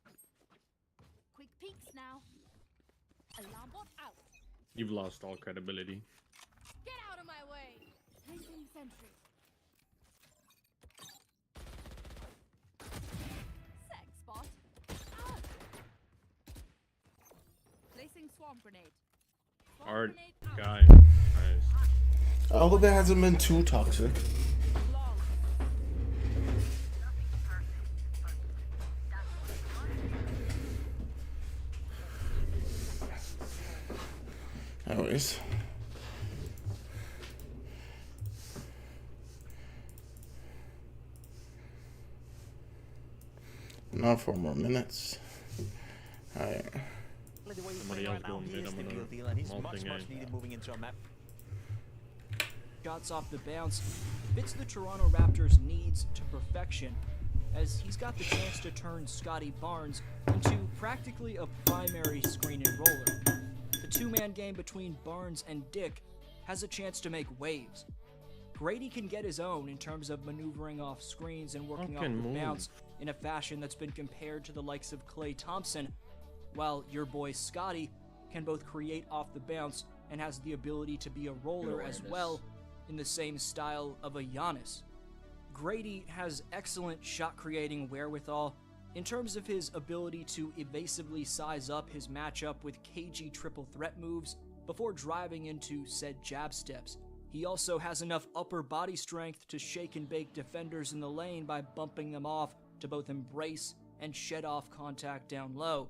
Quick peeks now. Alarm bot out. You've lost all credibility. Get out of my way! Placing sentry. Seg spot. Ah! Placing swamp grenade. Hard guy. Nice. I hope it hasn't been too toxic. Anyways. Not 4 more minutes. Alright. Somebody else going mid. I'm gonna multing Shots off the bounce fits the Toronto Raptors' needs to perfection, as he's got the chance to turn Scotty Barnes into practically a primary screen and roller. The two-man game between Barnes and Dick has a chance to make waves. Grady can get his own in terms of maneuvering off screens and working off the bounce in a fashion that's been compared to the likes of Klay Thompson, while your boy Scotty can both create off the bounce and has the ability to be a roller as well in the same style of a Giannis. Grady has excellent shot-creating wherewithal in terms of his ability to evasively size up his matchup with cagey triple threat moves before driving into said jab steps. He also has enough upper body strength to shake and bake defenders in the lane by bumping them off to both embrace and shed off contact down low.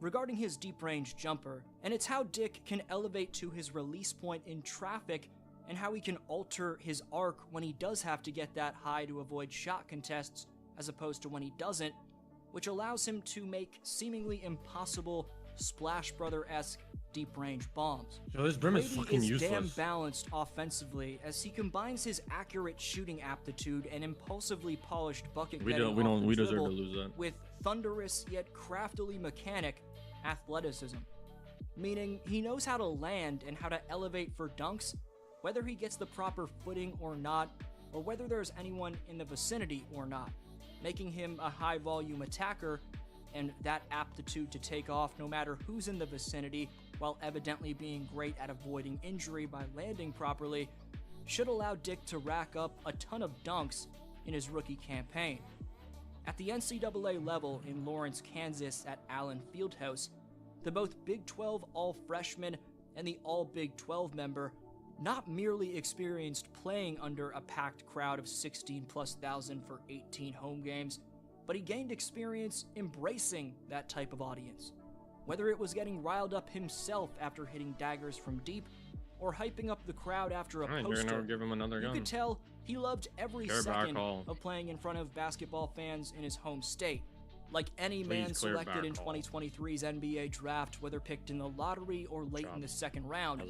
Regarding his deep range jumper, and it's how Dick can elevate to his release point in traffic and how he can alter his arc when he does have to get that high to avoid shot contests as opposed to when he doesn't, which allows him to make seemingly impossible Splash Brother-esque deep-range bombs. Yo, this Brim is fucking useless. Damn balanced offensively as he combines his accurate shooting aptitude and impulsively polished bucket We deserve to lose that. with thunderous yet craftily mechanic athleticism, meaning he knows how to land and how to elevate for dunks, whether he gets the proper footing or not, or whether there's anyone in the vicinity or not, making him a high-volume attacker, and that aptitude to take off no matter who's in the vicinity, while evidently being great at avoiding injury by landing properly, should allow Dick to rack up a ton of dunks in his rookie campaign. At the NCAA level in Lawrence, Kansas at Allen Fieldhouse, the both Big 12 All-Freshman and the All-Big 12 member not merely experienced playing under a packed crowd of 16,000+ for 18 home games, but he gained experience embracing that type of audience. Whether it was getting riled up himself after hitting daggers from deep, or hyping up the crowd after a poster, give him another gun. You could tell he loved every second of playing in front of basketball fans in his home state. Like any man selected in 2023's NBA draft, whether picked in the lottery or late in the second round,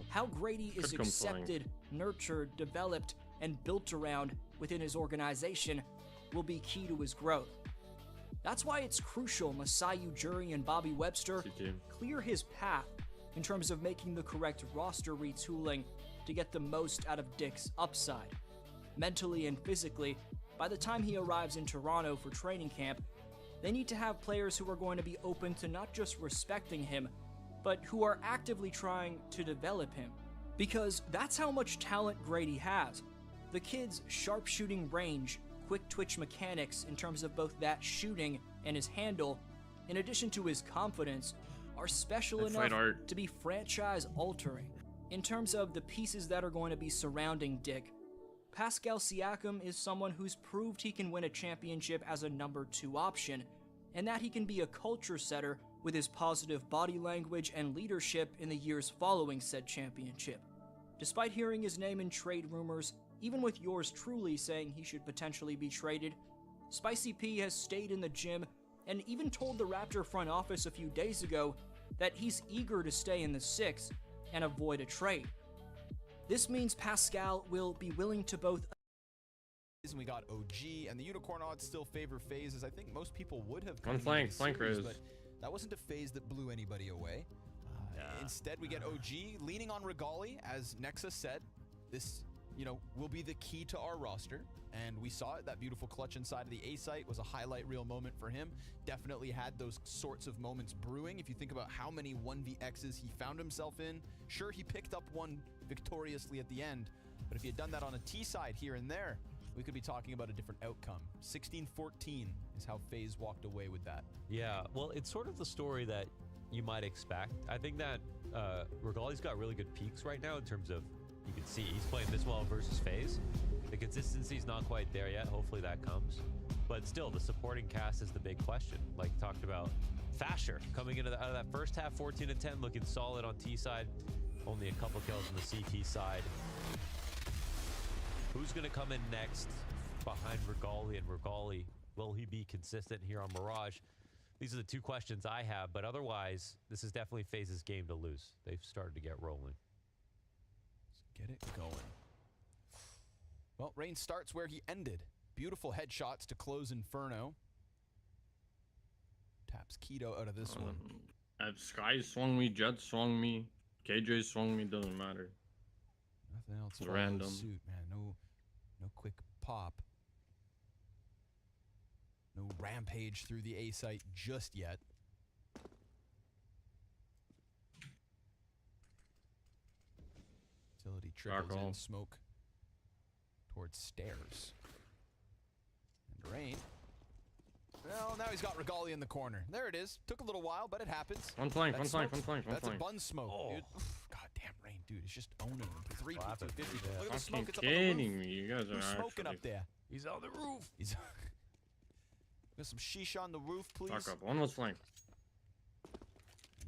how Grady is accepted, nurtured, developed, and built around within his organization will be key to his growth. That's why it's crucial Masai Ujiri and Bobby Webster clear his path in terms of making the correct roster retooling to get the most out of Dick's upside. Mentally and physically, by the time he arrives in Toronto for training camp, they need to have players who are going to be open to not just respecting him, but who are actively trying to develop him. Because that's how much talent Grady has. The kid's sharpshooting range, quick twitch mechanics in terms of both that shooting and his handle, in addition to his confidence, are special enough to be franchise-altering. In terms of the pieces that are going to be surrounding Dick, Pascal Siakam is someone who's proved he can win a championship as a number 2 option, and that he can be a culture setter with his positive body language and leadership in the years following said championship. Despite hearing his name in trade rumors, even with yours truly saying he should potentially be traded, Spicy P has stayed in the gym and even told the Raptor front office a few days ago that he's eager to stay in the 6 and avoid a trade. This means Pascal will be willing to both. And we got OG, and the Unicorn odds still favor FaZe, as I think most people would have. One flank series, Riz. But that wasn't a FaZe that blew anybody away. Instead, we get OG leaning on Regali, as Nexus said. This you know, will be the key to our roster. And we saw it. That beautiful clutch inside of the A site was a highlight reel moment for him. Definitely had those sorts of moments brewing. If you think about how many 1vX's he found himself in, sure, he picked up one victoriously at the end. But if he had done that on a T side here and there, we could be talking about a different outcome. 16-14 is how FaZe walked away with that. Yeah, well, it's sort of the story that you might expect. I think that Regali's got really good peaks right now in terms of, you can see he's playing this well versus FaZe. The consistency's not quite there yet. Hopefully that comes. But still, the supporting cast is the big question. Like talked about, Fasher coming into out of that first half, 14-10, looking solid on T side. Only a couple kills on the CT side. Who's going to come in next behind Regali? And Regali, will he be consistent here on Mirage? These are the two questions I have, but otherwise, this is definitely FaZe's game to lose. They've started to get rolling. Let's get it going. Well, Rain starts where he ended. Beautiful headshots to close Inferno. Taps Keto out of this one. Sky swung me, Jet swung me, KJ swung me, doesn't matter. Nothing else. It's random. Suit, man. No quick pop. No rampage through the A site just yet. Utility triples in smoke towards stairs. And Rain. Well, now he's got Regali in the corner. There it is. Took a little while, but it happens. One flank. That's a bun smoke, dude. God damn, Rain, dude. It's just owning him. 3 250. Look at the smoke. It's up on the roof. Me. You guys are Who's smoking up there? He's on the roof. He's got some sheesh on the roof, please. Back up. One was flank.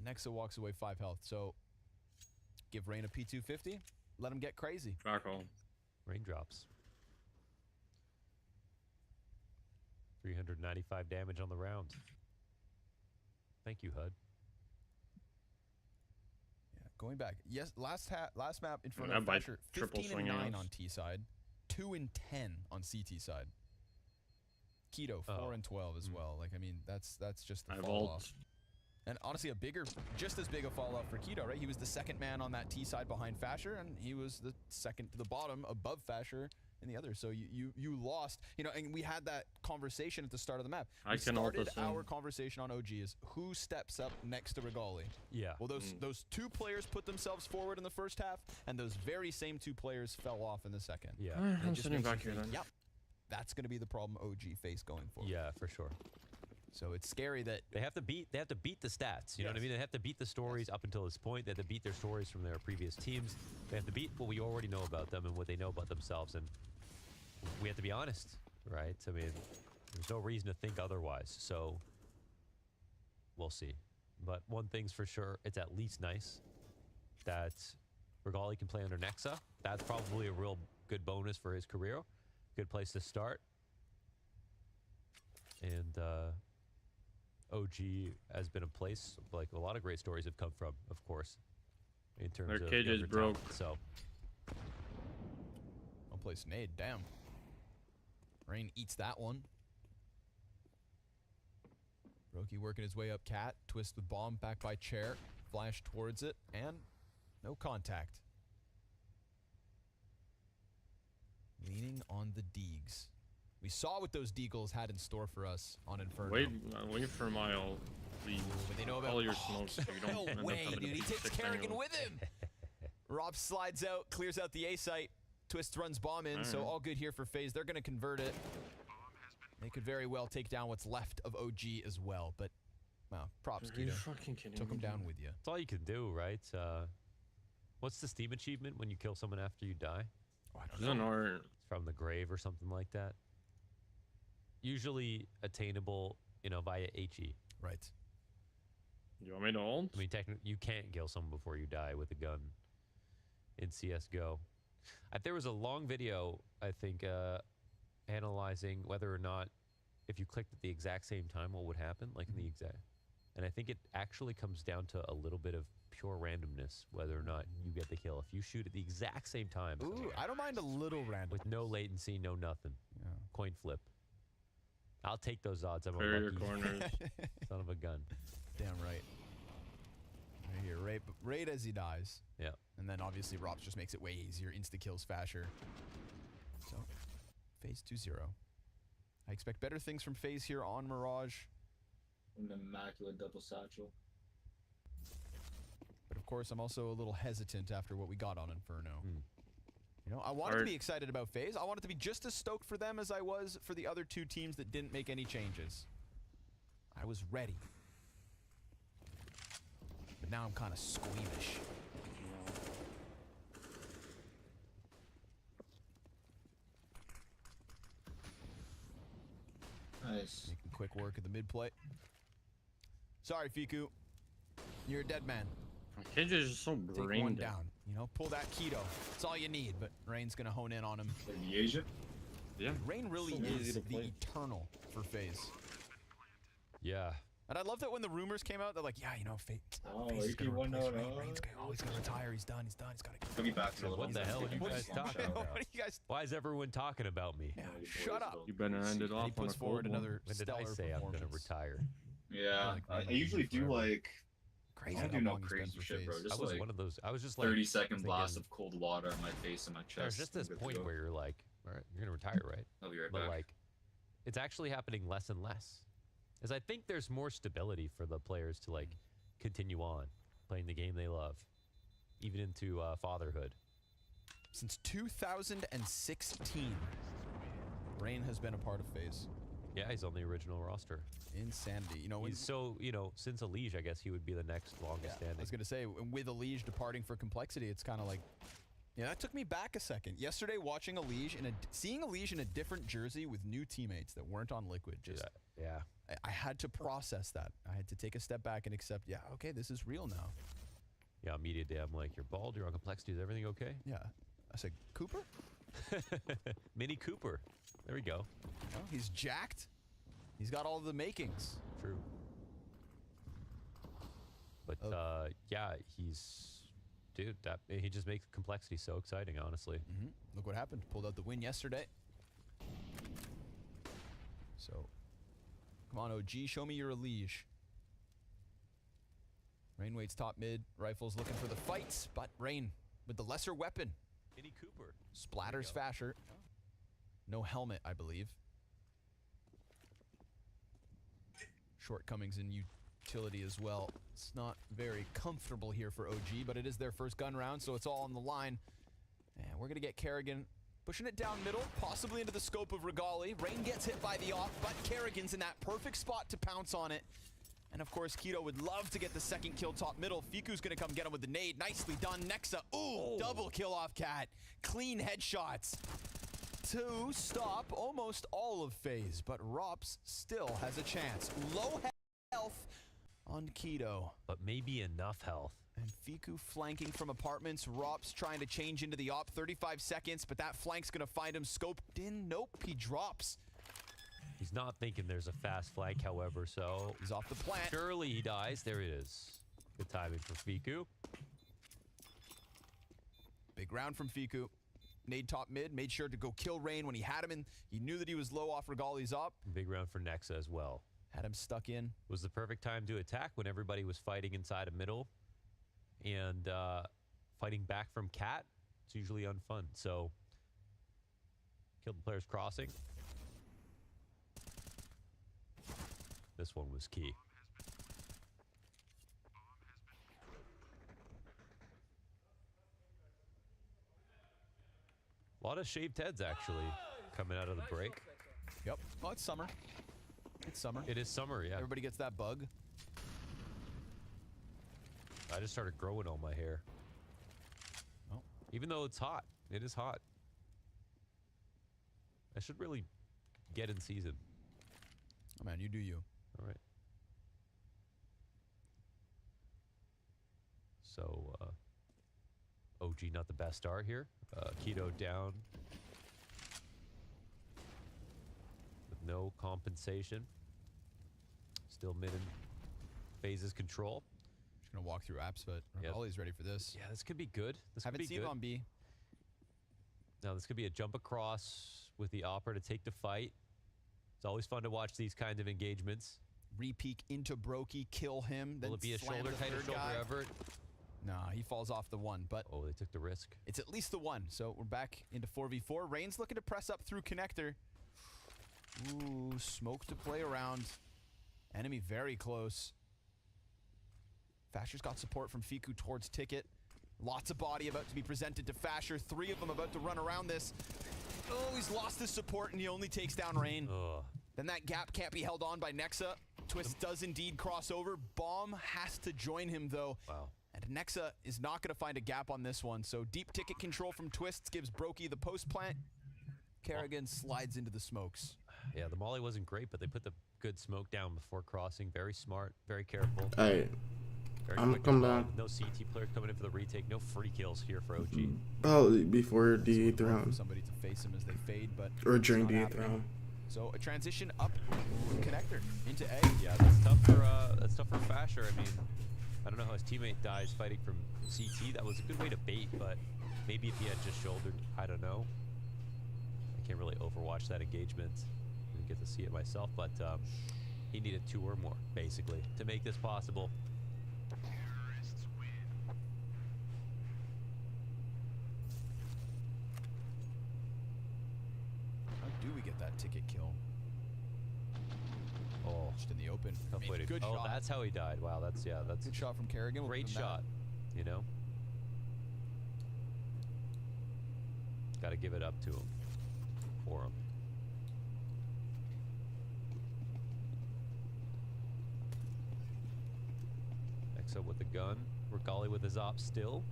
Nexa walks away 5 health. So give Rain a P250. Let him get crazy. Back home. Raindrops. 395 damage on the round. Thank you, HUD. Yeah, going back. Yes, last map in front of Fasher, 15-9 on T side, 2-10 on CT side. Keto 4-12 as well. Like, I mean, that's just the fall off. And honestly, just as big a fall off for Keto, right? He was the second man on that T side behind Fasher, and he was the second to the bottom above Fasher in the other. So you lost, you know. And we had that conversation at the start of the map. We started our conversation on OG is who steps up next to Regali. Yeah. Well, those two players put themselves forward in the first half, and those very same two players fell off in the second. Yeah. I'm sitting back here then. Yep. That's going to be the problem OG face going forward. Yeah, for sure. So it's scary that they have to beat the stats. You know what I mean? They have to beat the stories up until this point. They have to beat their stories from their previous teams. They have to beat what we already know about them and what they know about themselves. And we have to be honest, right? I mean, there's no reason to think otherwise. So we'll see. But one thing's for sure, it's at least nice that Regali can play under Nexa. That's probably a real good bonus for his career. Good place to start. And OG has been a place like a lot of great stories have come from, of course, in terms of KJ's broke. Talent, so one place nade, damn. Rain eats that one. Roki working his way up cat, twist the bomb back by chair, flash towards it, and no contact. Leaning on the Deegs. We saw what those Deagles had in store for us on Inferno. Wait for my ult, please. But they know about all your smokes. So you don't no way, dude. He takes Kerrigan with him. Rob slides out, clears out the A site. Twist runs bomb in, so all good here for FaZe. They're going to convert it. They could very well take down what's left of OG as well, but wow, props, Keto. Fucking kidding Took him down with you. That's all you can do, right? What's the Steam achievement when you kill someone after you die? Oh, I don't know. It's from the grave or something like that. Usually attainable, you know, via HE. Right. You want me to ult? I mean, technically, you can't kill someone before you die with a gun in CSGO. There was a long video, I think, analyzing whether or not if you clicked at the exact same time, what would happen, like in the exact. And I think it actually comes down to a little bit of pure randomness, whether or not you get the kill. If you shoot at the exact same time. Ooh, I don't mind a little random. With no latency, no nothing. Yeah. Coin flip. I'll take those odds. I'm a Barrier lucky corners. son of a gun. Damn right. here, right as he dies. Yeah. And then obviously Rops just makes it way easier. Insta-kills Fasher. So, FaZe 2-0. I expect better things from FaZe here on Mirage. An immaculate double satchel. But of course, I'm also a little hesitant after what we got on Inferno. You know, I wanted to be excited about FaZe. I wanted to be just as stoked for them as I was for the other two teams that didn't make any changes. I was ready. But now I'm kind of squeamish. Nice. Making quick work of the mid play. Sorry, Fiku. You're a dead man. Kids is just so Take brain one dead. down. You know, pull that keto. That's all you need. But Rain's gonna hone in on him. Like the Asia? Yeah. Rain really So easy is to the play. eternal for FaZe. Yeah. And I love that when the rumors came out, they're like, yeah, you know, FaZe is AP gonna won replace out. Rain. Rain's gonna, he's gonna retire. He's done. He's gotta get. He'll be back to What the hell are you guys talking about? What are you guys? Why is everyone talking about me? Yeah, shut up. You better end it off He puts on a forward cold one. another When did I stellar say I'm gonna performance. retire? Yeah, I usually do like. Crazy I don't how do no long he's been crazy for shit, bro. FaZe. Just I was like one of those. I was just like 30-second blast thinking- of cold water on my face and my chest. There's just this I'm good to point go. where you're like, all right, you're gonna retire, right? I'll be right But back. like, it's actually happening less and less, as I think there's more stability for the players to like continue on playing the game they love, even into fatherhood. Since 2016, Rain has been a part of FaZe. Yeah, he's on the original roster. Insanity. You know, when, He's so, you know, since Elige, I guess he would be the next longest I standing. was gonna say, with Elige departing for Complexity, it's kind of like, yeah, that took me back a second. Yesterday, watching Elige seeing Elige in a different jersey with new teammates that weren't on Liquid, just yeah. I had to process that. I had to take a step back and accept, yeah, okay, this is real now. Yeah, media day, I'm like, you're bald, you're on Complexity, is everything okay? Yeah. I said, Cooper? Mini Cooper. There we go. Oh, he's jacked. He's got all the makings. True. But yeah, dude, he just makes Complexity so exciting, honestly. Look what happened. Pulled out the win yesterday. So, come on, OG, show me your Elige. Rain waits top mid. Rifle's looking for the fights, but Rain with the lesser weapon. Mini Cooper. Splatters Fasher. No helmet, I believe. Shortcomings in utility as well. It's not very comfortable here for OG, but it is their first gun round, so it's all on the line. And we're going to get Kerrigan pushing it down middle, possibly into the scope of Regali. Rain gets hit by the op, but Kerrigan's in that perfect spot to pounce on it. And of course, Keto would love to get the second kill top middle. Fiku's going to come get him with the nade. Nicely done. Nexa, double kill off Cat. Clean headshots to stop almost all of FaZe, but Rops still has a chance. Low health on Keto. But maybe enough health. And Fiku flanking from apartments. Rops trying to change into the op. 35 seconds, but that flank's going to find him scoped in. Nope, he drops. He's not thinking there's a fast flank, however, so... He's off the plant. Surely he dies. There it is. Good timing for Fiku. Big round from Fiku. Nade top mid, made sure to go kill Rain when he had him in. He knew that he was low off Regali's up. Big round for Nexa as well. Had him stuck in. Was the perfect time to attack when everybody was fighting inside a middle. And fighting back from Cat, it's usually unfun. So, killed the players crossing. This one was key. A lot of shaved heads, actually, coming out of the break. Yep. Well, it's summer. It's summer. It is summer, yeah. Everybody gets that bug. I just started growing all my hair. Oh. Even though it's hot. It is hot. I should really get in season. Oh, man, you do you. All right. So, OG not the best start here. Keto down. With no compensation. Still mid in phases control. Just going to walk through apps, but Regali's ready for this. Yeah, this could be good. This Haven't could be seen good. him on B. Now, this could be a jump across with the Opera to take the fight. It's always fun to watch these kinds of engagements. Re-peek into Brokey, kill him. Then Will it be a slam shoulder the tight or third shoulder guy. Everett? Nah, he falls off the one, but... Oh, they took the risk. It's at least the one, so we're back into 4v4. Rain's looking to press up through connector. Ooh, smoke to play around. Enemy very close. Fasher's got support from Fiku towards Ticket. Lots of body about to be presented to Fasher. 3 of them about to run around this. Oh, he's lost his support and he only takes down Rain. Ugh. Then that gap can't be held on by Nexa. Twist does indeed cross over. Bomb has to join him though. Wow. And Nexa is not going to find a gap on this one. So deep ticket control from Twists gives Brokey the post plant. Kerrigan slides into the smokes. Yeah, the molly wasn't great, but they put the good smoke down before crossing. Very smart, very careful. Alright. Very I'm quick coming as well. down. No CT players coming in for the retake. No free kills here for OG. Oh, before the 8th For round. somebody to face him as they fade, but Or during it's the not 8th happening. round. So a transition up connector into A. Yeah, that's tough for Fasher. I mean, I don't know how his teammate dies fighting from CT. That was a good way to bait, but maybe if he had just shouldered, I don't know. I can't really overwatch that engagement. Didn't get to see it myself, but he needed 2 or more, basically, to make this possible. How do we get that ticket kill? Oh, just in the open. Tough way to, good oh, shot. that's how he died. Wow, that's Good shot from Kerrigan. We'll great give him that. shot. You know, got to give it up to him, for him. Next up with the gun, Regali with his op still.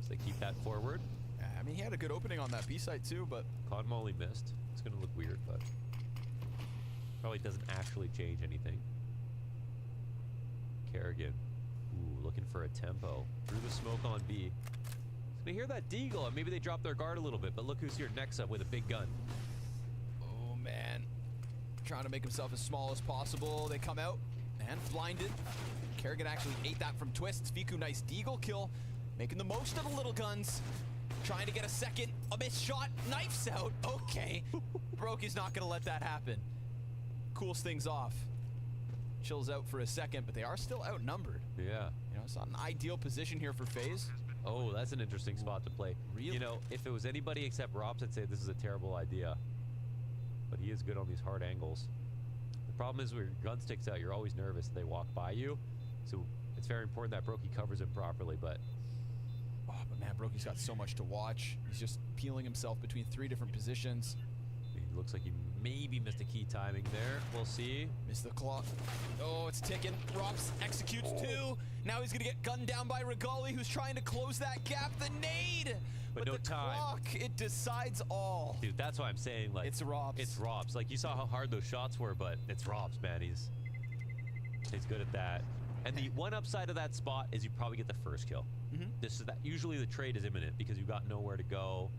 So they keep that forward. Yeah, I mean, he had a good opening on that B side too, but Con Molly missed. It's gonna look weird, but probably doesn't actually change anything. Kerrigan, ooh, looking for a tempo. Through the smoke on B. Gonna hear that deagle, and maybe they drop their guard a little bit, but look who's here next up with a big gun. oh man, trying to make himself as small as possible. They come out and blinded. Kerrigan actually ate that from Twists. Fiku, nice deagle kill, making the most of the little guns. Trying to get a second, a missed shot, knifes out. Okay, Brokey's not gonna let that happen. Cools things off. Chills out for a second, but they are still outnumbered. Yeah. You know, it's not an ideal position here for FaZe. Oh, that's an interesting spot to play. Really? You know, if it was anybody except Robs, I'd say this is a terrible idea. But he is good on these hard angles. The problem is when your gun sticks out, you're always nervous they walk by you. So it's very important that Brokey covers him properly, but... Oh, but man, Brokey's got so much to watch. He's just peeling himself between 3 different positions. He looks like he maybe missed a key timing there. We'll see. Missed the clock. Oh, it's ticking. Robs executes 2. Now he's gonna get gunned down by Regali, who's trying to close that gap. The nade! But no the time. Clock, it decides all. Dude, that's why I'm saying, like... It's Robs. It's Robs. Like, you saw how hard those shots were, but it's Robs, man. He's good at that. And the one upside of that spot is you probably get the first kill. This is that. Usually the trade is imminent because you've got nowhere to go,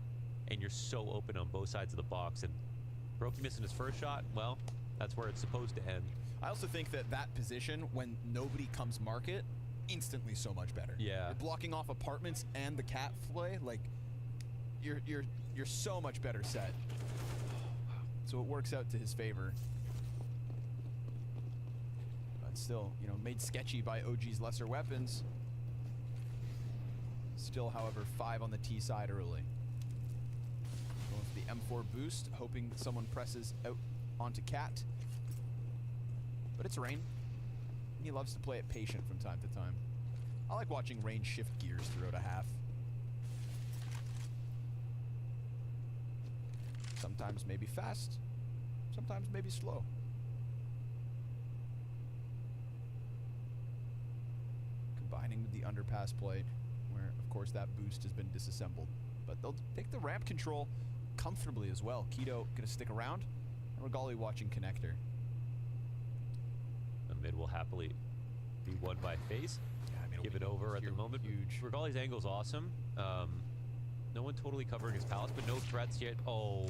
and you're so open on both sides of the box. And Brokey missing his first shot, well, that's where it's supposed to end. I also think that that position, when nobody comes market, instantly so much better. Yeah. You're blocking off apartments and the cat flay, like you're so much better set. So it works out to his favor. But still, you know, made sketchy by OG's lesser weapons. Still, however, 5 on the T side early. Going for the M4 boost, hoping someone presses out onto Cat. But it's Rain. He loves to play it patient from time to time. I like watching Rain shift gears throughout a half. Sometimes maybe fast, sometimes maybe slow. Combining with the underpass play, where of course that boost has been disassembled. But they'll take the ramp control comfortably as well. Keto gonna stick around, and Regali watching connector. The mid will happily be won by FaZe. Yeah, I mean, give it over at the moment. Huge. Regali's angle's awesome. No one totally covering his palace, but no threats yet. Oh.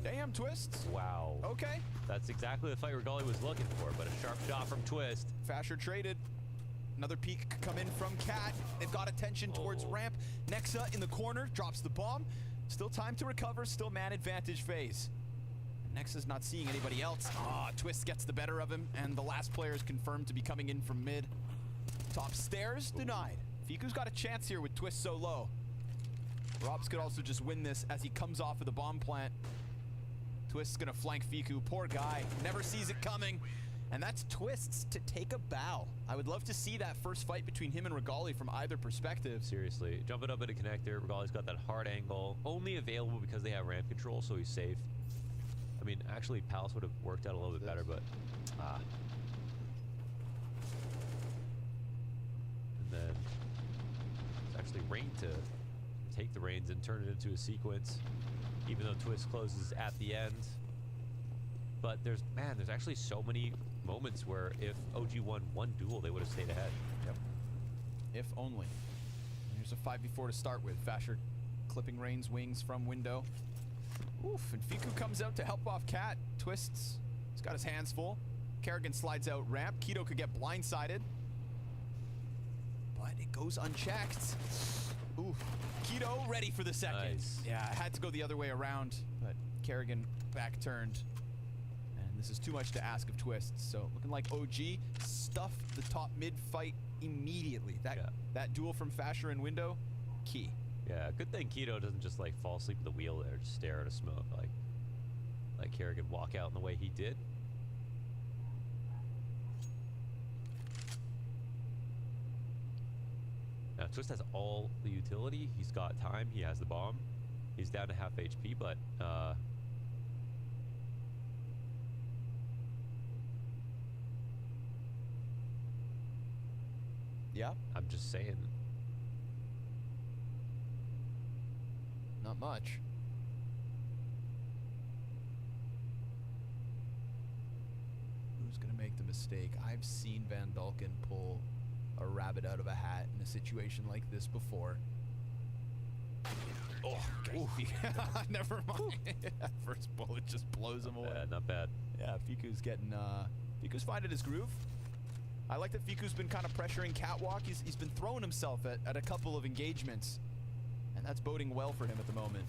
Damn, Twists. Wow. Okay. That's exactly the fight Regali was looking for, but a sharp shot from Twist. Fasher traded. Another peek could come in from Cat. They've got attention towards ramp. Nexa in the corner, drops the bomb. Still time to recover, still man advantage FaZe. Nexus not seeing anybody else. Ah, Twist gets the better of him, and the last player is confirmed to be coming in from mid. Top stairs denied. Fiku's got a chance here with Twist so low. Robs could also just win this as he comes off of the bomb plant. Twist's gonna flank Fiku. Poor guy. Never sees it coming. And that's Twist's to take a bow. I would love to see that first fight between him and Regali from either perspective. Seriously, jumping up at a connector. Regali's got that hard angle. Only available because they have ramp control, so he's safe. I mean, actually, Palace would have worked out a little bit better, but... And then... It's actually Rain to take the reins and turn it into a sequence. Even though Twist closes at the end. But there's actually so many moments where if OG won one duel, they would have stayed ahead. Yep. If only. Here's a 5v4 to start with. Fasher clipping Rain's wings from window. Oof, and Fiku comes out to help off Cat. Twists. He's got his hands full. Kerrigan slides out ramp. Keto could get blindsided. But it goes unchecked. Oof. Keto ready for the second. Nice. Yeah, I had to go the other way around, but Kerrigan back turned. This is too much to ask of Twists, so looking like OG stuffed the top mid fight immediately. That duel from Fasher and Window, key. Yeah, good thing Keto doesn't just like fall asleep at the wheel there, just stare at a smoke like Kerrigan walk out in the way he did. Now Twist has all the utility. He's got time. He has the bomb. He's down to half HP, but yeah, I'm just saying. Not much. Who's gonna make the mistake? I've seen Van Dalken pull a rabbit out of a hat in a situation like this before. Oh, never mind. First bullet just blows him away. Not bad. Yeah, Fiku's getting Fiku's finding his groove. I like that Fiku's been kind of pressuring Catwalk. He's been throwing himself at a couple of engagements. And that's boding well for him at the moment.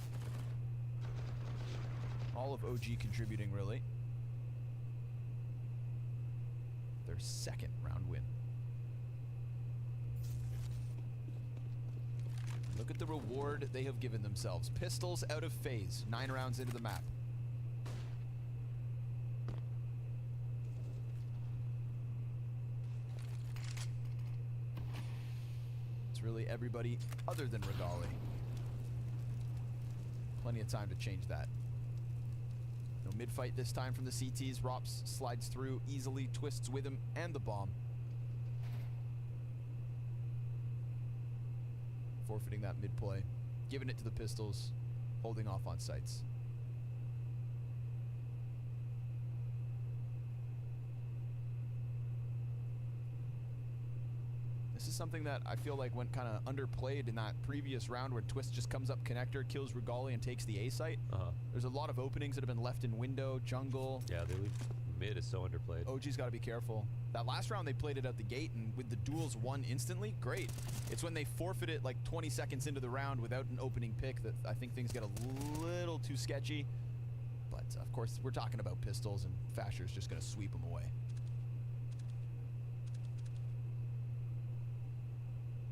All of OG contributing, really. Their second round win. Look at the reward they have given themselves. Pistols out of phase. 9 rounds into the map. Really everybody other than Regali. Plenty of time to change that. No mid-fight this time from the CTs. Rops slides through easily, Twists with him and the bomb. Forfeiting that mid-play. Giving it to the pistols. Holding off on sights. This is something that I feel like went kind of underplayed in that previous round where Twist just comes up connector, kills Regali, and takes the A site. There's a lot of openings that have been left in window, jungle. Yeah, they leave mid is so underplayed. OG's got to be careful. That last round they played it out the gate, and with the duels won instantly, great. It's when they forfeit it like 20 seconds into the round without an opening pick that I think things get a little too sketchy. But of course, we're talking about pistols, and Fasher's just going to sweep them away.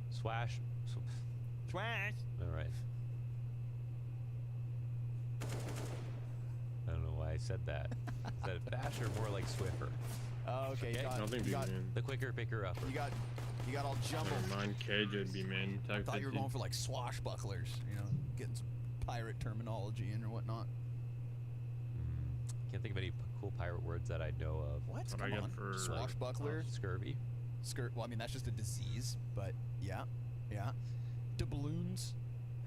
Swash. Swash. All right. I don't know why I said that. I said Fasher more like Swiffer. Oh, okay. You got the quicker picker upper. You got all jumbled. Mine KJB, man. I thought you were going for like swashbucklers, you know, getting some pirate terminology in or whatnot. Can't think of any cool pirate words that I know of. What? Come on. Swashbuckler. Scurvy. Well, I mean, that's just a disease, but yeah. Doubloons.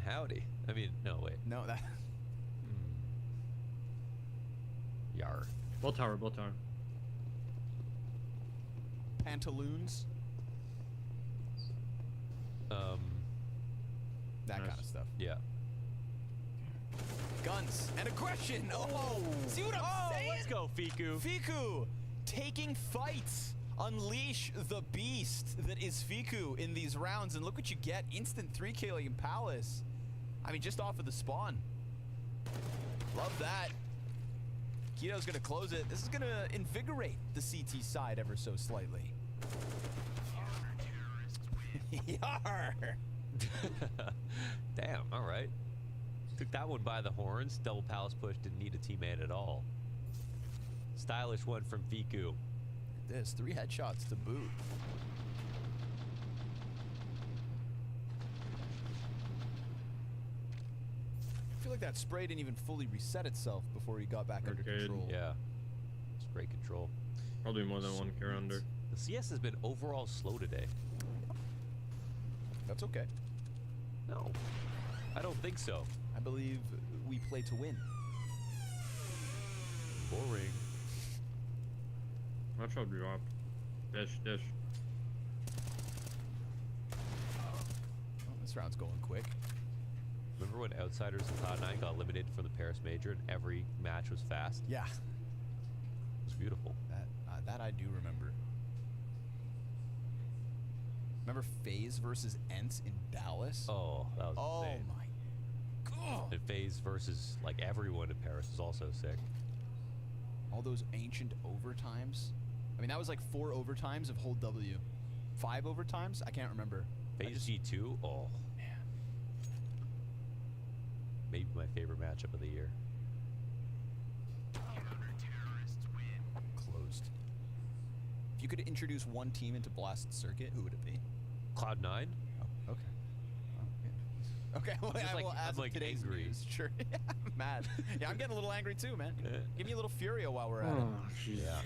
Howdy. I mean, no, wait. No, that. Yar. Bull tower. Pantaloons. That kind of stuff. Yeah. Guns and aggression. Oh, see what I'm saying? Let's go, Fiku. Fiku taking fights. Unleash the beast that is Fiku in these rounds, and look what you get. Instant 3K in Palace. I mean, just off of the spawn. Love that. Keto's gonna close it. This is gonna invigorate the CT side ever so slightly. Yar! Damn, alright. Took that one by the horns. Double palace push, didn't need a teammate at all. Stylish one from Viku. This 3 headshots to boot. I feel like that spray didn't even fully reset itself before he got back under control. Yeah. Spray control. Probably more than 1 care under. The CS has been overall slow today. That's okay. No. I don't think so. I believe we play to win. Boring. Watch out, drop. Dish. Oh, this round's going quick. Remember when Outsiders and Cloud9 got eliminated from the Paris Major and every match was fast? Yeah. It was beautiful. That I do remember. Remember FaZe versus Ents in Dallas? Oh, that was insane. Oh my god. And FaZe versus like everyone in Paris was also sick. All those ancient overtimes. I mean, that was like 4 overtimes of hold W. 5 overtimes? I can't remember. FaZe G2? Oh. Man. Maybe my favorite matchup of the year. Closed. If you could introduce one team into Blast Circuit, who would it be? Cloud9? Oh, okay. Okay, well, I'm like today's angry. News, sure. Yeah, I'm mad. Yeah, I'm getting a little angry too, man. Give me a little Furio while we're at Oh, it. jeez. Yeah.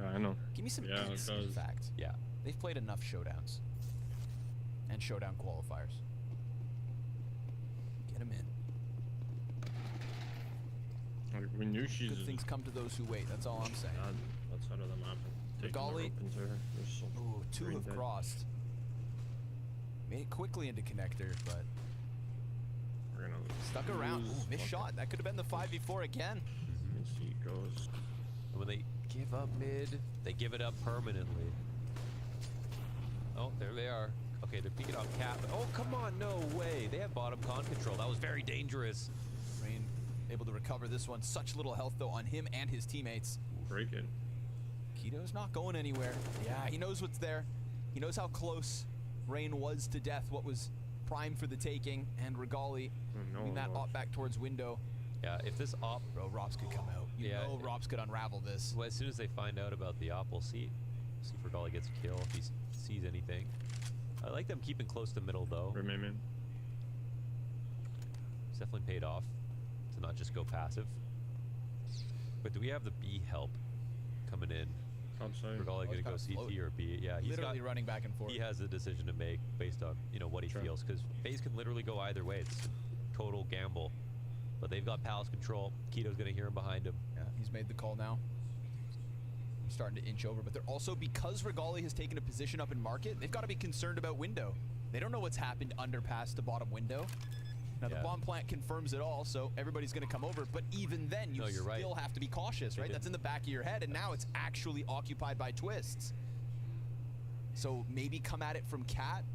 I know. Give me some Yeah, Ents, it in does. fact. Yeah. They've played enough showdowns. And showdown qualifiers. Get them in. Like, we knew she's Good things come to those who wait. That's all I'm saying. outside of the map. Regali. Ooh, 2 have crossed. Made it quickly into connector, but we're gonna stuck around. Ooh, missed shot. That could have been the 5v4 again. Let's see it goes. And when they give up mid, they give it up permanently. Oh, there they are. Okay, they're peeking off cap. Oh, come on, no way. They have bottom con control. That was very dangerous. Rain able to recover this one. Such little health, though, on him and his teammates. Break it. Keto's not going anywhere. Yeah, he knows what's there. He knows how close Rain was to death, what was prime for the taking, and Regali moving that op back towards window. Yeah, if this op... Bro, Rops could come out. You know Rops could unravel this. Well, as soon as they find out about the op, we'll see if Regali gets a kill, if he sees anything. I like them keeping close to middle, though. Remain. It's definitely paid off to not just go passive. But do we have the B help coming in? Regali gonna go CT or B? Yeah, he's literally running back and forth. He has a decision to make based on what he feels, because FaZe can literally go either way. It's a total gamble. But they've got palace control. Keto's gonna hear him behind him. Yeah, he's made the call now. He's starting to inch over, but they're also, because Regali has taken a position up in market, they've got to be concerned about window. They don't know what's happened underpass to bottom window. Now the bomb plant confirms it all, so everybody's going to come over. But even then, you still have to be cautious, right? That's in the back of your head, and now it's actually occupied by Twists. So maybe come at it from Cat.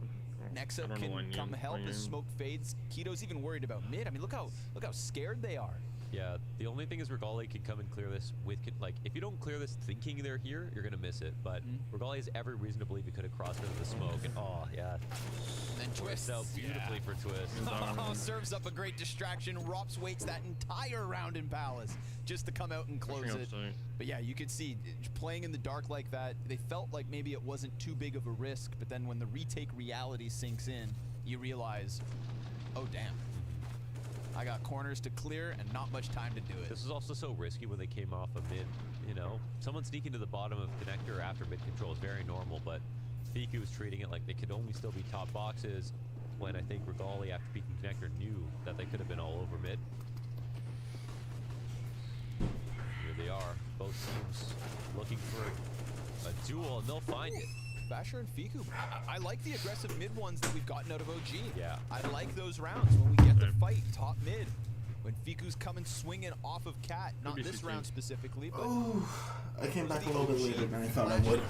Nexa can come help as smoke fades. Keto's even worried about mid. I mean, look how scared they are. Yeah, the only thing is Regali can come and clear this with, like, if you don't clear this thinking they're here, you're going to miss it. But Regali has every reason to believe he could have crossed into the smoke. And And then Twists out beautifully for Twist. Oh, serves up a great distraction. Rops waits that entire round in Palace just to come out and close it. But yeah, you could see playing in the dark like that, they felt like maybe it wasn't too big of a risk. But then when the retake reality sinks in, you realize, oh, damn. I got corners to clear and not much time to do it. This is also so risky when they came off of mid, Someone sneaking to the bottom of connector after mid control is very normal, but Fiku was treating it like they could only still be top boxes when I think Regali, after peeking connector, knew that they could have been all over mid. Here they are, both teams looking for a duel, and they'll find it. Basher and Fiku, I like the aggressive mid ones that we've gotten out of OG. Yeah. I like those rounds when we get the fight top mid. When Fiku's coming swinging off of Cat, not this round specifically, but I came back a little bit later than I thought I would.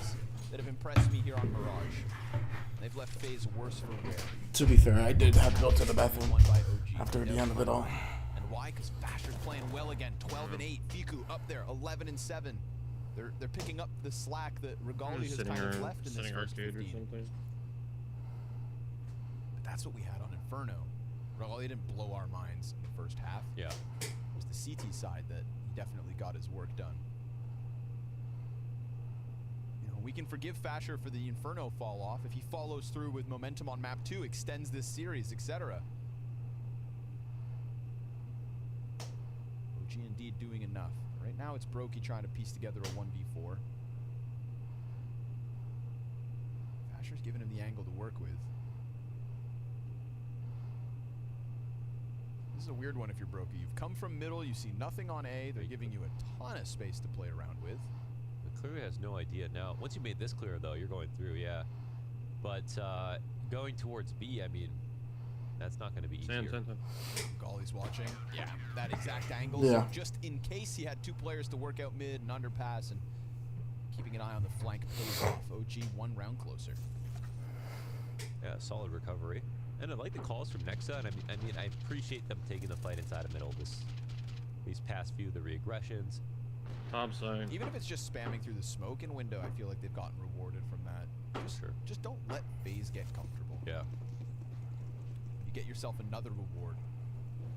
That have impressed me here on Mirage. They've left FaZe worse for wear. To be fair, I did have to go to the bathroom after the end of it all. And Why? Because Fasher's playing well again. 12 and 8. Fiku up there, 11 and 7. They're picking up the slack that Regali has kind of left in this first 15. Or something. But that's what we had on Inferno. Regali didn't blow our minds in the first half. Yeah. It was the CT side that he definitely got his work done. You know, we can forgive Fasher for the Inferno fall off if he follows through with momentum on map 2, extends this series, etc. OG indeed doing enough. Right now it's Brokey trying to piece together a 1v4. Fasher's giving him the angle to work with. This is a weird one if you're Brokey. You've come from middle, you see nothing on A, they're giving you a ton of space to play around with. The clear has no idea now. Once you made this clear though, you're going through, yeah. But going towards B, I mean, that's not going to be easier. Golly's watching. Yeah, that exact angle. Yeah. So just in case he had two players to work out mid and underpass and keeping an eye on the flank pays off. OG 1 round closer. Yeah, solid recovery. And I like the calls from Nexa, and I mean, I appreciate them taking the fight inside of middle these past few, the reaggressions. Top side. Even if it's just spamming through the smoke and window, I feel like they've gotten rewarded from that. Just don't let FaZe get comfortable. Yeah. You get yourself another reward.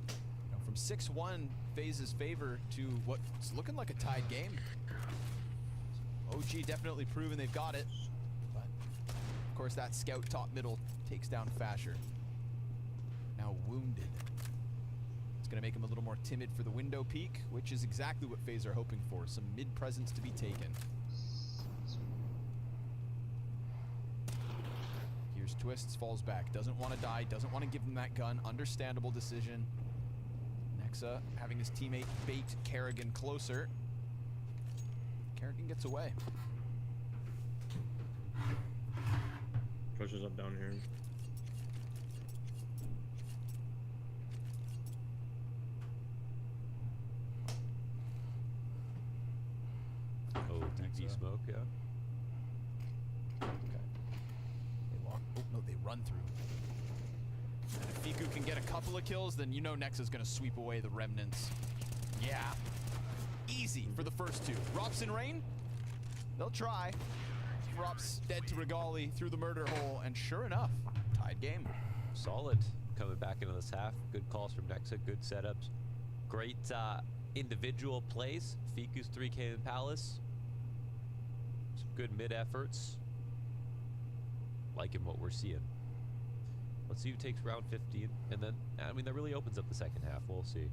You know, from 6-1 FaZe's favor to what's looking like a tied game. OG definitely proven they've got it. But of course that scout top middle takes down Fasher. Now wounded. It's gonna make him a little more timid for the window peek, which is exactly what FaZe are hoping for. Some mid presence to be taken. Here's Twists, falls back, doesn't want to die, doesn't want to give him that gun. Understandable decision. Nexa having his teammate bait Kerrigan closer. Kerrigan gets away. Pushes up down here. Oh, DP smoke, yeah. Oh, no, they run through. And if Fiku can get a couple of kills, then you know Nexa's gonna sweep away the remnants. Yeah. Easy for the first two. Rops and Rain? They'll try. Rops dead to Regali through the murder hole, and sure enough, tied game. Solid coming back into this half. Good calls from Nexa, good setups. Great individual plays. Fiku's 3K in Palace. Some good mid efforts. Liking what we're seeing. Let's see who takes round 15, and then, I mean, that really opens up the second half. We'll see.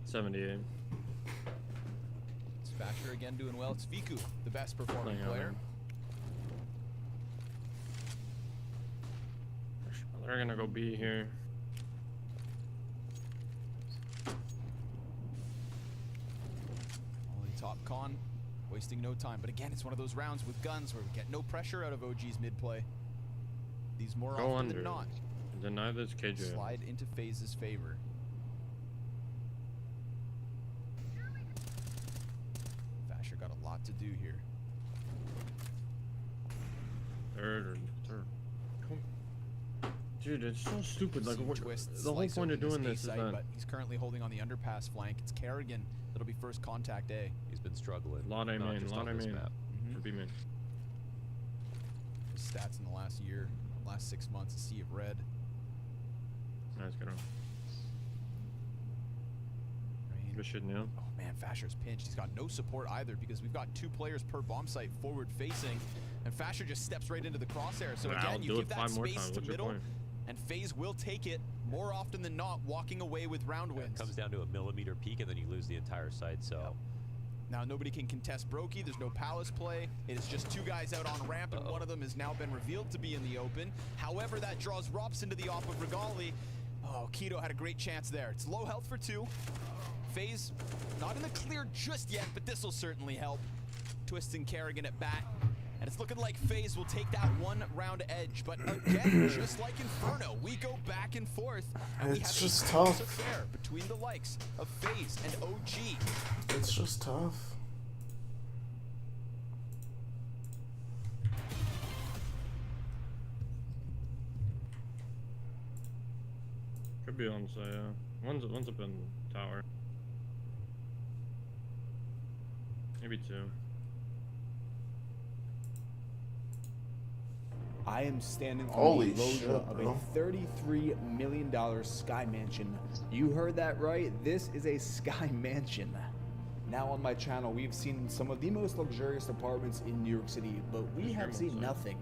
78. It's Fasher again doing well. It's Fiku, the best performing player. They're gonna go B here. Only top con, wasting no time. But again, it's one of those rounds with guns where we get no pressure out of OG's mid play. These more Go often under. than not Deny this KJ. slide into FaZe's favor. Fasher got a lot to do here. Third. Dude, it's so stupid. Like, Twist, the whole point of doing this is that but he's currently holding on the underpass flank. It's Kerrigan that'll be first contact A. He's been struggling. Lot A not main, just lot on A this main. map. For B main. His stats in the last year, last 6 months, a sea of red. Nice, get on. Good shit, Neil. Oh man, Fasher's pinched. He's got no support either because we've got 2 players per bomb site forward facing, and Fasher just steps right into the crosshair. So again, you give that space to middle, and FaZe will take it more often than not, walking away with round wins. It comes down to a millimeter peak, and then you lose the entire side. So now nobody can contest Brokey. There's no Palace play. It is just 2 guys out on ramp, and one of them has now been revealed to be in the open. However, that draws Rops into the off of Regali. Oh, Keto had a great chance there. It's low health for 2. FaZe not in the clear just yet, but this will certainly help. Twisting Kerrigan at bat. And it's looking like FaZe will take that 1 round edge. But again, just like Inferno, we go back and forth. And we have just a tough. affair between the likes of FaZe and OG. It's just tough. Could be on site, yeah. One's up in tower. Maybe two. I am standing on Holy the loggia shit, of bro. a $33 million sky mansion. You heard that right. This is a sky mansion. Now on my channel, we've seen some of the most luxurious apartments in New York City, but we have seen nothing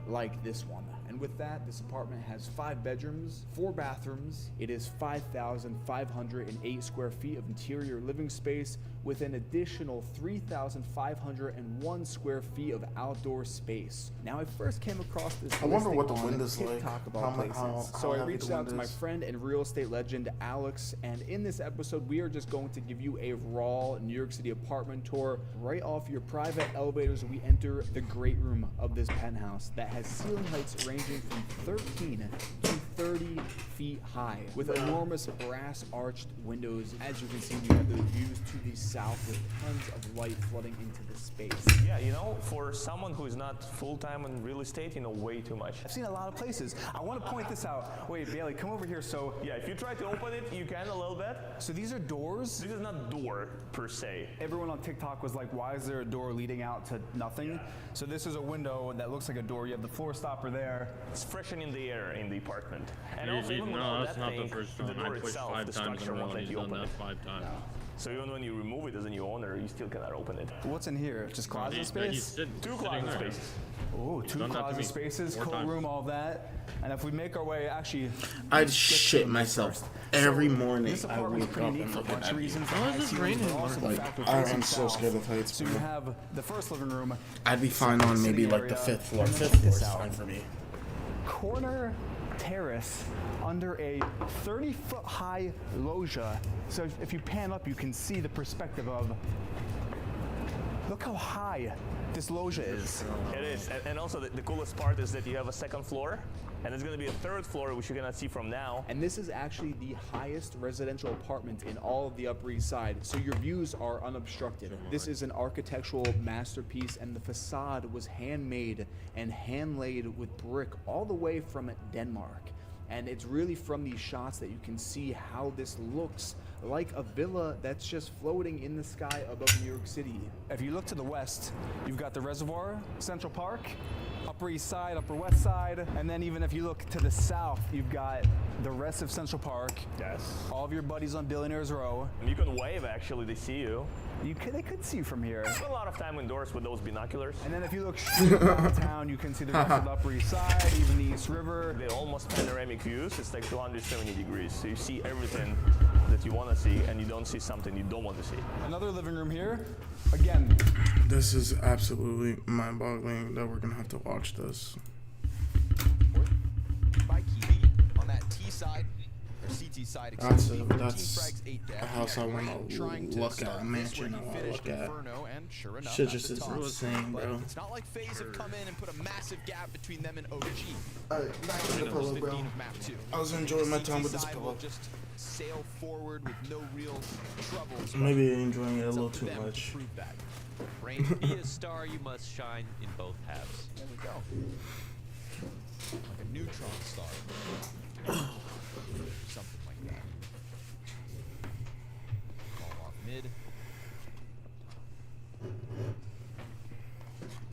like this one. And with that, this apartment has 5 bedrooms, 4 bathrooms. It is 5,508 square feet of interior living space with an additional 3,501 square feet of outdoor space. Now, I first came across this I wonder listing what the on wind is like. TikTok about places. So I reached out to my friend and real estate legend, Alex, and in this episode, we are just going to give you a raw New York City apartment tour. Right off your private elevators, we enter the great room of this penthouse that has ceiling heights ranging from 13 to 30 feet high with enormous brass arched windows. As you can see, we have those views to the south with tons of light flooding into the space. Yeah, you know, for someone who is not full-time in real estate, you know, way too much. I've seen a lot of places. I want to point this out. Wait, Bailey, come over here. So yeah, if you try to open it, you can a little bit. So these are doors? This is not door per se. Everyone on TikTok was like, why is there a door leading out to nothing? Yeah. So this is a window that looks like a door. You have the floor stopper there. It's freshening the air in the apartment. And You- also, you- even no, without that's that not the thing, first the time. I door pushed itself, 5 the times in a structure row won't and let he's you done open that it. 5 times. So even when you remove it as a new owner, you still cannot open it. What's in here? Just closet space? Two closet spaces. Oh, 2 closet spaces, coat room, all that. And if we make our way, actually, I'd shit myself every morning. This I apartment's wake pretty up neat and for a look at bunch of that reasons. view. The high ceilings, but also the Like, fact we're I'm facing so south. scared of heights. So you have the first living room. I'd be fine on maybe like the 5th floor. And then 5th check floor this is out. fine for me. Corner terrace under a 30-foot high loggia. So if you pan up, you can see the perspective of. Look how high this loggia is. It is, and also the coolest part is that you have a second floor, and there's going to be a 3rd floor, which you cannot see from now. And this is actually the highest residential apartment in all of the Upper East Side, so your views are unobstructed. This is an architectural masterpiece, and the facade was handmade and hand-laid with brick all the way from Denmark. And it's really from these shots that you can see how this looks like a villa that's just floating in the sky above New York City. If you look to the west, you've got the reservoir, Central Park, Upper East Side, Upper West Side, and then even if you look to the south, you've got the rest of Central Park. Yes. All of your buddies on Billionaires Row. You can wave, actually, they see you. They could see you from here. I spend a lot of time indoors with those binoculars. And then if you look straight downtown, you can see the rest of the Upper East Side, even the East River. They're almost panoramic views. It's like 270 degrees. So you see everything that you want to see, and you don't see something you don't want to see. Another living room here. Again. This is absolutely mind-boggling that we're gonna have to watch this. By Kiwi on that T side. CT side, That's a house I want to look at, a mansion I want to look at. And sure enough, Shit just is insane, bro. It's not like FaZe have come in and put a massive gap between them and OG. Back to the pillow, bro. I was enjoying my time with this pillow. Just sail forward with no real troubles. Maybe enjoying it a little too much. Be a star, you must shine in both halves. There we go. Like a neutron star. Something like that. Ball off mid.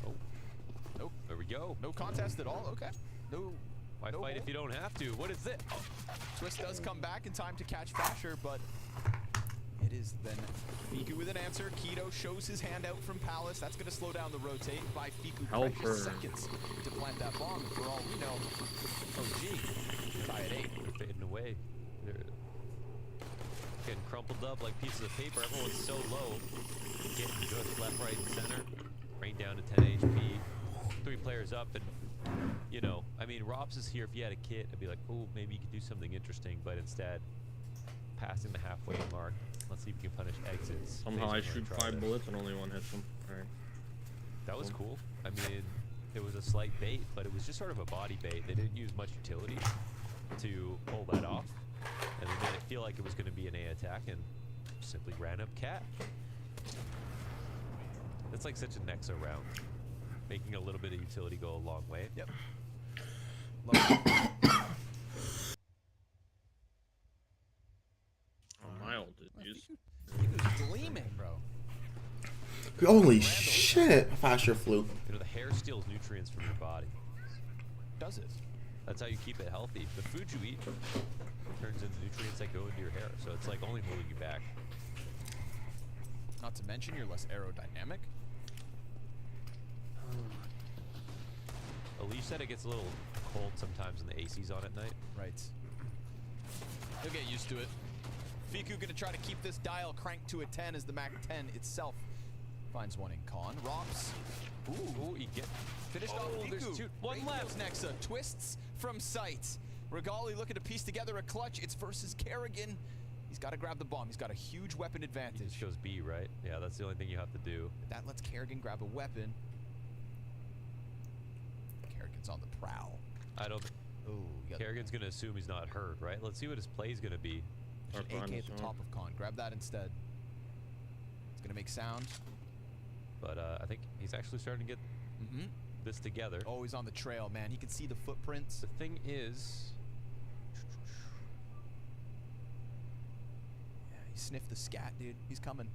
Oh. Nope. There we go. No contest at all. Okay. No. Why no fight hold. if you don't have to? What is it? Oh. Twist does come back in time to catch Fasher, but it is then Fiku with an answer. Keto shows his hand out from Palace. That's going to slow down the rotate by Fiku. Precious seconds to plant that bomb. For all we know, OG tie at 8. They're fading away. They're getting crumpled up like pieces of paper. Everyone's so low. Getting just left, right, and center. Rain down to 10 HP. 3 players up, and you know, I mean, Robs is here. If you had a kit, I'd be like, oh, maybe you could do something interesting. But instead, passing the halfway mark. Let's see if you can punish exits. Somehow I shoot 5 bullets and only one hits them. Alright. That was cool. I mean, it was a slight bait, but it was just sort of a body bait. They didn't use much utility to pull that off. And they made it feel like it was going to be an A attack and simply ran up cat. That's like such a Nexa round. Making a little bit of utility go a long way. Yep. He was gleaming, bro. Holy shit! Fasher flew. You know, the hair steals nutrients from your body. Does it? That's how you keep it healthy. The food you eat turns into nutrients that go into your hair, so it's like only holding you back. Not to mention you're less aerodynamic. Elise said it gets a little cold sometimes when the AC's on at night. Right. He'll get used to it. Fiku gonna try to keep this dial cranked to a 10 as the Mac 10 itself finds one in con. Rops. Ooh, he get finished off Fiku. There's two. One left. Nexa twists from sight. Regali looking to piece together a clutch. It's versus Kerrigan. He's got to grab the bomb. He's got a huge weapon advantage. He just goes B, right? Yeah, that's the only thing you have to do. That lets Kerrigan grab a weapon. Kerrigan's on the prowl. I don't. Kerrigan's gonna assume he's not hurt, right? Let's see what his play's gonna be. There's an AK at the top of con. Grab that instead. It's gonna make sound. But I think he's actually starting to get this together. Oh, he's on the trail, man. He can see the footprints. The thing is, yeah, he sniffed the scat, dude. He's coming.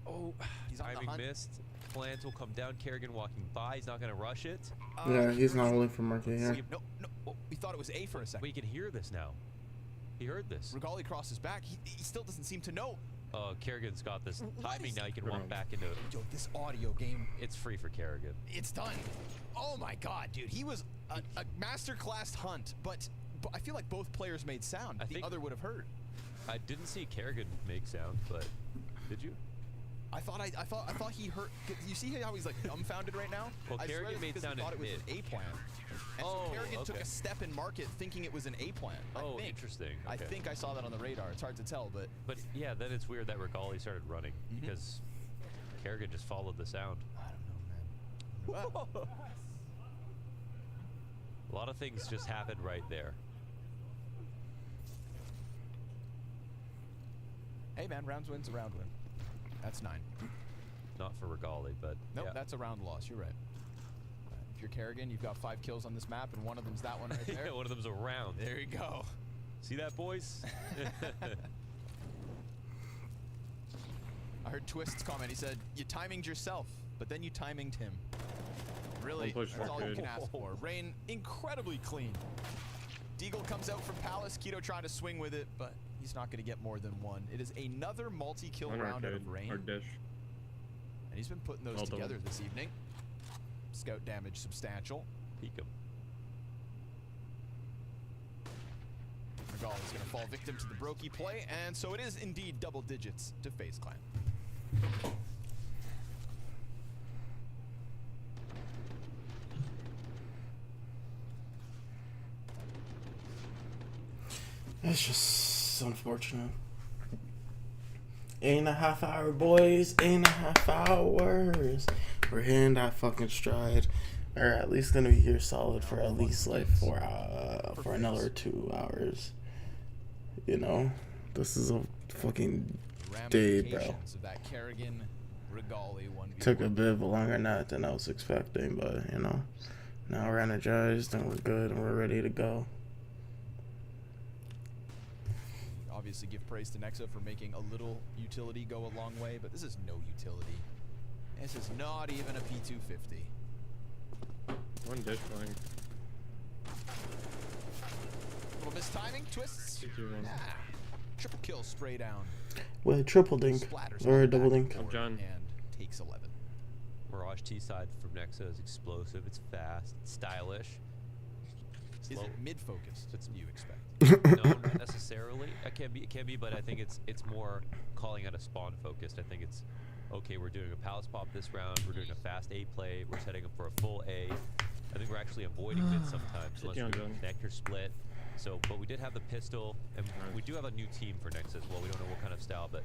Oh, he's on the timing hunt. missed. Plant will come down. Kerrigan walking by. He's not gonna rush it. Yeah, he's not holding for market here. No. Oh, we thought it was A for a second. We can hear this now. He heard this. Regali crosses back. He still doesn't seem to know. Kerrigan's got this timing now. He can walk back into it. Yo, this audio game. It's free for Kerrigan. It's done. Oh my god, dude. He was a masterclass hunt, but I feel like both players made sound. The other would have heard. I didn't see Kerrigan make sound, but did you? I thought he heard. You see how he's like dumbfounded right now? Well, Kerrigan made sound thought at it was mid. an A plan. And so Kerrigan took a step in market thinking it was an A plan. Oh, interesting. Okay. I think I saw that on the radar. It's hard to tell, but yeah, then it's weird that Regali started running because Kerrigan just followed the sound. I don't know, man. Well, a lot of things just happened right there. hey, man, rounds win's a round win. That's 9. Not for Regali, but nope, yeah. That's a round loss. You're right. If you're Kerrigan, you've got 5 kills on this map, and one of them's that one right there. Yeah, one of them's a round. There you go. See that, boys? I heard Twist's comment. He said, "You timinged yourself, but then you timinged him." Really, that's all you can ask for. Rain, incredibly clean. Deagle comes out from Palace. Keto trying to swing with it, but he's not going to get more than one. It is another multi-kill round out of Rain. Hard dish. And he's been putting those together this evening. Scout damage substantial. Peek him. Regali is going to fall victim to the Brokey play, and so it is indeed double digits to FaZe Clan. It's just unfortunate. 8.5 hours, boys. 8.5 hours. We're hitting that fucking stride. Or at least gonna be here solid for at least like for another 2 hours. You know, this is a fucking day, bro. Of that Kerrigan, Regali 1v1. Took a bit of a longer night than I was expecting, but you know, now we're energized and we're good and we're ready to go. Obviously give praise to Nexa for making a little utility go a long way, but this is no utility. This is not even a P250. One dish flying. Little mistiming, twists. Triple kill, spray down. With a triple dink or a double dink. And takes 11. Mirage T side from Nexa is explosive. It's fast. It's stylish. Is it mid-focused? That's what you expect. No, not necessarily. It can be, but I think it's more calling out a spawn focused. I think it's okay. We're doing a palace pop this round. We're doing a fast A play. We're setting up for a full A. I think we're actually avoiding mid sometimes unless we connector split. So, but we did have the pistol, and we do have a new team for Nexa as well. We don't know what kind of style, but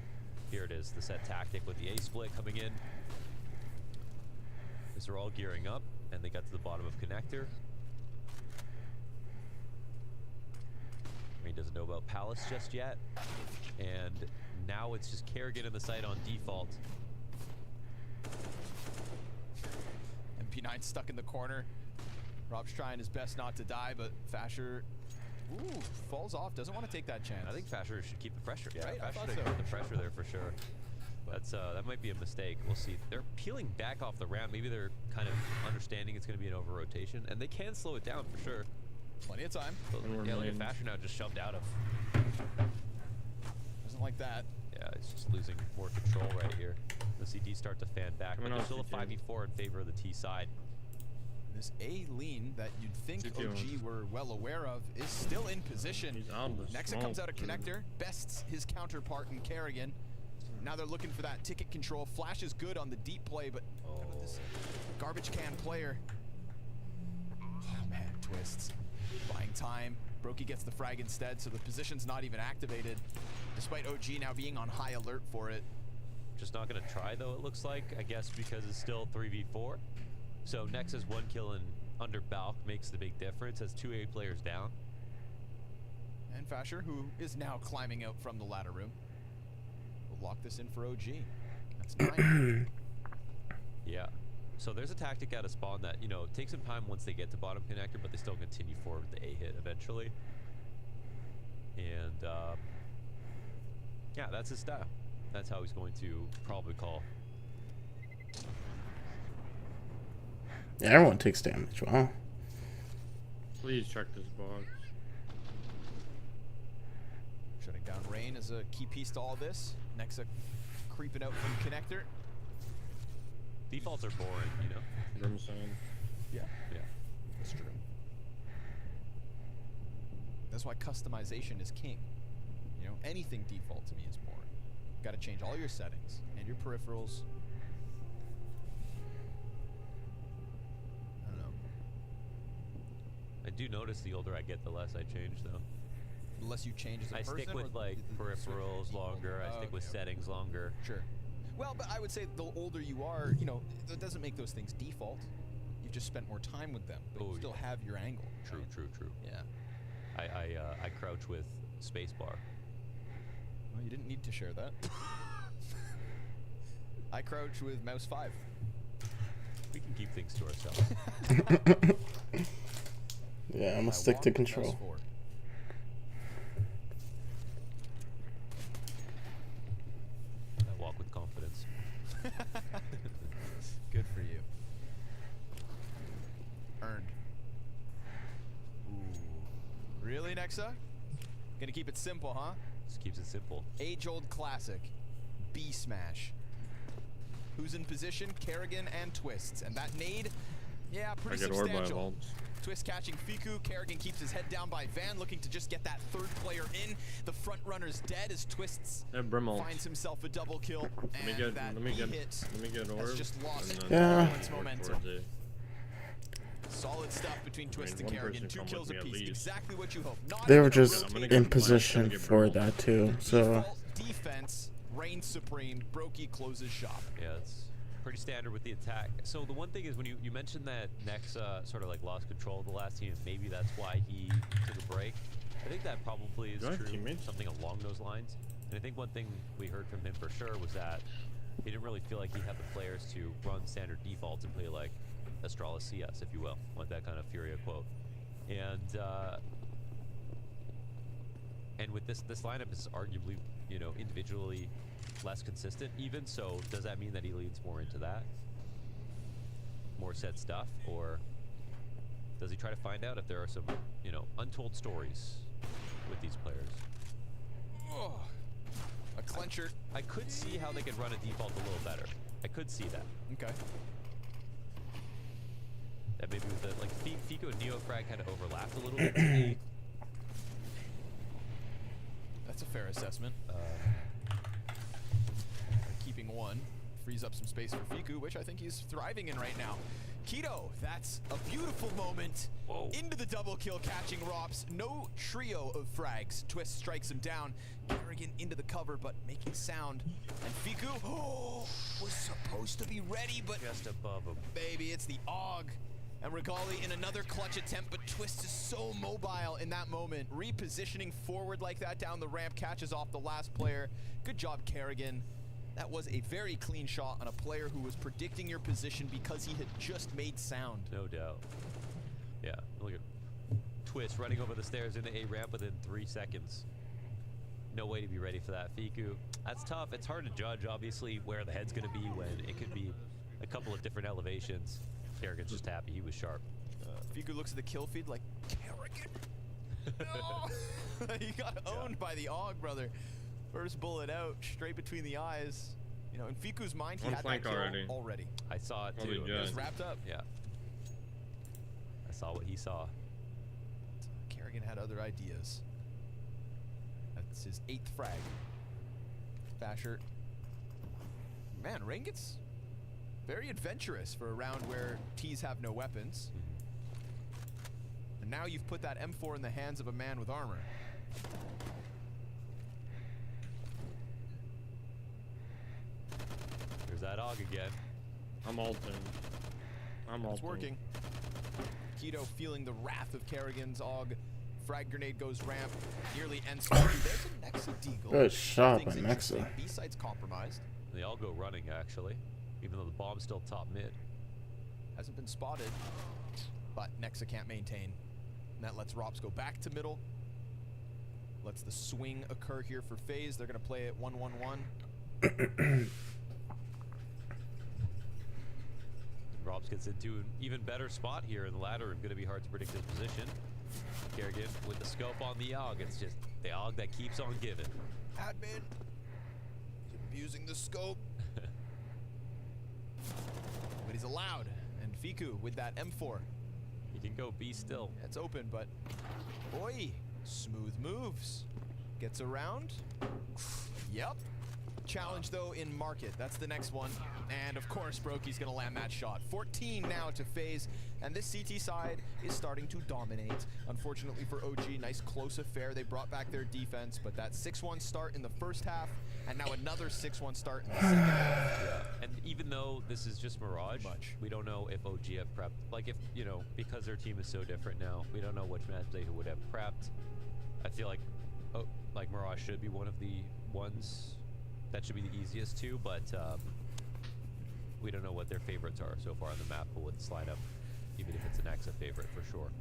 here it is, the set tactic with the A split coming in. As they're all gearing up, and they got to the bottom of connector. He doesn't know about Palace just yet, and now it's just Kerrigan in the site on default. MP9 stuck in the corner. Rob's trying his best not to die, but Fasher Ooh, falls off. Doesn't want to take that chance. I think Fasher should keep the pressure. Yeah, Right? I Fasher thought should so. keep the pressure there for sure. That's that might be a mistake. We'll see. They're peeling back off the ramp. Maybe they're kind of understanding it's going to be an over rotation, and they can slow it down for sure. Plenty of time. So, yeah, look at Fasher now just shoved out of. Doesn't like that. Yeah, it's just losing more control right here. The CT start to fan back, but there's still a 5v4 in favor of the T side. This A lean that you'd think OG were well aware of is still in position. Nexa comes out of connector, bests his counterpart in Kerrigan. Now they're looking for that ticket control. Flash is good on the deep play, but this garbage can player. Oh man, Twists. Buying time. Brokey gets the frag instead, so the position's not even activated, despite OG now being on high alert for it. Just not going to try, though, it looks like, I guess, because it's still 3v4. So Nexa's 1 kill in under Balk makes the big difference. Has 2 A players down. And Fasher, who is now climbing out from the ladder room, will lock this in for OG. That's 9. Yeah. So there's a tactic out of spawn that, you know, takes some time once they get to bottom connector, but they still continue forward with the A hit eventually. And, yeah, that's his style. That's how he's going to probably call. Yeah, everyone takes damage. Wow. Please check this box. Shutting down Rain is a key piece to all this. Nexa creeping out from connector. Defaults are boring, you know? Yeah. Yeah. That's true. That's why customization is king. You know, anything default to me is boring. Got to change all your settings and your peripherals. I don't know. I do notice the older I get, the less I change, though. The less you change as a person? stick with, or like, peripherals longer. I stick with settings longer. Sure. Well, but I would say the older you are, you know, that doesn't make those things default. You've just spent more time with them, but you still have your angle. True, right? true. Yeah. I crouch with spacebar. Well, you didn't need to share that. I crouch with mouse 5. We can keep things to ourselves. Yeah, I'm gonna stick to control. I walk with confidence. Good for you. Earned. Ooh. Really, Nexa? Gonna keep it simple, huh? Just keeps it simple. Age-old classic. B smash. Who's in position? Kerrigan and Twists. And that nade, yeah, pretty substantial. Twist catching Fiku. Kerrigan keeps his head down by Van, looking to just get that third player in. The front runner's dead as Twists finds himself a double kill. Let me get orb. Has just lost momentum. Solid stuff between Twist and Kerrigan. 2 kills apiece. Exactly what you hope. They were just in position for that too. So defense reigns supreme. Brokey closes shop. Yeah, it's pretty standard with the attack. So the one thing is when you mentioned that Nexa sort of like lost control of the last team, maybe that's why he took a break. I think that probably is true. Something along those lines. And I think one thing we heard from him for sure was that he didn't really feel like he had the players to run standard defaults and play like Astralis CS, if you will, like that kind of Furia quote. And with this lineup is arguably, you know, individually less consistent even, so does that mean that he leans more into that? More set stuff? Or does he try to find out if there are some, you know, untold stories with these players? Oh, a clencher. I could see how they could run a default a little better. I could see that. Okay. That maybe with the, like, Fico and Neofrag kind of overlapped a little bit to me. That's a fair assessment. Keeping 1 frees up some space for Fiku, which I think he's thriving in right now. Keto, that's a beautiful moment. Whoa. Into the double kill, catching Rops. No trio of frags. Twist strikes him down. Kerrigan into the cover, but making sound. And Fiku, was supposed to be ready, but just above him. Baby, it's the AUG. And Regali in another clutch attempt, but Twist is so mobile in that moment. Repositioning forward like that down the ramp, catches off the last player. Good job, Kerrigan. That was a very clean shot on a player who was predicting your position because he had just made sound. No doubt. Yeah, look at twist running over the stairs into A ramp within 3 seconds. No way to be ready for that. Fiku, that's tough. It's hard to judge, obviously, where the head's going to be when it could be a couple of different elevations. Kerrigan's just happy. He was sharp. Fiku looks at the kill feed like, Kerrigan? No! He got owned by the AUG, brother. First bullet out, straight between the eyes. You know, in Fiku's mind, he had that kill already. I saw it Probably too. It was wrapped up. Yeah. I saw what he saw. Kerrigan had other ideas. That's his 8th frag. Basher. Man, Rain gets very adventurous for a round where T's have no weapons. And now you've put that M4 in the hands of a man with armor. There's that AUG again. I'm ulting. It's working. Keto feeling the wrath of Kerrigan's AUG. Frag grenade goes ramp. Nearly ends. There's a Nexa deagle. Good shot by Nexa. B-side's compromised. They all go running, actually. Even though the bomb's still top mid. Hasn't been spotted. But Nexa can't maintain. And that lets Rops go back to middle. Lets the swing occur here for FaZe. They're going to play it 1-1-1. Robs gets into an even better spot here in the ladder and going to be hard to predict his position. Kerrigan with the scope on the AUG. It's just the AUG that keeps on giving. Admin. He's abusing the scope. But he's allowed. And Fiku with that M4. He can go B still. It's open, but boy, smooth moves. Gets around. Yep. Challenge though in market. That's the next one. And of course, Brokey's gonna land that shot. 14 now to FaZe, and this CT side is starting to dominate. Unfortunately for OG, nice close affair. They brought back their defense, but that 6-1 start in the first half, and now another 6-1 start in the second half. Yeah. And even though this is just Mirage, we don't know if OG have prepped. Like if, you know, because their team is so different now, we don't know which match they would have prepped. I feel like, Mirage should be one of the ones that should be the easiest to, but we don't know what their favorites are so far on the map with this lineup, even if it's an Nexa favorite for sure.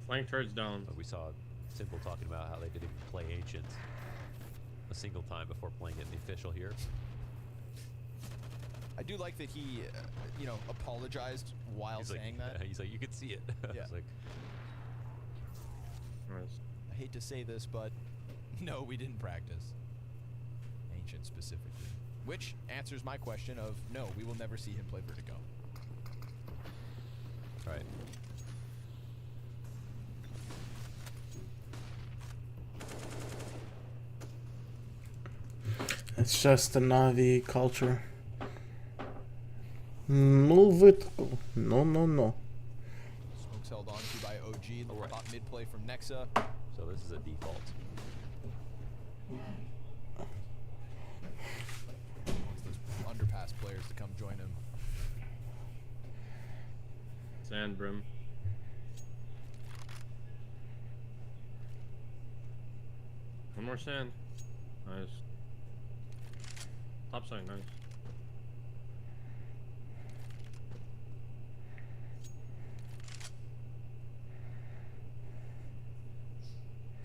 Flank turrets down. But we saw Simple talking about how they didn't even play Ancient a single time before playing it in the official here. I do like that he, you know, apologized while saying that. He's like, you could see it. Yeah. It's like, I hate to say this, but no, we didn't practice. Ancient specifically. Which answers my question of, no, we will never see him play Vertigo. Right. It's just the Navi culture. No vertical. No, no, no. Smoke's held on to by OG. The top mid play from Nexa. So this is a default. Wants those underpass players to come join him. Sand brim. One more sand. Nice. Top side, nice.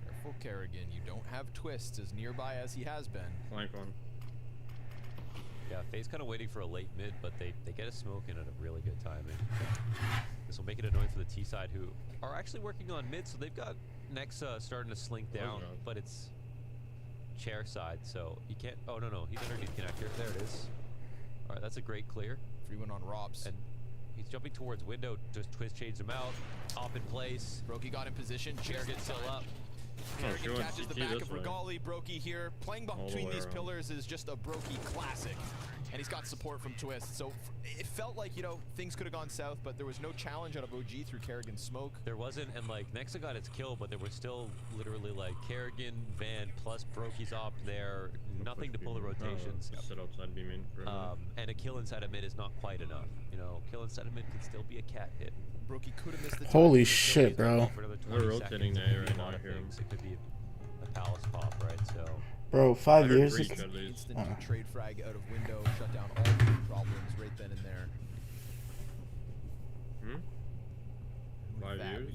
Careful, Kerrigan. You don't have twists as nearby as he has been. Flank one. Yeah, FaZe kind of waiting for a late mid, but they get a smoke in at a really good timing. This will make it annoying for the T side, who are actually working on mid, so they've got Nexa starting to slink down, but it's chair side, so he can't. Oh no, he's underneath connector. There it is. All right, that's a great clear. Free one on Robs. And he's jumping towards window. Just twist change him out. Off in place. Brokey got in position. Chair gets still up. Kerrigan catches the back of Regali. Brokey here. Playing between these pillars is just a Brokey classic. And he's got support from Twist. So it felt like, you know, things could have gone south, but there was no challenge out of OG through Kerrigan's smoke. There wasn't, and like Nexa got its kill, but there was still literally like Kerrigan, Van, plus Brokey's op there. Nothing to pull the rotations. Sit outside B main for a minute. And a kill inside of mid is not quite enough. You know, kill inside of mid can still be a cat hit. Brokey could have missed the Holy shit, bro. They're rotating A right now here. It could be a palace pop, right? So. Bro, 5 years. Instant trade frag out of window, shut down all the problems right then and there.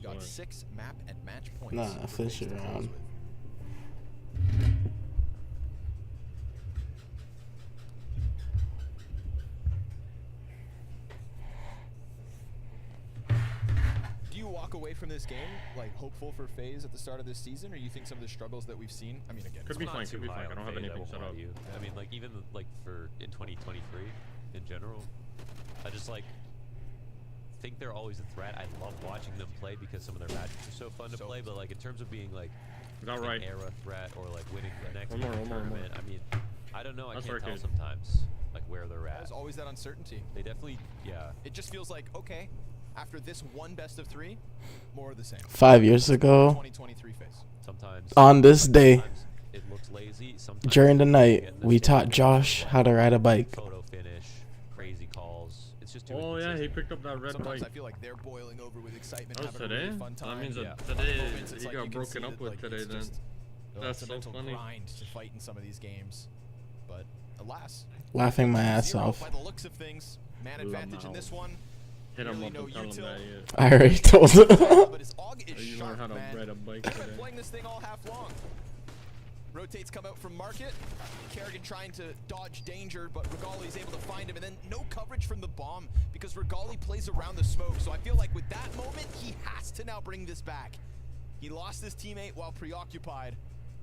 We've got 6 map and match points. Nah, for finish FaZe it to close round. with. Do you walk away from this game like hopeful for FaZe at the start of this season, or you think some of the struggles that we've seen? I mean, again, Could be Not fine. too Could be high fine. I on don't have FaZe, anything won't set lie up. to you. I mean, like even like for in 2023 in general, I just like think they're always a threat. I love watching them play because some of their matches are so fun to play. But like in terms of being like Not an right. era threat or like winning the next One more, one more, one more. tournament, I mean, I don't know. I That's can't tell arcade. sometimes like where they're at. There's always that uncertainty. They definitely, yeah. It just feels like, okay, after this one best of 3, more of the same. 5 years ago, 2023 FaZe. Sometimes on this day, sometimes it looks lazy. Sometimes during the you night, get in we this taught game, Josh how to ride a bike. photo finish, crazy calls. It's just too Oh yeah, he inconsistent. picked up that red Sometimes bike. I feel like they're boiling over with excitement, That was having a today? really fun time. That means Yeah. that today Other moments, it's he like got you can broken see up that, with like, today it's then. just, That's it's a so mental funny. grind to fight in some of these games. But alas, Laughing my ass 0 off. by the looks of things. Man advantage in this one. Hit him Really up no and tell him util. that yet. I already told him. But his AUG is You sharp, learned how to man. ride a bike today. Playing this thing all half long. Rotates come out from market. Kerrigan trying to dodge danger, but Regali's able to find him, and then no coverage from the bomb because Regali plays around the smoke. So I feel like with that moment, he has to now bring this back. He lost his teammate while preoccupied.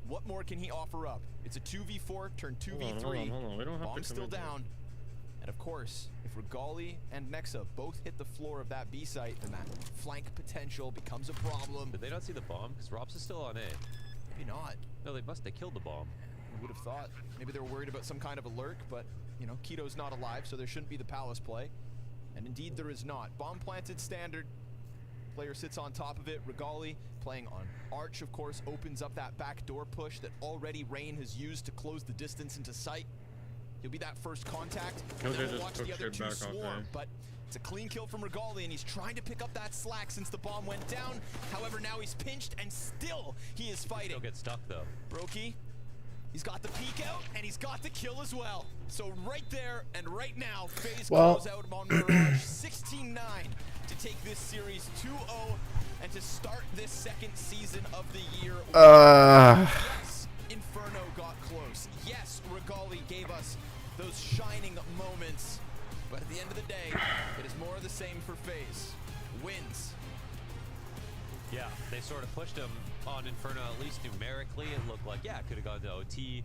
What more can he offer up? It's a 2v4 turn 2v3. Hold on. We don't have Bomb's to still commit down. And of course, if Regali and Nexa both hit the floor of that B site, then that flank potential becomes a problem. Did they not see the bomb? Because Robs is still on A. Maybe not. No, they must. They killed the bomb. I would have thought. Maybe they were worried about some kind of a lurk, but, you know, Keto's not alive, so there shouldn't be the Palace play. And indeed there is not. Bomb planted standard. Player sits on top of it. Regali playing on Arch, of course, opens up that backdoor push that already Rain has used to close the distance into sight. He'll be that first contact, and then we'll watch the other two swarm. But it's a clean kill from Regali, and he's trying to pick up that slack since the bomb went down. However, now he's pinched, and still he is fighting. He'll get stuck, though. Brokey, he's got the peek out, and he's got the kill as well. So right there and right now, FaZe goes out on Mirage 16-9 to take this series 2-0 and to start this second season of the year. Yes, Inferno got close. Yes, Regali gave us those shining moments. But at the end of the day, it is more of the same for FaZe. Wins. Yeah, they sort of pushed him on Inferno, at least numerically. It looked like, yeah, it could have gone to OT.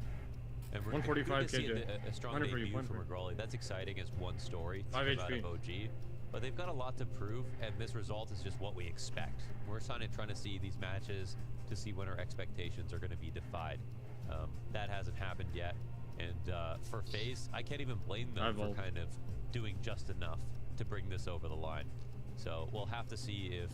And we're 145 good to see KJ. a strong debut from Regali. That's exciting as one story to 5 come out HP. of OG. But they've got a lot to prove, and this result is just what we expect. We're trying to see these matches to see when our expectations are going to be defied. That hasn't happened yet. And for FaZe, I can't even blame them for kind of doing just enough to bring this over the line. So we'll have to see if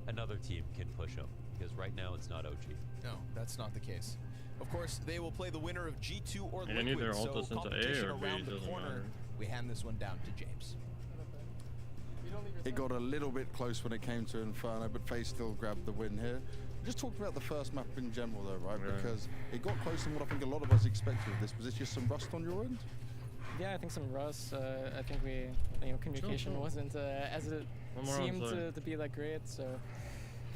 another team can push them, because right now it's not OG. No, that's not the case. Of course, they will play the winner of G2 or And they need their Liquid, so ultis into A competition or B, around the doesn't corner. matter. We hand this one down to James. It got a little bit close when it came to Inferno, but FaZe still grabbed the win here. Just talking about the first map in general though, right? Yeah. Because it got closer than what I think a lot of us expected with this. Was it just some rust on your end? Yeah, I think some rust. I think communication wasn't as it One more seemed outside. to be that great. So,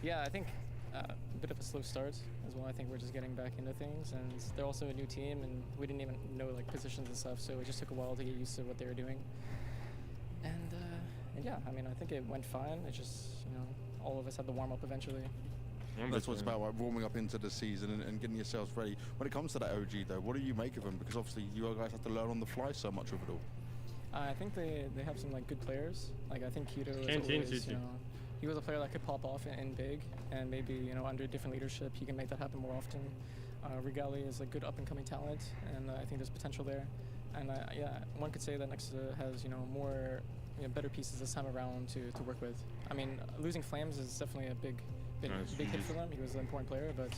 yeah, I think a bit of a slow start as well. I think we're just getting back into things, and they're also a new team, and we didn't even know like positions and stuff. So it just took a while to get used to what they were doing. And yeah, I mean, I think it went fine. It just all of us had to warm up eventually. That's what it's about, like, warming up into the season and getting yourselves ready. When it comes to that OG though, what do you make of them? Because obviously you guys have to learn on the fly so much of it all. I think they have some like good players. Like I think Keto is Canteen always, CT. he was a player that could pop off in big, and maybe under different leadership he can make that happen more often. Regali is a good up and coming talent, and I think there's potential there. And yeah, one could say that Nexa has more better pieces this time around to work with. I mean, losing Flames is definitely a big hit for them. He was an important player, but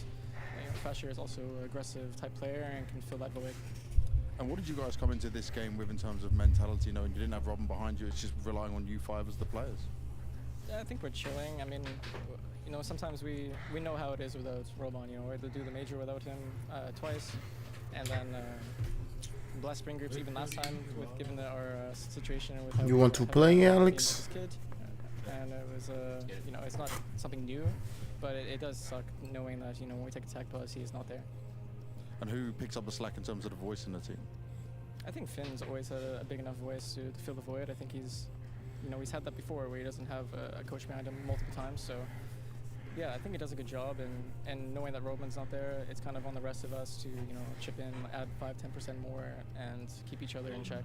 Crosshair is also an aggressive type player and can fill that void. And what did you guys come into this game with in terms of mentality, knowing you didn't have Robin behind you, it's just relying on you five as the players? Yeah, I think we're chilling. I mean, sometimes we know how it is without Robon. We had to do the major without him twice, and then blast spring groups even last time, given our situation with how You want to play, Alex? this kid. And and it was you know, it's not something new, but it does suck knowing that, you know, when we take attack buzz, he's not there. And who picks up the slack in terms of the voice in the team? I think Finn's always had a big enough voice to fill the void. I think he's, you know, he's had that before where he doesn't have a coach behind him multiple times. So, yeah, I think he does a good job. And knowing that Roman's not there, it's kind of on the rest of us to, you know, chip in, add 5-10% more, and keep each other in check.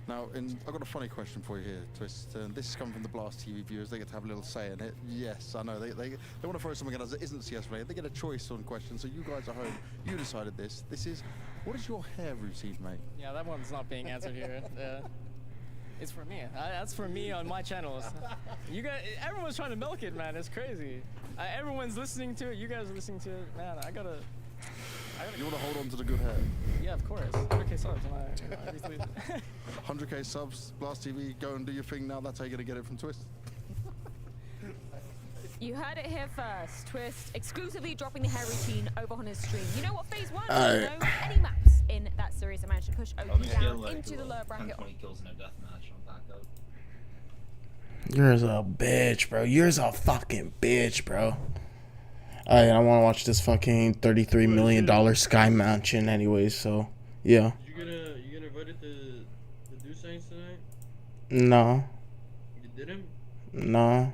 Now, I've got a funny question for you here, Twist. This is coming from the Blast TV viewers. They get to have a little say in it. Yes, I know. They want to throw something at us that isn't CS related. They get a choice on questions. So you guys at home, you decided this. This is, what is your hair routine, mate? Yeah, that one's not being answered here. It's for me. That's for me on my channels. You guys, everyone's trying to milk it, man. It's crazy. Everyone's listening to it. You guys are listening to it. Man, I gotta. You want to hold on to the good hair? Yeah, of course. 100K subs. I recently 100K subs, Blast TV, go and do your thing now. That's how you're going to get it from Twist. You heard it here first. Twist exclusively dropping the hair routine over on his stream. You know what phase 1 is? You know, any maps in that series I managed to push OG down into the lower bracket. 20 kills in a deathmatch. I'm back out. You're a bitch, bro. You're a fucking bitch, bro. I want to watch this fucking $33 million Sky Mansion anyways, so yeah. You gonna invited to do things tonight? No. You didn't? No.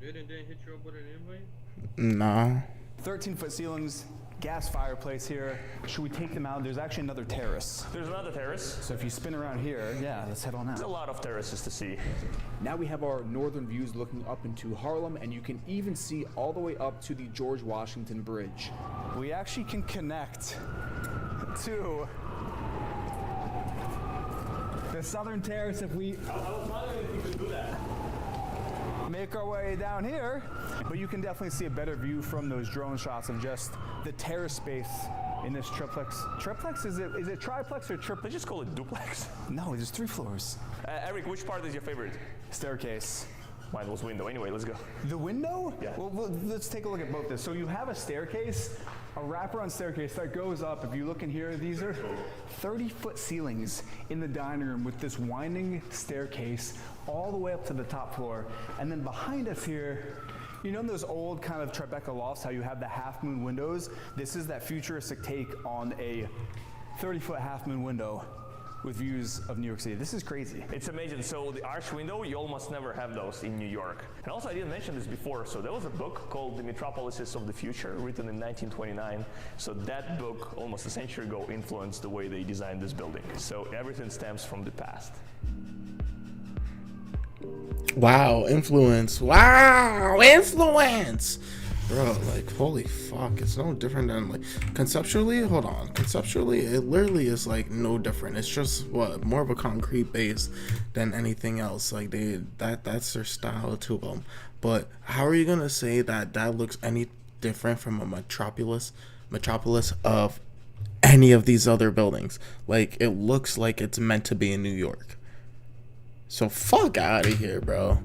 Didn't hit you up with an invite? No. 13-foot ceilings, gas fireplace here. Should we take them out? There's actually another terrace. There's another terrace. So if you spin around here, yeah, let's head on out. There's a lot of terraces to see. Now we have our northern views looking up into Harlem, and you can even see all the way up to the George Washington Bridge. We actually can connect to the southern terrace if we... I was wondering if you could do that. Make our way down here, but you can definitely see a better view from those drone shots of just the terrace space in this triplex. Triplex? Is it triplex or triplex? They just call it duplex. No, there's 3 floors. Eric, which part is your favorite? Staircase. Mine was window. Anyway, let's go. The window? Yeah. Well, let's take a look at both this. So you have a staircase, a wraparound staircase that goes up. If you look in here, these are 30-foot ceilings in the dining room with this winding staircase all the way up to the top floor. And then behind us here, you know those old kind of Tribeca lofts, how you have the half-moon windows? This is that futuristic take on a 30-foot half-moon window with views of New York City. This is crazy. It's amazing. So the arch window, you almost never have those in New York. And also, I didn't mention this before, so there was a book called The Metropolises of the Future, written in 1929. So that book, almost a century ago, influenced the way they designed this building. So everything stems from the past. Wow, influence. Wow, influence. Bro, like, holy fuck, it's no different than, like, conceptually, hold on, conceptually, it literally is, like, no different. It's just, what, more of a concrete base than anything else. Like, that's their style to them. But how are you gonna say that that looks any different from a metropolis of any of these other buildings? Like, it looks like it's meant to be in New York. So fuck out of here, bro.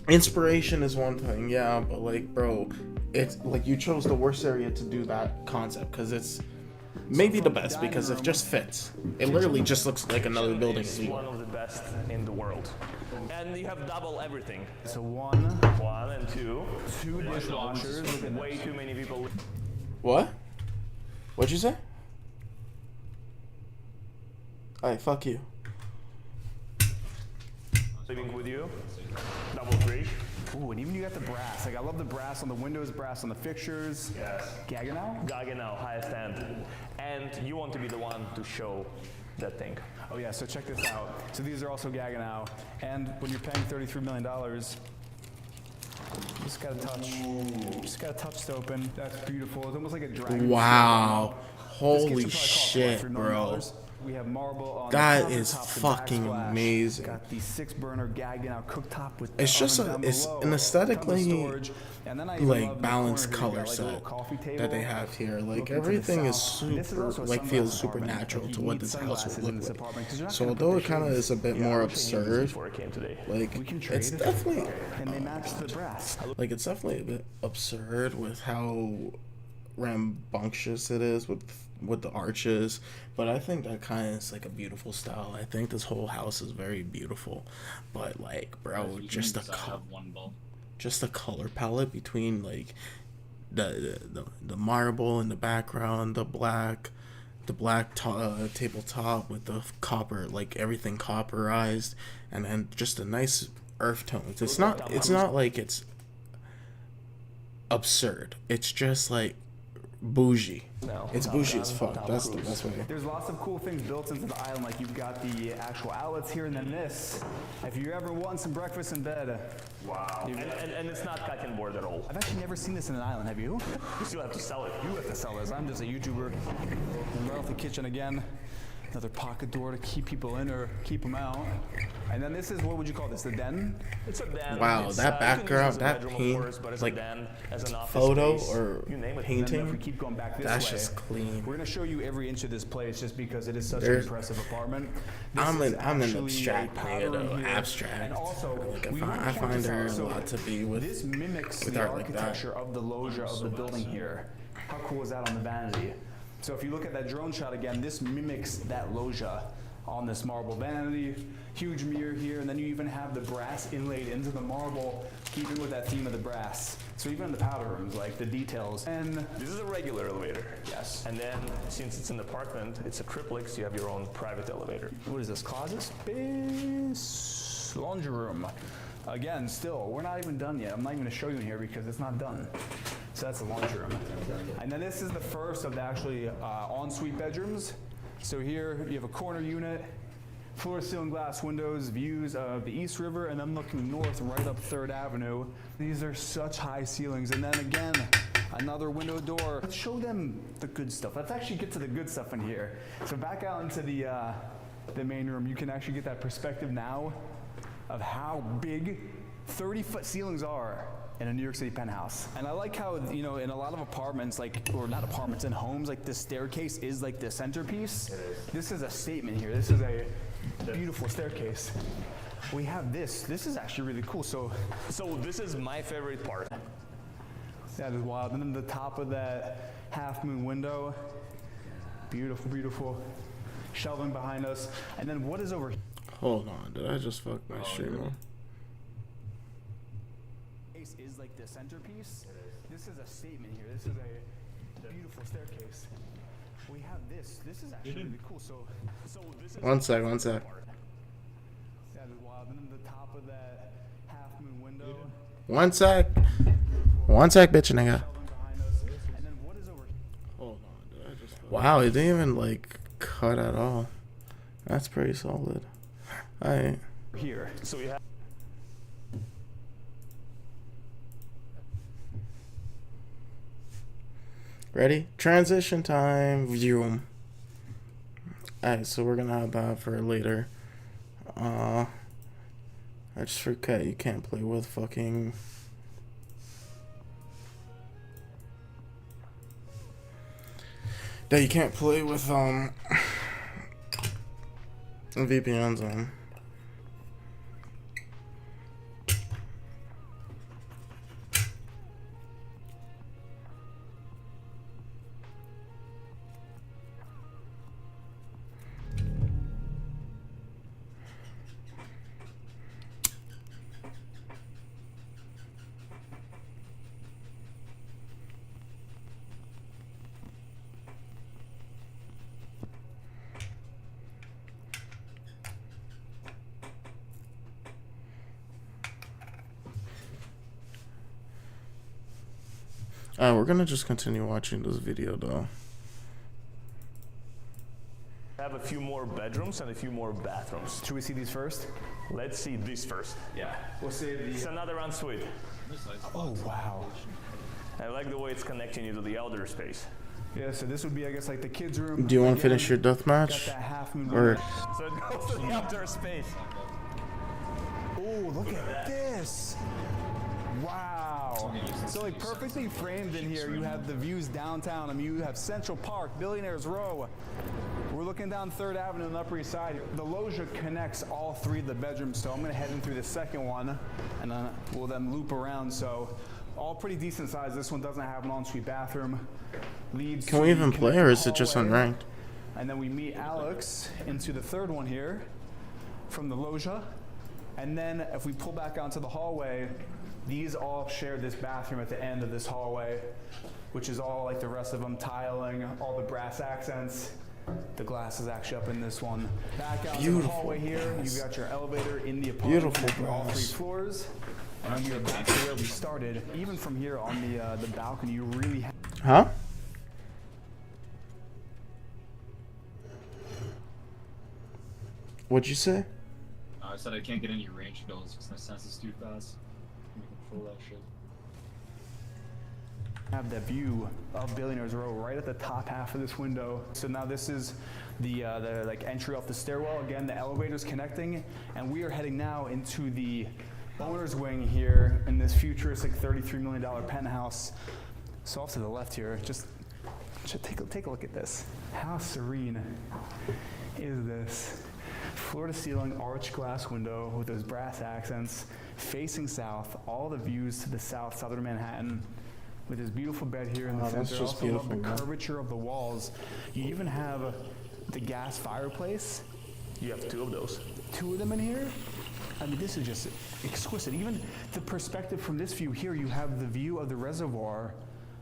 Inspiration is one thing, yeah, but like, bro, it's like you chose the worst area to do that concept because it's maybe the best because it just fits. It literally just looks like another building. It's one of the best in the world. And you have double everything. So one and two. 2 dishwashers. Way too many people. What? What'd you say? Alright, fuck you. Living with you. Double fridge. Ooh, and even you got the brass. Like, I love the brass on the windows, brass on the fixtures. Yes. Gaggenau? Gaggenau, highest end. And you want to be the one to show that thing. Oh yeah, so check this out. So these are also Gaggenau. And when you're paying $33 million, just gotta touch. Just gotta touch to open. That's beautiful. It's almost like a dragon. Wow. Holy shit, bro. We have marble on that the is top, fucking amazing. Got the 6-burner Gaggenau cooktop with it's just it's an aesthetically like balanced color like set that they have here. Like everything is super like feels supernatural to what this house would look like. So although it kind of is a bit more absurd, like it's definitely and they match the brass. Like it's definitely a bit absurd with how rambunctious it is with the arches, but I think that kind of is like a beautiful style. I think this whole house is very beautiful, but like, bro, just the color palette between like the marble in the background, the black tabletop with the copper, like everything copperized, and then just a nice earth tones. It's not like it's absurd. It's just like bougie. It's bougie as fuck. That's the best way. There's lots of cool things built into the island, like you've got the actual outlets here, and then this. If you ever want some breakfast in bed. Wow. And it's not cutting board at all. I've actually never seen this in an island, have you? You still have to sell it. You have to sell this. I'm just a YouTuber. And right off the kitchen again. Another pocket door to keep people in or keep them out. And then this is, what would you call this, the den? It's a den. Wow, that background, that paint, like photo or painting, if we keep going back this that's way, just clean. We're gonna show you every inch of this place just because it is such an impressive apartment. I'm an abstract nigga though, abstract. And also, like I find there a lot to be with. This mimics with the art like that. architecture of the loggia of the building here. How cool is that on the vanity? So if you look at that drone shot again, this mimics that loggia on this marble vanity. Huge mirror here, and then you even have the brass inlaid into the marble, keeping with that theme of the brass. So even in the powder rooms, like the details. And this is a regular elevator. Yes. And then since it's an apartment, it's a triplex, you have your own private elevator. What is this, closet space? Laundry room. Again, still, we're not even done yet. I'm not even gonna show you in here because it's not done. So that's the laundry room. And then this is the first of the actually ensuite bedrooms. So here you have a corner unit, floor-to-ceiling glass windows, views of the East River, and I'm looking north right up 3rd Avenue. These are such high ceilings. And then again, another window door. Let's show them the good stuff. Let's actually get to the good stuff in here. So back out into the main room, you can actually get that perspective now of how big 30-foot ceilings are in a New York City penthouse. And I like how, you know, in a lot of apartments, like, or not apartments, in homes, like this staircase is like the centerpiece. This is a statement here. This is a beautiful staircase. We have this. This is actually really cool. So this is my favorite part. That is wild. And then the top of that half moon window. Beautiful, beautiful. Shelving behind us. And then what is over here? Hold on, did I just fuck my stream up? Is like the centerpiece. This is a statement here. This is a beautiful staircase. We have this. This is actually really cool. So this is One sec. That is wild. And then the top of that half moon window. One sec, bitch, nigga. Hold on, did I just fuck? Wow, it didn't even like cut at all. That's pretty solid. Alright. Here. So we have. Ready? Transition time. View. Alright, so we're gonna have that for later. I just forget you can't play with fucking. That you can't play with VPNs on. We're gonna just continue watching this video though. I have a few more bedrooms and a few more bathrooms. Should we see these first? Let's see this first. Yeah. We'll see the. It's another ensuite. Oh wow. I like the way it's connecting you to the elder space. Yeah, so this would be, I guess, like the kids' room. Do you want to finish your death match? Got that half moon Or so it goes to the outdoor space. Oh, look at this. Wow. So like perfectly framed in here, you have the views downtown. I mean, you have Central Park, Billionaires Row. We're looking down 3rd Avenue on the Upper East Side. The loggia connects all 3 of the bedrooms, so I'm gonna head in through the second one, and then we'll then loop around. So all pretty decent size. This one doesn't have an ensuite bathroom. Leads Can to we the even play, or is it just hallway. unranked? And then we meet Alex into the third one here from the loggia. And then if we pull back onto the hallway, these all share this bathroom at the end of this hallway, which is all like the rest of them, tiling, all the brass accents. The glass is actually up in this one. Back out to the hallway here, you've got your elevator in the apartment for all 3 floors. And then you're back to where we started. Even from here on the balcony, you really have... Huh? What'd you say? I said I can't get any range kills because my sense is too fast. I can control that shit. Have that view of Billionaires Row right at the top half of this window. So now this is the like entry off the stairwell. Again, the elevator's connecting, and we are heading now into the owner's wing here in this futuristic $33 million penthouse. So off to the left here, just take a look at this. How serene is this? Floor to ceiling arched glass window with those brass accents, facing south, all the views to the south, southern Manhattan, with this beautiful bed here in the center. That's just also beautiful, love the man. curvature of the walls. You even have the gas fireplace. You have 2 of those. 2 of them in here. I mean, this is just exquisite. Even the perspective from this view here, you have the view of the reservoir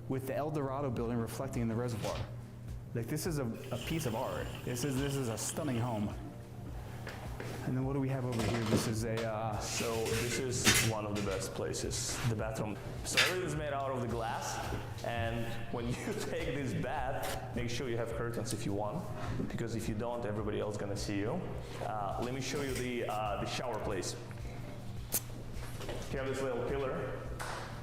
with the El Dorado building reflecting in the reservoir. Like, this is a piece of art. This is a stunning home. And then what do we have over here? This is a... So this is one of the best places, the bathroom. So everything's made out of the glass, and when you take this bath, make sure you have curtains if you want, because if you don't, everybody else is gonna see you. Let me show you the shower place. You have this little pillar.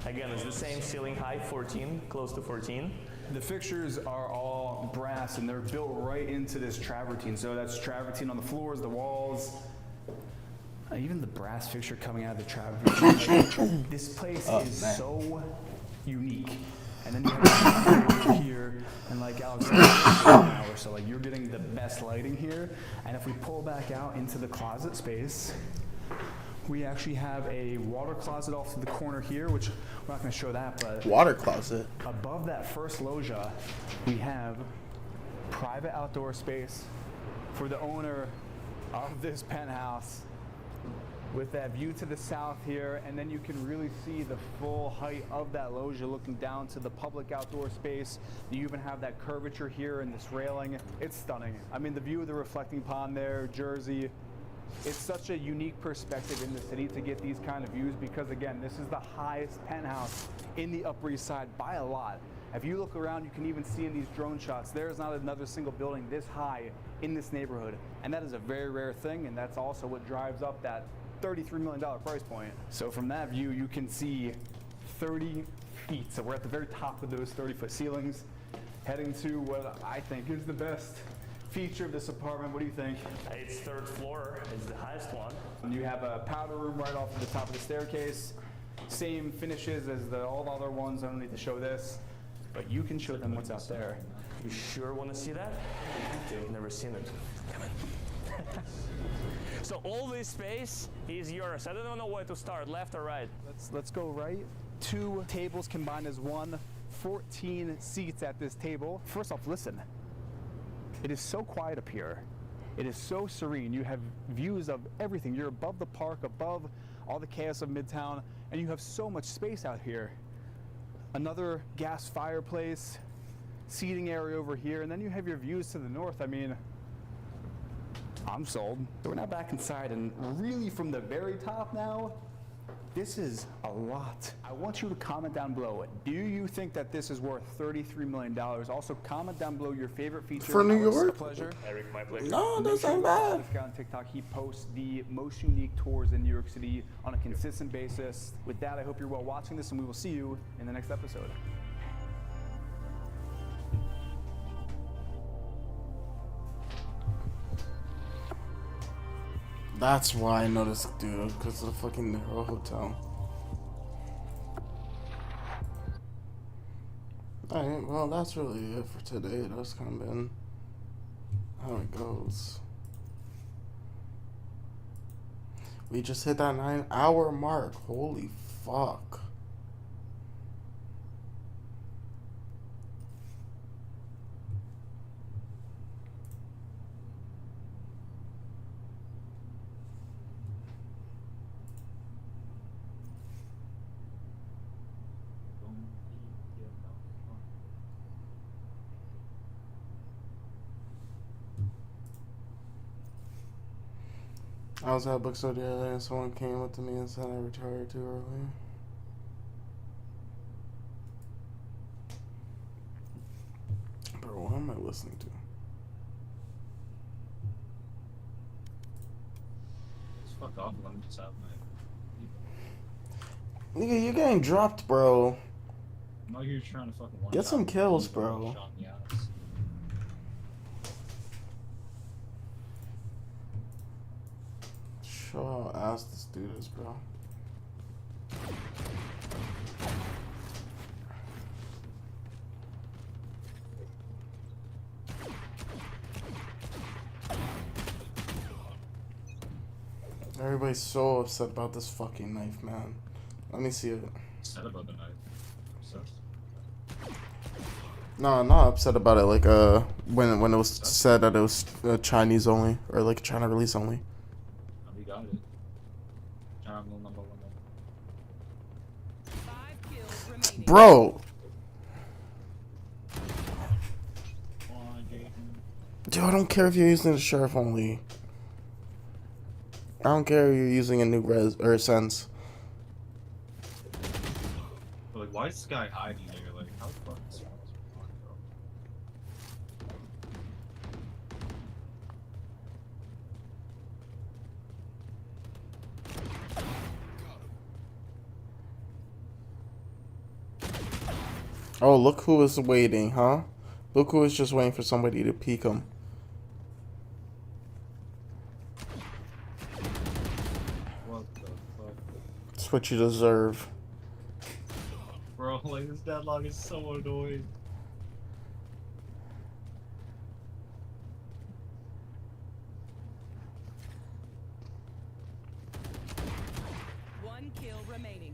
Again, it's the same ceiling height, 14, close to 14. The fixtures are all brass, and they're built right into this travertine. So that's travertine on the floors, the walls. Even the brass fixture coming out of the travertine. This place is so unique. And then you have over here, and like Alex said, hour, so like you're getting the best lighting here. And if we pull back out into the closet space, we actually have a water closet off to the corner here, which we're not going to show that, but Water closet. above that first loggia, we have private outdoor space for the owner of this penthouse with that view to the south here, and then you can really see the full height of that loggia looking down to the public outdoor space. You even have that curvature here in this railing. It's stunning. I mean, the view of the reflecting pond there, Jersey. It's such a unique perspective in the city to get these kind of views because, again, this is the highest penthouse in the Upper East Side by a lot. If you look around, you can even see in these drone shots, there's not another single building this high in this neighborhood. And that is a very rare thing, and that's also what drives up that $33 million price point. So from that view, you can see 30 feet. So we're at the very top of those 30-foot ceilings, heading to what I think is the best feature of this apartment. What do you think? It's 3rd floor. It's the highest one. And you have a powder room right off of the top of the staircase. Same finishes as all the other ones. I don't need to show this, but you can show them what's out there. You sure want to see that? You've never seen it. Come on. So all this space is yours. I don't know where to start, left or right. Let's go right. 2 tables combined as one. 14 seats at this table. First off, listen. It is so quiet up here. It is so serene. You have views of everything. You're above the park, above all the chaos of Midtown, and you have so much space out here. Another gas fireplace, seating area over here, and then you have your views to the north. I mean, I'm sold. So we're now back inside, and really from the very top now, this is a lot. I want you to comment down below. Do you think that this is worth $33 million? Also, comment down below your favorite feature. For New Alex, York? a pleasure. Eric, my pleasure. No, And that's make sure not to follow bad. this guy on TikTok. He posts the most unique tours in New York City on a consistent basis. With that, I hope you're well watching this, and we will see you in the next episode. That's why I noticed, dude, because of the fucking Nero Hotel. Alright, well, that's really it for today. That's kind of been how it goes. We just hit that 9-hour mark. Holy fuck. I was at a bookstore the other day and someone came up to me and said I retired too early. Bro, what am I listening to? Just fuck off and let me just have my. Nigga, you're getting dropped, bro. I'm out here trying to fucking one Get some kills, bro. Shot in the ass. Show how ass this dude is, bro. Everybody's so upset about this fucking knife, man. Let me see it. Upset about the knife. Obsessed. No, I'm not upset about it. Like, when it was said that it was Chinese only, or like China release only. We got it. China number one. Bro! Dude, I don't care if you're using the sheriff only. I don't care if you're using a new res or sense. But like, why is this guy hiding there? Like, how the fuck is this Oh, look who is waiting, huh? Look who is just waiting for somebody to peek him. What the fuck? That's what you deserve. Bro, like, this deadlock is so annoying. One kill remaining.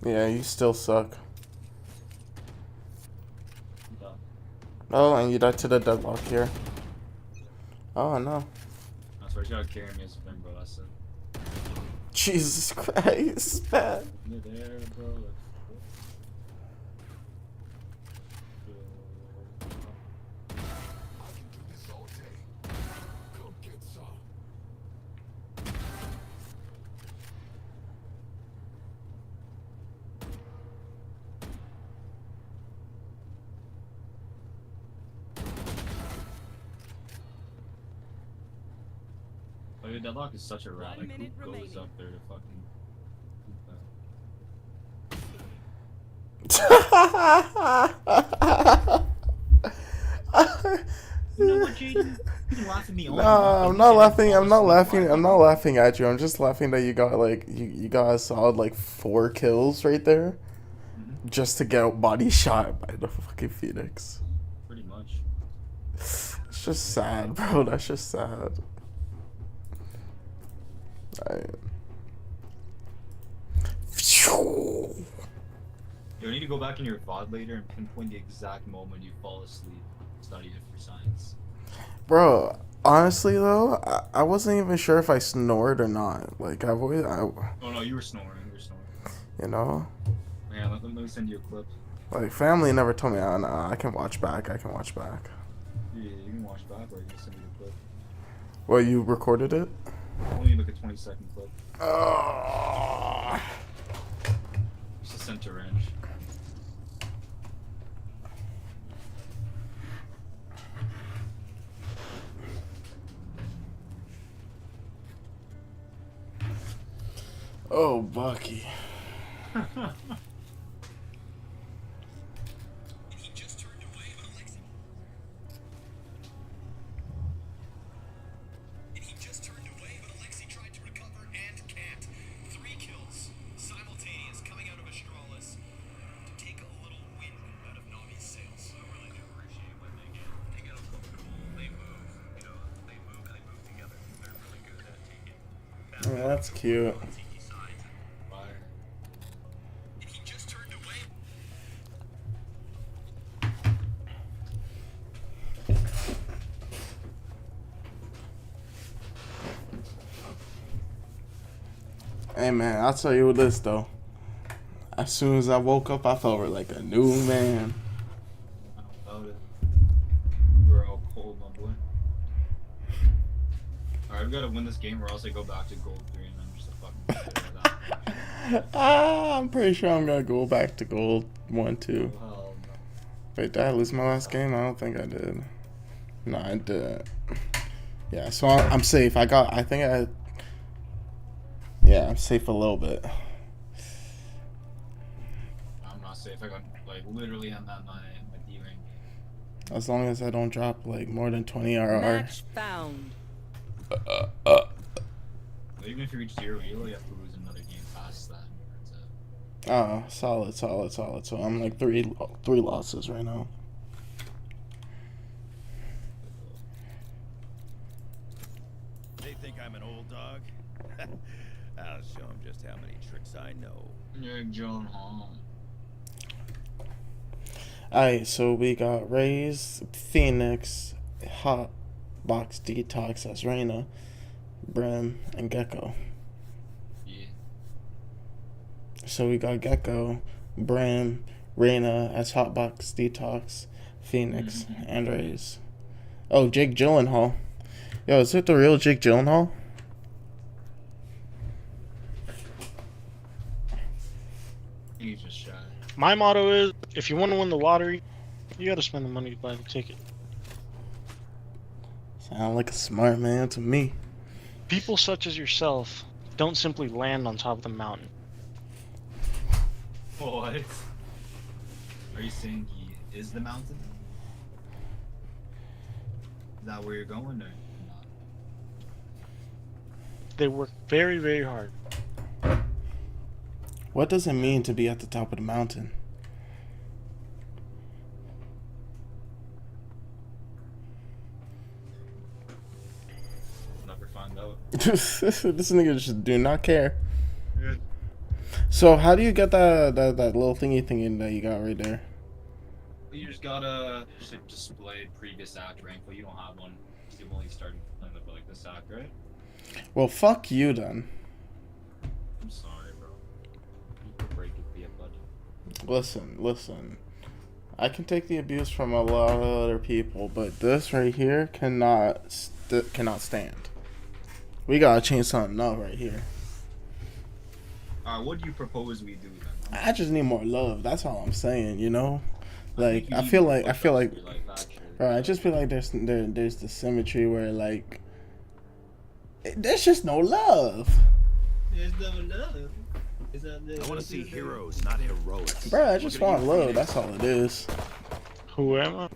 Yeah, you still suck. Oh, and you died to the deadlock here. Oh, no. I swear, you gotta carry me as a thing, bro. That's it. Jesus Christ, man. There, bro. Like, deadlock is such a rat. Like, who goes up there to fucking. You know what, Jaden? You can laugh at me all No, I'm not laughing. I'm not laughing. I'm not laughing at you. I'm just laughing that you got like you got a solid like 4 kills right there, just to get body shot by the fucking Phoenix. Pretty much. It's just sad, bro. That's just sad. You need to go back in your VOD later and pinpoint the exact moment you fall asleep. Study it for science. Bro, honestly though, I wasn't even sure if I snored or not. Like I've always, Oh no, you were snoring. You were snoring. you know, Yeah, let me send you a clip. like family never told me. Oh, no, I can watch back. I can watch back. Yeah, you can watch back or you can send me the clip. Well, you recorded it? Only like a 20-second clip. Oh. Just a center range. Oh, Bucky. Yeah, that's cute. Hey man, I'll tell you this though. As soon as I woke up, I felt like a new man. About it. We're all cold, my boy. Alright, I've got to win this game or else I go back to gold 3 and then just a fucking I'm pretty sure I'm gonna go back to gold 1 too. Wait, did I lose my last game? I don't think I did. No, I did. Yeah, so I'm safe. Yeah, I'm safe a little bit. I'm not safe. I got like literally I'm at my D rank. As long as I don't drop like more than 20 RR. Match found. Even if you reach 0 elo, you have to lose another game past that. Oh, solid. So I'm like three losses right now. They think I'm an old dog. I'll show them just how many tricks I know. You're John Hall. Alright, so we got Raze, Phoenix, Hot Box Detox as Reyna, Brim, and Gecko. Yeah. So we got Gecko, Brim, Reyna as Hotbox Detox, Phoenix, and Raze. Oh, Jake Gyllenhaal. Yo, is it the real Jake Gyllenhaal? He's just shy. My motto is, if you want to win the lottery, you got to spend the money to buy the ticket. Sound like a smart man to me. People such as yourself don't simply land on top of the mountain. What? Are you saying he is the mountain? Is that where you're going or not? They work very, very hard. What does it mean to be at the top of the mountain? Never find out. This nigga just do not care. Yeah. So how do you get that little thingy that you got right there? You just gotta display previous act rank, but you don't have one. You've only started playing like this act, right? Well, fuck you then. I'm sorry, bro. You can break it, be a buddy. Listen. I can take the abuse from a lot of other people, but this right here cannot stand. We gotta change something up right here. Alright, what do you propose we do then? I just need more love. That's all I'm saying. You know, like I feel like, bro. I just feel like there's the symmetry where like there's just no love. There's no love. I want to see heroes, not heroics. Bro, I just want love. That's all it is. Who am I?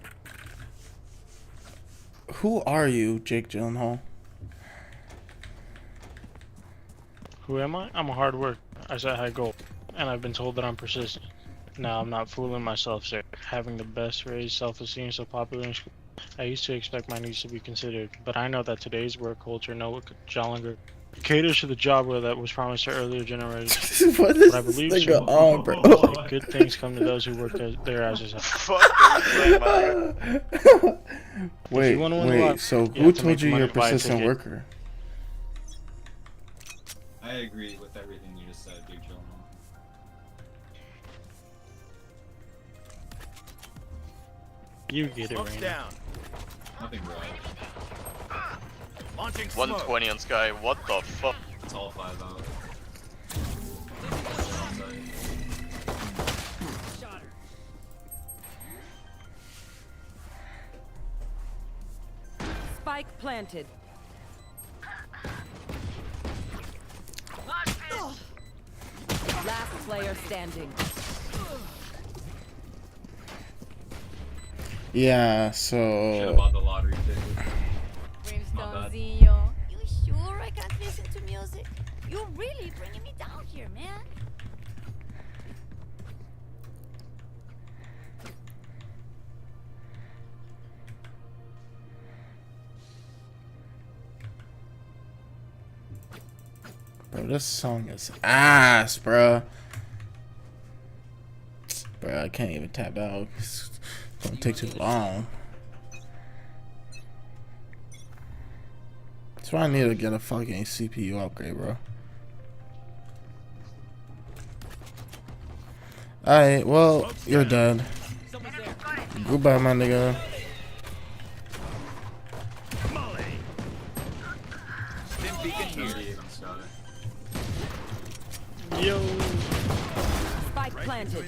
Who are you, Jake Gyllenhaal? Who am I? I'm a hard worker. I set high goal, and I've been told that I'm persistent. Now, I'm not fooling myself, sir. Having the best raised self-esteem so popular in school, I used to expect my needs to be considered, but I know that today's work culture no longer caters to the job role that was promised to earlier generations. What is I this believe nigga so. on, bro? Good things come to those who work their asses off. Wait, so who told you you're a persistent worker? I agree with everything you just said, Big Gyllenhaal. You get it, Smoke's Raina. down. Nothing bro. Launching smoke. 120 on Sky, what the fuck? It's all 5 out. Spike planted. Last player standing. Yeah, so. Shit about the lottery ticket. Brimstonezinho, you sure I can't listen to music? You're really bringing me down here, man. Bro, this song is ass, bro. Bro, I can't even tap out. It's gonna take too long. That's why I need to get a fucking CPU upgrade, bro. Alright, well, you're dead. Goodbye, my nigga. Yo. Spike planted.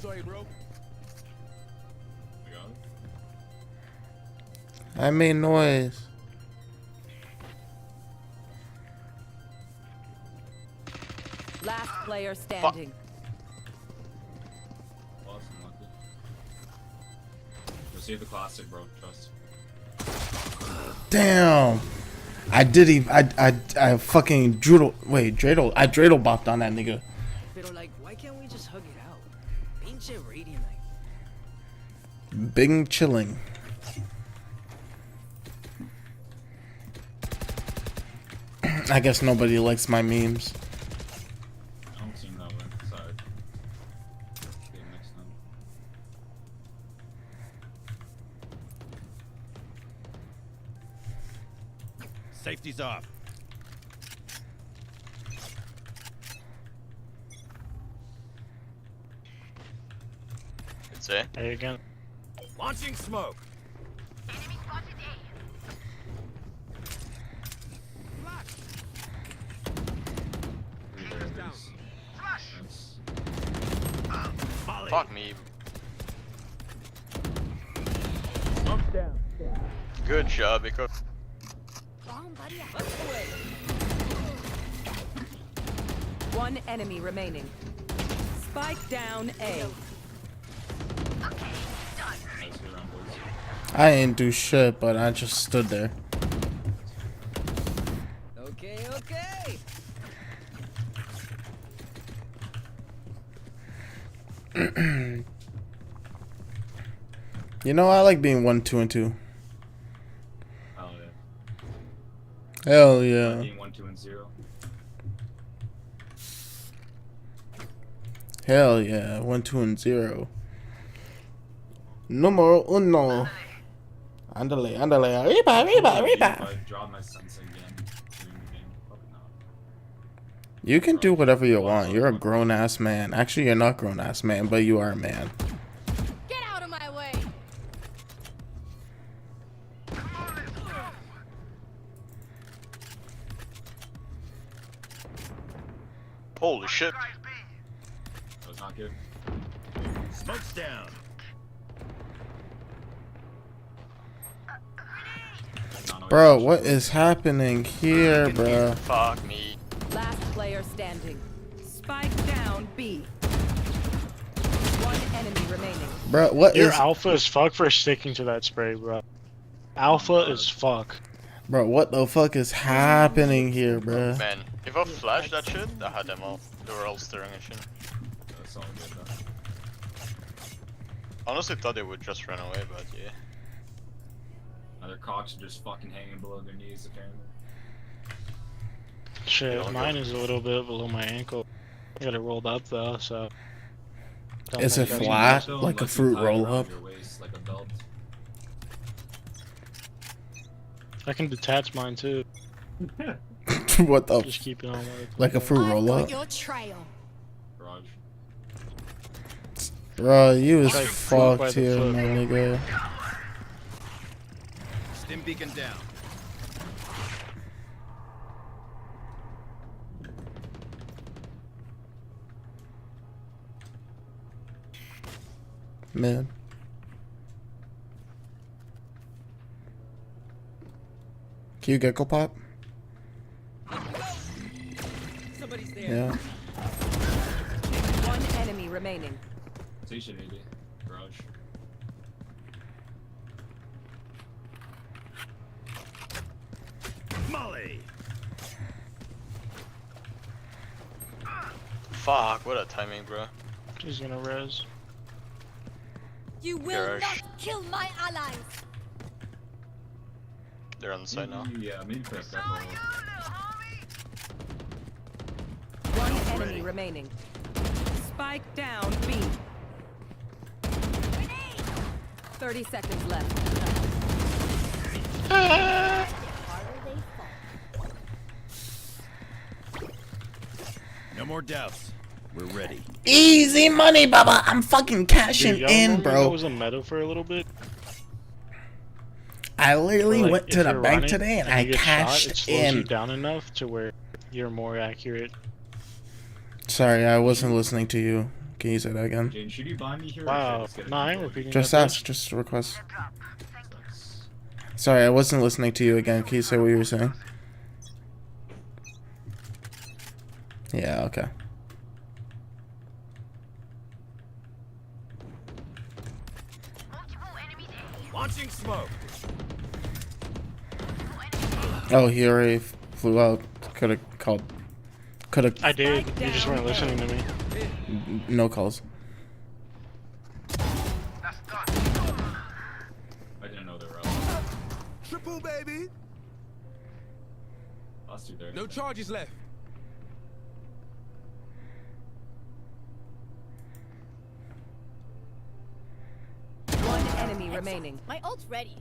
Sorry, bro. I made noise. Last player standing. You'll save the classic, bro. Trust. Damn. I did even. I fucking dreidel. Wait, dreidel. I dreidel bopped on that nigga. Pero like, why can't we just hug it out? Pinche radiant. Bing chilling. I guess nobody likes my memes. I don't see that one. Sorry. Okay, next time. Safety's off. It's A. Hey again. Launching smoke. Fuck me. Smoke's down. Good job, because One enemy remaining. Spike down A. I ain't do shit, but I just stood there. Okay, okay. You know, I like being 1, 2, and 2. Hell yeah. Hell yeah. Being 1, 2, and 0. Hell yeah. 1, 2, and 0. Numero uno. Andale, andale. Arriba, arriba, arriba. If I draw my sense again during the game, fucking no. You can do whatever you want. You're a grown ass man. Actually, you're not grown ass man, but you are a man. Get out of my way. holy shit. That was not good. Smoke's down. Bro, what is happening here, bro? Fuck me. Last player standing. Spike down B. One enemy remaining. Bro, what You're is... alpha as fuck for sticking to that spray, bro. Alpha as fuck. Bro, what the fuck is happening here, bro? Man, if I flashed that shit, I had them all. They were all staring at shit. That's all good though. Honestly thought they would just run away, but yeah. Their cocks are just fucking hanging below their knees, apparently. Shit, mine is a little bit below my ankle. I got it rolled up though, so. Is it flat? Like a fruit roll up? Your waist, like a belt. I can detach mine too. What the? Just keep it on like a fruit roll up? Your trail. Garage. Bro, you is Like fucked by the here, foot, my bro. nigga. Stim beacon down. Man. Can you gecko pop? Somebody's there. Yeah. One enemy remaining. Station 80. Garage. Molly. Fuck, what a timing, bro. She's gonna res. You will Garage. not kill my allies. They're on the side now. Yeah, maybe put a gecko. One enemy remaining. Spike down B. 30 seconds left. more doubts. We're ready. Easy money, Baba. I'm fucking cashing Dude, y'all in, remember bro. That was a meta for a little bit. I literally Like, went if to the you're bank running today and you I get shot, it cashed slows you in. down enough to where you're more accurate. Sorry, I wasn't listening to you. Can you say that again? Jane, should you buy me here? Wow. No, I ain't repeating. Just that, ask. Just request. Sorry, I wasn't listening to you again. Can you say what you were saying? Yeah, okay. Launching smoke. Oh, he already flew out. Could have called. Could have. I did. You just weren't listening to me. No calls. I didn't know they were out. Triple, baby. Last two there. No charges left. One enemy remaining. My ult's ready.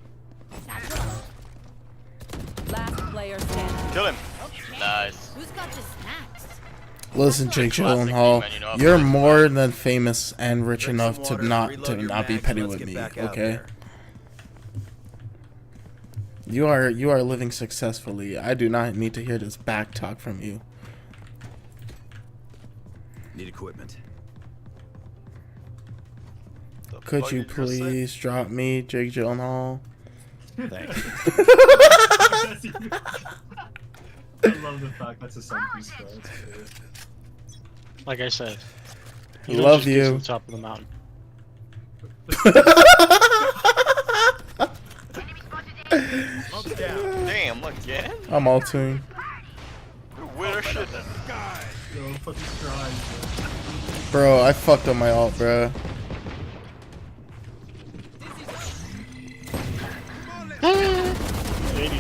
Last player standing. Kill him. Nice. Who's got the snacks? Listen, Jake Gyllenhaal, you're more than famous and rich enough to not be petty with me. Okay. You are living successfully. I do not need to hear this back talk from you. Need equipment. Could you please drop me, Jake Gyllenhaal? Thank you. I love the fact that's a centerpiece. Like I said. Love just get you. to the top of the mountain. Damn, again? I'm all tuned. Weird shit. Yo, fucking trying. Bro, I fucked up my ult, bro.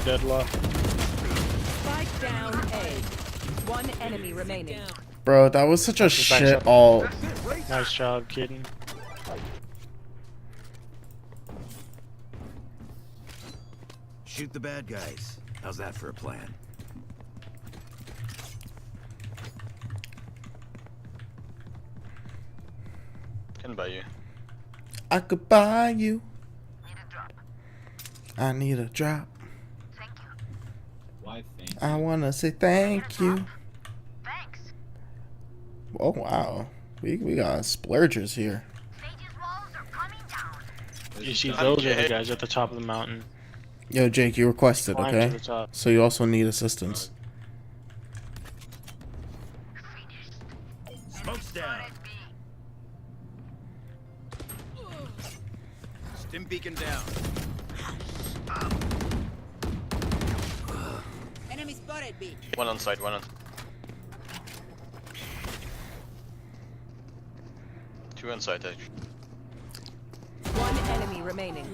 Deadlock. Spike down A. One enemy remaining. Bro, that was such a shit ult. Nice job, kidding. Shoot the bad guys. How's that for a plan? Can buy you. I could buy you. I need a drop. Why thank you? I wanna say thank you. Oh wow, we got splurgers here. You see, those are the guys at the top of the mountain. Yo, Jake, you requested, Climb to okay? the top. So you also need assistance. Smoke's down. Stim beacon down. Enemy spotted, B. One on site, one on. Two on site, actually. One enemy remaining.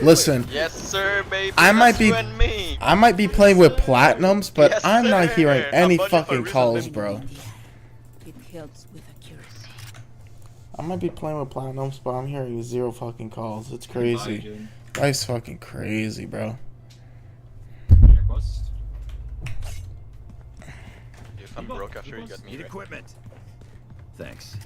Listen, Yes, sir, baby. I might that's be, you and me. I might be playing with platinums, but Yes, I'm not sir. hearing any I'll budget fucking for calls, reason, bro. It helps with accuracy. I might be playing with platinums, but I'm hearing zero fucking calls. It's crazy. Life's fucking crazy, bro. If I'm broke after you got me. Need right? equipment. Thanks.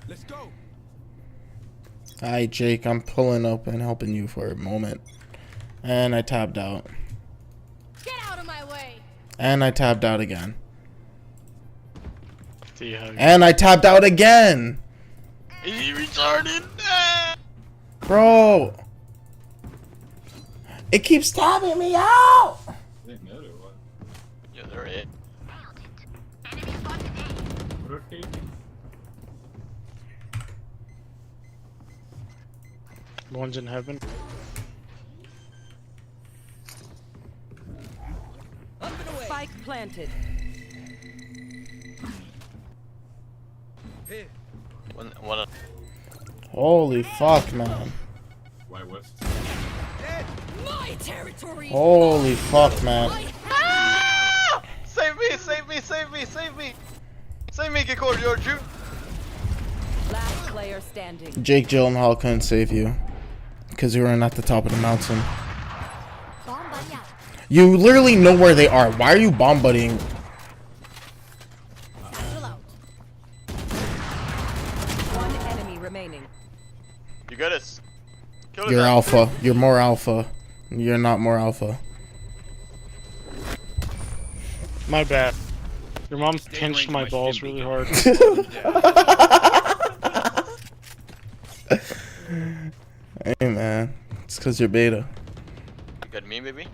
Let's go. Hi, Jake. I'm pulling up and helping you for a moment. And I tabbed out. Get out of my way. And I tabbed out again. See how And I tabbed out again. He retarded. Bro. It keeps tabbing me out. Yeah, they're it. One's in heaven. Spike planted. One. Holy fuck, man. Why west? My territory. Holy fuck, man. Ah! Save me, save me, save me, save me. Save me, Kikor, Georgiou. Last player standing. Jake Gyllenhaal couldn't save you. Because you were at the top of the mountain. You literally know where they are. Why are you bomb buddying? One enemy remaining. You got us. You're alpha. You're more alpha. You're not more alpha. My bad. Your mom pinched my balls really hard. Hey man, it's because you're beta. You got me, baby.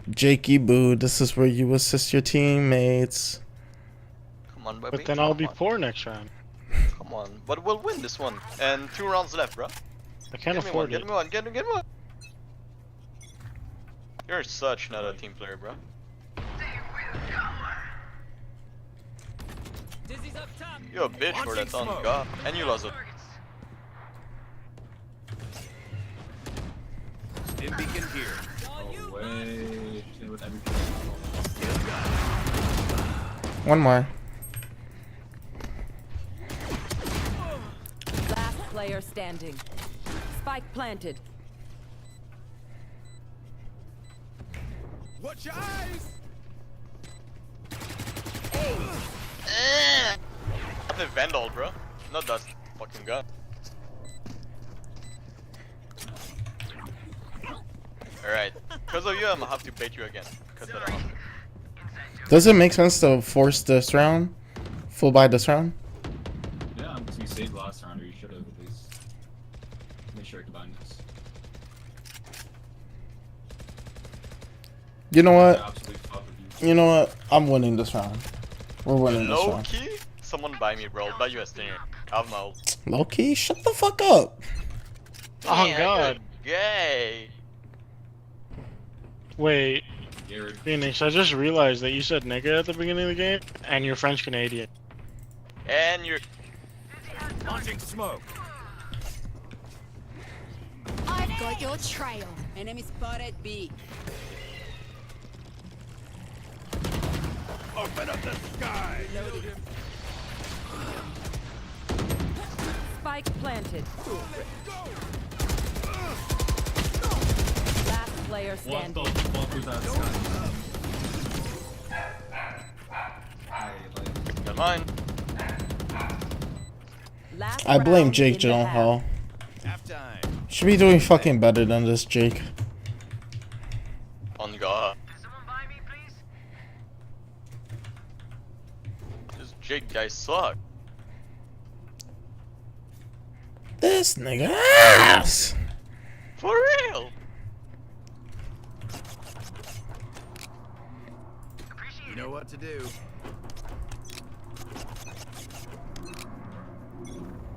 Jakey boo, this is where you assist your teammates. Come on, baby. But then I'll be poor next round. Come on, but we'll win this one. And 2 rounds left, bro. I can't afford Get it. me one. Get me one. You're such not a team player, bro. You're a bitch for that on God. And you lost it. Stim beacon here. No way. With everything. One more. Last player standing. Spike planted. Watch your eyes. I'm the Vandal, bro. Not that fucking gun. Alright. Because of you, I'm gonna have to bait you again. Cut that off. Does it make sense to force this round? Full buy this round? Yeah, because we saved last round, or you should have at least made sure to bind this. You know what? Absolutely fuck with you. You know what? I'm winning this round. We're winning this Low round. key? Someone buy me, bro. I'll buy you a stinger. I have my ult. Low key? Shut the fuck up. Oh Yeah, god. you're gay. Wait. Garrett. Phoenix, I just realized that you said nigga at the beginning of the game, and you're French Canadian. And you're. Launching smoke. I've got your trail. Enemy spotted B. Open up the sky. Spike planted. Last player What standing. the fuck was that sky? Never mind. Last I blame round Jake in the half. Gyllenhaal. Halftime. Should be doing fucking better than this, Jake. On God. This Jake guy suck. This nigga ass. For real. You know what to do.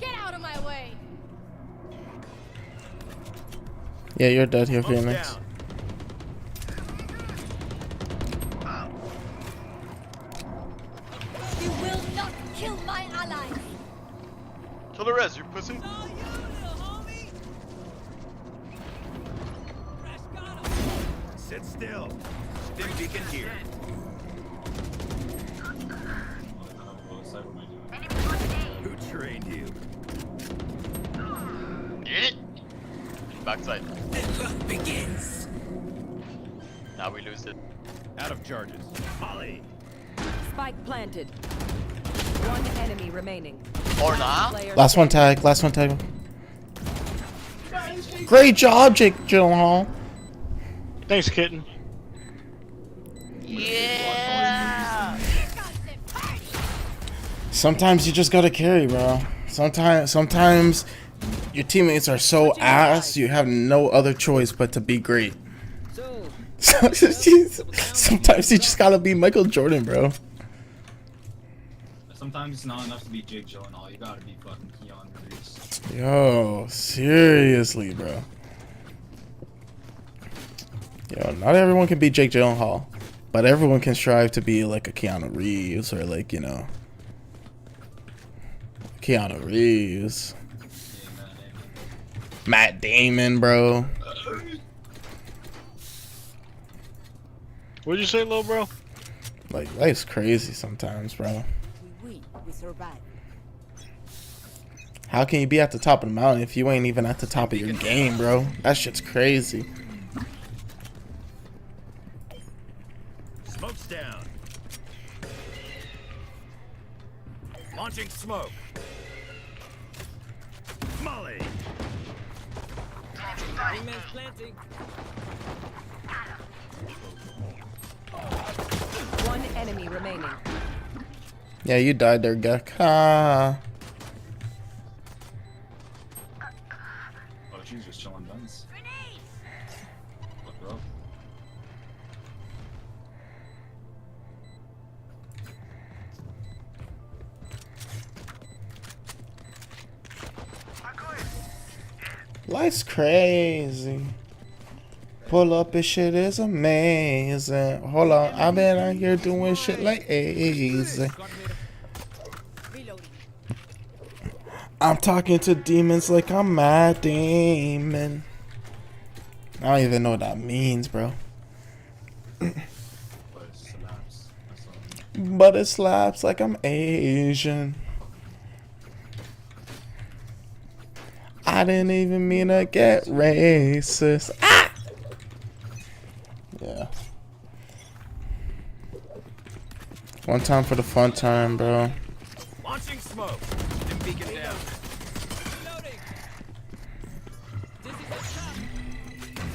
Get out of my way! Yeah, you're dead here, Smoke's Phoenix. down. You will not kill my allies! Kill the res, you pussy. Sit still. Stim beacon here. Who trained you? Get it. Backside. The hunt begins. Now we lose it. Out of charges. Molly. Spike planted. One enemy remaining. Or not. Last one tag. Last one tag. Great job, Jake Gyllenhaal. Thanks, kitten. Yeah. Sometimes you just gotta carry, bro. Sometimes your teammates are so ass, you have no other choice but to be great. Sometimes you just gotta be Michael Jordan, bro. Sometimes it's not enough to be Jake Gyllenhaal. You gotta be fucking Keanu Reeves. Yo, seriously, bro. Yo, not everyone can be Jake Gyllenhaal, but everyone can strive to be like a Keanu Reeves or like, you know, Keanu Reeves. Matt Damon, bro. What'd you say, little bro? Like, life's crazy sometimes, bro. We survive. How can you be at the top of the mountain if you ain't even at the top of your game, bro? That shit's crazy. Smoke's down. Launching smoke. Molly. Wingman's planting. One enemy remaining. Yeah, you died there, Gek. Ah. Oh, she's just chilling guns. Look her up. Life's crazy. Pull up, this shit is amazing. Hold on, I've been out here doing shit like easy. I'm talking to demons like I'm Mad Demon. I don't even know what that means, bro. But it slaps like I'm Asian. I didn't even mean to get racist. Ah! Yeah. One time for the fun time, bro. Launching smoke. Dim beacon down. Reloading.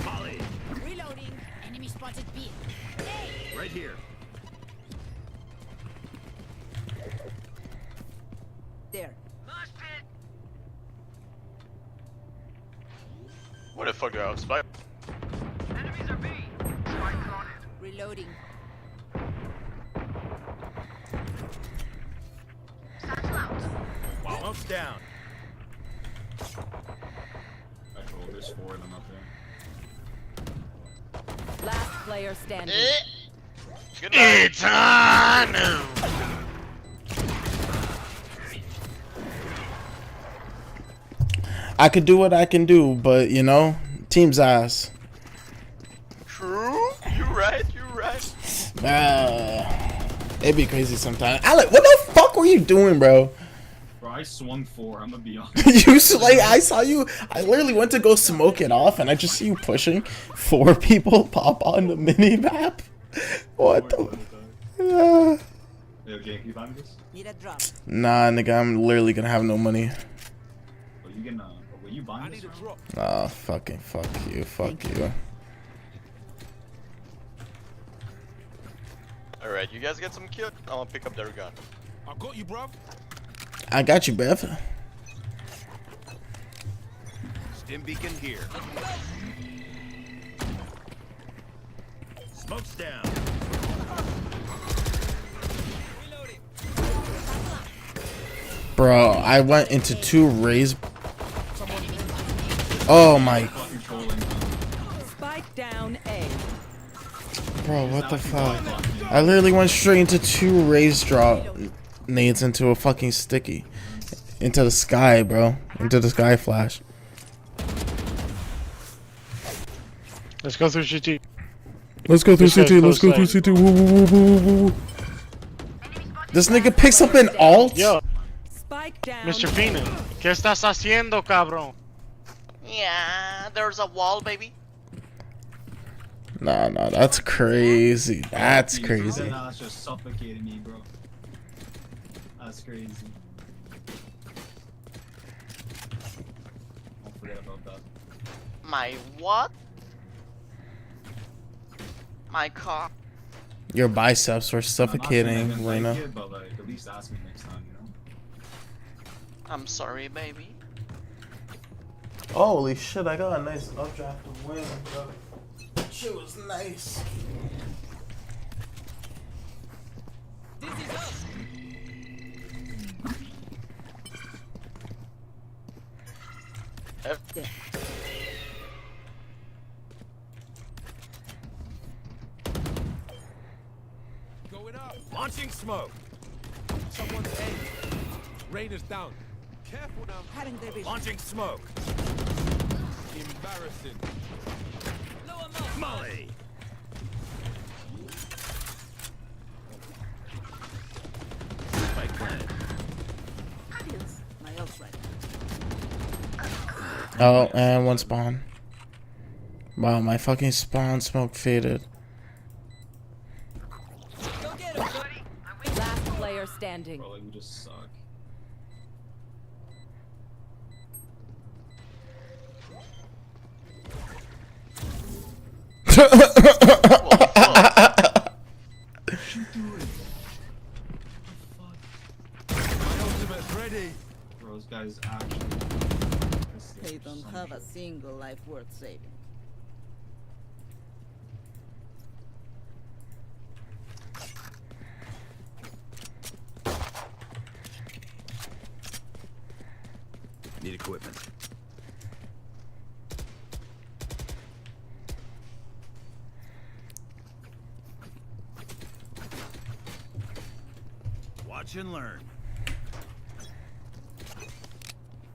Molly. Reloading. Enemy spotted B. Hey. Right here. There. Where the fuck do I have spike? Enemies are B. Reloading. Smoke's down. Actually, there's 4 of them up there. Last player standing. Good night. It's on now. I could do what I can do, but you know, team's ass. True. You right. You right. It'd be crazy sometimes. Alec, what the fuck were you doing, bro? Bro, I swung 4. I'm gonna be honest. You like I saw you. I literally went to go smoke it off, and I just see you pushing 4 people pop on the mini map. What the? Hey, okay, can you buy me this? Need a drop. Nah, nigga, I'm literally gonna have no money. Oh, you getting were you buying this? Ah, fucking fuck you, fuck you. All right, you guys get some kill. I'm gonna pick up their gun. I got you, bruv. I got you, Bev. Stim beacon here. Smoke's down. Bro, I went into 2 raised. Oh my. Spike down A. Bro, what the fuck? I literally went straight into 2 raised draw nades into a fucking sticky. Into the sky, bro. Into the sky flash. Let's go through CT. Let's go through CT. Let's go through CT. Woo, woo, woo, woo, woo, woo. This nigga picks up an alt. Yo, Spike down. Mr. Phoenix, ¿qué estás haciendo, cabrón? Yeah, there's a wall, baby. Nah, that's crazy. That's crazy. Nah, that's just suffocating me, bro. That's crazy. Don't forget about that. My what? My car. Your biceps were suffocating, Like Lena. it, but like, at least ask me next time, you know? I'm sorry, baby. Holy shit, I got a nice updraft of win, bro. Shit was nice. This is us. F Going up. Launching smoke. Someone's A. Rain is down. Careful now. Having their vision. Launching smoke. Embarrassing. Molly. Spike planted. My ult's right. Oh, and one spawn. Wow, my fucking spawn smoke faded. Last player standing. Bro, like, we just suck. Bro, this guy's actually. They don't have a single life worth saving. Need equipment. Watch and learn.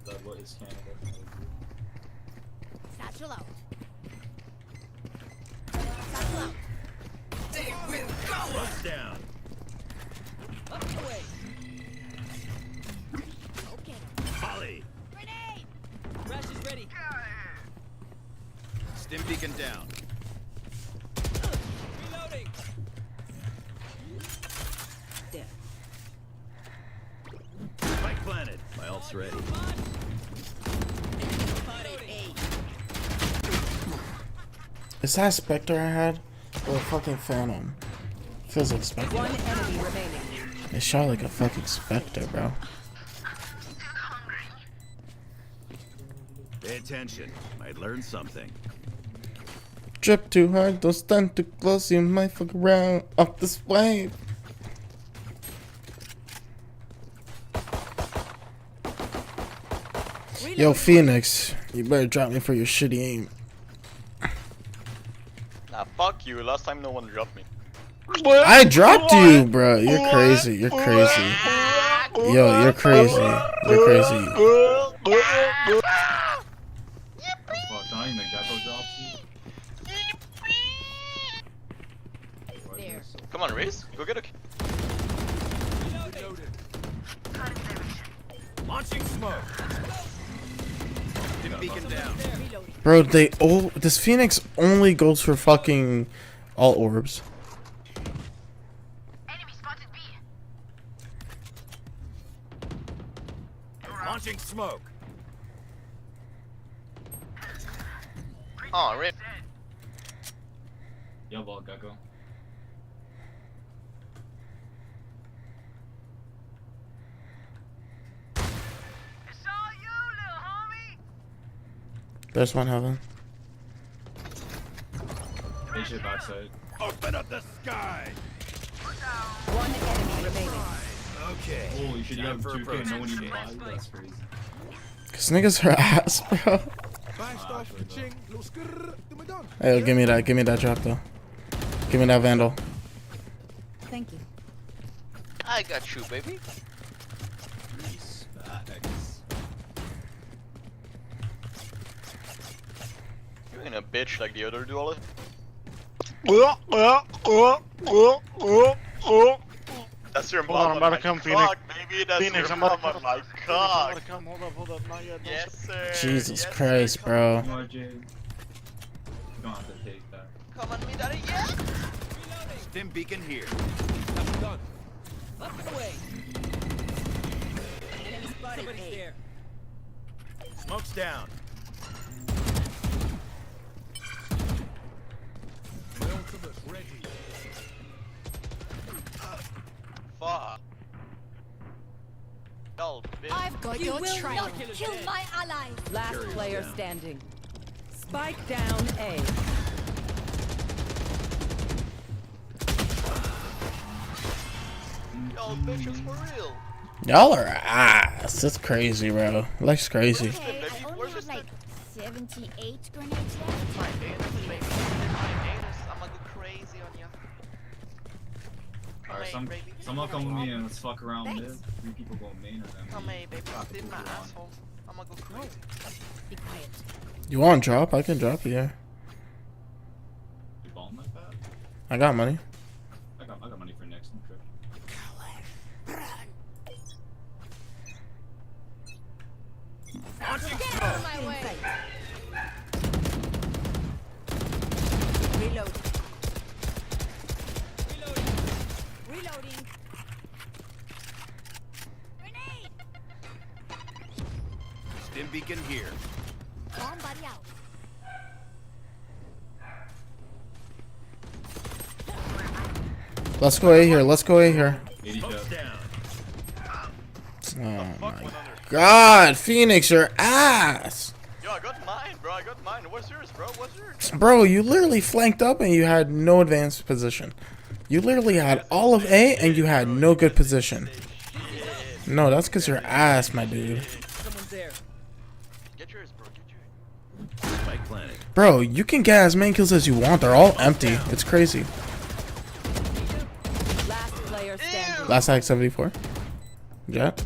That what is Canada? Satchel out. Satchel out. They will go. Bust down. Up and away. Okay. Holly. Grenade. Crash is ready. Stim beacon down. Reloading. There. Spike planted. My ult's ready. Is that Spectre I had? Or a fucking Phantom? Feels like Spectre. One enemy remaining. It shot like a fucking Spectre, bro. Pay attention. Might learn something. Drip too hard, don't stand too close, you might fuck around up this way. Yo, Phoenix, you better drop me for your shitty aim. Nah, fuck you. Last time no one dropped me. I dropped you, bro. You're crazy. You're crazy. Yo, you're crazy. You're crazy. Fuck, not even the Gecko drops you. There. Come on, Riz. Go get a. Launching smoke. Stim beacon down. Bro, this Phoenix only goes for fucking all orbs. Launching smoke. Oh, Riz. Yo, ball, Gecko. There's one heaven. They should backside. Open up the sky. One enemy remaining. Okay. Holy shit, you have 2K and no one even buys? That's crazy. Cause niggas are ass, bro. Hey, give me that drop though. Give me that Vandal. Thank you. I got you, baby. You ain't a bitch like the other duel. That's your Hold on, mom I'm about to on come, my Phoenix. cock, baby. That's Phoenix, your I'm about mom to on my come. cock. Hold up, not yet. Yes, sir. Jesus yes, Christ, bro. RJ. You don't have to take that. Come on, me daddy, yeah. Stim beacon here. Done. Up and away. Enemy spotted. Somebody's there. Smoke's down. Fuck. Yo, bitch. I've got You your will trail. not Kill my ally. Last Carry player down. standing. Spike down A. Yo, bitches for real. Y'all are ass. That's crazy, bro. Life's crazy. Okay, I only have like 78 grenades left. My Danis, baby. My Danis. I'ma go crazy on ya. Come Alright, here, baby. someone come with me and let's fuck around Thanks. this. 3 people go main or them. Come here, baby. Did my asshole. I'ma go crazy. Be quiet. You want to drop? I can drop you. Yeah. You balling like that? I got money. I got money for next trip. Get out of my way. Stim beacon here. Bomb buddy out. Let's go A here. Let's go A here. Smoke's down. Oh my God, Phoenix, your ass. Yo, I got mine, bro. I got mine. What's yours, bro? What's yours? Bro, you literally flanked up and you had no advanced position. You literally had all of A and you had no good position. No, that's because you're ass, my dude. Someone's there. Get yours, bro. Get yours. Spike planet. Bro, you can get as many kills as you want. They're all empty. It's crazy. Last player standing. Last hack 74. Jet.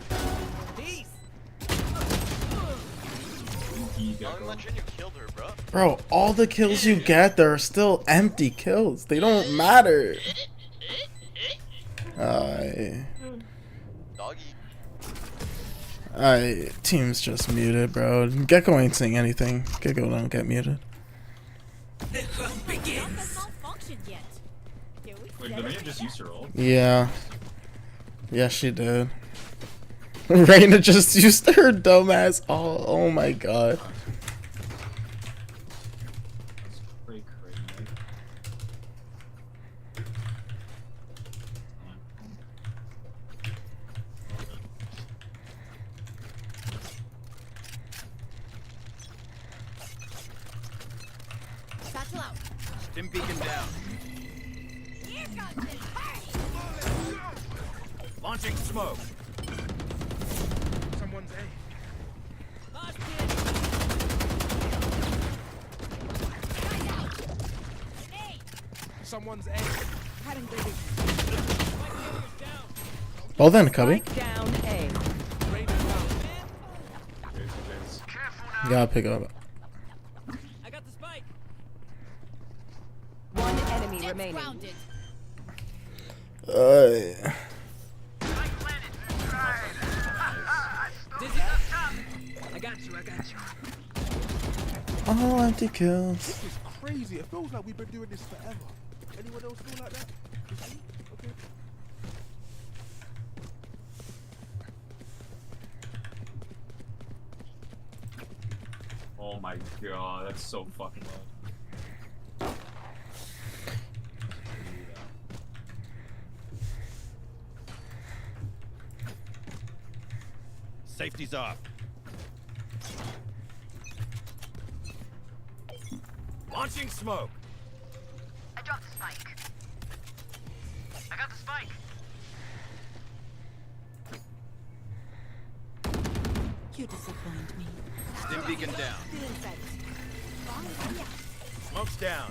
Don't mention you killed her, bro. Bro, all the kills you get, they're still empty kills. They don't matter. Doggy. Team's just muted, bro. Gecko ain't saying anything. Gecko don't get muted. The hunt begins. Malfunctioned yet. Wait, did Reyna just use her ult? Yeah. Yeah, she did. Reyna just used her dumbass. Oh my God. Pretty crazy. Satchel out. Stim beacon down. Here comes it. Hey! Launching smoke. Someone's A. Someone's A. Cutting baby. Well then, Cubby. Down A. You gotta pick up. I got the spike. One enemy remaining. Grounded. I got you. I got you. All empty kills. This is crazy. It feels like we've been doing this forever. Anyone else feel like that? Just me? Okay. Oh my God, that's so fucking loud. Safety's off. Launching smoke. I dropped the spike. I got the spike. You disappoint me. Stim beacon down. Still inside. Bomb buddy out. Smoke's down.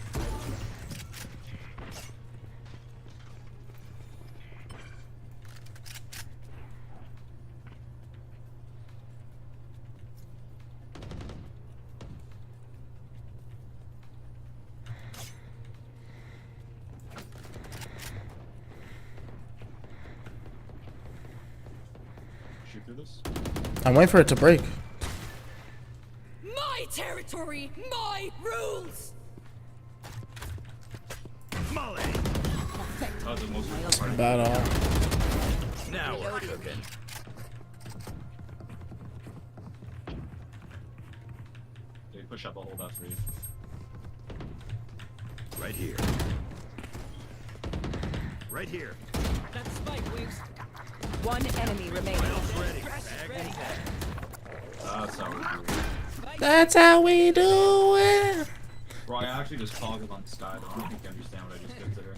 Shoot through this? I'm waiting for it to break. My territory, my rules. Molly. That was the most important part. Bad all. Now we're cooking. They push up, I'll hold that for you. Right here. Right here. Got the spike, Wings. One enemy remaining. Ready. Bag and tag. That's how we do it. That's how we do it. Bro, I actually just clogged him on Sky. I don't think you understand what I just did to her.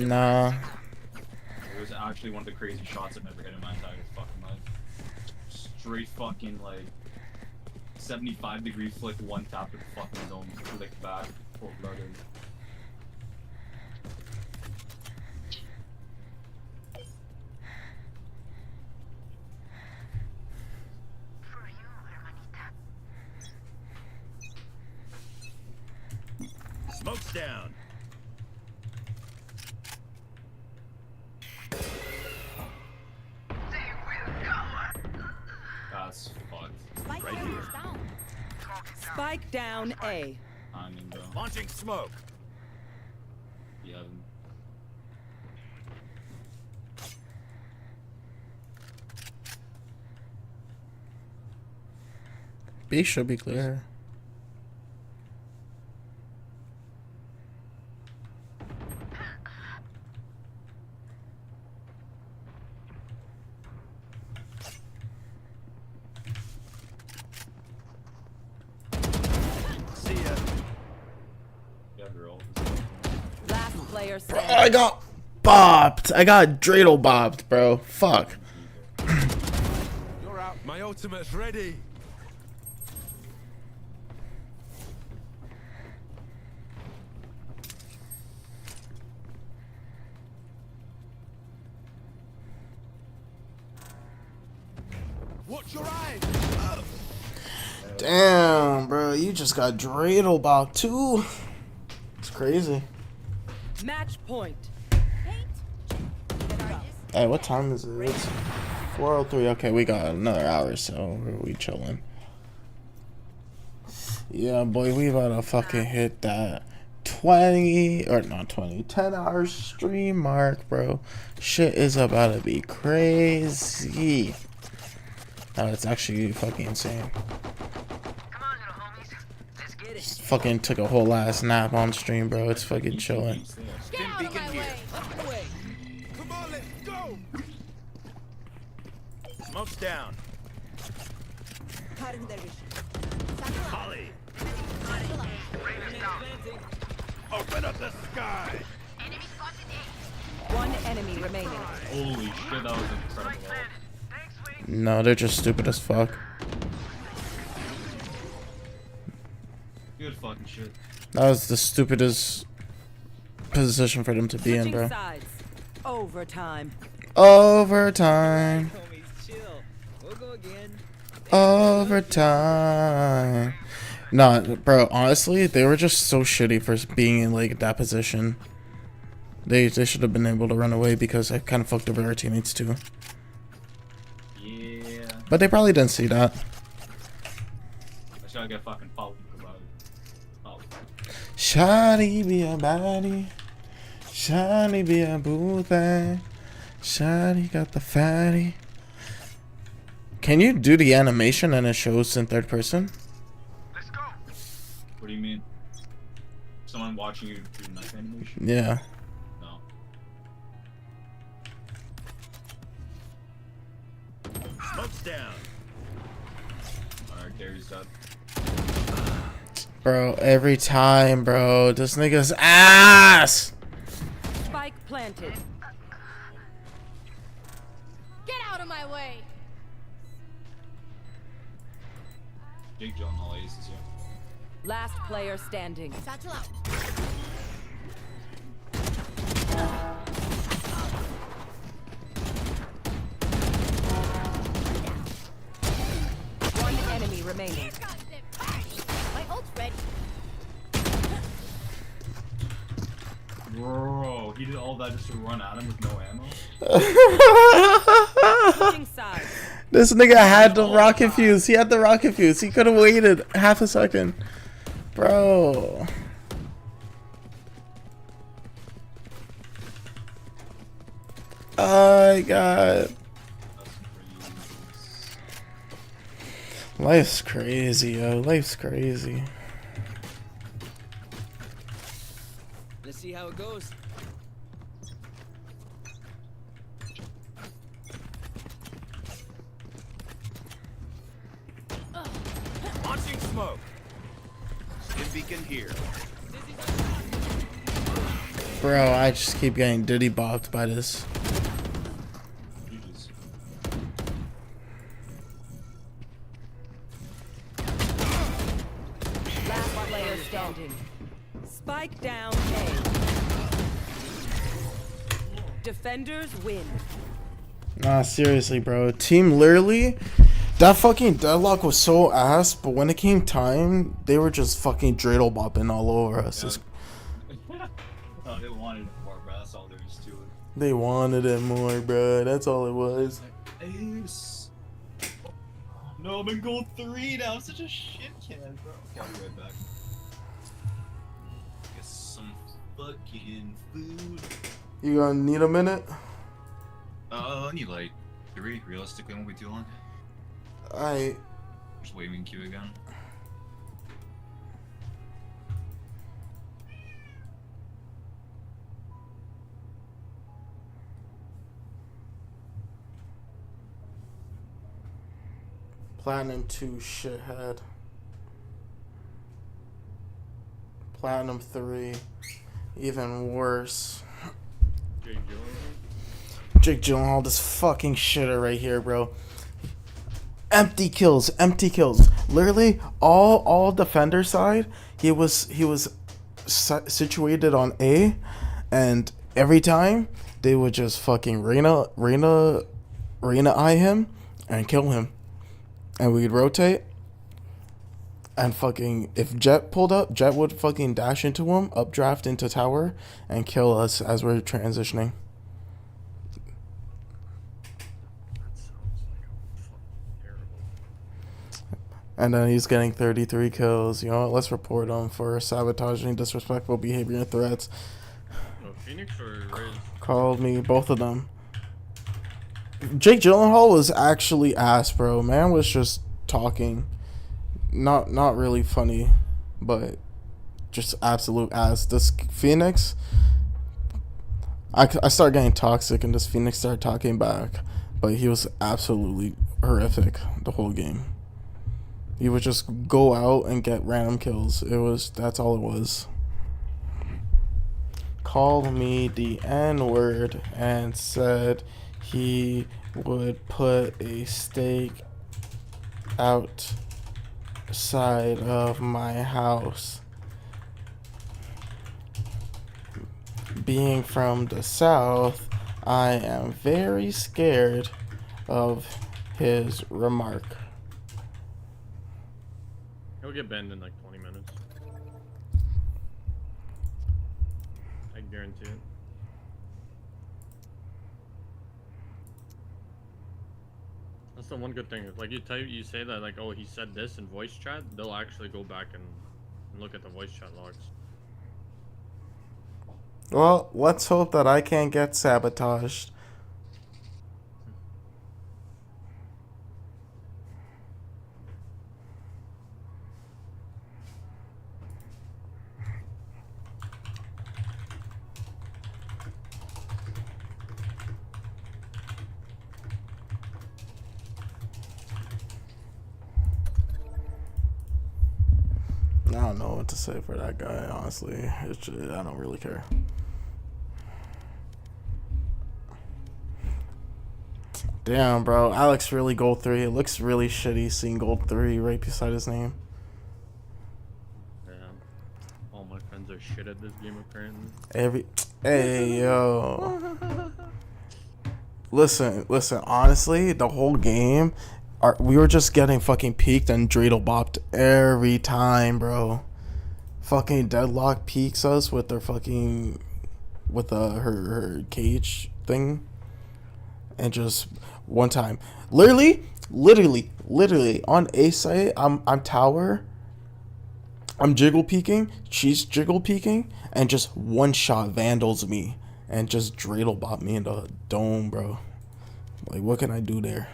Nah. It was actually one of the crazy shots I've ever hit in my entire fucking life. Straight fucking like 75-degree flick, one tap to the fucking zone, flick back, full blooded. Smoke's down. That's fucked. Spike Right carrier's here. down. Spike down A. Timing, bro. Launching smoke. You haven't. B should be clear. See ya. Last player Bro, standing. I got bopped. I got dreidel bopped, bro. Fuck. You're out. My ultimate's ready. Watch your eyes. Damn, bro. You just got dreidel bopped too. It's crazy. Match point. Hey, what time is it? It's 4:03. Okay, we got another hour, so we chilling. Yeah, boy, we about to fucking hit that 20 or not 20, 10-hour stream mark, bro. Shit is about to be crazy. No, it's actually fucking insane. Just fucking took a whole ass nap on stream, bro. It's fucking chilling. Get out of my way. Up the way. Come on, let's go. Smoke's down. Holly. Open up the sky. One enemy remaining. Holy shit, that was incredible. No, they're just stupid as fuck. Good fucking shit. That was the stupidest position for them to be in, Switching bro. sides. Overtime. Overtime. Overtime. Nah, bro, honestly, they were just so shitty for being in like that position. They should have been able to run away because I kind of fucked over our teammates too. Yeah. But they probably didn't see that. I should get fucking fouled about it. Oh. Shawty be a baddie. Shawty be a boo thing. Shawty got the fatty. Can you do the animation and it shows in third person? What do you mean? Someone watching you do knife animation? Yeah. No. Smoke's down. Alright, Gary's dead. Bro, every time, bro. This nigga's ass! Spike planted. Get out of my way. Big John all aces here. Last player standing. Satchel out. One enemy remaining. My ult's ready. Bro, he did all that just to run at him with no ammo? Switching sides. This nigga had the rocket fuse. He had the rocket fuse. He could have waited half a second. Bro. Oh, God. Life's crazy, yo. Life's crazy. Let's see how it goes. Launching smoke. Stim beacon here. Bro, I just keep getting diddy bopped by this. Last player standing. Spike down A. Defenders win. Nah, seriously, bro. Team literally, that fucking deadlock was so ass, but when it came time, they were just fucking dreidel bopping all over us. It's- Oh, they wanted it more, bro. That's all there is to it. They wanted it more, bro. That's all it was. Ace. No, I'm in gold 3 now. I'm such a shit can, bro. Okay, I'll be right back. Get some fucking food. You gonna need a minute? I need like 3. Realistically, won't be too long. Alright. Just waving Q again. Platinum 2 shithead. Platinum 3 even worse. Jake Gyllenhaal, this fucking shitter right here, bro. Empty kills, empty kills. Literally, all defender side, he was situated on A, and every time they would just fucking Reyna eye him and kill him, and we'd rotate. And fucking, if Jet pulled up, Jet would fucking dash into him, updraft into tower, and kill us as we're transitioning. And then he's getting 33 kills. You know what? Let's report him for sabotaging, disrespectful behavior, and threats. Oh, Phoenix or Riz? Called me, both of them. Jake Gyllenhaal was actually ass, bro. Man was just talking. Not really funny, but just absolute ass. This Phoenix, I started getting toxic, and this Phoenix started talking back, but he was absolutely horrific the whole game. He would just go out and get random kills. That's all it was. Called me the N-word and said he would put a stake outside of my house. Being from the South, I am very scared of his remark. He'll get banned in like 20 minutes. I guarantee it. That's the one good thing. Like you say that like, oh, he said this in voice chat, they'll actually go back and look at the voice chat logs. Well, let's hope that I can't get sabotaged. I don't know what to say for that guy, honestly. I don't really care. Damn, bro. Alex really gold 3. It looks really shitty seeing gold 3 right beside his name. Yeah. All my friends are shit at this game apparently. Hey, yo. Listen, honestly, the whole game, we were just getting fucking peeked and dreidel bopped every time, bro. Fucking Deadlock peeks us with their fucking, with her cage thing. And just one time, literally on A site, I'm tower, I'm jiggle peeking, she's jiggle peeking, and just one shot vandals me and just dreidel bop me in the dome, bro. Like, what can I do there?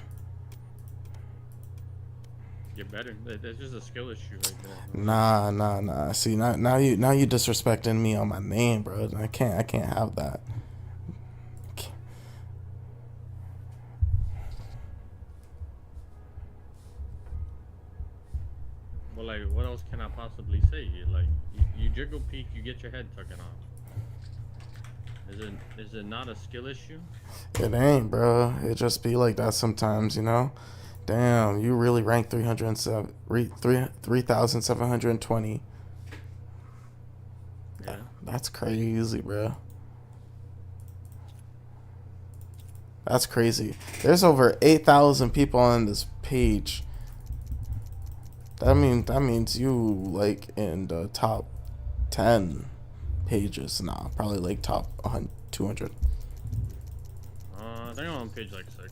Get better. That's just a skill issue right there. Nah. See, now you disrespecting me on my name, bro. I can't have that. Well, like, what else can I possibly say? Like, you jiggle peek, you get your head taken off. Is it not a skill issue? It ain't, bro. It just be like that sometimes, you know? Damn, you really ranked 3,720. Yeah. That's crazy, bro. That's crazy. There's over 8,000 people on this page. That means you like in the top 10 pages. Nah, probably like top 200. I think I'm on page like 6.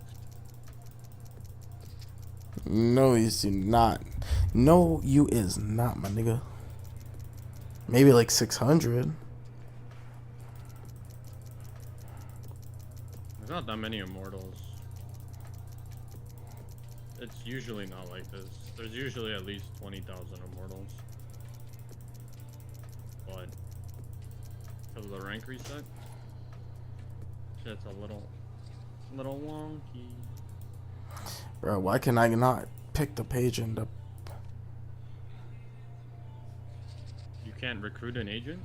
No, you not. No, you is not, my nigga. Maybe like 600. There's not that many immortals. it's usually not like this. There's usually at least 20,000 immortals. But because of the rank reset, shit's a little wonky. Bro, why can I not pick the page in the... You can't recruit an agent?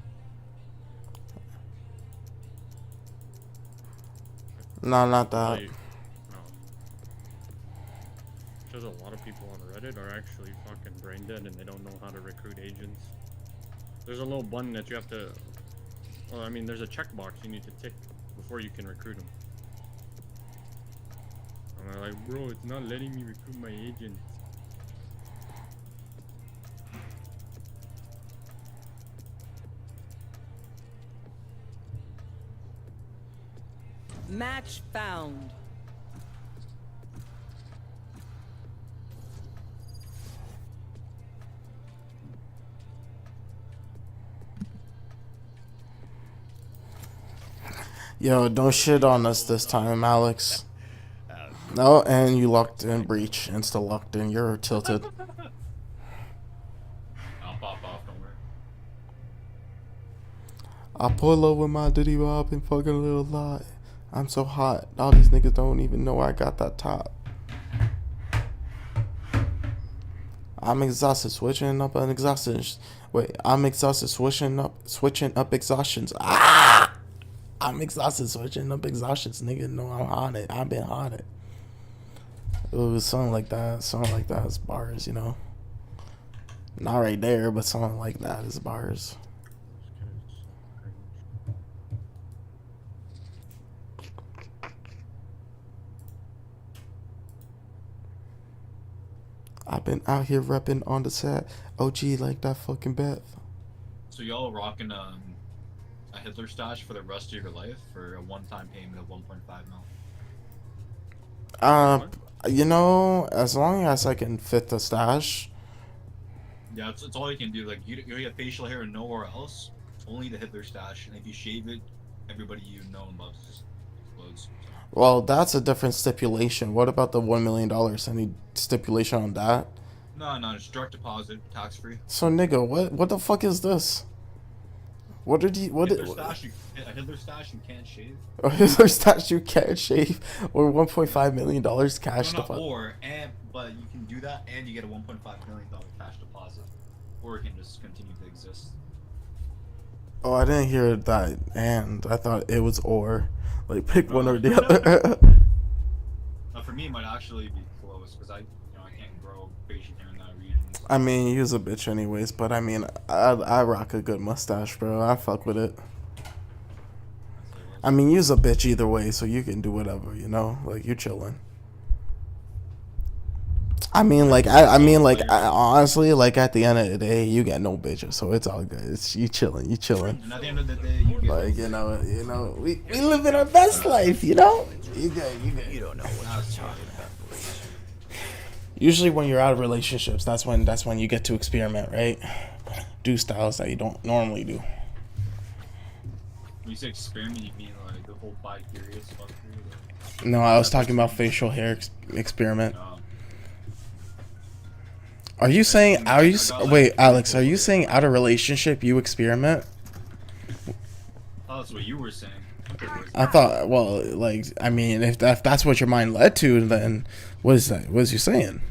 No, not that. No. Because a lot of people on Reddit are actually fucking brain dead and they don't know how to recruit agents. There's a little button that you have to... Well, I mean, there's a checkbox you need to tick before you can recruit them. And they're like, bro, it's not letting me recruit my agent. Match found. Yo, don't shit on us this time, Alex. No, and you locked in breach. Insta locked in. You're tilted. I'll pop off, don't worry. I pull up with my Diddy Bob and fucking little lot. I'm so hot. All these niggas don't even know I got that top. I'm exhausted, switching up an exhaustion. Wait, I'm exhausted, switching up exhaustions. Ah! I'm exhausted, switching up exhaustions. Nigga, no, I'm on it. I've been on it. It was something like that. Something like that is bars, you know. Not right there, but something like that is bars. I've been out here repping on the set. OG like that fucking Beth. So y'all rocking a Hitler stash for the rest of your life for a one-time payment of 1.5 mil? You know, as long as I can fit the stash. Yeah, it's all you can do. Like you get facial hair nowhere else, only the Hitler stash, and if you shave it, everybody you know and loves just explodes. Well, that's a different stipulation. What about the $1 million? Any stipulation on that? No, it's direct deposit, tax free. So nigga, what the fuck is this? What did you A Hitler stash you can't shave. A Hitler stash you can't shave, or $1.5 million cash deposit. But you can do that, and you get a $1.5 million cash deposit, or it can just continue to exist. Oh, I didn't hear that, and I thought it was or. Like, pick one or the other. For me, it might actually be close, because I can't grow facial hair in that region. I mean, you's a bitch anyways, but I mean, I rock a good mustache, bro. I fuck with it. I mean, you's a bitch either way, so you can do whatever, you know? Like, you chillin'. I mean, like, honestly, like, at the end of the day, you get no bitches, so it's all good. It's you chillin'. And at the end of the day, you get like, you know, we live in our best life, you know? You good. You don't know what you're talking about. Usually when you're out of relationships, that's when you get to experiment, right? Do styles that you don't normally do. When you say experiment, you mean like the whole bi-curious fuck period? No, I was talking about facial hair experiment. Are you saying, wait, Alex, are you saying out of relationship you experiment? Oh, that's what you were saying. I thought, well, like, I mean, if that's what your mind led to, then what is that? What is you saying?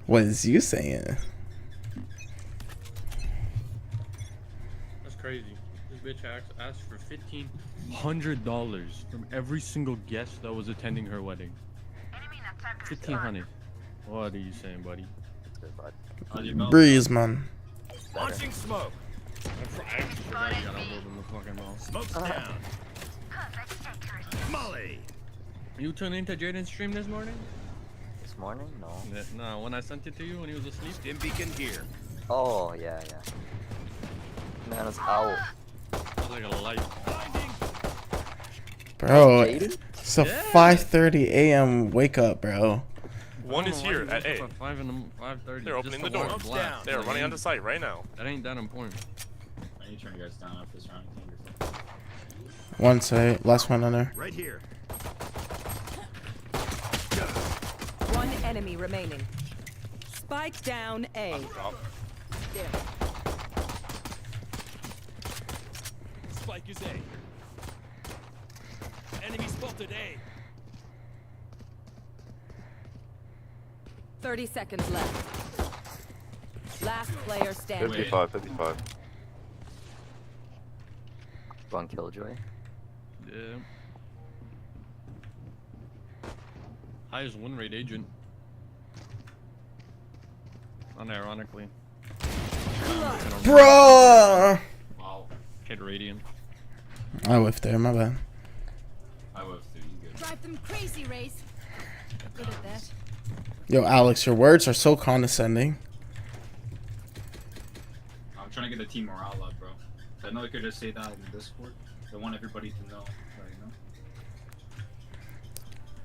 What is you saying? That's crazy. This bitch asked for $1,500 from every single guest that was attending her wedding. $1,500. What are you saying, buddy? Breeze, man. Launching smoke. Smoke's down. Molly. You tuned into Jaden's stream this morning? This morning? No. No, when I sent it to you when he was asleep. Stim beacon here. Oh, yeah. Man, it's out. It's like a light. Bro, it's a 5:30 a.m. wake up, bro. One is here at 8. 5:30. They're opening the door. They're running onto site right now. That ain't that important. I need to turn you guys down after this round. One side, last one on there. Right here. One enemy remaining. Spike down A. There. Spike is A. Enemy spotted A. 30 seconds left. Last player standing. 55, 55. One Killjoy. Yeah. Highest win rate agent. Unironically. Bruh! Wow. Hit Radiant. I whiffed there, my bad. I whiffed through, you good. Drive them crazy, Raze. Good at that. Yo, Alex, your words are so condescending. I'm trying to get the team morale up, bro. I know I could just say that in the Discord. I want everybody to know,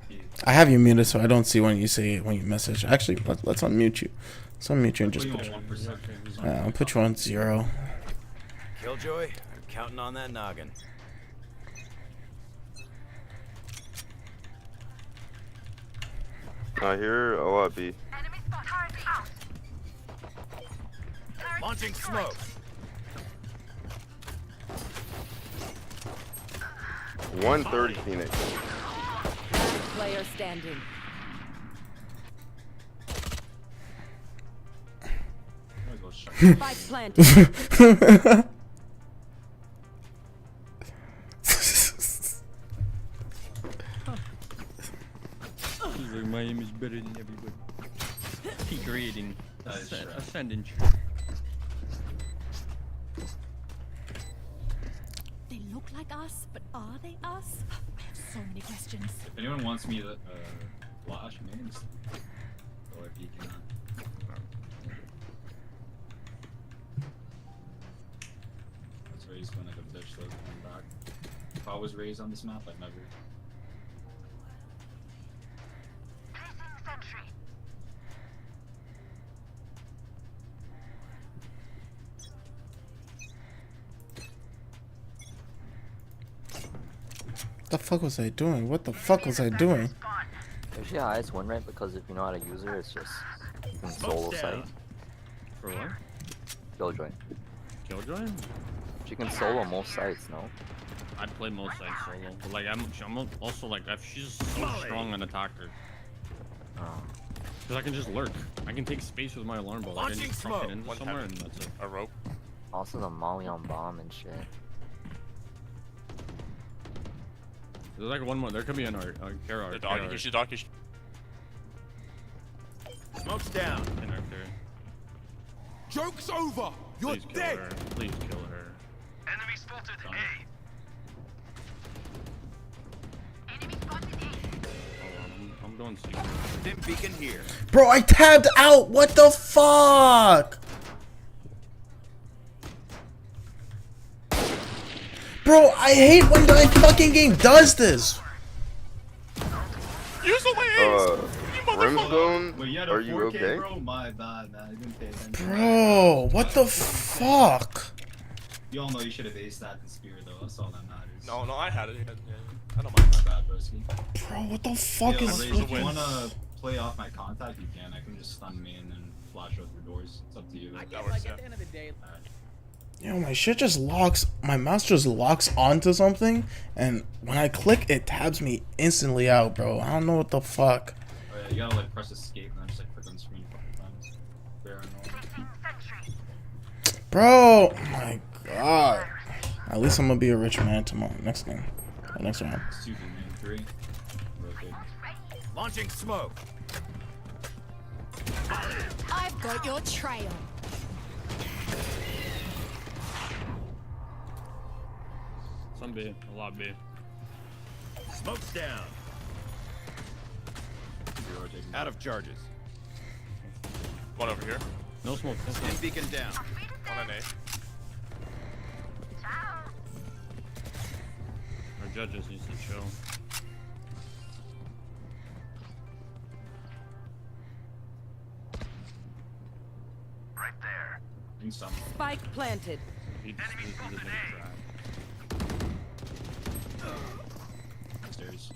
you know? I have you muted so I don't see when you say when you message. Actually, let's unmute you. Let's unmute you and just put you. I'll put you on 0. Killjoy, I'm counting on that noggin. I hear a lot B. Launching smoke. 130 Phoenix. Last player standing. Spike planted. He's like, my aim is better than everybody. Peak rating. Ascendant. They look like us, but are they us? I have so many questions. If anyone wants me to flash names, or if you can. That's raised when like a bitch like coming back. If I was raised on this map, I'd never. What the fuck was I doing? What the fuck was I doing? There's your highest win rate because if you know how to use her, it's just you can solo site. For what? Killjoy. Killjoy? She can solo most sites, no? I'd play most sites solo, but like I'm also like she's so strong on attacker. Cause I can just lurk. I can take space with my alarm ball. I can just tuck it into somewhere and that's it. A rope. Also the molly on bomb and shit. There's like one more. There could be an Kara. The dog. You should dog. Smoke's down. In our there. Joke's over. You're Please kill dead. her. Please kill her. Enemy spotted A. I'm going secret. Dim beacon here. Bro, I tabbed out. What the fuck? Bro, I hate when the fucking game does this. Use the waves. Brimstone, Wait, you had are a you 4K, okay? bro? My bad, man. I didn't pay attention. Bro, what the fuck? You all know you should have aced that in Spear, though. That's all that matters. No, I had it. Yeah, I don't mind. My bad, broski. Bro, what the fuck is Raze, if you wanna play off my contact, you can. I can just stun me and then flash out your doors. It's up to you. I guess, like, at the end of the day. Yo, my shit just locks, my mouse just locks onto something, and when I click, it tabs me instantly out, bro. I don't know what the fuck. Oh, yeah, you gotta like press escape and then just like click on the screen a couple times. Very annoying. Bro, oh my god. At least I'm gonna be a rich man tomorrow, next game. Next round. It's 2v, man. 3. Rotate. Launching smoke. I've got your trail. Some B, a lot B. Smoke's down. Out of charges. One over here. No smoke. No Dim smoke. beacon down. One on A. Our judges needs to chill. Right there. Bring some. Spike planted. He just needs to make a trap. Stairs.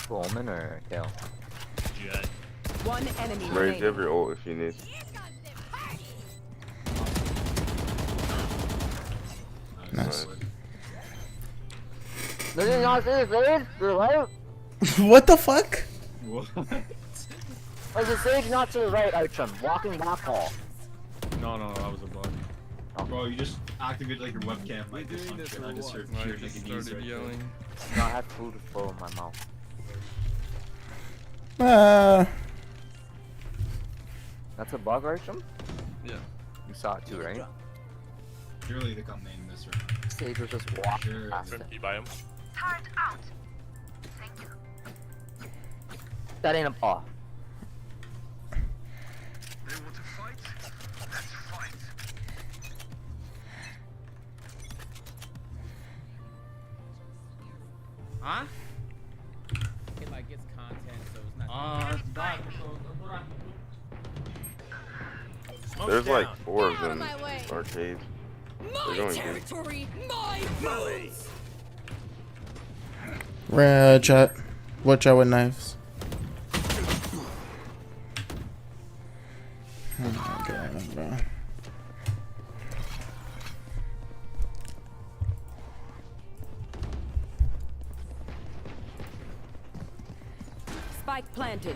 Bowman or Kale? Jet. One enemy Raise, remaining. you have your ult if you need. Nice. Did you not see his face? You're right? What the fuck? What? Was the sage not to the right, Archum? Walking back hall. No, that was a bug. Bro, you just activated like your webcam like this on shit. I just heard pure Nicanese right yelling. No, I had food full in my mouth. That's a bug, Archum? Yeah. You saw it too, right? Surely they come name this right. Sage was just walking Sure. past it. You buy him? That ain't a paw. Huh? It like gets content, so it's not. It's bad. There's like 4 of them arcades. My territory, my rules. Chat. Watch out with knives. Oh my god, bro. Spike planted.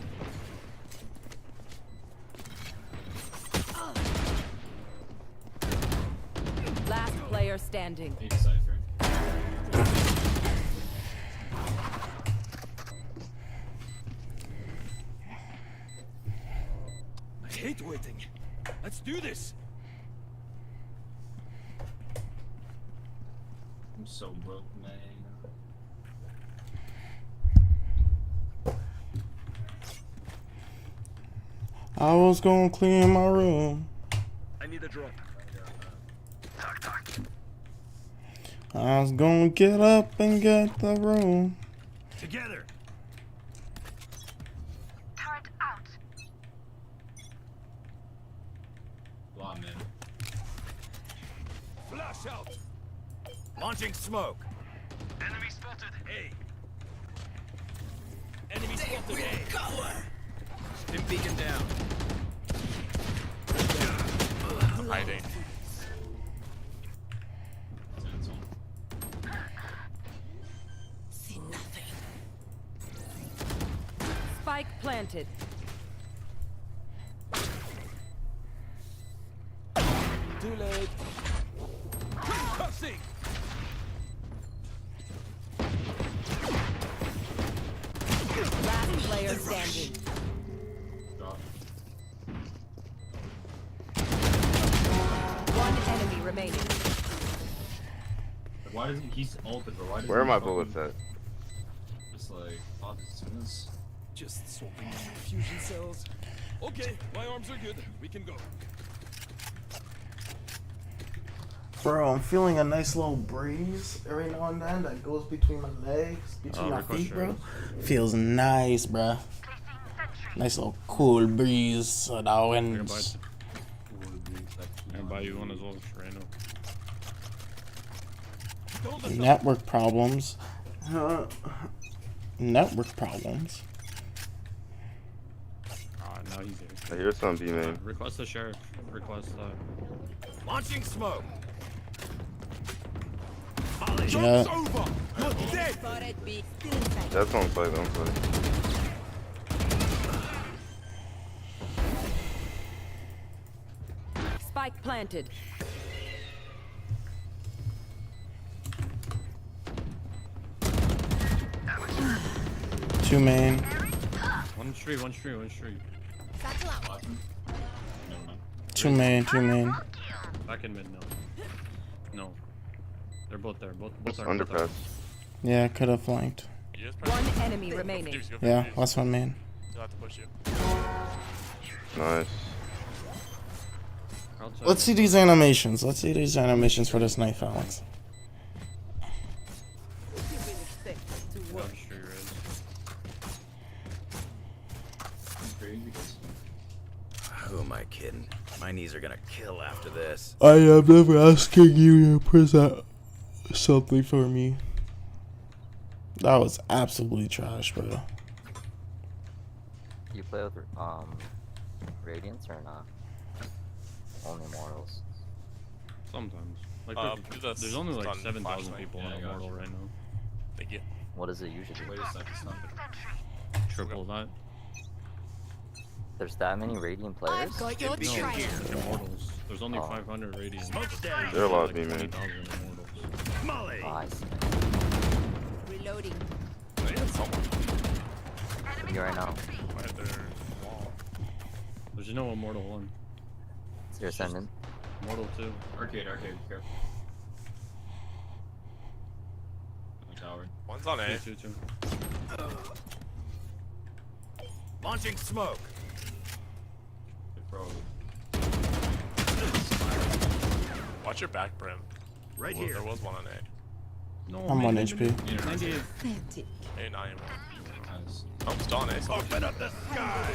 Last player standing. I hate waiting. Let's do this. I'm so broke, man. I was gonna clean my room. I need a drop. I was gonna get up and get the room. Together. Turret out. Wow, man. Flash out. Launching smoke. Enemy spotted A. Enemy spotted A. Stim beacon down. Hiding. See nothing. Spike planted. Too late. Cussing. Last player standing. One enemy remaining. Why doesn't he's ulted, bro? Why doesn't Where are he my fucking- bullets at? Just like fuck this. Just swapping my fusion cells. Okay, my arms are good. We can go. Bro, I'm feeling a nice little breeze every now and then that goes between my legs, between my feet, bro. Feels nice, bro. Nice little cool breeze at our ends. I'm gonna buy you one as well, Reno. Network problems. Network problems. Now he's here. I hear some B main. Request the sheriff. Request Launching smoke. Yeah. Over. You're dead. That's on site, on site. Spike planted. Two main. One street. Two main. Back in mid now. No. They're both there. Both are. Underpass. Yeah, could have flanked. One enemy remaining. Yeah, last one main. He'll have to push you. Nice. Let's see these animations. Let's see these animations for this knife, Alex. Who am I kidding? My knees are gonna kill after this. I am never asking you to present something for me. That was absolutely trash, bro. Do you play with Radiants or not? Only Immortals. Sometimes. Like, That's there's only like done 7,000 flashlight. people Yeah, on I got Immortal you. right now. Thank you. What is it usually? Wait a second, stop it. Triple that. There's that many Radiant players? I've got your No, trail. Immortals. There's only Oh. 500 Radiants. Smoke's down. There are a lot of Like me, man. 20,000 Immortals. Molly. Oh, I see. Reloading. I hit someone. You right now. I hit their wall. There's no Immortal 1. You're ascendant. Immortal 2. Arcade, careful. Tower. One's on A. 2. Launching smoke. Bro. Watch your back, Brim. Right Well, here. there was one on A. No, I'm 1 man, HP. 98. Pathetic. A, not anymore. Nice. Oh, still on A. So Open up the sky.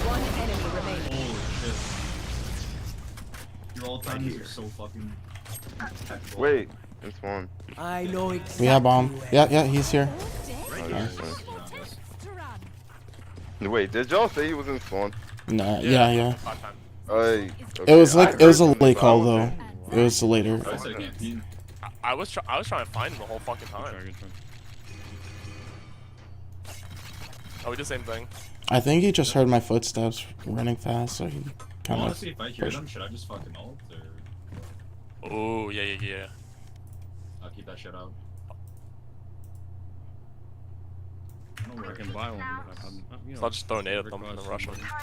One enemy remaining. Holy shit. Your all timers are so fucking impeccable. Wait, it's one. I know exactly. We have bomb. Yeah, he's here. Oh, Nice. nice. Wait, did y'all say he was in spawn? Nah, yeah. 5 times. Okay, It was like I it was a heard late call something, though. It was later. I said campaign. I was trying to find him the whole fucking time. Good try. Oh, we did the same thing. I think he just heard my footsteps running fast, so he kind of. Honestly, if I hear them, should I just fucking ult or Oh, yeah. I'll keep that shit out? I can buy one. But I haven't, you know, So I'll just throw a nade at them and request then rush them. somebody.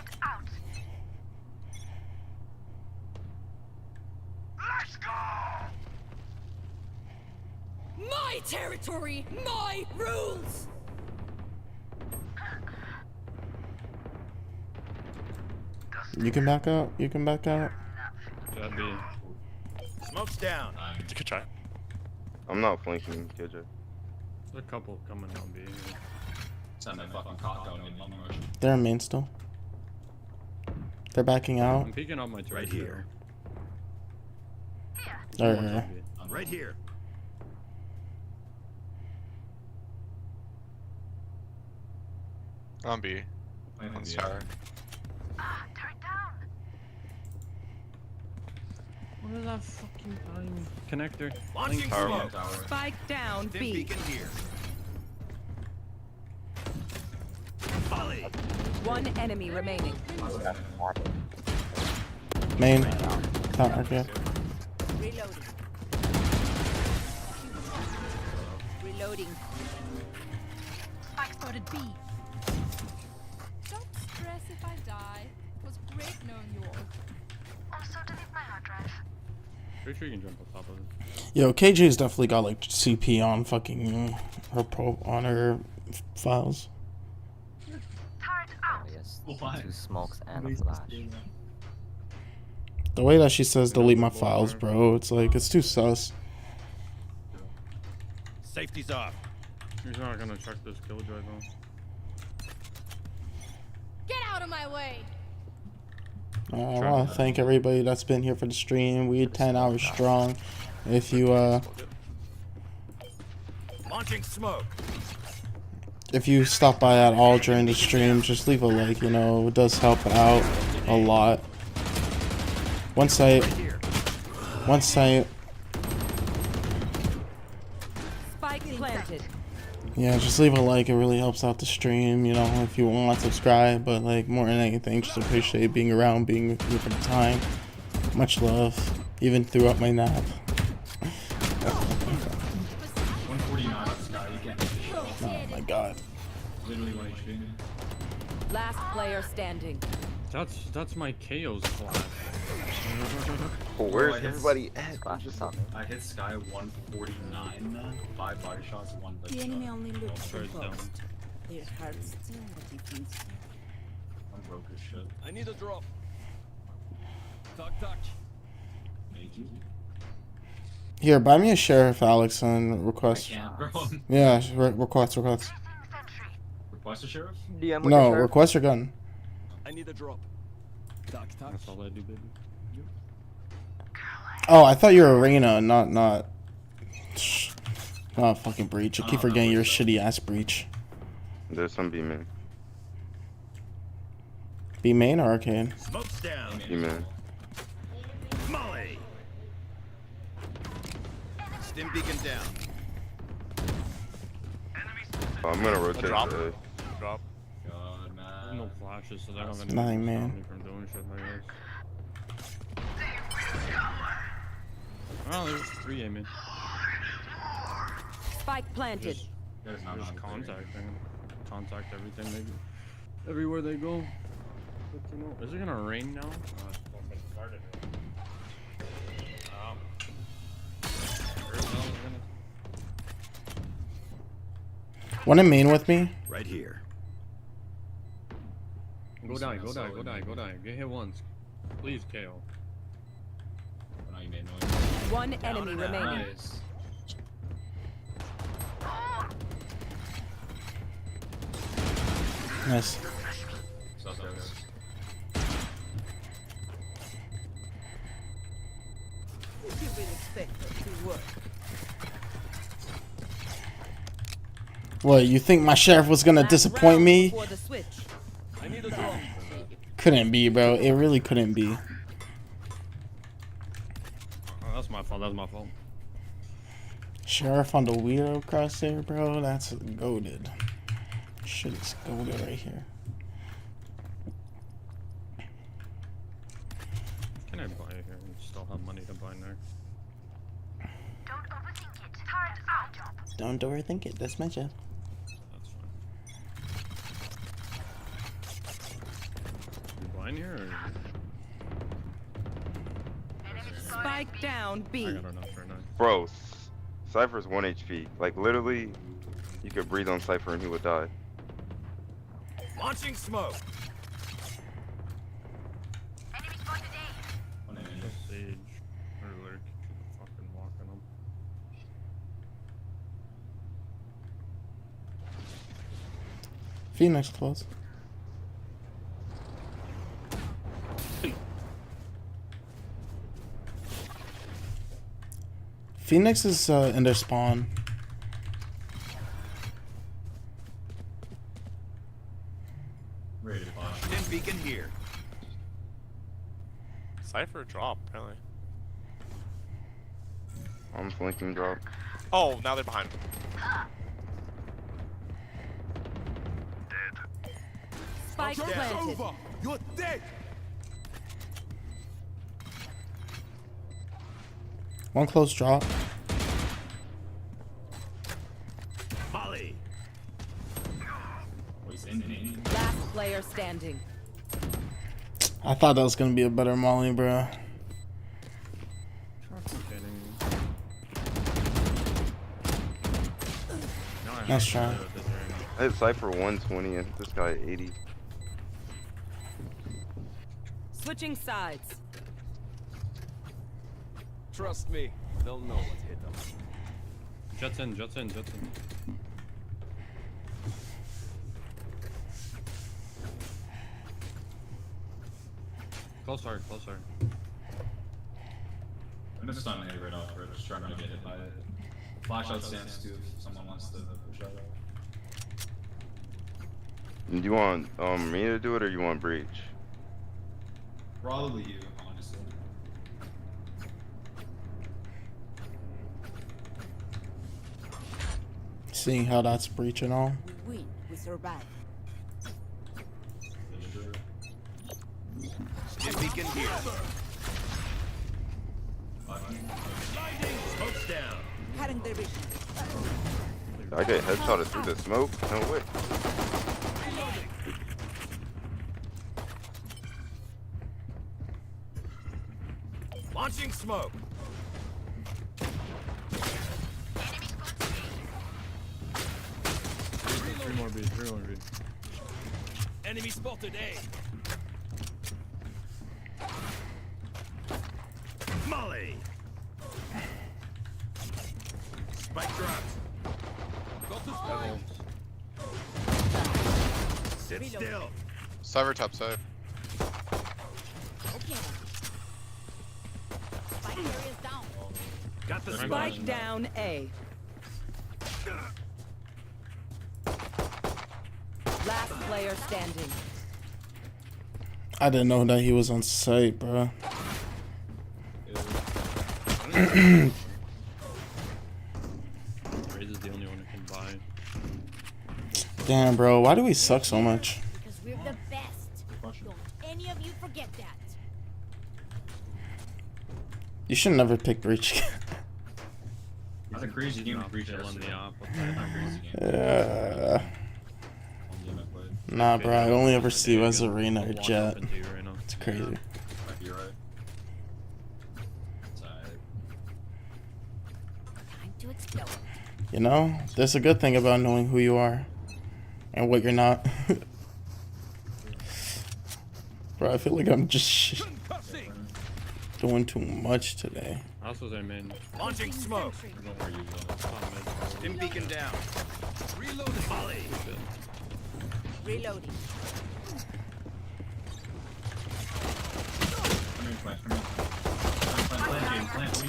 My territory, my rules. You can back out. You can back out. That'd be. Smoke's down. You could try. I'm not flanking, KJ. There's a couple coming on B. Send that fucking cock out and I'm rushing. They're in main still. They're backing out. I'm peeking up my turret. Right here. Or, Right here. On B. On On B. tower. What is that fucking time? Connector. Launching Link. smoke. Spike down Dim B. beacon here. Molly. One enemy remaining. main. Counter, okay. Reloading. Reloading. Spike spotted B. Don't stress if I die. It was great knowing you all. Also, delete my hard drive. Pretty sure you can jump on top of it. Yo, KJ's definitely got like CP on fucking her files. Oh, yes. Why? 2 smokes and a flash. The way that she says delete my files, bro, it's like it's too sus. Safety's off. He's not gonna check this killjoy though. Get out of my way. I want to thank everybody that's been here for the stream. We 10 hours strong. If you Launching smoke. if you stop by at all during the stream, just leave a like. You know, it does help out a lot. One site. Spike planted. Yeah, just leave a like. It really helps out the stream. You know, if you want to subscribe, but like more than anything, just appreciate being around, being with you for the time. Much love, even throughout my nap. 149 Sky, you can't. Oh my god. Literally 1 HP. Last player standing. That's my KO's flash. Oh, where's everybody at? Flash is on me. I hit Sky 149, man. 5 body shots, 1 leg The shot. enemy only looks Turret's down. composed. Their hearts still have a defense. I'm broke as shit. I need a drop. Touch. Thank you. Here, buy me a sheriff, Alex, and request. I can't, bro. Yeah, request. Request a sheriff? DM with No, your request your gun. I need a drop. That's all I do, baby. Oh, I thought you were Arena, not. Oh, fucking Breach. I keep forgetting you're a shitty ass Breach. There's some B man. B main or arcade? Smoke's down. You man. Molly. Stim beacon down. Oh, I'm gonna rotate. Drop. today. Drop. God, man. There's no flashes, so they don't have anything Nine, to stop man. me from doing shit like this. Well, there's 3 aiming. Spike planted. There's not Just enough contact everything they go. Everywhere they go. But, you know, is it gonna rain now? It's fucking started. One in main with me. Right here. Go die. Get hit once. Please, KO. Now you made noise. One enemy remaining. Nice. Nice. You will expect us to work. What, you think my sheriff was gonna disappoint me? Before the switch. I need a drop. Couldn't be, bro. It really couldn't be. Oh, that's my fault. Sheriff on the weirdo crosshair, bro. That's goated. Shit's goated right here. Can I buy it here? We still have money to buy next. Don't overthink it. That's my job. That's fine. You buying here or? Spike down B. I got enough for now. Bro, Cypher's 1 HP. Like literally, you could breathe on Cypher and he would die. Launching smoke. Sage or lurk. Fucking walking them. Phoenix close. Phoenix is in their spawn. Ready to flash. Stim beacon here. Cypher drop, apparently. I'm flanking drop. Oh, now they're behind. Spike planted. You're dead. One close drop. Molly. Last player standing. I thought that was gonna be a better molly, bro. Nice try. I hit Cypher 120 and this guy 80. Switching sides. Trust me, they'll know what hit them. Jets in. Closer. I'm just on A right off, bro. Just trying to get hit by it. Flash out stance too if someone wants to push out. Do you want me to do it or you want Breach? Probably you, honestly. Seeing how that's breach and all. We win. We survive. Stim beacon here. Smoke's down. Cutting their vision. I get headshotted through the smoke? No way. Launching smoke. Three more B. Enemy spotted A. Molly. Spike dropped. Got the spike. Sit still. Cypher top side. Okay. Spike area's down. Got the Spike down A. Last player standing. I didn't know that he was on site, bro. Raze is the only one who can buy. Damn, bro. Why do we suck so much? Because we're the best. Don't any of you forget that. You should never pick Breach. That's a crazy game of Breach on the op. Yeah. Nah, bro. I only ever see you as a Reyna or Jet. It's crazy. You're right. Time to explode. You know, there's a good thing about knowing who you are and what you're not. Bro, I feel like I'm just doing too much today. That's what I mean. Launching smoke. Stim beacon down. Reloading. Volley. Reloading.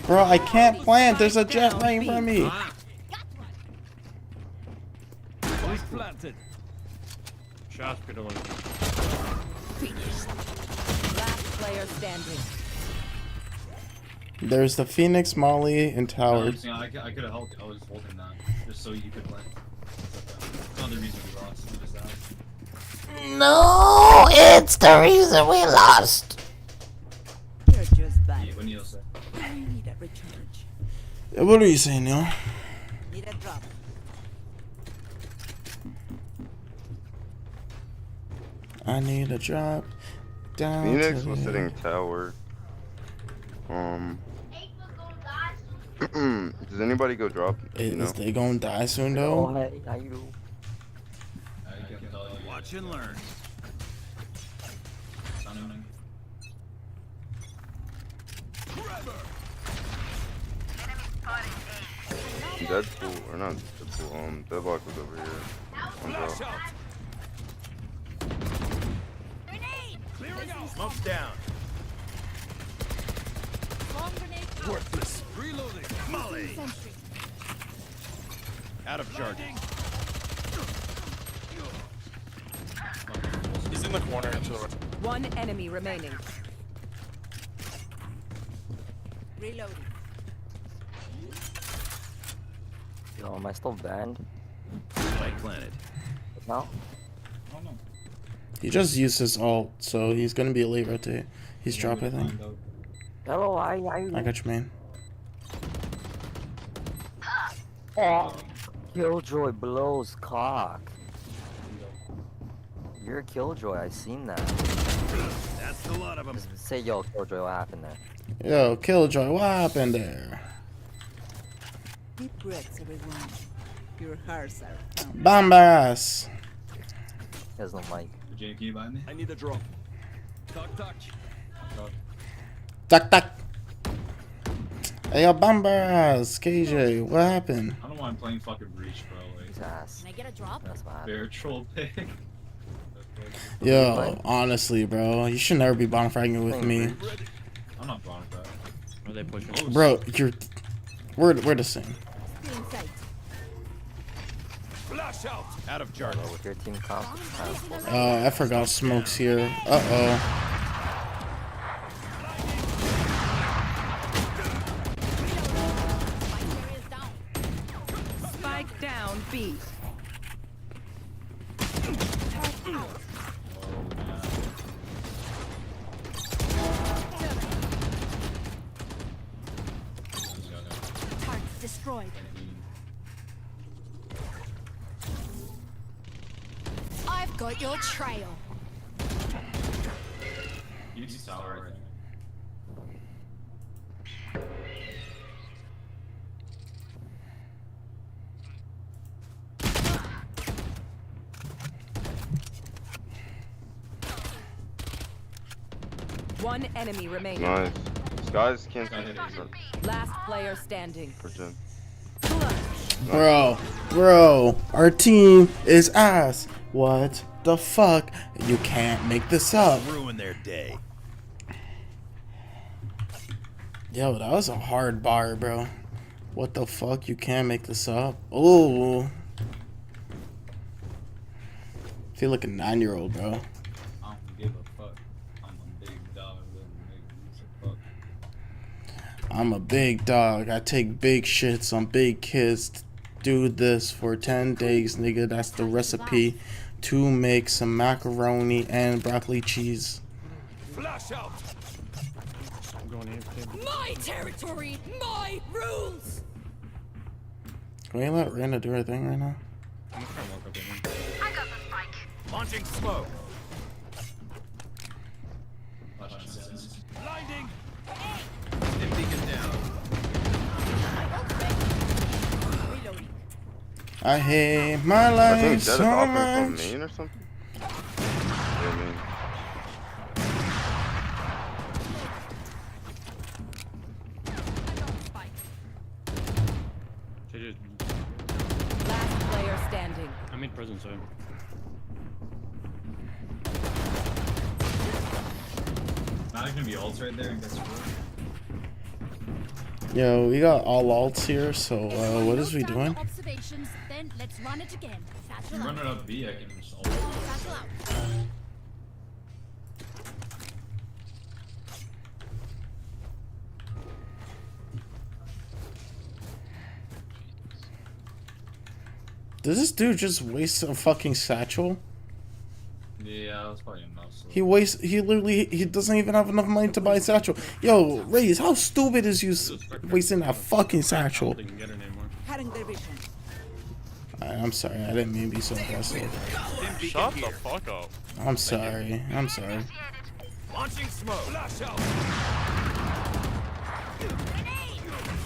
Bro, I can't plant. There's a Jet right in front of me. Planted. Shots could have won. Last player standing. There's the Phoenix, Molly, and Tower. I could have helped. I was holding that just so you could play. It's not the reason we lost. We just asked. No, it's the reason we lost. You're just bad. Yeah, what Neil said. I need a recharge. What are you saying, Neil? Need a drop. I need a drop down. Phoenix to was the- sitting tower. Does anybody go drop? Is they gonna die soon though? Watch and learn. Deadpool, or not Deadpool, Deadlock was over here. On Flash drop. out. Smoke's down. Worthless. Reloading. Molly. Out of charging. He's in the corner. One enemy remaining. Reloading. Yo, am I still banned? Spike planted. No? He just used his ult, so he's gonna be a late rotate. He's drop, I think. Hello, I got you, man. Killjoy blows cock. You're a Killjoy, I seen that. That's the lot of them. Just say, yo, Killjoy, what happened there? Yo, Killjoy, what happened there? Deep breaths, everyone. Your hearts are pounding. Bombas! He has no mic. Jay, can you buy me? I need a drop. Touch. Tuck, tuck! Hey, yo, Bombas! KJ, what happened? I don't know why I'm playing fucking Breach, bro. Like, Can I get a drop? That's what happened. bear troll pick. Yo, honestly, bro, you should never be bonfragging with me. I'm not wrong with that. Are they pushing? Bro, we're the same. Still in sight. Flash out of charge. With your team comp. I forgot Smoke's here. Uh-oh. Spike down B. Target destroyed. I've got your trail. You just tower right One enemy remaining. Nice. Skies can't Last player standing. for Jen. Bro, our team is ass. What the fuck? You can't make this up. Ruin their day. Yo, that was a hard bar, bro. What the fuck? You can't make this up. Oh. Feel like a 9-year-old, bro. I don't give a fuck. I'm a big dog. I take big shits on big kids. Do this for 10 days, nigga. That's the recipe to make some macaroni and broccoli cheese. Flash out. I'm going AFK. My territory, my rules. Can we let Randa do her thing right now? I'm gonna try and walk up in. I got the spike. Launching smoke. Blinding. Stim beacon down. Reloading. I hate my I life think Jet is so offering from much. main or something. Yeah, main. Last player standing. I made present side. Not gonna be ults right there and get screwed. Yo, we got all alts here, so what is we doing? Observations, then let's run it again. Satchel Run it out. up B, I can just ult. Satchel out. Does this dude just waste a fucking satchel? Yeah, that's probably enough. So. He literally doesn't even have enough money to buy a satchel. Yo, Raze, how stupid is you wasting that fucking satchel? Cutting their vision. I'm sorry, I didn't mean to be so aggressive. Shut the fuck up. I'm sorry, I'm sorry. Launching smoke. Flash out.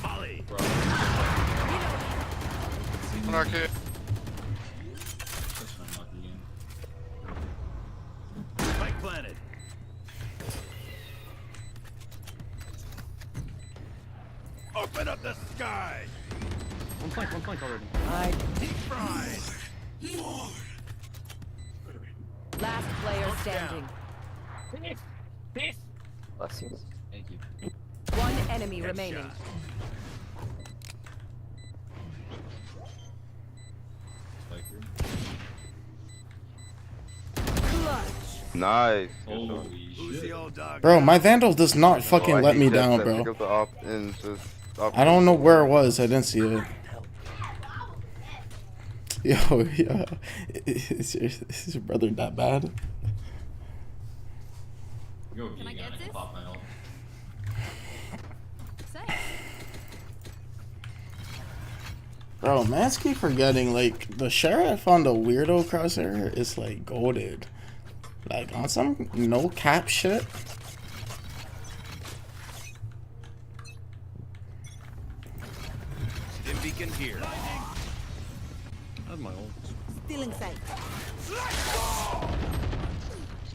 Volley. Anarchy. Spike planted. Open up the sky. One flank already. Deep fried. Last player standing. Blessings. Thank you. One enemy remaining. Nice. Bro, my Vandal does not fucking I let hate me Jet down, that bro. pick up the op and just op I don't know where it was. I didn't see it. Yo, yeah. Is your brother that bad? Go Can I get this? pop my ult. Say. Bro, man's keep forgetting, like, the sheriff on the weirdo crosshair is, like, goated. Like, on some no cap shit. Stim beacon here. I have my ult. Stealing sight.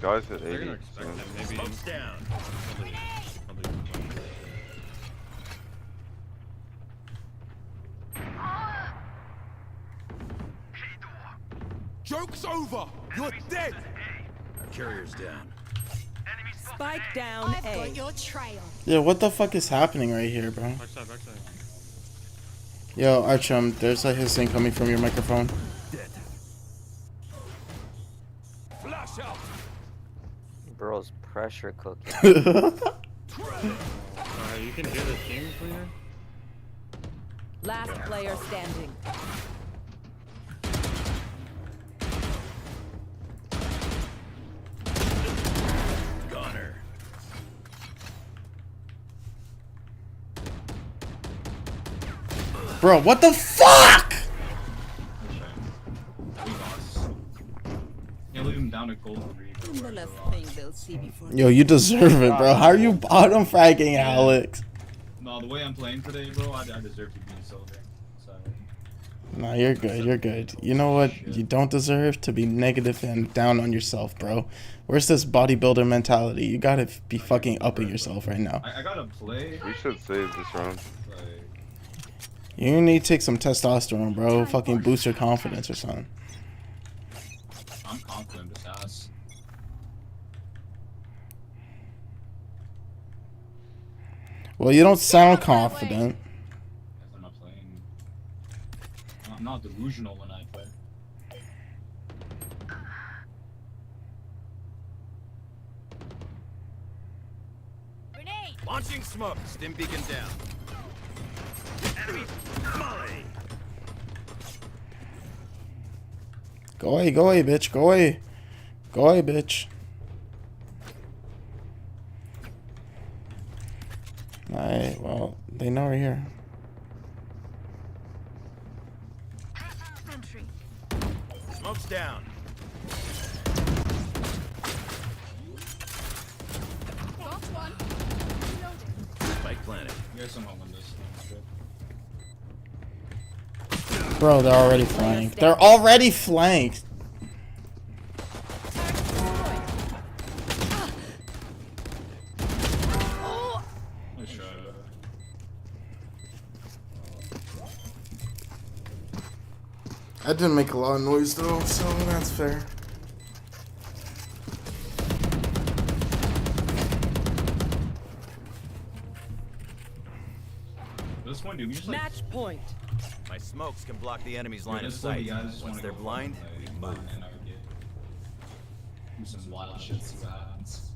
Guys at They're 80. gonna expect that maybe. Smoke's down. Probably. Joke's over. You're dead. Carrier's down. Spike down I've A. got your trail. Yeah, what the fuck is happening right here, bro? Backside. Yo, Archum, there's a hissing coming from your microphone. Dead. Flash out. Bro's pressure cooking. You can hear the team cleaner? Last player standing. Gunner. Bro, what the fuck? We lost. Can't leave him down to gold 3. The last thing they'll see before. Yo, you deserve it, bro. How are you bottom fragging Alex? No, the way I'm playing today, bro, I deserve to be in silver. Sorry. Nah, you're good. You're good. You know what? You don't deserve to be negative and down on yourself, bro. Where's this bodybuilder mentality? You gotta be fucking upping yourself right now. I gotta play. We should save this round. Like, You need to take some testosterone, bro. Fucking boost your confidence or something. I'm confident, just ass. Well, you don't sound confident. I'm not playing. I'm not delusional when I play. Grenade. Launching smoke. Stim beacon down. Enemy. Molly. Go away, bitch. Go away. Go away, bitch. Alright, well, they know we're here. Smoke's down. Spike planet. You guys don't want windows. Bro, they're already flanked. They're already flanked. That didn't make a lot of noise though, so that's fair. This one, dude, we just like Match point. My smokes can block the enemy's line of this one, sight. you guys just Once wanna they're go blind, for, we like, move. and I would get do some wild shit, see what happens.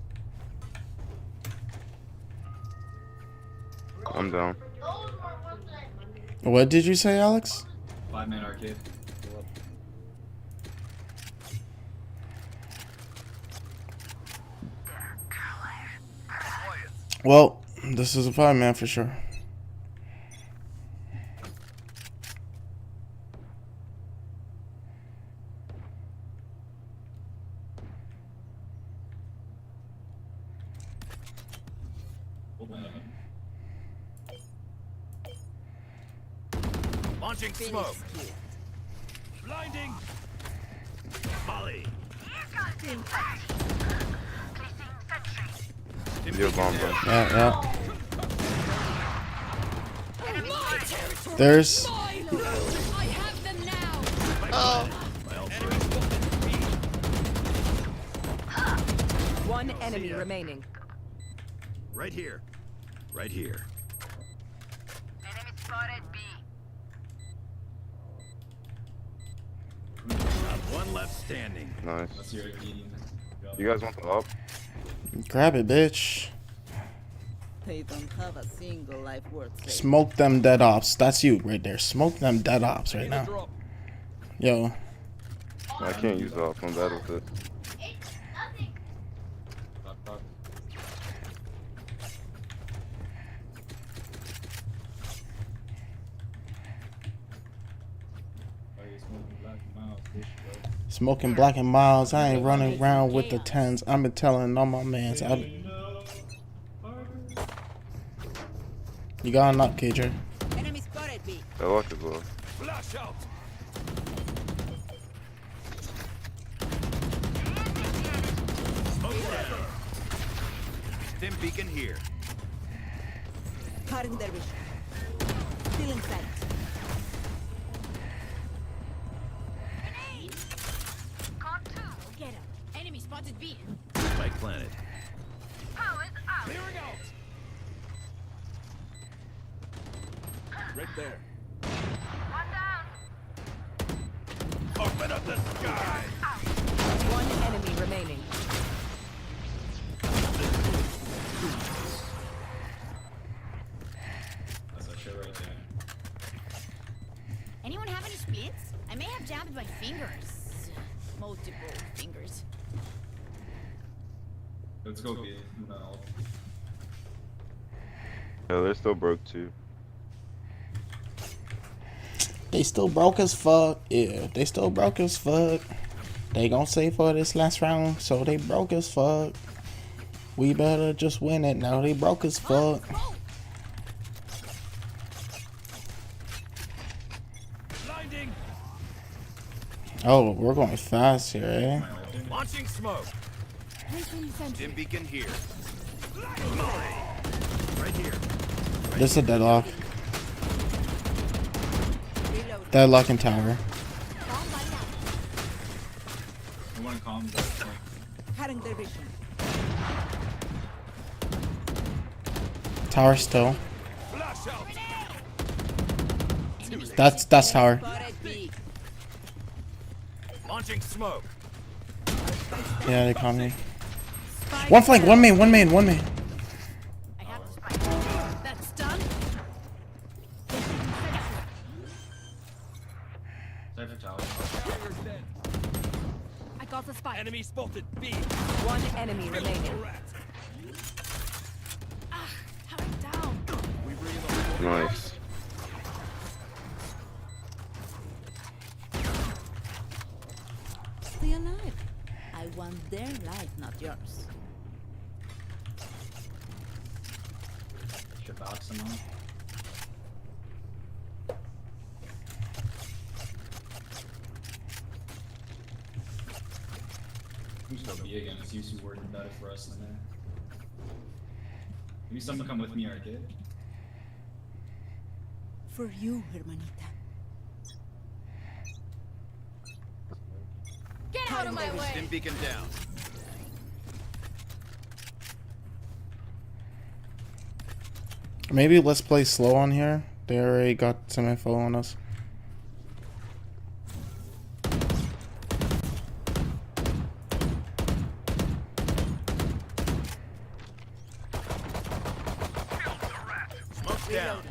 I'm down. What did you say, Alex? 5-man arcade. Well, this is a 5-man for sure. Launching smoke. Blinding. Molly. You're bomb, bro. Yeah. There's. One enemy remaining. Right here. Right here. Enemy spotted B. Not one left standing. Nice. Let's hear it, Gideon. You guys want the up? Grab it, bitch. They don't have a single life worth saving. Smoke them dead ops. That's you right there. Smoke them dead ops right now. Yo. I can't use the up. I'm bad with it. Smoking black and miles. I ain't running around with the 10s. I've been telling all my mans. You got a knock, KJ. Enemy spotted B. I like it, bro. Flash out. Smoke down. Stim beacon here. Cutting their vision. Still in sight. Get him. Enemy spotted B. Spike planet. Powers out. Clearing out. Right there. One down. Open up the sky. One enemy remaining. That's that shit right there. Anyone have any splits? I may have jammed my fingers. Multiple fingers. Let's go, B. No. Yeah, they're still broke too. They still broke as fuck. Yeah, they still broke as fuck. They gon' say for this last round, so they broke as fuck. We better just win it now. They broke as fuck. Blinding. Oh, we're going fast here, eh? Launching smoke. Stim beacon here. Molly. Right here. This is a deadlock. Deadlock in tower. I want to calm down. Cutting their vision. Tower still. Flash out. That's tower. Spotted B. Launching smoke. Yeah, they caught me. One flank, one main. I have to spotted B. One enemy remaining. Nice. Stay alive. I want their life, not yours. Should box him on. Who's gonna be again? It's usually working better for us than that. Maybe someone come with me, arcade. For you, hermanita. Get out of my way! Stim beacon down. Maybe let's play slow on here. They already got some info on us. Smoke's down.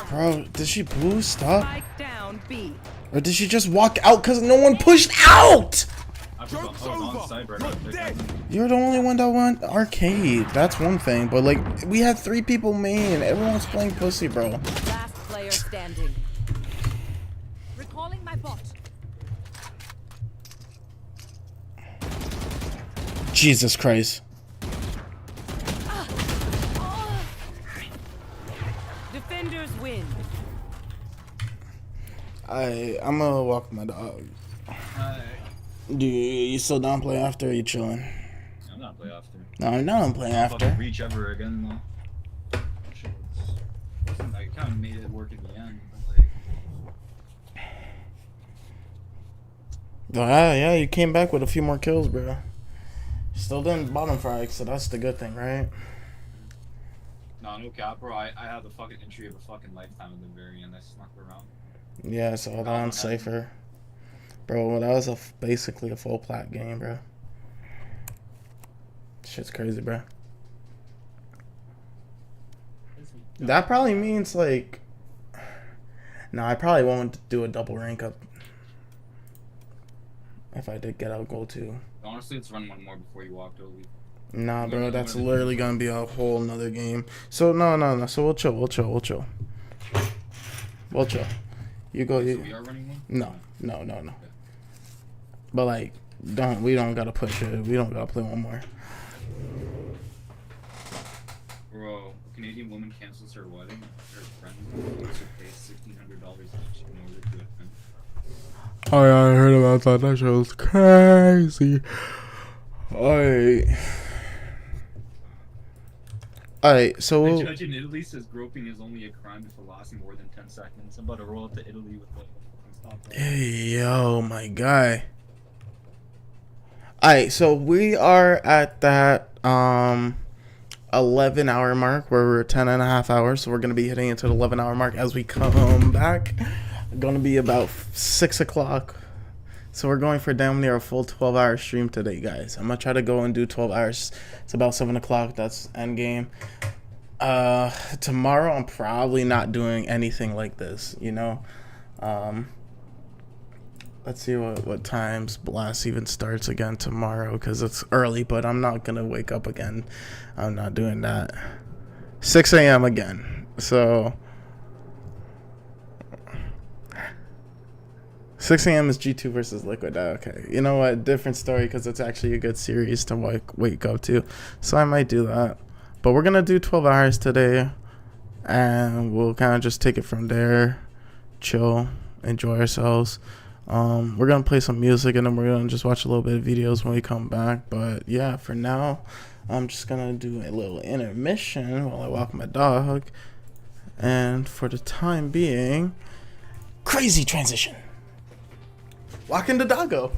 Bro, did she boost up? Spike down B. Or did she just walk out because no one pushed out? You're the only one that went arcade. That's one thing. But like, we had 3 people main. Everyone was playing pussy, bro. Last player standing. Recalling my bot. Jesus Christ. Defenders win. I'm gonna walk my dog. Do you still down play after? Or are you chilling? I'm not play after. No, I'm not on play after. Fucking reach ever again though. I kind of made it work in the end. But like... Yeah, you came back with a few more kills, bro. Still didn't bottom frag, so that's the good thing, right? No cap, bro. I had the fucking entry of a fucking lifetime at the very end. I snuck around. Yeah, so that on Cypher. Bro, that was basically a full plat game, bro. Shit's crazy, bro. That probably means like... No, I probably won't do a double rank up. If I did get out gold too. Honestly, let's run one more before you walk to elite. Nah, bro, that's literally gonna be a whole nother game. So no. So we'll chill. You go. You. So we are running one? No. But like, we don't gotta push it. We don't gotta play one more. Bro, a Canadian woman cancels her wedding. Her friend makes her pay $1,600 each in order to attend. Oh yeah, I heard about that. That shit was crazy. Alright, so The judge in Italy says groping is only a crime if it lasts more than 10 seconds. I'm about to roll up to Italy with like a fucking stop. hey, yo, my guy. Alright, so we are at that 11-hour mark where we're 10.5 hours. So we're gonna be hitting into the 11-hour mark as we come back. Gonna be about 6 o'clock. So we're going for damn near a full 12-hour stream today, guys. I'm gonna try to go and do 12 hours. It's about 7 o'clock. That's end game. Tomorrow I'm probably not doing anything like this, you know. Let's see what times Blast even starts again tomorrow, because it's early, but I'm not gonna wake up again. I'm not doing that. 6 a.m. again. So 6 a.m. is G2 versus Liquid. Okay, you know what? Different story, because it's actually a good series to wake up to. So I might do that. But we're going to do 12 hours today. And we'll kind of just take it from there. Chill. Enjoy ourselves. We're going to play some music, and then we're going to just watch a little bit of videos when we come back. But yeah, for now, I'm just going to do a little intermission while I walk my dog. And for the time being, crazy transition. Walking the doggo.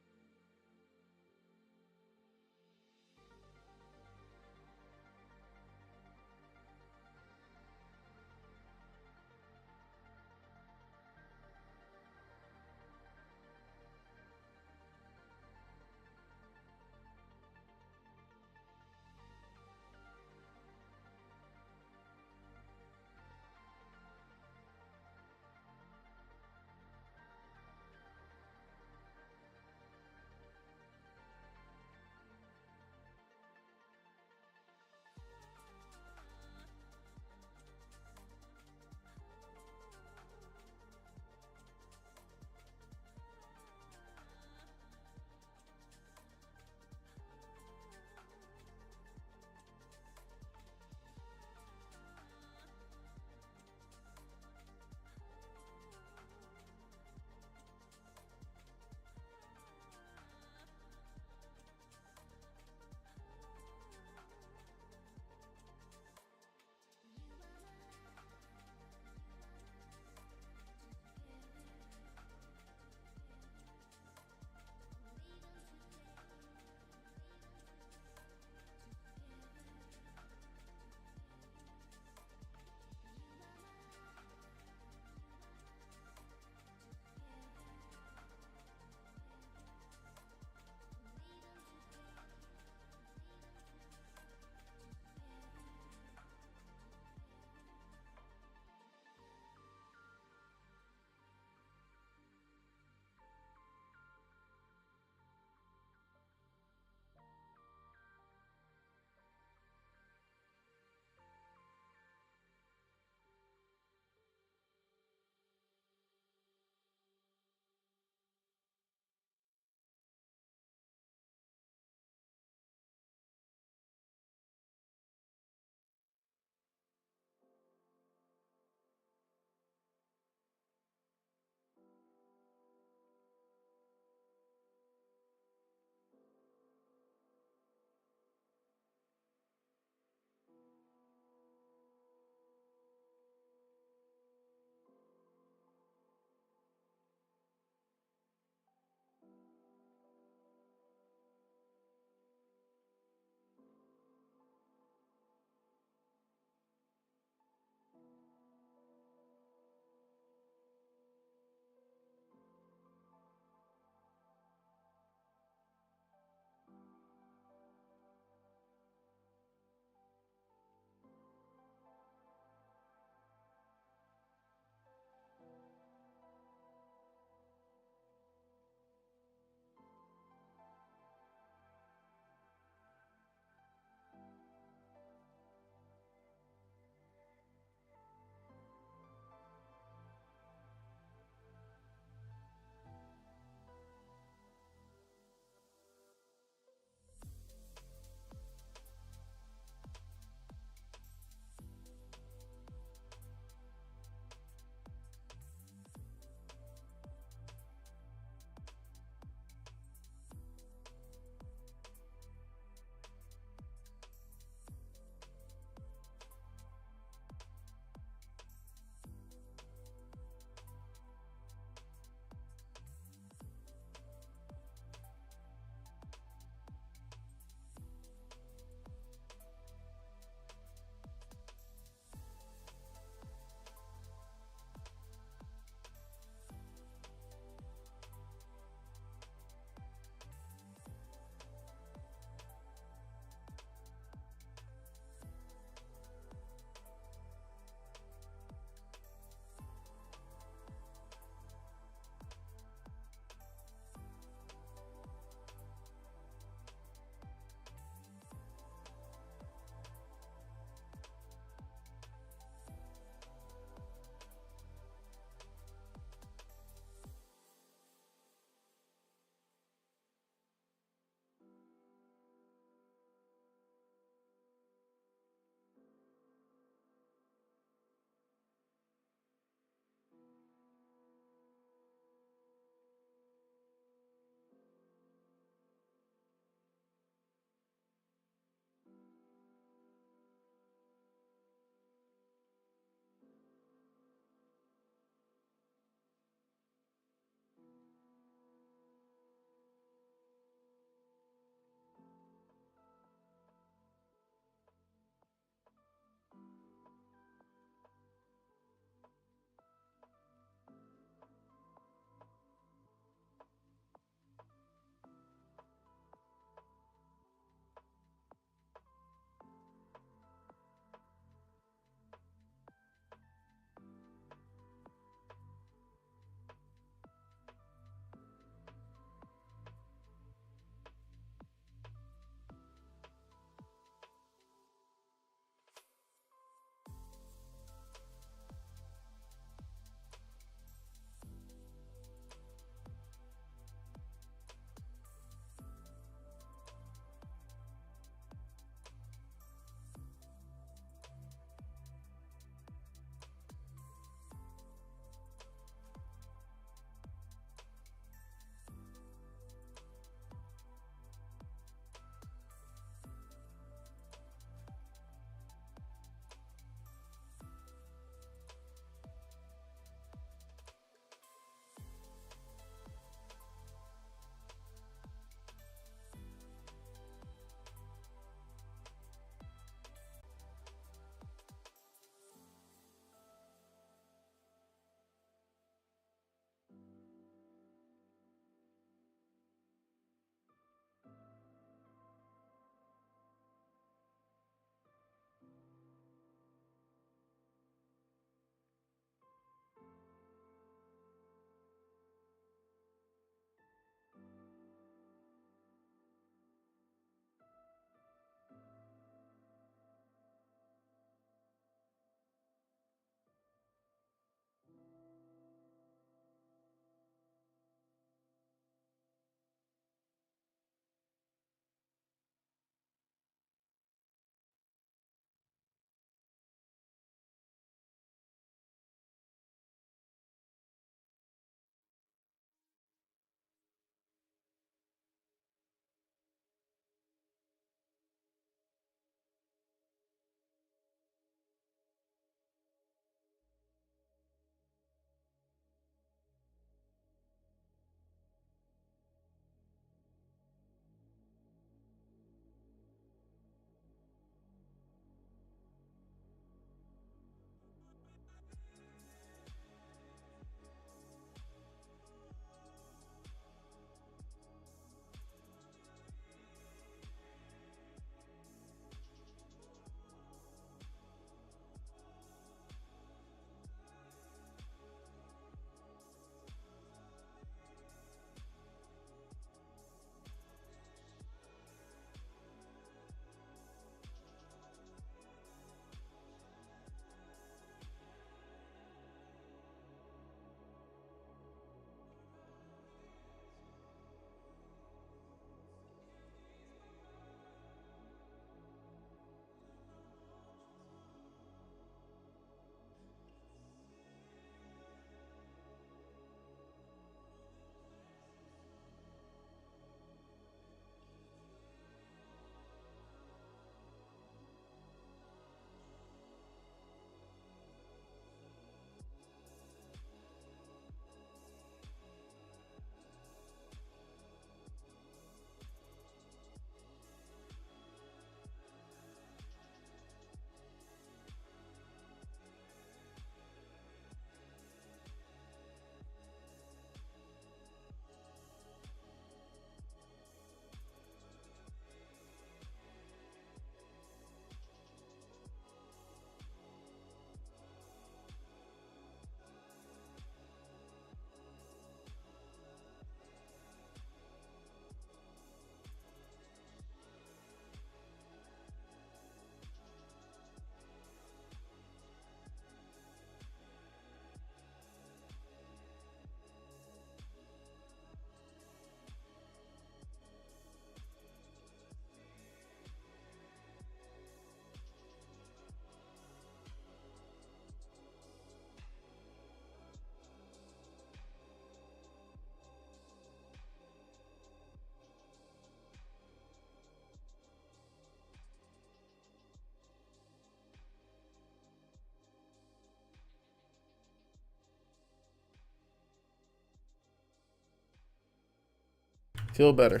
Feel better.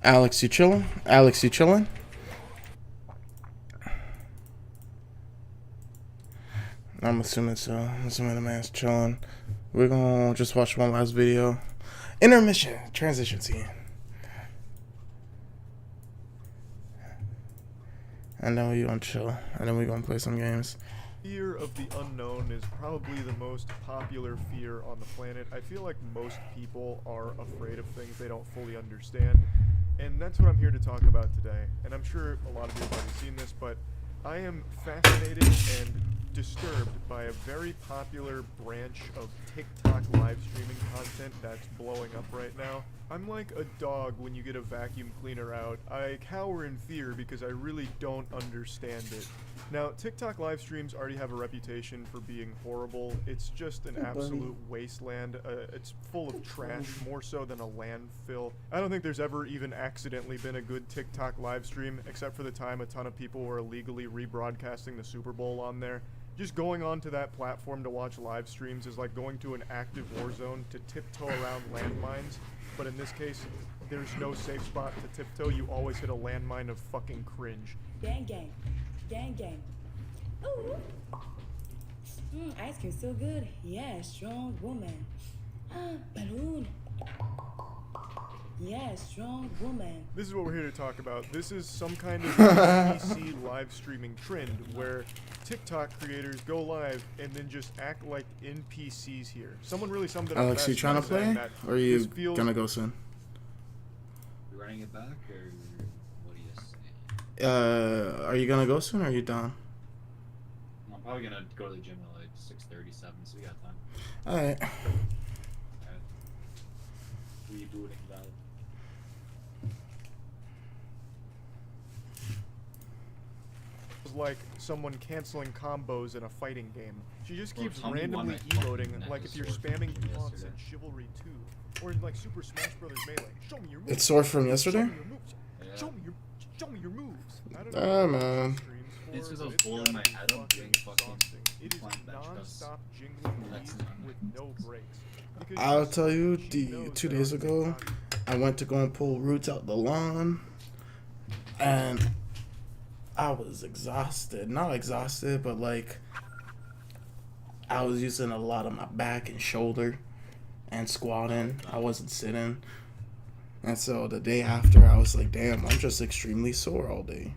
Alex, you chillin'? Alex, you chillin'? I'm assuming so. I'm assuming the man's chillin'. We're gonna just watch one last video. Intermission. Transition scene. And then we're gonna chill. And then we're gonna play some games. Fear of the unknown is probably the most popular fear on the planet. I feel like most people are afraid of things they don't fully understand. And that's what I'm here to talk about today. And I'm sure a lot of you have already seen this, but I am fascinated and disturbed by a very popular branch of TikTok live streaming content that's blowing up right now. I'm like a dog when you get a vacuum cleaner out. I cower in fear because I really don't understand it. Now, TikTok live streams already have a reputation for being horrible. It's just an absolute wasteland. It's full of trash, more so than a landfill. I don't think there's ever even accidentally been a good TikTok live stream, except for the time a ton of people were illegally rebroadcasting the Super Bowl on there. Just going onto that platform to watch live streams is like going to an active war zone to tiptoe around landmines. But in this case, there's no safe spot to tiptoe. You always hit a landmine of fucking cringe. Gang gang. Gang gang. Ooh. Ice cream so good. Yeah, strong woman. Balloon. Yeah, strong woman. This is what we're here to talk about. This is some kind of PC live streaming trend where TikTok creators go live and then just act like NPCs here. Someone really summed it up. Alex, you trying to play? Or are you gonna go soon? You running it back, or what do you say? Are you gonna go soon or are you down? I'm probably gonna go to the gym at like 6:37, so we got time. Alright. Rebooting that. Like someone canceling combos in a fighting game. She just keeps randomly emoting like if you're spamming taunts in Chivalry 2 or in like Super Smash Brothers Melee. Show me your moves. It's sore from yesterday? Show me your moves. Ah, man. It's because I was holding my head up doing fucking it is non-stop jingling leads with no breaks. I'll tell you, 2 days ago, I went to go and pull roots out the lawn, and I was exhausted. Not exhausted, but like, I was using a lot of my back and shoulder and squatting. I wasn't sitting. And so the day after, I was like, damn, I'm just extremely sore all day.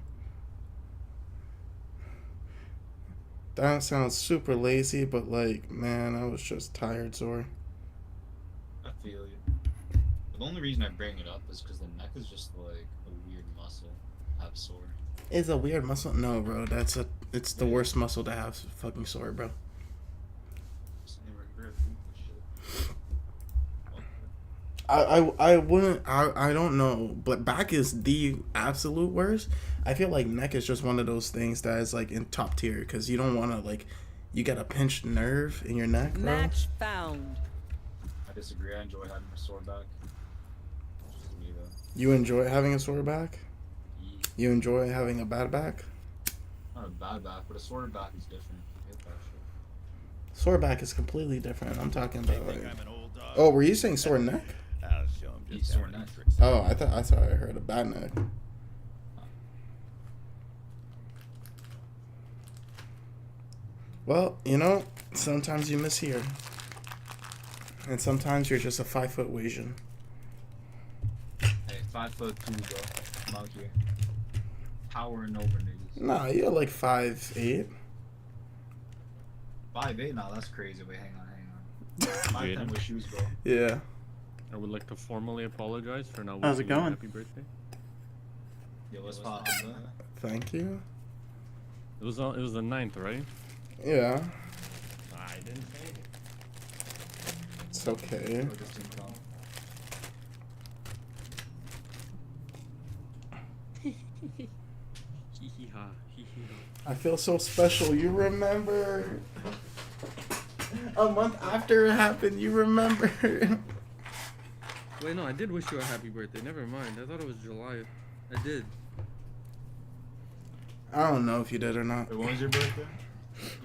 That sounds super lazy, but like, man, I was just tired, sore. I feel you. But the only reason I bring it up is because the neck is just like a weird muscle to have sore. It's a weird muscle? No, bro. It's the worst muscle to have fucking sore, bro. I wouldn't, I don't know, but back is the absolute worst. I feel like neck is just one of those things that is like in top tier because you don't want to like, you got a pinched nerve in your neck, bro. Match found. I disagree. I enjoy having a sore back. Just me though. You enjoy having a sore back? You enjoy having a bad back? Not a bad back, but a sore back is different. I hate that shit. Sore back is completely different. I'm talking about like... Oh, were you saying sore neck? I'll show him just sore neck. Oh, I thought I heard a bad neck. Well, you know, sometimes you mishear. And sometimes you're just a 5-foot Asian. Hey, 5'2", bro. I'm out here. Powering over niggas. Nah, you're like 5'8". 5'8"? Nah, that's crazy. Wait, hang on. 5'10" with shoes, bro. Yeah. I would like to formally apologize for not How's it wishing you a going? happy birthday. Yo, what's poppin', man? Thank you. It was the 9th, right? Yeah. I didn't say it. It's okay. I feel so special. You remember? A month after it happened, you remember? Wait, no, I did wish you a happy birthday. Never mind. I thought it was July. I did. I don't know if you did or not. Wait, when was your birthday?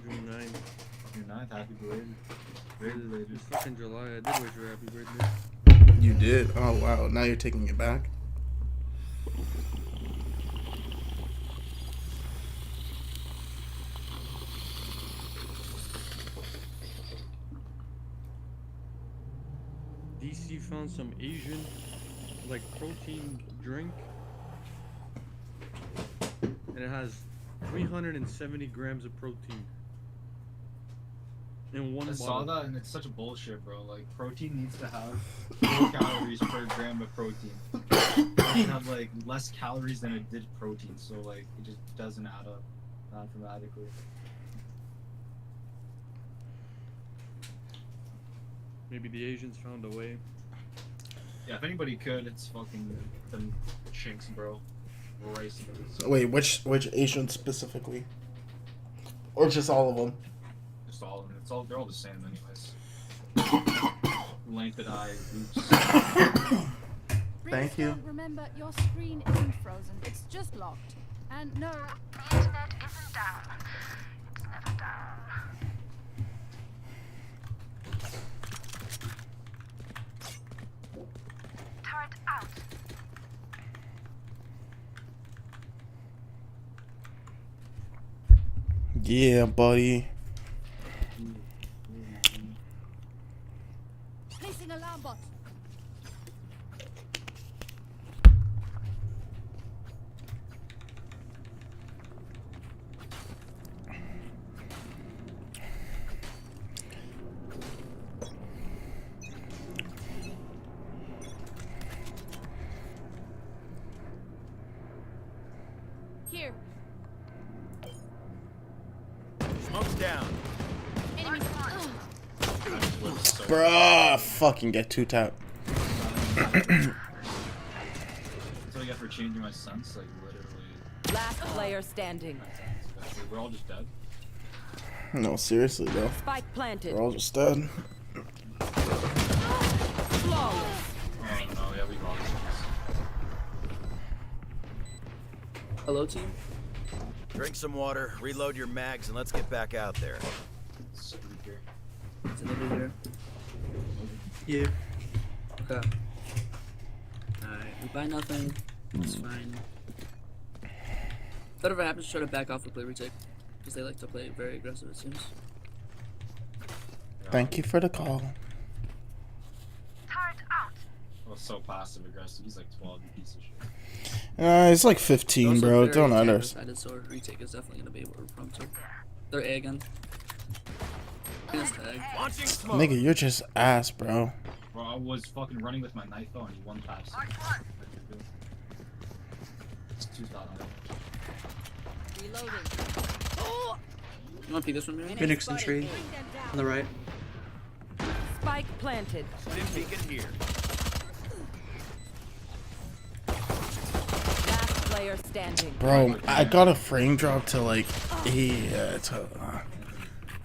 June 9th. June 9th. Happy belated. It was fucking July. I did wish you a happy birthday. You did? Oh wow, now you're taking it back? DC found some Asian, like, protein drink. And it has 370 grams of protein. In one I bottle. saw that and it's such a bullshit, bro. Like, protein needs to have 4 calories per gram of protein. It should have, like, less calories than it did protein, so, like, it just doesn't add up mathematically. Maybe the Asians found a way. Yeah, if anybody could, it's fucking them chinks, bro. Racing. Wait, which Asian specifically? Or just all of them? Just all of them. They're all the same, anyways. Length of eye, boobs. Thank you. Remember, your screen isn't frozen. It's just locked. And no, the internet isn't down. It's never down. Turret out. Yeah, buddy. Placing alarm bot. Here. Smoke's down. Enemy. Bruh, fucking get 2-tapped. That's what I get for changing my sense, like, literally. Last player standing. We're all just dead. No, seriously, though. Spike planted. We're all just dead. Flawless. Oh, no, yeah, we lost. Hello, team. Drink some water, reload your mags, and let's get back out there. Is it over here? Yeah. Okay. Alright, we buy nothing. It's fine. Whatever happens, try to back off the play retake. Because they like to play very aggressive, it seems. Thank you for the call. Turret out. Oh, so passive aggressive. He's like 12, you piece of shit. It's like 15, bro. Don't understand. So retake is definitely going to be able to prompt to. They're A again. Nigga, you're just ass, bro. Bro, I was fucking running with my knife though, and he one taps. It's 2,000. Reloading. You want to peek this one, maybe? Phoenix and tree. On the right. Spike planted. Stim beacon here. Last player standing. Bro, I got a frame drop to like, yeah,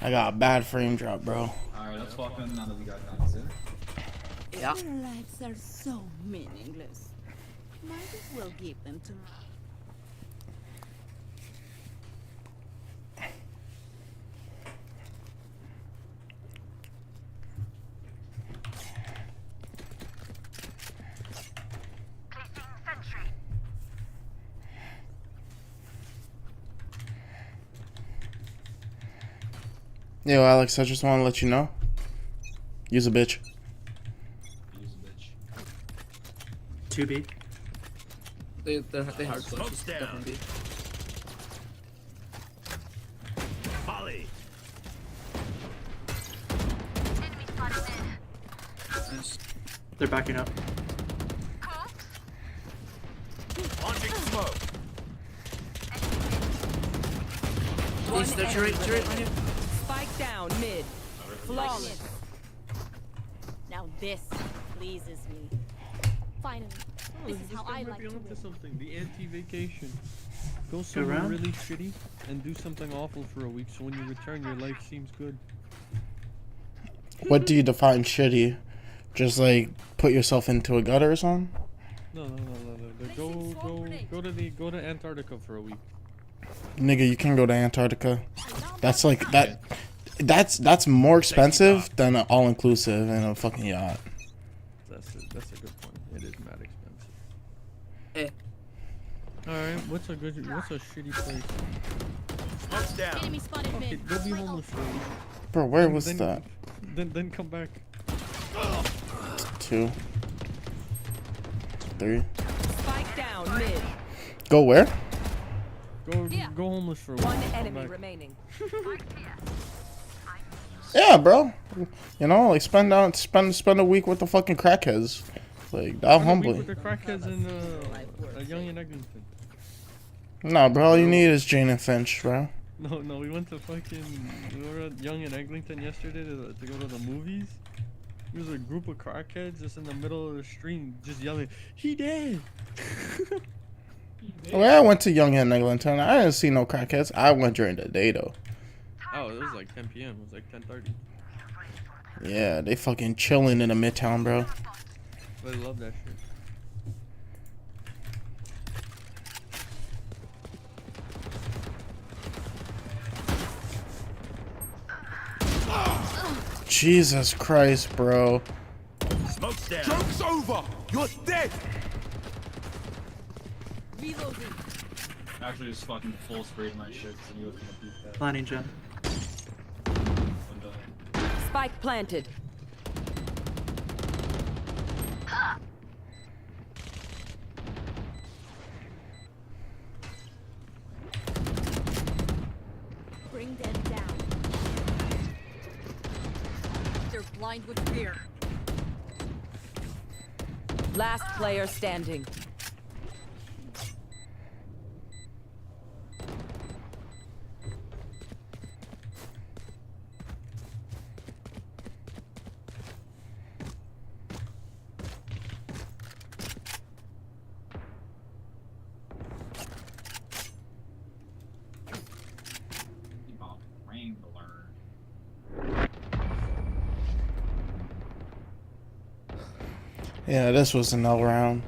I got a bad frame drop, bro. Alright, let's walk in now that we got guns in. Yeah. Their lives are so meaningless. Might as well give them to me. Yo, Alex, I just want to let you know. Use a bitch. Use a bitch. 2B. They hard push. Smoke's down. Definitely. Molly. Nice. They're backing up. Launching smoke. East, they're turret right here. Spike down mid. Flawless. Now this pleases me. Finally, this is how I like to onto live. something. The anti-vacation. Go somewhere around? really shitty and do something awful for a week, so when you return, your life seems good. What do you define shitty? Just like put yourself into a gutter or something? No. Go to Antarctica for a week. Nigga, you can go to Antarctica. That's like that's more expensive than an all-inclusive and a fucking yacht. That's a good point. It is mad expensive. Eh. Alright, what's a shitty place? Smoke's down. Enemy spotted Okay, mid. go be homeless for a week. Bro, where was that? Then come back. 2, 3. Spike down mid. Go where? Go homeless for a week. One come enemy back. remaining. Yeah, bro. You know, like spend a week with the fucking crackheads. Like that Spend a week humbly. with the crackheads in a Young and Eglinton. Nah, bro, all you need is Jane and Finch, bro. No, we went to we were at Young and Eglinton yesterday to go to the movies. There was a group of crackheads just in the middle of the street just yelling, "He dead!" When I went to Young and Eglinton, I didn't see no crackheads. I went during the day though. Oh, it was like 10 p.m. It was like 10:30. Yeah, they fucking chilling in the Midtown, bro. But I love that shit. Jesus Christ, bro. Smoke's down. Joke's over. You're dead. Reloading. Actually, just fucking full sprayed my shit because I knew I was gonna beat that. Planning Jen. Spike planted. Bring them down. They're blind with fear. Last player standing. Yeah, this was an L round.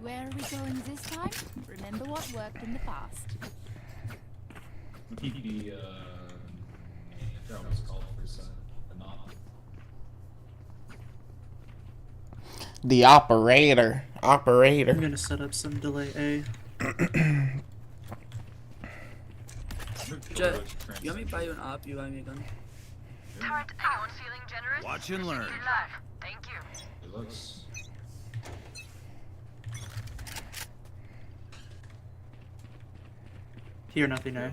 Where are we going this time? Remember what worked in the past. I forgot what it's called for the knob. The operator. I'm gonna set up some delay A. Jet, you want me to buy you an op? You buy me a gun? Turret out. Feeling generous? Watch and learn. Thank you. It looks. Here, nothing there.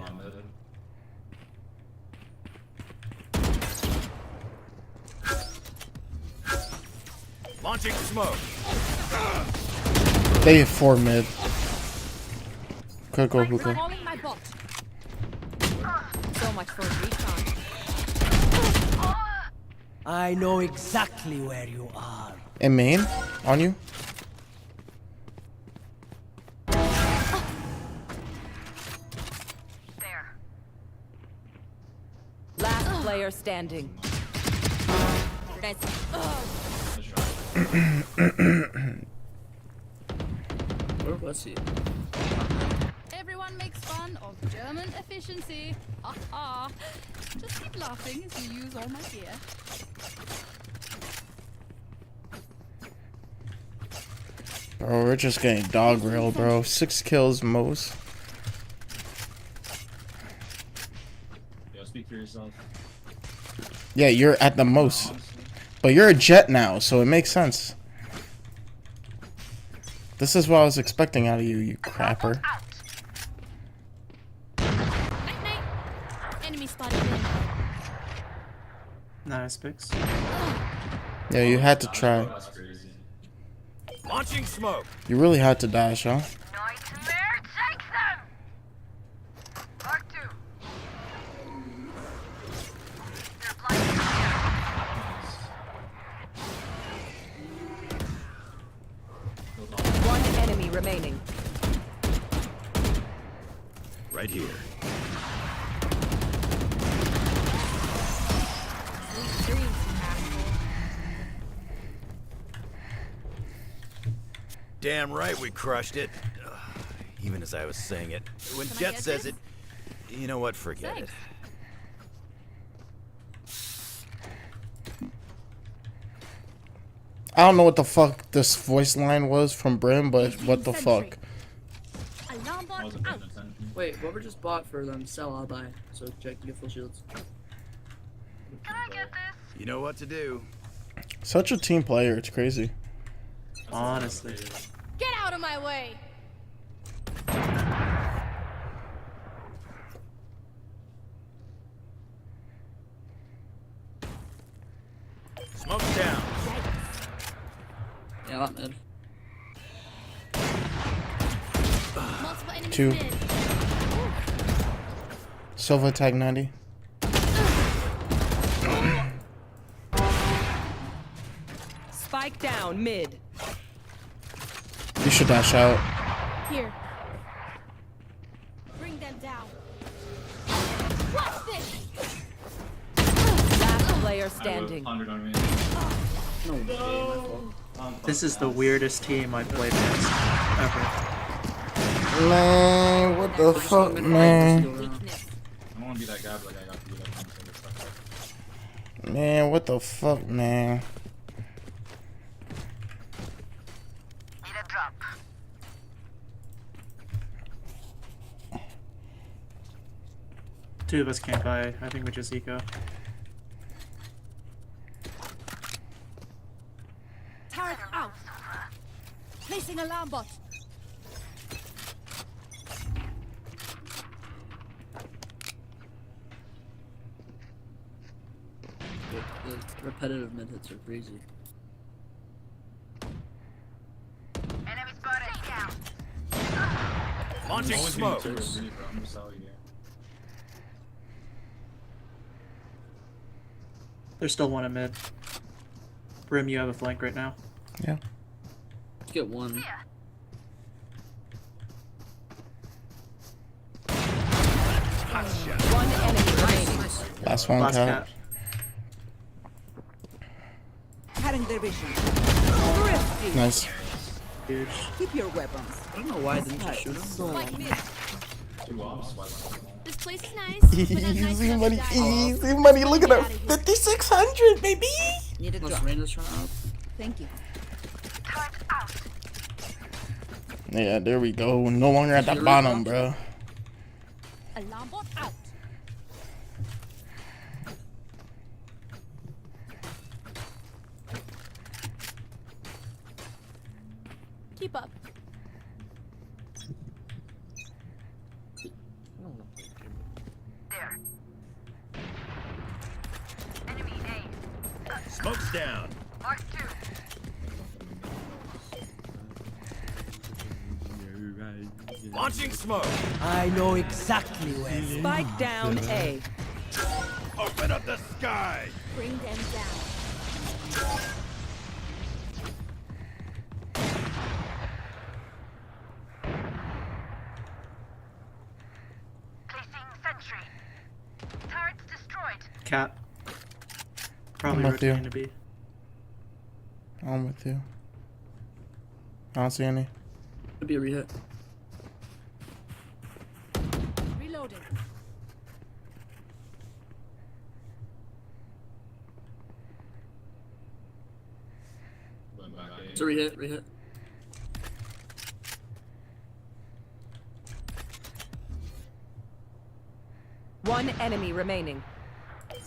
Launching smoke. They have 4 mid. Could go hookah. Calling my bot. So much for recon. I know exactly where you are. In main? On you? Last player standing. Guys. Where was he? Everyone makes fun of German efficiency. Ha ha. Just keep laughing as you use all my gear. Bro, we're just getting dog rail, bro. 6 kills most. Yo, speak for yourself. Yeah, you're at the most. But you're a jet now, so it makes sense. This is what I was expecting out of you, you crapper. Night night. Enemy spotted mid. Nice picks. Yeah, you had to try. Launching smoke. You really had to dash, huh? Nightmare takes them. Mark 2. One enemy remaining. Right here. damn right we crushed it. Even as I was saying it. When Can I Jet get says this? it, you know what? Forget Thanks. it. I don't know what the fuck this voice line was from Brim, but what the fuck? Alarm bot out. Wait, whoever just bought for them, sell, I'll buy. So Jack can get full shields. You know what to do. Such a team player, it's crazy. Honestly. Get out of my way. Smoke's down. Yeah, not mid. Multiple enemies 2. mid. Silva tag 90. Spike down mid. You should dash out. Here. Bring them down. What's this? Last player standing. This is the weirdest team I've played against ever. Man, what the fuck, man? I don't want to be that guy, but like, I got to be that one. Man, what the fuck, man? Need a drop. Two of us can't buy. I think we just eco. Turret out. Placing alarm bot. The repetitive mid hits are crazy. Enemy spotted down. Launching smoke. There's still one in mid. Brim, you have a flank right now. Yeah. Let's get one. One enemy remaining. Last one, Last cat. cat. Cutting their vision. Thrifty. Nice. Huge. Keep your weapons. I don't know why I didn't just shoot him. Spike mid. This place is nice. Easy money, easy money. Look at that. 5,600, baby. Need a Unless drop. Rain is trying out. Thank you. Yeah, there we go. No longer at the bottom, bro. Alarm bot out. Keep up. There. Enemy A. Smoke's down. Mark 2. Launching smoke. I know exactly where. Spike down A. Open up the sky. Bring them down. Placing sentry. Turrets destroyed. Cat. Probably I'm with you. rotating to B. I'm with you. I don't see any. Could be a rehit. Reloading. It's a rehit, rehit. One enemy remaining.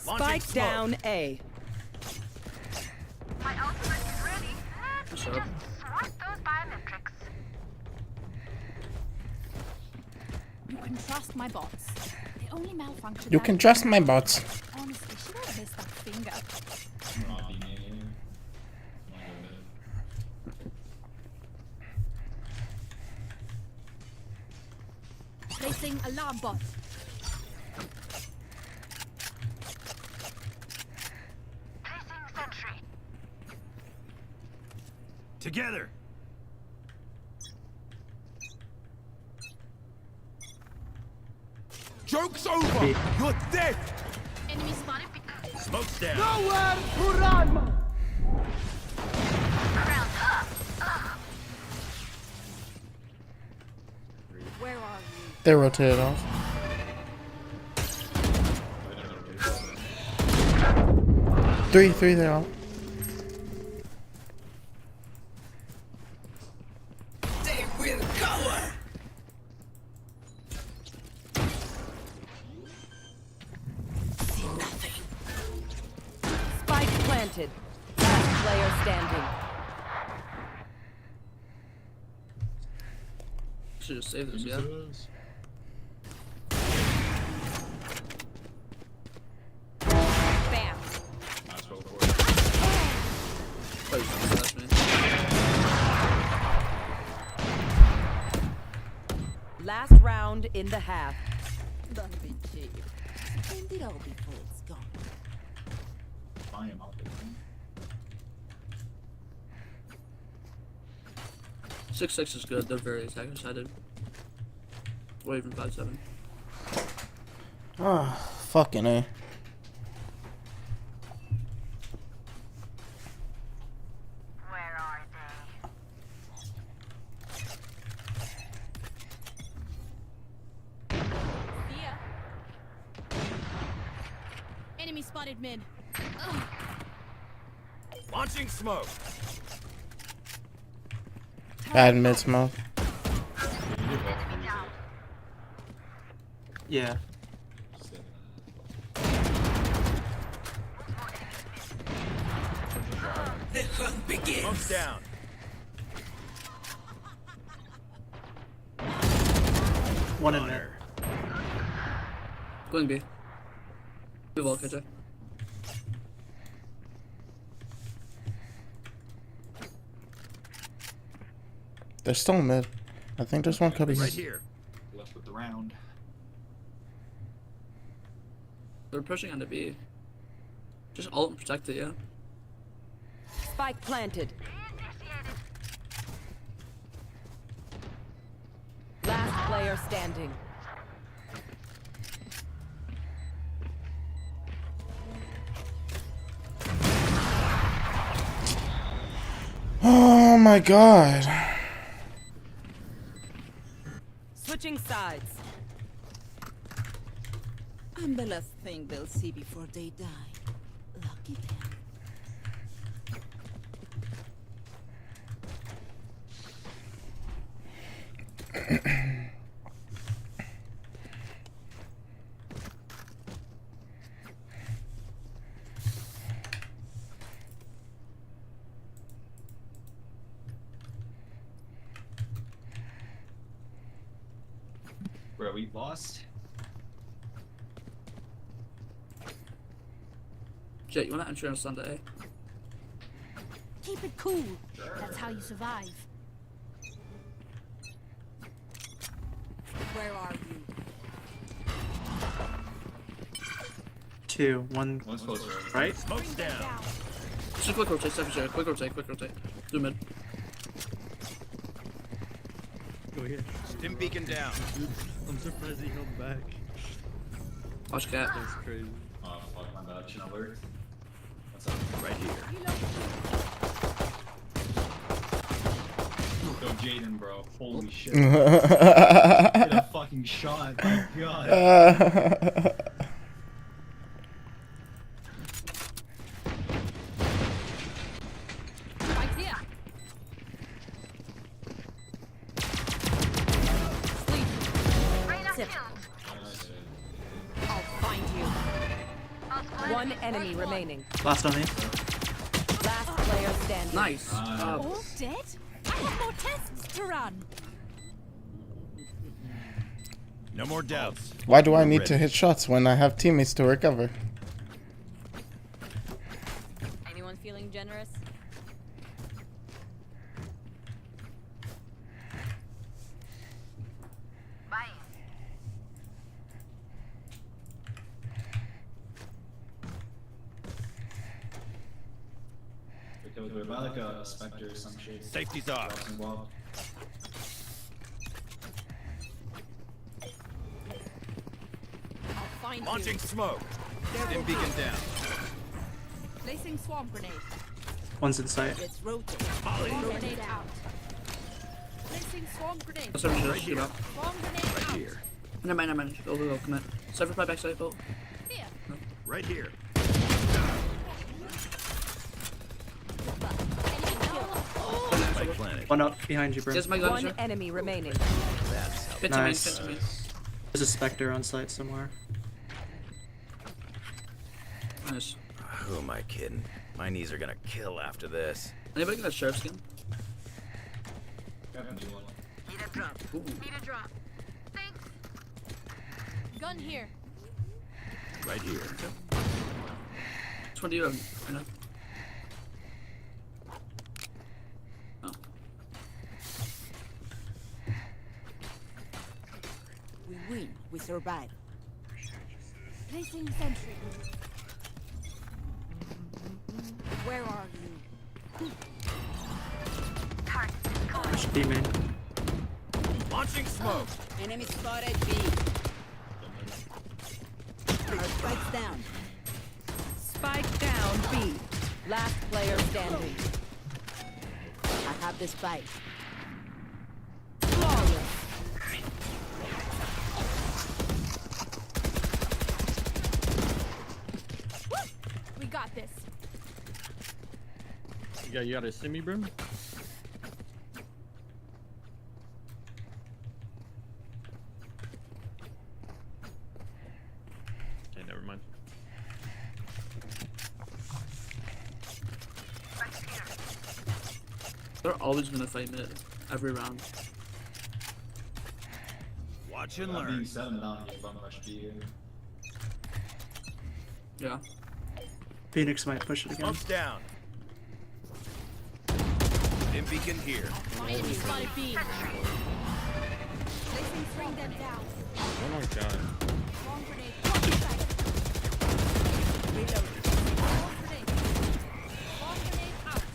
Launching Spike down A. My ultimate is ready. Push up. Swat those biometrics. You can trust my bots. They only malfunction. You can trust my bots. Honestly, should I miss that finger? Placing alarm bot. Placing sentry. Together. Joke's over. You're dead. Enemy spotted. Smoke's down. Nowhere to run! Round up. Where are you? They rotated off. Three, they're off. They will cover. See nothing. Spike planted. Last player standing. Should just save this, yeah. Bam. Oh, that's me. Last round in the half. Don't be cheap. Spend it all before it's gone. I am out there. 6-6 is good. They're very attacking sided. Or even 5-7. Ah, fucking A. Enemy spotted mid. Launching smoke. Bad mid smoke. Yeah. The hunt begins. Smoke's down. One in there. Going B. Good ball, KJ. They're still mid. I think there's one cubby. Right here. Left with the round. They're pushing on the B. Just ult and protect it, yeah. Spike planted. Last player standing. Oh my god. Switching sides. I'm the last thing they'll see before they die. Lucky them. Bro, we lost. Jet, you wanna enter us on the A? Keep it cool. That's how you survive. Where are you? 2, 1. One's closer. Right? Smoke's down. Just a quick rotate, step Jet. Quick rotate. Do mid. Go here. Stim beacon down. I'm surprised he held back. Watch cat. That's crazy. Oh, fuck, my bad. Chin alert. What's up? Right here. Go Jaden, bro. Holy shit. Get a fucking shot. My god. Right here. Sleep. Zip. I'll find you. One enemy remaining. Last on me. Last player standing. Nice. All dead? I have more tests to run. No more doubts. Why do I need to hit shots when I have teammates to recover? Anyone feeling generous? What about like a Spectre or some shit? Safety's off. I'll find Launching you. smoke. Stim beacon down. Placing swarm grenade. One's in sight. Let's rotate. Molly. Grenade out. Placing Placing swarm grenade. That's everything. Right here. Swarm grenade out. Never mind. Go, commit. Cypher fly backside, boat. Here. No. Right here. Enemy Planet. One up behind you, bro. Just my gun, One sir. enemy remaining. Fit to me, Nice. fit to me. There's a Spectre on site somewhere. Nice. Who am I kidding? My knees are gonna kill after this. Anybody got a sheriff skin? Need a drop. Ooh. Need a drop. Thanks. Gun here. Right here. Which one do you have? I know. Oh. We win. We survive. Placing sentry. Where are you? Should be main. Launching smoke. Enemy spotted B. Our spike's down. Spike down B. Last player standing. I have this spike. Flawless. We got this. You got a semi brim? Okay, never mind. They're always gonna fight mid every round. Watch and That being learn. said, I'm down here on the HP. Yeah. Phoenix might push it again. Smoke's down. Dim beacon here. Enemy spotted B. Placing bring them down. Oh my god. Swarm grenade. Swarm site. Reload. Swarm grenade. Swarm grenade out.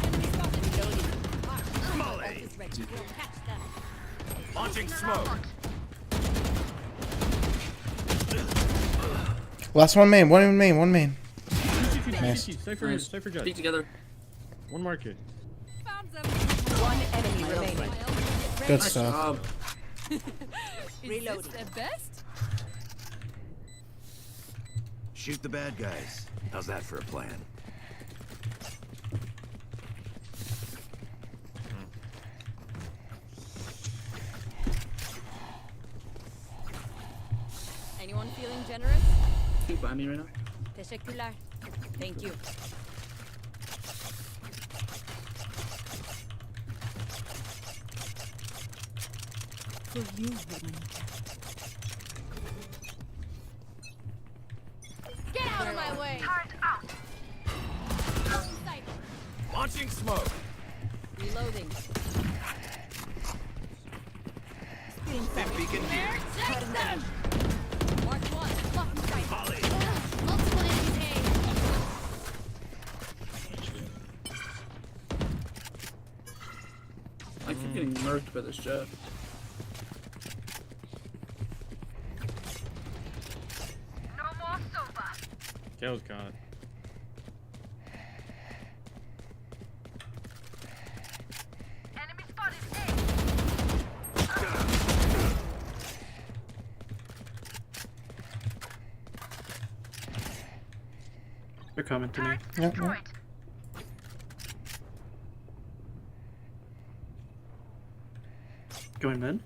Enemy spotted. Reloading. Molly. Is ready. We'll catch them. Launching smoke. Last one main. One main. Nice. Cypher jet. Speak together. One market. Found them. One enemy remaining. Good Nice stuff. job. Reloading. The best? Shoot the bad guys. How's that for a plan? Anyone feeling generous? Keep by me right now. Teşekkürler. Thank you. For you, woman. Get out of my way! Launching smoke. Reloading. Dim beacon here. Take them! Mark one. Blocking sight. Molly. Multiple enemies I keep getting murked by this jet. No more soba. Kale's got. Enemy spotted They're coming to me. Yep. Going mid.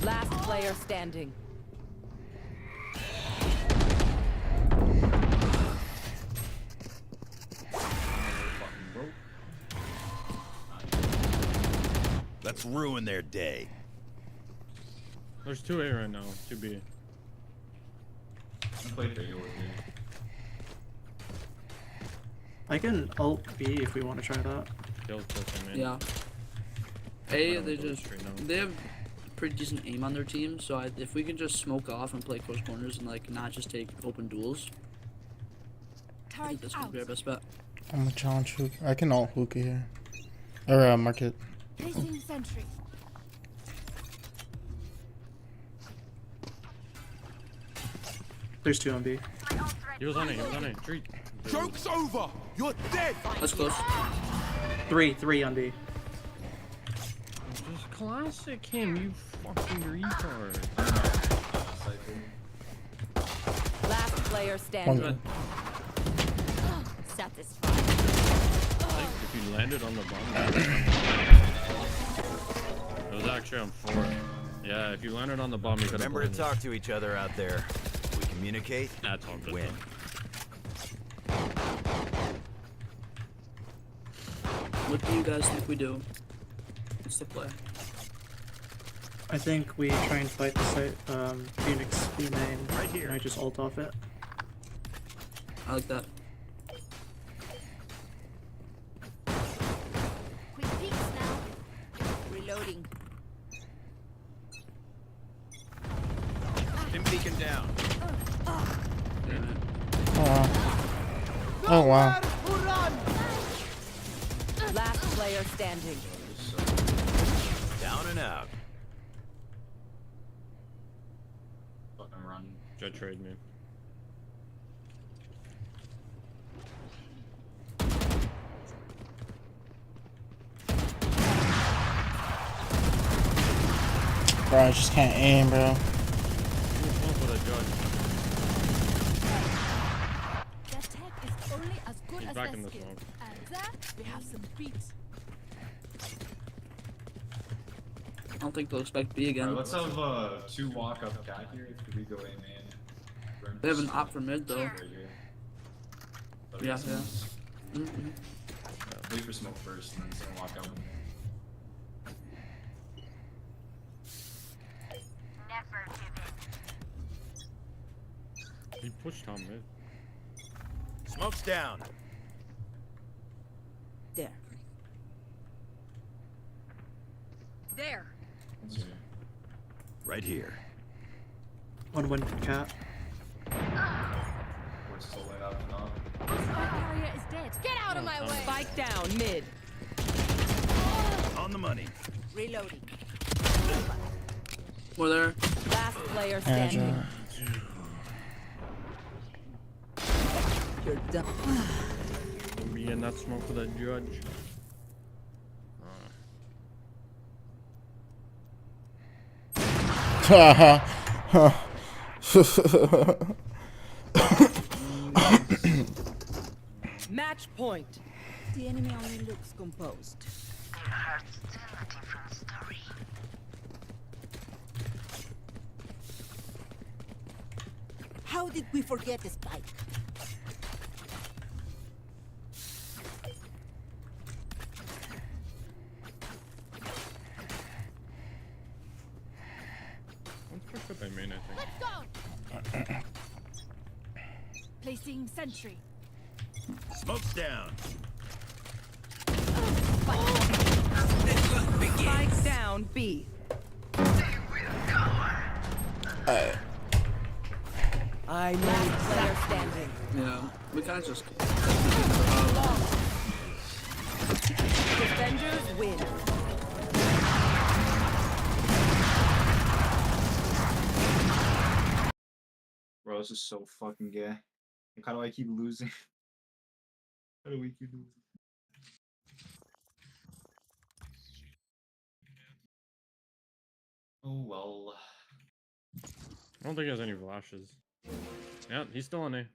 Last player standing. Let's ruin their day. There's 2A right now. 2B. I'm playing for you with me. I can ult B if we want to try that. Kale's pushing in. Yeah. I A, don't they go just straight now. they have pretty decent aim on their team, so if we can just smoke off and play close corners and like not just take open duels, I think this would be our best bet. I'm gonna challenge Hook. I can ult Hookah here. Or market. Placing sentry. There's two on B. He was on A. He was on A. 3. Joke's over! You're dead! That's close. Three on B. Just classic him, you fucking retard. Last player standing. Satisfied. Like, if you landed on the bomb. It was actually on 4. Yeah, if you landed on the bomb, you could have. Remember to talk to each other out there. We communicate. That's all good. Win. What do you guys think we do? What's the play? I think we try and fight the site, Phoenix B main. Right here. And I just ult off it. I like that. Quick peeks now. Reloading. Stim beacon down. Oh wow. Last player standing. Down and out. Fucking run. Jet trade me. Bro, I just can't aim, bro. Their tech is only as good He's as back their in the skill. smoke. And there we have some beats. I don't think they'll expect B again. Alright, let's have 2 walk up cat here. If we go A man. They have an op for mid though. Right here. Yeah, yeah. Wait for smoke first, and then it's gonna walk out. He pushed on mid. Smoke's down. There. There. Right here. 1-1 cat. We're still light out and off. Spike carrier is dead. Get out of my way. Spike down mid. On the money. Reloading. We're there. Last player standing. You're done. Be in that smoke with that judge. Match point. The enemy only looks composed. How did we forget the spike? One fucked up I mean, I think. Let's go. Placing sentry. Smoke's down. Spike down B. I know. Player standing. Yeah, we kind of just. Defenders win. Bro, this is so fucking gay. Like, how do I keep losing? How do we keep losing? Oh well. I don't think he has any flashes. Yeah, he's still on A.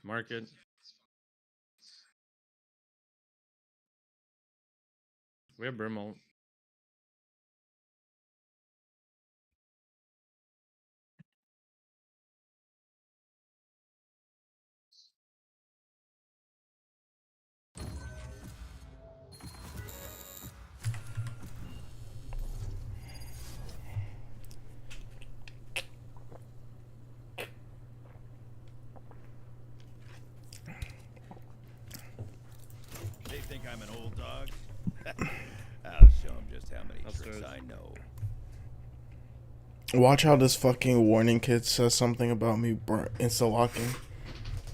Market. We have Brim ult. They think I'm an old dog. I'll show them just how many tricks I know. Watch how this fucking warning kid says something about me insta-locking.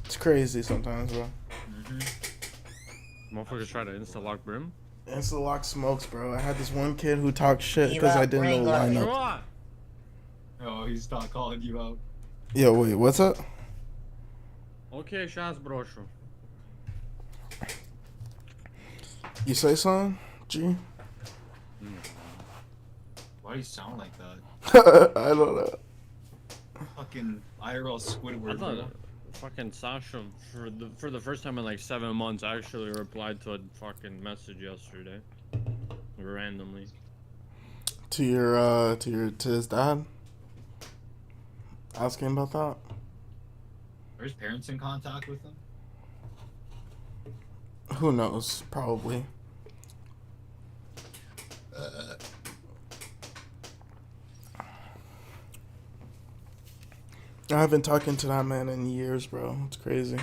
It's crazy sometimes, bro. Motherfuckers try to insta-lock Brim. Insta-lock smokes, bro. I had this one kid who talked shit because I didn't know the lineup. Oh, he's not calling you out. Yo, wait, what's up? Okay, сейчас брошу. You say something, G? Why do you sound like that? I don't know. Fucking IRL Squidward. I thought fucking Sasha for the first time in like 7 months actually replied to a fucking message yesterday, randomly. To his dad? Asking about that? Are his parents in contact with him? Who knows? Probably. I haven't talked to that man in years, bro. It's crazy.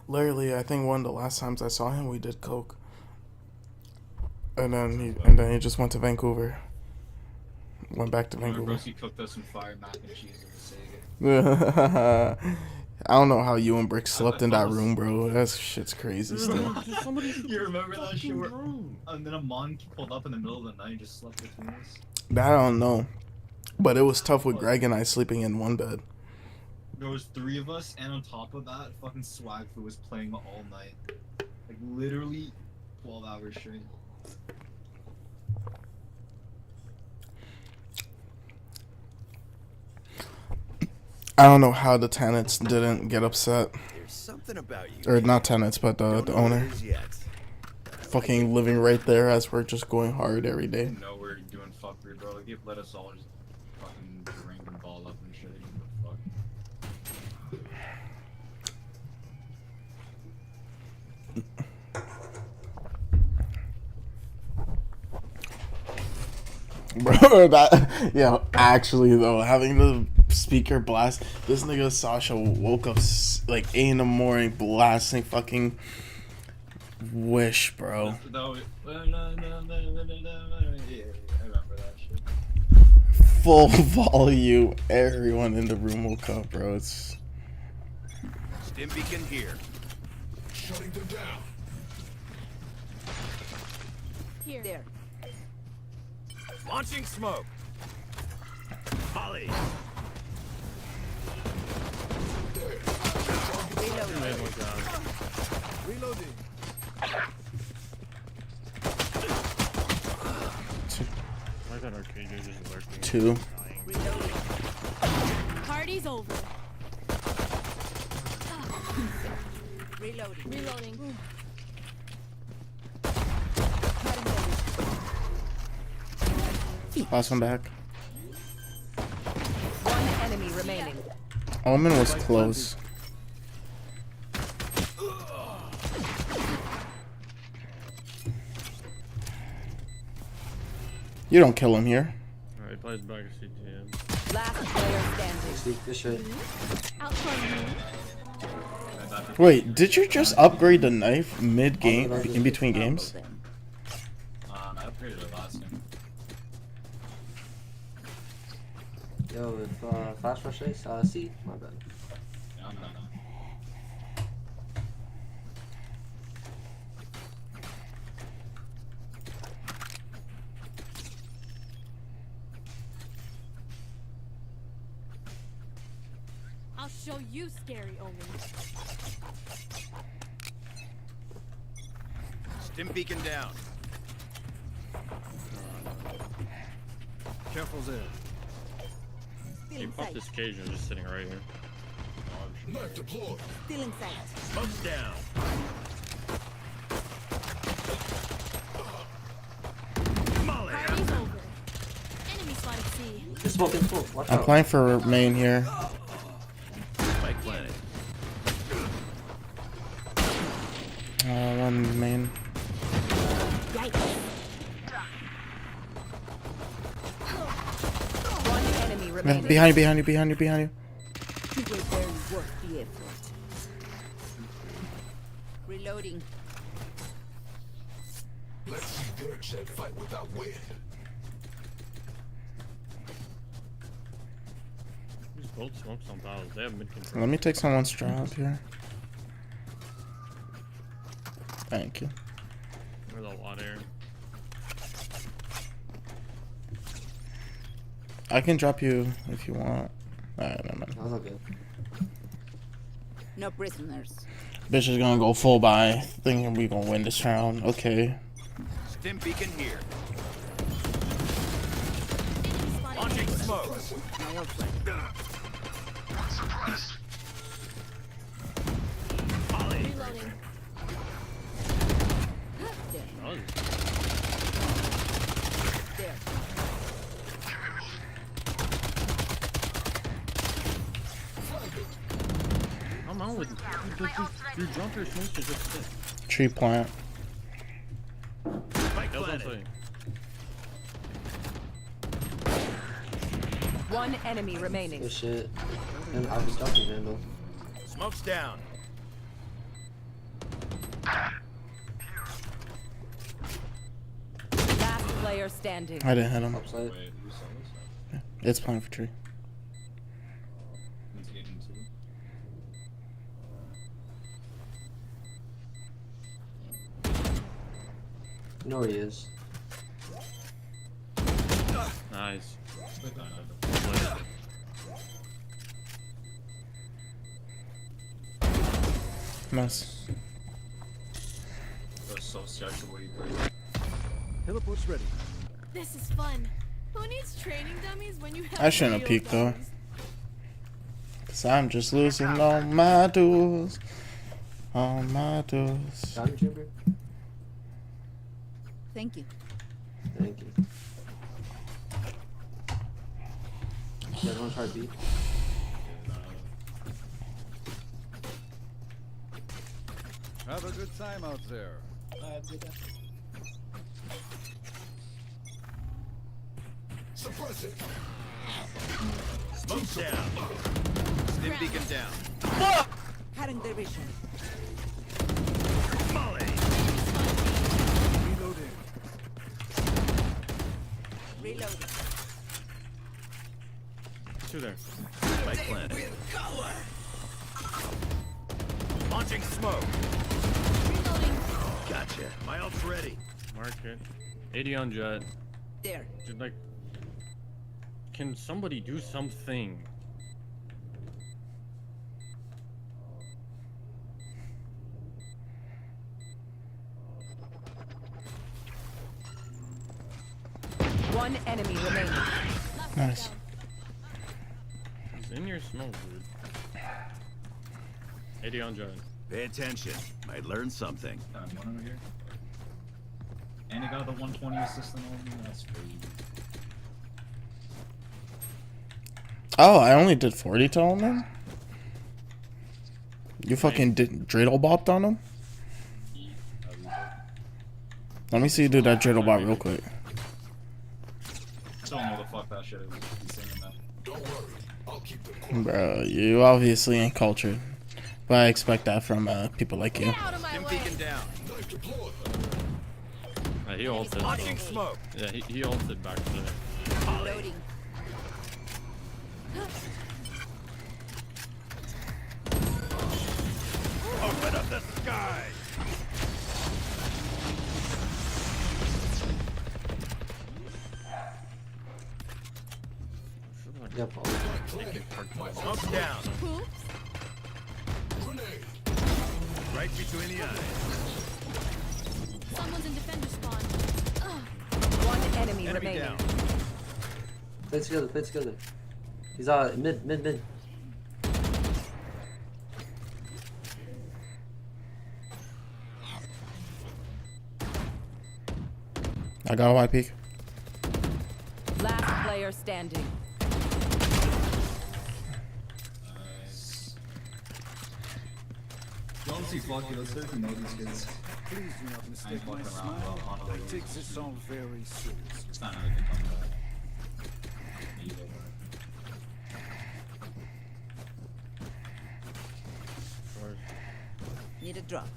Literally, I think one of the last times I saw him, we did coke, and then he just went to Vancouver. Went back to Vancouver. He cooked us some fire mac and cheese in the Sega. I don't know how you and Brick slept in that room, bro. That shit's crazy still. You remember that shit? And then a mon pulled up in the middle of the night and just slept between us. That I don't know. But it was tough with Greg and I sleeping in one bed. There was 3 of us, and on top of that, fucking Swag Fu was playing all night. Like, literally 12 hours straight. I don't know how the tenants didn't get upset. There's something about you. Or not tenants, but the owner. Fucking living right there as we're just going hard every day. No, we're doing fuckery, bro. Like, let us all just fucking drink and ball up and shit. What the fuck? Bro, that, yeah, actually though, having the speaker blast, this nigga Sasha woke up like 8 in the morning blasting fucking Wish, bro. Yeah, I remember that shit. Full volume, everyone in the room woke up, bro. It's Stim beacon here. Shutting them down. Here. There. Launching smoke. Molly. Reloading. Why is that arcade just lurking? 2. Party's over. Reloading. Reloading. Last one back. One enemy remaining. Omen was close. You don't kill him here. Alright, plays back at CTM. Last player standing. Sneak this shit. Wait, did you just upgrade the knife mid-game, in between games? I upgraded it last game. Yo, if flash rush ace, C, my bad. No. I'll show you, scary Omen. Stim beacon down. Careful there. He popped this cage and just sitting right here. Knife deployed. Still in sight. Smoke's down. Molly. Party's over. Enemy spotted C. Just smoking full. Watch I'm out. playing for main here. Spike planted. One main. One enemy remaining. Behind you. You will barely worth the effort. Reloading. Let's see Dirk fight without wind. These both smokes on battles. They have mid control. Let me take someone's drop here. Thank you. There's a lot of air. I can drop you if you want. Alright, never mind. That was okay. No prisoners. Bitch is gonna go full buy, thinking we gonna win this round. Okay. Stim beacon here. Launching smoke. Reloading. There. I'm on with your jumper smoke is just sick. Tree plant. Spike That was planted. outside. One enemy remaining. Good shit. And I was ducking Vandal. Smoke's down. Last player standing. I didn't hit him. Upside. It's playing for tree. You know where he is. Nice. Nice. That's so sad the way you play. Teleport's ready. This is fun. Who needs training dummies when you have I shouldn't have real peeked though. dummies? Cause I'm just losing all my duels. All my duels. Diamond chamber? Thank you. Thank you. You guys wanna try B? Have a good time out there. Suppress it. Smoke's down. Stim beacon down. Cutting their vision. Molly. Reloading. Reloading. Two there. Spike planted. Launching smoke. Gotcha. My ult's ready. Mark it. 80 on jet. There. Just like, can somebody do something? One enemy remaining. Nice. He's in your smoke, dude. 80 on jet. Pay attention. Might learn something. One over here. And he got the 120 assist on me. That's crazy. Oh, I only did 40 to him then? You fucking did dreidel bopped on him? Let me see you do that dreidel bop real quick. Don't know the fuck that shit is. He's saying that. Don't worry. I'll keep them quiet. Bro, you obviously ain't cultured. But I expect that from people like you. Stim beacon down. Knife deployed. He ulted. Launching smoke. Yeah, he ulted back to the. Loading. Open up the sky. Yep. Smoke's down. Oops. Grenade. Right between the eyes. Someone's in defender spawn. One enemy Enemy remaining. down. Play together, play together. He's mid. I got a white peak. Last player standing. Don't see fucking, let's see if you know these kids. Please do not mistake I'm my fucking around, smile. bro. I take this on very serious. It's not how they come back. Need a drop.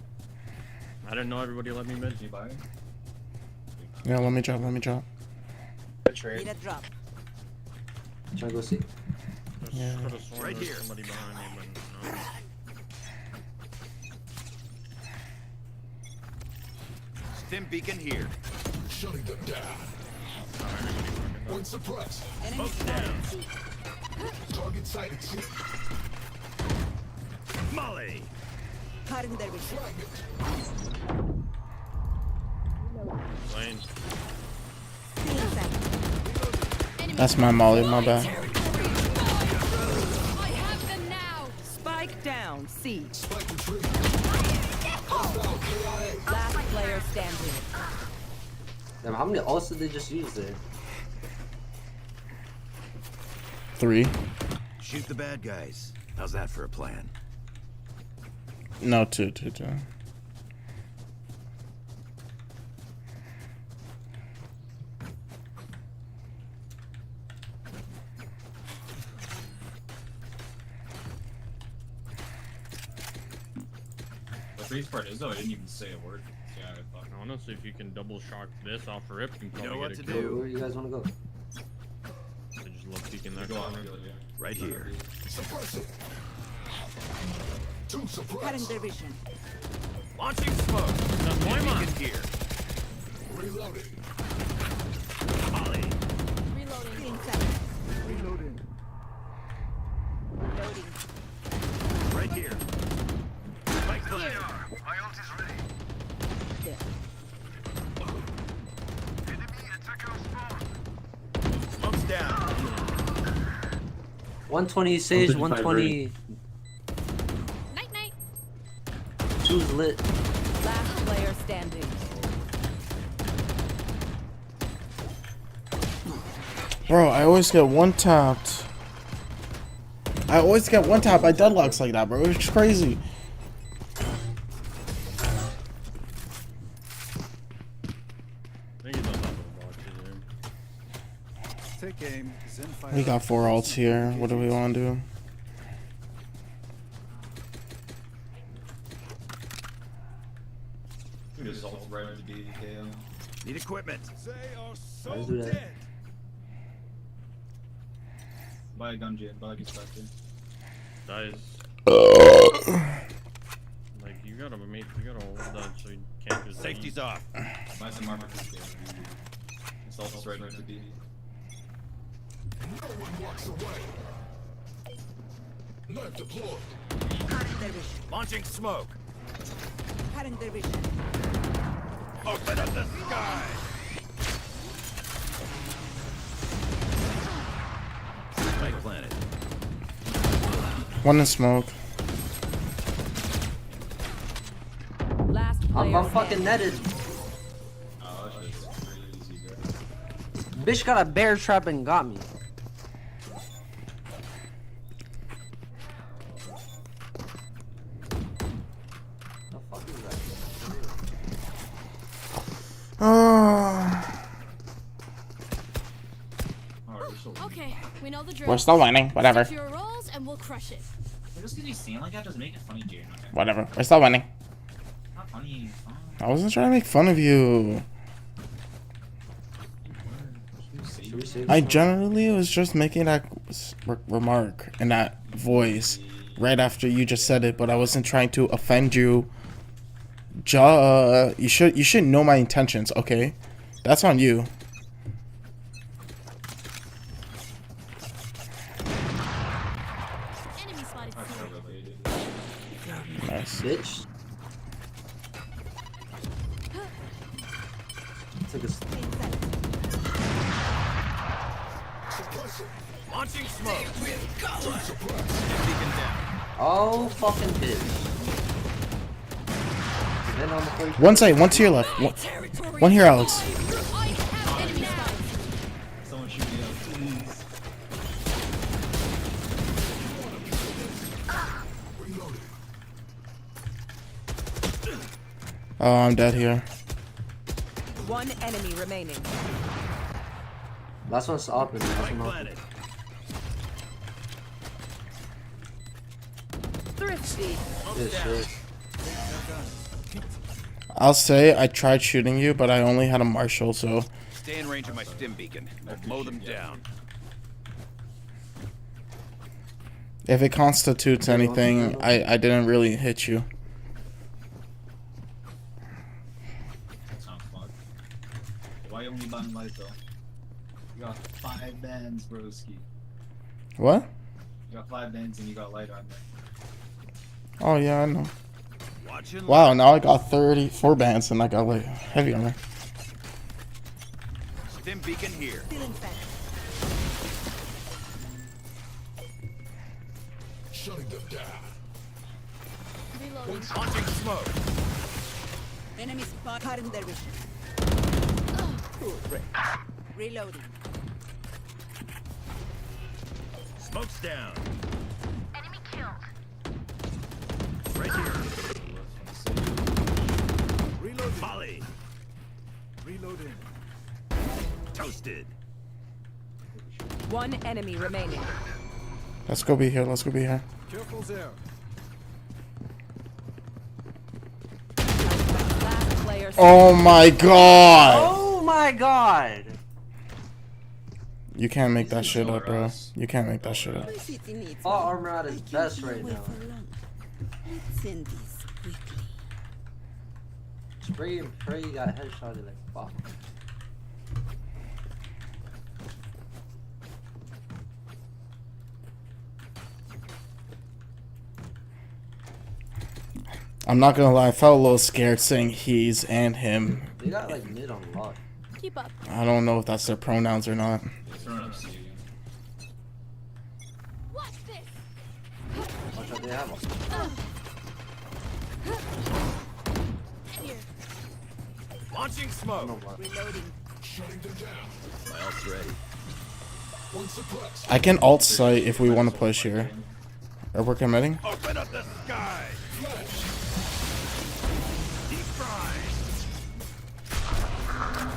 I didn't know everybody let me mid. You buy it? Yeah, let me drop. Need a drop. Try to go see. Yeah. Could have sworn Right there was here. somebody behind me, but no. Stim beacon here. Shutting them down. Alright, everybody working. Point suppressed. Smoke down. Target sighted. Molly. Cutting their vision. Lane. That's my molly, my bad. I have them now. Spike down. C. Last player standing. Damn, how many ults did they just use there? 3. Shoot the bad guys. How's that for a plan? No, 2. The crazy part is though, I didn't even say a word. Yeah, I thought. Honestly, if you can double shock this off rip, you can probably know what get to a do. kill. Where you guys want to go? They just love peeking that Go on, corner. Right here. Suppress it. 2 Cutting suppressed. their vision. Launching smoke. Beacon here. Reloading. Molly. Reloading. Seconds. Reloading. Loading. Right here. Spike plant. My ult is ready. There. Enemy attacker spawn. Smoke's down. 120 Sage, 120. Night night. 2's lit. Last player standing. Bro, I always get one tapped. I always get one tap by deadlocks like that, bro. It's crazy. Take aim. Zen fire. We got 4 ults here. What do we want to do? Dude, this ult's right into BKO. Need equipment. They are so Let's do that. dead. Buy a gun, Jin. Buy a Xtrfy. Dies. Like you gotta hold that so you can't just Safety's off. Buy some armor for this game. This ult's right into B. No one walks away. Knife deployed. Cutting their vision. Launching smoke. Cutting their vision. Open up the sky. Spike planet. 1 in smoke. Last player I'm fucking netted. Oh, that's just crazy, bro. Bitch got a bear trap and got me. The fuck is that? Okay, we know the drill. We're still winning. Whatever. Stick to your roles and we'll crush it. Just because you seem like that doesn't make it funny, Jane. Okay. Whatever. We're still winning. Not funny. I wasn't trying to make fun of you. I generally was just making that remark and that voice right after you just said it, but I wasn't trying to offend you. You should know my intentions, okay? That's on you. Enemy spotted. Nice. Bitch. Took a Launching smoke. Oh, fucking bitch. Then on the first 1 side, 1 to your left. 1 here, Alex. Someone shoot me out, please. Oh, I'm dead here. One enemy remaining. Last one's open. Last one open. Planet. Thrifty. Yeah, sure. I'll say I tried shooting you, but I only had a Marshall, so Stay in range of my stim beacon. I'll mow them down. if it constitutes anything, I didn't really hit you. That's not fun. Why only buying light though? You got 5 bands, broski. What? You got 5 bands and you got light armor. Oh yeah, I know. Wow, now I got 34 bands and I got like heavy armor. Stim beacon here. Shutting them down. Reloading. Launching smoke. Enemy spot. Cutting their vision. Reloading. Smoke's down. Enemy killed. Right here. Reloading. Molly. Reloading. Toasted. One enemy remaining. Let's go be here. Let's go be here. Careful there. Last player. Oh my god! Oh my god! You can't make that shit up, bro. You can't make that shit up. All armor at its best right now. Let's end this quickly. Spray and pray you got headshotted like fuck. I'm not gonna lie, I felt a little scared saying he's and him. They got like mid on lock. Keep up. I don't know if that's their pronouns or not. Watch this. Watch out, they have them. Here. Launching smoke. No block. Reloading. Shutting them down. My ult's ready. One suppressed. I can alt site if we want to push here. Or we're committing. Open up the sky. Deep fry.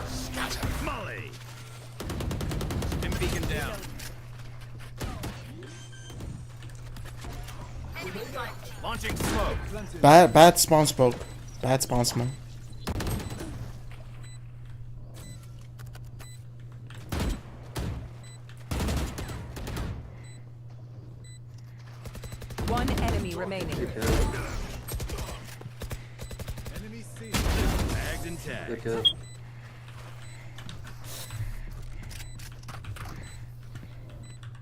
Scatter. Molly. Stim beacon down. Launching smoke. Bad spawn smoke. Bad spawn smoke. One enemy remaining. Enemy C. Tagged and Good tagged. kill.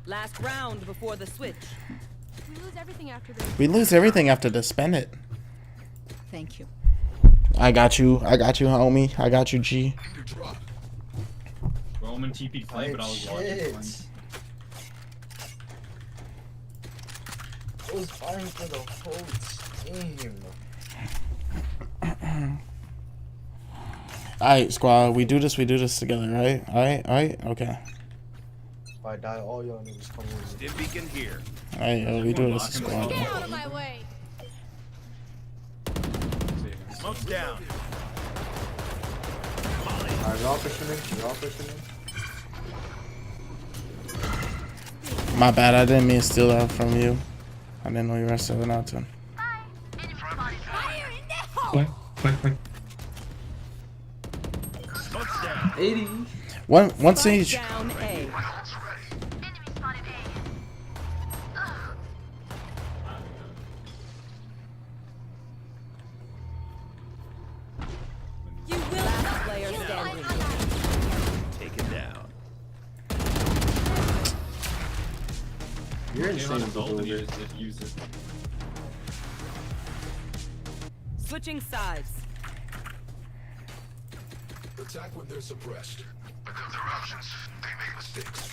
Last round before the switch. We lose everything after this. We lose everything after this. Spend it. Thank you. I got you, homie. I got you, G. Roman TP'd play, but I was watching playing. I was fighting for the whole team. Alright, squad. We do this together, right? Alright, okay. If I die, all y'all niggas come with me. Stim beacon here. Alright, we do this squad. Get out of my way. Smoke's down. Alright, we're all pushing in. We're all pushing in. My bad, I didn't mean to steal that from you. I didn't know you were selling out to him. Fire in the hole. Smoke's down. 80. One siege. Down A. You will Last not player kill my standing. ally. Taken down. You're insane, Blue. Switching sides. Attack when they're suppressed. Because their options, they make mistakes.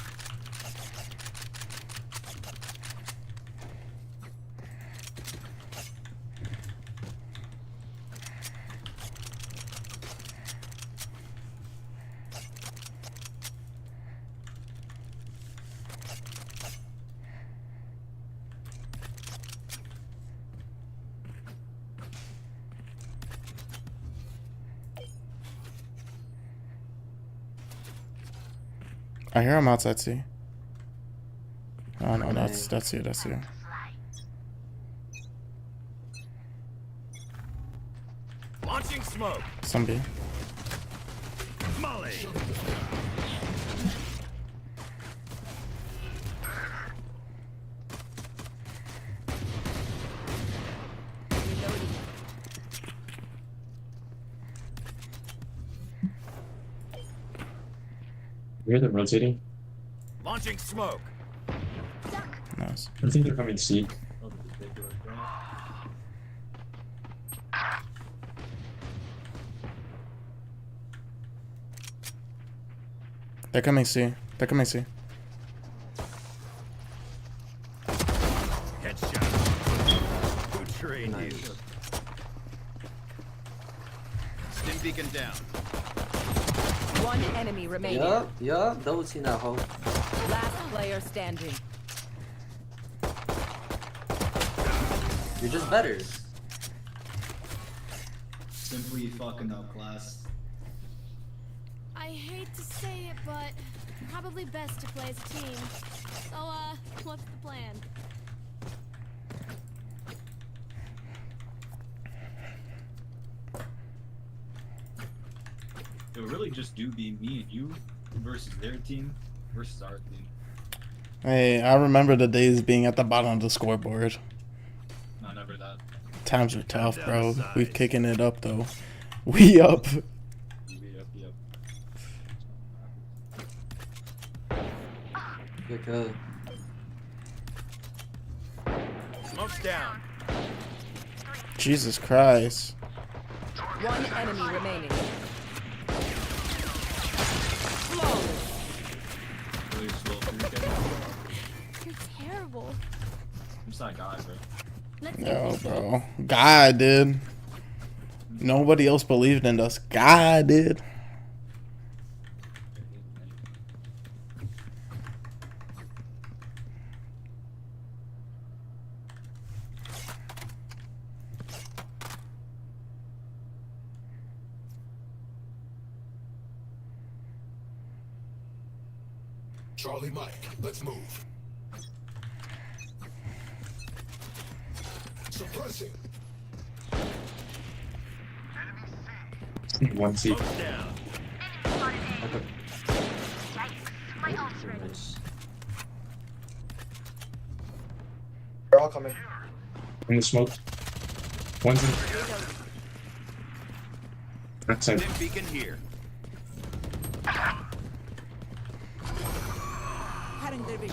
I hear him outside C. Oh no, that's you. Launching smoke. Some B. Molly. You hear them rotating? Launching smoke. Nice. I think they're coming C. They're coming C. They're coming C. Headshot. Who trained you? Stim beacon down. One enemy remaining. Yup, double team that hoe. Last player standing. You're just better. Simply fucking outclassed. I hate to say it, but probably best to play as a team. So, what's the plan? It would really just be me and you versus their team versus our team. Hey, I remember the days being at the bottom of the scoreboard. No, never that. Times are tough, bro. We kicking it up though. We up. Good. Smoke's down. Jesus Christ. One enemy remaining. Flawless. Really slow. You're terrible. I'm just that guy, bro. Yo, bro. God did. Nobody else believed in us. God did. Charlie Mike, let's move. Suppressing. One C. Smoke's down. They're all coming. In the smoke. One's in. Backside. Stim beacon here.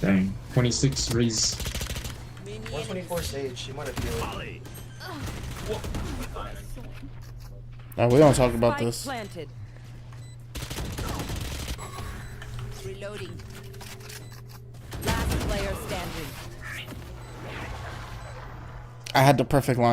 Dang. 26 raise. 124 Sage, she might have healed. No, we don't talk about Spike this. planted. Reloading. Last player standing. I had the perfect line.